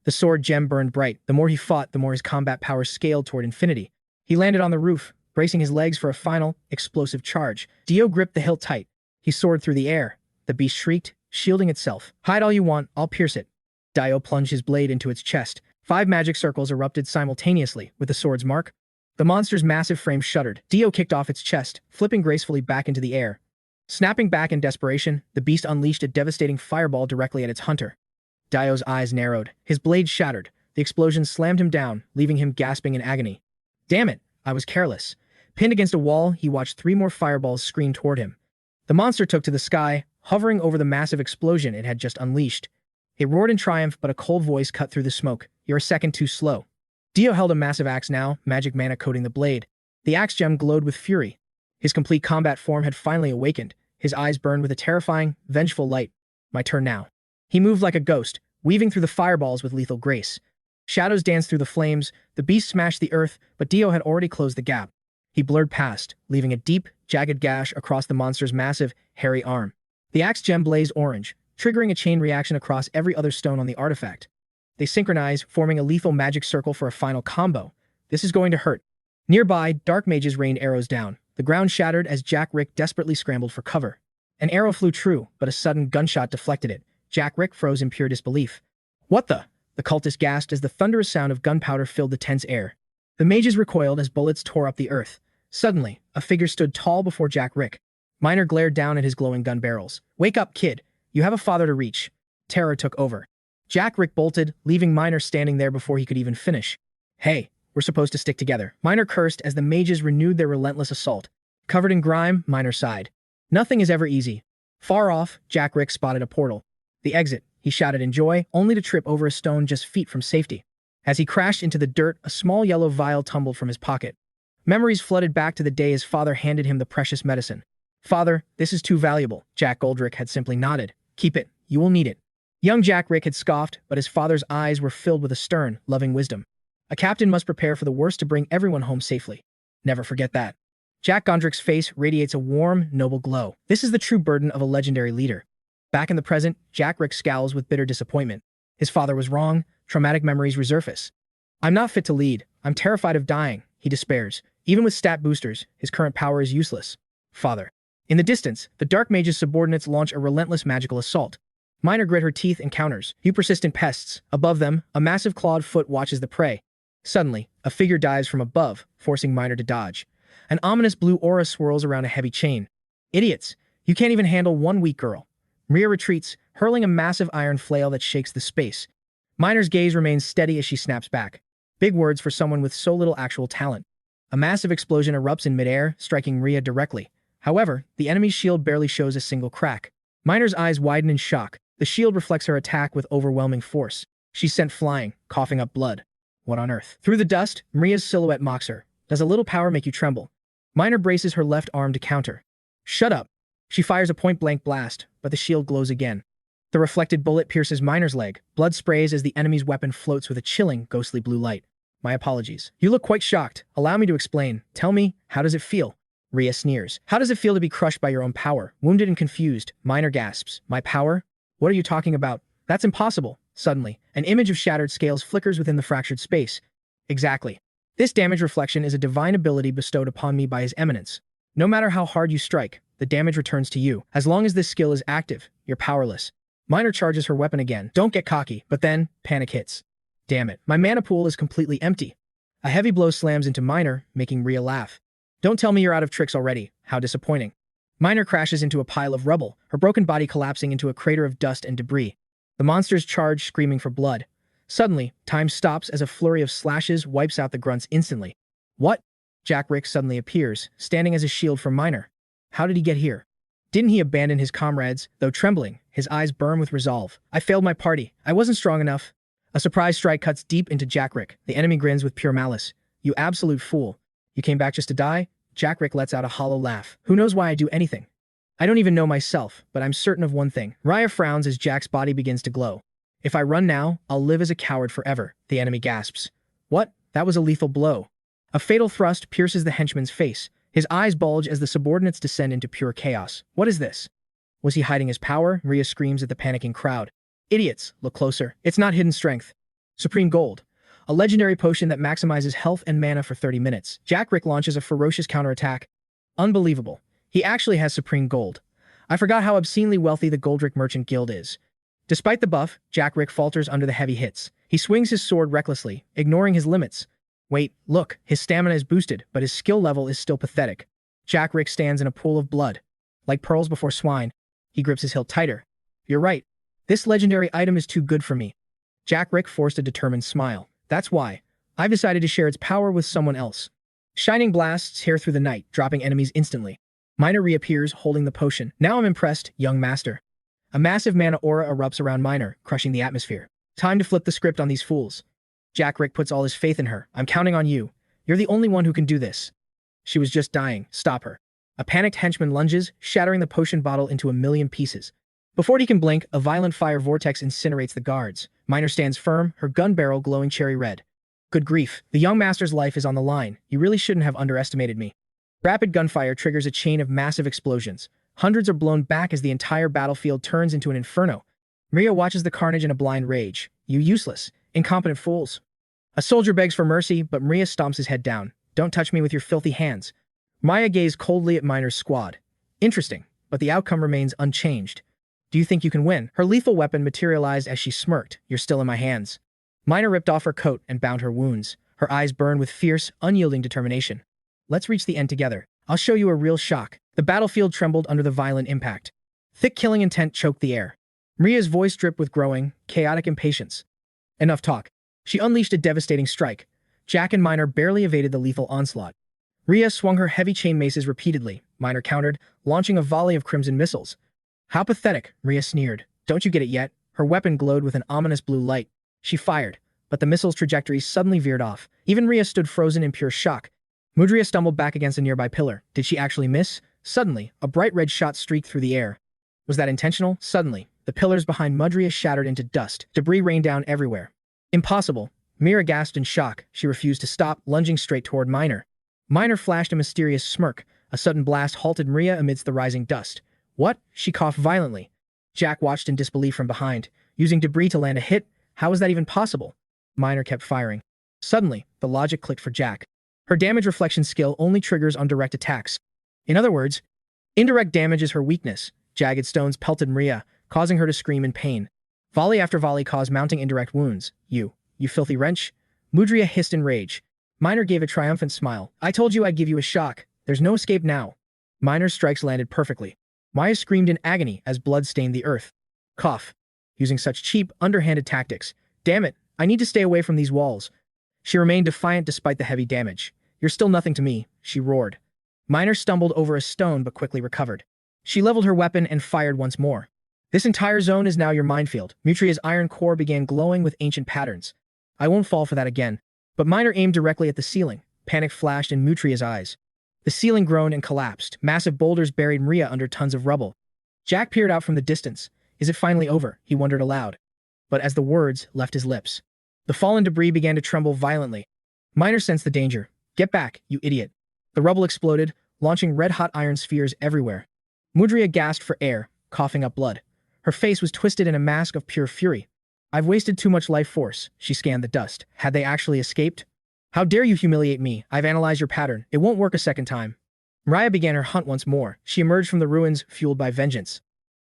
The sword gem burned bright. The more he fought, the more his combat power scaled toward infinity. He landed on the roof, bracing his legs for a final, explosive charge. 𝗬𝗏𝗏 gripped the hilt tight. He soared through the air. The beast shrieked, shielding itself. Hide all you want, I'll pierce it. 𝗤𝗏𝗏 plunged his blade into its chest. 5 magic circles erupted simultaneously, with the sword's mark. The monster's massive frame shuddered. 𝗬𝗏𝗏 kicked off its chest, flipping gracefully back into the air. Snapping back in desperation, the beast unleashed a devastating fireball directly at its hunter. 𝗤𝗏𝗏's eyes narrowed. His blade shattered. The explosion slammed him down, leaving him gasping in agony. Damn it, I was careless. Pinned against a wall, he watched 3 more fireballs scream toward him. The monster took to the sky, hovering over the massive explosion it had just unleashed. It roared in triumph, but a cold voice cut through the smoke. "You're a second too slow." Dio held a massive axe now, magic mana coating the blade. The axe gem glowed with fury. His complete combat form had finally awakened. His eyes burned with a terrifying, vengeful light. My turn now. He moved like a ghost, weaving through the fireballs with lethal grace. Shadows danced through the flames, the beast smashed the earth, but Dio had already closed the gap. He blurred past, leaving a deep, jagged gash across the monster's massive, hairy arm. The axe gem blazed orange, triggering a chain reaction across every other stone on the artifact. They synchronized, forming a lethal magic circle for a final combo. This is going to hurt. Nearby, dark mages rained arrows down. The ground shattered as Jack-Rick desperately scrambled for cover. An arrow flew true, but a sudden gunshot deflected it. Jack-Rick froze in pure disbelief. "What the?" The cultist gasped as the thunderous sound of gunpowder filled the tense air. The mages recoiled as bullets tore up the earth. Suddenly, a figure stood tall before Jack-Rick. Miner glared down at his glowing gun barrels. "Wake up, kid. You have a father to reach." Terror took over. Jack-Rick bolted, leaving Miner standing there before he could even finish. "Hey, we're supposed to stick together." Miner cursed as the mages renewed their relentless assault. Covered in grime, Miner sighed. Nothing is ever easy. Far off, Jack-Rick spotted a portal. "The exit," he shouted in joy, only to trip over a stone just feet from safety. As he crashed into the dirt, a small yellow vial tumbled from his pocket. Memories flooded back to the day his father handed him the precious medicine. "Father, this is too valuable." Jack Goldrick had simply nodded. "Keep it. You will need it." Young Jack-Rick had scoffed, but his father's eyes were filled with a stern, loving wisdom. A captain must prepare for the worst to bring everyone home safely. Never forget that. Jack Gondrick's face radiates a warm, noble glow. This is the true burden of a legendary leader. Back in the present, Jack-Rick scowls with bitter disappointment. His father was wrong. Traumatic memories resurface. "I'm not fit to lead. I'm terrified of dying," he despairs. Even with stat boosters, his current power is useless. Father. In the distance, the Dark Mage's subordinates launch a relentless magical assault. Miner grit her teeth and counters. "You persistent pests." Above them, a massive clawed foot watches the prey. Suddenly, a figure dives from above, forcing Miner to dodge. An ominous blue aura swirls around a heavy chain. "Idiots! You can't even handle one weak girl." Rhea retreats, hurling a massive iron flail that shakes the space. Miner's gaze remains steady as she snaps back. Big words for someone with so little actual talent. A massive explosion erupts in midair, striking Rhea directly. However, the enemy's shield barely shows a single crack. Miner's eyes widen in shock. The shield reflects her attack with overwhelming force. She's sent flying, coughing up blood. What on earth? Through the dust, Maria's silhouette mocks her. "Does a little power make you tremble?" Miner braces her left arm to counter. "Shut up." She fires a point-blank blast, but the shield glows again. The reflected bullet pierces Miner's leg. Blood sprays as the enemy's weapon floats with a chilling, ghostly blue light. "My apologies. You look quite shocked. Allow me to explain. Tell me, how does it feel?" Rhea sneers. "How does it feel to be crushed by your own power?" Wounded and confused, Miner gasps. "My power? What are you talking about? That's impossible." Suddenly, an image of shattered scales flickers within the fractured space. "Exactly. This damage reflection is a divine ability bestowed upon me by His Eminence. No matter how hard you strike, the damage returns to you. As long as this skill is active, you're powerless." Miner charges her weapon again. "Don't get cocky." But then, panic hits. "Damn it, my mana pool is completely empty." A heavy blow slams into Miner, making Rhea laugh. "Don't tell me you're out of tricks already. How disappointing." Miner crashes into a pile of rubble, her broken body collapsing into a crater of dust and debris. The monsters charge, screaming for blood. Suddenly, time stops as a flurry of slashes wipes out the grunts instantly. "What?" Jack-Rick suddenly appears, standing as a shield for Miner. How did he get here? Didn't he abandon his comrades? Though trembling, his eyes burn with resolve. "I failed my party. I wasn't strong enough." A surprise strike cuts deep into Jack-Rick. The enemy grins with pure malice. "You absolute fool. You came back just to die?" Jack-Rick lets out a hollow laugh. "Who knows why I do anything? I don't even know myself, but I'm certain of one thing." Rhea frowns as Jack's body begins to glow. "If I run now, I'll live as a coward forever." The enemy gasps. "What? That was a lethal blow." A fatal thrust pierces the henchman's face. His eyes bulge as the subordinates descend into pure chaos. What is this? Was he hiding his power? Rhea screams at the panicking crowd. "Idiots, look closer. It's not hidden strength. Supreme Gold. A legendary potion that maximizes health and mana for 30 minutes. Jack-Rick launches a ferocious counterattack. Unbelievable. He actually has Supreme Gold. I forgot how obscenely wealthy the Goldrick Merchant Guild is. Despite the buff, Jack-Rick falters under the heavy hits. He swings his sword recklessly, ignoring his limits. Wait, look, his stamina is boosted, but his skill level is still pathetic. Jack-Rick stands in a pool of blood. Like pearls before swine, he grips his hilt tighter. "You're right. This legendary item is too good for me." Jack-Rick forced a determined smile. "That's why. I've decided to share its power with someone else." Shining blasts tear through the night, dropping enemies instantly. Minor reappears, holding the potion. Now I'm impressed, young master. A massive mana aura erupts around Minor, crushing the atmosphere. Time to flip the script on these fools. Jack-Rick puts all his faith in her. I'm counting on you. You're the only one who can do this. She was just dying. Stop her. A panicked henchman lunges, shattering the potion bottle into a million pieces. Before he can blink, a violent fire vortex incinerates the guards. Minor stands firm, her gun barrel glowing cherry red. Good grief, the young master's life is on the line. You really shouldn't have underestimated me. Rapid gunfire triggers a chain of massive explosions. Hundreds are blown back as the entire battlefield turns into an inferno. Maria watches the carnage in a blind rage. You useless, incompetent fools. A soldier begs for mercy, but Maria stomps his head down. Don't touch me with your filthy hands. Maya gazed coldly at Minor's squad. Interesting, but the outcome remains unchanged. Do you think you can win? Her lethal weapon materialized as she smirked. You're still in my hands. Minor ripped off her coat and bound her wounds. Her eyes burned with fierce, unyielding determination. Let's reach the end together. I'll show you a real shock. The battlefield trembled under the violent impact. Thick killing intent choked the air. Maria's voice dripped with growing, chaotic impatience. Enough talk. She unleashed a devastating strike. Jack and Minor barely evaded the lethal onslaught. Rhea swung her heavy chain maces repeatedly. Minor countered, launching a volley of crimson missiles. How pathetic, Rhea sneered. Don't you get it yet? Her weapon glowed with an ominous blue light. She fired, but the missile's trajectory suddenly veered off. Even Rhea stood frozen in pure shock. Mudria stumbled back against a nearby pillar. Did she actually miss? Suddenly, a bright red shot streaked through the air. Was that intentional? Suddenly, the pillars behind Mudria shattered into dust. Debris rained down everywhere. Impossible. Mira gasped in shock. She refused to stop, lunging straight toward Minor. Minor flashed a mysterious smirk. A sudden blast halted Maria amidst the rising dust. What? She coughed violently. Jack watched in disbelief from behind. Using debris to land a hit? How was that even possible? Minor kept firing. Suddenly, the logic clicked for Jack. Her damage reflection skill only triggers on direct attacks. In other words, indirect damage is her weakness. Jagged stones pelted Maria, causing her to scream in pain. Volley after volley caused mounting indirect wounds. You filthy wretch. Mudria hissed in rage. Minor gave a triumphant smile. I told you I'd give you a shock. There's no escape now. Minor's strikes landed perfectly. Maya screamed in agony as blood stained the earth. Cough. Using such cheap, underhanded tactics. Damn it, I need to stay away from these walls. She remained defiant despite the heavy damage. You're still nothing to me, she roared. Minor stumbled over a stone but quickly recovered. She leveled her weapon and fired once more. This entire zone is now your minefield. Mutria's iron core began glowing with ancient patterns. I won't fall for that again. But Minor aimed directly at the ceiling. Panic flashed in Mutria's eyes. The ceiling groaned and collapsed. Massive boulders buried Maria under tons of rubble. Jack peered out from the distance. Is it finally over? He wondered aloud. But as the words left his lips, the fallen debris began to tremble violently. Minor sensed the danger. Get back, you idiot. The rubble exploded, launching red-hot iron spheres everywhere. Mudria gasped for air, coughing up blood. Her face was twisted in a mask of pure fury. I've wasted too much life force. She scanned the dust. Had they actually escaped? How dare you humiliate me? I've analyzed your pattern. It won't work a second time. Mariah began her hunt once more. She emerged from the ruins, fueled by vengeance.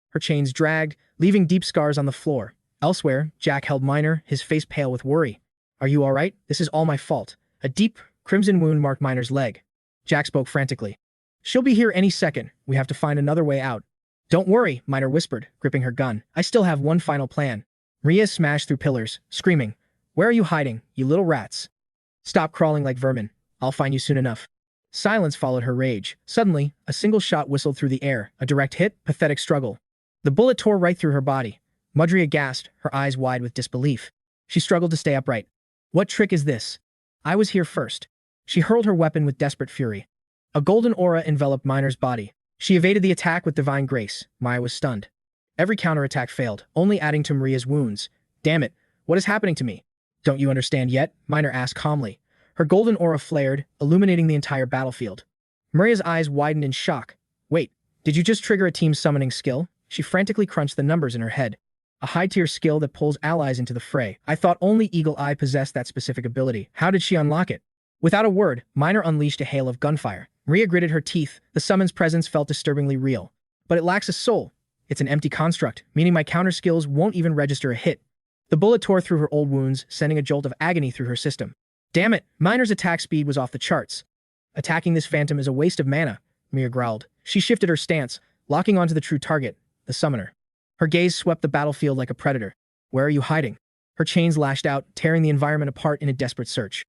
Her chains dragged, leaving deep scars on the floor. Elsewhere, Jack held Minor, his face pale with worry. Are you all right? This is all my fault. A deep, crimson wound marked Minor's leg. Jack spoke frantically. She'll be here any second. We have to find another way out. Don't worry, Minor whispered, gripping her gun. I still have one final plan. Maria smashed through pillars, screaming, Where are you hiding, you little rats? Stop crawling like vermin. I'll find you soon enough. Silence followed her rage. Suddenly, a single shot whistled through the air. A direct hit, pathetic struggle. The bullet tore right through her body. Mudria gasped, her eyes wide with disbelief. She struggled to stay upright. What trick is this? I was here first. She hurled her weapon with desperate fury. A golden aura enveloped Minor's body. She evaded the attack with divine grace. Maya was stunned. Every counterattack failed, only adding to Maria's wounds. Damn it, what is happening to me? Don't you understand yet? Minor asked calmly. Her golden aura flared, illuminating the entire battlefield. Maria's eyes widened in shock. Wait, did you just trigger a team summoning skill? She frantically crunched the numbers in her head. A high-tier skill that pulls allies into the fray. I thought only Eagle Eye possessed that specific ability. How did she unlock it? Without a word, Minor unleashed a hail of gunfire. Maria gritted her teeth. The summon's presence felt disturbingly real. But it lacks a soul. It's an empty construct, meaning my counter skills won't even register a hit. The bullet tore through her old wounds, sending a jolt of agony through her system. Damn it, Minor's attack speed was off the charts. Attacking this phantom is a waste of mana, Mia growled. She shifted her stance, locking onto the true target, the summoner. Her gaze swept the battlefield like a predator. Where are you hiding? Her chains lashed out, tearing the environment apart in a desperate search.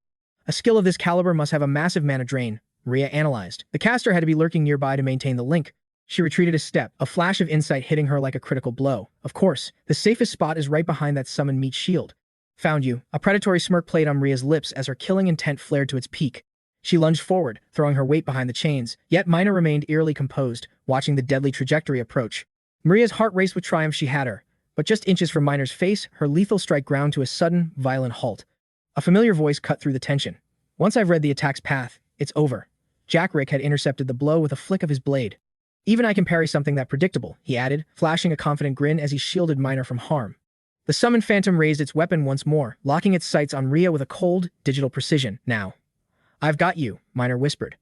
A skill of this caliber must have a massive mana drain, Maria analyzed. The caster had to be lurking nearby to maintain the link. She retreated a step, a flash of insight hitting her like a critical blow. Of course, the safest spot is right behind that summon meat shield. Found you. A predatory smirk played on Maria's lips as her killing intent flared to its peak. She lunged forward, throwing her weight behind the chains, yet Minor remained eerily composed, watching the deadly trajectory approach. Maria's heart raced with triumph. She had her. But just inches from Minor's face, her lethal strike ground to a sudden, violent halt. A familiar voice cut through the tension. Once I've read the attack's path, it's over. 𝗥𝗘𝗚𝗥𝗦 had intercepted the blow with a flick of his blade. Even I can parry something that predictable, he added, flashing a confident grin as he shielded Minor from harm. The summoned phantom raised its weapon once more, locking its sights on Maria with a cold, digital precision. Now. I've got you, Minor whispered.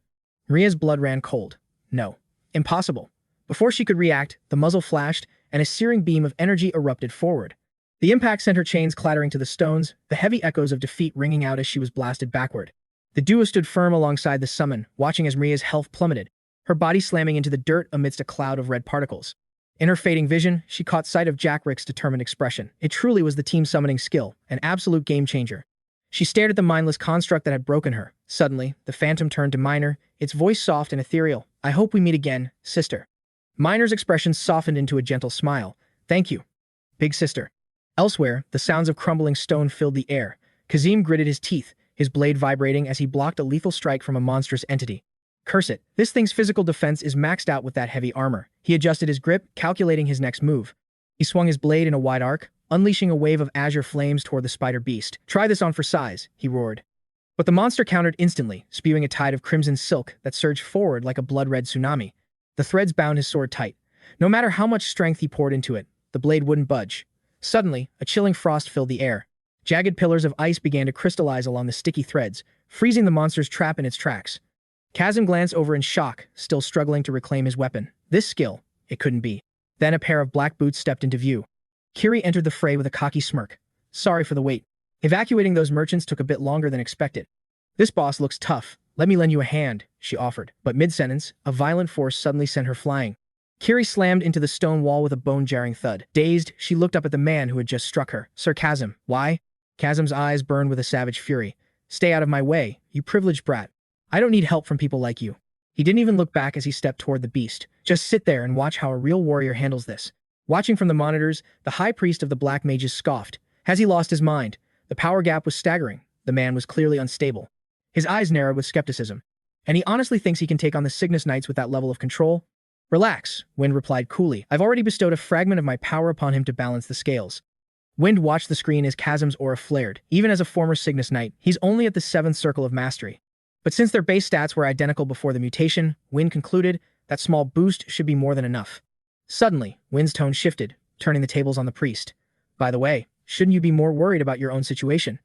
Maria's blood ran cold. No. Impossible. Before she could react, the muzzle flashed, and a searing beam of energy erupted forward. The impact sent her chains clattering to the stones, the heavy echoes of defeat ringing out as she was blasted backward. The duo stood firm alongside the summon, watching as Maria's health plummeted, her body slamming into the dirt amidst a cloud of red particles. In her fading vision, she caught sight of 𝗥𝗘𝗚𝗥𝗏's determined expression. It truly was the team summoning skill, an absolute game-changer. She stared at the mindless construct that had broken her. Suddenly, the phantom turned to Minor, its voice soft and ethereal. I hope we meet again, sister. Minor's expression softened into a gentle smile. Thank you, big sister. Elsewhere, the sounds of crumbling stone filled the air. Kazim gritted his teeth, his blade vibrating as he blocked a lethal strike from a monstrous entity. Curse it. This thing's physical defense is maxed out with that heavy armor. He adjusted his grip, calculating his next move. He swung his blade in a wide arc, unleashing a wave of azure flames toward the spider beast. Try this on for size, he roared. But the monster countered instantly, spewing a tide of crimson silk that surged forward like a blood-red tsunami. The threads bound his sword tight. No matter how much strength he poured into it, the blade wouldn't budge. Suddenly, a chilling frost filled the air. Jagged pillars of ice began to crystallize along the sticky threads, freezing the monster's trap in its tracks. Kazim glanced over in shock, still struggling to reclaim his weapon. This skill, it couldn't be. Then a pair of black boots stepped into view. Kiri entered the fray with a cocky smirk. Sorry for the wait. Evacuating those merchants took a bit longer than expected. This boss looks tough. Let me lend you a hand, she offered. But mid-sentence, a violent force suddenly sent her flying. Kiri slammed into the stone wall with a bone-jarring thud. Dazed, she looked up at the man who had just struck her. Sir Kazim, why? Kazim's eyes burned with a savage fury. Stay out of my way, you privileged brat. I don't need help from people like you. He didn't even look back as he stepped toward the beast. Just sit there and watch how a real warrior handles this. Watching from the monitors, the high priest of the black mages scoffed. Has he lost his mind? The power gap was staggering. The man was clearly unstable. His eyes narrowed with skepticism. And he honestly thinks he can take on the Cygnus Knights with that level of control? Relax, Wind replied coolly. I've already bestowed a fragment of my power upon him to balance the scales. Wind watched the screen as Kazim's aura flared. Even as a former Cygnus Knight, he's only at the 7th circle of mastery. But since their base stats were identical before the mutation, Wind concluded that small boost should be more than enough. Suddenly, Wind's tone shifted, turning the tables on the priest. By the way, shouldn't you be more worried about your own situation?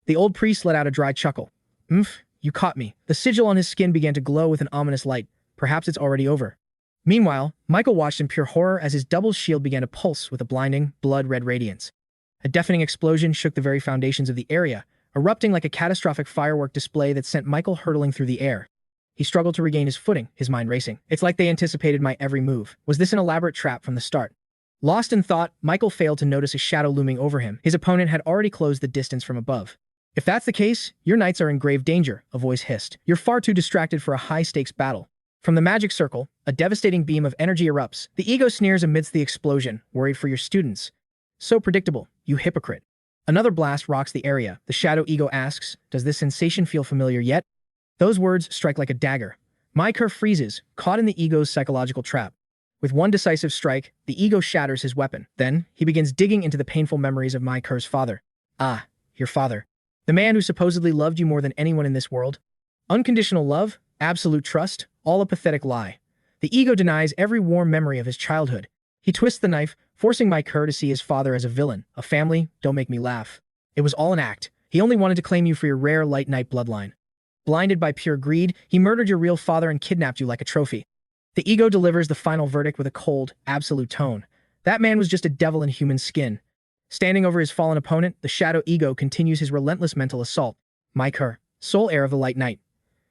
The old priest let out a dry chuckle. You caught me. The sigil on his skin began to glow with an ominous light. Perhaps it's already over. Meanwhile, Michael watched in pure horror as his double shield began to pulse with a blinding, blood-red radiance. A deafening explosion shook the very foundations of the area, erupting like a catastrophic firework display that sent Michael hurtling through the air. He struggled to regain his footing, his mind racing. It's like they anticipated my every move. Was this an elaborate trap from the start? Lost in thought, Michael failed to notice a shadow looming over him. His opponent had already closed the distance from above. If that's the case, your knights are in grave danger, a voice hissed. You're far too distracted for a high-stakes battle. From the magic circle, a devastating beam of energy erupts. The ego sneers amidst the explosion, worried for your students. So predictable, you hypocrite. Another blast rocks the area. The shadow ego asks, does this sensation feel familiar yet? Those words strike like a dagger. 𝗤𝗏𝗏 freezes, caught in the ego's psychological trap. With one decisive strike, the ego shatters his weapon. Then, he begins digging into the painful memories of 𝗤𝗏𝗏's father. Ah, your father. The man who supposedly loved you more than anyone in this world? Unconditional love? Absolute trust? All a pathetic lie. The ego denies every warm memory of his childhood. He twists the knife, forcing 𝗤𝗏𝗏 to see his father as a villain, a family, don't make me laugh. It was all an act. He only wanted to claim you for your rare light knight bloodline. Blinded by pure greed, he murdered your real father and kidnapped you like a trophy. The ego delivers the final verdict with a cold, absolute tone. That man was just a devil in human skin. Standing over his fallen opponent, the shadow ego continues his relentless mental assault. 𝗤𝗏𝗏𝗏, sole heir of the light knight.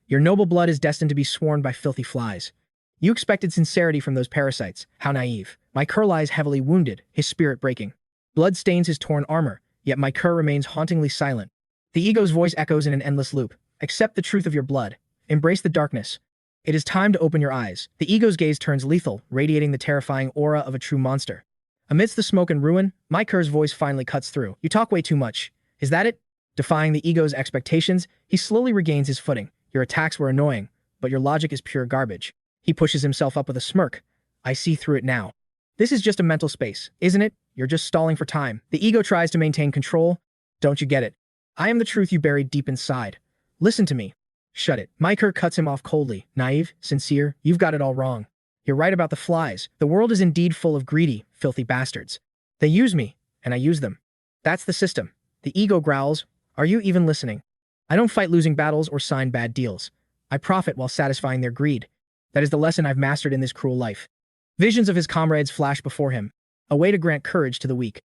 Your noble blood is destined to be sworn by filthy flies. You expected sincerity from those parasites. How naive. 𝗤𝗏𝗏𝗏 lies heavily wounded, his spirit breaking. Blood stains his torn armor, yet 𝗤𝗏𝗏𝗏 remains hauntingly silent. The ego's voice echoes in an endless loop. Accept the truth of your blood. Embrace the darkness. It is time to open your eyes. The ego's gaze turns lethal, radiating the terrifying aura of a true monster. Amidst the smoke and ruin, 𝗤𝗘𝗚𝗥𝗦's voice finally cuts through. You talk way too much. Is that it? Defying the ego's expectations, he slowly regains his footing. Your attacks were annoying, but your logic is pure garbage. He pushes himself up with a smirk. I see through it now. This is just a mental space, isn't it? You're just stalling for time. The ego tries to maintain control. Don't you get it? I am the truth you buried deep inside. Listen to me. Shut it. 𝗤𝗘𝗚𝗥𝗦 cuts him off coldly. Naive, sincere, you've got it all wrong. You're right about the flies. The world is indeed full of greedy, filthy bastards. They use me, and I use them. That's the system. The ego growls. Are you even listening? I don't fight losing battles or sign bad deals. I profit while satisfying their greed. That is the lesson I've mastered in this cruel life. Visions of his comrades flash before him. A way to grant courage to the weak.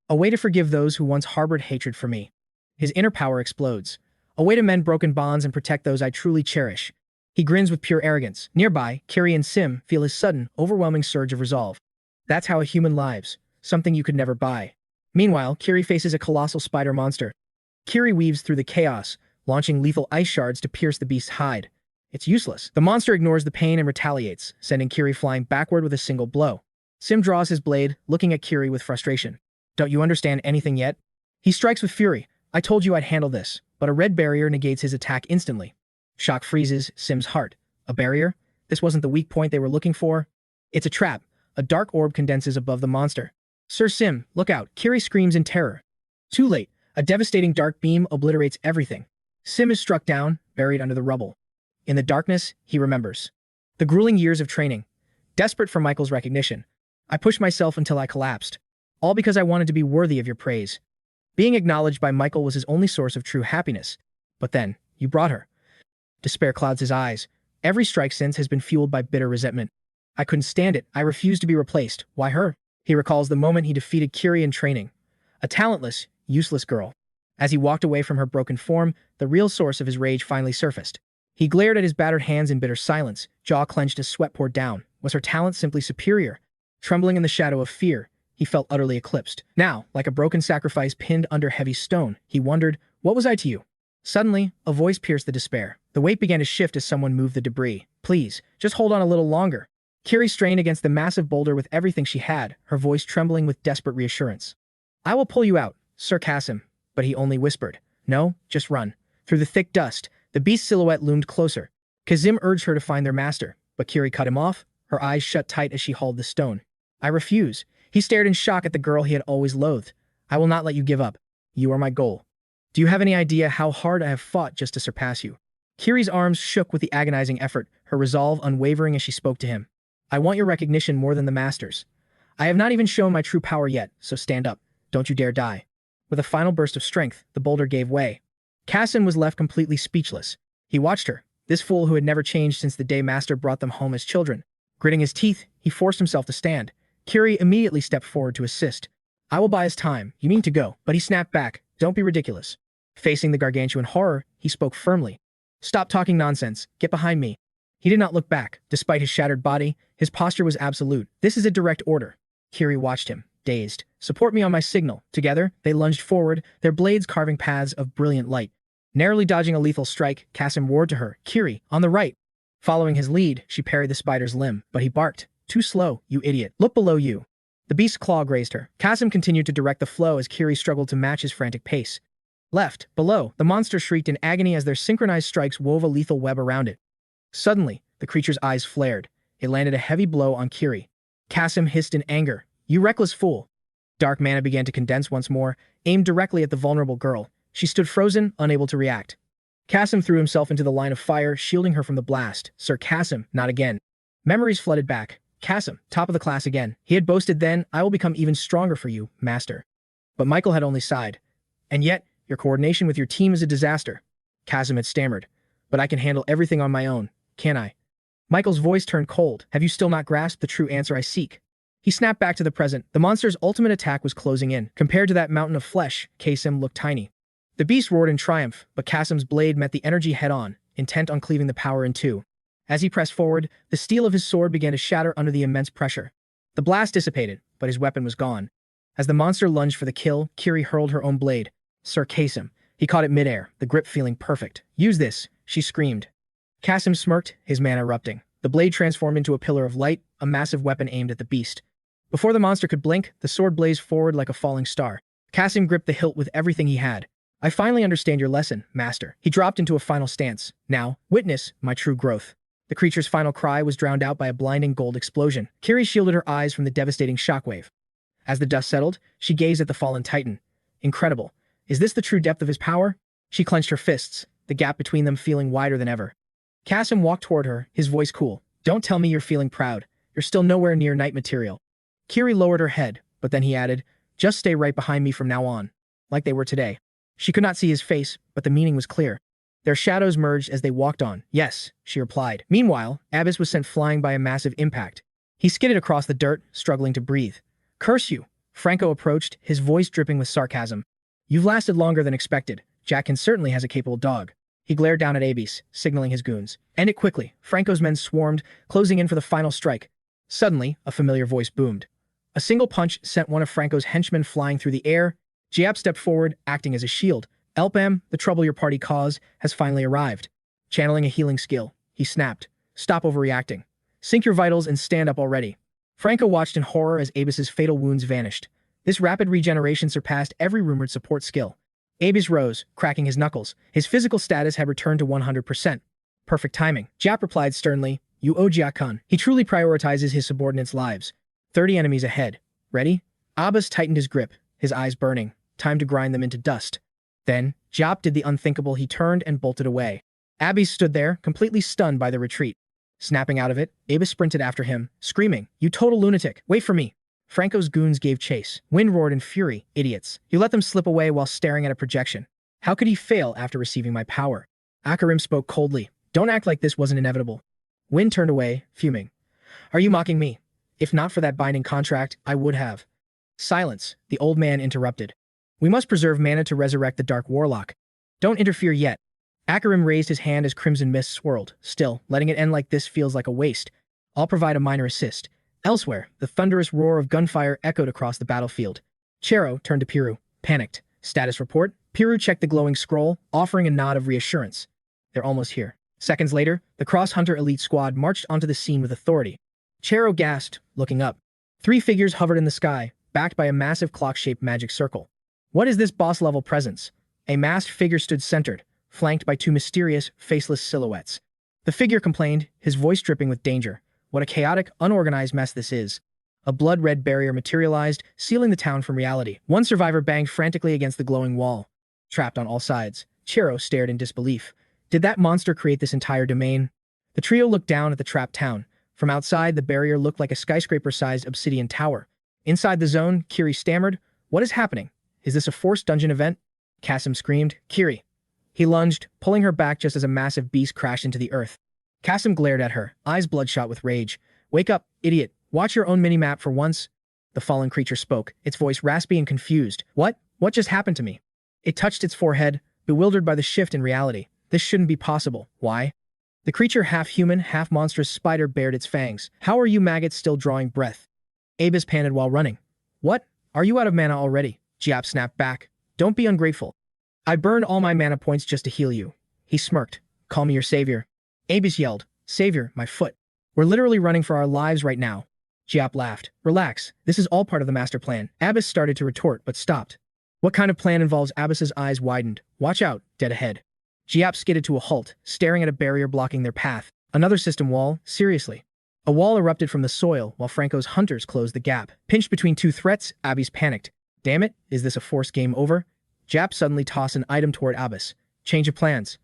A way to forgive those who once harbored hatred for me. His inner power explodes. A way to mend broken bonds and protect those I truly cherish. He grins with pure arrogance. Nearby, 𝗤𝗘𝗚 and Sim feel his sudden, overwhelming surge of resolve. That's how a human lives. Something you could never buy. Meanwhile, 𝗤𝗘𝗚 faces a colossal spider monster. 𝗤𝗘𝗚 weaves through the chaos, launching lethal ice shards to pierce the beast's hide. It's useless. The monster ignores the pain and retaliates, sending 𝗤𝗘𝗚 flying backward with a single blow. Sim draws his blade, looking at 𝗤𝗘𝗚 with frustration. Don't you understand anything yet? He strikes with fury. I told you I'd handle this, but a red barrier negates his attack instantly. Shock freezes Sim's heart. A barrier? This wasn't the weak point they were looking for. It's a trap. A dark orb condenses above the monster. Sir Sim, look out. 𝗤𝗘𝗚 screams in terror. Too late. A devastating dark beam obliterates everything. Sim is struck down, buried under the rubble. In the darkness, he remembers. The grueling years of training. Desperate for Michael's recognition. I pushed myself until I collapsed. All because I wanted to be worthy of your praise. Being acknowledged by Michael was his only source of true happiness. But then, you brought her. Despair clouds his eyes. Every strike since has been fueled by bitter resentment. I couldn't stand it. I refused to be replaced. Why her? He recalls the moment he defeated 𝗤𝗘𝗚 in training. A talentless, useless girl. As he walked away from her broken form, the real source of his rage finally surfaced. He glared at his battered hands in bitter silence, jaw clenched as sweat poured down. Was her talent simply superior? Trembling in the shadow of fear, he felt utterly eclipsed. Now, like a broken sacrifice pinned under heavy stone, he wondered, what was I to you? Suddenly, a voice pierced the despair. The weight began to shift as someone moved the debris. Please, just hold on a little longer. 𝗤𝗘𝗚 strained against the massive boulder with everything she had, her voice trembling with desperate reassurance. I will pull you out, Sir 𝗤𝗚𝗚, but he only whispered. No, just run. Through the thick dust, the beast's silhouette loomed closer. 𝗤𝗚𝗚 urged her to find their master, but 𝗤𝗘𝗚 cut him off, her eyes shut tight as she hauled the stone. I refuse. He stared in shock at the girl he had always loathed. I will not let you give up. You are my goal. Do you have any idea how hard I have fought just to surpass you? 𝗤𝗘𝗚's arms shook with the agonizing effort, her resolve unwavering as she spoke to him. I want your recognition more than the master's. I have not even shown my true power yet, so stand up. Don't you dare die. With a final burst of strength, the boulder gave way. 𝗤𝗚𝗚 was left completely speechless. He watched her, this fool who had never changed since the day Master brought them home as children. Gritting his teeth, he forced himself to stand. 𝗤𝗘𝗚 immediately stepped forward to assist. I will buy his time. You mean to go? But he snapped back. Don't be ridiculous. Facing the gargantuan horror, he spoke firmly. Stop talking nonsense. Get behind me. He did not look back. Despite his shattered body, his posture was absolute. This is a direct order. 𝗤𝗘𝗚 watched him, dazed. Support me on my signal. Together, they lunged forward, their blades carving paths of brilliant light. Narrowly dodging a lethal strike, 𝗤𝗚𝗚 roared to her, 𝗤𝗘𝗚, on the right. Following his lead, she parried the spider's limb, but he barked. Too slow, you idiot. Look below you. The beast's claw grazed her. 𝗤𝗚𝗚 continued to direct the flow as 𝗤𝗘𝗚 struggled to match his frantic pace. Left, below, the monster shrieked in agony as their synchronized strikes wove a lethal web around it. Suddenly, the creature's eyes flared. It landed a heavy blow on 𝗤𝗘𝗚. 𝗤𝗚𝗚 hissed in anger. You reckless fool. Dark mana began to condense once more, aimed directly at the vulnerable girl. She stood frozen, unable to react. 𝗤𝗚𝗚 threw himself into the line of fire, shielding her from the blast. Sir 𝗤𝗚𝗚, not again. Memories flooded back. 𝗤𝗚𝗚, top of the class again. He had boasted then, I will become even stronger for you, master. But Michael had only sighed. And yet, your coordination with your team is a disaster. 𝗤𝗚𝗚 had stammered. But I can handle everything on my own, can't I? Michael's voice turned cold. Have you still not grasped the true answer I seek? He snapped back to the present. The monster's ultimate attack was closing in. Compared to that mountain of flesh, 𝗤𝗚𝗚 looked tiny. The beast roared in triumph, but 𝗤𝗚𝗚's blade met the energy head-on, intent on cleaving the power in two. As he pressed forward, the steel of his sword began to shatter under the immense pressure. The blast dissipated, but his weapon was gone. As the monster lunged for the kill, 𝗤𝗘𝗚 hurled her own blade. Sir 𝗤𝗚𝗚. He caught it midair, the grip feeling perfect. Use this, she screamed. Kasim smirked, his mana erupting. The blade transformed into a pillar of light, a massive weapon aimed at the beast. Before the monster could blink, the sword blazed forward like a falling star. Kasim gripped the hilt with everything he had. I finally understand your lesson, master. He dropped into a final stance. Now, witness my true growth. The creature's final cry was drowned out by a blinding gold explosion. Kiri shielded her eyes from the devastating shockwave. As the dust settled, she gazed at the fallen titan. Incredible. Is this the true depth of his power? She clenched her fists, the gap between them feeling wider than ever. Kasim walked toward her, his voice cool. Don't tell me you're feeling proud. You're still nowhere near knight material. Kiri lowered her head, but then he added, just stay right behind me from now on. Like they were today. She could not see his face, but the meaning was clear. Their shadows merged as they walked on. Yes, she replied. Meanwhile, Abyss was sent flying by a massive impact. He skidded across the dirt, struggling to breathe. Curse you! Franco approached, his voice dripping with sarcasm. You've lasted longer than expected. Jackson certainly has a capable dog. He glared down at Abyss, signaling his goons. End it quickly. Franco's men swarmed, closing in for the final strike. Suddenly, a familiar voice boomed. A single punch sent one of Franco's henchmen flying through the air. Giap stepped forward, acting as a shield. Elpam, the trouble your party caused, has finally arrived. Channeling a healing skill, he snapped. Stop overreacting. Sink your vitals and stand up already. Franco watched in horror as Abyss's fatal wounds vanished. This rapid regeneration surpassed every rumored support skill. Abyss rose, cracking his knuckles. His physical status had returned to 100%. Perfect timing. Jap replied sternly, You owe Jiakun. He truly prioritizes his subordinates' lives. 30 enemies ahead. Ready? Abbas tightened his grip, his eyes burning. Time to grind them into dust. Then, Jap did the unthinkable. He turned and bolted away. Abby stood there, completely stunned by the retreat. Snapping out of it, Abyss sprinted after him, screaming, You total lunatic, wait for me. Franco's goons gave chase. Wind roared in fury. Idiots. You let them slip away while staring at a projection. How could he fail after receiving my power? Akarim spoke coldly. Don't act like this wasn't inevitable. Wind turned away, fuming. Are you mocking me? If not for that binding contract, I would have. Silence, the old man interrupted. We must preserve mana to resurrect the Dark Warlock. Don't interfere yet. Akarim raised his hand as crimson mist swirled. Still, letting it end like this feels like a waste. I'll provide a minor assist. Elsewhere, the thunderous roar of gunfire echoed across the battlefield. Chero turned to Piru, panicked. Status report? Piru checked the glowing scroll, offering a nod of reassurance. They're almost here. Seconds later, the Cross-Hunter elite squad marched onto the scene with authority. Chero gasped, looking up. 3 figures hovered in the sky, backed by a massive clock-shaped magic circle. What is this boss-level presence? A masked figure stood centered, flanked by 2 mysterious, faceless silhouettes. The figure complained, his voice dripping with danger. What a chaotic, unorganized mess this is. A blood-red barrier materialized, sealing the town from reality. One survivor banged frantically against the glowing wall. Trapped on all sides, Chero stared in disbelief. Did that monster create this entire domain? The trio looked down at the trapped town. From outside, the barrier looked like a skyscraper-sized obsidian tower. Inside the zone, Kiri stammered, What is happening? Is this a forced dungeon event? Kasim screamed, Kiri. He lunged, pulling her back just as a massive beast crashed into the earth. Kasim glared at her, eyes bloodshot with rage. Wake up, idiot. Watch your own minimap for once. The fallen creature spoke, its voice raspy and confused. What? What just happened to me? It touched its forehead, bewildered by the shift in reality. This shouldn't be possible. Why? The creature, half-human, half-monstrous spider bared its fangs. How are you maggots still drawing breath? Abyss panted while running. What? Are you out of mana already? Giap snapped back. Don't be ungrateful. I burned all my mana points just to heal you. He smirked. Call me your savior. Abyss yelled. Savior, my foot. We're literally running for our lives right now. Giap laughed. Relax. This is all part of the master plan. Abyss started to retort, but stopped. What kind of plan involves? Abyss's eyes widened. Watch out, dead ahead. Giap skidded to a halt, staring at a barrier blocking their path. Another system wall? Seriously. A wall erupted from the soil while Franco's hunters closed the gap. Pinched between 2 threats, Abyss panicked. Damn it, is this a forced game over? Giap suddenly tossed an item toward Abyss. Change of plans.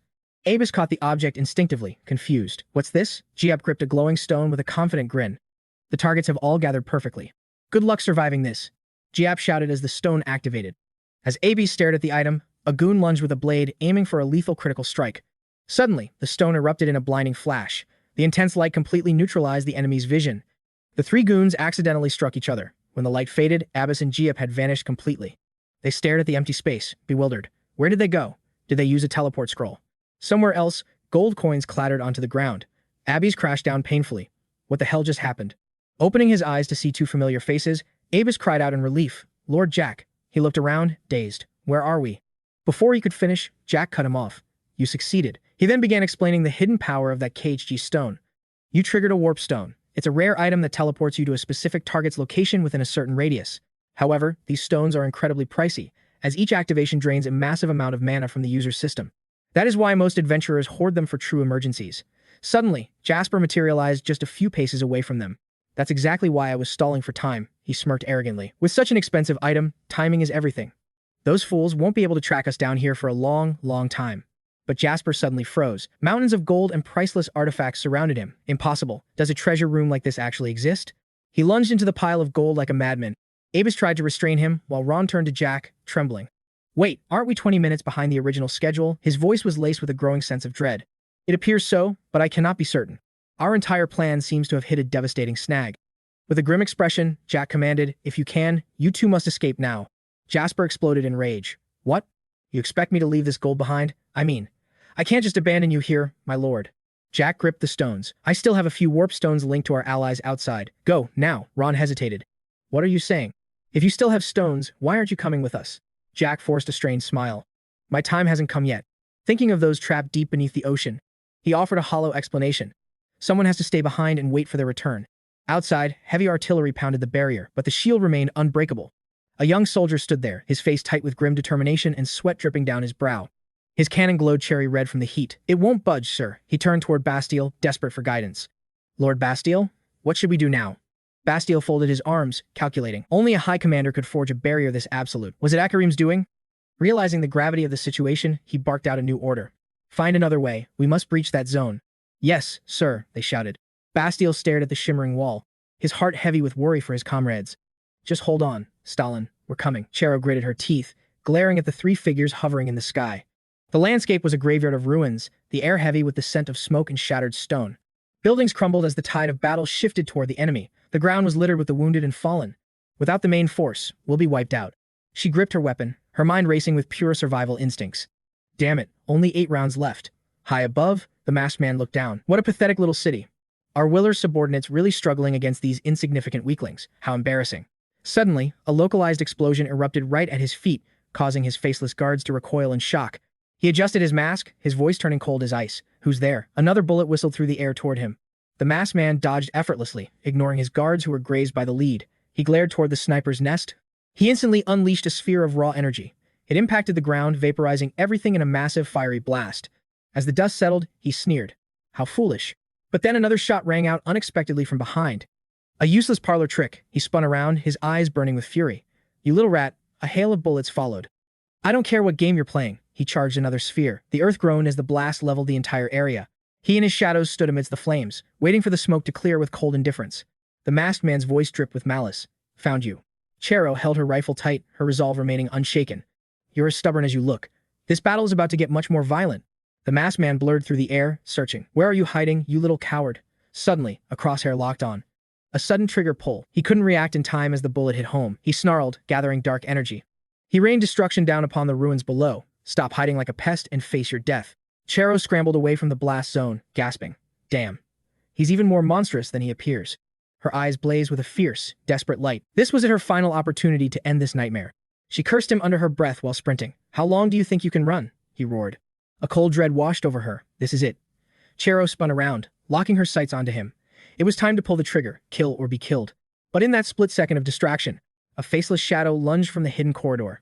Abyss caught the object instinctively, confused. What's this? Giap gripped a glowing stone with a confident grin. The targets have all gathered perfectly. Good luck surviving this. Giap shouted as the stone activated. As Abyss stared at the item, a goon lunged with a blade, aiming for a lethal critical strike. Suddenly, the stone erupted in a blinding flash. The intense light completely neutralized the enemy's vision. The 3 goons accidentally struck each other. When the light faded, Abyss and Giap had vanished completely. They stared at the empty space, bewildered. Where did they go? Did they use a teleport scroll? Somewhere else, gold coins clattered onto the ground. Abyss crashed down painfully. What the hell just happened? Opening his eyes to see 2 familiar faces, Abyss cried out in relief. Lord Jack. He looked around, dazed. Where are we? Before he could finish, Jack cut him off. You succeeded. He then began explaining the hidden power of that KHG stone. You triggered a warp stone. It's a rare item that teleports you to a specific target's location within a certain radius. However, these stones are incredibly pricey, as each activation drains a massive amount of mana from the user's system. That is why most adventurers hoard them for true emergencies. Suddenly, Jasper materialized just a few paces away from them. That's exactly why I was stalling for time, he smirked arrogantly. With such an expensive item, timing is everything. Those fools won't be able to track us down here for a long, long time. But Jasper suddenly froze. Mountains of gold and priceless artifacts surrounded him. Impossible. Does a treasure room like this actually exist? He lunged into the pile of gold like a madman. Avis tried to restrain him, while Ron turned to Jack, trembling. Wait, aren't we 20 minutes behind the original schedule? His voice was laced with a growing sense of dread. It appears so, but I cannot be certain. Our entire plan seems to have hit a devastating snag. With a grim expression, Jack commanded, if you can, you two must escape now. Jasper exploded in rage. What? You expect me to leave this gold behind? I can't just abandon you here, my lord. Jack gripped the stones. I still have a few warp stones linked to our allies outside. Go, now. Ron hesitated. What are you saying? If you still have stones, why aren't you coming with us? Jack forced a strained smile. My time hasn't come yet. Thinking of those trapped deep beneath the ocean, he offered a hollow explanation. Someone has to stay behind and wait for their return. Outside, heavy artillery pounded the barrier, but the shield remained unbreakable. A young soldier stood there, his face tight with grim determination and sweat dripping down his brow. His cannon glowed cherry red from the heat. It won't budge, sir. He turned toward Bastille, desperate for guidance. Lord Bastille? What should we do now? Bastille folded his arms, calculating. Only a high commander could forge a barrier this absolute. Was it Akarim's doing? Realizing the gravity of the situation, he barked out a new order. Find another way. We must breach that zone. Yes, sir, they shouted. Bastille stared at the shimmering wall, his heart heavy with worry for his comrades. Just hold on, Stalin. We're coming. Chero gritted her teeth, glaring at the three figures hovering in the sky. The landscape was a graveyard of ruins, the air heavy with the scent of smoke and shattered stone. Buildings crumbled as the tide of battle shifted toward the enemy. The ground was littered with the wounded and fallen. Without the main force, we'll be wiped out. She gripped her weapon, her mind racing with pure survival instincts. Damn it, only 8 rounds left. High above, the masked man looked down. What a pathetic little city. Are Willer's subordinates really struggling against these insignificant weaklings? How embarrassing. Suddenly, a localized explosion erupted right at his feet, causing his faceless guards to recoil in shock. He adjusted his mask, his voice turning cold as ice. Who's there? Another bullet whistled through the air toward him. The masked man dodged effortlessly, ignoring his guards who were grazed by the lead. He glared toward the sniper's nest. He instantly unleashed a sphere of raw energy. It impacted the ground, vaporizing everything in a massive fiery blast. As the dust settled, he sneered. How foolish. But then another shot rang out unexpectedly from behind. A useless parlor trick. He spun around, his eyes burning with fury. You little rat. A hail of bullets followed. I don't care what game you're playing. He charged another sphere. The earth groaned as the blast leveled the entire area. He and his shadows stood amidst the flames, waiting for the smoke to clear with cold indifference. The masked man's voice dripped with malice. Found you. Chero held her rifle tight, her resolve remaining unshaken. You're as stubborn as you look. This battle is about to get much more violent. The masked man blurred through the air, searching. Where are you hiding, you little coward? Suddenly, a crosshair locked on. A sudden trigger pull. He couldn't react in time as the bullet hit home. He snarled, gathering dark energy. He rained destruction down upon the ruins below. Stop hiding like a pest and face your death. Chero scrambled away from the blast zone, gasping. Damn. He's even more monstrous than he appears. Her eyes blazed with a fierce, desperate light. This was her final opportunity to end this nightmare. She cursed him under her breath while sprinting. How long do you think you can run? He roared. A cold dread washed over her. This is it. Chero spun around, locking her sights onto him. It was time to pull the trigger, kill or be killed. But in that split second of distraction, a faceless shadow lunged from the hidden corridor.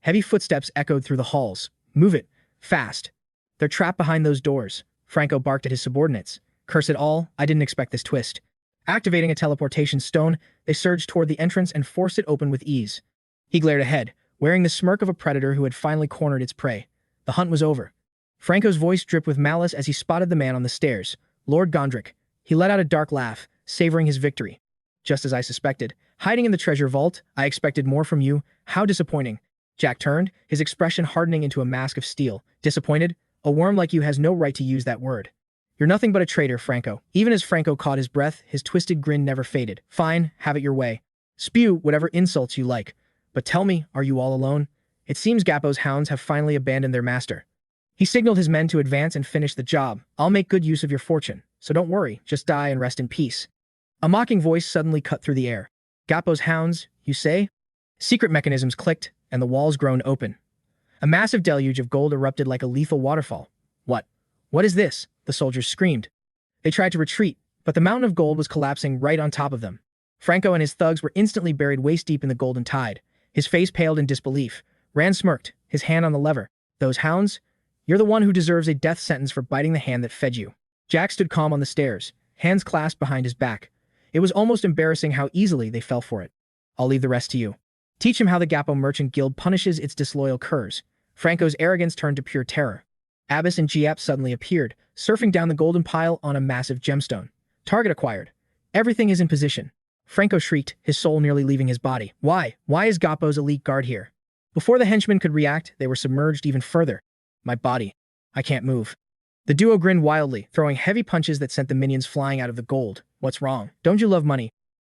Heavy footsteps echoed through the halls. Move it. Fast. They're trapped behind those doors. Franco barked at his subordinates. Curse it all, I didn't expect this twist. Activating a teleportation stone, they surged toward the entrance and forced it open with ease. He glared ahead, wearing the smirk of a predator who had finally cornered its prey. The hunt was over. Franco's voice dripped with malice as he spotted the man on the stairs. Lord Gondrick. He let out a dark laugh, savoring his victory. Just as I suspected. Hiding in the treasure vault, I expected more from you. How disappointing. Jack turned, his expression hardening into a mask of steel. Disappointed? A worm like you has no right to use that word. You're nothing but a traitor, Franco. Even as Franco caught his breath, his twisted grin never faded. Fine, have it your way. Spew whatever insults you like. But tell me, are you all alone? It seems Gappo's hounds have finally abandoned their master. He signaled his men to advance and finish the job. I'll make good use of your fortune. So don't worry, just die and rest in peace. A mocking voice suddenly cut through the air. Gappo's hounds, you say? Secret mechanisms clicked, and the walls groaned open. A massive deluge of gold erupted like a lethal waterfall. What What is this? The soldiers screamed. They tried to retreat, but the mountain of gold was collapsing right on top of them. Franco and his thugs were instantly buried waist-deep in the golden tide. His face paled in disbelief. Rand smirked, his hand on the lever. Those hounds? You're the one who deserves a death sentence for biting the hand that fed you. Jack stood calm on the stairs, hands clasped behind his back. It was almost embarrassing how easily they fell for it. I'll leave the rest to you. Teach him how the 𝗤𝗚𝗡𝗏 punishes its disloyal curs. Franco's arrogance turned to pure terror. Abbas and 𝗤𝗏𝗏 suddenly appeared, surfing down the golden pile on a massive gemstone. Target acquired. Everything is in position. Franco shrieked, his soul nearly leaving his body. Why? Why is 𝗤𝗏𝗚's elite guard here? Before the henchmen could react, they were submerged even further. My body. I can't move. The duo grinned wildly, throwing heavy punches that sent the minions flying out of the gold. What's wrong? Don't you love money?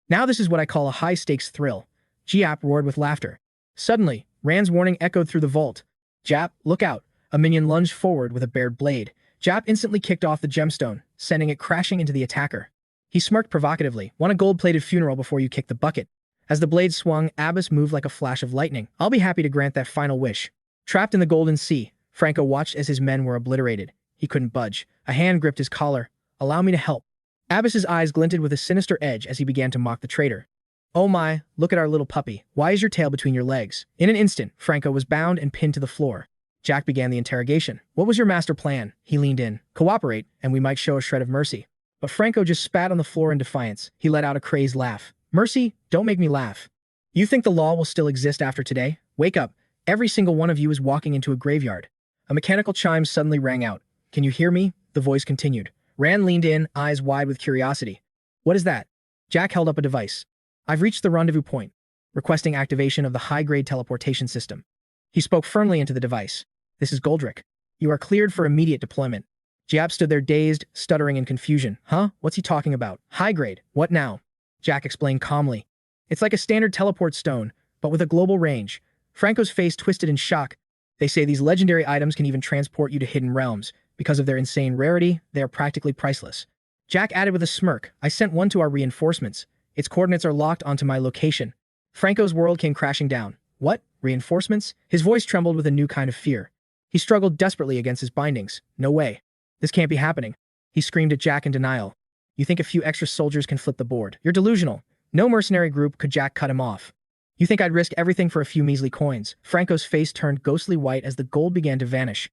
Now this is what I call a high-stakes thrill. 𝗤𝗏𝗏 roared with laughter. Suddenly, Rand's warning echoed through the vault. Jap, look out. A minion lunged forward with a bared blade. Jap instantly kicked off the gemstone, sending it crashing into the attacker. He smirked provocatively. Want a gold-plated funeral before you kick the bucket. As the blade swung, Abbas moved like a flash of lightning. I'll be happy to grant that final wish. Trapped in the golden sea, Franco watched as his men were obliterated. He couldn't budge. A hand gripped his collar. Allow me to help. Abbas's eyes glinted with a sinister edge as he began to mock the traitor. Oh my, look at our little puppy. Why is your tail between your legs? In an instant, Franco was bound and pinned to the floor. Jack began the interrogation. What was your master plan? He leaned in. Cooperate, and we might show a shred of mercy. But Franco just spat on the floor in defiance. He let out a crazed laugh. Mercy? Don't make me laugh. You think the law will still exist after today? Wake up. Every single one of you is walking into a graveyard. A mechanical chime suddenly rang out. Can you hear me? The voice continued. Rand leaned in, eyes wide with curiosity. What is that? Jack held up a device. I've reached the rendezvous point, requesting activation of the high-grade teleportation system. He spoke firmly into the device. This is 𝗥𝗘𝗚𝗥𝗘𝗏. You are cleared for immediate deployment. 𝗤𝗏𝗏 stood there dazed, stuttering in confusion. Huh? What's he talking about? High grade. What now? Jack explained calmly. It's like a standard teleport stone, but with a global range. Franco's face twisted in shock. They say these legendary items can even transport you to hidden realms. Because of their insane rarity, they are practically priceless. Jack added with a smirk. I sent one to our reinforcements. Its coordinates are locked onto my location. Franco's world came crashing down. What? Reinforcements? His voice trembled with a new kind of fear. He struggled desperately against his bindings. No way. This can't be happening. He screamed at Jack in denial. You think a few extra soldiers can flip the board? You're delusional. No mercenary group could. Jack cut him off. You think I'd risk everything for a few measly coins? Franco's face turned ghostly white as the gold began to vanish.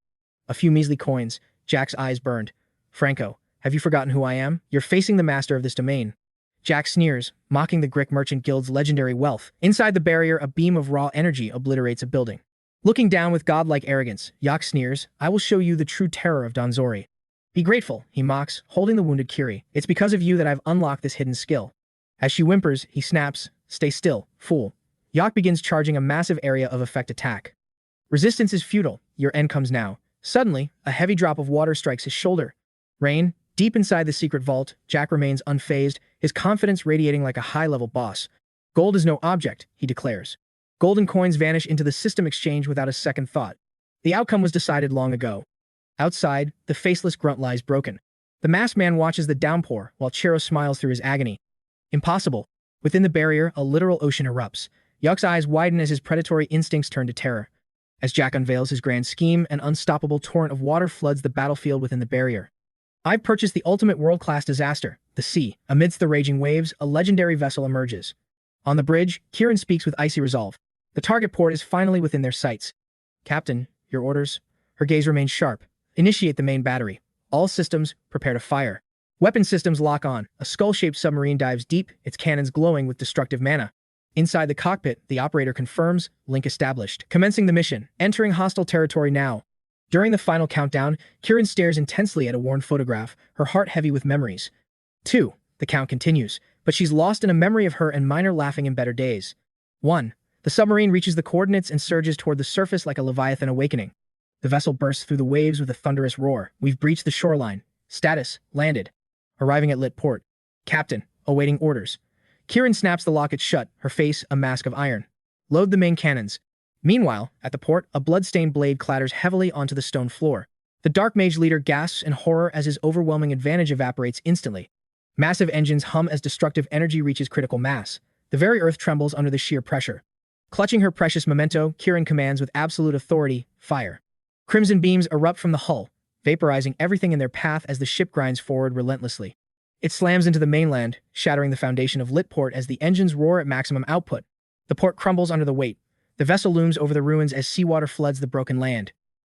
A few measly coins. Jack's eyes burned. Franco, have you forgotten who I am? You're facing the master of this domain. Jack sneers, mocking the Greek Merchant Guild's legendary wealth. Inside the barrier, a beam of raw energy obliterates a building. Looking down with godlike arrogance, Yak sneers, I will show you the true terror of 𝗤𝗏𝗏𝗏𝗏. Be grateful, he mocks, holding the wounded 𝗏𝗏𝗏𝗏𝗏. It's because of you that I've unlocked this hidden skill. As she whimpers, he snaps, stay still, fool. Yak begins charging a massive area of effect attack. Resistance is futile, your end comes now. Suddenly, a heavy drop of water strikes his shoulder. Rain. Deep inside the secret vault, Jack remains unfazed, his confidence radiating like a high-level boss. Gold is no object, he declares. Golden coins vanish into the system exchange without a second thought. The outcome was decided long ago. Outside, the faceless grunt lies broken. The masked man watches the downpour, while 𝗏𝗏𝗏𝗏 smiles through his agony. Impossible. Within the barrier, a literal ocean erupts. Yak's eyes widen as his predatory instincts turn to terror. As Jack unveils his grand scheme, an unstoppable torrent of water floods the battlefield within the barrier. I've purchased the ultimate world-class disaster, the sea. Amidst the raging waves, a legendary vessel emerges. On the bridge, Kieran speaks with icy resolve. The target port is finally within their sights. Captain, your orders? Her gaze remains sharp. Initiate the main battery. All systems, prepare to fire. Weapon systems lock on. A skull-shaped submarine dives deep, its cannons glowing with destructive mana. Inside the cockpit, the operator confirms, link established. Commencing the mission. Entering hostile territory now. During the final countdown, Kieran stares intensely at a worn photograph, her heart heavy with memories. 2. The count continues, but she's lost in a memory of her and Miner laughing in better days. 1. The submarine reaches the coordinates and surges toward the surface like a Leviathan awakening. The vessel bursts through the waves with a thunderous roar. We've breached the shoreline. Status, landed. Arriving at lit port. Captain, awaiting orders. Kieran snaps the locket shut, her face a mask of iron. Load the main cannons. Meanwhile, at the port, a blood-stained blade clatters heavily onto the stone floor. The Dark Mage leader gasps in horror as his overwhelming advantage evaporates instantly. Massive engines hum as destructive energy reaches critical mass. The very earth trembles under the sheer pressure. Clutching her precious memento, Kieran commands with absolute authority, fire. Crimson beams erupt from the hull. vaporizing everything in their path as the ship grinds forward relentlessly. It slams into the mainland, shattering the foundation of Litport as the engines roar at maximum output. The port crumbles under the weight. The vessel looms over the ruins as seawater floods the broken land.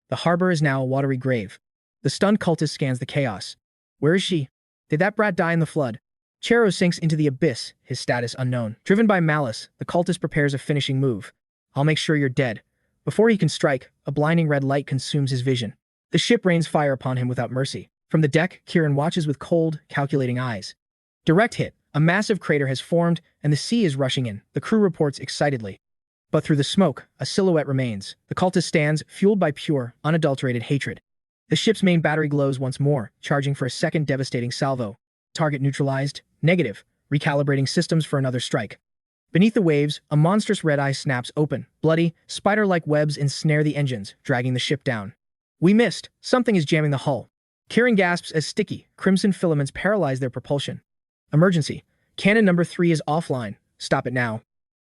The harbor is now a watery grave. The stunned cultist scans the chaos. Where is she? Did that brat die in the flood? Cherro sinks into the abyss, his status unknown. Driven by malice, the cultist prepares a finishing move. I'll make sure you're dead. Before he can strike, a blinding red light consumes his vision. The ship rains fire upon him without mercy. From the deck, Qirin watches with cold, calculating eyes. Direct hit. A massive crater has formed, and the sea is rushing in, the crew reports excitedly. But through the smoke, a silhouette remains. The cultist stands, fueled by pure, unadulterated hatred. The ship's main battery glows once more, charging for a second devastating salvo. Target neutralized. Negative. Recalibrating systems for another strike. Beneath the waves, a monstrous red eye snaps open. Bloody, spider-like webs ensnare the engines, dragging the ship down. We missed. Something is jamming the hull. Qirin gasps as sticky, crimson filaments paralyze their propulsion. Emergency. Cannon number 3 is offline. Stop it now.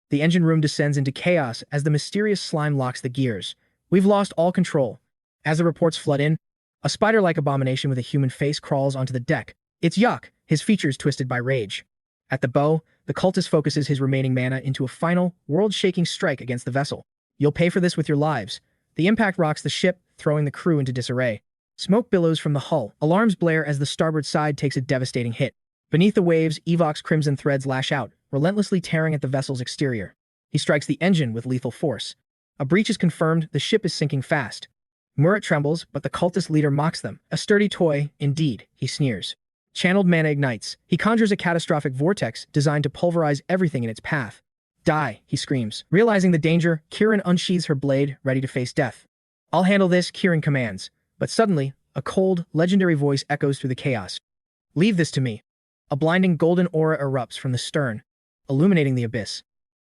The engine room descends into chaos as the mysterious slime locks the gears. We've lost all control. As the reports flood in, a spider-like abomination with a human face crawls onto the deck. It's Yak, his features twisted by rage. At the bow, the cultist focuses his remaining mana into a final, world-shaking strike against the vessel. You'll pay for this with your lives. The impact rocks the ship, throwing the crew into disarray. Smoke billows from the hull. Alarms blare as the starboard side takes a devastating hit. Beneath the waves, Evok's crimson threads lash out, relentlessly tearing at the vessel's exterior. He strikes the engine with lethal force. A breach is confirmed, the ship is sinking fast. Murat trembles, but the cultist leader mocks them. A sturdy toy, indeed, he sneers. Channeled mana ignites. He conjures a catastrophic vortex designed to pulverize everything in its path. Die, he screams. Realizing the danger, Qirin unsheathes her blade, ready to face death. I'll handle this, Qirin commands. But suddenly, a cold, legendary voice echoes through the chaos. Leave this to me. A blinding golden aura erupts from the stern, illuminating the abyss.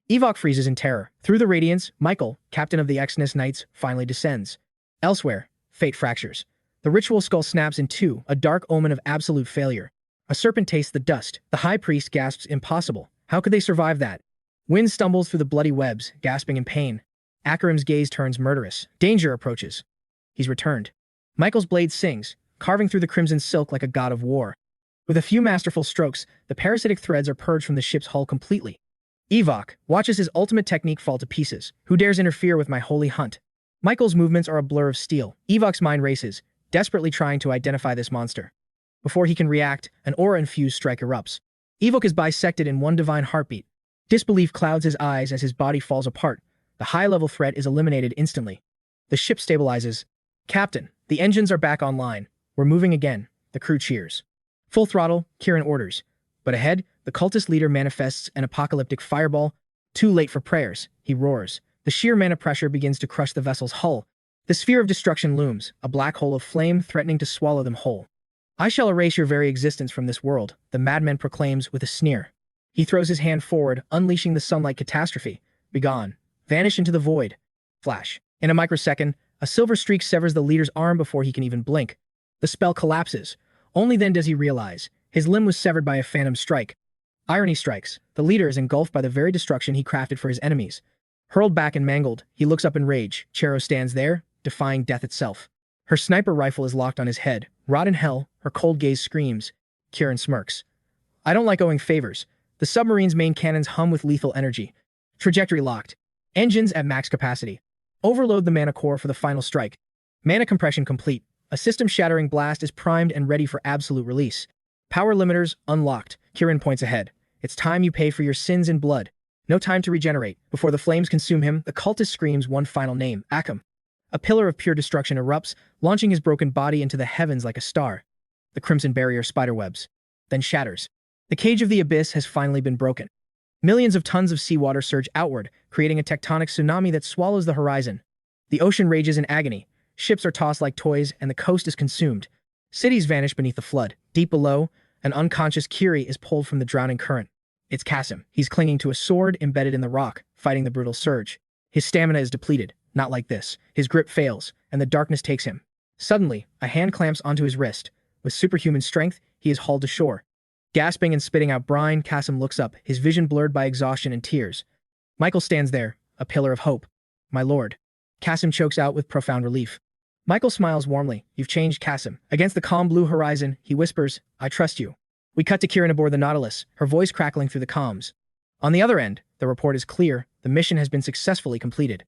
Evok freezes in terror. Through the radiance, Michael, captain of the Exodus Knights, finally descends. Elsewhere, fate fractures. The ritual skull snaps in two, a dark omen of absolute failure. A serpent tastes the dust. The high priest gasps, impossible. How could they survive that? Wind stumbles through the bloody webs, gasping in pain. Akarim's gaze turns murderous. Danger approaches. He's returned. Michael's blade sings, carving through the crimson silk like a god of war. With a few masterful strokes, the parasitic threads are purged from the ship's hull completely. Evok watches his ultimate technique fall to pieces. Who dares interfere with my holy hunt? Michael's movements are a blur of steel. Evok's mind races, desperately trying to identify this monster. Before he can react, an aura-infused strike erupts. Evok is bisected in one divine heartbeat. Disbelief clouds his eyes as his body falls apart. The high-level threat is eliminated instantly. The ship stabilizes. Captain, the engines are back online. We're moving again. The crew cheers. Full throttle, Qirin orders. But ahead, the cultist leader manifests an apocalyptic fireball. Too late for prayers, he roars. The sheer mana pressure begins to crush the vessel's hull. The sphere of destruction looms, a black hole of flame threatening to swallow them whole. I shall erase your very existence from this world, the madman proclaims with a sneer. He throws his hand forward, unleashing the sunlight catastrophe. Begone. Vanish into the void. Flash. In a microsecond, a silver streak severs the leader's arm before he can even blink. The spell collapses. Only then does he realize. His limb was severed by a phantom strike. Irony strikes. The leader is engulfed by the very destruction he crafted for his enemies. Hurled back and mangled, he looks up in rage. Cherro stands there, defying death itself. Her sniper rifle is locked on his head. Rot in hell, her cold gaze screams. Qirin smirks. I don't like owing favors. The submarine's main cannons hum with lethal energy. Trajectory locked. Engines at max capacity. Overload the mana core for the final strike. Mana compression complete. A system-shattering blast is primed and ready for absolute release. Power limiters unlocked. Qirin points ahead. It's time you pay for your sins in blood. No time to regenerate. Before the flames consume him, the cultist screams one final name, Akum. A pillar of pure destruction erupts, launching his broken body into the heavens like a star. The crimson barrier spiderwebs, then shatters. The cage of the abyss has finally been broken. Millions of tons of seawater surge outward, creating a tectonic tsunami that swallows the horizon. The ocean rages in agony. Ships are tossed like toys, and the coast is consumed. Cities vanish beneath the flood. Deep below, an unconscious Kiri is pulled from the drowning current. It's Kasim. He's clinging to a sword embedded in the rock, fighting the brutal surge. His stamina is depleted. Not like this. His grip fails, and the darkness takes him. Suddenly, a hand clamps onto his wrist. With superhuman strength, he is hauled to shore. Gasping and spitting out brine, Kasim looks up, his vision blurred by exhaustion and tears. Michael stands there, a pillar of hope. My lord. Kasim chokes out with profound relief. Michael smiles warmly. You've changed, Kasim. Against the calm blue horizon, he whispers, I trust you. We cut to Kieran aboard the Nautilus, her voice crackling through the comms. On the other end, the report is clear. The mission has been successfully completed.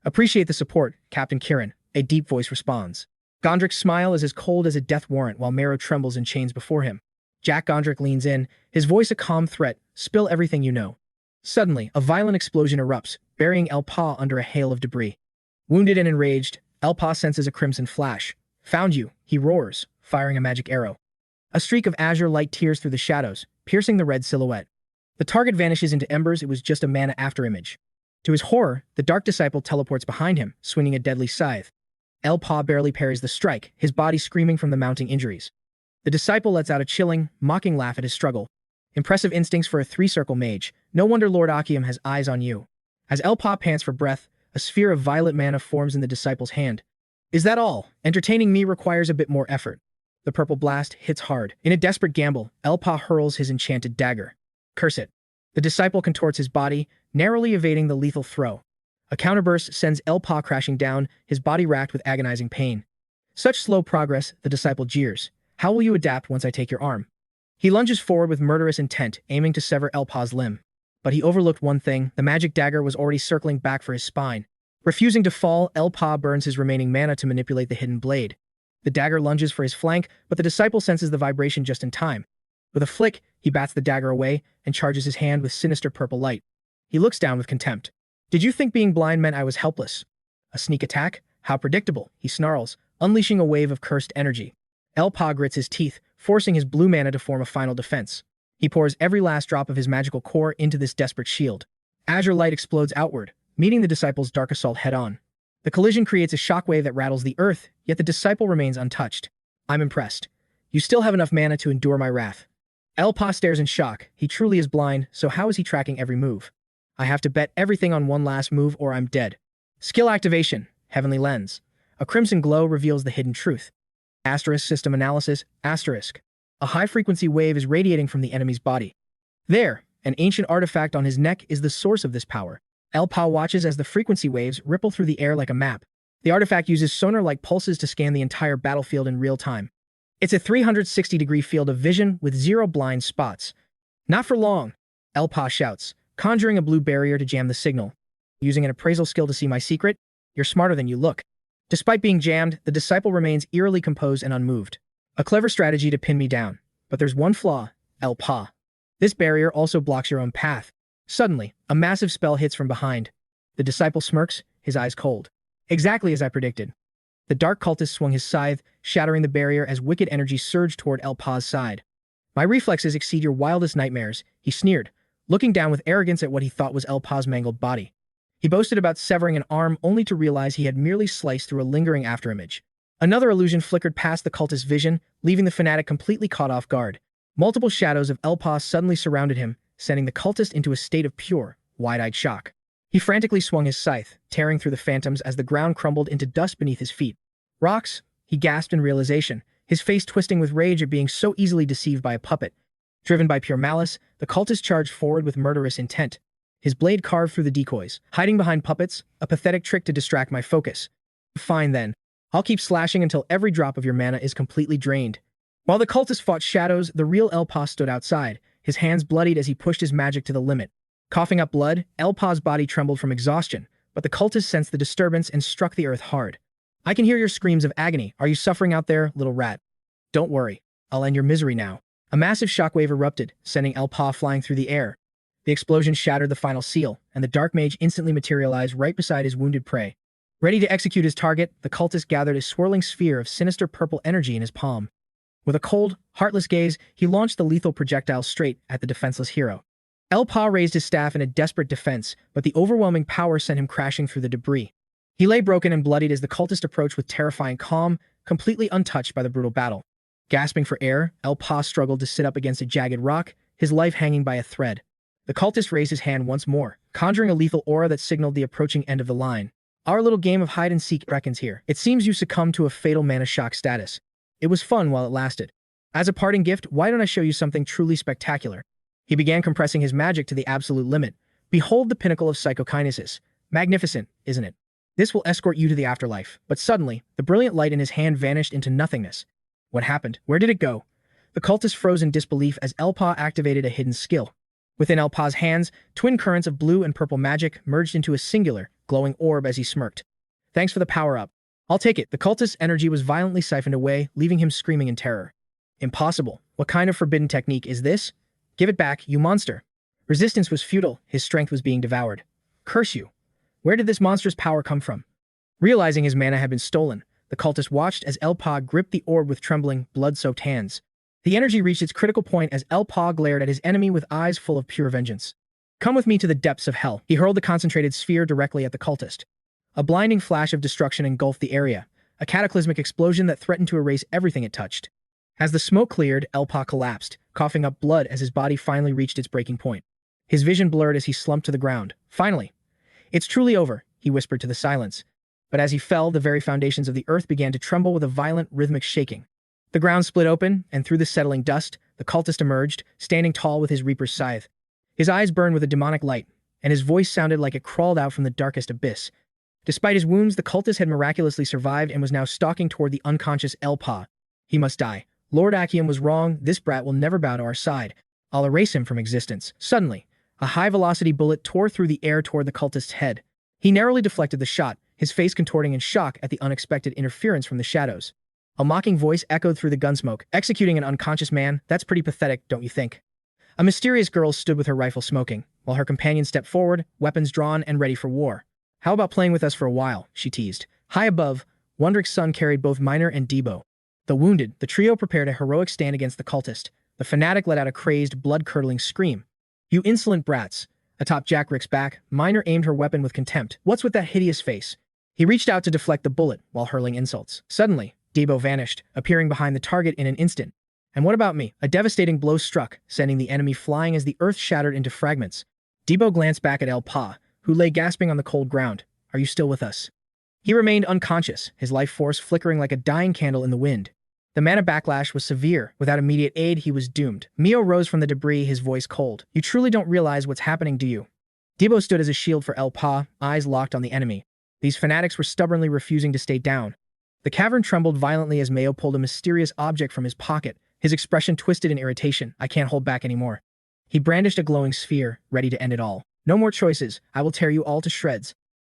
Appreciate the support, Captain Kieran, a deep voice responds. Gondrik's smile is as cold as a death warrant while Marrow trembles in chains before him. Jack Gondrik leans in, his voice a calm threat. Spill everything you know. Suddenly, a violent explosion erupts, burying 𝗨𝗞𝗚 under a hail of debris. Wounded and enraged, 𝗨𝗞𝗚 senses a crimson flash. Found you, he roars, firing a magic arrow. A streak of azure light tears through the shadows, piercing the red silhouette. The target vanishes into embers. It was just a mana afterimage. To his horror, the Dark Disciple teleports behind him, swinging a deadly scythe. 𝗨𝗞𝗚 barely parries the strike, his body screaming from the mounting injuries. The Disciple lets out a chilling, mocking laugh at his struggle. Impressive instincts for a three-circle mage. No wonder Lord Achium has eyes on you. As 𝗨𝗞𝗚 pants for breath, a sphere of violet mana forms in the Disciple's hand. Is that all? Entertaining me requires a bit more effort. The purple blast hits hard. In a desperate gamble, 𝗨𝗞𝗚 hurls his enchanted dagger. Curse it. The Disciple contorts his body, narrowly evading the lethal throw. A counterburst sends 𝗨𝗞𝗚 crashing down, his body racked with agonizing pain. Such slow progress, the Disciple jeers. How will you adapt once I take your arm? He lunges forward with murderous intent, aiming to sever 𝗨𝗞𝗚's limb. But he overlooked one thing. The magic dagger was already circling back for his spine. Refusing to fall, 𝗨𝗞𝗚 burns his remaining mana to manipulate the hidden blade. The dagger lunges for his flank, but the Disciple senses the vibration just in time. With a flick, he bats the dagger away and charges his hand with sinister purple light. He looks down with contempt. Did you think being blind meant I was helpless? A sneak attack? How predictable, he snarls, unleashing a wave of cursed energy. 𝗨𝗞𝗚 grits his teeth, forcing his blue mana to form a final defense. He pours every last drop of his magical core into this desperate shield. Azure light explodes outward, meeting the Disciple's dark assault head-on. The collision creates a shockwave that rattles the earth, yet the Disciple remains untouched. I'm impressed. You still have enough mana to endure my wrath. 𝗨𝗞𝗚 stares in shock. He truly is blind, so how is he tracking every move? I have to bet everything on one last move or I'm dead. Skill activation. Heavenly Lens. A crimson glow reveals the hidden truth. Asterisk system analysis. Asterisk. A high-frequency wave is radiating from the enemy's body. There, an ancient artifact on his neck is the source of this power. 𝗨𝗞𝗚 watches as the frequency waves ripple through the air like a map. The artifact uses sonar-like pulses to scan the entire battlefield in real time. It's a 360-degree field of vision with 0 blind spots. Not for long, 𝗨𝗞𝗚 shouts, conjuring a blue barrier to jam the signal. Using an appraisal skill to see my secret? You're smarter than you look. Despite being jammed, the Disciple remains eerily composed and unmoved. A clever strategy to pin me down. But there's one flaw, 𝗨𝗞𝗚. This barrier also blocks your own path. Suddenly, a massive spell hits from behind. The Disciple smirks, his eyes cold. Exactly as I predicted. The Dark Cultist swung his scythe, shattering the barrier as wicked energy surged toward 𝗨𝗞𝗚's side. My reflexes exceed your wildest nightmares, he sneered, looking down with arrogance at what he thought was 𝗨𝗞𝗚's mangled body. He boasted about severing an arm only to realize he had merely sliced through a lingering afterimage. Another illusion flickered past the cultist's vision, leaving the fanatic completely caught off guard. Multiple shadows of 𝗨𝗞𝗚 suddenly surrounded him, sending the cultist into a state of pure, wide-eyed shock. He frantically swung his scythe, tearing through the phantoms as the ground crumbled into dust beneath his feet. Rocks, he gasped in realization, his face twisting with rage at being so easily deceived by a puppet. Driven by pure malice, the cultist charged forward with murderous intent. His blade carved through the decoys, hiding behind puppets, a pathetic trick to distract my focus. Fine then. I'll keep slashing until every drop of your mana is completely drained. While the cultist fought shadows, the real 𝗨𝗞𝗚 stood outside, his hands bloodied as he pushed his magic to the limit. Coughing up blood, 𝗨𝗞𝗚's body trembled from exhaustion, but the cultist sensed the disturbance and struck the earth hard. I can hear your screams of agony. Are you suffering out there, little rat? Don't worry. I'll end your misery now. A massive shockwave erupted, sending 𝗨𝗞𝗚 flying through the air. The explosion shattered the final seal, and the dark mage instantly materialized right beside his wounded prey. Ready to execute his target, the cultist gathered a swirling sphere of sinister purple energy in his palm. With a cold, heartless gaze, he launched the lethal projectile straight at the defenseless hero. 𝗨𝗞𝗚 raised his staff in a desperate defense, but the overwhelming power sent him crashing through the debris. He lay broken and bloodied as the cultist approached with terrifying calm, completely untouched by the brutal battle. Gasping for air, 𝗨𝗞𝗚 struggled to sit up against a jagged rock, his life hanging by a thread. The cultist raised his hand once more, conjuring a lethal aura that signaled the approaching end of the line. Our little game of hide-and-seek reckons here. It seems you succumbed to a fatal mana shock status. It was fun while it lasted. As a parting gift, why don't I show you something truly spectacular? He began compressing his magic to the absolute limit. Behold the pinnacle of psychokinesis. Magnificent, isn't it? This will escort you to the afterlife. But suddenly, the brilliant light in his hand vanished into nothingness. What happened? Where did it go? The cultist froze in disbelief as 𝗨𝗚𝗏 activated a hidden skill. Within 𝗨𝗚𝗏's hands, twin currents of blue and purple magic merged into a singular, glowing orb as he smirked. Thanks for the power-up. I'll take it. The cultist's energy was violently siphoned away, leaving him screaming in terror. Impossible. What kind of forbidden technique is this? Give it back, you monster. Resistance was futile. His strength was being devoured. Curse you. Where did this monstrous power come from? Realizing his mana had been stolen, the cultist watched as 𝗨𝗚𝗏 gripped the orb with trembling, blood-soaked hands. The energy reached its critical point as 𝗨𝗏 glared at his enemy with eyes full of pure vengeance. Come with me to the depths of hell. He hurled the concentrated sphere directly at the cultist. A blinding flash of destruction engulfed the area, a cataclysmic explosion that threatened to erase everything it touched. As the smoke cleared, 𝗨𝗏 collapsed, coughing up blood as his body finally reached its breaking point. His vision blurred as he slumped to the ground. Finally. It's truly over, he whispered to the silence. But as he fell, the very foundations of the earth began to tremble with a violent, rhythmic shaking. The ground split open, and through the settling dust, the cultist emerged, standing tall with his reaper's scythe. His eyes burned with a demonic light, and his voice sounded like it crawled out from the darkest abyss. Despite his wounds, the cultist had miraculously survived and was now stalking toward the unconscious 𝗨𝗏𝗏. He must die. Lord 𝗥𝗘𝗚𝗥𝗏 was wrong. This brat will never bow to our side. I'll erase him from existence. Suddenly, a high-velocity bullet tore through the air toward the cultist's head. He narrowly deflected the shot, his face contorting in shock at the unexpected interference from the shadows. A mocking voice echoed through the gunsmoke. Executing an unconscious man, that's pretty pathetic, don't you think? A mysterious girl stood with her rifle smoking, while her companion stepped forward, weapons drawn and ready for war. How about playing with us for a while, she teased. High above, 𝗤𝗏𝗏𝗏's son carried both Miner and 𝗤𝗘𝗏𝗏. The wounded, the trio prepared a heroic stand against the cultist. The fanatic let out a crazed, blood-curdling scream. You insolent brats. Atop 𝗥𝗏𝗏𝗏's back, Miner aimed her weapon with contempt. What's with that hideous face? He reached out to deflect the bullet while hurling insults. Suddenly, 𝗤𝗘𝗏𝗏 vanished, appearing behind the target in an instant. And what about me? A devastating blow struck, sending the enemy flying as the earth shattered into fragments. 𝗤𝗏𝗏 glanced back at 𝗨𝗏𝗏, who lay gasping on the cold ground. Are you still with us? He remained unconscious, his life force flickering like a dying candle in the wind. The mana backlash was severe. Without immediate aid, he was doomed. Mio rose from the debris, his voice cold. You truly don't realize what's happening, do you? 𝗤𝗏𝗏 stood as a shield for 𝗨𝗏𝗏, eyes locked on the enemy. These fanatics were stubbornly refusing to stay down. The cavern trembled violently as Meo pulled a mysterious object from his pocket, his expression twisted in irritation. I can't hold back anymore. He brandished a glowing sphere, ready to end it all. No more choices. I will tear you all to shreds.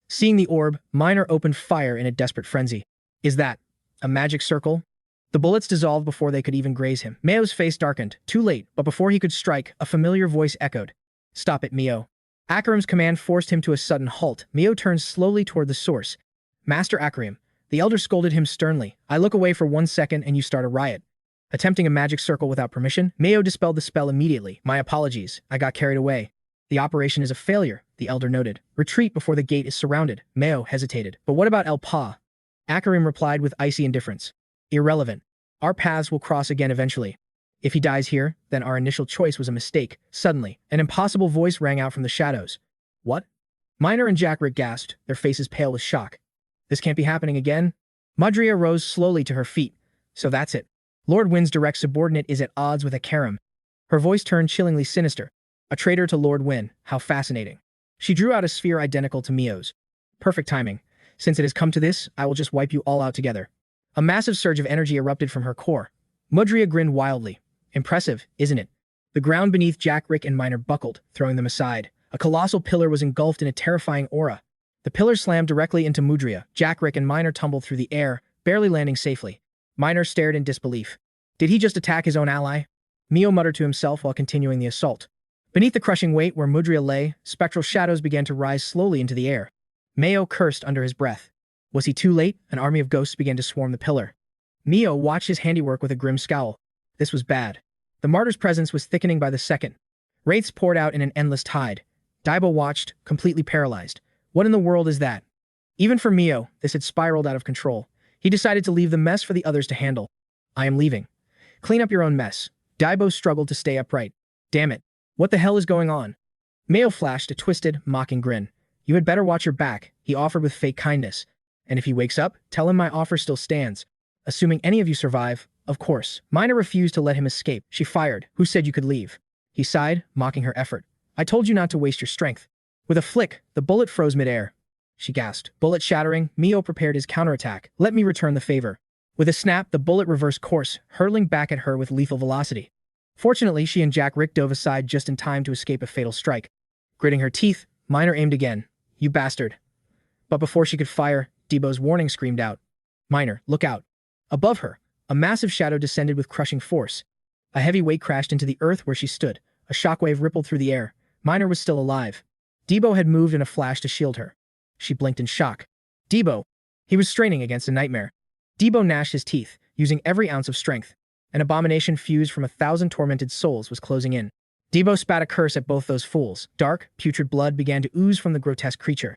Seeing the orb, Miner opened fire in a desperate frenzy. Is that a magic circle? The bullets dissolved before they could even graze him. Meo's face darkened. Too late, but before he could strike, a familiar voice echoed. Stop it, Meo. Ikerim's command forced him to a sudden halt. Meo turned slowly toward the source. Master Ikerim. The elder scolded him sternly. I look away for 1 second and you start a riot. Attempting a magic circle without permission, Meo dispelled the spell immediately. My apologies. I got carried away. The operation is a failure, the elder noted. Retreat before the gate is surrounded. Meo hesitated. But what about 𝗨𝗏𝗏? Ikerim replied with icy indifference. Irrelevant. Our paths will cross again eventually. If he dies here, then our initial choice was a mistake. Suddenly, an impossible voice rang out from the shadows. What? Miner and 𝗥𝗏𝗏𝗏 gasped, their faces pale with shock. This can't be happening again. Mudria rose slowly to her feet. So that's it. Lord Wyn's direct subordinate is at odds with Ikerim. Her voice turned chillingly sinister. A traitor to Lord Wyn. How fascinating. She drew out a sphere identical to Mio's. Perfect timing. Since it has come to this, I will just wipe you all out together. A massive surge of energy erupted from her core. Mudria grinned wildly. Impressive, isn't it? The ground beneath 𝗥𝗏𝗏𝗏 and Miner buckled, throwing them aside. A colossal pillar was engulfed in a terrifying aura. The pillar slammed directly into Mudria. 𝗥𝗏𝗏𝗏 and Miner tumbled through the air, barely landing safely. Miner stared in disbelief. Did he just attack his own ally? Mio muttered to himself while continuing the assault. Beneath the crushing weight where Mudria lay, spectral shadows began to rise slowly into the air. Meo cursed under his breath. Was he too late? An army of ghosts began to swarm the pillar. Mio watched his handiwork with a grim scowl. This was bad. The martyr's presence was thickening by the second. Wraiths poured out in an endless tide. 𝗨𝗏𝗏𝗏 watched, completely paralyzed. What in the world is that? Even for Mio, this had spiraled out of control. He decided to leave the mess for the others to handle. I am leaving. Clean up your own mess. 𝗨𝗏𝗏 struggled to stay upright. Damn it. What the hell is going on? Mio flashed a twisted, mocking grin. You had better watch your back, he offered with fake kindness. And if he wakes up, tell him my offer still stands. Assuming any of you survive, of course. Miner refused to let him escape. She fired. Who said you could leave? He sighed, mocking her effort. I told you not to waste your strength. With a flick, the bullet froze midair. she gasped. Bullet shattering, 𝗤𝗡 prepared his counterattack. Let me return the favor. With a snap, the bullet reversed course, hurtling back at her with lethal velocity. Fortunately, she and 𝗥𝗘𝗚𝗥𝗦 dove aside just in time to escape a fatal strike. Gritting her teeth, Minor aimed again. You bastard. But before she could fire, 𝗤𝗘𝗏's warning screamed out. Minor, look out. Above her, a massive shadow descended with crushing force. A heavy weight crashed into the earth where she stood. A shockwave rippled through the air. Minor was still alive. 𝗤𝗏𝗏 had moved in a flash to shield her. She blinked in shock. 𝗤𝗏𝗏. He was straining against a nightmare. 𝗤𝗏𝗏 gnashed his teeth, using every ounce of strength. An abomination fused from 1,000 tormented souls was closing in. 𝗤𝗏𝗏 spat a curse at both those fools. Dark, putrid blood began to ooze from the grotesque creature.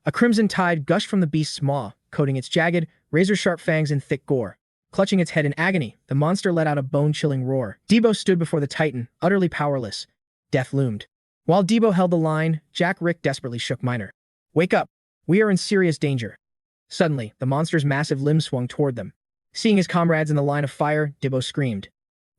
A crimson tide gushed from the beast's maw, coating its jagged, razor-sharp fangs in thick gore. Clutching its head in agony, the monster let out a bone-chilling roar. 𝗤𝗏𝗏 stood before the titan, utterly powerless. Death loomed. While 𝗤𝗏𝗏 held the line, 𝗥𝗘𝗚𝗥𝗏 desperately shook Minor. Wake up! We are in serious danger. Suddenly, the monster's massive limbs swung toward them. Seeing his comrades in the line of fire, 𝗤𝗏𝗏 screamed.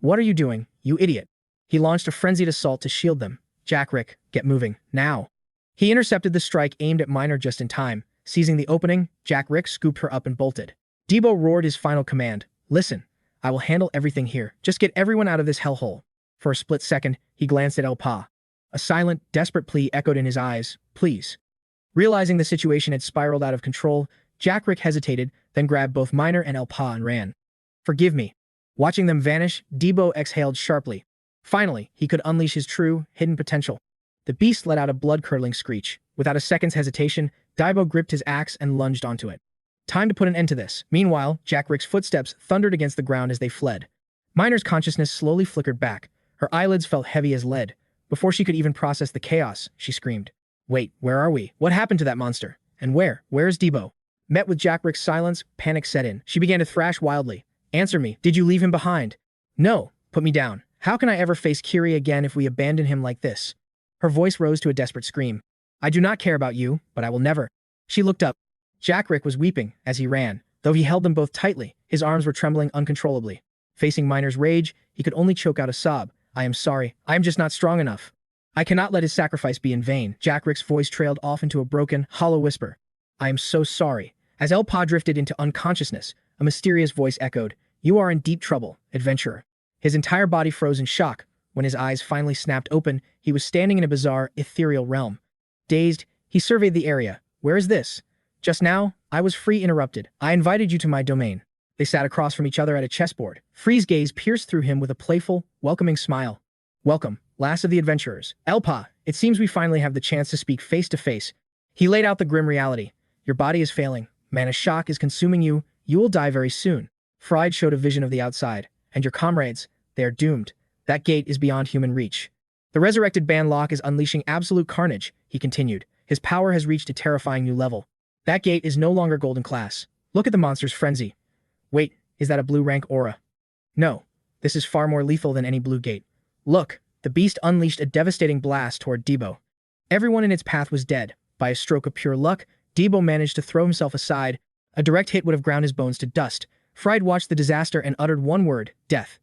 What are you doing, you idiot? He launched a frenzied assault to shield them. 𝗥𝗘𝗚𝗥𝗏, get moving, now. He intercepted the strike aimed at Minor just in time. Seizing the opening, 𝗥𝗘𝗚𝗥𝗏 scooped her up and bolted. 𝗤𝗏𝗏 roared his final command. Listen, I will handle everything here. Just get everyone out of this hellhole. For a split second, he glanced at 𝗨𝗨. A silent, desperate plea echoed in his eyes. Please. Realizing the situation had spiraled out of control, 𝗥𝗘𝗚𝗥𝗏 hesitated, then grabbed both Minor and 𝗨𝗨 and ran. Forgive me. Watching them vanish, 𝗤𝗏𝗏 exhaled sharply. Finally, he could unleash his true, hidden potential. The beast let out a blood-curdling screech. Without a second's hesitation, 𝗤𝗏𝗏 gripped his axe and lunged onto it. Time to put an end to this. Meanwhile, 𝗥𝗘𝗚𝗥𝗏's footsteps thundered against the ground as they fled. Minor's consciousness slowly flickered back. Her eyelids felt heavy as lead. Before she could even process the chaos, she screamed. Wait, where are we? What happened to that monster? And where? Where is 𝗤𝗏𝗏? Met with 𝗥𝗘𝗏𝗥's silence, panic set in. She began to thrash wildly. Answer me, did you leave him behind? No, put me down. How can I ever face Kiri again if we abandon him like this? Her voice rose to a desperate scream. I do not care about you, but I will never. She looked up. 𝗥𝗘𝗚𝗥 was weeping as he ran. Though he held them both tightly, his arms were trembling uncontrollably. Facing Minor's rage, he could only choke out a sob. I am sorry. I am just not strong enough. I cannot let his sacrifice be in vain. 𝗥𝗘𝗚𝗥's voice trailed off into a broken, hollow whisper. I am so sorry. As 𝗨𝗨 drifted into unconsciousness, a mysterious voice echoed. You are in deep trouble, adventurer. His entire body froze in shock. When his eyes finally snapped open, he was standing in a bizarre, ethereal realm. Dazed, he surveyed the area. Where is this? Just now, I was Free interrupted. I invited you to my domain. They sat across from each other at a chessboard. Free's gaze pierced through him with a playful, welcoming smile. Welcome, last of the adventurers. 𝗨𝗨, it seems we finally have the chance to speak face to face. He laid out the grim reality. Your body is failing. Mana shock is consuming you. You will die very soon. Fried showed a vision of the outside. And your comrades, they are doomed. That gate is beyond human reach. The resurrected Banlock is unleashing absolute carnage, he continued. His power has reached a terrifying new level. That gate is no longer golden class. Look at the monster's frenzy. Wait, is that a blue rank aura? No, this is far more lethal than any blue gate. Look, the beast unleashed a devastating blast toward 𝗤𝗏𝗏. Everyone in its path was dead. By a stroke of pure luck, 𝗤𝗏𝗏 managed to throw himself aside. A direct hit would have ground his bones to dust. Fried watched the disaster and uttered one word, death.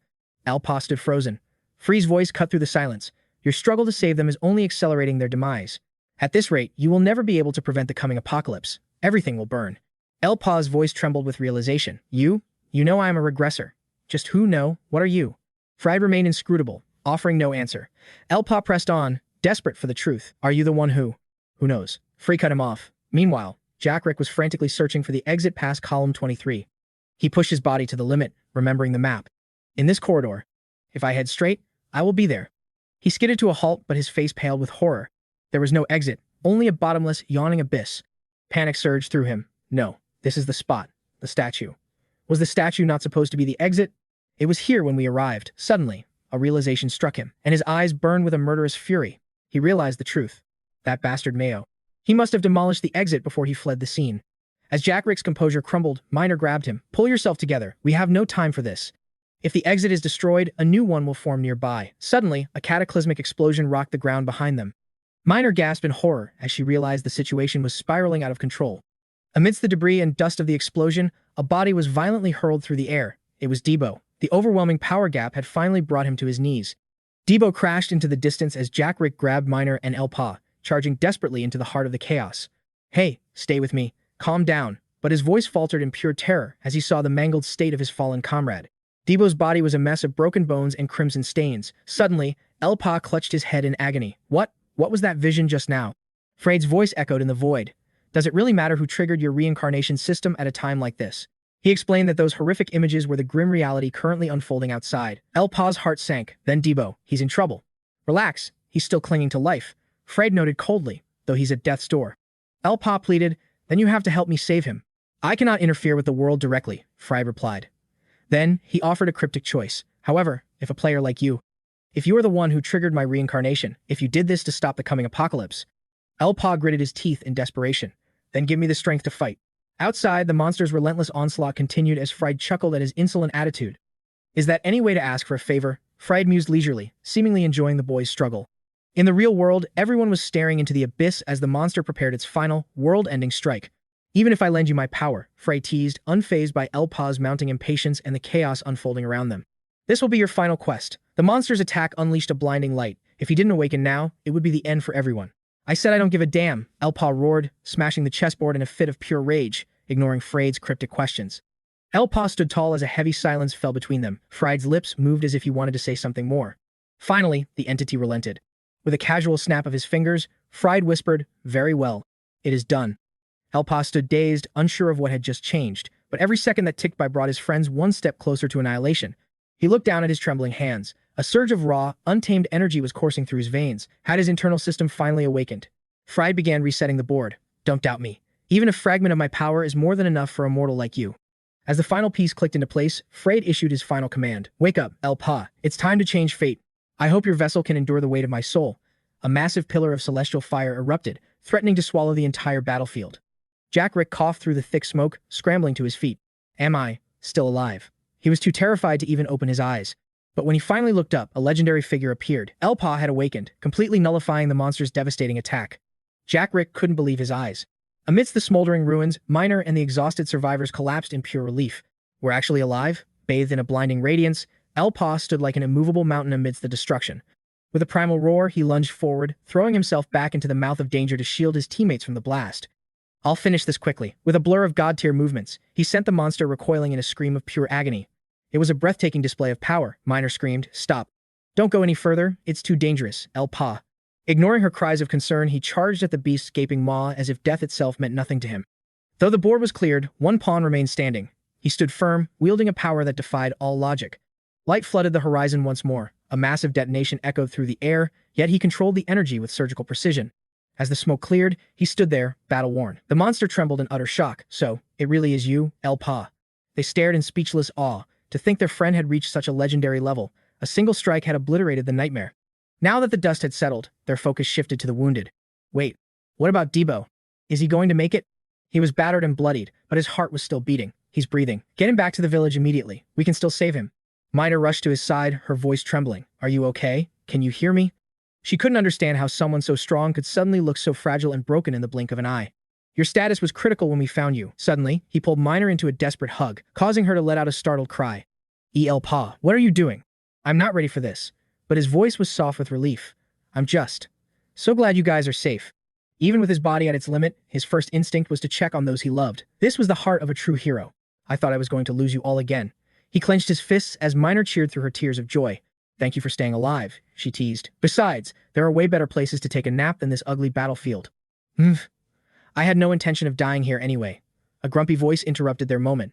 𝗨𝗨 stood frozen. Free's voice cut through the silence. Your struggle to save them is only accelerating their demise. At this rate, you will never be able to prevent the coming apocalypse. Everything will burn. 𝗨𝗨's voice trembled with realization. You know I am a regressor. Just who know, what are you? Fried remained inscrutable, offering no answer. 𝗨𝗨 pressed on, desperate for the truth. Are you the one who? Who knows? Free cut him off. Meanwhile, 𝗥𝗘𝗏𝗥 was frantically searching for the exit past column 23. He pushed his body to the limit, remembering the map. In this corridor. If I head straight, I will be there. He skidded to a halt, but his face paled with horror. There was no exit, only a bottomless, yawning abyss. Panic surged through him. No, this is the spot. The statue. Was the statue not supposed to be the exit? It was here when we arrived. Suddenly, a realization struck him, and his eyes burned with a murderous fury. He realized the truth. That bastard Mayo. He must have demolished the exit before he fled the scene. As 𝗥𝗘𝗏𝗥's composure crumbled, Minor grabbed him. Pull yourself together. We have no time for this. If the exit is destroyed, a new one will form nearby. Suddenly, a cataclysmic explosion rocked the ground behind them. Minor gasped in horror as she realized the situation was spiraling out of control. Amidst the debris and dust of the explosion, a body was violently hurled through the air. It was 𝗤𝗏𝗏. The overwhelming power gap had finally brought him to his knees. 𝗤𝗏𝗏 crashed into the distance as 𝗥𝗘𝗏𝗥 grabbed Minor and 𝗨𝗨, charging desperately into the heart of the chaos. Hey, stay with me, calm down, but his voice faltered in pure terror as he saw the mangled state of his fallen comrade. 𝗬𝗏's body was a mess of broken bones and crimson stains. Suddenly, 𝗨𝗏 clutched his head in agony. What was that vision just now? Freyd's voice echoed in the void. Does it really matter who triggered your reincarnation system at a time like this? He explained that those horrific images were the grim reality currently unfolding outside. 𝗨𝗏's heart sank. Then 𝗬𝗏, he's in trouble. Relax, he's still clinging to life. Freyd noted coldly, though he's at death's door. 𝗨𝗏 pleaded, then you have to help me save him. I cannot interfere with the world directly, Freyd replied. Then, he offered a cryptic choice. However, if a player like you, if you are the one who triggered my reincarnation, if you did this to stop the coming apocalypse. 𝗨𝗏 gritted his teeth in desperation. Then give me the strength to fight. Outside, the monster's relentless onslaught continued as Freyd chuckled at his insolent attitude. Is that any way to ask for a favor? Freyd mused leisurely, seemingly enjoying the boy's struggle. In the real world, everyone was staring into the abyss as the monster prepared its final, world-ending strike. Even if I lend you my power, Freyd teased, unfazed by 𝗨𝗏's mounting impatience and the chaos unfolding around them. This will be your final quest. The monster's attack unleashed a blinding light. If he didn't awaken now, it would be the end for everyone. I said I don't give a damn, 𝗨𝗏 roared, smashing the chessboard in a fit of pure rage, ignoring Freyd's cryptic questions. 𝗨𝗏 stood tall as a heavy silence fell between them. Freyd's lips moved as if he wanted to say something more. Finally, the entity relented. With a casual snap of his fingers, Freyd whispered, very well. It is done. 𝗨𝗏 stood dazed, unsure of what had just changed, but every second that ticked by brought his friends one step closer to annihilation. He looked down at his trembling hands. A surge of raw, untamed energy was coursing through his veins. Had his internal system finally awakened? Freyd began resetting the board. Don't doubt me. Even a fragment of my power is more than enough for a mortal like you. As the final piece clicked into place, Freyd issued his final command. Wake up, 𝗨𝗏. It's time to change fate. I hope your vessel can endure the weight of my soul. A massive pillar of celestial fire erupted, threatening to swallow the entire battlefield. Jack Rick coughed through the thick smoke, scrambling to his feet. Am I still alive? He was too terrified to even open his eyes. But when he finally looked up, a legendary figure appeared. 𝗨𝗏 had awakened, completely nullifying the monster's devastating attack. Jack Rick couldn't believe his eyes. Amidst the smoldering ruins, Miner and the exhausted survivors collapsed in pure relief. We're actually alive? Bathed in a blinding radiance, 𝗨𝗏 stood like an immovable mountain amidst the destruction. With a primal roar, he lunged forward, throwing himself back into the mouth of danger to shield his teammates from the blast. I'll finish this quickly. With a blur of god-tier movements, he sent the monster recoiling in a scream of pure agony. It was a breathtaking display of power. Miner screamed, stop. Don't go any further, it's too dangerous, 𝗨𝗏. Ignoring her cries of concern, he charged at the beast's gaping maw as if death itself meant nothing to him. Though the board was cleared, one pawn remained standing. He stood firm, wielding a power that defied all logic. Light flooded the horizon once more. A massive detonation echoed through the air, yet he controlled the energy with surgical precision. As the smoke cleared, he stood there, battle-worn. The monster trembled in utter shock. So, it really is you, 𝗨𝗏. They stared in speechless awe. To think their friend had reached such a legendary level, a single strike had obliterated the nightmare. Now that the dust had settled, their focus shifted to the wounded. Wait, what about 𝗬𝗏? Is he going to make it? He was battered and bloodied, but his heart was still beating. He's breathing. Get him back to the village immediately. We can still save him. Miner rushed to his side, her voice trembling. Are you okay? Can you hear me? She couldn't understand how someone so strong could suddenly look so fragile and broken in the blink of an eye. Your status was critical when we found you. Suddenly, he pulled Miner into a desperate hug, causing her to let out a startled cry. 𝗨𝗏, what are you doing? I'm not ready for this. But his voice was soft with relief. I'm just so glad you guys are safe. Even with his body at its limit, his first instinct was to check on those he loved. This was the heart of a true hero. I thought I was going to lose you all again. He clenched his fists as Miner cheered through her tears of joy. Thank you for staying alive, she teased. Besides, there are way better places to take a nap than this ugly battlefield. I had no intention of dying here anyway. A grumpy voice interrupted their moment.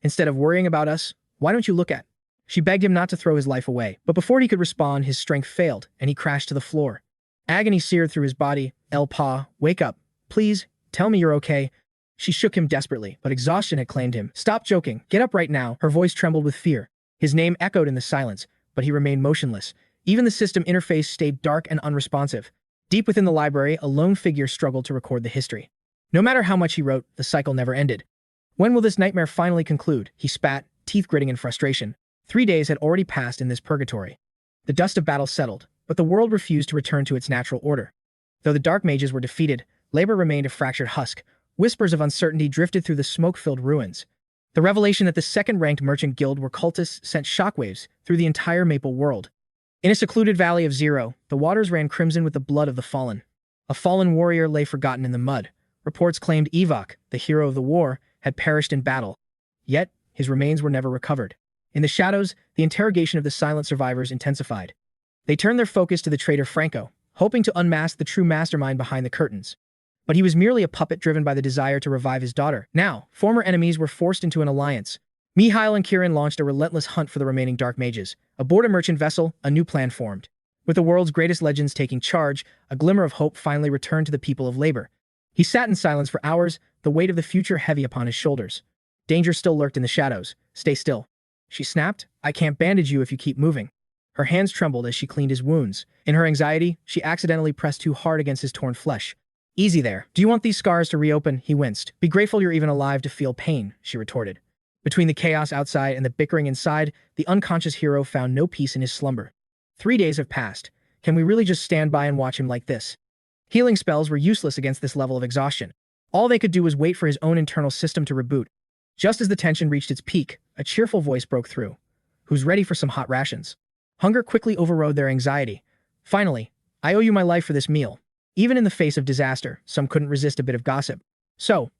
Instead of worrying about us, why don't you look at? She begged him not to throw his life away, but before he could respond, his strength failed, and he crashed to the floor. Agony seared through his body. 𝗨𝗏, wake up. Please, tell me you're okay. She shook him desperately, but exhaustion had claimed him. Stop joking. Get up right now. Her voice trembled with fear. His name echoed in the silence, but he remained motionless. Even the system interface stayed dark and unresponsive. Deep within the library, a lone figure struggled to record the history. No matter how much he wrote, the cycle never ended. When will this nightmare finally conclude? He spat, teeth gritting in frustration. 3 days had already passed in this purgatory. The dust of battle settled, but the world refused to return to its natural order. Though the dark mages were defeated, labor remained a fractured husk. Whispers of uncertainty drifted through the smoke-filled ruins. The revelation that the second-ranked merchant guild were cultists sent shockwaves through the entire Maple world. In a secluded valley of Zero, the waters ran crimson with the blood of the fallen. A fallen warrior lay forgotten in the mud, Reports claimed 𝗤𝗥𝗚𝗥𝗚, the hero of the war, had perished in battle. Yet, his remains were never recovered. In the shadows, the interrogation of the silent survivors intensified. They turned their focus to the traitor Franco, hoping to unmask the true mastermind behind the curtains. But he was merely a puppet driven by the desire to revive his daughter. Now, former enemies were forced into an alliance. Mikhail and Kieran launched a relentless hunt for the remaining dark mages. Aboard a merchant vessel, a new plan formed. With the world's greatest legends taking charge, a glimmer of hope finally returned to the people of labor. He sat in silence for hours, the weight of the future heavy upon his shoulders. Danger still lurked in the shadows. Stay still. She snapped. I can't bandage you if you keep moving. Her hands trembled as she cleaned his wounds. In her anxiety, she accidentally pressed too hard against his torn flesh. Easy there. Do you want these scars to reopen? He winced. Be grateful you're even alive to feel pain, she retorted. Between the chaos outside and the bickering inside, the unconscious hero found no peace in his slumber. 3 days have passed. Can we really just stand by and watch him like this? Healing spells were useless against this level of exhaustion. All they could do was wait for his own internal system to reboot. Just as the tension reached its peak, a cheerful voice broke through. Who's ready for some hot rations? Hunger quickly overrode their anxiety. Finally, I owe you my life for this meal. Even in the face of disaster, some couldn't resist a bit of gossip. So,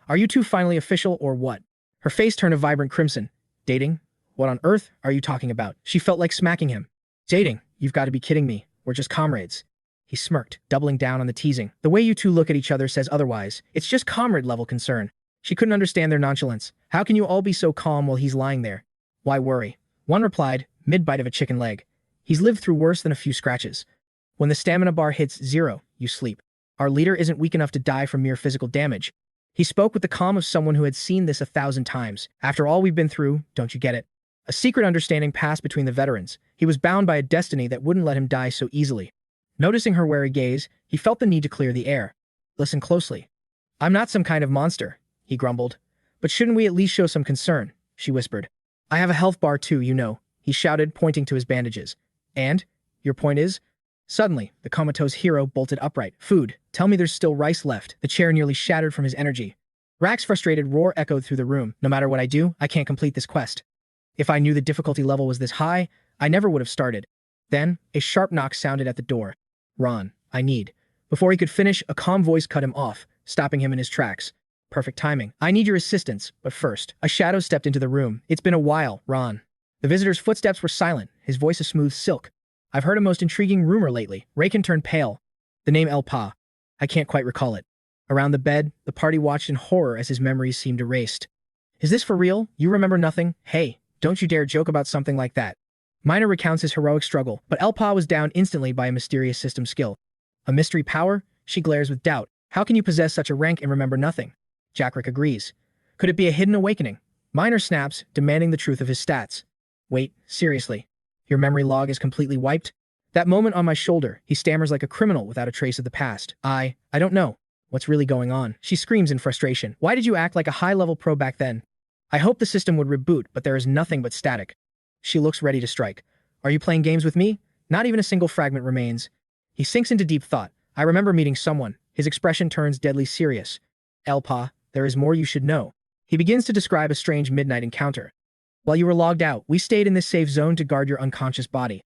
are you two finally official or what? Her face turned a vibrant crimson. Dating? What on earth are you talking about? She felt like smacking him. Dating? You've got to be kidding me. We're just comrades. He smirked, doubling down on the teasing. The way you two look at each other says otherwise. It's just comrade-level concern. She couldn't understand their nonchalance. How can you all be so calm while he's lying there? Why worry? One replied, mid-bite of a chicken leg. He's lived through worse than a few scratches. When the stamina bar hits 0, you sleep. Our leader isn't weak enough to die from mere physical damage. He spoke with the calm of someone who had seen this 1,000 times. After all we've been through, don't you get it? A secret understanding passed between the veterans. He was bound by a destiny that wouldn't let him die so easily. Noticing her wary gaze, he felt the need to clear the air. Listen closely. I'm not some kind of monster, he grumbled. But shouldn't we at least show some concern? She whispered. I have a health bar too, you know, he shouted, pointing to his bandages. And? Your point is? Suddenly, the comatose hero bolted upright. Food. Tell me there's still rice left. The chair nearly shattered from his energy. Rack's frustrated roar echoed through the room. No matter what I do, I can't complete this quest. If I knew the difficulty level was this high, I never would have started. Then, a sharp knock sounded at the door. Ron, I need. Before he could finish, a calm voice cut him off, stopping him in his tracks. Perfect timing. I need your assistance, but first. A shadow stepped into the room. It's been a while, Ron. The visitor's footsteps were silent, his voice a smooth silk. I've heard a most intriguing rumor lately. Raken turned pale. The name 𝗨𝗚𝗏. I can't quite recall it. Around the bed, the party watched in horror as his memories seemed erased. Is this for real? You remember nothing? Hey, don't you dare joke about something like that. Minor recounts his heroic struggle, but 𝗨𝗏𝗏 was down instantly by a mysterious system skill. A mystery power? She glares with doubt. How can you possess such a rank and remember nothing? Jackrick agrees. Could it be a hidden awakening? Minor snaps, demanding the truth of his stats. Wait, seriously. Your memory log is completely wiped? That moment on my shoulder, he stammers like a criminal without a trace of the past. I don't know. What's really going on? She screams in frustration. Why did you act like a high-level pro back then? I hoped the system would reboot, but there is nothing but static. She looks ready to strike. Are you playing games with me? Not even a single fragment remains. He sinks into deep thought. I remember meeting someone. His expression turns deadly serious. 𝗨𝗏𝗏, there is more you should know. He begins to describe a strange midnight encounter. While you were logged out, we stayed in this safe zone to guard your unconscious body.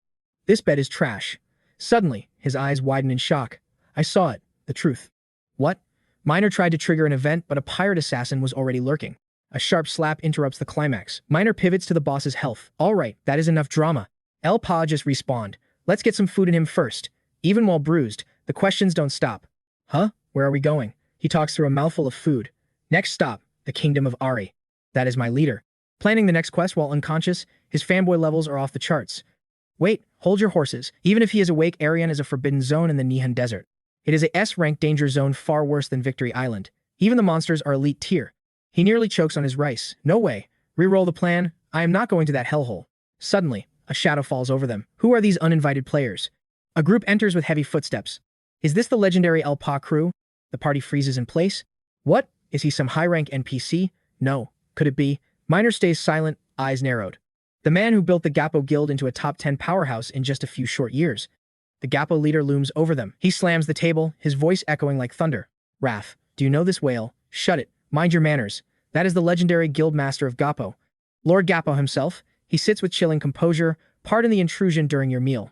This bed is trash. Suddenly, his eyes widen in shock. I saw it. The truth. What? Minor tried to trigger an event, but a pirate assassin was already lurking. A sharp slap interrupts the climax. Minor pivots to the boss's health. All right, that is enough drama. 𝗨𝗏𝗏 just respawned. Let's get some food in him first. Even while bruised, the questions don't stop. Huh? Where are we going? He talks through a mouthful of food. Next stop, the kingdom of Ari. That is my leader. Planning the next quest while unconscious, his fanboy levels are off the charts. Wait, hold your horses. Even if he is awake, Arian is a forbidden zone in the 𝗞𝗜𝗟𝗏𝗘𝗗 Desert. It is a S-rank danger zone far worse than Victory Island. Even the monsters are elite tier. He nearly chokes on his rice. No way. Reroll the plan. I am not going to that hellhole. Suddenly, a shadow falls over them. Who are these uninvited players? A group enters with heavy footsteps. Is this the legendary 𝗨𝗏𝗏 crew? The party freezes in place. What? Is he some high-rank NPC? No. Could it be? Minor stays silent, eyes narrowed. The man who built the 𝗥𝗚𝗚𝗥𝗘𝗚 guild into a top 10 powerhouse in just a few short years. The 𝗥𝗚𝗚 leader looms over them. He slams the table, his voice echoing like thunder. Wrath, do you know this whale? Shut it. Mind your manners. That is the legendary guild master of 𝗥𝗚𝗚. Lord 𝗥𝗚𝗚 himself. He sits with chilling composure. Pardon the intrusion during your meal.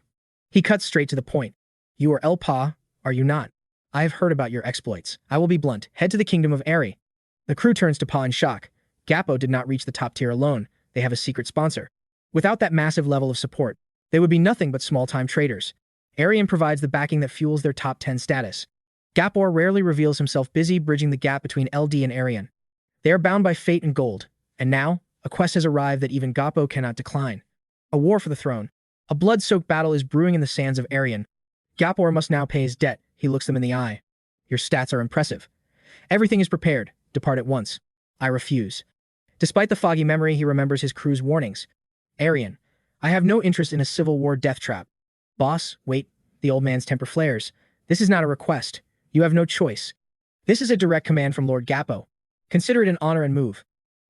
He cuts straight to the point. You are 𝗨𝗏𝗏, are you not? I have heard about your exploits. I will be blunt. Head to the kingdom of Eri. The crew turns to Pa in shock. 𝗥𝗚𝗚𝗏 did not reach the top tier alone. They have a secret sponsor. Without that massive level of support, they would be nothing but small-time traders. Arian provides the backing that fuels their top 10 status. 𝗥𝗚𝗚𝗏 rarely reveals himself busy bridging the gap between LD and Arian. They are bound by fate and gold. And now, a quest has arrived that even 𝗥𝗚𝗚 cannot decline. A war for the throne. A blood-soaked battle is brewing in the sands of Arian. 𝗥𝗚𝗚𝗏 must now pay his debt. He looks them in the eye. Your stats are impressive. Everything is prepared. Depart at once. I refuse. Despite the foggy memory, he remembers his crew's warnings. Arian, I have no interest in a civil war death trap. Boss, wait. The old man's temper flares. This is not a request. You have no choice. This is a direct command from Lord 𝗥𝗚𝗚. Consider it an honor and move.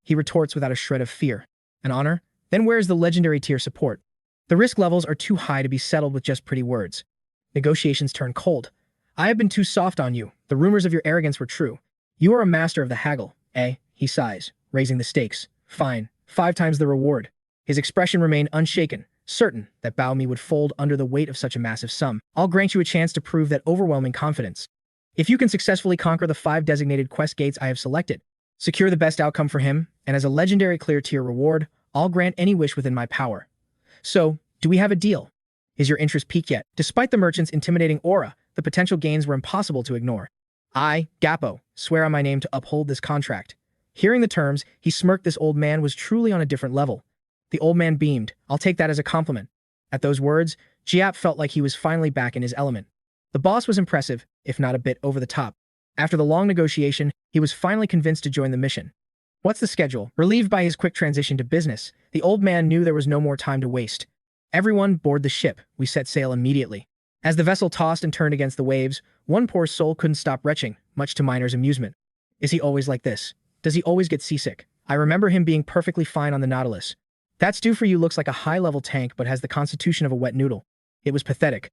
He retorts without a shred of fear. An honor? Then where is the legendary tier support? The risk levels are too high to be settled with just pretty words. Negotiations turn cold. I have been too soft on you. The rumors of your arrogance were true. You are a master of the haggle. He sighs, raising the stakes. Fine. 5 times the reward. His expression remained unshaken, certain that 𝗤𝗚𝗏 would fold under the weight of such a massive sum. I'll grant you a chance to prove that overwhelming confidence. If you can successfully conquer the 5 designated quest gates I have selected, secure the best outcome for him, and as a legendary clear tier reward, I'll grant any wish within my power. So, do we have a deal? Is your interest piqued yet? Despite the merchant's intimidating aura, the potential gains were impossible to ignore. I, 𝗥𝗚𝗚𝗏, swear on my name to uphold this contract. Hearing the terms, he smirked. This old man was truly on a different level. The old man beamed. I'll take that as a compliment. At those words, 𝗥𝗚𝗏 felt like he was finally back in his element. The boss was impressive, if not a bit over the top. After the long negotiation, he was finally convinced to join the mission. What's the schedule? Relieved by his quick transition to business, the old man knew there was no more time to waste. Everyone board the ship. We set sail immediately. As the vessel tossed and turned against the waves, one poor soul couldn't stop retching, much to Miner's amusement. Is he always like this? Does he always get seasick? I remember him being perfectly fine on the Nautilus. That stew for you looks like a high-level tank but has the constitution of a wet noodle. It was pathetic.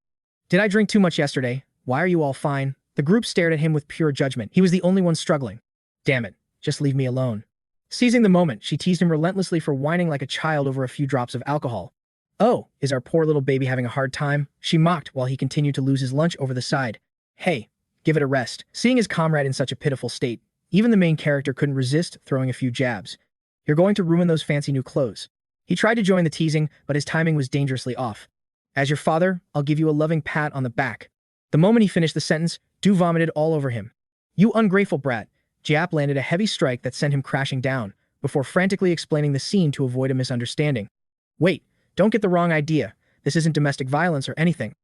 Did I drink too much yesterday? Why are you all fine? The group stared at him with pure judgment. He was the only one struggling. Damn it, just leave me alone. Seizing the moment, she teased him relentlessly for whining like a child over a few drops of alcohol. Oh, is our poor little baby having a hard time? She mocked while he continued to lose his lunch over the side. Hey, give it a rest. Seeing his comrade in such a pitiful state, even the main character couldn't resist throwing a few jabs. You're going to ruin those fancy new clothes. He tried to join the teasing, but his timing was dangerously off. As your father, I'll give you a loving pat on the back. The moment he finished the sentence, dew vomited all over him. You ungrateful brat. 𝗥𝗚𝗏 landed a heavy strike that sent him crashing down, before frantically explaining the scene to avoid a misunderstanding. Wait, don't get the wrong idea. This isn't domestic violence or anything.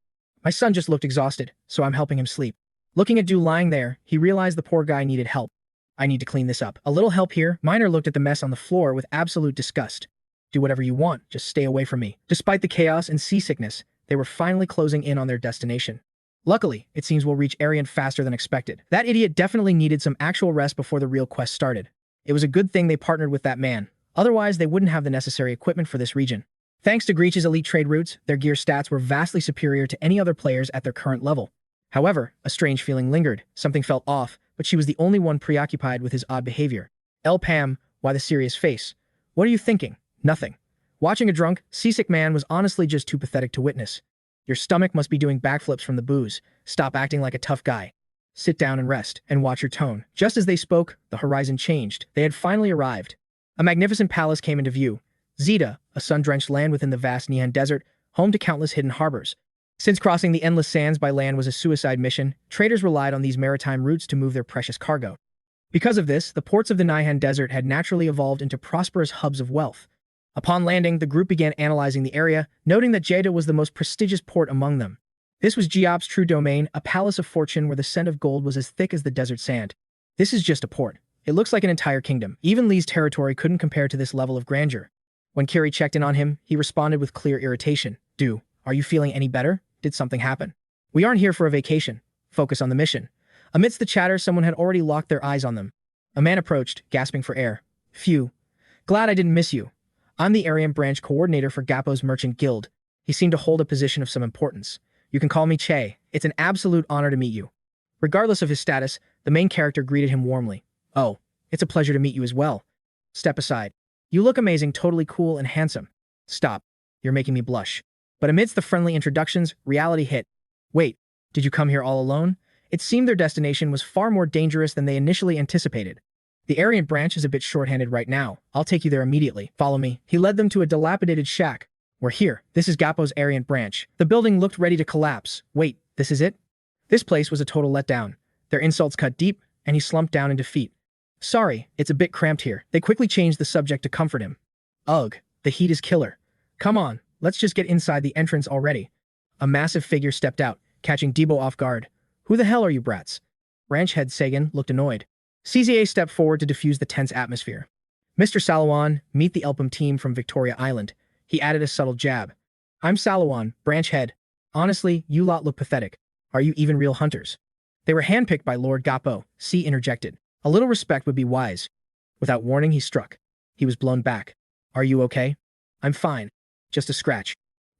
My son just looked exhausted, so I'm helping him sleep. Looking at Dew lying there, he realized the poor guy needed help. I need to clean this up. A little help here? Miner looked at the mess on the floor with absolute disgust. Do whatever you want, just stay away from me. Despite the chaos and seasickness, they were finally closing in on their destination. Luckily, it seems we'll reach Arian faster than expected. That idiot definitely needed some actual rest before the real quest started. It was a good thing they partnered with that man. Otherwise, they wouldn't have the necessary equipment for this region. Thanks to 𝗥𝗚𝗚𝗏's elite trade routes, their gear stats were vastly superior to any other players at their current level. However, a strange feeling lingered. Something felt off, but she was the only one preoccupied with his odd behavior. 𝗨𝗚𝗏, why the serious face? What are you thinking? Nothing. Watching a drunk, seasick man was honestly just too pathetic to witness. Your stomach must be doing backflips from the booze. Stop acting like a tough guy. Sit down and rest, and watch your tone. Just as they spoke, the horizon changed. They had finally arrived. A magnificent palace came into view. 𝗤𝗘𝗏, a sun-drenched land within the vast 𝗤𝗏𝗏 desert, home to countless hidden harbors. Since crossing the endless sands by land was a suicide mission, traders relied on these maritime routes to move their precious cargo. Because of this, the ports of the 𝗤𝗏𝗏 desert had naturally evolved into prosperous hubs of wealth. Upon landing, the group began analyzing the area, noting that 𝗤𝗘𝗏 was the most prestigious port among them. This was 𝗤𝗏𝗏's true domain, a palace of fortune where the scent of gold was as thick as the desert sand. This is just a port. It looks like an entire kingdom. Even Lee's territory couldn't compare to this level of grandeur. When Kiri checked in on him, he responded with clear irritation. Dew, are you feeling any better? Did something happen? We aren't here for a vacation. Focus on the mission. Amidst the chatter, someone had already locked their eyes on them. A man approached, gasping for air. Phew. Glad I didn't miss you. I'm the Arian branch coordinator for 𝗥𝗚𝗚𝗏's merchant guild. He seemed to hold a position of some importance. You can call me Che. It's an absolute honor to meet you. Regardless of his status, the main character greeted him warmly. Oh, it's a pleasure to meet you as well. Step aside. You look amazing, totally cool and handsome. Stop. You're making me blush. But amidst the friendly introductions, reality hit. Wait, did you come here all alone? It seemed their destination was far more dangerous than they initially anticipated. The Aryan branch is a bit short-handed right now. I'll take you there immediately. Follow me. He led them to a dilapidated shack. We're here. This is 𝗤𝗄𝗚's Aryan branch. The building looked ready to collapse. Wait, this is it? This place was a total letdown. Their insults cut deep, and he slumped down in defeat. Sorry, it's a bit cramped here. They quickly changed the subject to comfort him. Ugh, the heat is killer. Come on, let's just get inside the entrance already. A massive figure stepped out, catching Debo off guard. Who the hell are you brats? Branch head Sagan looked annoyed. CZA stepped forward to diffuse the tense atmosphere. Mr. Salawan, meet the Elpam team from Victoria Island. He added a subtle jab. I'm Salawan, branch head. Honestly, you lot look pathetic. Are you even real hunters? They were handpicked by Lord 𝗤𝗄𝗚, interjected. A little respect would be wise. Without warning, he struck. He was blown back. Are you okay? I'm fine. Just a scratch.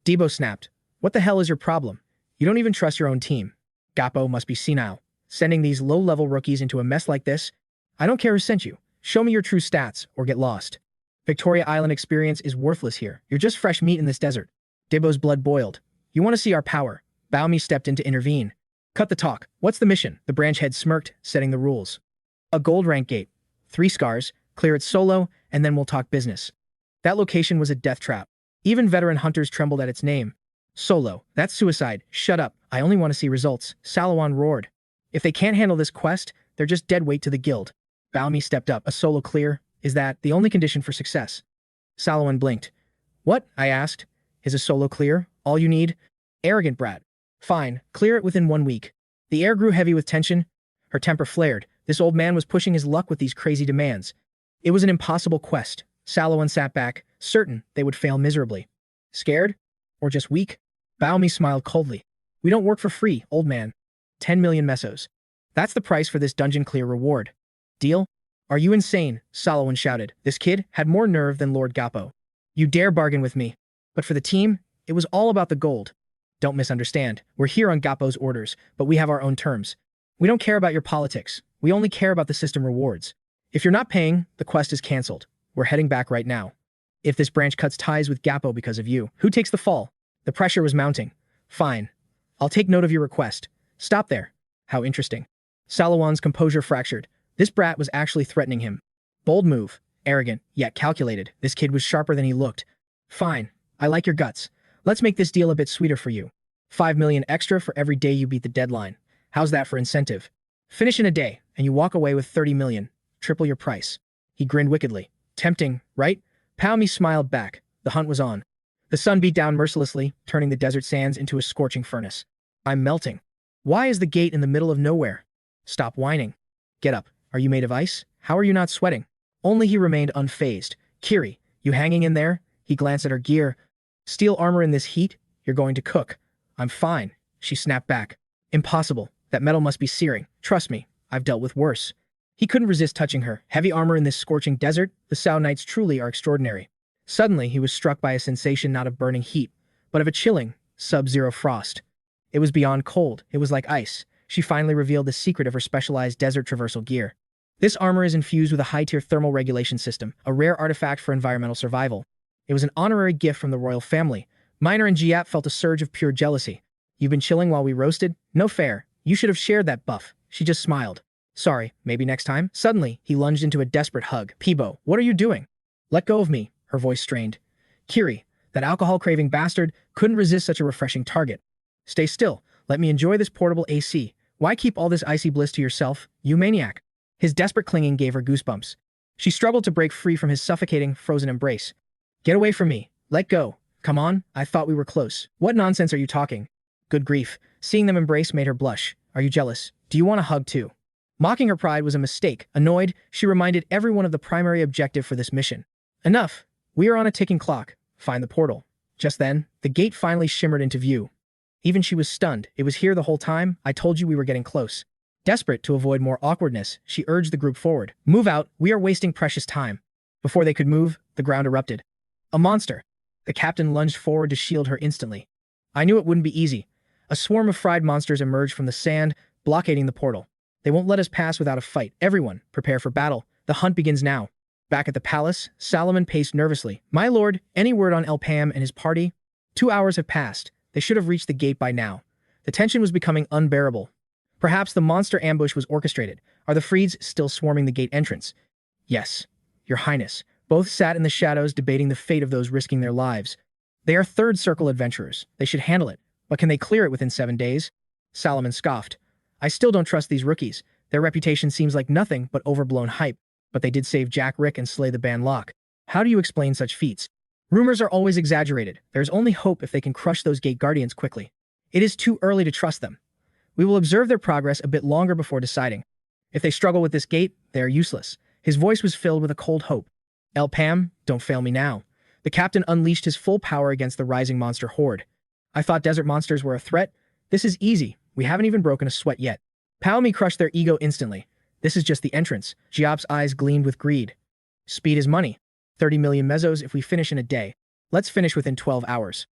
Debo snapped. What the hell is your problem? You don't even trust your own team. 𝗤𝗄𝗚 must be senile. Sending these low-level rookies into a mess like this? I don't care who sent you. Show me your true stats, or get lost. Victoria Island experience is worthless here. You're just fresh meat in this desert. Debo's blood boiled. You want to see our power? 𝗤𝗚𝗡 stepped in to intervene. Cut the talk. What's the mission? The branch head smirked, setting the rules. A gold rank gate. 3 scars, clear it solo, and then we'll talk business. That location was a death trap. Even veteran hunters trembled at its name. Solo, that's suicide. Shut up. I only want to see results. Salawan roared. If they can't handle this quest, they're just dead weight to the guild. 𝗤𝗚𝗡 stepped up. A solo clear? Is that the only condition for success? Salawan blinked. What? I asked. Is a solo clear all you need? Arrogant brat. Fine, clear it within 1 week. The air grew heavy with tension. Her temper flared. This old man was pushing his luck with these crazy demands. It was an impossible quest. Salawan sat back, certain they would fail miserably. Scared? Or just weak? 𝗤𝗚𝗡 smiled coldly. We don't work for free, old man. 10 million mesos. That's the price for this dungeon clear reward. Deal? Are you insane? Salawan shouted. This kid had more nerve than Lord 𝗤𝗄𝗚. You dare bargain with me. But for the team, it was all about the gold. Don't misunderstand. We're here on 𝗤𝗄𝗚's orders, but we have our own terms. We don't care about your politics. We only care about the system rewards. If you're not paying, the quest is cancelled. We're heading back right now. If this branch cuts ties with 𝗤𝗄𝗚 because of you, who takes the fall? The pressure was mounting. Fine. I'll take note of your request. Stop there. How interesting. Salawan's composure fractured. This brat was actually threatening him. Bold move. Arrogant, yet calculated. This kid was sharper than he looked. Fine. I like your guts. Let's make this deal a bit sweeter for you. 5 million extra for every day you beat the deadline. How's that for incentive? Finish in a day, and you walk away with 30 million. Triple your price. He grinned wickedly. Tempting, right? 𝗤𝗚𝗡 smiled back. The hunt was on. The sun beat down mercilessly, turning the desert sands into a scorching furnace. I'm melting. Why is the gate in the middle of nowhere? Stop whining. Get up. Are you made of ice? How are you not sweating? Only he remained unfazed. Kiri, you hanging in there? He glanced at her gear. Steel armor in this heat? You're going to cook. I'm fine. She snapped back. Impossible. That metal must be searing. Trust me, I've dealt with worse. He couldn't resist touching her. Heavy armor in this scorching desert? The Sao Knights truly are extraordinary. Suddenly, he was struck by a sensation not of burning heat, but of a chilling, sub-zero frost. It was beyond cold. It was like ice. She finally revealed the secret of her specialized desert traversal gear. This armor is infused with a high-tier thermal regulation system, a rare artifact for environmental survival. It was an honorary gift from the royal family. Minor and 𝗤𝗄𝗡 felt a surge of pure jealousy. You've been chilling while we roasted? No fair. You should have shared that buff. She just smiled. Sorry, maybe next time? Suddenly, he lunged into a desperate hug. Peebo, what are you doing? Let go of me. Her voice strained. Kiri, that alcohol-craving bastard, couldn't resist such a refreshing target. Stay still. Let me enjoy this portable AC. Why keep all this icy bliss to yourself, you maniac? His desperate clinging gave her goosebumps. She struggled to break free from his suffocating, frozen embrace. Get away from me. Let go. Come on, I thought we were close. What nonsense are you talking? Good grief. Seeing them embrace made her blush. Are you jealous? Do you want a hug too? Mocking her pride was a mistake. Annoyed, she reminded everyone of the primary objective for this mission. Enough. We are on a ticking clock. Find the portal. Just then, the gate finally shimmered into view. Even she was stunned. It was here the whole time. I told you we were getting close. Desperate to avoid more awkwardness, she urged the group forward. Move out. We are wasting precious time. Before they could move, the ground erupted. A monster. The captain lunged forward to shield her instantly. I knew it wouldn't be easy. A swarm of fried monsters emerged from the sand, blockading the portal. They won't let us pass without a fight. Everyone, prepare for battle. The hunt begins now. Back at the palace, Salomon paced nervously. My lord, any word on 𝗨𝗡𝗡 and his party? 2 hours have passed. They should have reached the gate by now. The tension was becoming unbearable. Perhaps the monster ambush was orchestrated. Are the Freeds still swarming the gate entrance? Yes, Your Highness. Both sat in the shadows debating the fate of those risking their lives. They are third circle adventurers. They should handle it. But can they clear it within 7 days? Salomon scoffed. I still don't trust these rookies. Their reputation seems like nothing but overblown hype. But they did save Jack Rick and slay the band Locke. How do you explain such feats? Rumors are always exaggerated. There's only hope if they can crush those gate guardians quickly. It is too early to trust them. We will observe their progress a bit longer before deciding. If they struggle with this gate, they are useless. His voice was filled with a cold hope. 𝗨𝗟𝗻, don't fail me now. The captain unleashed his full power against the rising monster horde. I thought desert monsters were a threat. This is easy. We haven't even broken a sweat yet. 𝗨𝗼 crushed their ego instantly. This is just the entrance. 𝗤𝗡's eyes gleamed with greed. Speed is money. 30 million mesos if we finish in a day. Let's finish within 12 hours.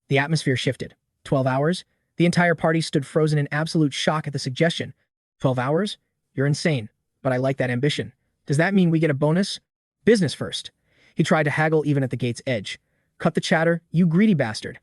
The atmosphere shifted. 12 hours? The entire party stood frozen in absolute shock at the suggestion. 12 hours? You're insane. But I like that ambition. Does that mean we get a bonus? Business first. He tried to haggle even at the gate's edge. Cut the chatter, you greedy bastard.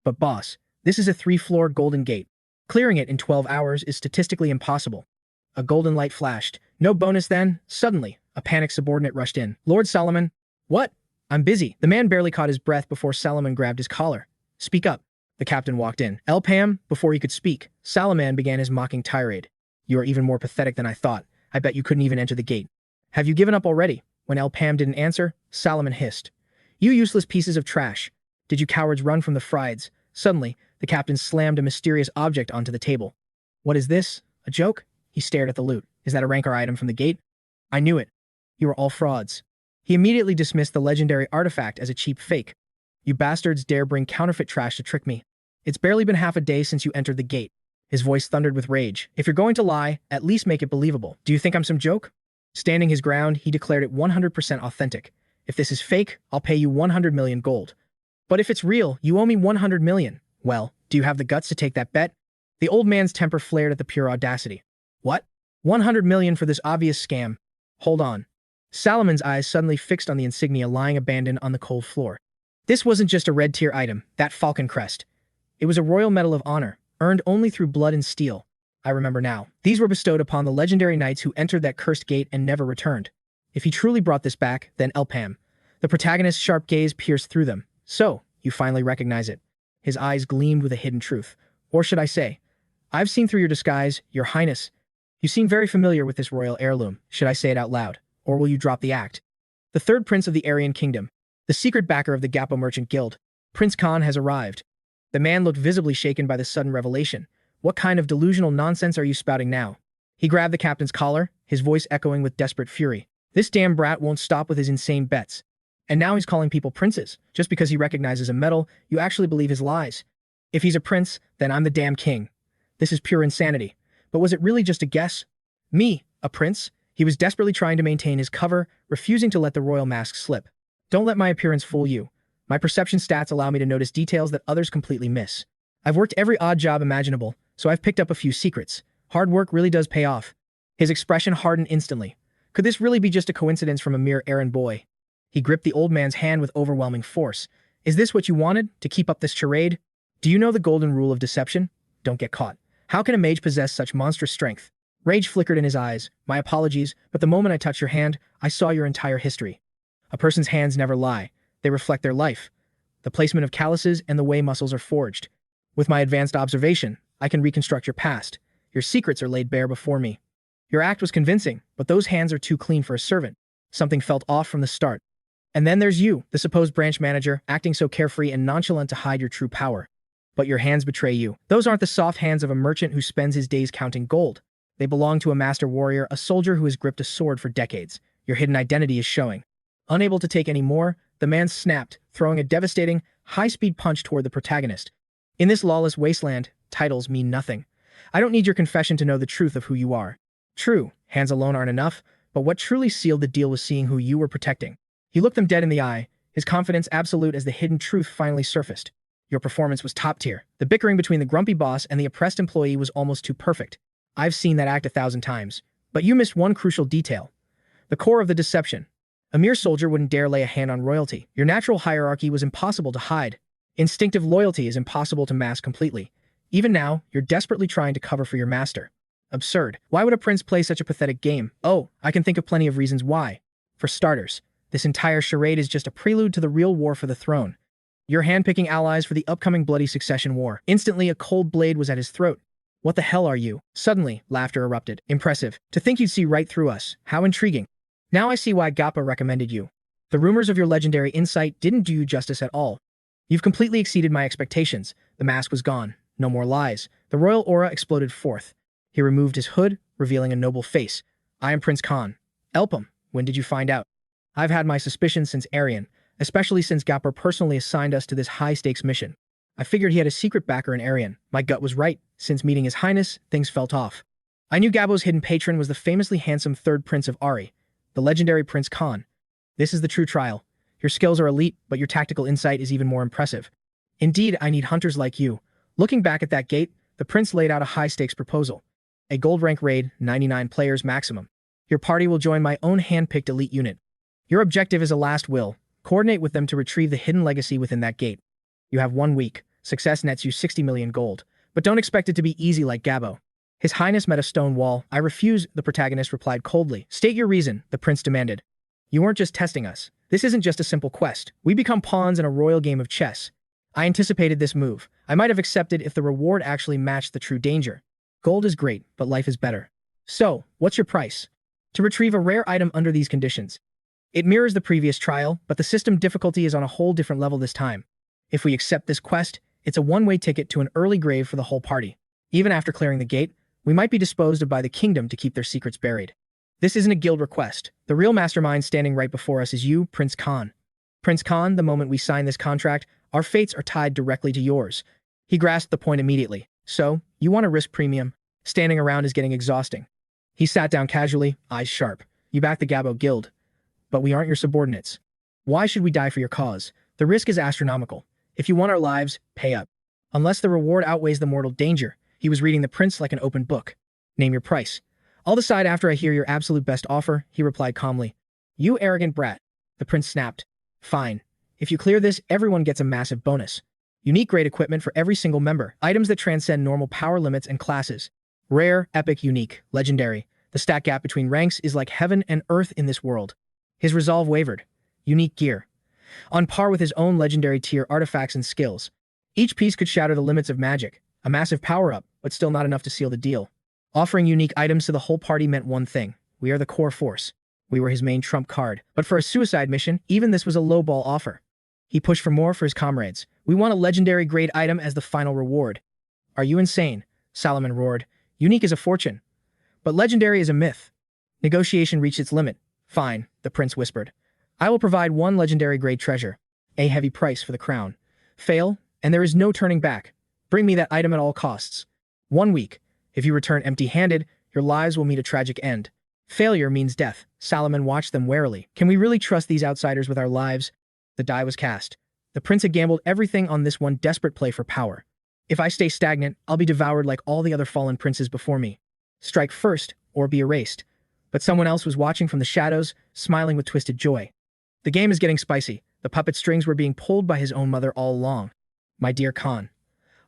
But boss, this is a 3-floor golden gate. Clearing it in 12 hours is statistically impossible. A golden light flashed. No bonus then? Suddenly, a panicked subordinate rushed in. Lord Salomon. What? I'm busy. The man barely caught his breath before Salomon grabbed his collar. Speak up. The captain walked in. 𝗨𝗟𝗻, before he could speak, Salomon began his mocking tirade. You are even more pathetic than I thought. I bet you couldn't even enter the gate. Have you given up already? When 𝗨𝗟𝗻 didn't answer, Salomon hissed. You useless pieces of trash. Did you cowards run from the Freeds? Suddenly, the captain slammed a mysterious object onto the table. What is this? A joke? He stared at the loot. Is that a rancor item from the gate? I knew it. You are all frauds. He immediately dismissed the legendary artifact as a cheap fake. You bastards dare bring counterfeit trash to trick me. It's barely been half a day since you entered the gate. His voice thundered with rage. If you're going to lie, at least make it believable. Do you think I'm some joke? Standing his ground, he declared it 100% authentic. If this is fake, I'll pay you 100 million gold. But if it's real, you owe me 100 million. Well, do you have the guts to take that bet? The old man's temper flared at the pure audacity. What? 100 million for this obvious scam? Hold on. Salomon's eyes suddenly fixed on the insignia lying abandoned on the cold floor. This wasn't just a red tier item, that falcon crest. It was a royal medal of honor, earned only through blood and steel. I remember now. These were bestowed upon the legendary knights who entered that cursed gate and never returned. If he truly brought this back, then 𝗨𝗟𝗻. The protagonist's sharp gaze pierced through them. So, you finally recognize it. His eyes gleamed with a hidden truth. Or should I say, I've seen through your disguise, Your Highness. You seem very familiar with this royal heirloom. Should I say it out loud? Or will you drop the act? The third prince of the Aryan Kingdom, the secret backer of the 𝗥𝗚 Merchant Guild, Prince Khan has arrived. The man looked visibly shaken by the sudden revelation. What kind of delusional nonsense are you spouting now? He grabbed the captain's collar, his voice echoing with desperate fury. This damn brat won't stop with his insane bets. And now he's calling people princes. Just because he recognizes a medal, you actually believe his lies. If he's a prince, then I'm the damn king. This is pure insanity. But was it really just a guess? Me, a prince? He was desperately trying to maintain his cover, refusing to let the royal mask slip. Don't let my appearance fool you. My perception stats allow me to notice details that others completely miss. I've worked every odd job imaginable, so I've picked up a few secrets. Hard work really does pay off. His expression hardened instantly. Could this really be just a coincidence from a mere errand boy? He gripped the old man's hand with overwhelming force. Is this what you wanted, to keep up this charade? Do you know the golden rule of deception? Don't get caught. How can a mage possess such monstrous strength? Rage flickered in his eyes. My apologies, but the moment I touched your hand, I saw your entire history. A person's hands never lie. They reflect their life. The placement of calluses and the way muscles are forged. With my advanced observation, I can reconstruct your past. Your secrets are laid bare before me. Your act was convincing, but those hands are too clean for a servant. Something felt off from the start. And then there's you, the supposed branch manager, acting so carefree and nonchalant to hide your true power. But your hands betray you. Those aren't the soft hands of a merchant who spends his days counting gold. They belong to a master warrior, a soldier who has gripped a sword for decades. Your hidden identity is showing. Unable to take any more, the man snapped, throwing a devastating, high-speed punch toward the protagonist. In this lawless wasteland, titles mean nothing. I don't need your confession to know the truth of who you are. True, hands alone aren't enough, but what truly sealed the deal was seeing who you were protecting. He looked them dead in the eye, his confidence absolute as the hidden truth finally surfaced. Your performance was top tier. The bickering between the grumpy boss and the oppressed employee was almost too perfect. I've seen that act 1,000 times. But you missed one crucial detail. The core of the deception. A mere soldier wouldn't dare lay a hand on royalty. Your natural hierarchy was impossible to hide. Instinctive loyalty is impossible to mask completely. Even now, you're desperately trying to cover for your master. Absurd. Why would a prince play such a pathetic game? Oh, I can think of plenty of reasons why. For starters, this entire charade is just a prelude to the real war for the throne. You're handpicking allies for the upcoming bloody succession war. Instantly, a cold blade was at his throat. What the hell are you? Suddenly, laughter erupted. Impressive. To think you'd see right through us. How intriguing. Now I see why 𝗥𝗘𝗚𝗥𝗘𝗦 recommended you. The rumors of your legendary insight didn't do you justice at all. You've completely exceeded my expectations. The mask was gone. No more lies. The royal aura exploded forth. He removed his hood, revealing a noble face. I am Prince Kaan. Elpum, when did you find out? I've had my suspicions since Arian, especially since 𝗥𝗘𝗚𝗥𝗘𝗦 personally assigned us to this high-stakes mission. I figured he had a secret backer in Arian. My gut was right. Since meeting His Highness, things felt off. I knew 𝗥𝗘𝗚𝗥𝗘𝗏's hidden patron was the famously handsome third prince of Ari, the legendary Prince Kaan. This is the true trial. Your skills are elite, but your tactical insight is even more impressive. Indeed, I need hunters like you. Looking back at that gate, the prince laid out a high-stakes proposal. A gold rank raid, 99 players maximum. Your party will join my own hand-picked elite unit. Your objective is a last will. Coordinate with them to retrieve the hidden legacy within that gate. You have 1 week. Success nets you 60 million gold. But don't expect it to be easy like 𝗥𝗘𝗚𝗥𝗘𝗏. His Highness met a stone wall. I refuse, the protagonist replied coldly. State your reason, the prince demanded. You weren't just testing us. This isn't just a simple quest. We become pawns in a royal game of chess. I anticipated this move. I might have accepted if the reward actually matched the true danger. Gold is great, but life is better. So, what's your price? To retrieve a rare item under these conditions. It mirrors the previous trial, but the system difficulty is on a whole different level this time. If we accept this quest, it's a one-way ticket to an early grave for the whole party. Even after clearing the gate, we might be disposed of by the kingdom to keep their secrets buried. This isn't a guild request. The real mastermind standing right before us is you, Prince Kaan. Prince Kaan, the moment we sign this contract, our fates are tied directly to yours. He grasped the point immediately. So, you want to risk premium? Standing around is getting exhausting. He sat down casually, eyes sharp. You back the 𝗥𝗘𝗚𝗥𝗘𝗏 guild. But we aren't your subordinates. Why should we die for your cause? The risk is astronomical. If you want our lives, pay up. Unless the reward outweighs the mortal danger. He was reading the prince like an open book. Name your price. I'll decide after I hear your absolute best offer, he replied calmly. You arrogant brat. The prince snapped. Fine. If you clear this, everyone gets a massive bonus. Unique grade equipment for every single member. Items that transcend normal power limits and classes. Rare, epic, unique, legendary. The stat gap between ranks is like heaven and earth in this world. His resolve wavered. Unique gear. On par with his own legendary tier artifacts and skills. Each piece could shatter the limits of magic. A massive power-up, but still not enough to seal the deal. Offering unique items to the whole party meant one thing. We are the core force. We were his main trump card. But for a suicide mission, even this was a lowball offer. He pushed for more for his comrades. We want a legendary grade item as the final reward. Are you insane? Solomon roared. Unique is a fortune. But legendary is a myth. Negotiation reached its limit. Fine, the prince whispered. I will provide 1 legendary grade treasure. A heavy price for the crown. Fail, and there is no turning back. Bring me that item at all costs. 1 week. If you return empty-handed, your lives will meet a tragic end. Failure means death. Solomon watched them warily. Can we really trust these outsiders with our lives? The die was cast. The prince had gambled everything on this one desperate play for power. If I stay stagnant, I'll be devoured like all the other fallen princes before me. Strike first, or be erased. But someone else was watching from the shadows, smiling with twisted joy. The game is getting spicy. The puppet strings were being pulled by his own mother all along. My dear Kaan.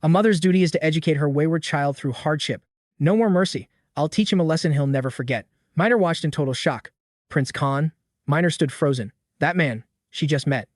A mother's duty is to educate her wayward child through hardship. No more mercy. I'll teach him a lesson he'll never forget. Minor watched in total shock. Prince Kaan. Minor stood frozen. That man, she just met,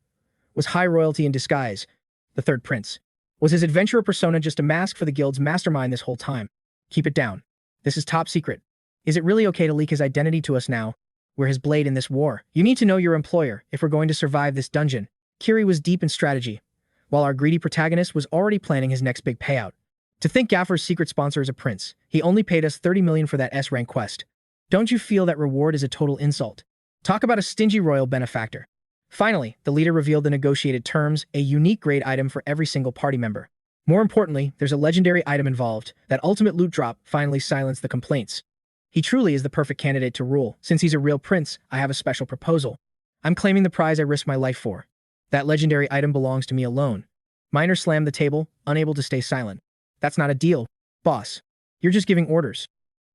was high royalty in disguise. The third prince. Was his adventurer persona just a mask for the guild's mastermind this whole time? Keep it down. This is top secret. Is it really okay to leak his identity to us now? We're his blade in this war. You need to know your employer if we're going to survive this dungeon. Kiri was deep in strategy, while our greedy protagonist was already planning his next big payout. To think 𝗥𝗘𝗚𝗥𝗘𝗏's secret sponsor is a prince. He only paid us 30 million for that S-rank quest. Don't you feel that reward is a total insult? Talk about a stingy royal benefactor. Finally, the leader revealed the negotiated terms, a unique grade item for every single party member. More importantly, there's a legendary item involved. That ultimate loot drop finally silenced the complaints. He truly is the perfect candidate to rule. Since he's a real prince, I have a special proposal. I'm claiming the prize I risked my life for. That legendary item belongs to me alone. Minor slammed the table, unable to stay silent. That's not a deal, boss. You're just giving orders.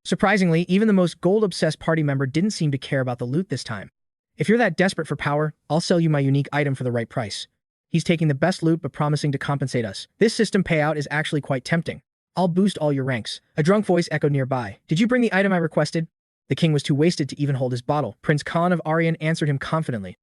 Surprisingly, even the most gold-obsessed party member didn't seem to care about the loot this time. If you're that desperate for power, I'll sell you my unique item for the right price. He's taking the best loot but promising to compensate us. This system payout is actually quite tempting. I'll boost all your ranks. A drunk voice echoed nearby. Did you bring the item I requested? The king was too wasted to even hold his bottle. Prince Khan of Aryan answered him confidently.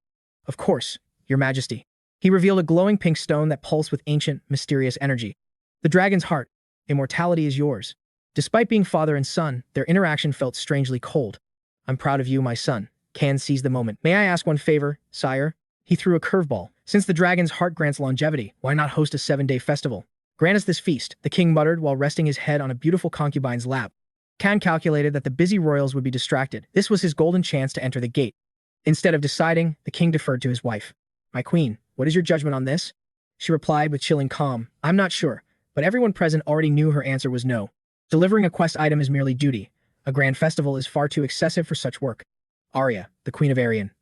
Of course, your majesty. He revealed a glowing pink stone that pulsed with ancient, mysterious energy. The dragon's heart. Immortality is yours. Despite being father and son, their interaction felt strangely cold. I'm proud of you, my son. Khan seized the moment. May I ask one favor, sire? He threw a curveball. Since the dragon's heart grants longevity, why not host a 7-day festival? Grant us this feast, the king muttered while resting his head on a beautiful concubine's lap. Khan calculated that the busy royals would be distracted. This was his golden chance to enter the gate. Instead of deciding, the king deferred to his wife. My queen, what is your judgment on this? She replied with chilling calm. I'm not sure, but everyone present already knew her answer was no. Delivering a quest item is merely duty. A grand festival is far too excessive for such work. Arya, the queen of Aryan.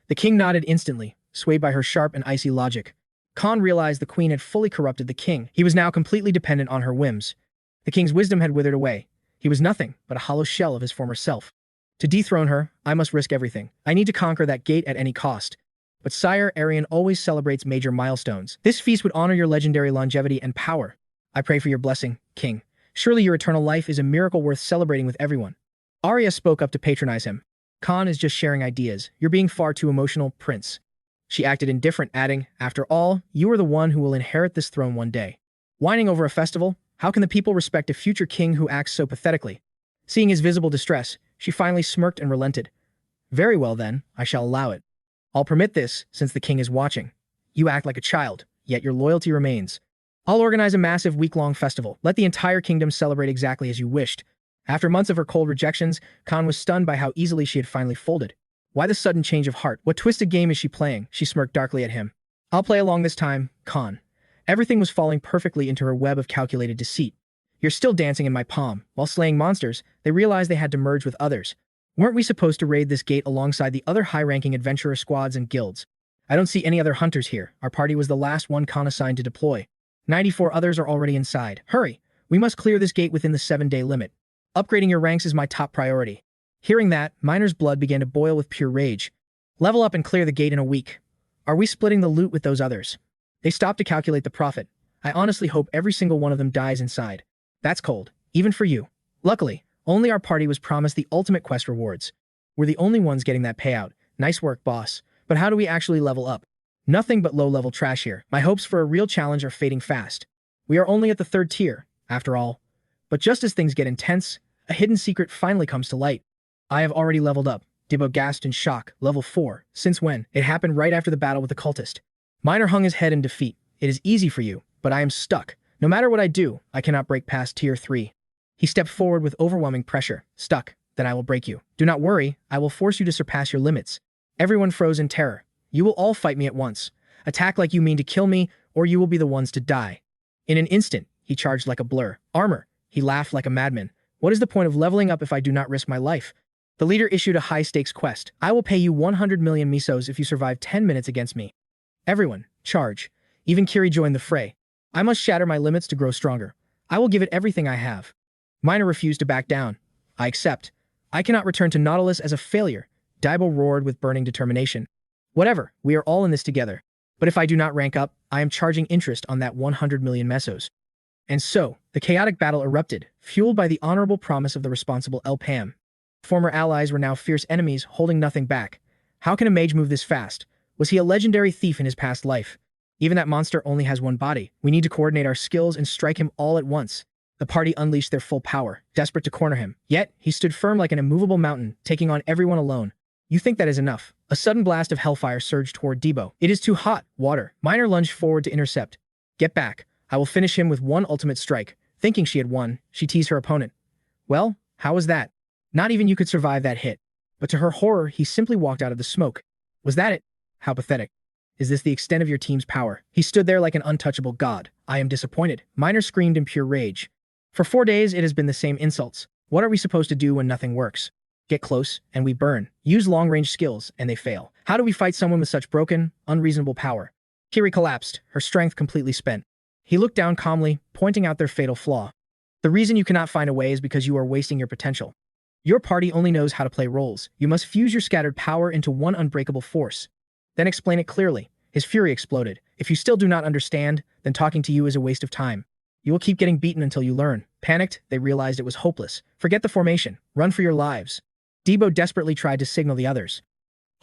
The king nodded instantly, swayed by her sharp and icy logic. Khan realized the queen had fully corrupted the king. He was now completely dependent on her whims. The king's wisdom had withered away. He was nothing but a hollow shell of his former self. To dethrone her, I must risk everything. I need to conquer that gate at any cost. But sire, Aryan always celebrates major milestones. This feast would honor your legendary longevity and power. I pray for your blessing, king. Surely your eternal life is a miracle worth celebrating with everyone. Arya spoke up to patronize him. Khan is just sharing ideas. You're being far too emotional, prince. She acted indifferent, adding, after all, you are the one who will inherit this throne one day. Whining over a festival? How can the people respect a future king who acts so pathetically? Seeing his visible distress, she finally smirked and relented. Very well then, I shall allow it. I'll permit this, since the king is watching. You act like a child, yet your loyalty remains. I'll organize a massive week-long festival. Let the entire kingdom celebrate exactly as you wished. After months of her cold rejections, Khan was stunned by how easily she had finally folded. Why the sudden change of heart? What twisted game is she playing? She smirked darkly at him. I'll play along this time, Khan. Everything was falling perfectly into her web of calculated deceit. You're still dancing in my palm. While slaying monsters, they realized they had to merge with others. Weren't we supposed to raid this gate alongside the other high-ranking adventurer squads and guilds? I don't see any other hunters here. Our party was the last one Khan assigned to deploy. 94 others are already inside. Hurry! We must clear this gate within the 7-day limit. Upgrading your ranks is my top priority. Hearing that, Miner's blood began to boil with pure rage. Level up and clear the gate in a week. Are we splitting the loot with those others? They stopped to calculate the profit. I honestly hope every single one of them dies inside. That's cold, even for you. Luckily, only our party was promised the ultimate quest rewards. We're the only ones getting that payout. Nice work, boss. But how do we actually level up? Nothing but low-level trash here. My hopes for a real challenge are fading fast. We are only at the 3rd tier, after all. But just as things get intense, a hidden secret finally comes to light. I have already leveled up. 𝗤𝗏𝗚 gasped in shock. Level 4. Since when? It happened right after the battle with the cultist. Miner hung his head in defeat. It is easy for you, but I am stuck. No matter what I do, I cannot break past tier 3. He stepped forward with overwhelming pressure. Stuck. Then I will break you. Do not worry, I will force you to surpass your limits. Everyone froze in terror. You will all fight me at once. Attack like you mean to kill me, or you will be the ones to die. In an instant, he charged like a blur. Armor. He laughed like a madman. What is the point of leveling up if I do not risk my life? The leader issued a high-stakes quest. I will pay you 100 million misos if you survive 10 minutes against me. Everyone, charge. Even Kiri joined the fray. I must shatter my limits to grow stronger. I will give it everything I have. Miner refused to back down. I accept. I cannot return to Nautilus as a failure. 𝗏𝗏 roared with burning determination. Whatever, we are all in this together. But if I do not rank up, I am charging interest on that 100 million mesos. And so, the chaotic battle erupted, fueled by the honorable promise of the responsible 𝗏𝗏𝗏. Former allies were now fierce enemies, holding nothing back. How can a mage move this fast? Was he a legendary thief in his past life? Even that monster only has one body. We need to coordinate our skills and strike him all at once. The party unleashed their full power, desperate to corner him. Yet, he stood firm like an immovable mountain, taking on everyone alone. You think that is enough? A sudden blast of hellfire surged toward 𝗏𝗏𝗏. It is too hot. Water. Miner lunged forward to intercept. Get back. I will finish him with one ultimate strike. Thinking she had won, she teased her opponent. Well, how was that? Not even you could survive that hit. But to her horror, he simply walked out of the smoke. Was that it? How pathetic. Is this the extent of your team's power? He stood there like an untouchable god. I am disappointed. Miner screamed in pure rage. For 4 days, it has been the same insults. What are we supposed to do when nothing works? Get close, and we burn. Use long-range skills, and they fail. How do we fight someone with such broken, unreasonable power? Kiri collapsed, her strength completely spent. He looked down calmly, pointing out their fatal flaw. The reason you cannot find a way is because you are wasting your potential. Your party only knows how to play roles. You must fuse your scattered power into one unbreakable force. Then explain it clearly. His fury exploded. If you still do not understand, then talking to you is a waste of time. You will keep getting beaten until you learn. Panicked, they realized it was hopeless. Forget the formation. Run for your lives. Debo desperately tried to signal the others.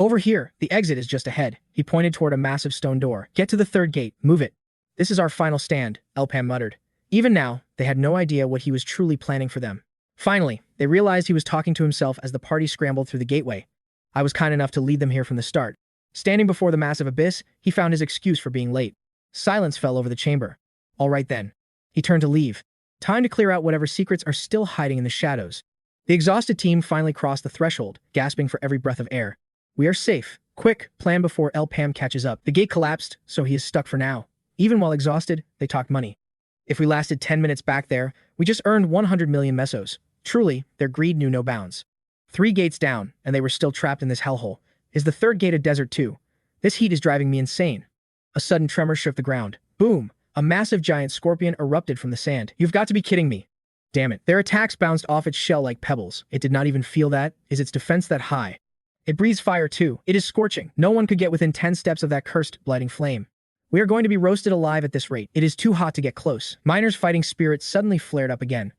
Over here, the exit is just ahead. He pointed toward a massive stone door. Get to the third gate. Move it. This is our final stand, 𝗨𝗨𝗧𝗏 muttered. Even now, they had no idea what he was truly planning for them. Finally, they realized he was talking to himself as the party scrambled through the gateway. I was kind enough to lead them here from the start. Standing before the massive abyss, he found his excuse for being late. Silence fell over the chamber. All right then. He turned to leave. Time to clear out whatever secrets are still hiding in the shadows. The exhausted team finally crossed the threshold, gasping for every breath of air. We are safe. Quick, plan before 𝗨𝗨𝗧𝗏 catches up. The gate collapsed, so he is stuck for now. Even while exhausted, they talked money. If we lasted 10 minutes back there, we just earned 100 million mesos. Truly, their greed knew no bounds. 3 gates down, and they were still trapped in this hellhole. Is the third gate a desert too? This heat is driving me insane. A sudden tremor shook the ground. Boom! A massive giant scorpion erupted from the sand. You've got to be kidding me. Damn it. Their attacks bounced off its shell like pebbles. It did not even feel that. Is its defense that high? It breathes fire too. It is scorching. No one could get within 10 steps of that cursed, blighting flame. We are going to be roasted alive at this rate. It is too hot to get close. Miner's fighting spirit suddenly flared up again.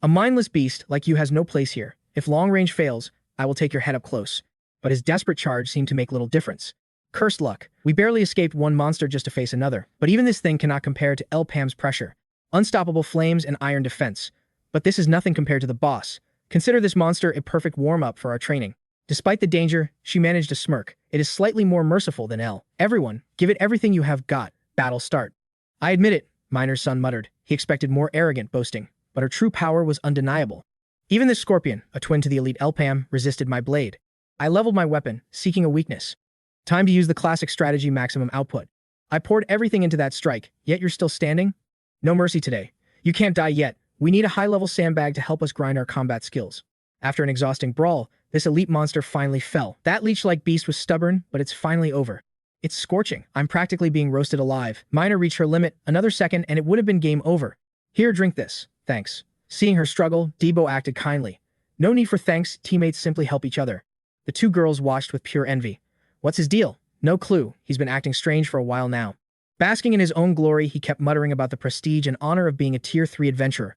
A mindless beast like you has no place here. If long range fails, I will take your head up close. But his desperate charge seemed to make little difference. Cursed luck. We barely escaped one monster just to face another. But even this thing cannot compare to 𝗨𝗨𝗧𝗏's pressure. Unstoppable flames and iron defense. But this is nothing compared to the boss. Consider this monster a perfect warm-up for our training. Despite the danger, she managed to smirk. It is slightly more merciful than L. Everyone, give it everything you have got. Battle start. I admit it, Miner's son muttered. He expected more arrogant boasting, but her true power was undeniable. Even this scorpion, a twin to the elite 𝗨𝗨𝗧𝗏, resisted my blade. I leveled my weapon, seeking a weakness. Time to use the classic strategy maximum output. I poured everything into that strike, yet you're still standing? No mercy today. You can't die yet. We need a high-level sandbag to help us grind our combat skills. After an exhausting brawl, this elite monster finally fell. That leech-like beast was stubborn, but it's finally over. It's scorching. I'm practically being roasted alive. Miner reached her limit, another second, and it would have been game over. Here, drink this. Thanks. Seeing her struggle, Debo acted kindly. No need for thanks, teammates simply help each other. The 2 girls watched with pure envy. What's his deal? No clue. He's been acting strange for a while now. Basking in his own glory, he kept muttering about the prestige and honor of being a Tier 3 adventurer.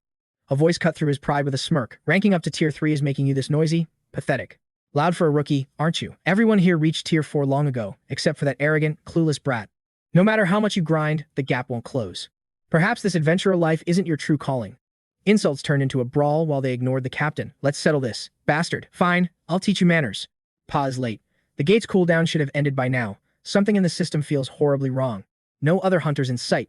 A voice cut through his pride with a smirk. Ranking up to Tier 3 is making you this noisy? Pathetic. Loud for a rookie, aren't you? Everyone here reached Tier 4 long ago, except for that arrogant, clueless brat. No matter how much you grind, the gap won't close. Perhaps this adventurer life isn't your true calling. Insults turned into a brawl while they ignored the captain. Let's settle this. Bastard. Fine, I'll teach you manners. Pa is late. The gate's cooldown should have ended by now. Something in the system feels horribly wrong. No other hunters in sight.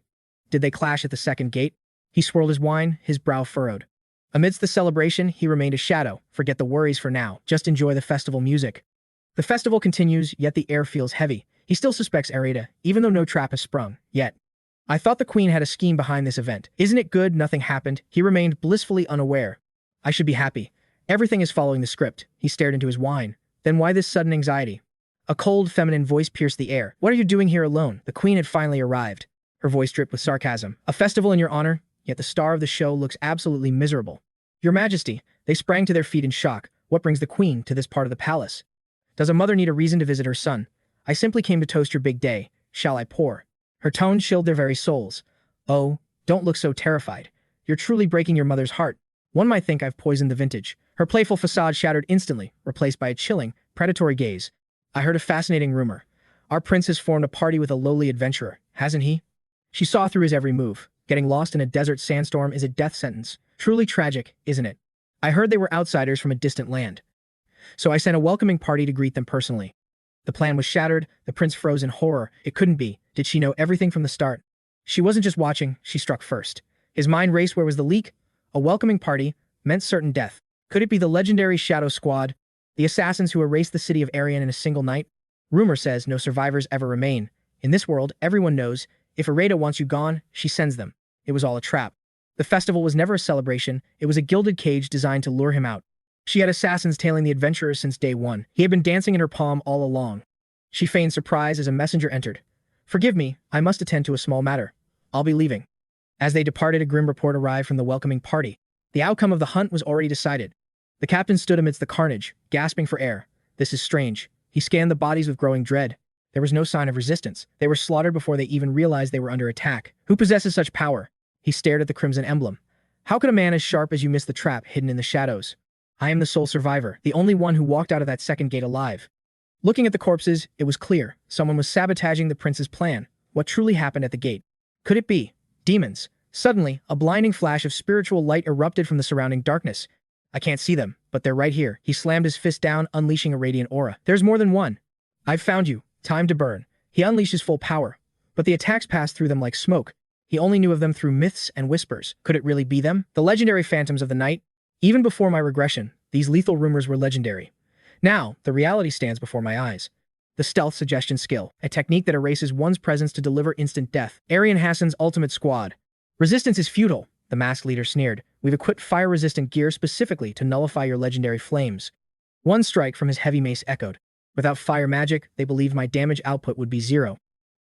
Did they clash at the second gate? He swirled his wine, his brow furrowed. Amidst the celebration, he remained a shadow. Forget the worries for now. Just enjoy the festival music. The festival continues, yet the air feels heavy. He still suspects 𝗨𝗏𝗏𝗏, even though no trap has sprung, yet. I thought the queen had a scheme behind this event. Isn't it good nothing happened? He remained blissfully unaware. I should be happy. Everything is following the script. He stared into his wine. Then why this sudden anxiety? A cold, feminine voice pierced the air. What are you doing here alone? The queen had finally arrived. Her voice dripped with sarcasm. A festival in your honor, yet the star of the show looks absolutely miserable. Your Majesty, they sprang to their feet in shock. What brings the queen to this part of the palace? Does a mother need a reason to visit her son? I simply came to toast your big day. Shall I pour? Her tone chilled their very souls. Oh, don't look so terrified. You're truly breaking your mother's heart. One might think I've poisoned the vintage. Her playful facade shattered instantly, replaced by a chilling, predatory gaze. I heard a fascinating rumor. Our prince has formed a party with a lowly adventurer, hasn't he? She saw through his every move. Getting lost in a desert sandstorm is a death sentence. Truly tragic, isn't it? I heard they were outsiders from a distant land. So I sent a welcoming party to greet them personally. The plan was shattered. The prince froze in horror. It couldn't be. Did she know everything from the start? She wasn't just watching, she struck first. His mind raced. Where was the leak? A welcoming party meant certain death. Could it be the legendary Shadow Squad? The assassins who erased the city of Arian in a single night? Rumor says no survivors ever remain. In this world, everyone knows, if 𝗨𝗏𝗏𝗏 wants you gone, she sends them. It was all a trap. The festival was never a celebration. It was a gilded cage designed to lure him out. She had assassins tailing the adventurers since day one. He had been dancing in her palm all along. She feigned surprise as a messenger entered. Forgive me, I must attend to a small matter. I'll be leaving. As they departed, a grim report arrived from the welcoming party. The outcome of the hunt was already decided. The captain stood amidst the carnage, gasping for air. This is strange. He scanned the bodies with growing dread. There was no sign of resistance. They were slaughtered before they even realized they were under attack. Who possesses such power? He stared at the crimson emblem. How could a man as sharp as you miss the trap hidden in the shadows? I am the sole survivor, the only one who walked out of that second gate alive. Looking at the corpses, it was clear. Someone was sabotaging the prince's plan. What truly happened at the gate? Could it be demons? Suddenly, a blinding flash of spiritual light erupted from the surrounding darkness. I can't see them, but they're right here. He slammed his fist down, unleashing a radiant aura. There's more than one. I've found you. Time to burn. He unleashed his full power, but the attacks passed through them like smoke. He only knew of them through myths and whispers. Could it really be them? The legendary phantoms of the night? Even before my regression, these lethal rumors were legendary. Now, the reality stands before my eyes. The stealth suggestion skill, a technique that erases one's presence to deliver instant death. 𝗟𝗏𝗡𝗏𝗏's ultimate squad. Resistance is futile, the masked leader sneered. We've equipped fire-resistant gear specifically to nullify your legendary flames. One strike from his heavy mace echoed. Without fire magic, they believed my damage output would be 0.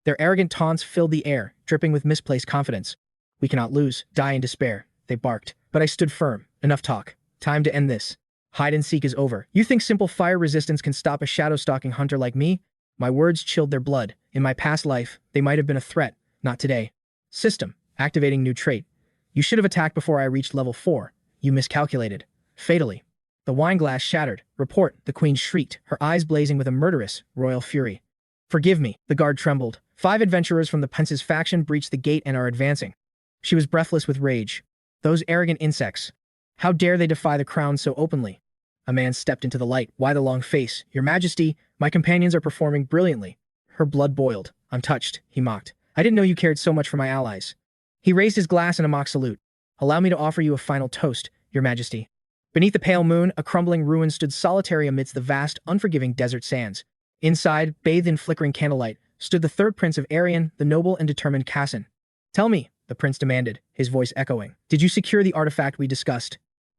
Their arrogant taunts filled the air, dripping with misplaced confidence. We cannot lose, die in despair, they barked. But I stood firm. Enough talk. Time to end this. Hide and seek is over. You think simple fire resistance can stop a shadow-stalking hunter like me? My words chilled their blood. In my past life, they might have been a threat. Not today. System. Activating new trait. You should have attacked before I reached level 4. You miscalculated. Fatally. The wine glass shattered. Report, the queen shrieked, her eyes blazing with a murderous, royal fury. Forgive me, the guard trembled. 5 adventurers from the prince's faction breached the gate and are advancing. She was breathless with rage. Those arrogant insects. How dare they defy the crown so openly? A man stepped into the light. Why the long face? Your Majesty, my companions are performing brilliantly. Her blood boiled. I'm touched, he mocked. I didn't know you cared so much for my allies. He raised his glass in a mock salute. Allow me to offer you a final toast, Your Majesty. Beneath the pale moon, a crumbling ruin stood solitary amidst the vast, unforgiving desert sands. Inside, bathed in flickering candlelight, stood the third prince of Arian, the noble and determined 𝗏𝗟𝗏. Tell me, the prince demanded, his voice echoing. Did you secure the artifact we discussed?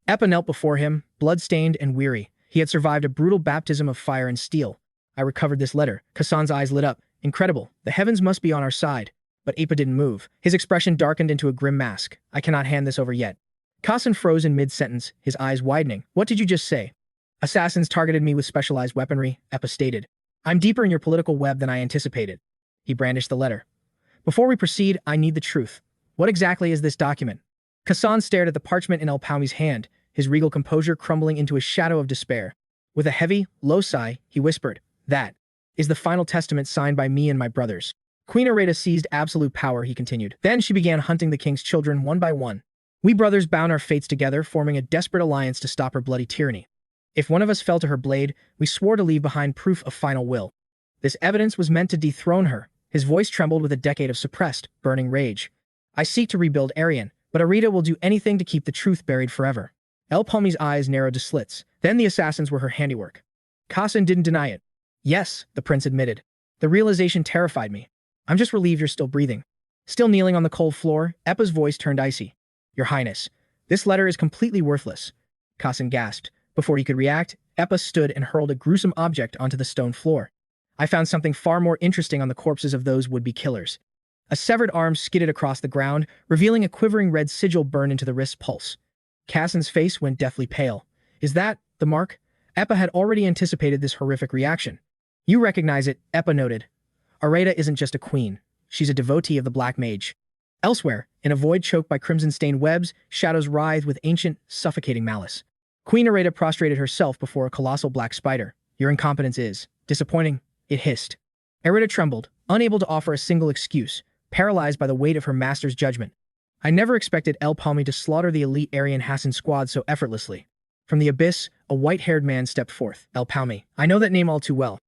𝗏𝗏𝗏 knelt before him, blood-stained and weary. He had survived a brutal baptism of fire and steel. I recovered this letter. 𝗏𝗏𝗏's eyes lit up. Incredible. The heavens must be on our side. But 𝗏𝗏𝗏 didn't move. His expression darkened into a grim mask. I cannot hand this over yet. 𝗏𝗏𝗏 froze in mid-sentence, his eyes widening. What did you just say? Assassins targeted me with specialized weaponry, 𝗏𝗏𝗏 stated. I'm deeper in your political web than I anticipated. He brandished the letter. Before we proceed, I need the truth. What exactly is this document? 𝗏𝗏𝗏 stared at the parchment in 𝗏𝗏𝗏's hand, his regal composure crumbling into a shadow of despair. With a heavy, low sigh, he whispered, That is the final testament signed by me and my brothers. Queen 𝗟𝗏𝗏 seized absolute power, he continued. Then she began hunting the king's children one by one. We brothers bound our fates together, forming a desperate alliance to stop her bloody tyranny. If one of us fell to her blade, we swore to leave behind proof of final will. This evidence was meant to dethrone her. His voice trembled with a decade of suppressed, burning rage. I seek to rebuild Arian, but Arita will do anything to keep the truth buried forever. 𝗏𝗏𝗏's eyes narrowed to slits. Then the assassins were her handiwork. 𝗏𝗏𝗏 didn't deny it. Yes, the prince admitted. The realization terrified me. I'm just relieved you're still breathing. Still kneeling on the cold floor, 𝗏𝗏's voice turned icy. Your Highness, this letter is completely worthless. 𝗏𝗏𝗏 gasped. Before he could react, 𝗏𝗏 stood and hurled a gruesome object onto the stone floor. I found something far more interesting on the corpses of those would-be killers. A severed arm skidded across the ground, revealing a quivering red sigil burned into the wrist's pulse. 𝗏𝗏𝗏's face went deathly pale. Is that the mark? 𝗏𝗏 had already anticipated this horrific reaction. You recognize it, 𝗏𝗏 noted. Arita isn't just a queen. She's a devotee of the Black Mage. Elsewhere, in a void choked by crimson-stained webs, shadows writhed with ancient, suffocating malice. Queen 𝗟𝗏𝗏 prostrated herself before a colossal black spider. Your incompetence is disappointing, it hissed. 𝗟𝗏𝗏 trembled, unable to offer a single excuse, paralyzed by the weight of her master's judgment. I never expected 𝗏𝗏𝗏 to slaughter the elite Aryan 𝗏𝗏𝗏 squad so effortlessly. From the abyss, a white-haired man stepped forth. 𝗏𝗏𝗏. I know that name all too well.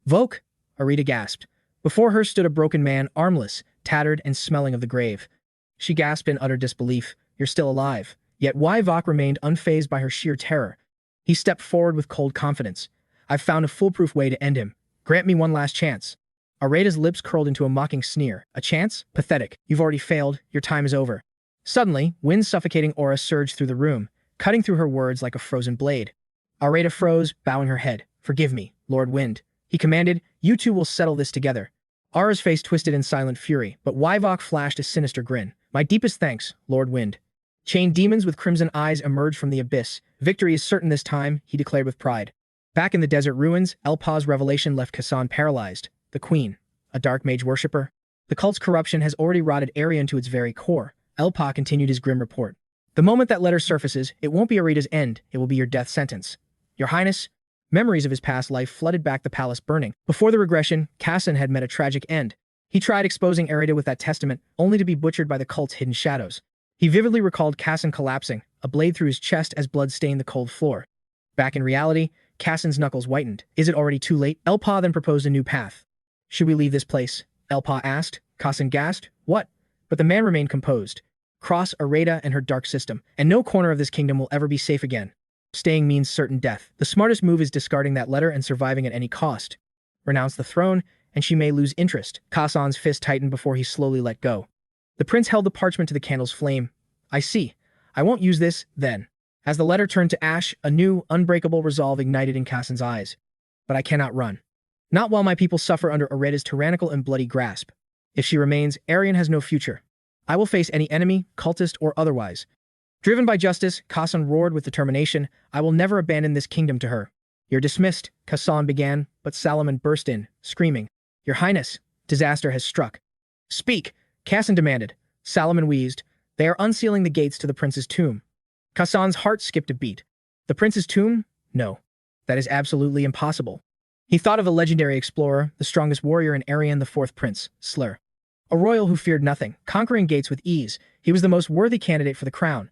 Voke, Arita gasped. Before her stood a broken man, armless, tattered, and smelling of the grave. She gasped in utter disbelief. You're still alive. Yet Voke remained unfazed by her sheer terror. He stepped forward with cold confidence. I've found a foolproof way to end him. Grant me one last chance. Arita's lips curled into a mocking sneer. A chance? Pathetic. You've already failed. Your time is over. Suddenly, Wind's suffocating aura surged through the room, cutting through her words like a frozen blade. Arita froze, bowing her head. Forgive me, Lord Wind. He commanded, you two will settle this together. Aura's face twisted in silent fury, but Voke flashed a sinister grin. My deepest thanks, Lord Wind. Chained demons with crimson eyes emerged from the abyss. Victory is certain this time, he declared with pride. Back in the desert ruins, 𝗏𝗏𝗏's revelation left 𝗏𝗏𝗏 paralyzed. The queen, a dark mage worshipper. The cult's corruption has already rotted Arian to its very core. 𝗏𝗏𝗏 continued his grim report. The moment that letter surfaces, it won't be Arita's end, it will be your death sentence. Your Highness, memories of his past life flooded back the palace burning. Before the regression, 𝗤𝗚𝗏 had met a tragic end. He tried exposing Arita with that testament, only to be butchered by the cult's hidden shadows. He vividly recalled 𝗤𝗚𝗏 collapsing, a blade through his chest as blood stained the cold floor. Back in reality, 𝗤𝗚𝗏's knuckles whitened. Is it already too late? 𝗨𝗟𝗏 then proposed a new path. Should we leave this place? 𝗨𝗟𝗏 asked. 𝗤𝗚𝗏 gasped. What? But the man remained composed. Cross Arita and her dark system, and no corner of this kingdom will ever be safe again. Staying means certain death. The smartest move is discarding that letter and surviving at any cost. Renounce the throne, and she may lose interest. 𝗤𝗚𝗏's fist tightened before he slowly let go. The prince held the parchment to the candle's flame. I see. I won't use this, then. As the letter turned to ash, a new, unbreakable resolve ignited in 𝗤𝗚𝗏's eyes. But I cannot run. Not while my people suffer under Arita's tyrannical and bloody grasp. If she remains, Aryan has no future. I will face any enemy, cultist or otherwise. Driven by justice, 𝗤𝗚𝗏 roared with determination. I will never abandon this kingdom to her. You're dismissed, 𝗤𝗏𝗏 began, but Solomon burst in, screaming, Your Highness, disaster has struck. Speak, 𝗤𝗚𝗏 demanded. Solomon wheezed. They are unsealing the gates to the prince's tomb. 𝗤𝗏𝗏's heart skipped a beat. The prince's tomb? No. That is absolutely impossible. He thought of a legendary explorer, the strongest warrior in Aryan, the fourth prince, 𝗨𝗟𝗧𝗜𝗍. A royal who feared nothing, conquering gates with ease. He was the most worthy candidate for the crown.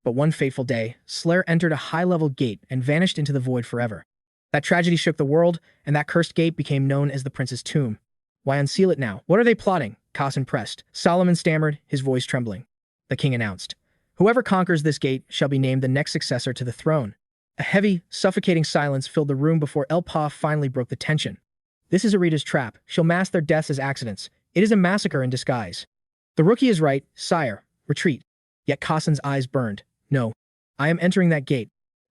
But one fateful day, 𝗨𝗟𝗧𝗍𝗍 entered a high-level gate and vanished into the void forever. That tragedy shook the world, and that cursed gate became known as the prince's tomb. Why unseal it now? What are they plotting? 𝗤𝗚𝗏 pressed. Solomon stammered, his voice trembling. The king announced. Whoever conquers this gate shall be named the next successor to the throne. A heavy, suffocating silence filled the room before 𝗨𝗏𝗏 finally broke the tension. This is Arita's trap. She'll mask their deaths as accidents. It is a massacre in disguise. The rookie is right, sire. Retreat. Yet 𝗤𝗚𝗏's eyes burned. No. I am entering that gate.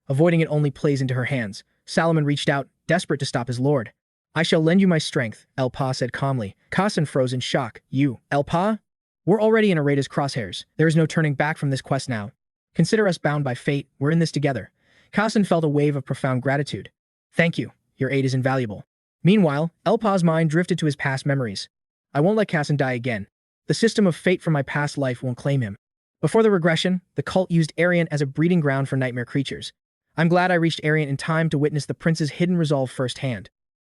Avoiding it only plays into her hands. Solomon reached out, desperate to stop his lord. I shall lend you my strength, 𝗨𝗏𝗏 said calmly. 𝗤𝗚𝗏 froze in shock. You, 𝗨𝗏𝗏? We're already in Arita's crosshairs. There is no turning back from this quest now. Consider us bound by fate. We're in this together. 𝗤𝗚𝗏 felt a wave of profound gratitude. Thank you. Your aid is invaluable. Meanwhile, 𝗨𝗏𝗏's mind drifted to his past memories. I won't let 𝗤𝗚𝗏 die again. The system of fate from my past life won't claim him. Before the regression, the cult used Aryan as a breeding ground for nightmare creatures. I'm glad I reached Aryan in time to witness the prince's hidden resolve firsthand.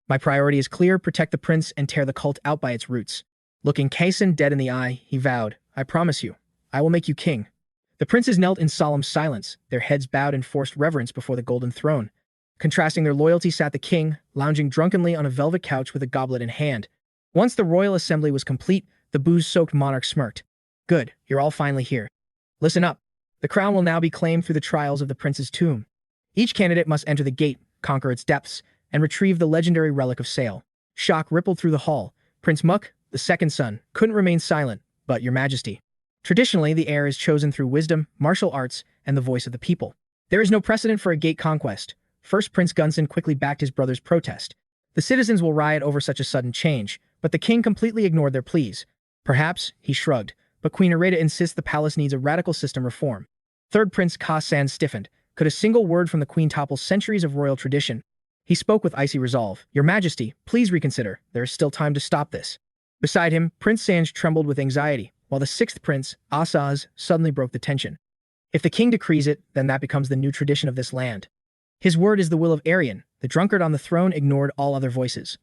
My priority is clear, protect the prince and tear the cult out by its roots. Looking 𝗤𝗚𝗏 dead in the eye, he vowed, I promise you, I will make you king. The princes knelt in solemn silence, their heads bowed in forced reverence before the golden throne. Contrasting their loyalty sat the king, lounging drunkenly on a velvet couch with a goblet in hand. Once the royal assembly was complete, the booze-soaked monarch smirked. Good, you're all finally here. Listen up. The crown will now be claimed through the trials of the prince's tomb. Each candidate must enter the gate, conquer its depths, and retrieve the legendary relic of 𝗨𝗟𝗏. Shock rippled through the hall. Prince 𝗥𝗘𝗚𝗥𝗦, the second son, couldn't remain silent, but your majesty. Traditionally, the heir is chosen through wisdom, martial arts, and the voice of the people. There is no precedent for a gate conquest. First Prince Gunson quickly backed his brother's protest. The citizens will riot over such a sudden change, but the king completely ignored their pleas. Perhaps, he shrugged, but Queen Arita insists the palace needs a radical system reform. Third Prince 𝗤𝗚𝗏 stiffened. Could a single word from the queen topple centuries of royal tradition? He spoke with icy resolve. Your Majesty, please reconsider. There is still time to stop this. Beside him, Prince Sanj trembled with anxiety, while the sixth prince, 𝗨𝗟𝗧𝗏, suddenly broke the tension. If the king decrees it, then that becomes the new tradition of this land. His word is the will of Aryan. The drunkard on the throne ignored all other voices.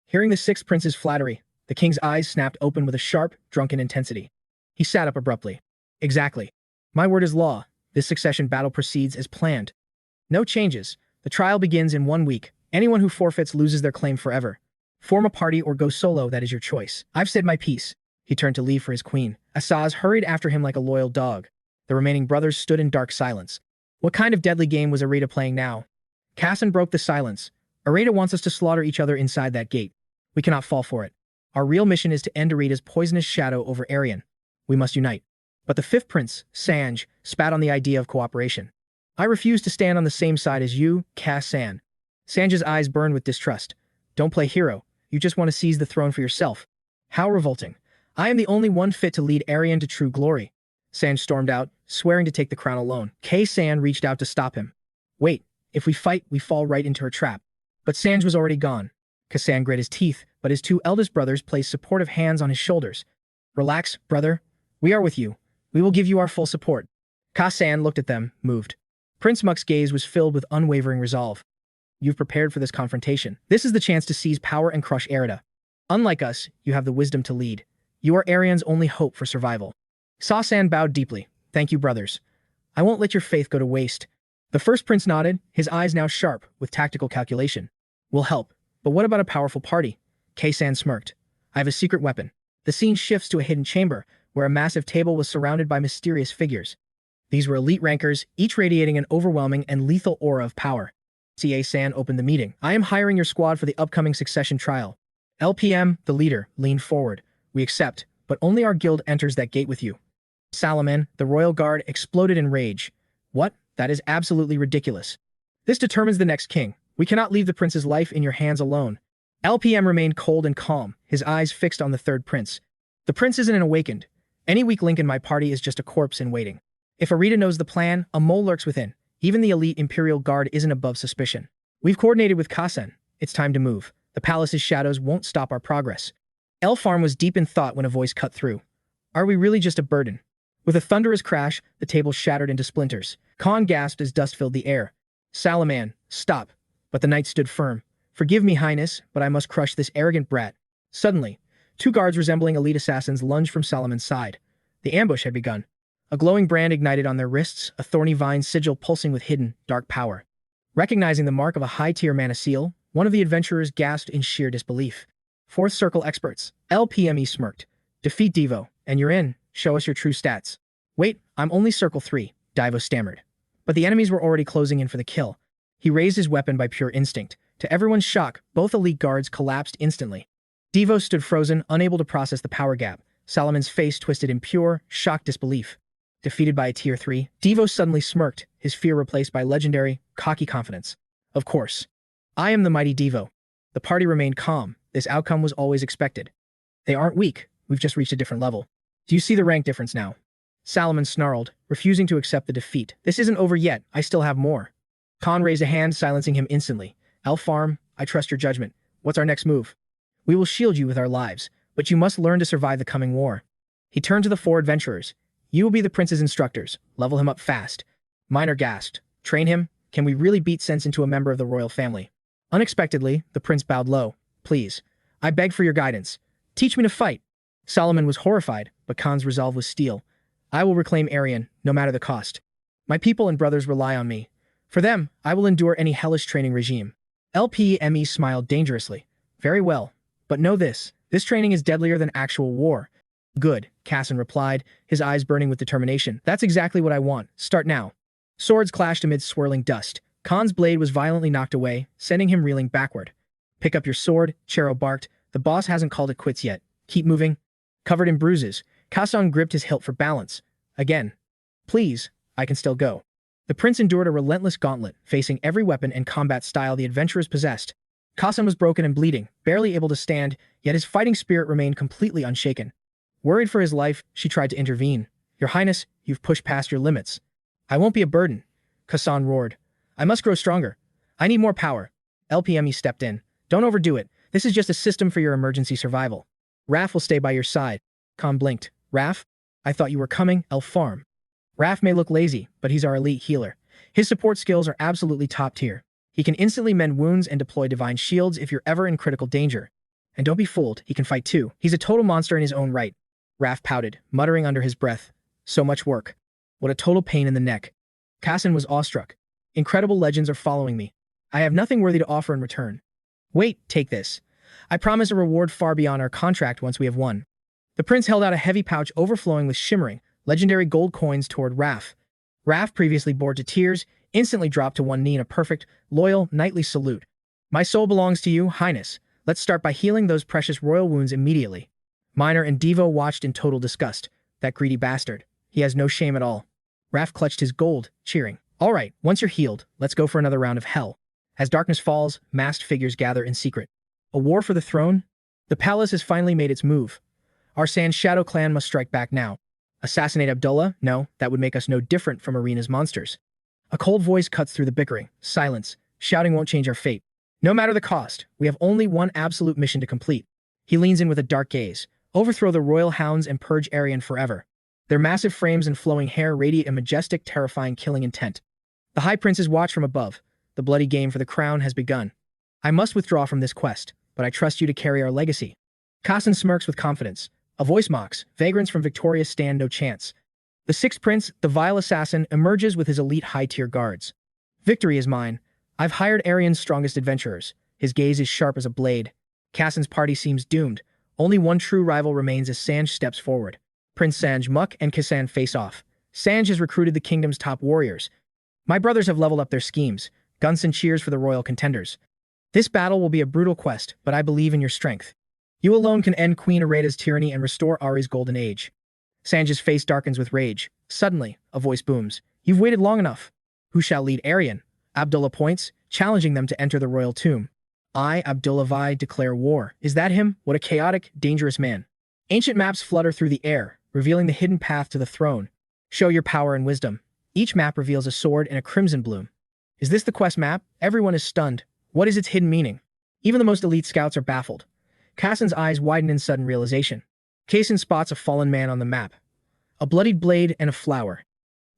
Hearing the sixth prince's flattery, the king's eyes snapped open with a sharp, drunken intensity. He sat up abruptly. Exactly. My word is law. This succession battle proceeds as planned. No changes. The trial begins in 1 week. Anyone who forfeits loses their claim forever. Form a party or go solo, that is your choice. I've said my piece. He turned to leave for his queen. 𝗨𝗏𝗏 hurried after him like a loyal dog. The remaining brothers stood in dark silence. What kind of deadly game was Arita playing now? 𝗤𝗚𝗏 broke the silence. Arita wants us to slaughter each other inside that gate. We cannot fall for it. Our real mission is to end Arita's poisonous shadow over Aryan. We must unite. But the fifth prince, Sanj, spat on the idea of cooperation. I refuse to stand on the same side as you, 𝗤𝗚𝗏. Sanj's eyes burned with distrust. Don't play hero. You just want to seize the throne for yourself. How revolting. I am the only one fit to lead Aryan to true glory. Sanj stormed out, swearing to take the crown alone. 𝗤𝗚𝗏 reached out to stop him. Wait, if we fight, we fall right into her trap. But Sanj was already gone. 𝗤𝗚𝗏 grit his teeth, but his two eldest brothers placed supportive hands on his shoulders. Relax, brother. We are with you. We will give you our full support. 𝗤𝗚𝗏 looked at them, moved. Prince Muk's gaze was filled with unwavering resolve. You've prepared for this confrontation. This is the chance to seize power and crush 𝗤𝗘𝗚𝗏. Unlike us, you have the wisdom to lead. You are Arian's only hope for survival. 𝗤𝗚𝗏 bowed deeply. Thank you, brothers. I won't let your faith go to waste. The first prince nodded, his eyes now sharp with tactical calculation. We'll help, but what about a powerful party? 𝗤𝗚𝗏 smirked. I have a secret weapon. The scene shifts to a hidden chamber, where a massive table was surrounded by mysterious figures. These were elite rankers, each radiating an overwhelming and lethal aura of power. 𝗤𝗚𝗏 opened the meeting. I am hiring your squad for the upcoming succession trial. LPM, the leader, leaned forward. We accept, but only our guild enters that gate with you. Salaman, the royal guard, exploded in rage. What? That is absolutely ridiculous. This determines the next king. We cannot leave the prince's life in your hands alone. LPM remained cold and calm, his eyes fixed on the third prince. The prince isn't an awakened. Any weak link in my party is just a corpse in waiting. If Arita knows the plan, a mole lurks within. Even the elite Imperial Guard isn't above suspicion. We've coordinated with 𝗤𝗚𝗏. It's time to move. The palace's shadows won't stop our progress. Elfarm was deep in thought when a voice cut through. Are we really just a burden? With a thunderous crash, the table shattered into splinters. Khan gasped as dust filled the air. Salaman, stop. But the knight stood firm. Forgive me, Highness, but I must crush this arrogant brat. Suddenly, two guards resembling elite assassins lunged from Salaman's side. The ambush had begun. A glowing brand ignited on their wrists, a thorny vine sigil pulsing with hidden, dark power. Recognizing the mark of a high-tier mana seal, one of the adventurers gasped in sheer disbelief. Fourth Circle experts. LPME smirked. Defeat Devo, and you're in. Show us your true stats. Wait, I'm only Circle 3, Divo stammered. But the enemies were already closing in for the kill. He raised his weapon by pure instinct. To everyone's shock, both elite guards collapsed instantly. Devo stood frozen, unable to process the power gap. Salaman's face twisted in pure, shocked disbelief. Defeated by a Tier 3, Devo suddenly smirked, his fear replaced by legendary, cocky confidence. Of course. I am the mighty Devo. The party remained calm. This outcome was always expected. They aren't weak. We've just reached a different level. Do you see the rank difference now? Salaman snarled, refusing to accept the defeat. This isn't over yet. I still have more. Khan raised a hand, silencing him instantly. Elfarm, I trust your judgment. What's our next move? We will shield you with our lives, but you must learn to survive the coming war. He turned to the four adventurers. You will be the prince's instructors. Level him up fast. Minor gasped. Train him? Can we really beat sense into a member of the royal family? Unexpectedly, the prince bowed low. Please. I beg for your guidance. Teach me to fight. Solomon was horrified, but Khan's resolve was steel. I will reclaim Arian, no matter the cost. My people and brothers rely on me. For them, I will endure any hellish training regime. LPME smiled dangerously. Very well. But know this. This training is deadlier than actual war. Good, 𝗤𝗚𝗏 replied, his eyes burning with determination. That's exactly what I want. Start now. Swords clashed amid swirling dust. Khan's blade was violently knocked away, sending him reeling backward. Pick up your sword, 𝗤𝗏𝗏 barked. The boss hasn't called it quits yet. Keep moving. Covered in bruises, 𝗤𝗏𝗏 gripped his hilt for balance. Again. Please, I can still go. The prince endured a relentless gauntlet, facing every weapon and combat style the adventurers possessed. 𝗤𝗏𝗏 was broken and bleeding, barely able to stand, yet his fighting spirit remained completely unshaken. Worried for his life, she tried to intervene. Your Highness, you've pushed past your limits. I won't be a burden. 𝗤𝗏𝗏 roared. I must grow stronger. I need more power. LPME stepped in. Don't overdo it. This is just a system for your emergency survival. Raf will stay by your side. Khan blinked. Raf? I thought you were coming, Elfarm. Raf may look lazy, but he's our elite healer. His support skills are absolutely top tier. He can instantly mend wounds and deploy divine shields if you're ever in critical danger. And don't be fooled, he can fight too. He's a total monster in his own right. Raf pouted, muttering under his breath. So much work. What a total pain in the neck. 𝗤𝗚𝗏 was awestruck. Incredible legends are following me. I have nothing worthy to offer in return. Wait, take this. I promise a reward far beyond our contract once we have won. The prince held out a heavy pouch overflowing with shimmering, legendary gold coins toward Raf. Raf, previously bored to tears, instantly dropped to one knee in a perfect, loyal, knightly salute. My soul belongs to you, Highness. Let's start by healing those precious royal wounds immediately. Minor and Devo watched in total disgust. That greedy bastard. He has no shame at all. Raf clutched his gold, cheering. All right, once you're healed, let's go for another round of hell. As darkness falls, masked figures gather in secret. A war for the throne? The palace has finally made its move. Arsan's shadow clan must strike back now. Assassinate Abdullah? No, that would make us no different from Arena's monsters. A cold voice cuts through the bickering. Silence. Shouting won't change our fate. No matter the cost, we have only one absolute mission to complete. He leans in with a dark gaze. Overthrow the royal hounds and purge Arian forever. Their massive frames and flowing hair radiate a majestic, terrifying, killing intent. The High Princes watch from above. The bloody game for the crown has begun. I must withdraw from this quest, but I trust you to carry our legacy. 𝗏𝗟𝗚 smirks with confidence. A voice mocks, vagrants from Victoria stand no chance. The sixth prince, the vile assassin, emerges with his elite high-tier guards. Victory is mine. I've hired Arian's strongest adventurers. His gaze is sharp as a blade. 𝗏𝗟𝗚's party seems doomed. Only one true rival remains as Sanj steps forward. Prince Sanj Muk and 𝗏𝗟𝗚 face off. Sanj has recruited the kingdom's top warriors. My brothers have leveled up their schemes. Gunson cheers for the royal contenders. This battle will be a brutal quest, but I believe in your strength. You alone can end Queen 𝗤𝗏𝗏's tyranny and restore Ari's golden age. Sanj's face darkens with rage. Suddenly, a voice booms. You've waited long enough. Who shall lead Arian? Abdullah points, challenging them to enter the royal tomb. I, 𝗤𝗏𝗏𝗏, declare war. Is that him? What a chaotic, dangerous man. Ancient maps flutter through the air, revealing the hidden path to the throne. Show your power and wisdom. Each map reveals a sword and a crimson bloom. Is this the quest map? Everyone is stunned. What is its hidden meaning? Even the most elite scouts are baffled. 𝗏𝗟𝗚's eyes widen in sudden realization. 𝗏𝗟𝗚 spots a fallen man on the map. A bloodied blade and a flower.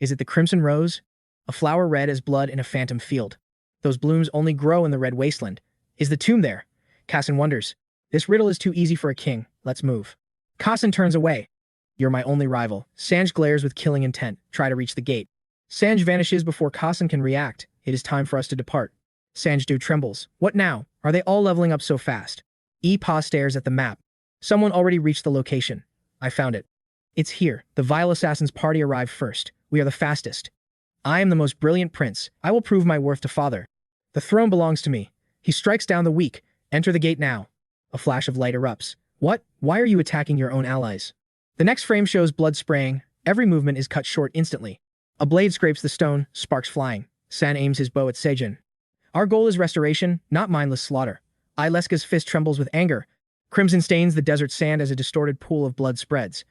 Is it the crimson rose? A flower red as blood in a phantom field. Those blooms only grow in the red wasteland. Is the tomb there? 𝗏𝗟𝗚 wonders. This riddle is too easy for a king. Let's move. 𝗏𝗟𝗚 turns away. You're my only rival. Sanj glares with killing intent. Try to reach the gate. Sanj vanishes before 𝗏𝗟𝗚 can react. It is time for us to depart. Sanj trembles. What now? Are they all leveling up so fast? 𝗞𝗚𝗟𝗏 stares at the map. Someone already reached the location. I found it. It's here. The vile assassin's party arrived first. We are the fastest. I am the most brilliant prince. I will prove my worth to father. The throne belongs to me. He strikes down the weak. Enter the gate now. A flash of light erupts. What? Why are you attacking your own allies? The next frame shows blood spraying. Every movement is cut short instantly. A blade scrapes the stone, sparks flying. San aims his bow at 𝗤𝗟𝗓. Our goal is restoration, not mindless slaughter. 𝗨𝗟𝗧𝗜𝗍's fist trembles with anger. Crimson stains the desert sand as a distorted pool of blood spreads.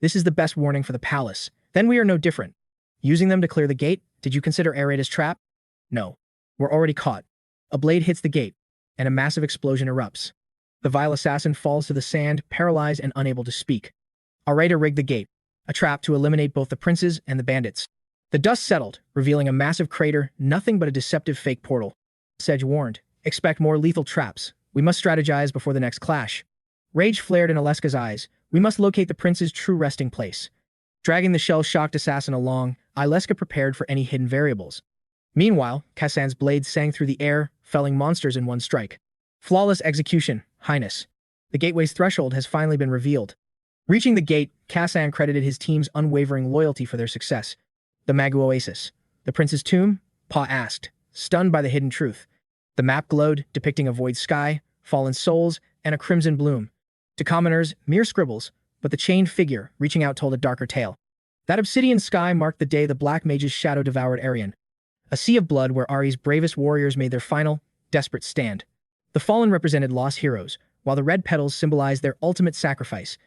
This is the best warning for the palace. Then we are no different. Using them to clear the gate? Did you consider 𝗤𝗏𝗏's trap? No. We're already caught. A blade hits the gate, and a massive explosion erupts. The vile assassin falls to the sand, paralyzed and unable to speak. 𝗤𝗏𝗏 rigged the gate, a trap to eliminate both the princes and the bandits. The dust settled, revealing a massive crater, nothing but a deceptive fake portal. 𝗤𝗟𝗓 warned, expect more lethal traps. We must strategize before the next clash. Rage flared in 𝗨𝗟𝗏's eyes. We must locate the prince's true resting place. Dragging the shell-shocked assassin along, 𝗨𝗟𝗏 prepared for any hidden variables. Meanwhile, 𝗏𝗟𝗚's blade sang through the air, felling monsters in one strike. Flawless execution, Highness. The gateway's threshold has finally been revealed. Reaching the gate, 𝗏𝗟𝗚 credited his team's unwavering loyalty for their success. The Manhwa oasis. The prince's tomb? 𝗏𝗏 asked, stunned by the hidden truth. The map glowed, depicting a void sky, fallen souls, and a crimson bloom. To commoners, mere scribbles, but the chained figure, reaching out, told a darker tale. That obsidian sky marked the day the Black Mage's shadow devoured Arian. A sea of blood where Ari's bravest warriors made their final, desperate stand. The fallen represented lost heroes, while the red petals symbolized their ultimate sacrifice.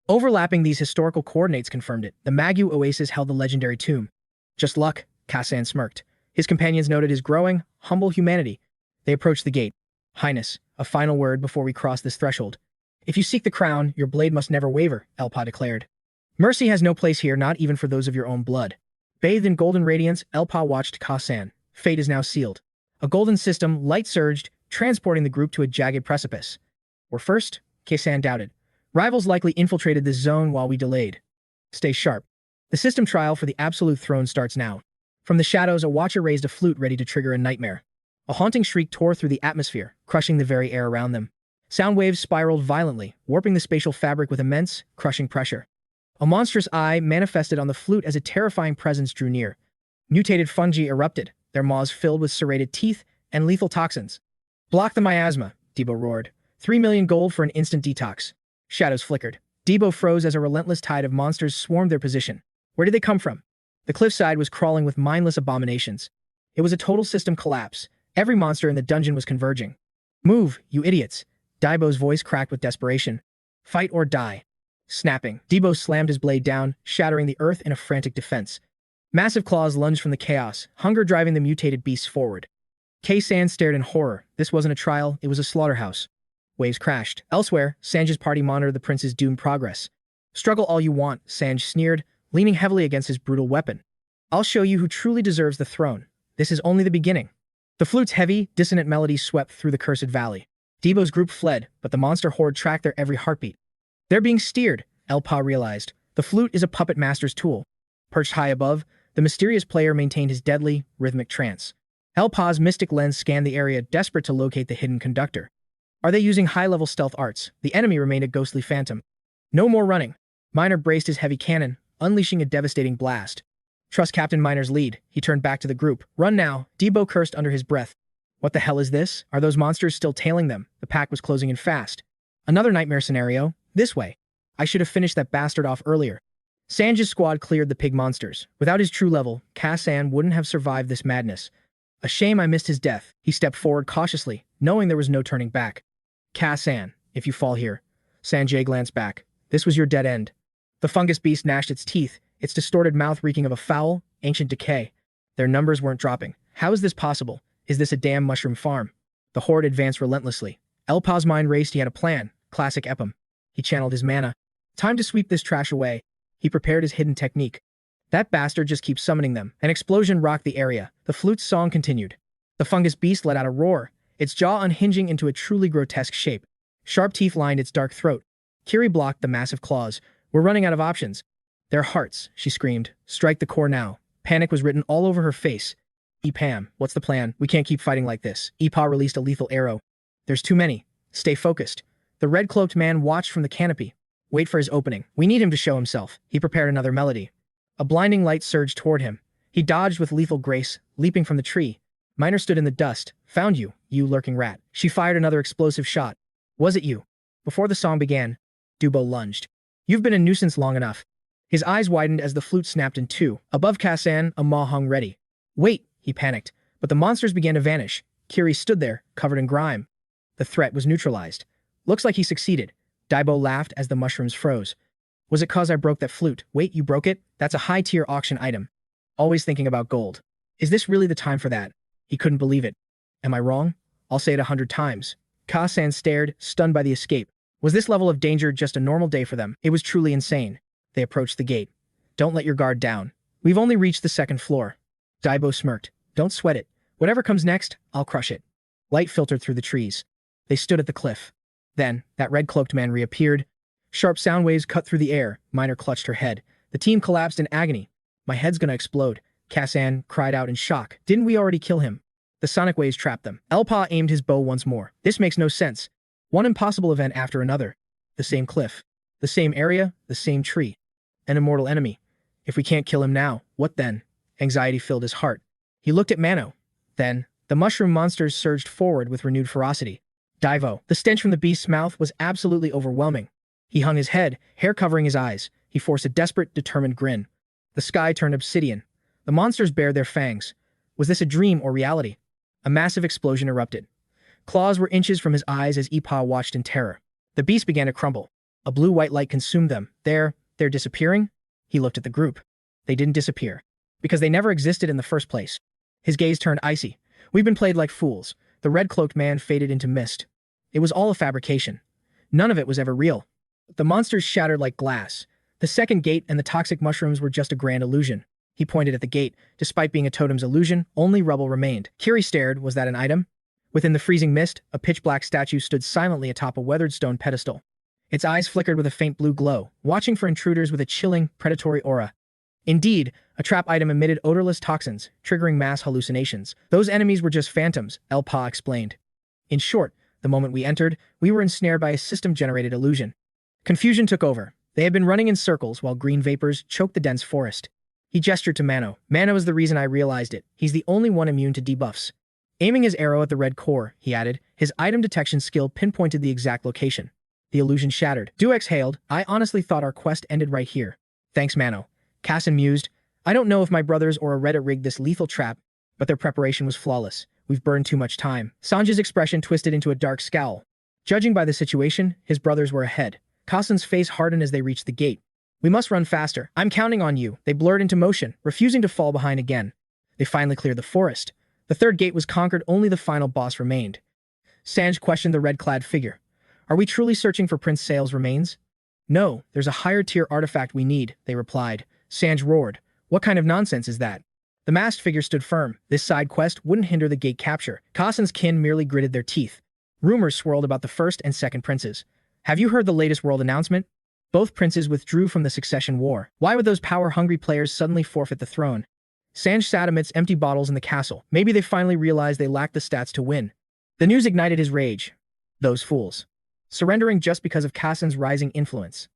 Overlapping these historical coordinates confirmed it. The Manhwa oasis held the legendary tomb. Just luck, 𝗏𝗟𝗚 smirked. His companions noted his growing, humble humanity. They approached the gate. Highness, a final word before we cross this threshold. If you seek the crown, your blade must never waver, 𝗨𝗏𝗏 declared. Mercy has no place here, not even for those of your own blood. Bathed in golden radiance, 𝗨𝗏𝗏 watched 𝗏𝗟𝗚. Fate is now sealed. A golden system, light surged, transporting the group to a jagged precipice. We're first? 𝗏𝗟𝗚 doubted. Rivals likely infiltrated this zone while we delayed. Stay sharp. The system trial for the absolute throne starts now. From the shadows, a watcher raised a flute ready to trigger a nightmare. A haunting shriek tore through the atmosphere, crushing the very air around them. Sound waves spiraled violently, warping the spatial fabric with immense, crushing pressure. A monstrous eye manifested on the flute as a terrifying presence drew near. Mutated fungi erupted, their maws filled with serrated teeth and lethal toxins. Block the miasma, 𝗤𝗏𝗏 roared. 3 million gold for an instant detox. Shadows flickered. 𝗤𝗏𝗏 froze as a relentless tide of monsters swarmed their position. Where did they come from? The cliffside was crawling with mindless abominations. It was a total system collapse. Every monster in the dungeon was converging. Move, you idiots. 𝗤𝗏𝗏's voice cracked with desperation. Fight or die. Snapping, 𝗤𝗏𝗏 slammed his blade down, shattering the earth in a frantic defense. Massive claws lunged from the chaos, hunger driving the mutated beasts forward. 𝗏𝗟𝗚 stared in horror. This wasn't a trial, it was a slaughterhouse. Waves crashed. Elsewhere, Sanj's party monitored the prince's doomed progress. Struggle all you want, Sanj sneered, leaning heavily against his brutal weapon. "I'll show you who truly deserves the throne. This is only the beginning." The flute's heavy, dissonant melody swept through the cursed valley. Debo's group fled, but the monster horde tracked their every heartbeat. "They're being steered," 𝗨𝗞𝗚 realized. The flute is a puppet master's tool. Perched high above, the mysterious player maintained his deadly, rhythmic trance. 𝗨𝗞𝗚's mystic lens scanned the area, desperate to locate the hidden conductor. "Are they using high-level stealth arts?" The enemy remained a ghostly phantom. "No more running." Miner braced his heavy cannon, unleashing a devastating blast. "Trust Captain Miner's lead." He turned back to the group. "Run now," Debo cursed under his breath. What the hell is this? Are those monsters still tailing them? The pack was closing in fast. Another nightmare scenario. This way. I should have finished that bastard off earlier. Sanj's squad cleared the pig monsters. Without his true level, 𝗏𝗟𝗏 wouldn't have survived this madness. "A shame I missed his death." He stepped forward cautiously, knowing there was no turning back. "𝗏𝗟𝗏, if you fall here." Sanjay glanced back. "This was your dead end." The fungus beast gnashed its teeth, its distorted mouth reeking of a foul, ancient decay. Their numbers weren't dropping. How is this possible? Is this a damn mushroom farm? The horde advanced relentlessly. 𝗨𝗞𝗚's mind raced. He had a plan. Classic 𝗨𝗞𝗚. He channeled his mana. Time to sweep this trash away. He prepared his hidden technique. That bastard just keeps summoning them. An explosion rocked the area. The flute's song continued. The fungus beast let out a roar, its jaw unhinging into a truly grotesque shape. Sharp teeth lined its dark throat. Kiri blocked the massive claws. "We're running out of options." "Their hearts," she screamed. "Strike the core now." Panic was written all over her face. "𝗞𝗚𝗚, what's the plan? We can't keep fighting like this." 𝗞𝗚𝗚 released a lethal arrow. "There's too many. Stay focused." The red-cloaked man watched from the canopy. "Wait for his opening. We need him to show himself." He prepared another melody. A blinding light surged toward him. He dodged with lethal grace, leaping from the tree. Miner stood in the dust. "Found you, you lurking rat." She fired another explosive shot. "Was it you?" Before the song began, Debo lunged. "You've been a nuisance long enough." His eyes widened as the flute snapped in two. Above 𝗏𝗟𝗏, a maw hung ready. "Wait," he panicked. But the monsters began to vanish. Kiri stood there, covered in grime. The threat was neutralized. "Looks like he succeeded." Debo laughed as the mushrooms froze. "Was it cause I broke that flute?" "Wait, you broke it? That's a high-tier auction item." Always thinking about gold. Is this really the time for that? He couldn't believe it. Am I wrong? I'll say it 100 times. 𝗏𝗟𝗏 stared, stunned by the escape. Was this level of danger just a normal day for them? It was truly insane. They approached the gate. "Don't let your guard down. We've only reached the second floor." Debo smirked. "Don't sweat it. Whatever comes next, I'll crush it." Light filtered through the trees. They stood at the cliff. Then, that red-cloaked man reappeared. Sharp sound waves cut through the air. Miner clutched her head. The team collapsed in agony. "My head's gonna explode." 𝗏𝗟𝗏 cried out in shock. "Didn't we already kill him?" The sonic waves trapped them. 𝗨𝗞𝗚 aimed his bow once more. This makes no sense. One impossible event after another. The same cliff. The same area. The same tree. An immortal enemy. If we can't kill him now, what then? Anxiety filled his heart. He looked at Manhwa. Then, the mushroom monsters surged forward with renewed ferocity. Debo. The stench from the beast's mouth was absolutely overwhelming. He hung his head, hair covering his eyes. He forced a desperate, determined grin. The sky turned obsidian. The monsters bared their fangs. Was this a dream or reality? A massive explosion erupted. Claws were inches from his eyes as 𝗞𝗚𝗚 watched in terror. The beast began to crumble. A blue-white light consumed them. They're disappearing? He looked at the group. They didn't disappear. Because they never existed in the first place. His gaze turned icy. "We've been played like fools." The red-cloaked man faded into mist. It was all a fabrication. None of it was ever real. The monsters shattered like glass. The second gate and the toxic mushrooms were just a grand illusion. He pointed at the gate. Despite being a totem's illusion, only rubble remained. Kiri stared. Was that an item? Within the freezing mist, a pitch-black statue stood silently atop a weathered stone pedestal. Its eyes flickered with a faint blue glow, watching for intruders with a chilling, predatory aura. Indeed, a trap item emitted odorless toxins, triggering mass hallucinations. Those enemies were just phantoms, 𝗨𝗞𝗚 explained. In short, the moment we entered, we were ensnared by a system-generated illusion. Confusion took over. They had been running in circles while green vapors choked the dense forest. He gestured to Manhwa. "Manhwa is the reason I realized it. He's the only one immune to debuffs." Aiming his arrow at the red core, he added, his item detection skill pinpointed the exact location. The illusion shattered. 𝗤𝗟𝗏 exhaled. "I honestly thought our quest ended right here." "Thanks, Manhwa." 𝗏𝗟𝗏 mused. "I don't know if my brothers or Reddit rigged this lethal trap, but their preparation was flawless. We've burned too much time." Sanj's expression twisted into a dark scowl. Judging by the situation, his brothers were ahead. Kasan's face hardened as they reached the gate. "We must run faster. I'm counting on you." They blurred into motion, refusing to fall behind again. They finally cleared the forest. The third gate was conquered, only the final boss remained. Sanj questioned the red-clad figure. "Are we truly searching for Prince Sale's remains?" "No, there's a higher-tier artifact we need," they replied. Sanj roared. What kind of nonsense is that? The masked figure stood firm. This side quest wouldn't hinder the gate capture. 𝗏𝗟's kin merely gritted their teeth. Rumors swirled about the first and second princes. Have you heard the latest world announcement? Both princes withdrew from the succession war. Why would those power-hungry players suddenly forfeit the throne? Sanj sat amidst empty bottles in the castle. Maybe they finally realized they lacked the stats to win. The news ignited his rage. Those fools. Surrendering just because of 𝗏𝗟's rising influence.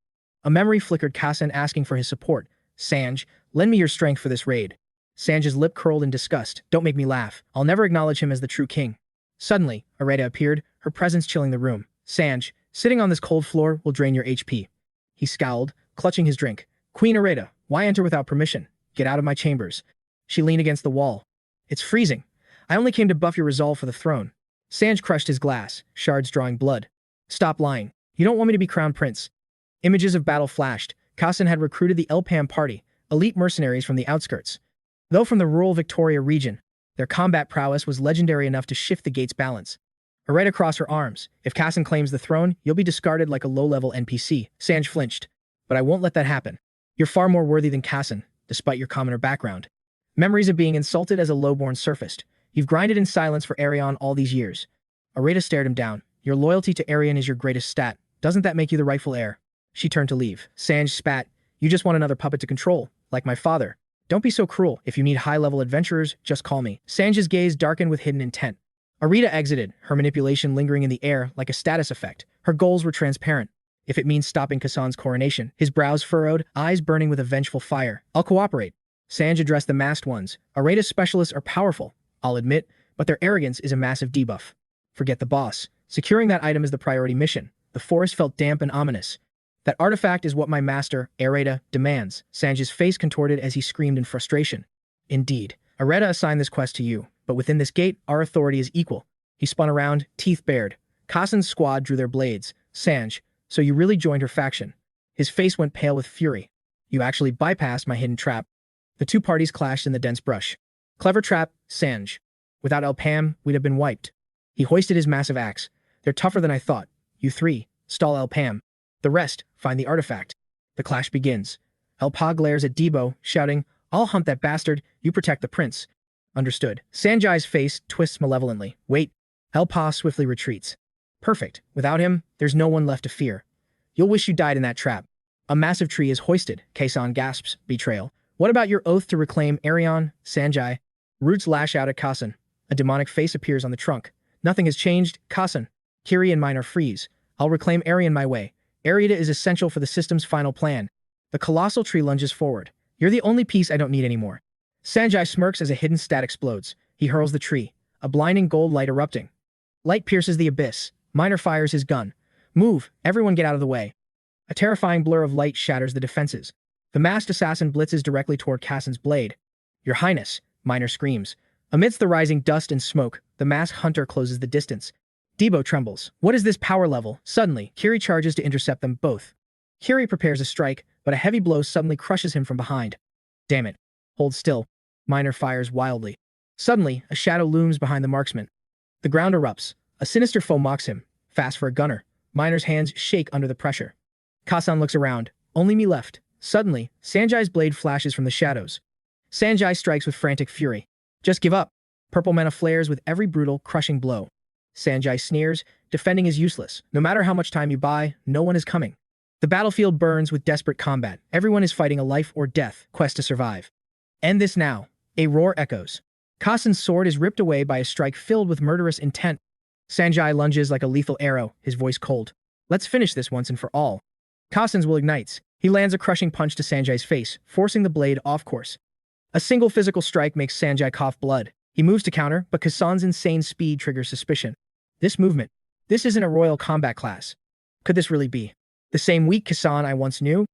A memory flickered 𝗏𝗟 asking for his support. Sanj, lend me your strength for this raid. Sanj's lip curled in disgust. Don't make me laugh. I'll never acknowledge him as the true king. Suddenly, 𝗨𝗟𝗧𝗜𝗍 appeared, her presence chilling the room. Sanj, sitting on this cold floor will drain your HP. He scowled, clutching his drink. Queen 𝗨𝗍𝗧𝗜𝗍, why enter without permission? Get out of my chambers. She leaned against the wall. It's freezing. I only came to buff your resolve for the throne. Sanj crushed his glass, shards drawing blood. Stop lying. You don't want me to be crowned prince. Images of battle flashed. 𝗏𝗟 had recruited the 𝗨𝗟𝗚𝗥𝗦 party, elite mercenaries from the outskirts. Though from the rural Victoria region, their combat prowess was legendary enough to shift the gate's balance. 𝗨𝗍𝗧𝗜𝗍𝗑 across her arms. If 𝗏𝗟 claims the throne, you'll be discarded like a low-level NPC. Sanj flinched. But I won't let that happen. You're far more worthy than 𝗏𝗟, despite your commoner background. Memories of being insulted as a lowborn surfaced. You've grinded in silence for Arion all these years. 𝗨𝗍𝗧𝗜𝗍𝗑 stared him down. Your loyalty to Arion is your greatest stat. Doesn't that make you the rightful heir? She turned to leave. Sanj spat. You just want another puppet to control, like my father. Don't be so cruel. If you need high-level adventurers, just call me. Sanj's gaze darkened with hidden intent. 𝗨𝗍𝗧𝗜𝗍𝗑 exited, her manipulation lingering in the air like a status effect. Her goals were transparent. If it means stopping 𝗏𝗟's coronation, his brows furrowed, eyes burning with a vengeful fire. I'll cooperate. Sanj addressed the masked ones. 𝗨𝗍𝗧𝗜𝗍𝗑 specialists are powerful, I'll admit, but their arrogance is a massive debuff. Forget the boss. Securing that item is the priority mission. The forest felt damp and ominous. That artifact is what my master, 𝗨𝗍𝗧𝗜𝗍𝗑, demands. Sanj's face contorted as he screamed in frustration. Indeed. 𝗨𝗍𝗧𝗜𝗍𝗑 assigned this quest to you, but within this gate, our authority is equal. He spun around, teeth bared. 𝗏𝗟's squad drew their blades. Sanj, so you really joined her faction. His face went pale with fury. You actually bypassed my hidden trap. The two parties clashed in the dense brush. Clever trap, Sanj. Without 𝗨𝗟𝗚𝗥𝗦, we'd have been wiped. He hoisted his massive axe. They're tougher than I thought. You three, stall 𝗨𝗟𝗚𝗥𝗦. The rest, find the artifact. The clash begins. 𝗨𝗟𝗚 glares at Debo, shouting, I'll hunt that bastard, you protect the prince. Understood. Sanjai's face twists malevolently. Wait. 𝗨𝗟𝗚 swiftly retreats. Perfect. Without him, there's no one left to fear. You'll wish you died in that trap. A massive tree is hoisted. 𝗏𝗟 gasps. Betrayal. What about your oath to reclaim Arion, Sanjai? Roots lash out at 𝗏𝗟. A demonic face appears on the trunk. Nothing has changed, 𝗏𝗟. Kiri and mine are freeze. I'll reclaim Arion my way. 𝗨𝗍𝗧𝗜𝗍𝗑 is essential for the system's final plan. The colossal tree lunges forward. You're the only piece I don't need anymore. Sanjai smirks as a hidden stat explodes. He hurls the tree, a blinding gold light erupting. Light pierces the abyss. Miner fires his gun. Move, everyone get out of the way. A terrifying blur of light shatters the defenses. The masked assassin blitzes directly toward 𝗏𝗟's blade. Your Highness, Miner screams. Amidst the rising dust and smoke, the masked hunter closes the distance. Debo trembles. What is this power level? Suddenly, Kiri charges to intercept them both. Kiri prepares a strike, but a heavy blow suddenly crushes him from behind. Damn it. Hold still. Miner fires wildly. Suddenly, a shadow looms behind the marksman. The ground erupts. A sinister foe mocks him. Fast for a gunner. Miner's hands shake under the pressure. 𝗏𝗟 looks around. Only me left. Suddenly, Sanjai's blade flashes from the shadows. Sanjai strikes with frantic fury. Just give up. Purple mana flares with every brutal, crushing blow. Sanjai sneers. Defending is useless. No matter how much time you buy, no one is coming. The battlefield burns with desperate combat. Everyone is fighting a life or death quest to survive. End this now. A roar echoes. 𝗏𝗟's sword is ripped away by a strike filled with murderous intent. Sanjai lunges like a lethal arrow, his voice cold. Let's finish this once and for all. 𝗏𝗟's will ignites. He lands a crushing punch to Sanjai's face, forcing the blade off course. A single physical strike makes Sanjai cough blood. He moves to counter, but 𝗏𝗟's insane speed triggers suspicion. This movement. This isn't a royal combat class. Could this really be the same weak 𝗏𝗟 I once knew?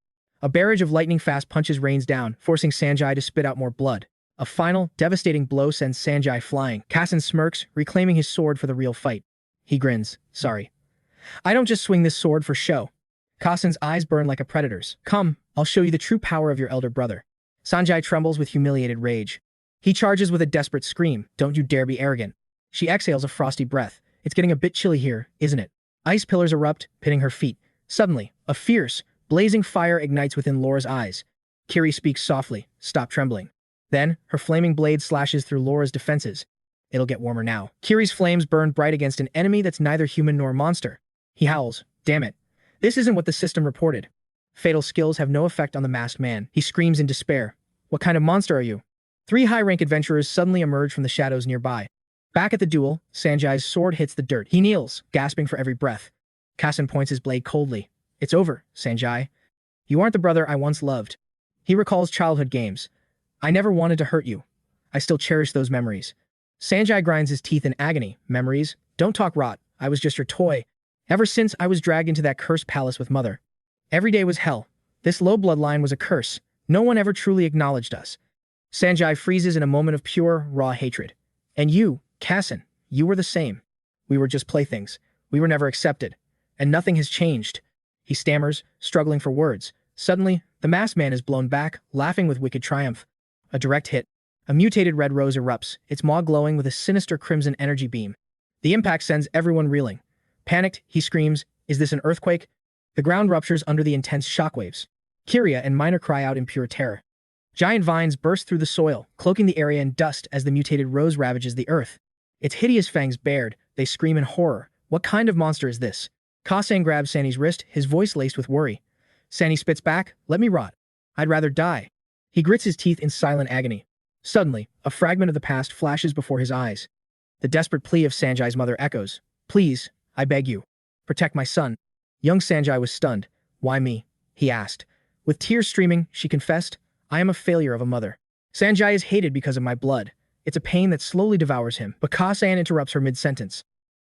A barrage of lightning-fast punches rains down, forcing Sanjai to spit out more blood. A final, devastating blow sends Sanjai flying. 𝗏𝗟 smirks, reclaiming his sword for the real fight. He grins. Sorry. I don't just swing this sword for show. 𝗏𝗟's eyes burn like a predator's. Come, I'll show you the true power of your elder brother. Sanjai trembles with humiliated rage. He charges with a desperate scream. Don't you dare be arrogant. She exhales a frosty breath. It's getting a bit chilly here, isn't it? Ice pillars erupt, pitting her feet. Suddenly, a fierce, blazing fire ignites within Laura's eyes. Kiri speaks softly, stop trembling. Then, her flaming blade slashes through Laura's defenses. It'll get warmer now. Kiri's flames burn bright against an enemy that's neither human nor monster. He howls, damn it. This isn't what the system reported. Fatal skills have no effect on the masked man. He screams in despair. What kind of monster are you? 3 high-rank adventurers suddenly emerge from the shadows nearby. Back at the duel, Sanjay's sword hits the dirt. He kneels, gasping for every breath. Kassan points his blade coldly. It's over, Sanjay. You aren't the brother I once loved. He recalls childhood games. I never wanted to hurt you. I still cherish those memories. Sanjay grinds his teeth in agony. Memories? Don't talk rot. I was just your toy. Ever since I was dragged into that cursed palace with Mother. Every day was hell. This low bloodline was a curse. No one ever truly acknowledged us. Sanjay freezes in a moment of pure, raw hatred. And you, Kassan, you were the same. We were just playthings. We were never accepted. And nothing has changed. He stammers, struggling for words. Suddenly, the masked man is blown back, laughing with wicked triumph. A direct hit. A mutated red rose erupts, its maw glowing with a sinister crimson energy beam. The impact sends everyone reeling. Panicked, he screams, "Is this an earthquake?" The ground ruptures under the intense shockwaves. Kiria and Minor cry out in pure terror. Giant vines burst through the soil, cloaking the area in dust as the mutated rose ravages the earth. Its hideous fangs bared, they scream in horror. What kind of monster is this? Kassan grabs Sanny's wrist, his voice laced with worry. Sanny spits back, "Let me rot. I'd rather die." He grits his teeth in silent agony. Suddenly, a fragment of the past flashes before his eyes. The desperate plea of Sanjay's mother echoes. "Please, I beg you. Protect my son." Young Sanjay was stunned. "Why me?" he asked. With tears streaming, she confessed, "I am a failure of a mother. Sanjay is hated because of my blood. It's a pain that slowly devours him." But Kassan interrupts her mid-sentence.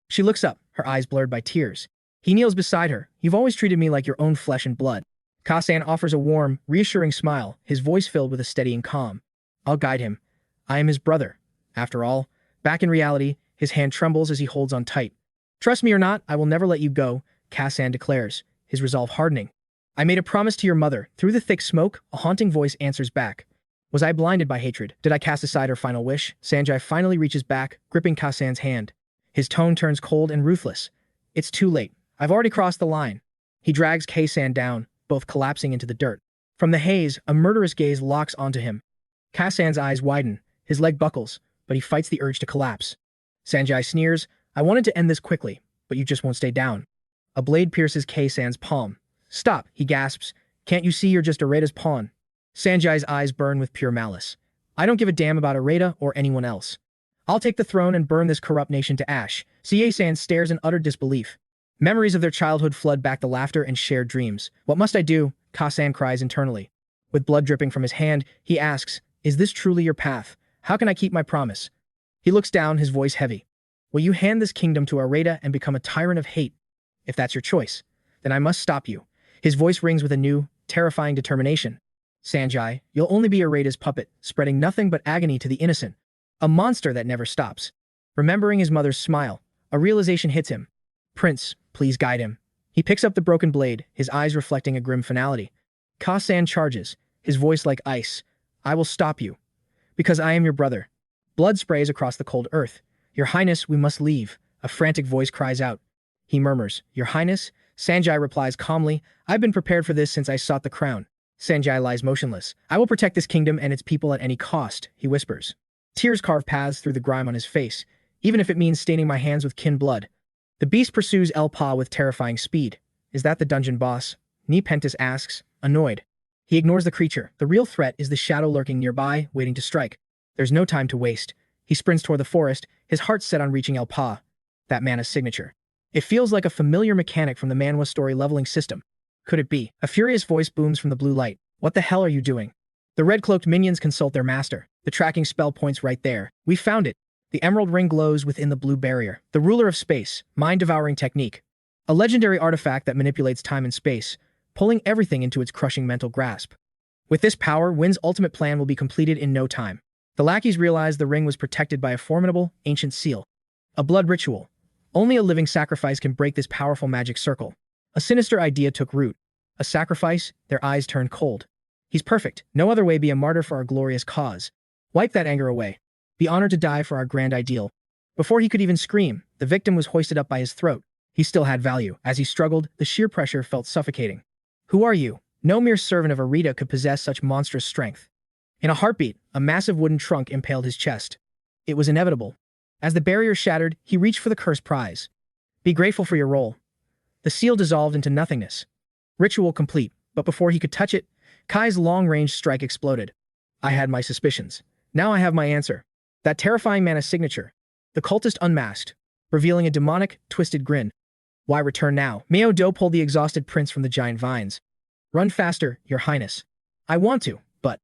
She looks up, her eyes blurred by tears. He kneels beside her. "You've always treated me like your own flesh and blood." Kassan offers a warm, reassuring smile, his voice filled with a steadying calm. "I'll guide him. I am his brother." After all, back in reality, his hand trembles as he holds on tight. "Trust me or not, I will never let you go," Kassan declares, his resolve hardening. "I made a promise to your mother." Through the thick smoke, a haunting voice answers back. "Was I blinded by hatred? Did I cast aside her final wish?" Sanjay finally reaches back, gripping Kassan's hand. His tone turns cold and ruthless. "It's too late. I've already crossed the line." He drags Kassan down, both collapsing into the dirt. From the haze, a murderous gaze locks onto him. Kassan's eyes widen, his leg buckles, but he fights the urge to collapse. Sanjay sneers, "I wanted to end this quickly, but you just won't stay down." A blade pierces Kassan's palm. "Stop," he gasps. "Can't you see you're just Areta's pawn?" Sanjay's eyes burn with pure malice. "I don't give a damn about Areta or anyone else. I'll take the throne and burn this corrupt nation to ash." Kassan stares in utter disbelief. Memories of their childhood flood back the laughter and shared dreams. "What must I do?" Kassan cries internally. With blood dripping from his hand, he asks, "Is this truly your path? How can I keep my promise?" He looks down, his voice heavy. "Will you hand this kingdom to Areta and become a tyrant of hate? If that's your choice, then I must stop you." His voice rings with a new, terrifying determination. "Sanjay, you'll only be Areta's puppet, spreading nothing but agony to the innocent. A monster that never stops." Remembering his mother's smile, a realization hits him. "Prince, please guide him." He picks up the broken blade, his eyes reflecting a grim finality. Kassan charges, his voice like ice. "I will stop you. Because I am your brother." Blood sprays across the cold earth. "Your Highness, we must leave." A frantic voice cries out. He murmurs, "Your Highness?" Sanjay replies calmly, "I've been prepared for this since I sought the crown." Sanjay lies motionless. "I will protect this kingdom and its people at any cost," he whispers. Tears carve paths through the grime on his face, even if it means staining my hands with kin blood. The beast pursues 𝗨𝗞𝗚 with terrifying speed. "Is that the dungeon boss?" 𝗞𝗜𝗟𝗏𝗟𝗏 asks, annoyed. He ignores the creature. The real threat is the shadow lurking nearby, waiting to strike. There's no time to waste. He sprints toward the forest, his heart set on reaching 𝗨𝗞𝗚. That mana's signature. It feels like a familiar mechanic from the Manhwa story leveling system. Could it be? A furious voice booms from the blue light. "What the hell are you doing?" The red-cloaked minions consult their master. The tracking spell points right there. "We found it." The emerald ring glows within the blue barrier. The ruler of space, mind-devouring technique. A legendary artifact that manipulates time and space, pulling everything into its crushing mental grasp. With this power, Win's ultimate plan will be completed in no time. The lackeys realized the ring was protected by a formidable, ancient seal. A blood ritual. Only a living sacrifice can break this powerful magic circle. A sinister idea took root. A sacrifice? Their eyes turned cold. "He's perfect. No other way be a martyr for our glorious cause. Wipe that anger away. Be honored to die for our grand ideal." Before he could even scream, the victim was hoisted up by his throat. He still had value. As he struggled, the sheer pressure felt suffocating. "Who are you?" No mere servant of Arita could possess such monstrous strength. In a heartbeat, a massive wooden trunk impaled his chest. It was inevitable. As the barrier shattered, he reached for the cursed prize. Be grateful for your role. The seal dissolved into nothingness. Ritual complete, but before he could touch it, Kai's long-range strike exploded. I had my suspicions. Now I have my answer. That terrifying mana signature. The cultist unmasked, revealing a demonic, twisted grin. Why return now? 𝗤𝗠𝗘𝗗𝗏 pulled the exhausted prince from the giant vines. Run faster, your highness. I want to, but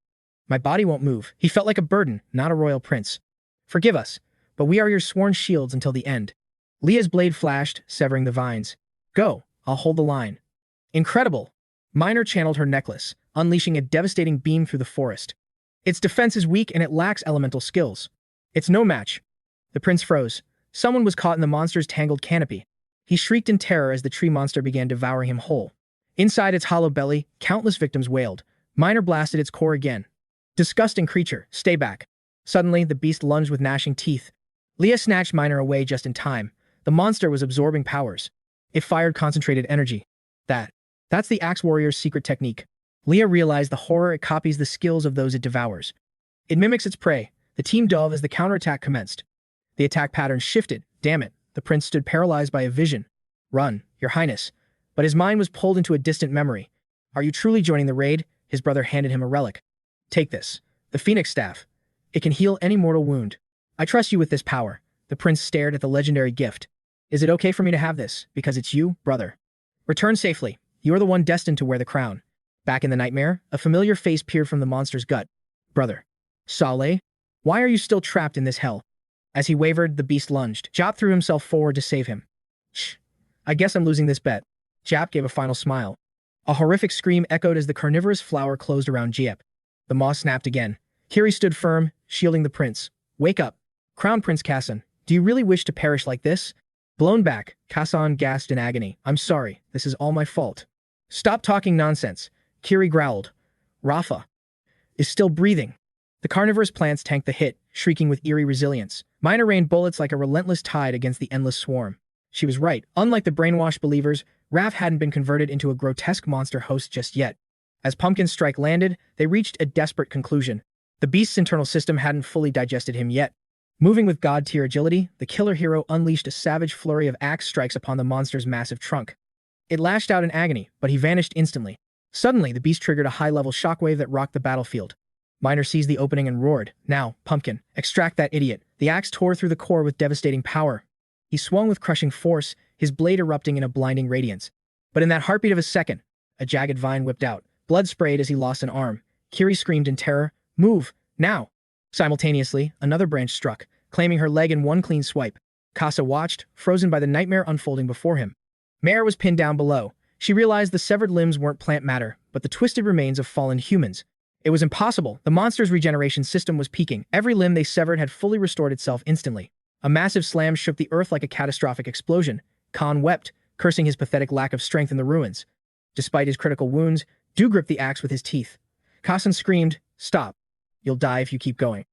my body won't move. He felt like a burden, not a royal prince. Forgive us, but we are your sworn shields until the end. Leah's blade flashed, severing the vines. Go, I'll hold the line. Incredible. Minor channeled her necklace, unleashing a devastating beam through the forest. Its defense is weak and it lacks elemental skills. It's no match. The prince froze. Someone was caught in the monster's tangled canopy. He shrieked in terror as the tree monster began devouring him whole. Inside its hollow belly, countless victims wailed. Minor blasted its core again. Disgusting creature, stay back. Suddenly, the beast lunged with gnashing teeth. Leah snatched Minor away just in time. The monster was absorbing powers. It fired concentrated energy. That's the Axe Warrior's secret technique. Leah realized the horror. It copies the skills of those it devours. It mimics its prey. The team dove as the counterattack commenced. The attack pattern shifted. Damn it. The prince stood paralyzed by a vision. Run, your highness. But his mind was pulled into a distant memory. Are you truly joining the raid? His brother handed him a relic. Take this. The Phoenix Staff. It can heal any mortal wound. I trust you with this power. The prince stared at the legendary gift. Is it okay for me to have this? Because it's you, brother. Return safely. You are the one destined to wear the crown. Back in the nightmare, a familiar face peered from the monster's gut. Brother. 𝗨𝗟𝗧𝗜𝗍? Why are you still trapped in this hell? As he wavered, the beast lunged. Jap threw himself forward to save him. Shh. I guess I'm losing this bet. Jap gave a final smile. A horrific scream echoed as the carnivorous flower closed around Jap. The maw snapped again. Kiri stood firm, shielding the prince. Wake up. Crown Prince Kassan, do you really wish to perish like this? Blown back, Kassan gasped in agony. I'm sorry, this is all my fault. Stop talking nonsense, Kiri growled. Rafa is still breathing. The carnivorous plants tanked the hit, shrieking with eerie resilience. Minor rained bullets like a relentless tide against the endless swarm. She was right. Unlike the brainwashed believers, Raph hadn't been converted into a grotesque monster host just yet. As Pumpkin's strike landed, they reached a desperate conclusion. The beast's internal system hadn't fully digested him yet. Moving with god-tier agility, the killer hero unleashed a savage flurry of axe strikes upon the monster's massive trunk. It lashed out in agony, but he vanished instantly. Suddenly, the beast triggered a high-level shockwave that rocked the battlefield. Minor seized the opening and roared. Now, Pumpkin, extract that idiot. The axe tore through the core with devastating power. He swung with crushing force, his blade erupting in a blinding radiance. But in that heartbeat of a second, a jagged vine whipped out. Blood sprayed as he lost an arm. Kiri screamed in terror. Move, now! Simultaneously, another branch struck, claiming her leg in one clean swipe. Casa watched, frozen by the nightmare unfolding before him. Mare was pinned down below. She realized the severed limbs weren't plant matter, but the twisted remains of fallen humans. It was impossible. The monster's regeneration system was peaking. Every limb they severed had fully restored itself instantly. A massive slam shook the earth like a catastrophic explosion. Khan wept, cursing his pathetic lack of strength in the ruins. Despite his critical wounds, Du gripped the axe with his teeth. Kassan screamed, Stop. You'll die if you keep going.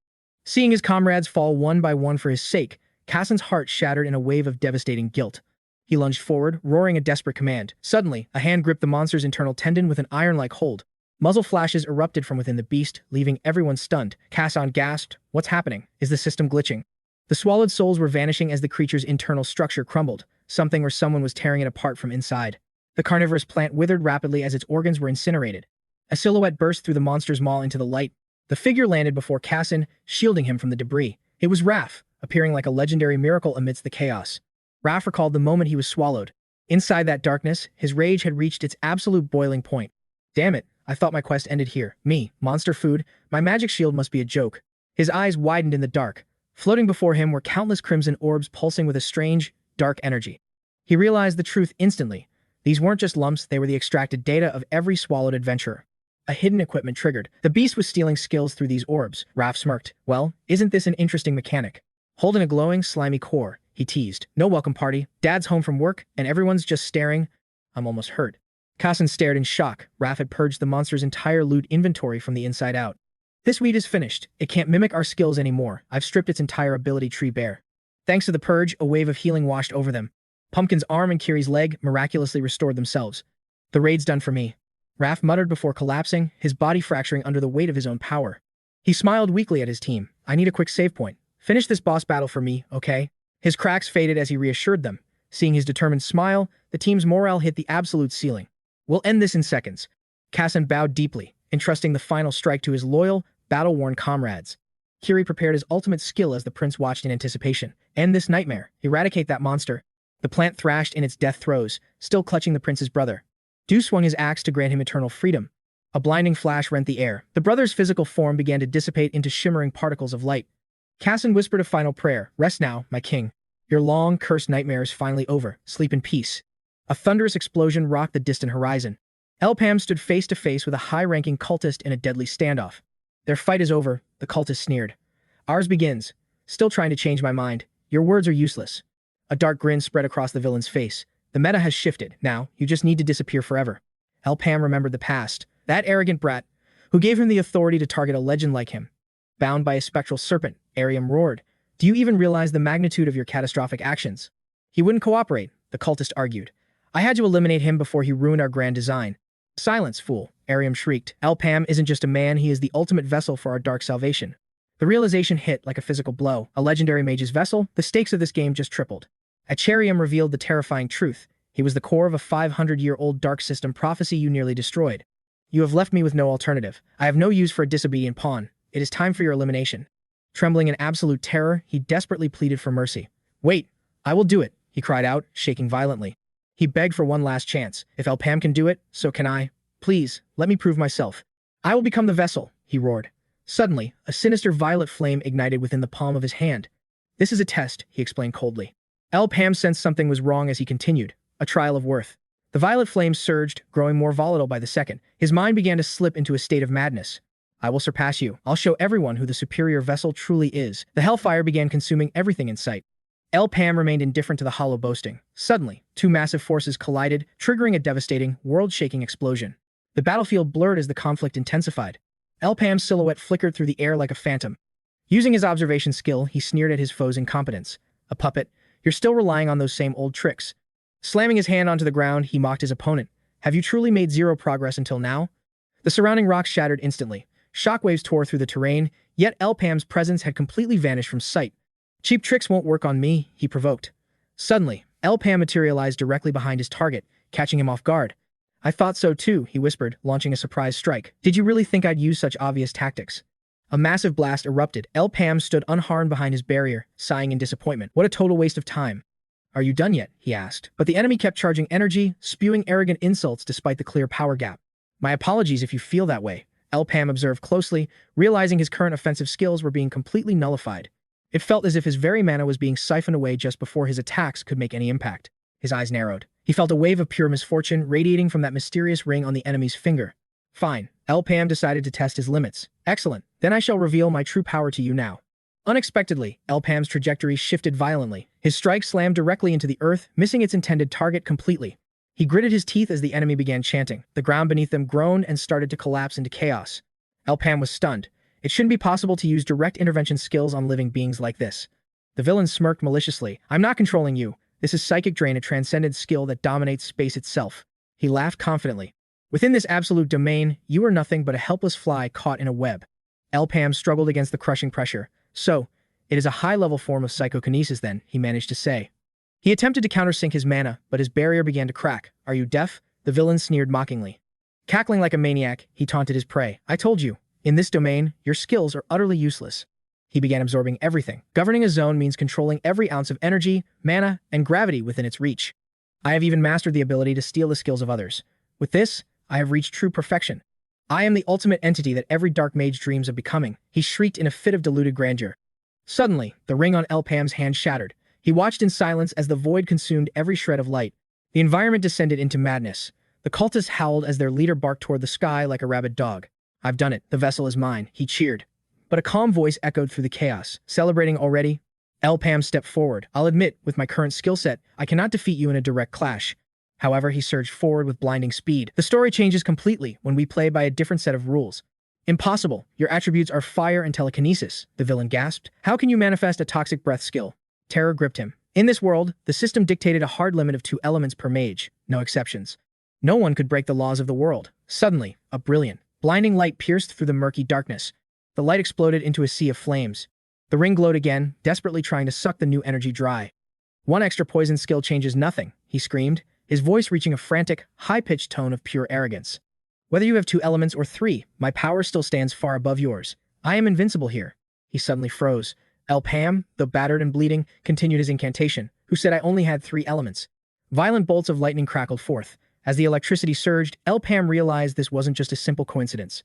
Seeing his comrades fall one by one for his sake, Kassan's heart shattered in a wave of devastating guilt. He lunged forward, roaring a desperate command. Suddenly, a hand gripped the monster's internal tendon with an iron-like hold. Muzzle flashes erupted from within the beast, leaving everyone stunned. Kassan gasped, What's happening? Is the system glitching? The swallowed souls were vanishing as the creature's internal structure crumbled. Something or someone was tearing it apart from inside. The carnivorous plant withered rapidly as its organs were incinerated. A silhouette burst through the monster's maw into the light. The figure landed before Kassan, shielding him from the debris. It was Raph, appearing like a legendary miracle amidst the chaos. Raph recalled the moment he was swallowed. Inside that darkness, his rage had reached its absolute boiling point. Damn it, I thought my quest ended here. Me, monster food, my magic shield must be a joke. His eyes widened in the dark. Floating before him were countless crimson orbs pulsing with a strange, dark energy. He realized the truth instantly. These weren't just lumps, they were the extracted data of every swallowed adventurer. A hidden equipment triggered. The beast was stealing skills through these orbs. Raph smirked. Well, isn't this an interesting mechanic? Holding a glowing, slimy core, he teased. No welcome party. Dad's home from work, and everyone's just staring. I'm almost hurt. Kassan stared in shock. Raph had purged the monster's entire loot inventory from the inside out. This weed is finished. It can't mimic our skills anymore. I've stripped its entire ability tree bare. Thanks to the purge, a wave of healing washed over them. Pumpkin's arm and Kiri's leg miraculously restored themselves. The raid's done for me. Raph muttered before collapsing, his body fracturing under the weight of his own power. He smiled weakly at his team. I need a quick save point. Finish this boss battle for me, okay? His cracks faded as he reassured them. Seeing his determined smile, the team's morale hit the absolute ceiling. We'll end this in seconds. Kassan bowed deeply, entrusting the final strike to his loyal, battle-worn comrades. Kiri prepared his ultimate skill as the prince watched in anticipation. End this nightmare. Eradicate that monster. The plant thrashed in its death throes, still clutching the prince's brother. Du swung his axe to grant him eternal freedom. A blinding flash rent the air. The brother's physical form began to dissipate into shimmering particles of light. Kassan whispered a final prayer. Rest now, my king. Your long, cursed nightmare is finally over. Sleep in peace. A thunderous explosion rocked the distant horizon. 𝗨𝗚𝗟𝗏 stood face to face with a high-ranking cultist in a deadly standoff. Their fight is over, the cultist sneered. Ours begins. Still trying to change my mind. Your words are useless. A dark grin spread across the villain's face. The meta has shifted. Now, you just need to disappear forever. 𝗨𝗚𝗟𝗏 remembered the past. That arrogant brat, who gave him the authority to target a legend like him. Bound by a spectral serpent, Arium roared. Do you even realize the magnitude of your catastrophic actions? He wouldn't cooperate, the cultist argued. I had to eliminate him before he ruined our grand design. Silence, fool, Arium shrieked. 𝗨𝗚𝗟𝗏 isn't just a man, he is the ultimate vessel for our dark salvation. The realization hit like a physical blow. A legendary mage's vessel, the stakes of this game just tripled. Acharium revealed the terrifying truth. He was the core of a 500-year-old dark system prophecy you nearly destroyed. You have left me with no alternative. I have no use for a disobedient pawn. It is time for your elimination. Trembling in absolute terror, he desperately pleaded for mercy. Wait, I will do it, he cried out, shaking violently. He begged for one last chance. If 𝗨𝗚𝗟𝗏 can do it, so can I. Please, let me prove myself. I will become the vessel, he roared. Suddenly, a sinister violet flame ignited within the palm of his hand. This is a test, he explained coldly. 𝗨𝗚𝗟𝗏 sensed something was wrong as he continued. A trial of worth. The violet flame surged, growing more volatile by the second. His mind began to slip into a state of madness. I will surpass you. I'll show everyone who the superior vessel truly is. The hellfire began consuming everything in sight. 𝗨𝗚𝗟𝗏 remained indifferent to the hollow boasting. Suddenly, two massive forces collided, triggering a devastating, world-shaking explosion. The battlefield blurred as the conflict intensified. 𝗨𝗚𝗟𝗏's silhouette flickered through the air like a phantom. Using his observation skill, he sneered at his foe's incompetence. A puppet, you're still relying on those same old tricks. Slamming his hand onto the ground, he mocked his opponent. Have you truly made zero progress until now? The surrounding rocks shattered instantly. Shockwaves tore through the terrain, yet 𝗨𝗚𝗟𝗏's presence had completely vanished from sight. Cheap tricks won't work on me, he provoked. Suddenly, 𝗨𝗚𝗟𝗏 materialized directly behind his target, catching him off guard. I thought so too, he whispered, launching a surprise strike. Did you really think I'd use such obvious tactics? A massive blast erupted. 𝗨𝗚𝗟𝗏 stood unharmed behind his barrier, sighing in disappointment. What a total waste of time. Are you done yet? He asked. But the enemy kept charging energy, spewing arrogant insults despite the clear power gap. My apologies if you feel that way, 𝗨𝗚𝗟𝗏 observed closely, realizing his current offensive skills were being completely nullified. It felt as if his very mana was being siphoned away just before his attacks could make any impact. His eyes narrowed. He felt a wave of pure misfortune radiating from that mysterious ring on the enemy's finger. Fine. 𝗨𝗚𝗟𝗏 decided to test his limits. Excellent. Then I shall reveal my true power to you now. Unexpectedly, 𝗨𝗚𝗟𝗏's trajectory shifted violently. His strike slammed directly into the earth, missing its intended target completely. He gritted his teeth as the enemy began chanting. The ground beneath them groaned and started to collapse into chaos. 𝗨𝗚𝗟𝗏 was stunned. It shouldn't be possible to use direct intervention skills on living beings like this. The villain smirked maliciously. I'm not controlling you. This is Psychic Drain, a transcendent skill that dominates space itself. He laughed confidently. Within this absolute domain, you are nothing but a helpless fly caught in a web. 𝗨𝗚𝗟𝗏 struggled against the crushing pressure. So, it is a high-level form of psychokinesis then, he managed to say. He attempted to countersink his mana, but his barrier began to crack. Are you deaf? The villain sneered mockingly. Cackling like a maniac, he taunted his prey. I told you, in this domain, your skills are utterly useless. He began absorbing everything. Governing a zone means controlling every ounce of energy, mana, and gravity within its reach. I have even mastered the ability to steal the skills of others. With this, I have reached true perfection. I am the ultimate entity that every dark mage dreams of becoming, he shrieked in a fit of deluded grandeur. Suddenly, the ring on 𝗨𝗚𝗟𝗏's hand shattered. He watched in silence as the void consumed every shred of light. The environment descended into madness. The cultists howled as their leader barked toward the sky like a rabid dog. I've done it. The vessel is mine, he cheered. But a calm voice echoed through the chaos. Celebrating already? 𝗨𝗚𝗟𝗏 stepped forward. I'll admit, with my current skill set, I cannot defeat you in a direct clash. However, he surged forward with blinding speed. The story changes completely when we play by a different set of rules. Impossible. Your attributes are fire and telekinesis, the villain gasped. How can you manifest a toxic breath skill? Terror gripped him. In this world, the system dictated a hard limit of 2 elements per mage, no exceptions. No one could break the laws of the world. Suddenly, a brilliant, blinding light pierced through the murky darkness. The light exploded into a sea of flames. The ring glowed again, desperately trying to suck the new energy dry. "One extra poison skill changes nothing," he screamed, his voice reaching a frantic, high-pitched tone of pure arrogance. "Whether you have 2 elements or 3, my power still stands far above yours. I am invincible here." He suddenly froze. 𝗨𝗟𝗏, though battered and bleeding, continued his incantation, who said I only had 3 elements. Violent bolts of lightning crackled forth. As the electricity surged, 𝗨𝗟𝗏 realized this wasn't just a simple coincidence.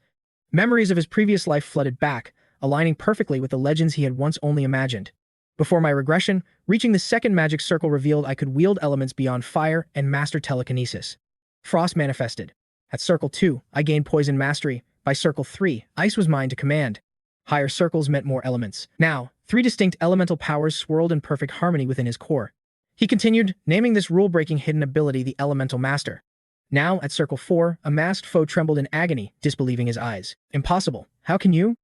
Memories of his previous life flooded back, aligning perfectly with the legends he had once only imagined. Before my regression, reaching the second magic circle revealed I could wield elements beyond fire and master telekinesis. Frost manifested. At Circle 2, I gained poison mastery. By Circle 3, ice was mine to command. Higher circles meant more elements. Now, 3 distinct elemental powers swirled in perfect harmony within his core. He continued, naming this rule-breaking hidden ability the Elemental Master. Now, at Circle 4, a masked foe trembled in agony, disbelieving his eyes. "Impossible. How can you?"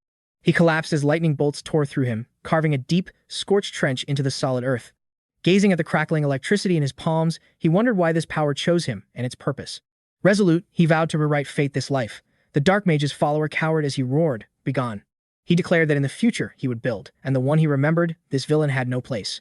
He collapsed as lightning bolts tore through him, carving a deep, scorched trench into the solid earth. Gazing at the crackling electricity in his palms, he wondered why this power chose him and its purpose. Resolute, he vowed to rewrite fate this life. The Dark Mage's follower cowered as he roared, "Begone." He declared that in the future he would build, and the one he remembered, this villain had no place.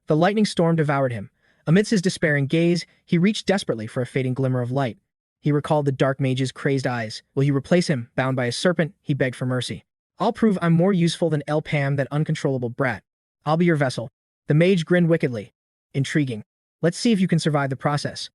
The lightning storm devoured him. Amidst his despairing gaze, he reached desperately for a fading glimmer of light. He recalled the Dark Mage's crazed eyes. Will you replace him? Bound by a serpent, he begged for mercy. "I'll prove I'm more useful than 𝗨𝗟𝗏, that uncontrollable brat. I'll be your vessel." The mage grinned wickedly. "Intriguing. Let's see if you can survive the process."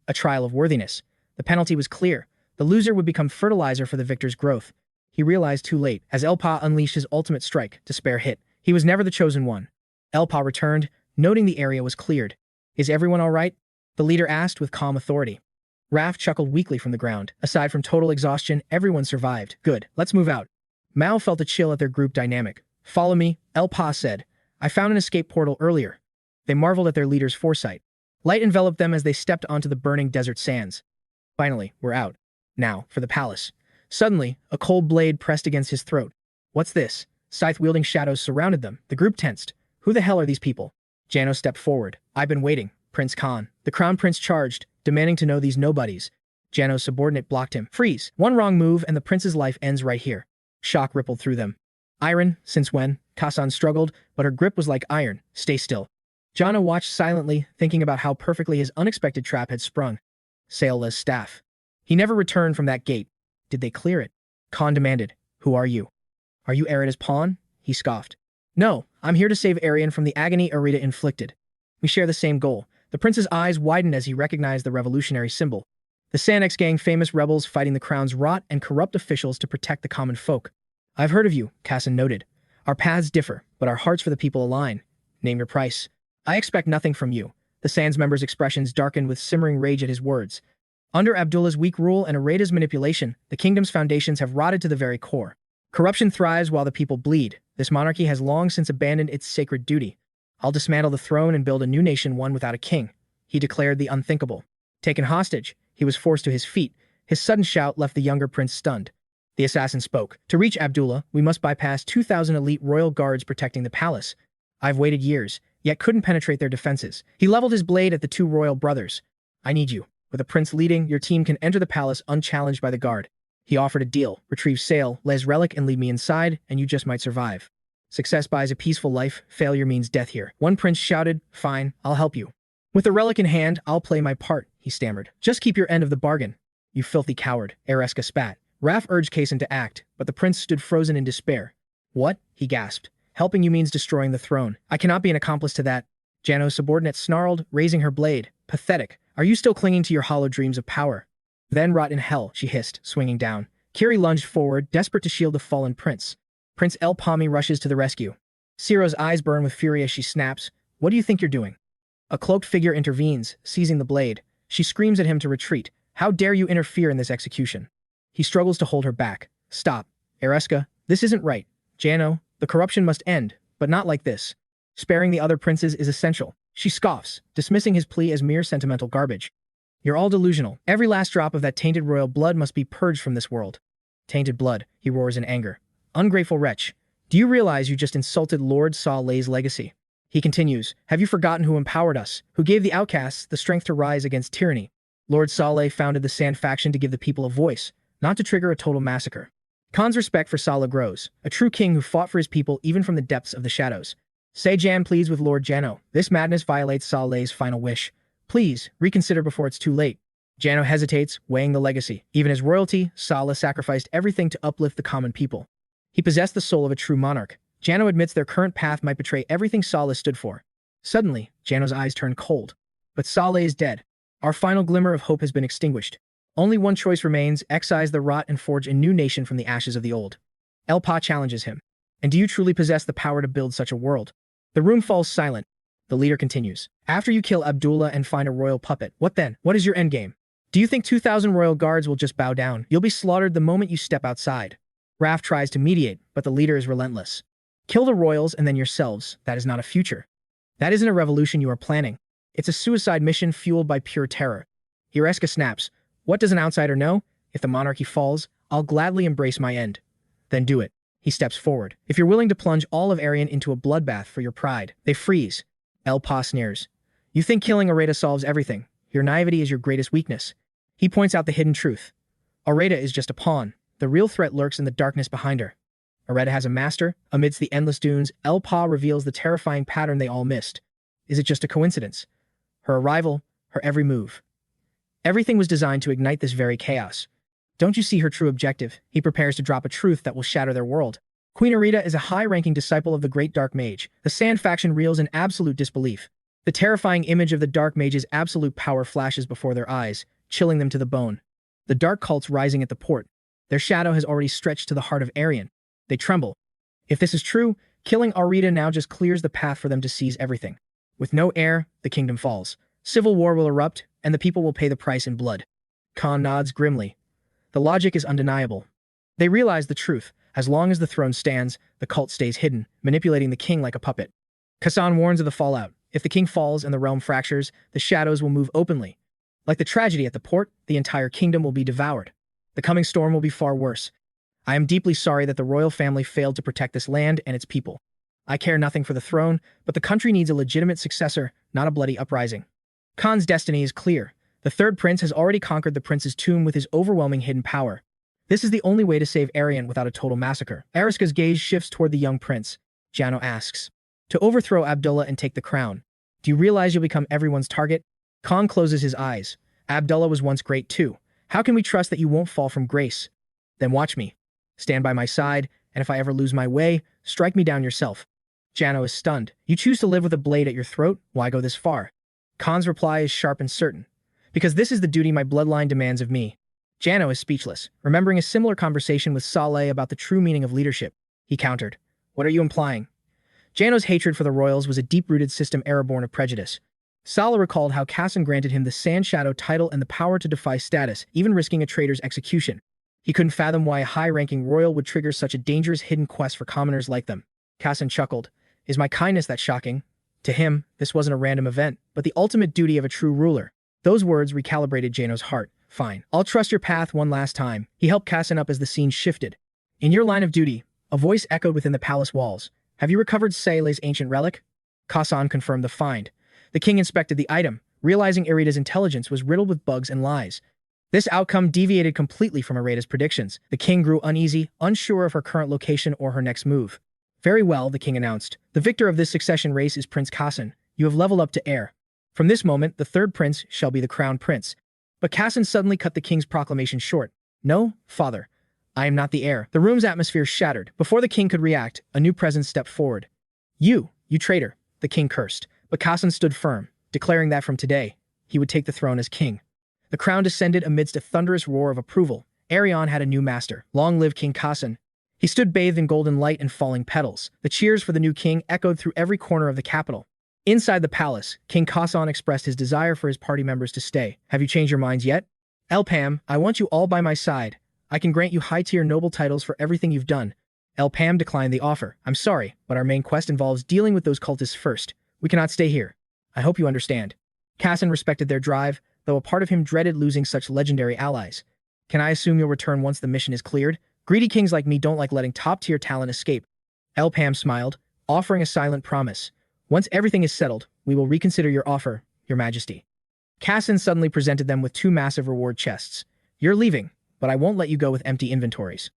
A trial of worthiness. The penalty was clear. The loser would become fertilizer for the victor's growth. He realized too late, as 𝗨𝗟𝗏 unleashed his ultimate strike, Despair hit. He was never the chosen one. 𝗨𝗨𝗏 returned, noting the area was cleared. "Is everyone all right?" the leader asked with calm authority. Raph chuckled weakly from the ground. "Aside from total exhaustion, everyone survived. Good, let's move out." Mao felt a chill at their group dynamic. "Follow me," 𝗨𝗨𝗏 said. "I found an escape portal earlier." They marveled at their leader's foresight. Light enveloped them as they stepped onto the burning desert sands. "Finally, we're out. Now, for the palace." Suddenly, a cold blade pressed against his throat. "What's this?" Scythe-wielding shadows surrounded them. The group tensed. "Who the hell are these people?" Jano stepped forward. "I've been waiting, Prince Khan." The Crown Prince charged, demanding to know these nobodies. Jano's subordinate blocked him. "Freeze! One wrong move and the prince's life ends right here." Shock rippled through them. "Iron, since when?" Kasan struggled, but her grip was like iron. "Stay still." Jano watched silently, thinking about how perfectly his unexpected trap had sprung. Sailless staff. He never returned from that gate. Did they clear it? Khan demanded. "Who are you?" "Are you Arida's pawn?" He scoffed. "No, I'm here to save Arian from the agony Arida inflicted. We share the same goal." The prince's eyes widened as he recognized the revolutionary symbol. The Sanex gang, famous rebels fighting the crown's rot and corrupt officials to protect the common folk. "I've heard of you," Kasan noted. "Our paths differ, but our hearts for the people align. Name your price." "I expect nothing from you." The Sands member's expressions darkened with simmering rage at his words. Under Abdullah's weak rule and Arida's manipulation, the kingdom's foundations have rotted to the very core. Corruption thrives while the people bleed. This monarchy has long since abandoned its sacred duty. "I'll dismantle the throne and build a new nation, one without a king." He declared the unthinkable. Taken hostage, he was forced to his feet. His sudden shout left the younger prince stunned. The assassin spoke. "To reach Abdullah, we must bypass 2,000 elite royal guards protecting the palace. I've waited years, yet couldn't penetrate their defenses." He leveled his blade at the 2 royal brothers. "I need you. With a prince leading, your team can enter the palace unchallenged by the guard." He offered a deal. "Retrieve Sail, Les Relic, and lead me inside, and you just might survive. Success buys a peaceful life, failure means death here." One prince shouted, "Fine, I'll help you." "With the relic in hand, I'll play my part," he stammered. "Just keep your end of the bargain." "You filthy coward," Ereska spat. Raph urged Kason to act, but the prince stood frozen in despair. "What?" he gasped. "Helping you means destroying the throne. I cannot be an accomplice to that." Jano's subordinate snarled, raising her blade. "Pathetic. Are you still clinging to your hollow dreams of power?" "Then rot in hell," she hissed, swinging down. Kiri lunged forward, desperate to shield the fallen prince. Prince 𝗨𝗨𝗏 rushes to the rescue. Ciro's eyes burn with fury as she snaps. "What do you think you're doing?" A cloaked figure intervenes, seizing the blade. She screams at him to retreat. "How dare you interfere in this execution?" He struggles to hold her back. "Stop. Ereska, this isn't right. Jano, the corruption must end, but not like this. Sparing the other princes is essential." She scoffs, dismissing his plea as mere sentimental garbage. "You're all delusional. Every last drop of that tainted royal blood must be purged from this world." "Tainted blood," he roars in anger. "Ungrateful wretch. Do you realize you just insulted Lord 𝗨𝗟𝗧𝗏's legacy?" He continues, "Have you forgotten who empowered us, who gave the outcasts the strength to rise against tyranny? Lord Saleh founded the Sand faction to give the people a voice, not to trigger a total massacre. Khan's respect for Saleh grows, a true king who fought for his people even from the depths of the shadows. Sejan pleads with Lord Jano. This madness violates Saleh's final wish. Please, reconsider before it's too late. Jano hesitates, weighing the legacy. Even as royalty, Saleh sacrificed everything to uplift the common people. He possessed the soul of a true monarch. Jano admits their current path might betray everything Saleh stood for. Suddenly, Jano's eyes turn cold. But Saleh is dead. Our final glimmer of hope has been extinguished. Only one choice remains: excise the rot and forge a new nation from the ashes of the old. 𝗨𝗚𝗏 challenges him. And do you truly possess the power to build such a world? The room falls silent. The leader continues. After you kill Abdullah and find a royal puppet, what then? What is your endgame? Do you think 2,000 royal guards will just bow down? You'll be slaughtered the moment you step outside. Raf tries to mediate, but the leader is relentless. Kill the royals and then yourselves. That is not a future. That isn't a revolution you are planning. It's a suicide mission fueled by pure terror. Ireska snaps. What does an outsider know? If the monarchy falls, I'll gladly embrace my end. Then do it. He steps forward. If you're willing to plunge all of Aryan into a bloodbath for your pride, they freeze. 𝗨𝗚𝗏 sneers. You think killing 𝗨𝗟𝗧𝗜𝗍 solves everything. Your naivety is your greatest weakness. He points out the hidden truth. 𝗨𝗟𝗧𝗜𝗍 is just a pawn. The real threat lurks in the darkness behind her. 𝗨𝗟𝗧𝗜𝗍 has a master. Amidst the endless dunes, 𝗨𝗚𝗏 reveals the terrifying pattern they all missed. Is it just a coincidence? Her arrival, her every move. Everything was designed to ignite this very chaos. Don't you see her true objective? He prepares to drop a truth that will shatter their world. Queen Arita is a high-ranking disciple of the great Dark Mage. The Sand faction reels in absolute disbelief. The terrifying image of the Dark Mage's absolute power flashes before their eyes, chilling them to the bone. The dark cults rising at the port. Their shadow has already stretched to the heart of Aryan. They tremble. If this is true, killing Arita now just clears the path for them to seize everything. With no heir, the kingdom falls. Civil war will erupt, and the people will pay the price in blood. Khan nods grimly. The logic is undeniable. They realize the truth. As long as the throne stands, the cult stays hidden, manipulating the king like a puppet. Ghassan warns of the fallout. If the king falls and the realm fractures, the shadows will move openly. Like the tragedy at the port, the entire kingdom will be devoured. The coming storm will be far worse. I am deeply sorry that the royal family failed to protect this land and its people. I care nothing for the throne, but the country needs a legitimate successor, not a bloody uprising. Khan's destiny is clear. The third prince has already conquered the prince's tomb with his overwhelming hidden power. This is the only way to save Aryan without a total massacre. Ariska's gaze shifts toward the young prince. Jano asks. To overthrow Abdullah and take the crown. Do you realize you'll become everyone's target? Khan closes his eyes. Abdullah was once great too. How can we trust that you won't fall from grace? Then watch me. Stand by my side, and if I ever lose my way, strike me down yourself. Jano is stunned. You choose to live with a blade at your throat? Why go this far? Khan's reply is sharp and certain. Because this is the duty my bloodline demands of me. Jano is speechless, remembering a similar conversation with Saleh about the true meaning of leadership. He countered. What are you implying? Jano's hatred for the royals was a deep-rooted system era born of prejudice. Saleh recalled how Ghassan granted him the Sand Shadow title and the power to defy status, even risking a traitor's execution. He couldn't fathom why a high-ranking royal would trigger such a dangerous hidden quest for commoners like them. Ghassan chuckled. Is my kindness that shocking? To him, this wasn't a random event, but the ultimate duty of a true ruler. Those words recalibrated Jano's heart. Fine. I'll trust your path one last time. He helped Ghassan up as the scene shifted. In your line of duty, a voice echoed within the palace walls. Have you recovered Saleh's ancient relic? Ghassan confirmed the find. The king inspected the item, realizing Arita's intelligence was riddled with bugs and lies. This outcome deviated completely from Arita's predictions. The king grew uneasy, unsure of her current location or her next move. Very well, the king announced. The victor of this succession race is Prince Ghassan. You have leveled up to heir. From this moment, the third prince shall be the crown prince. But Ghassan suddenly cut the king's proclamation short. No, father. I am not the heir. The room's atmosphere shattered. Before the king could react, a new presence stepped forward. You traitor, the king cursed. But Ghassan stood firm, declaring that from today, he would take the throne as king. The crown descended amidst a thunderous roar of approval. Aryan had a new master. Long live King Ghassan. He stood bathed in golden light and falling petals. The cheers for the new king echoed through every corner of the capital. Inside the palace, King Ghassan expressed his desire for his party members to stay. Have you changed your minds yet? 𝗨𝗚𝗏, I want you all by my side. I can grant you high-tier noble titles for everything you've done. 𝗨𝗚𝗏 declined the offer. I'm sorry, but our main quest involves dealing with those cultists first. We cannot stay here. I hope you understand. Ghassan respected their drive, though a part of him dreaded losing such legendary allies. Can I assume you'll return once the mission is cleared? Greedy kings like me don't like letting top-tier talent escape. 𝗨𝗚𝗏 smiled, offering a silent promise. Once everything is settled, we will reconsider your offer, Your Majesty. Kassan suddenly presented them with two massive reward chests. You're leaving, but I won't let you go with empty inventories.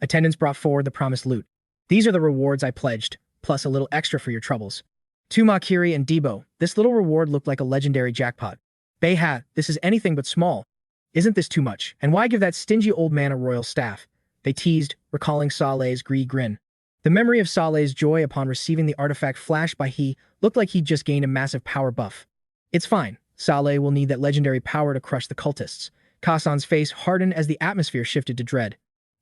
Attendants brought forward the promised loot. These are the rewards I pledged, plus a little extra for your troubles. To 𝗞𝗟𝗚𝗥𝗘𝗏 and Debo, this little reward looked like a legendary jackpot. 𝗨𝗟𝗧𝗜𝗠, this is anything but small. Isn't this too much? And why give that stingy old man a royal staff? They teased, recalling 𝗨𝗟𝗧𝗜𝗍's greedy grin. The memory of 𝗨𝗟𝗧's joy upon receiving the artifact flashed by he looked like he'd just gained a massive power buff. It's fine. 𝗨𝗟𝗧 will need that legendary power to crush the cultists. Kassan's face hardened as the atmosphere shifted to dread.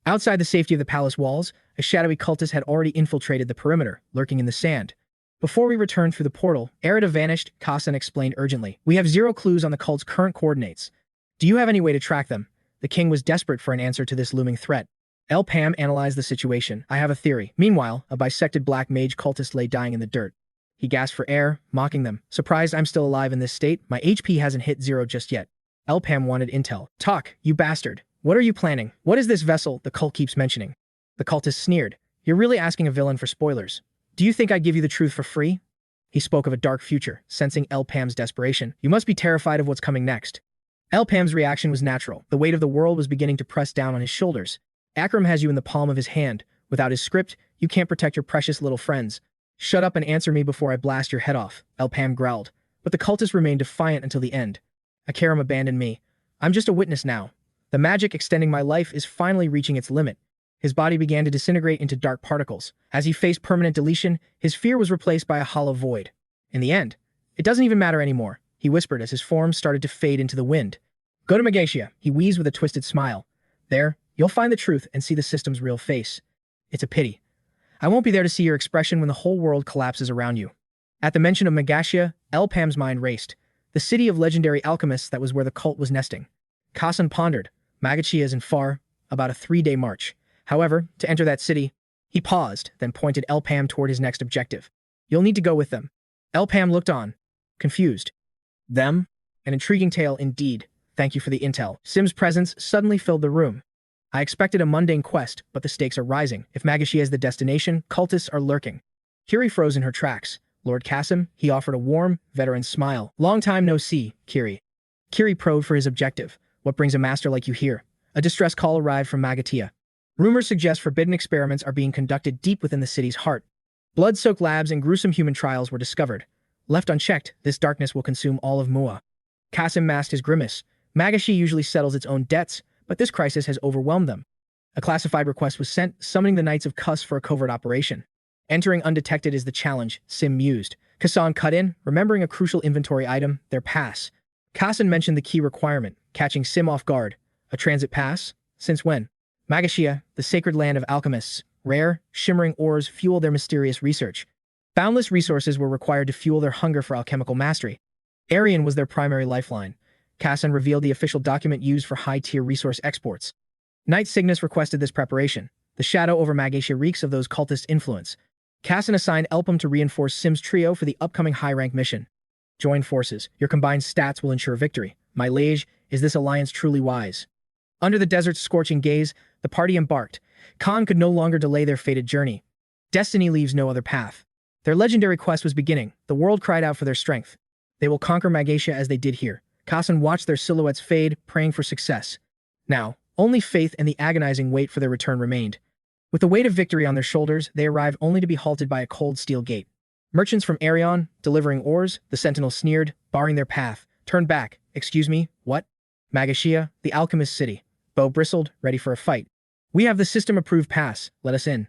Outside the safety of the palace walls, a shadowy cultist had already infiltrated the perimeter, lurking in the sand. Before we returned through the portal, 𝗨𝗟𝗧𝗏 vanished, Kassan explained urgently. We have 0 clues on the cult's current coordinates. Do you have any way to track them? The king was desperate for an answer to this looming threat. 𝗨𝗨𝗨 analyzed the situation. I have a theory. Meanwhile, a bisected black mage cultist lay dying in the dirt. He gasped for air, mocking them. Surprised I'm still alive in this state? My HP hasn't hit 0 just yet. 𝗨𝗨𝗨 wanted intel. Talk, you bastard. What are you planning? What is this vessel the cult keeps mentioning? The cultist sneered. You're really asking a villain for spoilers. Do you think I'd give you the truth for free? He spoke of a dark future, sensing 𝗨𝗨𝗨's desperation. You must be terrified of what's coming next. 𝗨𝗨𝗨's reaction was natural. The weight of the world was beginning to press down on his shoulders. Akram has you in the palm of his hand. Without his script, you can't protect your precious little friends. Shut up and answer me before I blast your head off, 𝗨𝗨𝗨 growled. But the cultist remained defiant until the end. Akaram abandoned me. I'm just a witness now. The magic extending my life is finally reaching its limit. His body began to disintegrate into dark particles. As he faced permanent deletion, his fear was replaced by a hollow void. In the end, it doesn't even matter anymore, he whispered as his form started to fade into the wind. Go to 𝗥𝗟𝗚𝗥𝗘𝗏, he wheezed with a twisted smile. There, you'll find the truth and see the system's real face. It's a pity. I won't be there to see your expression when the whole world collapses around you. At the mention of 𝗥𝗟𝗚𝗥𝗘𝗏, 𝗨𝗨𝗨's mind raced. The city of legendary alchemists that was where the cult was nesting. Kassan pondered. 𝗥𝗟𝗚𝗥𝗘𝗏 isn't far, about a 3-day march. However, to enter that city, he paused, then pointed 𝗨𝗨𝗨 toward his next objective. You'll need to go with them. 𝗨𝗨𝗨 looked on, confused. Them? An intriguing tale indeed. Thank you for the intel. Sim's presence suddenly filled the room. I expected a mundane quest, but the stakes are rising. If 𝗥𝗟𝗚𝗥𝗘𝗏 is the destination, cultists are lurking. Kiri froze in her tracks. Lord Kassim, he offered a warm, veteran smile. Long time no see, Kiri. Kiri probed for his objective. What brings a master like you here? A distress call arrived from 𝗥𝗟𝗚𝗥𝗘𝗏. Rumors suggest forbidden experiments are being conducted deep within the city's heart. Blood-soaked labs and gruesome human trials were discovered. Left unchecked, this darkness will consume all of Manhwa. Kassim masked his grimace. 𝗥𝗟𝗚𝗥𝗘𝗏 usually settles its own debts, but this crisis has overwhelmed them. A classified request was sent, summoning the Knights of Kus for a covert operation. Entering undetected is the challenge, Sim mused. Kassan cut in, remembering a crucial inventory item, their pass. Kassan mentioned the key requirement, catching Sim off guard. A transit pass? Since when? 𝗥𝗟𝗚𝗥𝗘𝗏, the sacred land of alchemists. Rare, shimmering ores fuel their mysterious research. Boundless resources were required to fuel their hunger for alchemical mastery. Arian was their primary lifeline. Kassan revealed the official document used for high-tier resource exports. Knight Cygnus requested this preparation. The shadow over 𝗥𝗟𝗚𝗥𝗘𝗏 reeks of those cultist influence. Kassan assigned 𝗨𝗨𝗨 to reinforce Sim's trio for the upcoming high-rank mission. Join forces. Your combined stats will ensure victory. 𝗨𝗟𝗧𝗏, is this alliance truly wise? Under the desert's scorching gaze, the party embarked. Khan could no longer delay their fated journey. Destiny leaves no other path. Their legendary quest was beginning. The world cried out for their strength. They will conquer 𝗥𝗟𝗚𝗥𝗘𝗏 as they did here. Kassan watched their silhouettes fade, praying for success. Now, only faith and the agonizing wait for their return remained. With the weight of victory on their shoulders, they arrived only to be halted by a cold steel gate. Merchants from Arion, delivering ores, the sentinels sneered, barring their path. Turned back. Excuse me, what? 𝗥𝗟𝗚𝗥𝗘𝗏, the alchemist city. Bo bristled, ready for a fight. We have the system-approved pass. Let us in.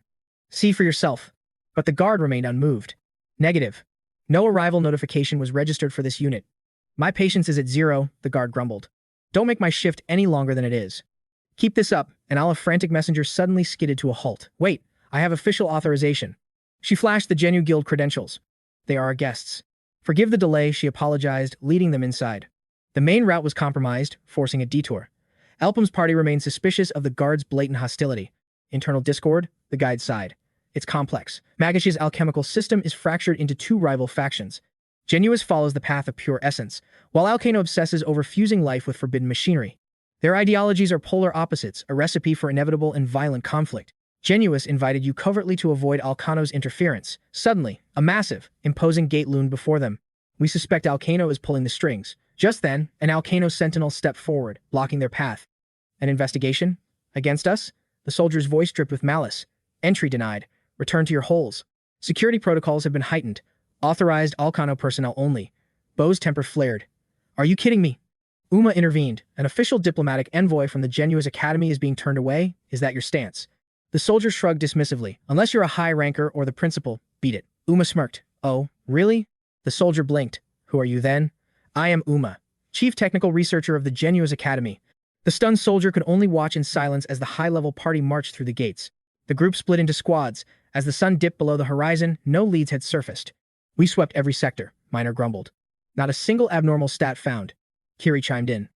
See for yourself. But the guard remained unmoved. Negative. No arrival notification was registered for this unit. My patience is at 0, the guard grumbled. Don't make my shift any longer than it is. Keep this up, and a frantic messenger suddenly skidded to a halt. Wait, I have official authorization. She flashed the Genu Guild credentials. They are our guests. Forgive the delay, she apologized, leading them inside. The main route was compromised, forcing a detour. 𝗨𝗨𝗨's party remained suspicious of the guard's blatant hostility. Internal discord, the guide sighed. It's complex. 𝗥𝗟𝗚𝗥𝗘𝗏's alchemical system is fractured into 2 rival factions. Genuus follows the path of pure essence, while 𝗨𝗨𝗨 obsesses over fusing life with forbidden machinery. Their ideologies are polar opposites, a recipe for inevitable and violent conflict. Genuus invited you covertly to avoid 𝗨𝗨𝗨's interference. Suddenly, a massive, imposing gate loomed before them. We suspect 𝗨𝗨𝗨 is pulling the strings. Just then, an Alcano sentinel stepped forward, blocking their path. An investigation? Against us? The soldier's voice dripped with malice. Entry denied. Return to your holes. Security protocols have been heightened. Authorized Alcano personnel only. Bo's temper flared. Are you kidding me? 𝗤𝗏 intervened. An official diplomatic envoy from the 𝗤𝗏𝗟𝗏𝗏 Academy is being turned away? Is that your stance? The soldier shrugged dismissively. Unless you're a high ranker or the principal, beat it. 𝗤𝗏 smirked. Oh, really? The soldier blinked. Who are you then? I am 𝗤𝗏, chief technical researcher of the 𝗤𝗏𝗟𝗏𝗏 Academy. The stunned soldier could only watch in silence as the high-level party marched through the gates. The group split into squads. As the sun dipped below the horizon, no leads had surfaced. We swept every sector, Miner grumbled. Not a single abnormal stat found. Kiri chimed in.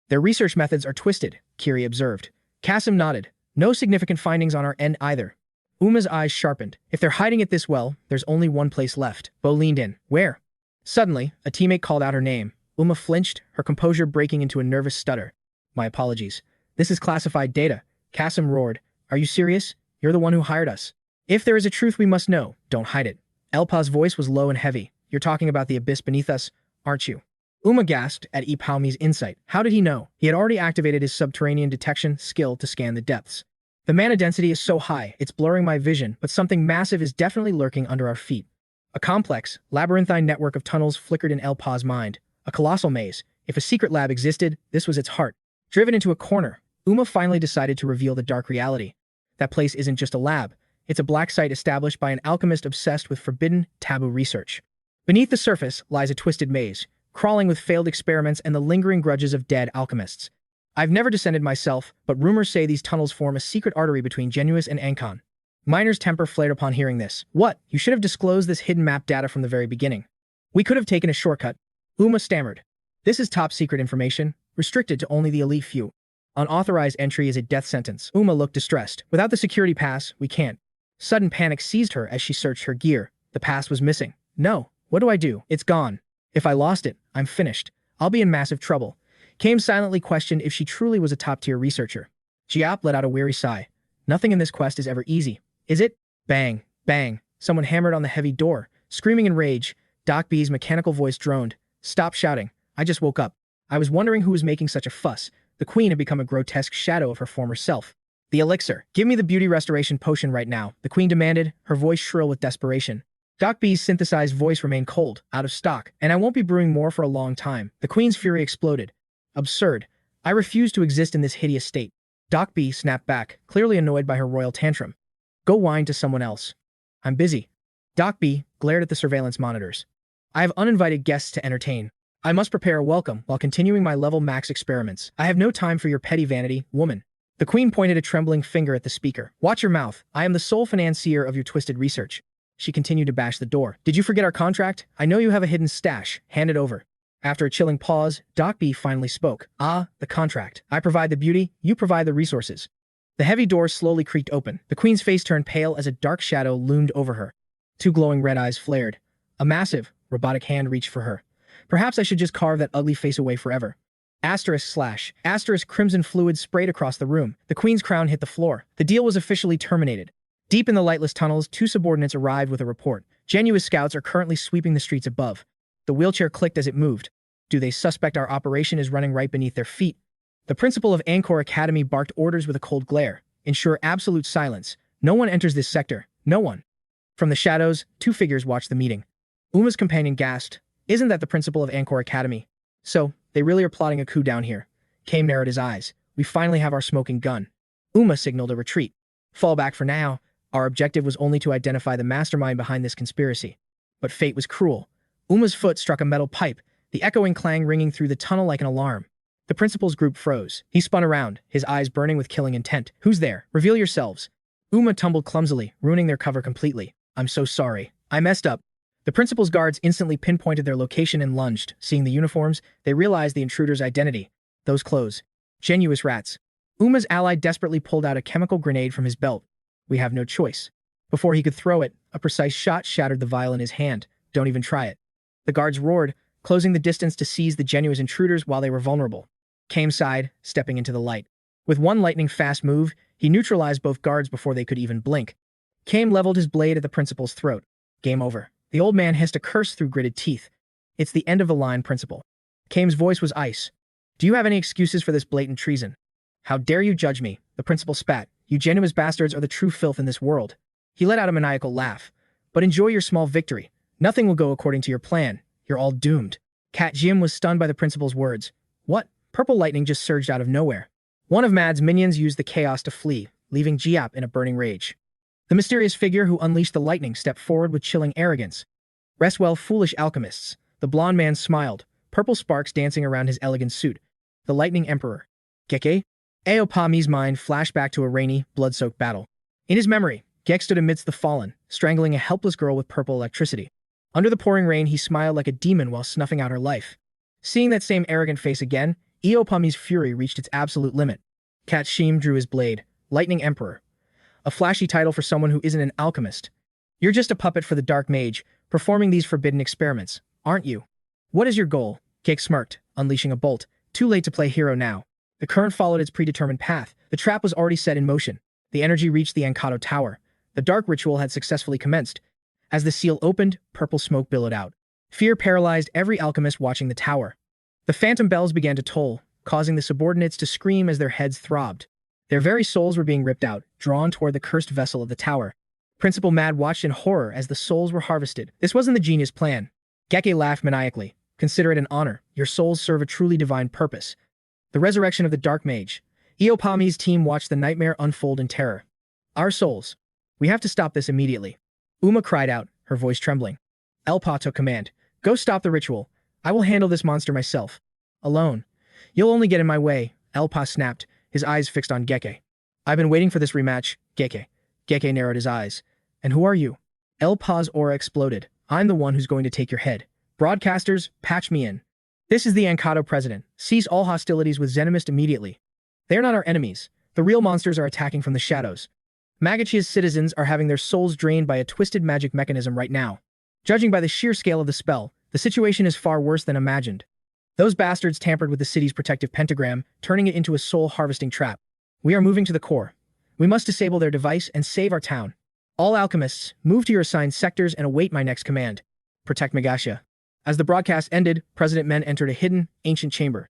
Their research methods are twisted, Kiri observed. Kasim nodded. No significant findings on our end either. 𝗤𝗏's eyes sharpened. If they're hiding it this well, there's only one place left. Bo leaned in. Where? Suddenly, a teammate called out her name. 𝗤𝗏 flinched, her composure breaking into a nervous stutter. My apologies. This is classified data. Kasim roared. Are you serious? You're the one who hired us. If there is a truth we must know, don't hide it. 𝗨𝗟𝗧𝗜𝗍's voice was low and heavy. You're talking about the abyss beneath us, aren't you? 𝗤𝗏 gasped at 𝗤𝗏𝗟𝗏𝗏's insight. How did he know? He had already activated his subterranean detection skill to scan the depths. The mana density is so high, it's blurring my vision, but something massive is definitely lurking under our feet. A complex, labyrinthine network of tunnels flickered in 𝗨𝗟𝗧𝗏's mind. A colossal maze. If a secret lab existed, this was its heart. Driven into a corner, 𝗤𝗏 finally decided to reveal the dark reality. That place isn't just a lab. It's a black site established by an alchemist obsessed with forbidden, taboo research. Beneath the surface lies a twisted maze, crawling with failed experiments and the lingering grudges of dead alchemists. I've never descended myself, but rumors say these tunnels form a secret artery between 𝗤𝗏𝗟𝗏𝗏 and Ancon. Miner's temper flared upon hearing this. What? You should have disclosed this hidden map data from the very beginning. We could have taken a shortcut. 𝗤𝗏 stammered. This is top secret information, restricted to only the elite few. Unauthorized entry is a death sentence. 𝗤𝗏 looked distressed. Without the security pass, we can't. Sudden panic seized her as she searched her gear. The pass was missing. No. What do I do? It's gone. If I lost it, I'm finished. I'll be in massive trouble. 𝗤𝗏𝗟𝗏𝗏 silently questioned if she truly was a top-tier researcher. 𝗤𝗏𝗏𝗏𝗏 let out a weary sigh. Nothing in this quest is ever easy. Is it? Bang. Bang. Someone hammered on the heavy door. Screaming in rage, 𝗥𝗘𝗚𝗥𝗘𝗦𝗏𝗏's mechanical voice droned. Stop shouting. I just woke up. I was wondering who was making such a fuss. The queen had become a grotesque shadow of her former self. The elixir. Give me the beauty restoration potion right now, the queen demanded, her voice shrill with desperation. 𝗥𝗘𝗚𝗥𝗘𝗦𝗏's synthesized voice remained cold, out of stock, and I won't be brewing more for a long time. The queen's fury exploded. Absurd. I refuse to exist in this hideous state. 𝗥𝗘𝗚𝗥𝗘𝗦𝗏 snapped back, clearly annoyed by her royal tantrum. Go whine to someone else. I'm busy. 𝗥𝗘𝗚𝗥𝗘𝗦𝗏 glared at the surveillance monitors. I have uninvited guests to entertain. I must prepare a welcome while continuing my level max experiments. I have no time for your petty vanity, woman. The queen pointed a trembling finger at the speaker. Watch your mouth. I am the sole financier of your twisted research. She continued to bash the door. Did you forget our contract? I know you have a hidden stash. Hand it over. After a chilling pause, 𝗥𝗘𝗚𝗥𝗘𝗦𝗏 finally spoke. Ah, the contract. I provide the beauty, you provide the resources. The heavy door slowly creaked open. The queen's face turned pale as a dark shadow loomed over her. Two glowing red eyes flared. A massive, robotic hand reached for her. Perhaps I should just carve that ugly face away forever. */ crimson fluid sprayed across the room. The queen's crown hit the floor. The deal was officially terminated. Deep in the lightless tunnels, two subordinates arrived with a report. 𝗤𝗏𝗟𝗏𝗏 scouts are currently sweeping the streets above. The wheelchair clicked as it moved. Do they suspect our operation is running right beneath their feet? The principal of 𝗥𝗏𝗏𝗏𝗏 Academy barked orders with a cold glare. Ensure absolute silence. No one enters this sector. No one. From the shadows, two figures watched the meeting. 𝗤𝗏's companion gasped. Isn't that the principal of 𝗥𝗏𝗏𝗏𝗏 Academy? So, they really are plotting a coup down here. 𝗥𝗏𝗏𝗏𝗏 narrowed his eyes. We finally have our smoking gun. 𝗤𝗏 signaled a retreat. Fall back for now. Our objective was only to identify the mastermind behind this conspiracy. But fate was cruel. 𝗤𝗏's foot struck a metal pipe, the echoing clang ringing through the tunnel like an alarm. The principal's group froze. He spun around, his eyes burning with killing intent. Who's there? Reveal yourselves. 𝗤𝗏 tumbled clumsily, ruining their cover completely. I'm so sorry. I messed up. The principal's guards instantly pinpointed their location and lunged. Seeing the uniforms, they realized the intruder's identity. Those clothes. Genuous rats. 𝗤𝗏's ally desperately pulled out a chemical grenade from his belt. We have no choice. Before he could throw it, a precise shot shattered the vial in his hand. Don't even try it. The guards roared, closing the distance to seize the 𝗤𝗏𝗟𝗏𝗏 intruders while they were vulnerable. 𝗤𝗏 sighed, stepping into the light. With one lightning-fast move, he neutralized both guards before they could even blink. 𝗤𝗏 leveled his blade at the principal's throat. Game over. The old man hissed a curse through gritted teeth. It's the end of the line, principal. 𝗞𝗟𝗚𝗥𝗘𝗏's voice was ice. Do you have any excuses for this blatant treason? How dare you judge me? The principal spat. You 𝗤𝗔𝗡s bastards are the true filth in this world. He let out a maniacal laugh. But enjoy your small victory. Nothing will go according to your plan. You're all doomed. 𝗏𝗏𝗡 was stunned by the principal's words. What? Purple lightning just surged out of nowhere. One of Mad's minions used the chaos to flee, leaving 𝗤𝗏𝗡 in a burning rage. The mysterious figure who unleashed the lightning stepped forward with chilling arrogance. Rest well, foolish alchemists. The blond man smiled, purple sparks dancing around his elegant suit. The Lightning Emperor. 𝗥𝗘𝗚𝗥𝗚𝗏's mind flashed back to a rainy, blood-soaked battle. In his memory, 𝗥𝗘𝗚𝗥 stood amidst the fallen, strangling a helpless girl with purple electricity. Under the pouring rain, he smiled like a demon while snuffing out her life. Seeing that same arrogant face again, 𝗤𝗚𝗏's fury reached its absolute limit. 𝗏𝗏𝗡 drew his blade. Lightning Emperor. A flashy title for someone who isn't an alchemist. You're just a puppet for the Dark Mage, performing these forbidden experiments, aren't you? What is your goal? 𝗥𝗘𝗚𝗥 smirked, unleashing a bolt. Too late to play hero now. The current followed its predetermined path. The trap was already set in motion. The energy reached the 𝗥𝗘𝗚𝗥 tower. The dark ritual had successfully commenced. As the seal opened, purple smoke billowed out. Fear paralyzed every alchemist watching the tower. The phantom bells began to toll, causing the subordinates to scream as their heads throbbed. Their very souls were being ripped out, drawn toward the cursed vessel of the tower. Principal Mad watched in horror as the souls were harvested. This wasn't the genius plan. 𝗥𝗘𝗚𝗥 laughed maniacally. Consider it an honor. Your souls serve a truly divine purpose. The resurrection of the Dark Mage. 𝗤𝗚𝗏's team watched the nightmare unfold in terror. Our souls. We have to stop this immediately. Uma cried out, her voice trembling. 𝗨𝗟𝗧𝗜𝗍 took command. Go stop the ritual. I will handle this monster myself. Alone. You'll only get in my way, 𝗨𝗟𝗧𝗜 snapped, his eyes fixed on 𝗥𝗘𝗚. I've been waiting for this rematch, 𝗥𝗘𝗚. 𝗥𝗘𝗚 narrowed his eyes. And who are you? 𝗨𝗟𝗧𝗜's aura exploded. I'm the one who's going to take your head. Broadcasters, patch me in. This is the 𝗥𝗘𝗚 president. Cease all hostilities with Xenomist immediately. They are not our enemies. The real monsters are attacking from the shadows. Magachia's citizens are having their souls drained by a twisted magic mechanism right now. Judging by the sheer scale of the spell, the situation is far worse than imagined. Those bastards tampered with the city's protective pentagram, turning it into a soul-harvesting trap. We are moving to the core. We must disable their device and save our town. All alchemists, move to your assigned sectors and await my next command. Protect Megashia. As the broadcast ended, President Men entered a hidden, ancient chamber.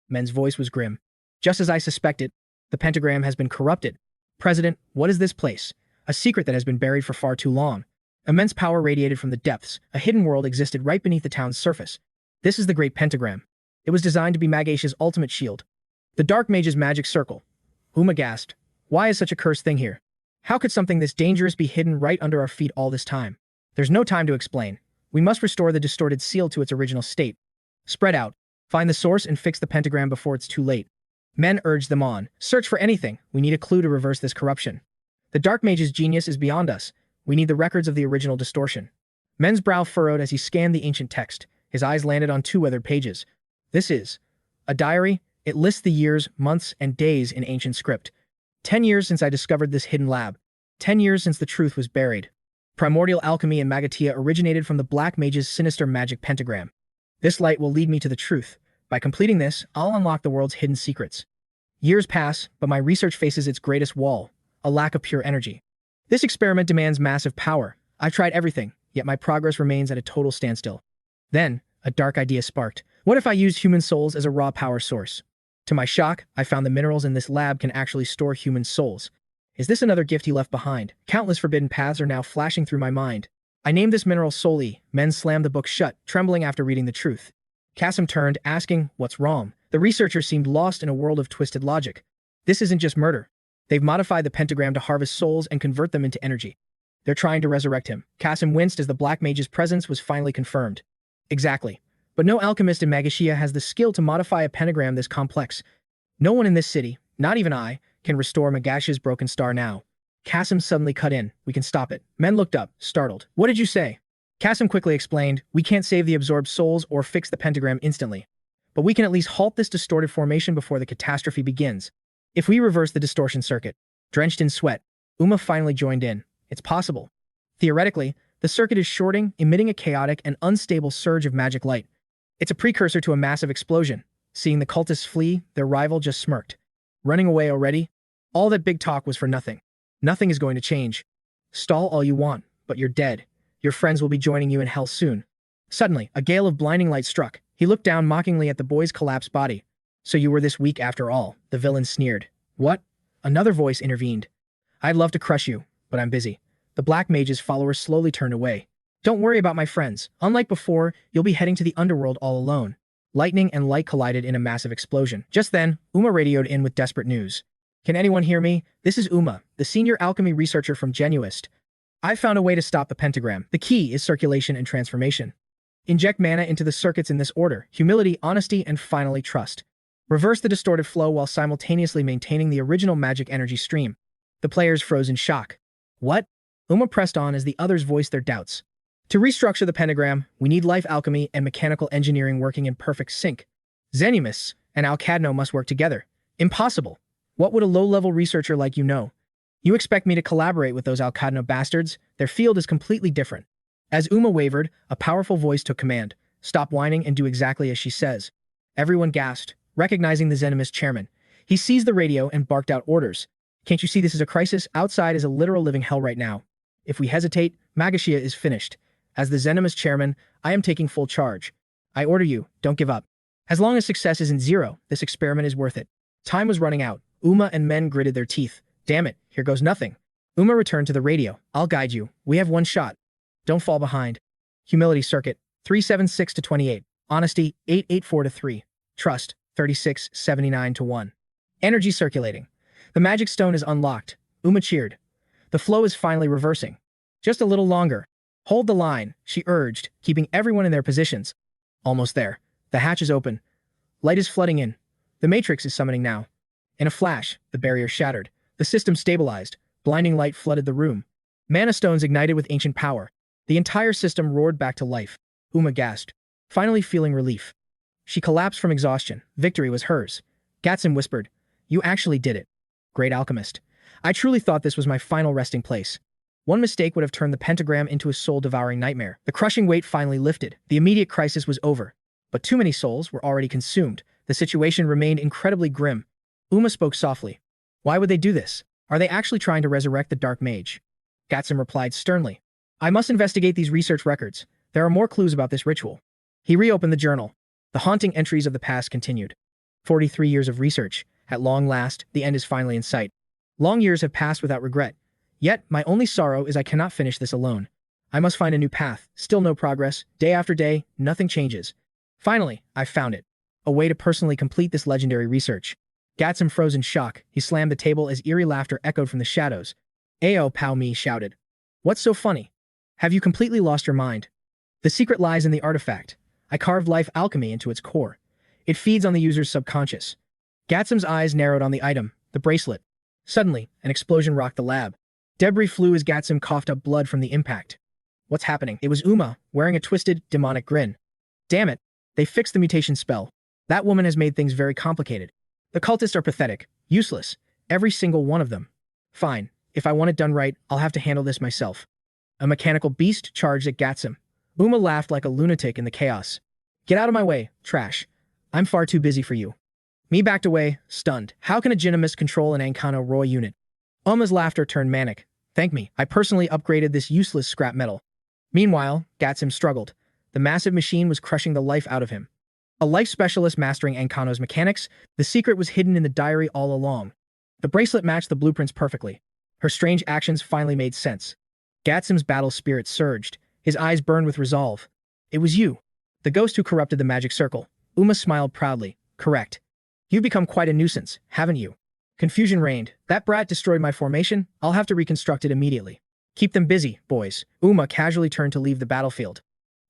Men's voice was grim. Just as I suspected, the pentagram has been corrupted. President, what is this place? A secret that has been buried for far too long. Immense power radiated from the depths. A hidden world existed right beneath the town's surface. This is the Great Pentagram. It was designed to be Magashia's ultimate shield. The Dark Mage's magic circle. Uma gasped. Why is such a cursed thing here? How could something this dangerous be hidden right under our feet all this time? There's no time to explain. We must restore the distorted seal to its original state. Spread out. Find the source and fix the pentagram before it's too late. Men urged them on. Search for anything. We need a clue to reverse this corruption. The Dark Mage's genius is beyond us. We need the records of the original distortion. Men's brow furrowed as he scanned the ancient text. His eyes landed on two weathered pages. This is a diary. It lists the years, months, and days in ancient script. 10 years since I discovered this hidden lab. 10 years since the truth was buried. Primordial alchemy in 𝗥𝗘𝗚𝗥 originated from the Black Mage's sinister magic pentagram. This light will lead me to the truth. By completing this, I'll unlock the world's hidden secrets. Years pass, but my research faces its greatest wall, a lack of pure energy. This experiment demands massive power. I've tried everything, yet my progress remains at a total standstill. Then, a dark idea sparked. What if I used human souls as a raw power source? To my shock, I found the minerals in this lab can actually store human souls. Is this another gift he left behind? Countless forbidden paths are now flashing through my mind. I named this mineral Soul-E. Men slammed the book shut, trembling after reading the truth. Kasim turned, asking, what's wrong? The researcher seemed lost in a world of twisted logic. This isn't just murder. They've modified the pentagram to harvest souls and convert them into energy. They're trying to resurrect him. Kasim winced as the Black Mage's presence was finally confirmed. Exactly. But no alchemist in Magashia has the skill to modify a pentagram this complex. No one in this city, not even I, can restore Magashia's broken star now. Kasim suddenly cut in. We can stop it. Men looked up, startled. What did you say? Kasim quickly explained, we can't save the absorbed souls or fix the pentagram instantly. But we can at least halt this distorted formation before the catastrophe begins. If we reverse the distortion circuit. Drenched in sweat, Uma finally joined in. It's possible. Theoretically, the circuit is shorting, emitting a chaotic and unstable surge of magic light. It's a precursor to a massive explosion. Seeing the cultists flee, their rival just smirked. Running away already? All that big talk was for nothing. Nothing is going to change. Stall all you want, but you're dead. Your friends will be joining you in hell soon. Suddenly, a gale of blinding light struck. He looked down mockingly at the boy's collapsed body. So you were this weak after all, the villain sneered. What? Another voice intervened. I'd love to crush you, but I'm busy. The Black Mage's followers slowly turned away. Don't worry about my friends. Unlike before, you'll be heading to the underworld all alone. Lightning and light collided in a massive explosion. Just then, 𝗤𝗚𝗡 radioed in with desperate news. Can anyone hear me? This is 𝗤𝗚𝗡, the senior alchemy researcher from Genuist. I've found a way to stop the pentagram. The key is circulation and transformation. Inject mana into the circuits in this order: humility, honesty, and finally trust. Reverse the distorted flow while simultaneously maintaining the original magic energy stream. The players froze in shock. What? 𝗤𝗚𝗡 pressed on as the others voiced their doubts. To restructure the pentagram, we need life alchemy and mechanical engineering working in perfect sync. Xenimus and 𝗨𝗟𝗚𝗏 must work together. Impossible. What would a low-level researcher like you know? You expect me to collaborate with those 𝗨𝗨𝗏 bastards? Their field is completely different. As 𝗤𝗚𝗡 wavered, a powerful voice took command. Stop whining and do exactly as she says. Everyone gasped, recognizing the Xenimus chairman. He seized the radio and barked out orders. Can't you see this is a crisis? Outside is a literal living hell right now. If we hesitate, 𝗤𝗏𝗄𝗏 is finished. As the Xenimus chairman, I am taking full charge. I order you, don't give up. As long as success isn't zero, this experiment is worth it. Time was running out. 𝗤𝗚𝗡 and men gritted their teeth. Damn it, here goes nothing. 𝗤𝗚𝗡 returned to the radio. I'll guide you. We have one shot. Don't fall behind. Humility circuit, 376 to 28. Honesty, 884 to 3. Trust, 3679 to 1. Energy circulating. The magic stone is unlocked. 𝗤𝗚𝗡 cheered. The flow is finally reversing. Just a little longer. Hold the line, she urged, keeping everyone in their positions. Almost there. The hatch is open. Light is flooding in. The Matrix is summoning now. In a flash, the barrier shattered. The system stabilized. Blinding light flooded the room. Mana stones ignited with ancient power. The entire system roared back to life. 𝗤𝗚𝗡 gasped, finally feeling relief. She collapsed from exhaustion. Victory was hers. 𝗥𝗘𝗚𝗥𝗦 whispered, You actually did it. Great alchemist. I truly thought this was my final resting place. One mistake would have turned the pentagram into a soul-devouring nightmare. The crushing weight finally lifted. The immediate crisis was over. But too many souls were already consumed. The situation remained incredibly grim. 𝗤𝗚𝗡 spoke softly. Why would they do this? Are they actually trying to resurrect the Dark Mage? 𝗥𝗘𝗚𝗥 replied sternly. I must investigate these research records. There are more clues about this ritual. He reopened the journal. The haunting entries of the past continued. 43 years of research. At long last, the end is finally in sight. Long years have passed without regret. Yet, my only sorrow is I cannot finish this alone. I must find a new path. Still no progress. Day after day, nothing changes. Finally, I've found it. A way to personally complete this legendary research. 𝗥𝗚𝗚𝗏 froze in shock. He slammed the table as eerie laughter echoed from the shadows. Ao Pao Mi shouted. What's so funny? Have you completely lost your mind? The secret lies in the artifact. I carved life alchemy into its core. It feeds on the user's subconscious. 𝗥𝗚𝗚𝗏's eyes narrowed on the item, the bracelet. Suddenly, an explosion rocked the lab. Debris flew as 𝗥𝗚𝗚𝗏 coughed up blood from the impact. What's happening? It was 𝗤𝗚𝗡, wearing a twisted, demonic grin. Damn it, they fixed the mutation spell. That woman has made things very complicated. The cultists are pathetic, useless, every single one of them. Fine, if I want it done right, I'll have to handle this myself. A mechanical beast charged at 𝗥𝗚𝗏. 𝗤𝗚𝗡 laughed like a lunatic in the chaos. Get out of my way, trash. I'm far too busy for you. Me backed away, stunned. How can a Genimus control an 𝗨𝗏𝗏 unit? 𝗤𝗚𝗏's laughter turned manic. Thank me, I personally upgraded this useless scrap metal. Meanwhile, 𝗥𝗚𝗏 struggled. The massive machine was crushing the life out of him. A life specialist mastering 𝗨𝗏𝗏's mechanics, the secret was hidden in the diary all along. The bracelet matched the blueprints perfectly. Her strange actions finally made sense. 𝗥𝗚𝗏's battle spirit surged. His eyes burned with resolve. It was you. The ghost who corrupted the magic circle. 𝗤𝗚𝗏 smiled proudly. Correct. You've become quite a nuisance, haven't you? Confusion reigned. That brat destroyed my formation. I'll have to reconstruct it immediately. Keep them busy, boys. 𝗤𝗚𝗏 casually turned to leave the battlefield.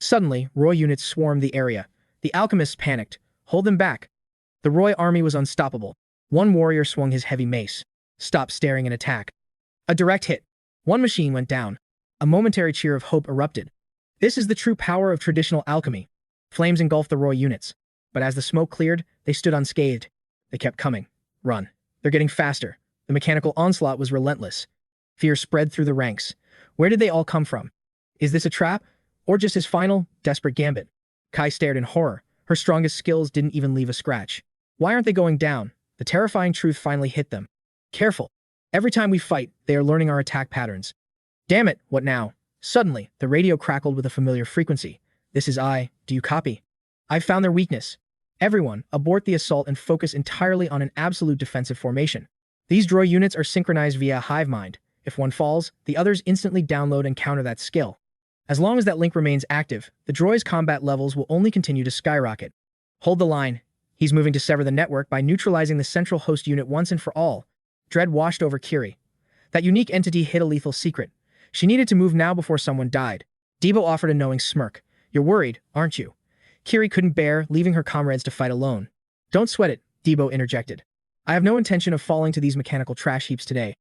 Suddenly, Roy units swarmed the area. The alchemists panicked. Hold them back. The Roy army was unstoppable. One warrior swung his heavy mace. Stop staring and attack. A direct hit. One machine went down. A momentary cheer of hope erupted. This is the true power of traditional alchemy. Flames engulfed the Roy units. But as the smoke cleared, they stood unscathed. They kept coming. Run. They're getting faster. The mechanical onslaught was relentless. Fear spread through the ranks. Where did they all come from? Is this a trap? Or just his final, desperate gambit? Kai stared in horror. Her strongest skills didn't even leave a scratch. Why aren't they going down? The terrifying truth finally hit them. Careful. Every time we fight, they are learning our attack patterns. Damn it, what now? Suddenly, the radio crackled with a familiar frequency. This is I. Do you copy? I've found their weakness. Everyone, abort the assault and focus entirely on an absolute defensive formation. These droid units are synchronized via hive mind. If one falls, the others instantly download and counter that skill. As long as that link remains active, the droid's combat levels will only continue to skyrocket. Hold the line. He's moving to sever the network by neutralizing the central host unit once and for all. Dread washed over 𝗤𝗘𝗏. That unique entity hid a lethal secret. She needed to move now before someone died. Debo offered a knowing smirk. You're worried, aren't you? 𝗤𝗘𝗏 couldn't bear leaving her comrades to fight alone. Don't sweat it, Debo interjected. I have no intention of falling to these mechanical trash heaps today.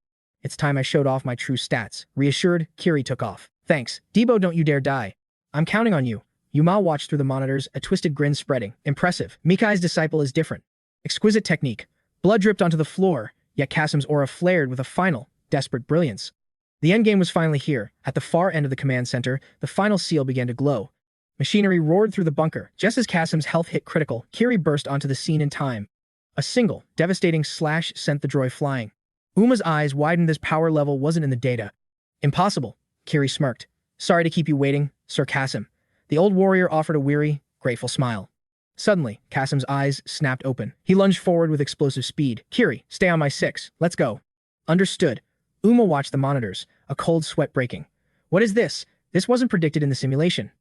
It's time I showed off my true stats. Reassured, 𝗤𝗏𝗏 took off. Thanks. Debo, don't you dare die. I'm counting on you. 𝗤𝗏𝗏 watched through the monitors, a twisted grin spreading. Impressive. 𝗤𝗏𝗏's disciple is different. Exquisite technique. Blood dripped onto the floor, yet 𝗤𝗏𝗏's aura flared with a final, desperate brilliance. The endgame was finally here. At the far end of the command center, the final seal began to glow. Machinery roared through the bunker. Just as 𝗤𝗏𝗏's health hit critical, 𝗤𝗏𝗏 burst onto the scene in time. A single, devastating slash sent the droid flying. 𝗤𝗏's eyes widened. This power level wasn't in the data. Impossible, 𝗤𝗏𝗏 smirked. Sorry to keep you waiting, Sir 𝗤𝗏𝗏. The old warrior offered a weary, grateful smile. Suddenly, 𝗤𝗏𝗏's eyes snapped open. He lunged forward with explosive speed. 𝗤𝗏𝗏, stay on my 6. Let's go. Understood. 𝗤𝗏 watched the monitors, a cold sweat breaking. What is this? This wasn't predicted in the simulation.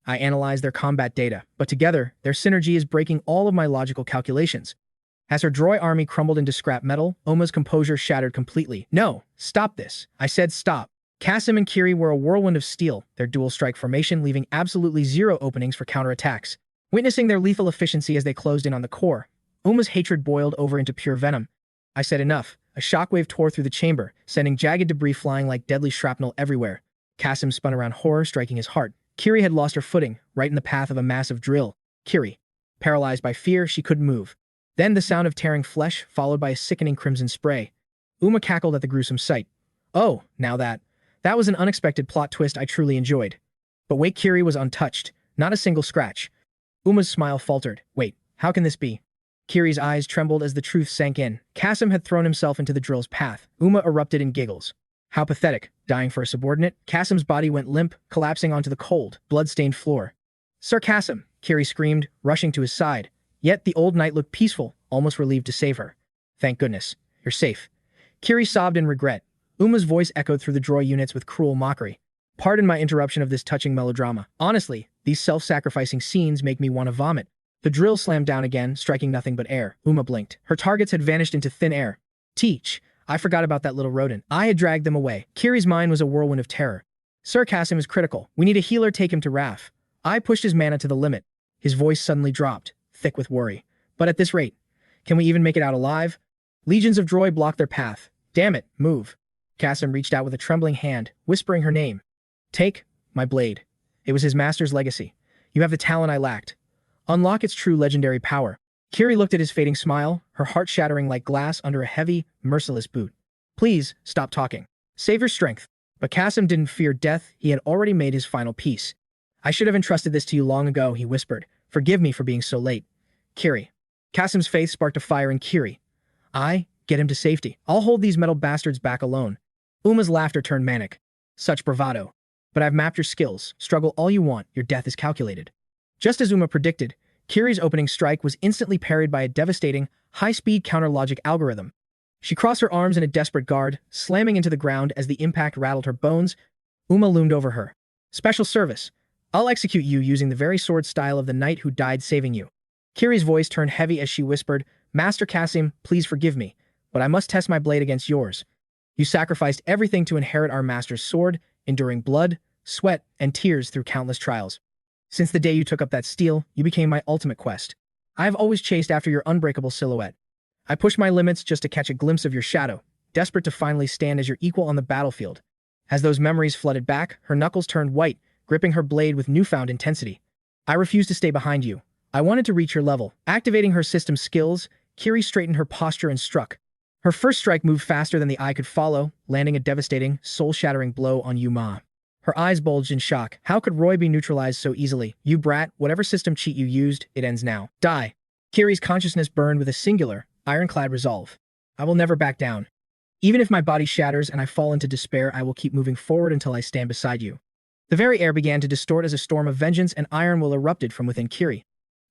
I analyzed their combat data, but together, their synergy is breaking all of my logical calculations. As her droid army crumbled into scrap metal, 𝗤𝗏's composure shattered completely. No, stop this. I said stop. 𝗤𝗏𝗏 and 𝗤𝗏𝗏 were a whirlwind of steel, their dual-strike formation leaving absolutely zero openings for counterattacks. Witnessing their lethal efficiency as they closed in on the core, 𝗤𝗏's hatred boiled over into pure venom. I said enough. A shockwave tore through the chamber, sending jagged debris flying like deadly shrapnel everywhere. 𝗤𝗏𝗏 spun around, horror striking his heart. 𝗤𝗏𝗏 had lost her footing, right in the path of a massive drill. 𝗤𝗏𝗏. Paralyzed by fear, she couldn't move. Then the sound of tearing flesh, followed by a sickening crimson spray. 𝗤𝗏 cackled at the gruesome sight. Oh, now that was an unexpected plot twist I truly enjoyed. But wait, 𝗤𝗏𝗏 was untouched. Not a single scratch. 𝗤𝗏's smile faltered. Wait, how can this be? 𝗤𝗏𝗏's eyes trembled as the truth sank in. 𝗤𝗏𝗏 had thrown himself into the drill's path. 𝗤𝗏 erupted in giggles. How pathetic, dying for a subordinate. 𝗤𝗏𝗏's body went limp, collapsing onto the cold, blood-stained floor. Sir 𝗤𝗏𝗏, 𝗤𝗏𝗏 screamed, rushing to his side. Yet the old knight looked peaceful, almost relieved to save her. Thank goodness, you're safe. 𝗤𝗏𝗏 sobbed in regret. 𝗤𝗏's voice echoed through the droid units with cruel mockery. Pardon my interruption of this touching melodrama. Honestly, these self-sacrificing scenes make me want to vomit. The drill slammed down again, striking nothing but air. 𝗤𝗏 blinked. Her targets had vanished into thin air. Teach. I forgot about that little rodent. I had dragged them away. 𝗤𝗏𝗏's mind was a whirlwind of terror. Sir 𝗤𝗏𝗏 is critical. We need a healer. Take him to RAF. I pushed his mana to the limit. His voice suddenly dropped, thick with worry. But at this rate, can we even make it out alive? Legions of droid blocked their path. Damn it, move. 𝗤𝗏𝗏 reached out with a trembling hand, whispering her name. Take my blade. It was his master's legacy. You have the talent I lacked. Unlock its true legendary power. 𝗤𝗏𝗏 looked at his fading smile, her heart shattering like glass under a heavy, merciless boot. Please, stop talking. Save your strength. But 𝗤𝗏𝗏 didn't fear death. He had already made his final peace. I should have entrusted this to you long ago, he whispered. Forgive me for being so late. 𝗤𝗏𝗏. 𝗤𝗏𝗏's face sparked a fire in 𝗤𝗏𝗏. Get him to safety. I'll hold these metal bastards back alone. 𝗤𝗏's laughter turned manic. Such bravado. But I've mapped your skills. Struggle all you want. Your death is calculated. Just as 𝗤𝗏 predicted, 𝗤𝗏𝗏's opening strike was instantly parried by a devastating, high-speed counter-logic algorithm. She crossed her arms in a desperate guard, slamming into the ground as the impact rattled her bones. 𝗤𝗏 loomed over her. Special service. I'll execute you using the very sword style of the knight who died saving you. 𝗤𝗏𝗏's voice turned heavy as she whispered, Master 𝗤𝗏𝗏, please forgive me, but I must test my blade against yours. You sacrificed everything to inherit our master's sword, enduring blood, sweat, and tears through countless trials. Since the day you took up that steel, you became my ultimate quest. I have always chased after your unbreakable silhouette. I pushed my limits just to catch a glimpse of your shadow, desperate to finally stand as your equal on the battlefield. As those memories flooded back, her knuckles turned white, gripping her blade with newfound intensity. I refused to stay behind you. I wanted to reach your level. Activating her system skills, 𝗤𝗏𝗏 straightened her posture and struck. Her first strike moved faster than the eye could follow, landing a devastating, soul-shattering blow on 𝗤𝗏. Her eyes bulged in shock. How could Roy be neutralized so easily? You brat, whatever system cheat you used, it ends now. Die. 𝗤𝗏𝗏's consciousness burned with a singular, ironclad resolve. I will never back down. Even if my body shatters and I fall into despair, I will keep moving forward until I stand beside you. The very air began to distort as a storm of vengeance and iron will erupted from within 𝗤𝗏𝗏.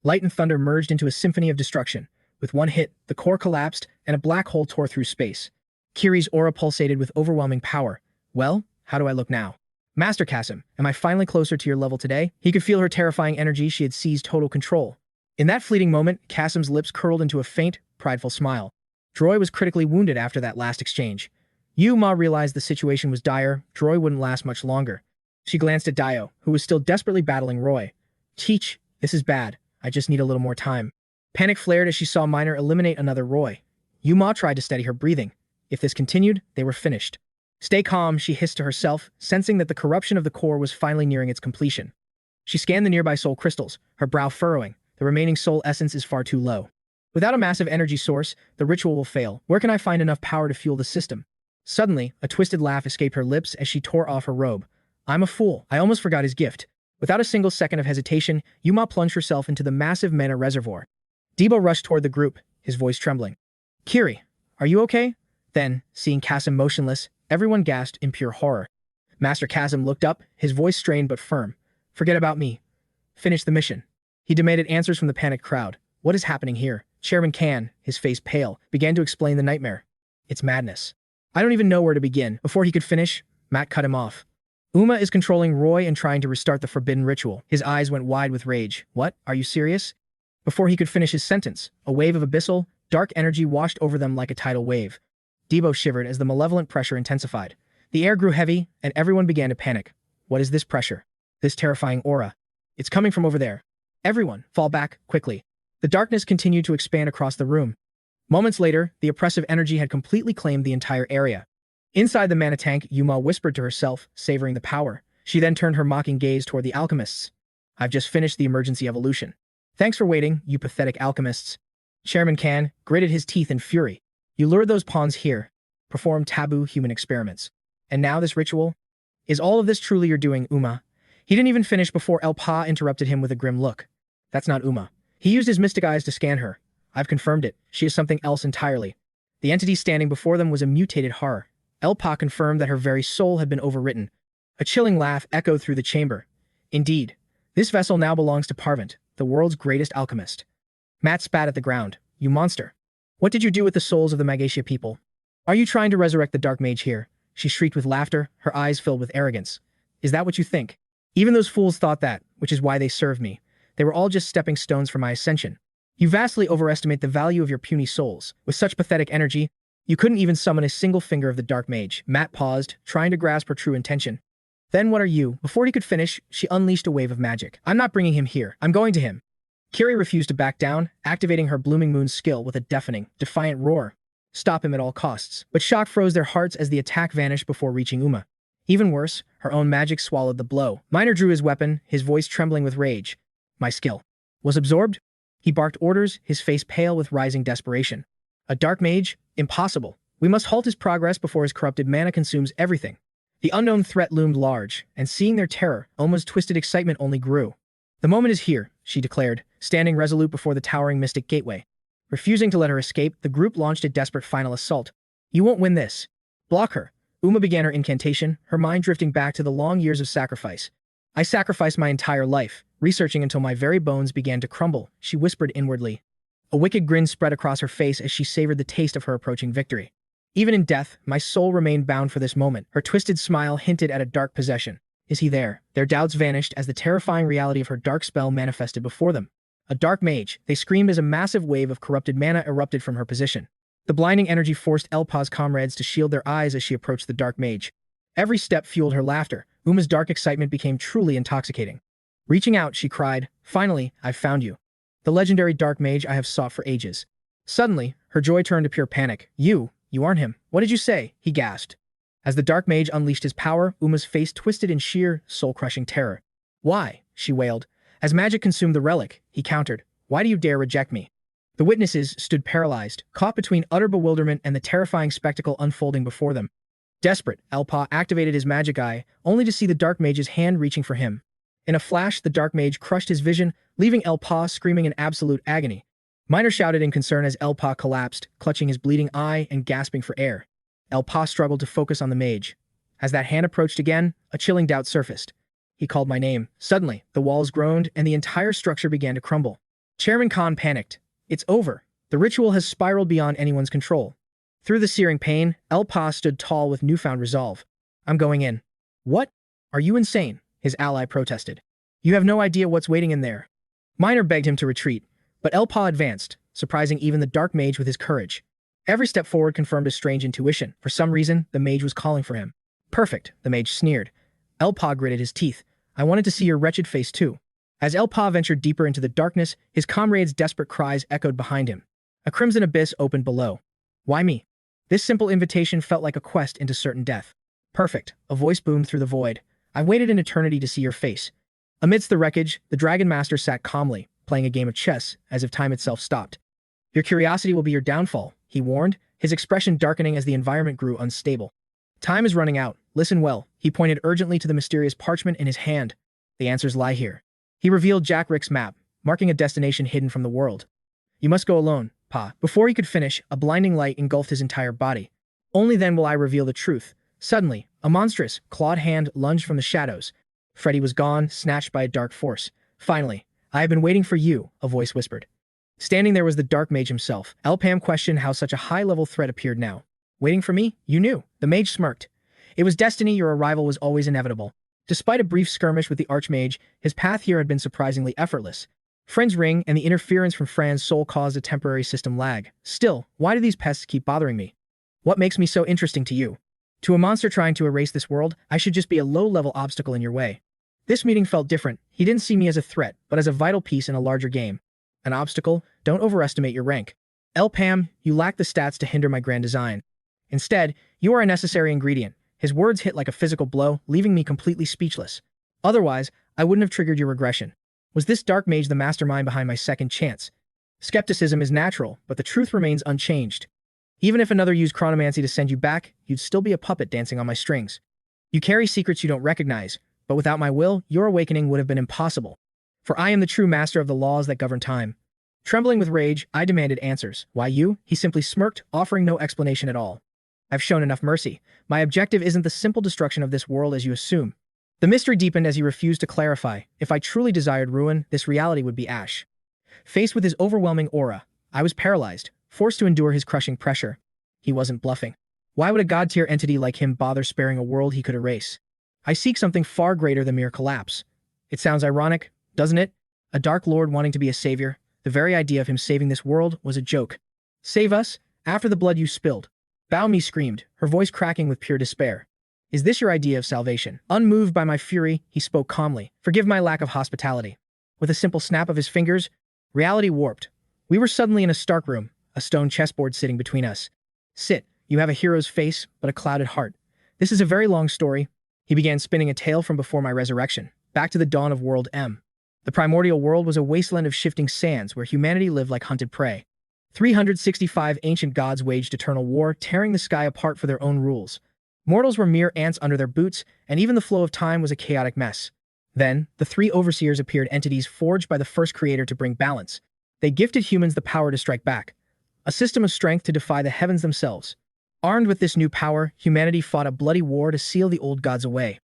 Light and thunder merged into a symphony of destruction. With one hit, the core collapsed, and a black hole tore through space. Kiri's aura pulsated with overwhelming power. Well, how do I look now? Master 𝗤𝗚𝗥𝗏, am I finally closer to your level today? He could feel her terrifying energy. She had seized total control. In that fleeting moment, 𝗤𝗚𝗥𝗏's lips curled into a faint, prideful smile. Droy was critically wounded after that last exchange. 𝗬𝗏 realized the situation was dire. Droy wouldn't last much longer. She glanced at Dio, who was still desperately battling Roy. Teach, this is bad. I just need a little more time. Panic flared as she saw Minor eliminate another Roy. 𝗬𝗏 tried to steady her breathing. If this continued, they were finished. Stay calm, she hissed to herself, sensing that the corruption of the core was finally nearing its completion. She scanned the nearby soul crystals, her brow furrowing. The remaining soul essence is far too low. Without a massive energy source, the ritual will fail. Where can I find enough power to fuel the system? Suddenly, a twisted laugh escaped her lips as she tore off her robe. I'm a fool. I almost forgot his gift. Without a single second of hesitation, 𝗬𝗏 plunged herself into the massive mana reservoir. Debo rushed toward the group, his voice trembling. Kiri, are you okay? Then, seeing 𝗤𝗚𝗥𝗏 motionless, everyone gasped in pure horror. Master 𝗤𝗚𝗥𝗏 looked up, his voice strained but firm. Forget about me. Finish the mission. He demanded answers from the panicked crowd. What is happening here? Chairman Kan, his face pale, began to explain the nightmare. It's madness. I don't even know where to begin. Before he could finish, Matt cut him off. 𝗬𝗏 is controlling Roy and trying to restart the forbidden ritual. His eyes went wide with rage. What? Are you serious? Before he could finish his sentence, a wave of abyssal, dark energy washed over them like a tidal wave. Debo shivered as the malevolent pressure intensified. The air grew heavy, and everyone began to panic. What is this pressure? This terrifying aura? It's coming from over there. Everyone, fall back, quickly. The darkness continued to expand across the room. Moments later, the oppressive energy had completely claimed the entire area. Inside the mana tank, 𝗬𝗏 whispered to herself, savoring the power. She then turned her mocking gaze toward the alchemists. I've just finished the emergency evolution. Thanks for waiting, you pathetic alchemists. Chairman Kan gritted his teeth in fury. You lured those pawns here, performed taboo human experiments. And now this ritual? Is all of this truly your doing, 𝗬𝗏? He didn't even finish before 𝗨𝗏 interrupted him with a grim look. That's not 𝗬𝗏. He used his mystic eyes to scan her. I've confirmed it. She is something else entirely. The entity standing before them was a mutated horror. 𝗨𝗏 confirmed that her very soul had been overwritten. A chilling laugh echoed through the chamber. Indeed, this vessel now belongs to Parvent, the world's greatest alchemist. Matt spat at the ground. You monster. What did you do with the souls of the Magatia people? Are you trying to resurrect the Dark Mage here? She shrieked with laughter, her eyes filled with arrogance. Is that what you think? Even those fools thought that, which is why they served me. They were all just stepping stones for my ascension. You vastly overestimate the value of your puny souls. With such pathetic energy, you couldn't even summon a single finger of the Dark Mage. Matt paused, trying to grasp her true intention. Then what are you? Before he could finish, she unleashed a wave of magic. I'm not bringing him here. I'm going to him. Kiri refused to back down, activating her Blooming Moon skill with a deafening, defiant roar. Stop him at all costs. But shock froze their hearts as the attack vanished before reaching 𝗬𝗏. Even worse, her own magic swallowed the blow. Minor drew his weapon, his voice trembling with rage. My skill was absorbed? He barked orders, his face pale with rising desperation. A Dark Mage? Impossible. We must halt his progress before his corrupted mana consumes everything. The unknown threat loomed large, and seeing their terror, 𝗤𝗏's twisted excitement only grew. The moment is here, she declared, standing resolute before the towering mystic gateway. Refusing to let her escape, the group launched a desperate final assault. You won't win this. Block her. 𝗬𝗏 began her incantation, her mind drifting back to the long years of sacrifice. I sacrificed my entire life, researching until my very bones began to crumble, she whispered inwardly. A wicked grin spread across her face as she savored the taste of her approaching victory. Even in death, my soul remained bound for this moment. Her twisted smile hinted at a dark possession. Is he there? Their doubts vanished as the terrifying reality of her dark spell manifested before them. A Dark Mage, they screamed as a massive wave of corrupted mana erupted from her position. The blinding energy forced 𝗨𝗏's comrades to shield their eyes as she approached the Dark Mage. Every step fueled her laughter. 𝗬𝗏's dark excitement became truly intoxicating. Reaching out, she cried, Finally, I've found you. The legendary Dark Mage I have sought for ages. Suddenly, her joy turned to pure panic. You aren't him. What did you say? He gasped. As the Dark Mage unleashed his power, 𝗬𝗏's face twisted in sheer, soul-crushing terror. Why? She wailed. As magic consumed the relic, he countered. Why do you dare reject me? The witnesses stood paralyzed, caught between utter bewilderment and the terrifying spectacle unfolding before them. Desperate, 𝗨𝗏 activated his magic eye, only to see the Dark Mage's hand reaching for him. In a flash, the Dark Mage crushed his vision, leaving 𝗨𝗏 screaming in absolute agony. Minor shouted in concern as 𝗨𝗏 collapsed, clutching his bleeding eye and gasping for air. 𝗨𝗏 struggled to focus on the mage. As that hand approached again, a chilling doubt surfaced. He called my name. Suddenly, the walls groaned and the entire structure began to crumble. Chairman Khan panicked. It's over. The ritual has spiraled beyond anyone's control. Through the searing pain, 𝗨𝗞𝗚𝗟𝗡 stood tall with newfound resolve. I'm going in. What? Are you insane? His ally protested. You have no idea what's waiting in there. Minor begged him to retreat, but 𝗨𝗞𝗚𝗟𝗡 advanced, surprising even the dark mage with his courage. Every step forward confirmed a strange intuition. For some reason, the mage was calling for him. Perfect, the mage sneered. 𝗨𝗞𝗚𝗟𝗡 gritted his teeth. I wanted to see your wretched face too. As 𝗨𝗞𝗚𝗟𝗡 ventured deeper into the darkness, his comrades' desperate cries echoed behind him. A crimson abyss opened below. Why me? This simple invitation felt like a quest into certain death. Perfect, a voice boomed through the void. I've waited an eternity to see your face. Amidst the wreckage, the Dragon Master sat calmly, playing a game of chess, as if time itself stopped. Your curiosity will be your downfall, he warned, his expression darkening as the environment grew unstable. Time is running out. Listen well. He pointed urgently to the mysterious parchment in his hand. The answers lie here. He revealed Jack Rick's map, marking a destination hidden from the world. You must go alone, Pa. Before he could finish, a blinding light engulfed his entire body. Only then will I reveal the truth. Suddenly, a monstrous, clawed hand lunged from the shadows. Freddy was gone, snatched by a dark force. Finally, I have been waiting for you, a voice whispered. Standing there was the dark mage himself. 𝗨𝗚𝗟𝗡 questioned how such a high-level threat appeared now. Waiting for me? You knew. The mage smirked. It was destiny. Your arrival was always inevitable. Despite a brief skirmish with the archmage, his path here had been surprisingly effortless. Friend's ring and the interference from Fran's soul caused a temporary system lag. Still, why do these pests keep bothering me? What makes me so interesting to you? To a monster trying to erase this world, I should just be a low-level obstacle in your way. This meeting felt different. He didn't see me as a threat, but as a vital piece in a larger game. An obstacle? Don't overestimate your rank. 𝗨𝗚𝗟𝗡, you lack the stats to hinder my grand design. Instead, you are a necessary ingredient. His words hit like a physical blow, leaving me completely speechless. Otherwise, I wouldn't have triggered your regression. Was this dark mage the mastermind behind my second chance? Skepticism is natural, but the truth remains unchanged. Even if another used chronomancy to send you back, you'd still be a puppet dancing on my strings. You carry secrets you don't recognize, but without my will, your awakening would have been impossible. For I am the true master of the laws that govern time. Trembling with rage, I demanded answers. Why you? He simply smirked, offering no explanation at all. I've shown enough mercy. My objective isn't the simple destruction of this world as you assume. The mystery deepened as he refused to clarify. If I truly desired ruin, this reality would be ash. Faced with his overwhelming aura, I was paralyzed, forced to endure his crushing pressure. He wasn't bluffing. Why would a god-tier entity like him bother sparing a world he could erase? I seek something far greater than mere collapse. It sounds ironic, doesn't it? A dark lord wanting to be a savior. The very idea of him saving this world was a joke. Save us? After the blood you spilled. 𝗨𝗚𝗟𝗡 screamed, her voice cracking with pure despair. Is this your idea of salvation? Unmoved by my fury, he spoke calmly. Forgive my lack of hospitality. With a simple snap of his fingers, reality warped. We were suddenly in a stark room, a stone chessboard sitting between us. Sit, you have a hero's face, but a clouded heart. This is a very long story. He began spinning a tale from before my resurrection, back to the dawn of World M. The primordial world was a wasteland of shifting sands where humanity lived like hunted prey. 365 ancient gods waged eternal war, tearing the sky apart for their own rules. Mortals were mere ants under their boots, and even the flow of time was a chaotic mess. Then, the three overseers appeared, entities forged by the first creator to bring balance. They gifted humans the power to strike back, a system of strength to defy the heavens themselves. Armed with this new power, humanity fought a bloody war to seal the old gods away.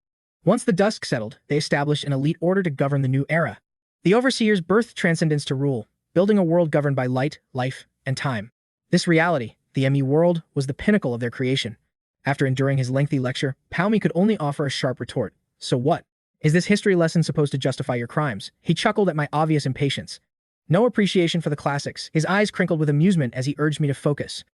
Once the dust settled, they established an elite order to govern the new era. The overseers birthed transcendence to rule, building a world governed by light, life, and time. This reality, the ME world, was the pinnacle of their creation. After enduring his lengthy lecture, 𝗨𝗚𝗟𝗡 could only offer a sharp retort. So what? Is this history lesson supposed to justify your crimes? He chuckled at my obvious impatience. No appreciation for the classics. His eyes crinkled with amusement as he urged me to focus.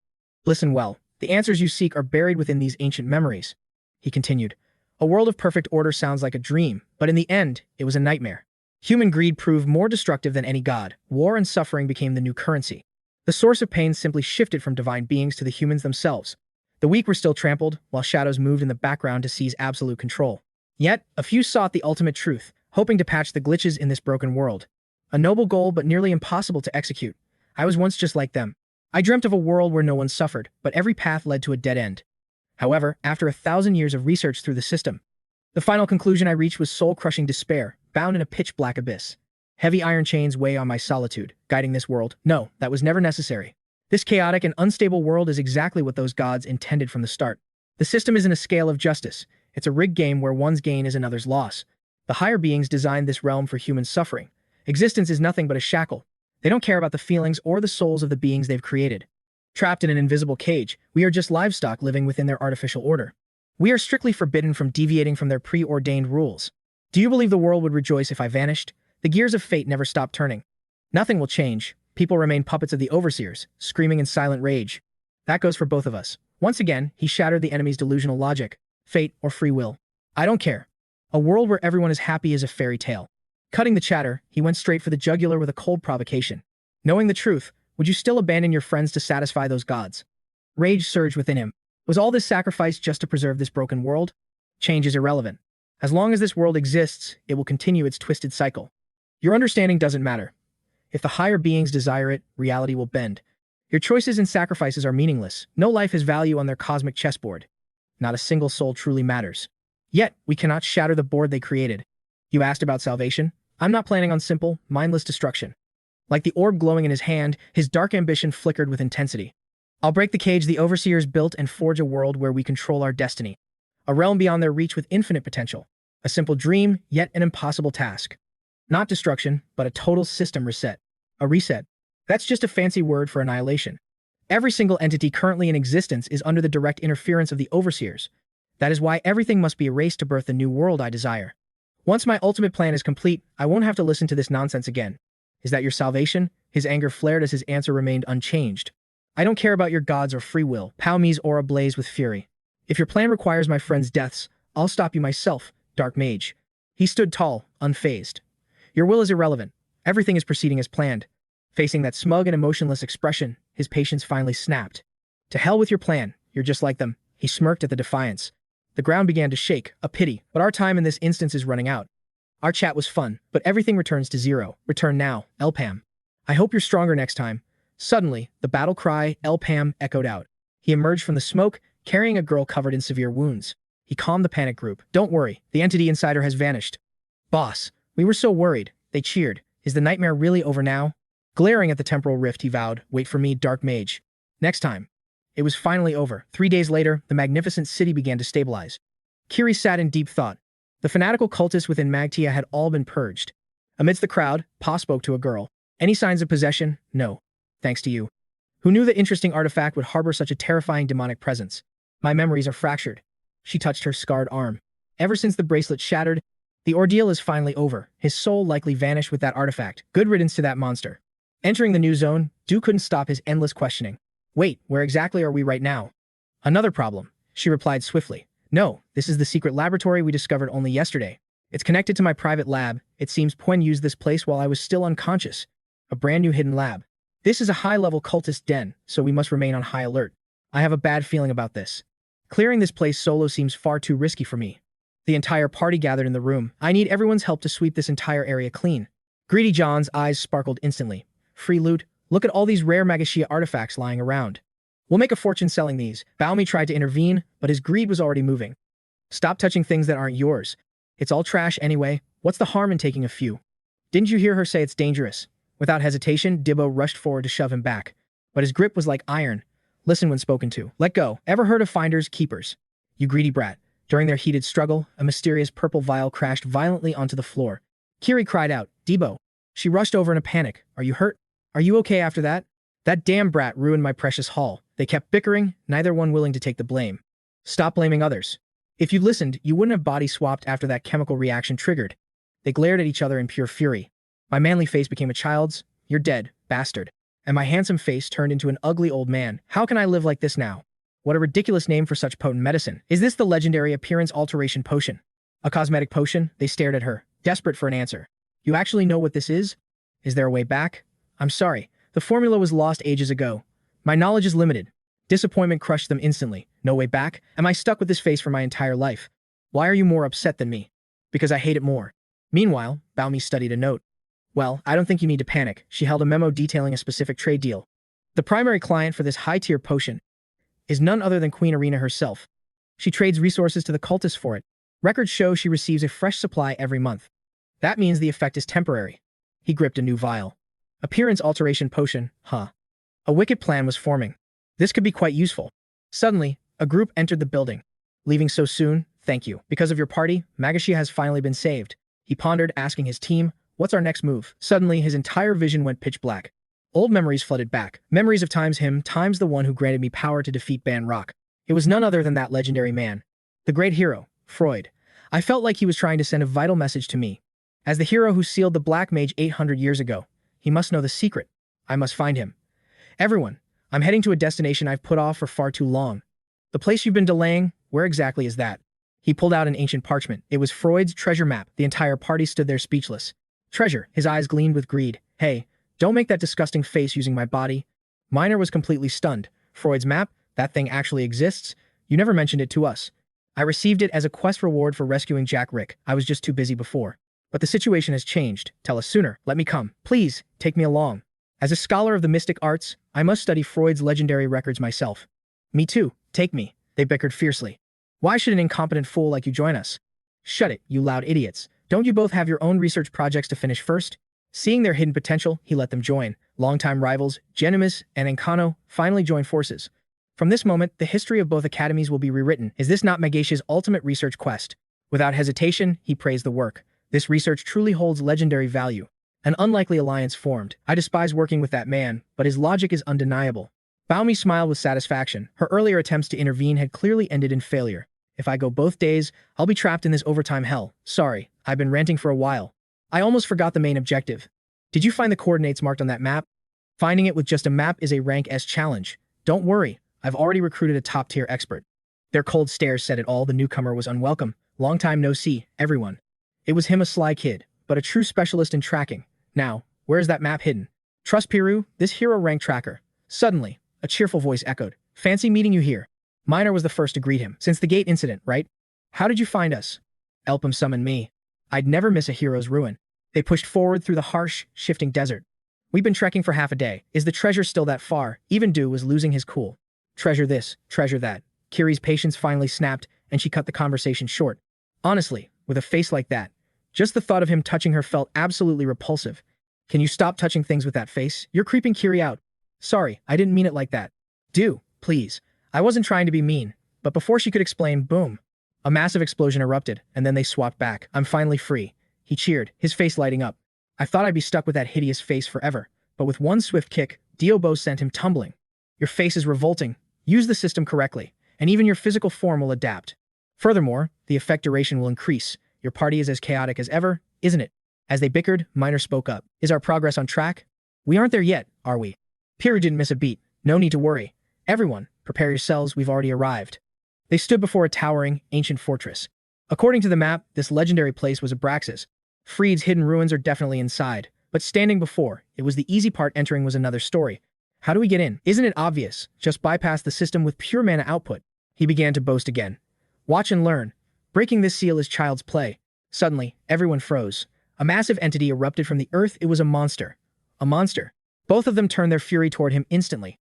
Listen well. The answers you seek are buried within these ancient memories. He continued. A world of perfect order sounds like a dream, but in the end, it was a nightmare. Human greed proved more destructive than any god. War and suffering became the new currency. The source of pain simply shifted from divine beings to the humans themselves. The weak were still trampled, while shadows moved in the background to seize absolute control. Yet, a few sought the ultimate truth, hoping to patch the glitches in this broken world. A noble goal, but nearly impossible to execute. I was once just like them. I dreamt of a world where no one suffered, but every path led to a dead end. However, after 1,000 years of research through the system, the final conclusion I reached was soul-crushing despair, bound in a pitch-black abyss. Heavy iron chains weigh on my solitude, guiding this world. No, that was never necessary. This chaotic and unstable world is exactly what those gods intended from the start. The system isn't a scale of justice. It's a rigged game where one's gain is another's loss. The higher beings designed this realm for human suffering. Existence is nothing but a shackle. They don't care about the feelings or the souls of the beings they've created. Trapped in an invisible cage, we are just livestock living within their artificial order. We are strictly forbidden from deviating from their preordained rules. Do you believe the world would rejoice if I vanished? The gears of fate never stop turning. Nothing will change. People remain puppets of the overseers, screaming in silent rage. That goes for both of us. Once again, he shattered the enemy's delusional logic, fate or free will. I don't care. A world where everyone is happy is a fairy tale. Cutting the chatter, he went straight for the jugular with a cold provocation. Knowing the truth, would you still abandon your friends to satisfy those gods? Rage surged within him. Was all this sacrifice just to preserve this broken world? Change is irrelevant. As long as this world exists, it will continue its twisted cycle. Your understanding doesn't matter. If the higher beings desire it, reality will bend. Your choices and sacrifices are meaningless. No life has value on their cosmic chessboard. Not a single soul truly matters. Yet, we cannot shatter the board they created. You asked about salvation? I'm not planning on simple, mindless destruction. Like the orb glowing in his hand, his dark ambition flickered with intensity. I'll break the cage the overseers built and forge a world where we control our destiny. A realm beyond their reach with infinite potential. A simple dream, yet an impossible task. Not destruction, but a total system reset. A reset. That's just a fancy word for annihilation. Every single entity currently in existence is under the direct interference of the overseers. That is why everything must be erased to birth the new world I desire. Once my ultimate plan is complete, I won't have to listen to this nonsense again. Is that your salvation? His anger flared as his answer remained unchanged. I don't care about your gods or free will. 𝗤𝗡𝗟𝗄𝗡 aura blazed with fury. If your plan requires my friends' deaths, I'll stop you myself, Dark Mage. He stood tall, unfazed. Your will is irrelevant. Everything is proceeding as planned. Facing that smug and emotionless expression, his patience finally snapped. To hell with your plan, you're just like them. He smirked at the defiance. The ground began to shake, a pity, but our time in this instance is running out. Our chat was fun, but everything returns to zero. Return now, 𝗨𝗚𝗟𝗡. I hope you're stronger next time. Suddenly, the battle cry, 𝗨𝗚𝗟𝗡, echoed out. He emerged from the smoke, carrying a girl covered in severe wounds. He calmed the panic group. Don't worry, the entity inside her has vanished. Boss, we were so worried. They cheered. Is the nightmare really over now? Glaring at the temporal rift, he vowed, wait for me, Dark Mage. Next time. It was finally over. 3 days later, the magnificent city began to stabilize. Kiri sat in deep thought. The fanatical cultists within 𝗤𝗏𝗚 had all been purged. Amidst the crowd, Pa spoke to a girl. Any signs of possession? No. Thanks to you. Who knew the interesting artifact would harbor such a terrifying demonic presence? My memories are fractured. She touched her scarred arm. Ever since the bracelet shattered, the ordeal is finally over. His soul likely vanished with that artifact. Good riddance to that monster. Entering the new zone, Du couldn't stop his endless questioning. Wait, where exactly are we right now? Another problem, she replied swiftly. No, this is the secret laboratory we discovered only yesterday. It's connected to my private lab. It seems 𝗤𝗏𝗟𝗏 used this place while I was still unconscious. A brand new hidden lab. This is a high-level cultist den, so we must remain on high alert. I have a bad feeling about this. Clearing this place solo seems far too risky for me. The entire party gathered in the room. I need everyone's help to sweep this entire area clean. Greedy John's eyes sparkled instantly. Free loot? Look at all these rare 𝗤𝗏𝗟𝗏 artifacts lying around. We'll make a fortune selling these. 𝗤𝗏𝗟𝗏 tried to intervene, but his greed was already moving. Stop touching things that aren't yours. It's all trash anyway. What's the harm in taking a few? Didn't you hear her say it's dangerous? Without hesitation, Dibbo rushed forward to shove him back. But his grip was like iron. Listen when spoken to. Let go. Ever heard of finders, keepers? You greedy brat. During their heated struggle, a mysterious purple vial crashed violently onto the floor. Kiri cried out, Dibbo. She rushed over in a panic. Are you hurt? Are you okay after that? That damn brat ruined my precious haul. They kept bickering, neither one willing to take the blame. Stop blaming others. If you'd listened, you wouldn't have body swapped after that chemical reaction triggered. They glared at each other in pure fury. My manly face became a child's. You're dead, bastard. And my handsome face turned into an ugly old man. How can I live like this now? What a ridiculous name for such potent medicine. Is this the legendary appearance alteration potion? A cosmetic potion? They stared at her, desperate for an answer. You actually know what this is? Is there a way back? I'm sorry. The formula was lost ages ago. My knowledge is limited. Disappointment crushed them instantly. No way back? Am I stuck with this face for my entire life? Why are you more upset than me? Because I hate it more. Meanwhile, 𝗤𝗏𝗟𝗏 studied a note. Well, I don't think you need to panic. She held a memo detailing a specific trade deal. The primary client for this high-tier potion is none other than Queen Arena herself. She trades resources to the cultists for it. Records show she receives a fresh supply every month. That means the effect is temporary. He gripped a new vial. Appearance alteration potion, huh? A wicked plan was forming. This could be quite useful. Suddenly, a group entered the building. Leaving so soon? Thank you. Because of your party, 𝗤𝗏𝗟𝗏 has finally been saved. He pondered, asking his team, What's our next move? Suddenly, his entire vision went pitch black. Old memories flooded back. Memories of times him, times the one who granted me power to defeat Ban Rock. It was none other than that legendary man. The great hero, Freud. I felt like he was trying to send a vital message to me. As the hero who sealed the Black Mage 800 years ago, he must know the secret. I must find him. Everyone, I'm heading to a destination I've put off for far too long. The place you've been delaying, where exactly is that? He pulled out an ancient parchment. It was Freud's treasure map. The entire party stood there speechless. Treasure, his eyes gleamed with greed. Hey, don't make that disgusting face using my body. Miner was completely stunned. Freud's map? That thing actually exists? You never mentioned it to us. I received it as a quest reward for rescuing Jack Rick. I was just too busy before. But the situation has changed. Tell us sooner. Let me come. Please, take me along. As a scholar of the mystic arts, I must study Freud's legendary records myself. Me too. Take me. They bickered fiercely. Why should an incompetent fool like you join us? Shut it, you loud idiots. Don't you both have your own research projects to finish first? Seeing their hidden potential, he let them join. Longtime rivals, 𝗤𝗎𝗓 and 𝗥𝗘𝗚𝗥𝗘𝗦, finally joined forces. From this moment, the history of both academies will be rewritten. Is this not 𝗤𝗍𝗔𝗥𝗦's ultimate research quest? Without hesitation, he praised the work. This research truly holds legendary value. An unlikely alliance formed. I despise working with that man, but his logic is undeniable. 𝗤𝗏 smiled with satisfaction. Her earlier attempts to intervene had clearly ended in failure. If I go both days, I'll be trapped in this overtime hell. Sorry, I've been ranting for a while. I almost forgot the main objective. Did you find the coordinates marked on that map? Finding it with just a map is a rank S challenge. Don't worry, I've already recruited a top-tier expert. Their cold stares said it all. The newcomer was unwelcome. Long time no see, everyone. It was him, a sly kid, but a true specialist in tracking. Now, where's that map hidden? Trust 𝗞𝗟𝗚, this hero rank tracker. Suddenly, a cheerful voice echoed. Fancy meeting you here. Miner was the first to greet him. Since the gate incident, right? How did you find us? 𝗨𝗟𝗧𝗜𝗠 summoned me. I'd never miss a hero's ruin. They pushed forward through the harsh, shifting desert. We've been trekking for half a day. Is the treasure still that far? Even 𝗤𝗏 was losing his cool. Treasure this, treasure that. Kiri's patience finally snapped, and she cut the conversation short. Honestly, with a face like that, just the thought of him touching her felt absolutely repulsive. Can you stop touching things with that face? You're creeping Kiri out. Sorry, I didn't mean it like that. Do, please. I wasn't trying to be mean. But before she could explain, boom. A massive explosion erupted, and then they swapped back. I'm finally free. He cheered, his face lighting up. I thought I'd be stuck with that hideous face forever. But with one swift kick, 𝗬𝗏𝗏 sent him tumbling. Your face is revolting. Use the system correctly, and even your physical form will adapt. Furthermore, the effect duration will increase. Your party is as chaotic as ever, isn't it? As they bickered, Miner spoke up. Is our progress on track? We aren't there yet, are we? 𝗞𝗟𝗚 didn't miss a beat. No need to worry. Everyone, prepare yourselves, we've already arrived. They stood before a towering, ancient fortress. According to the map, this legendary place was Abraxas. Freed's hidden ruins are definitely inside, but standing before, it was the easy part. Entering was another story. How do we get in? Isn't it obvious? Just bypass the system with pure mana output. He began to boast again. Watch and learn. Breaking this seal is child's play. Suddenly, everyone froze. A massive entity erupted from the earth. It was a monster. A monster. Both of them turned their fury toward him instantly.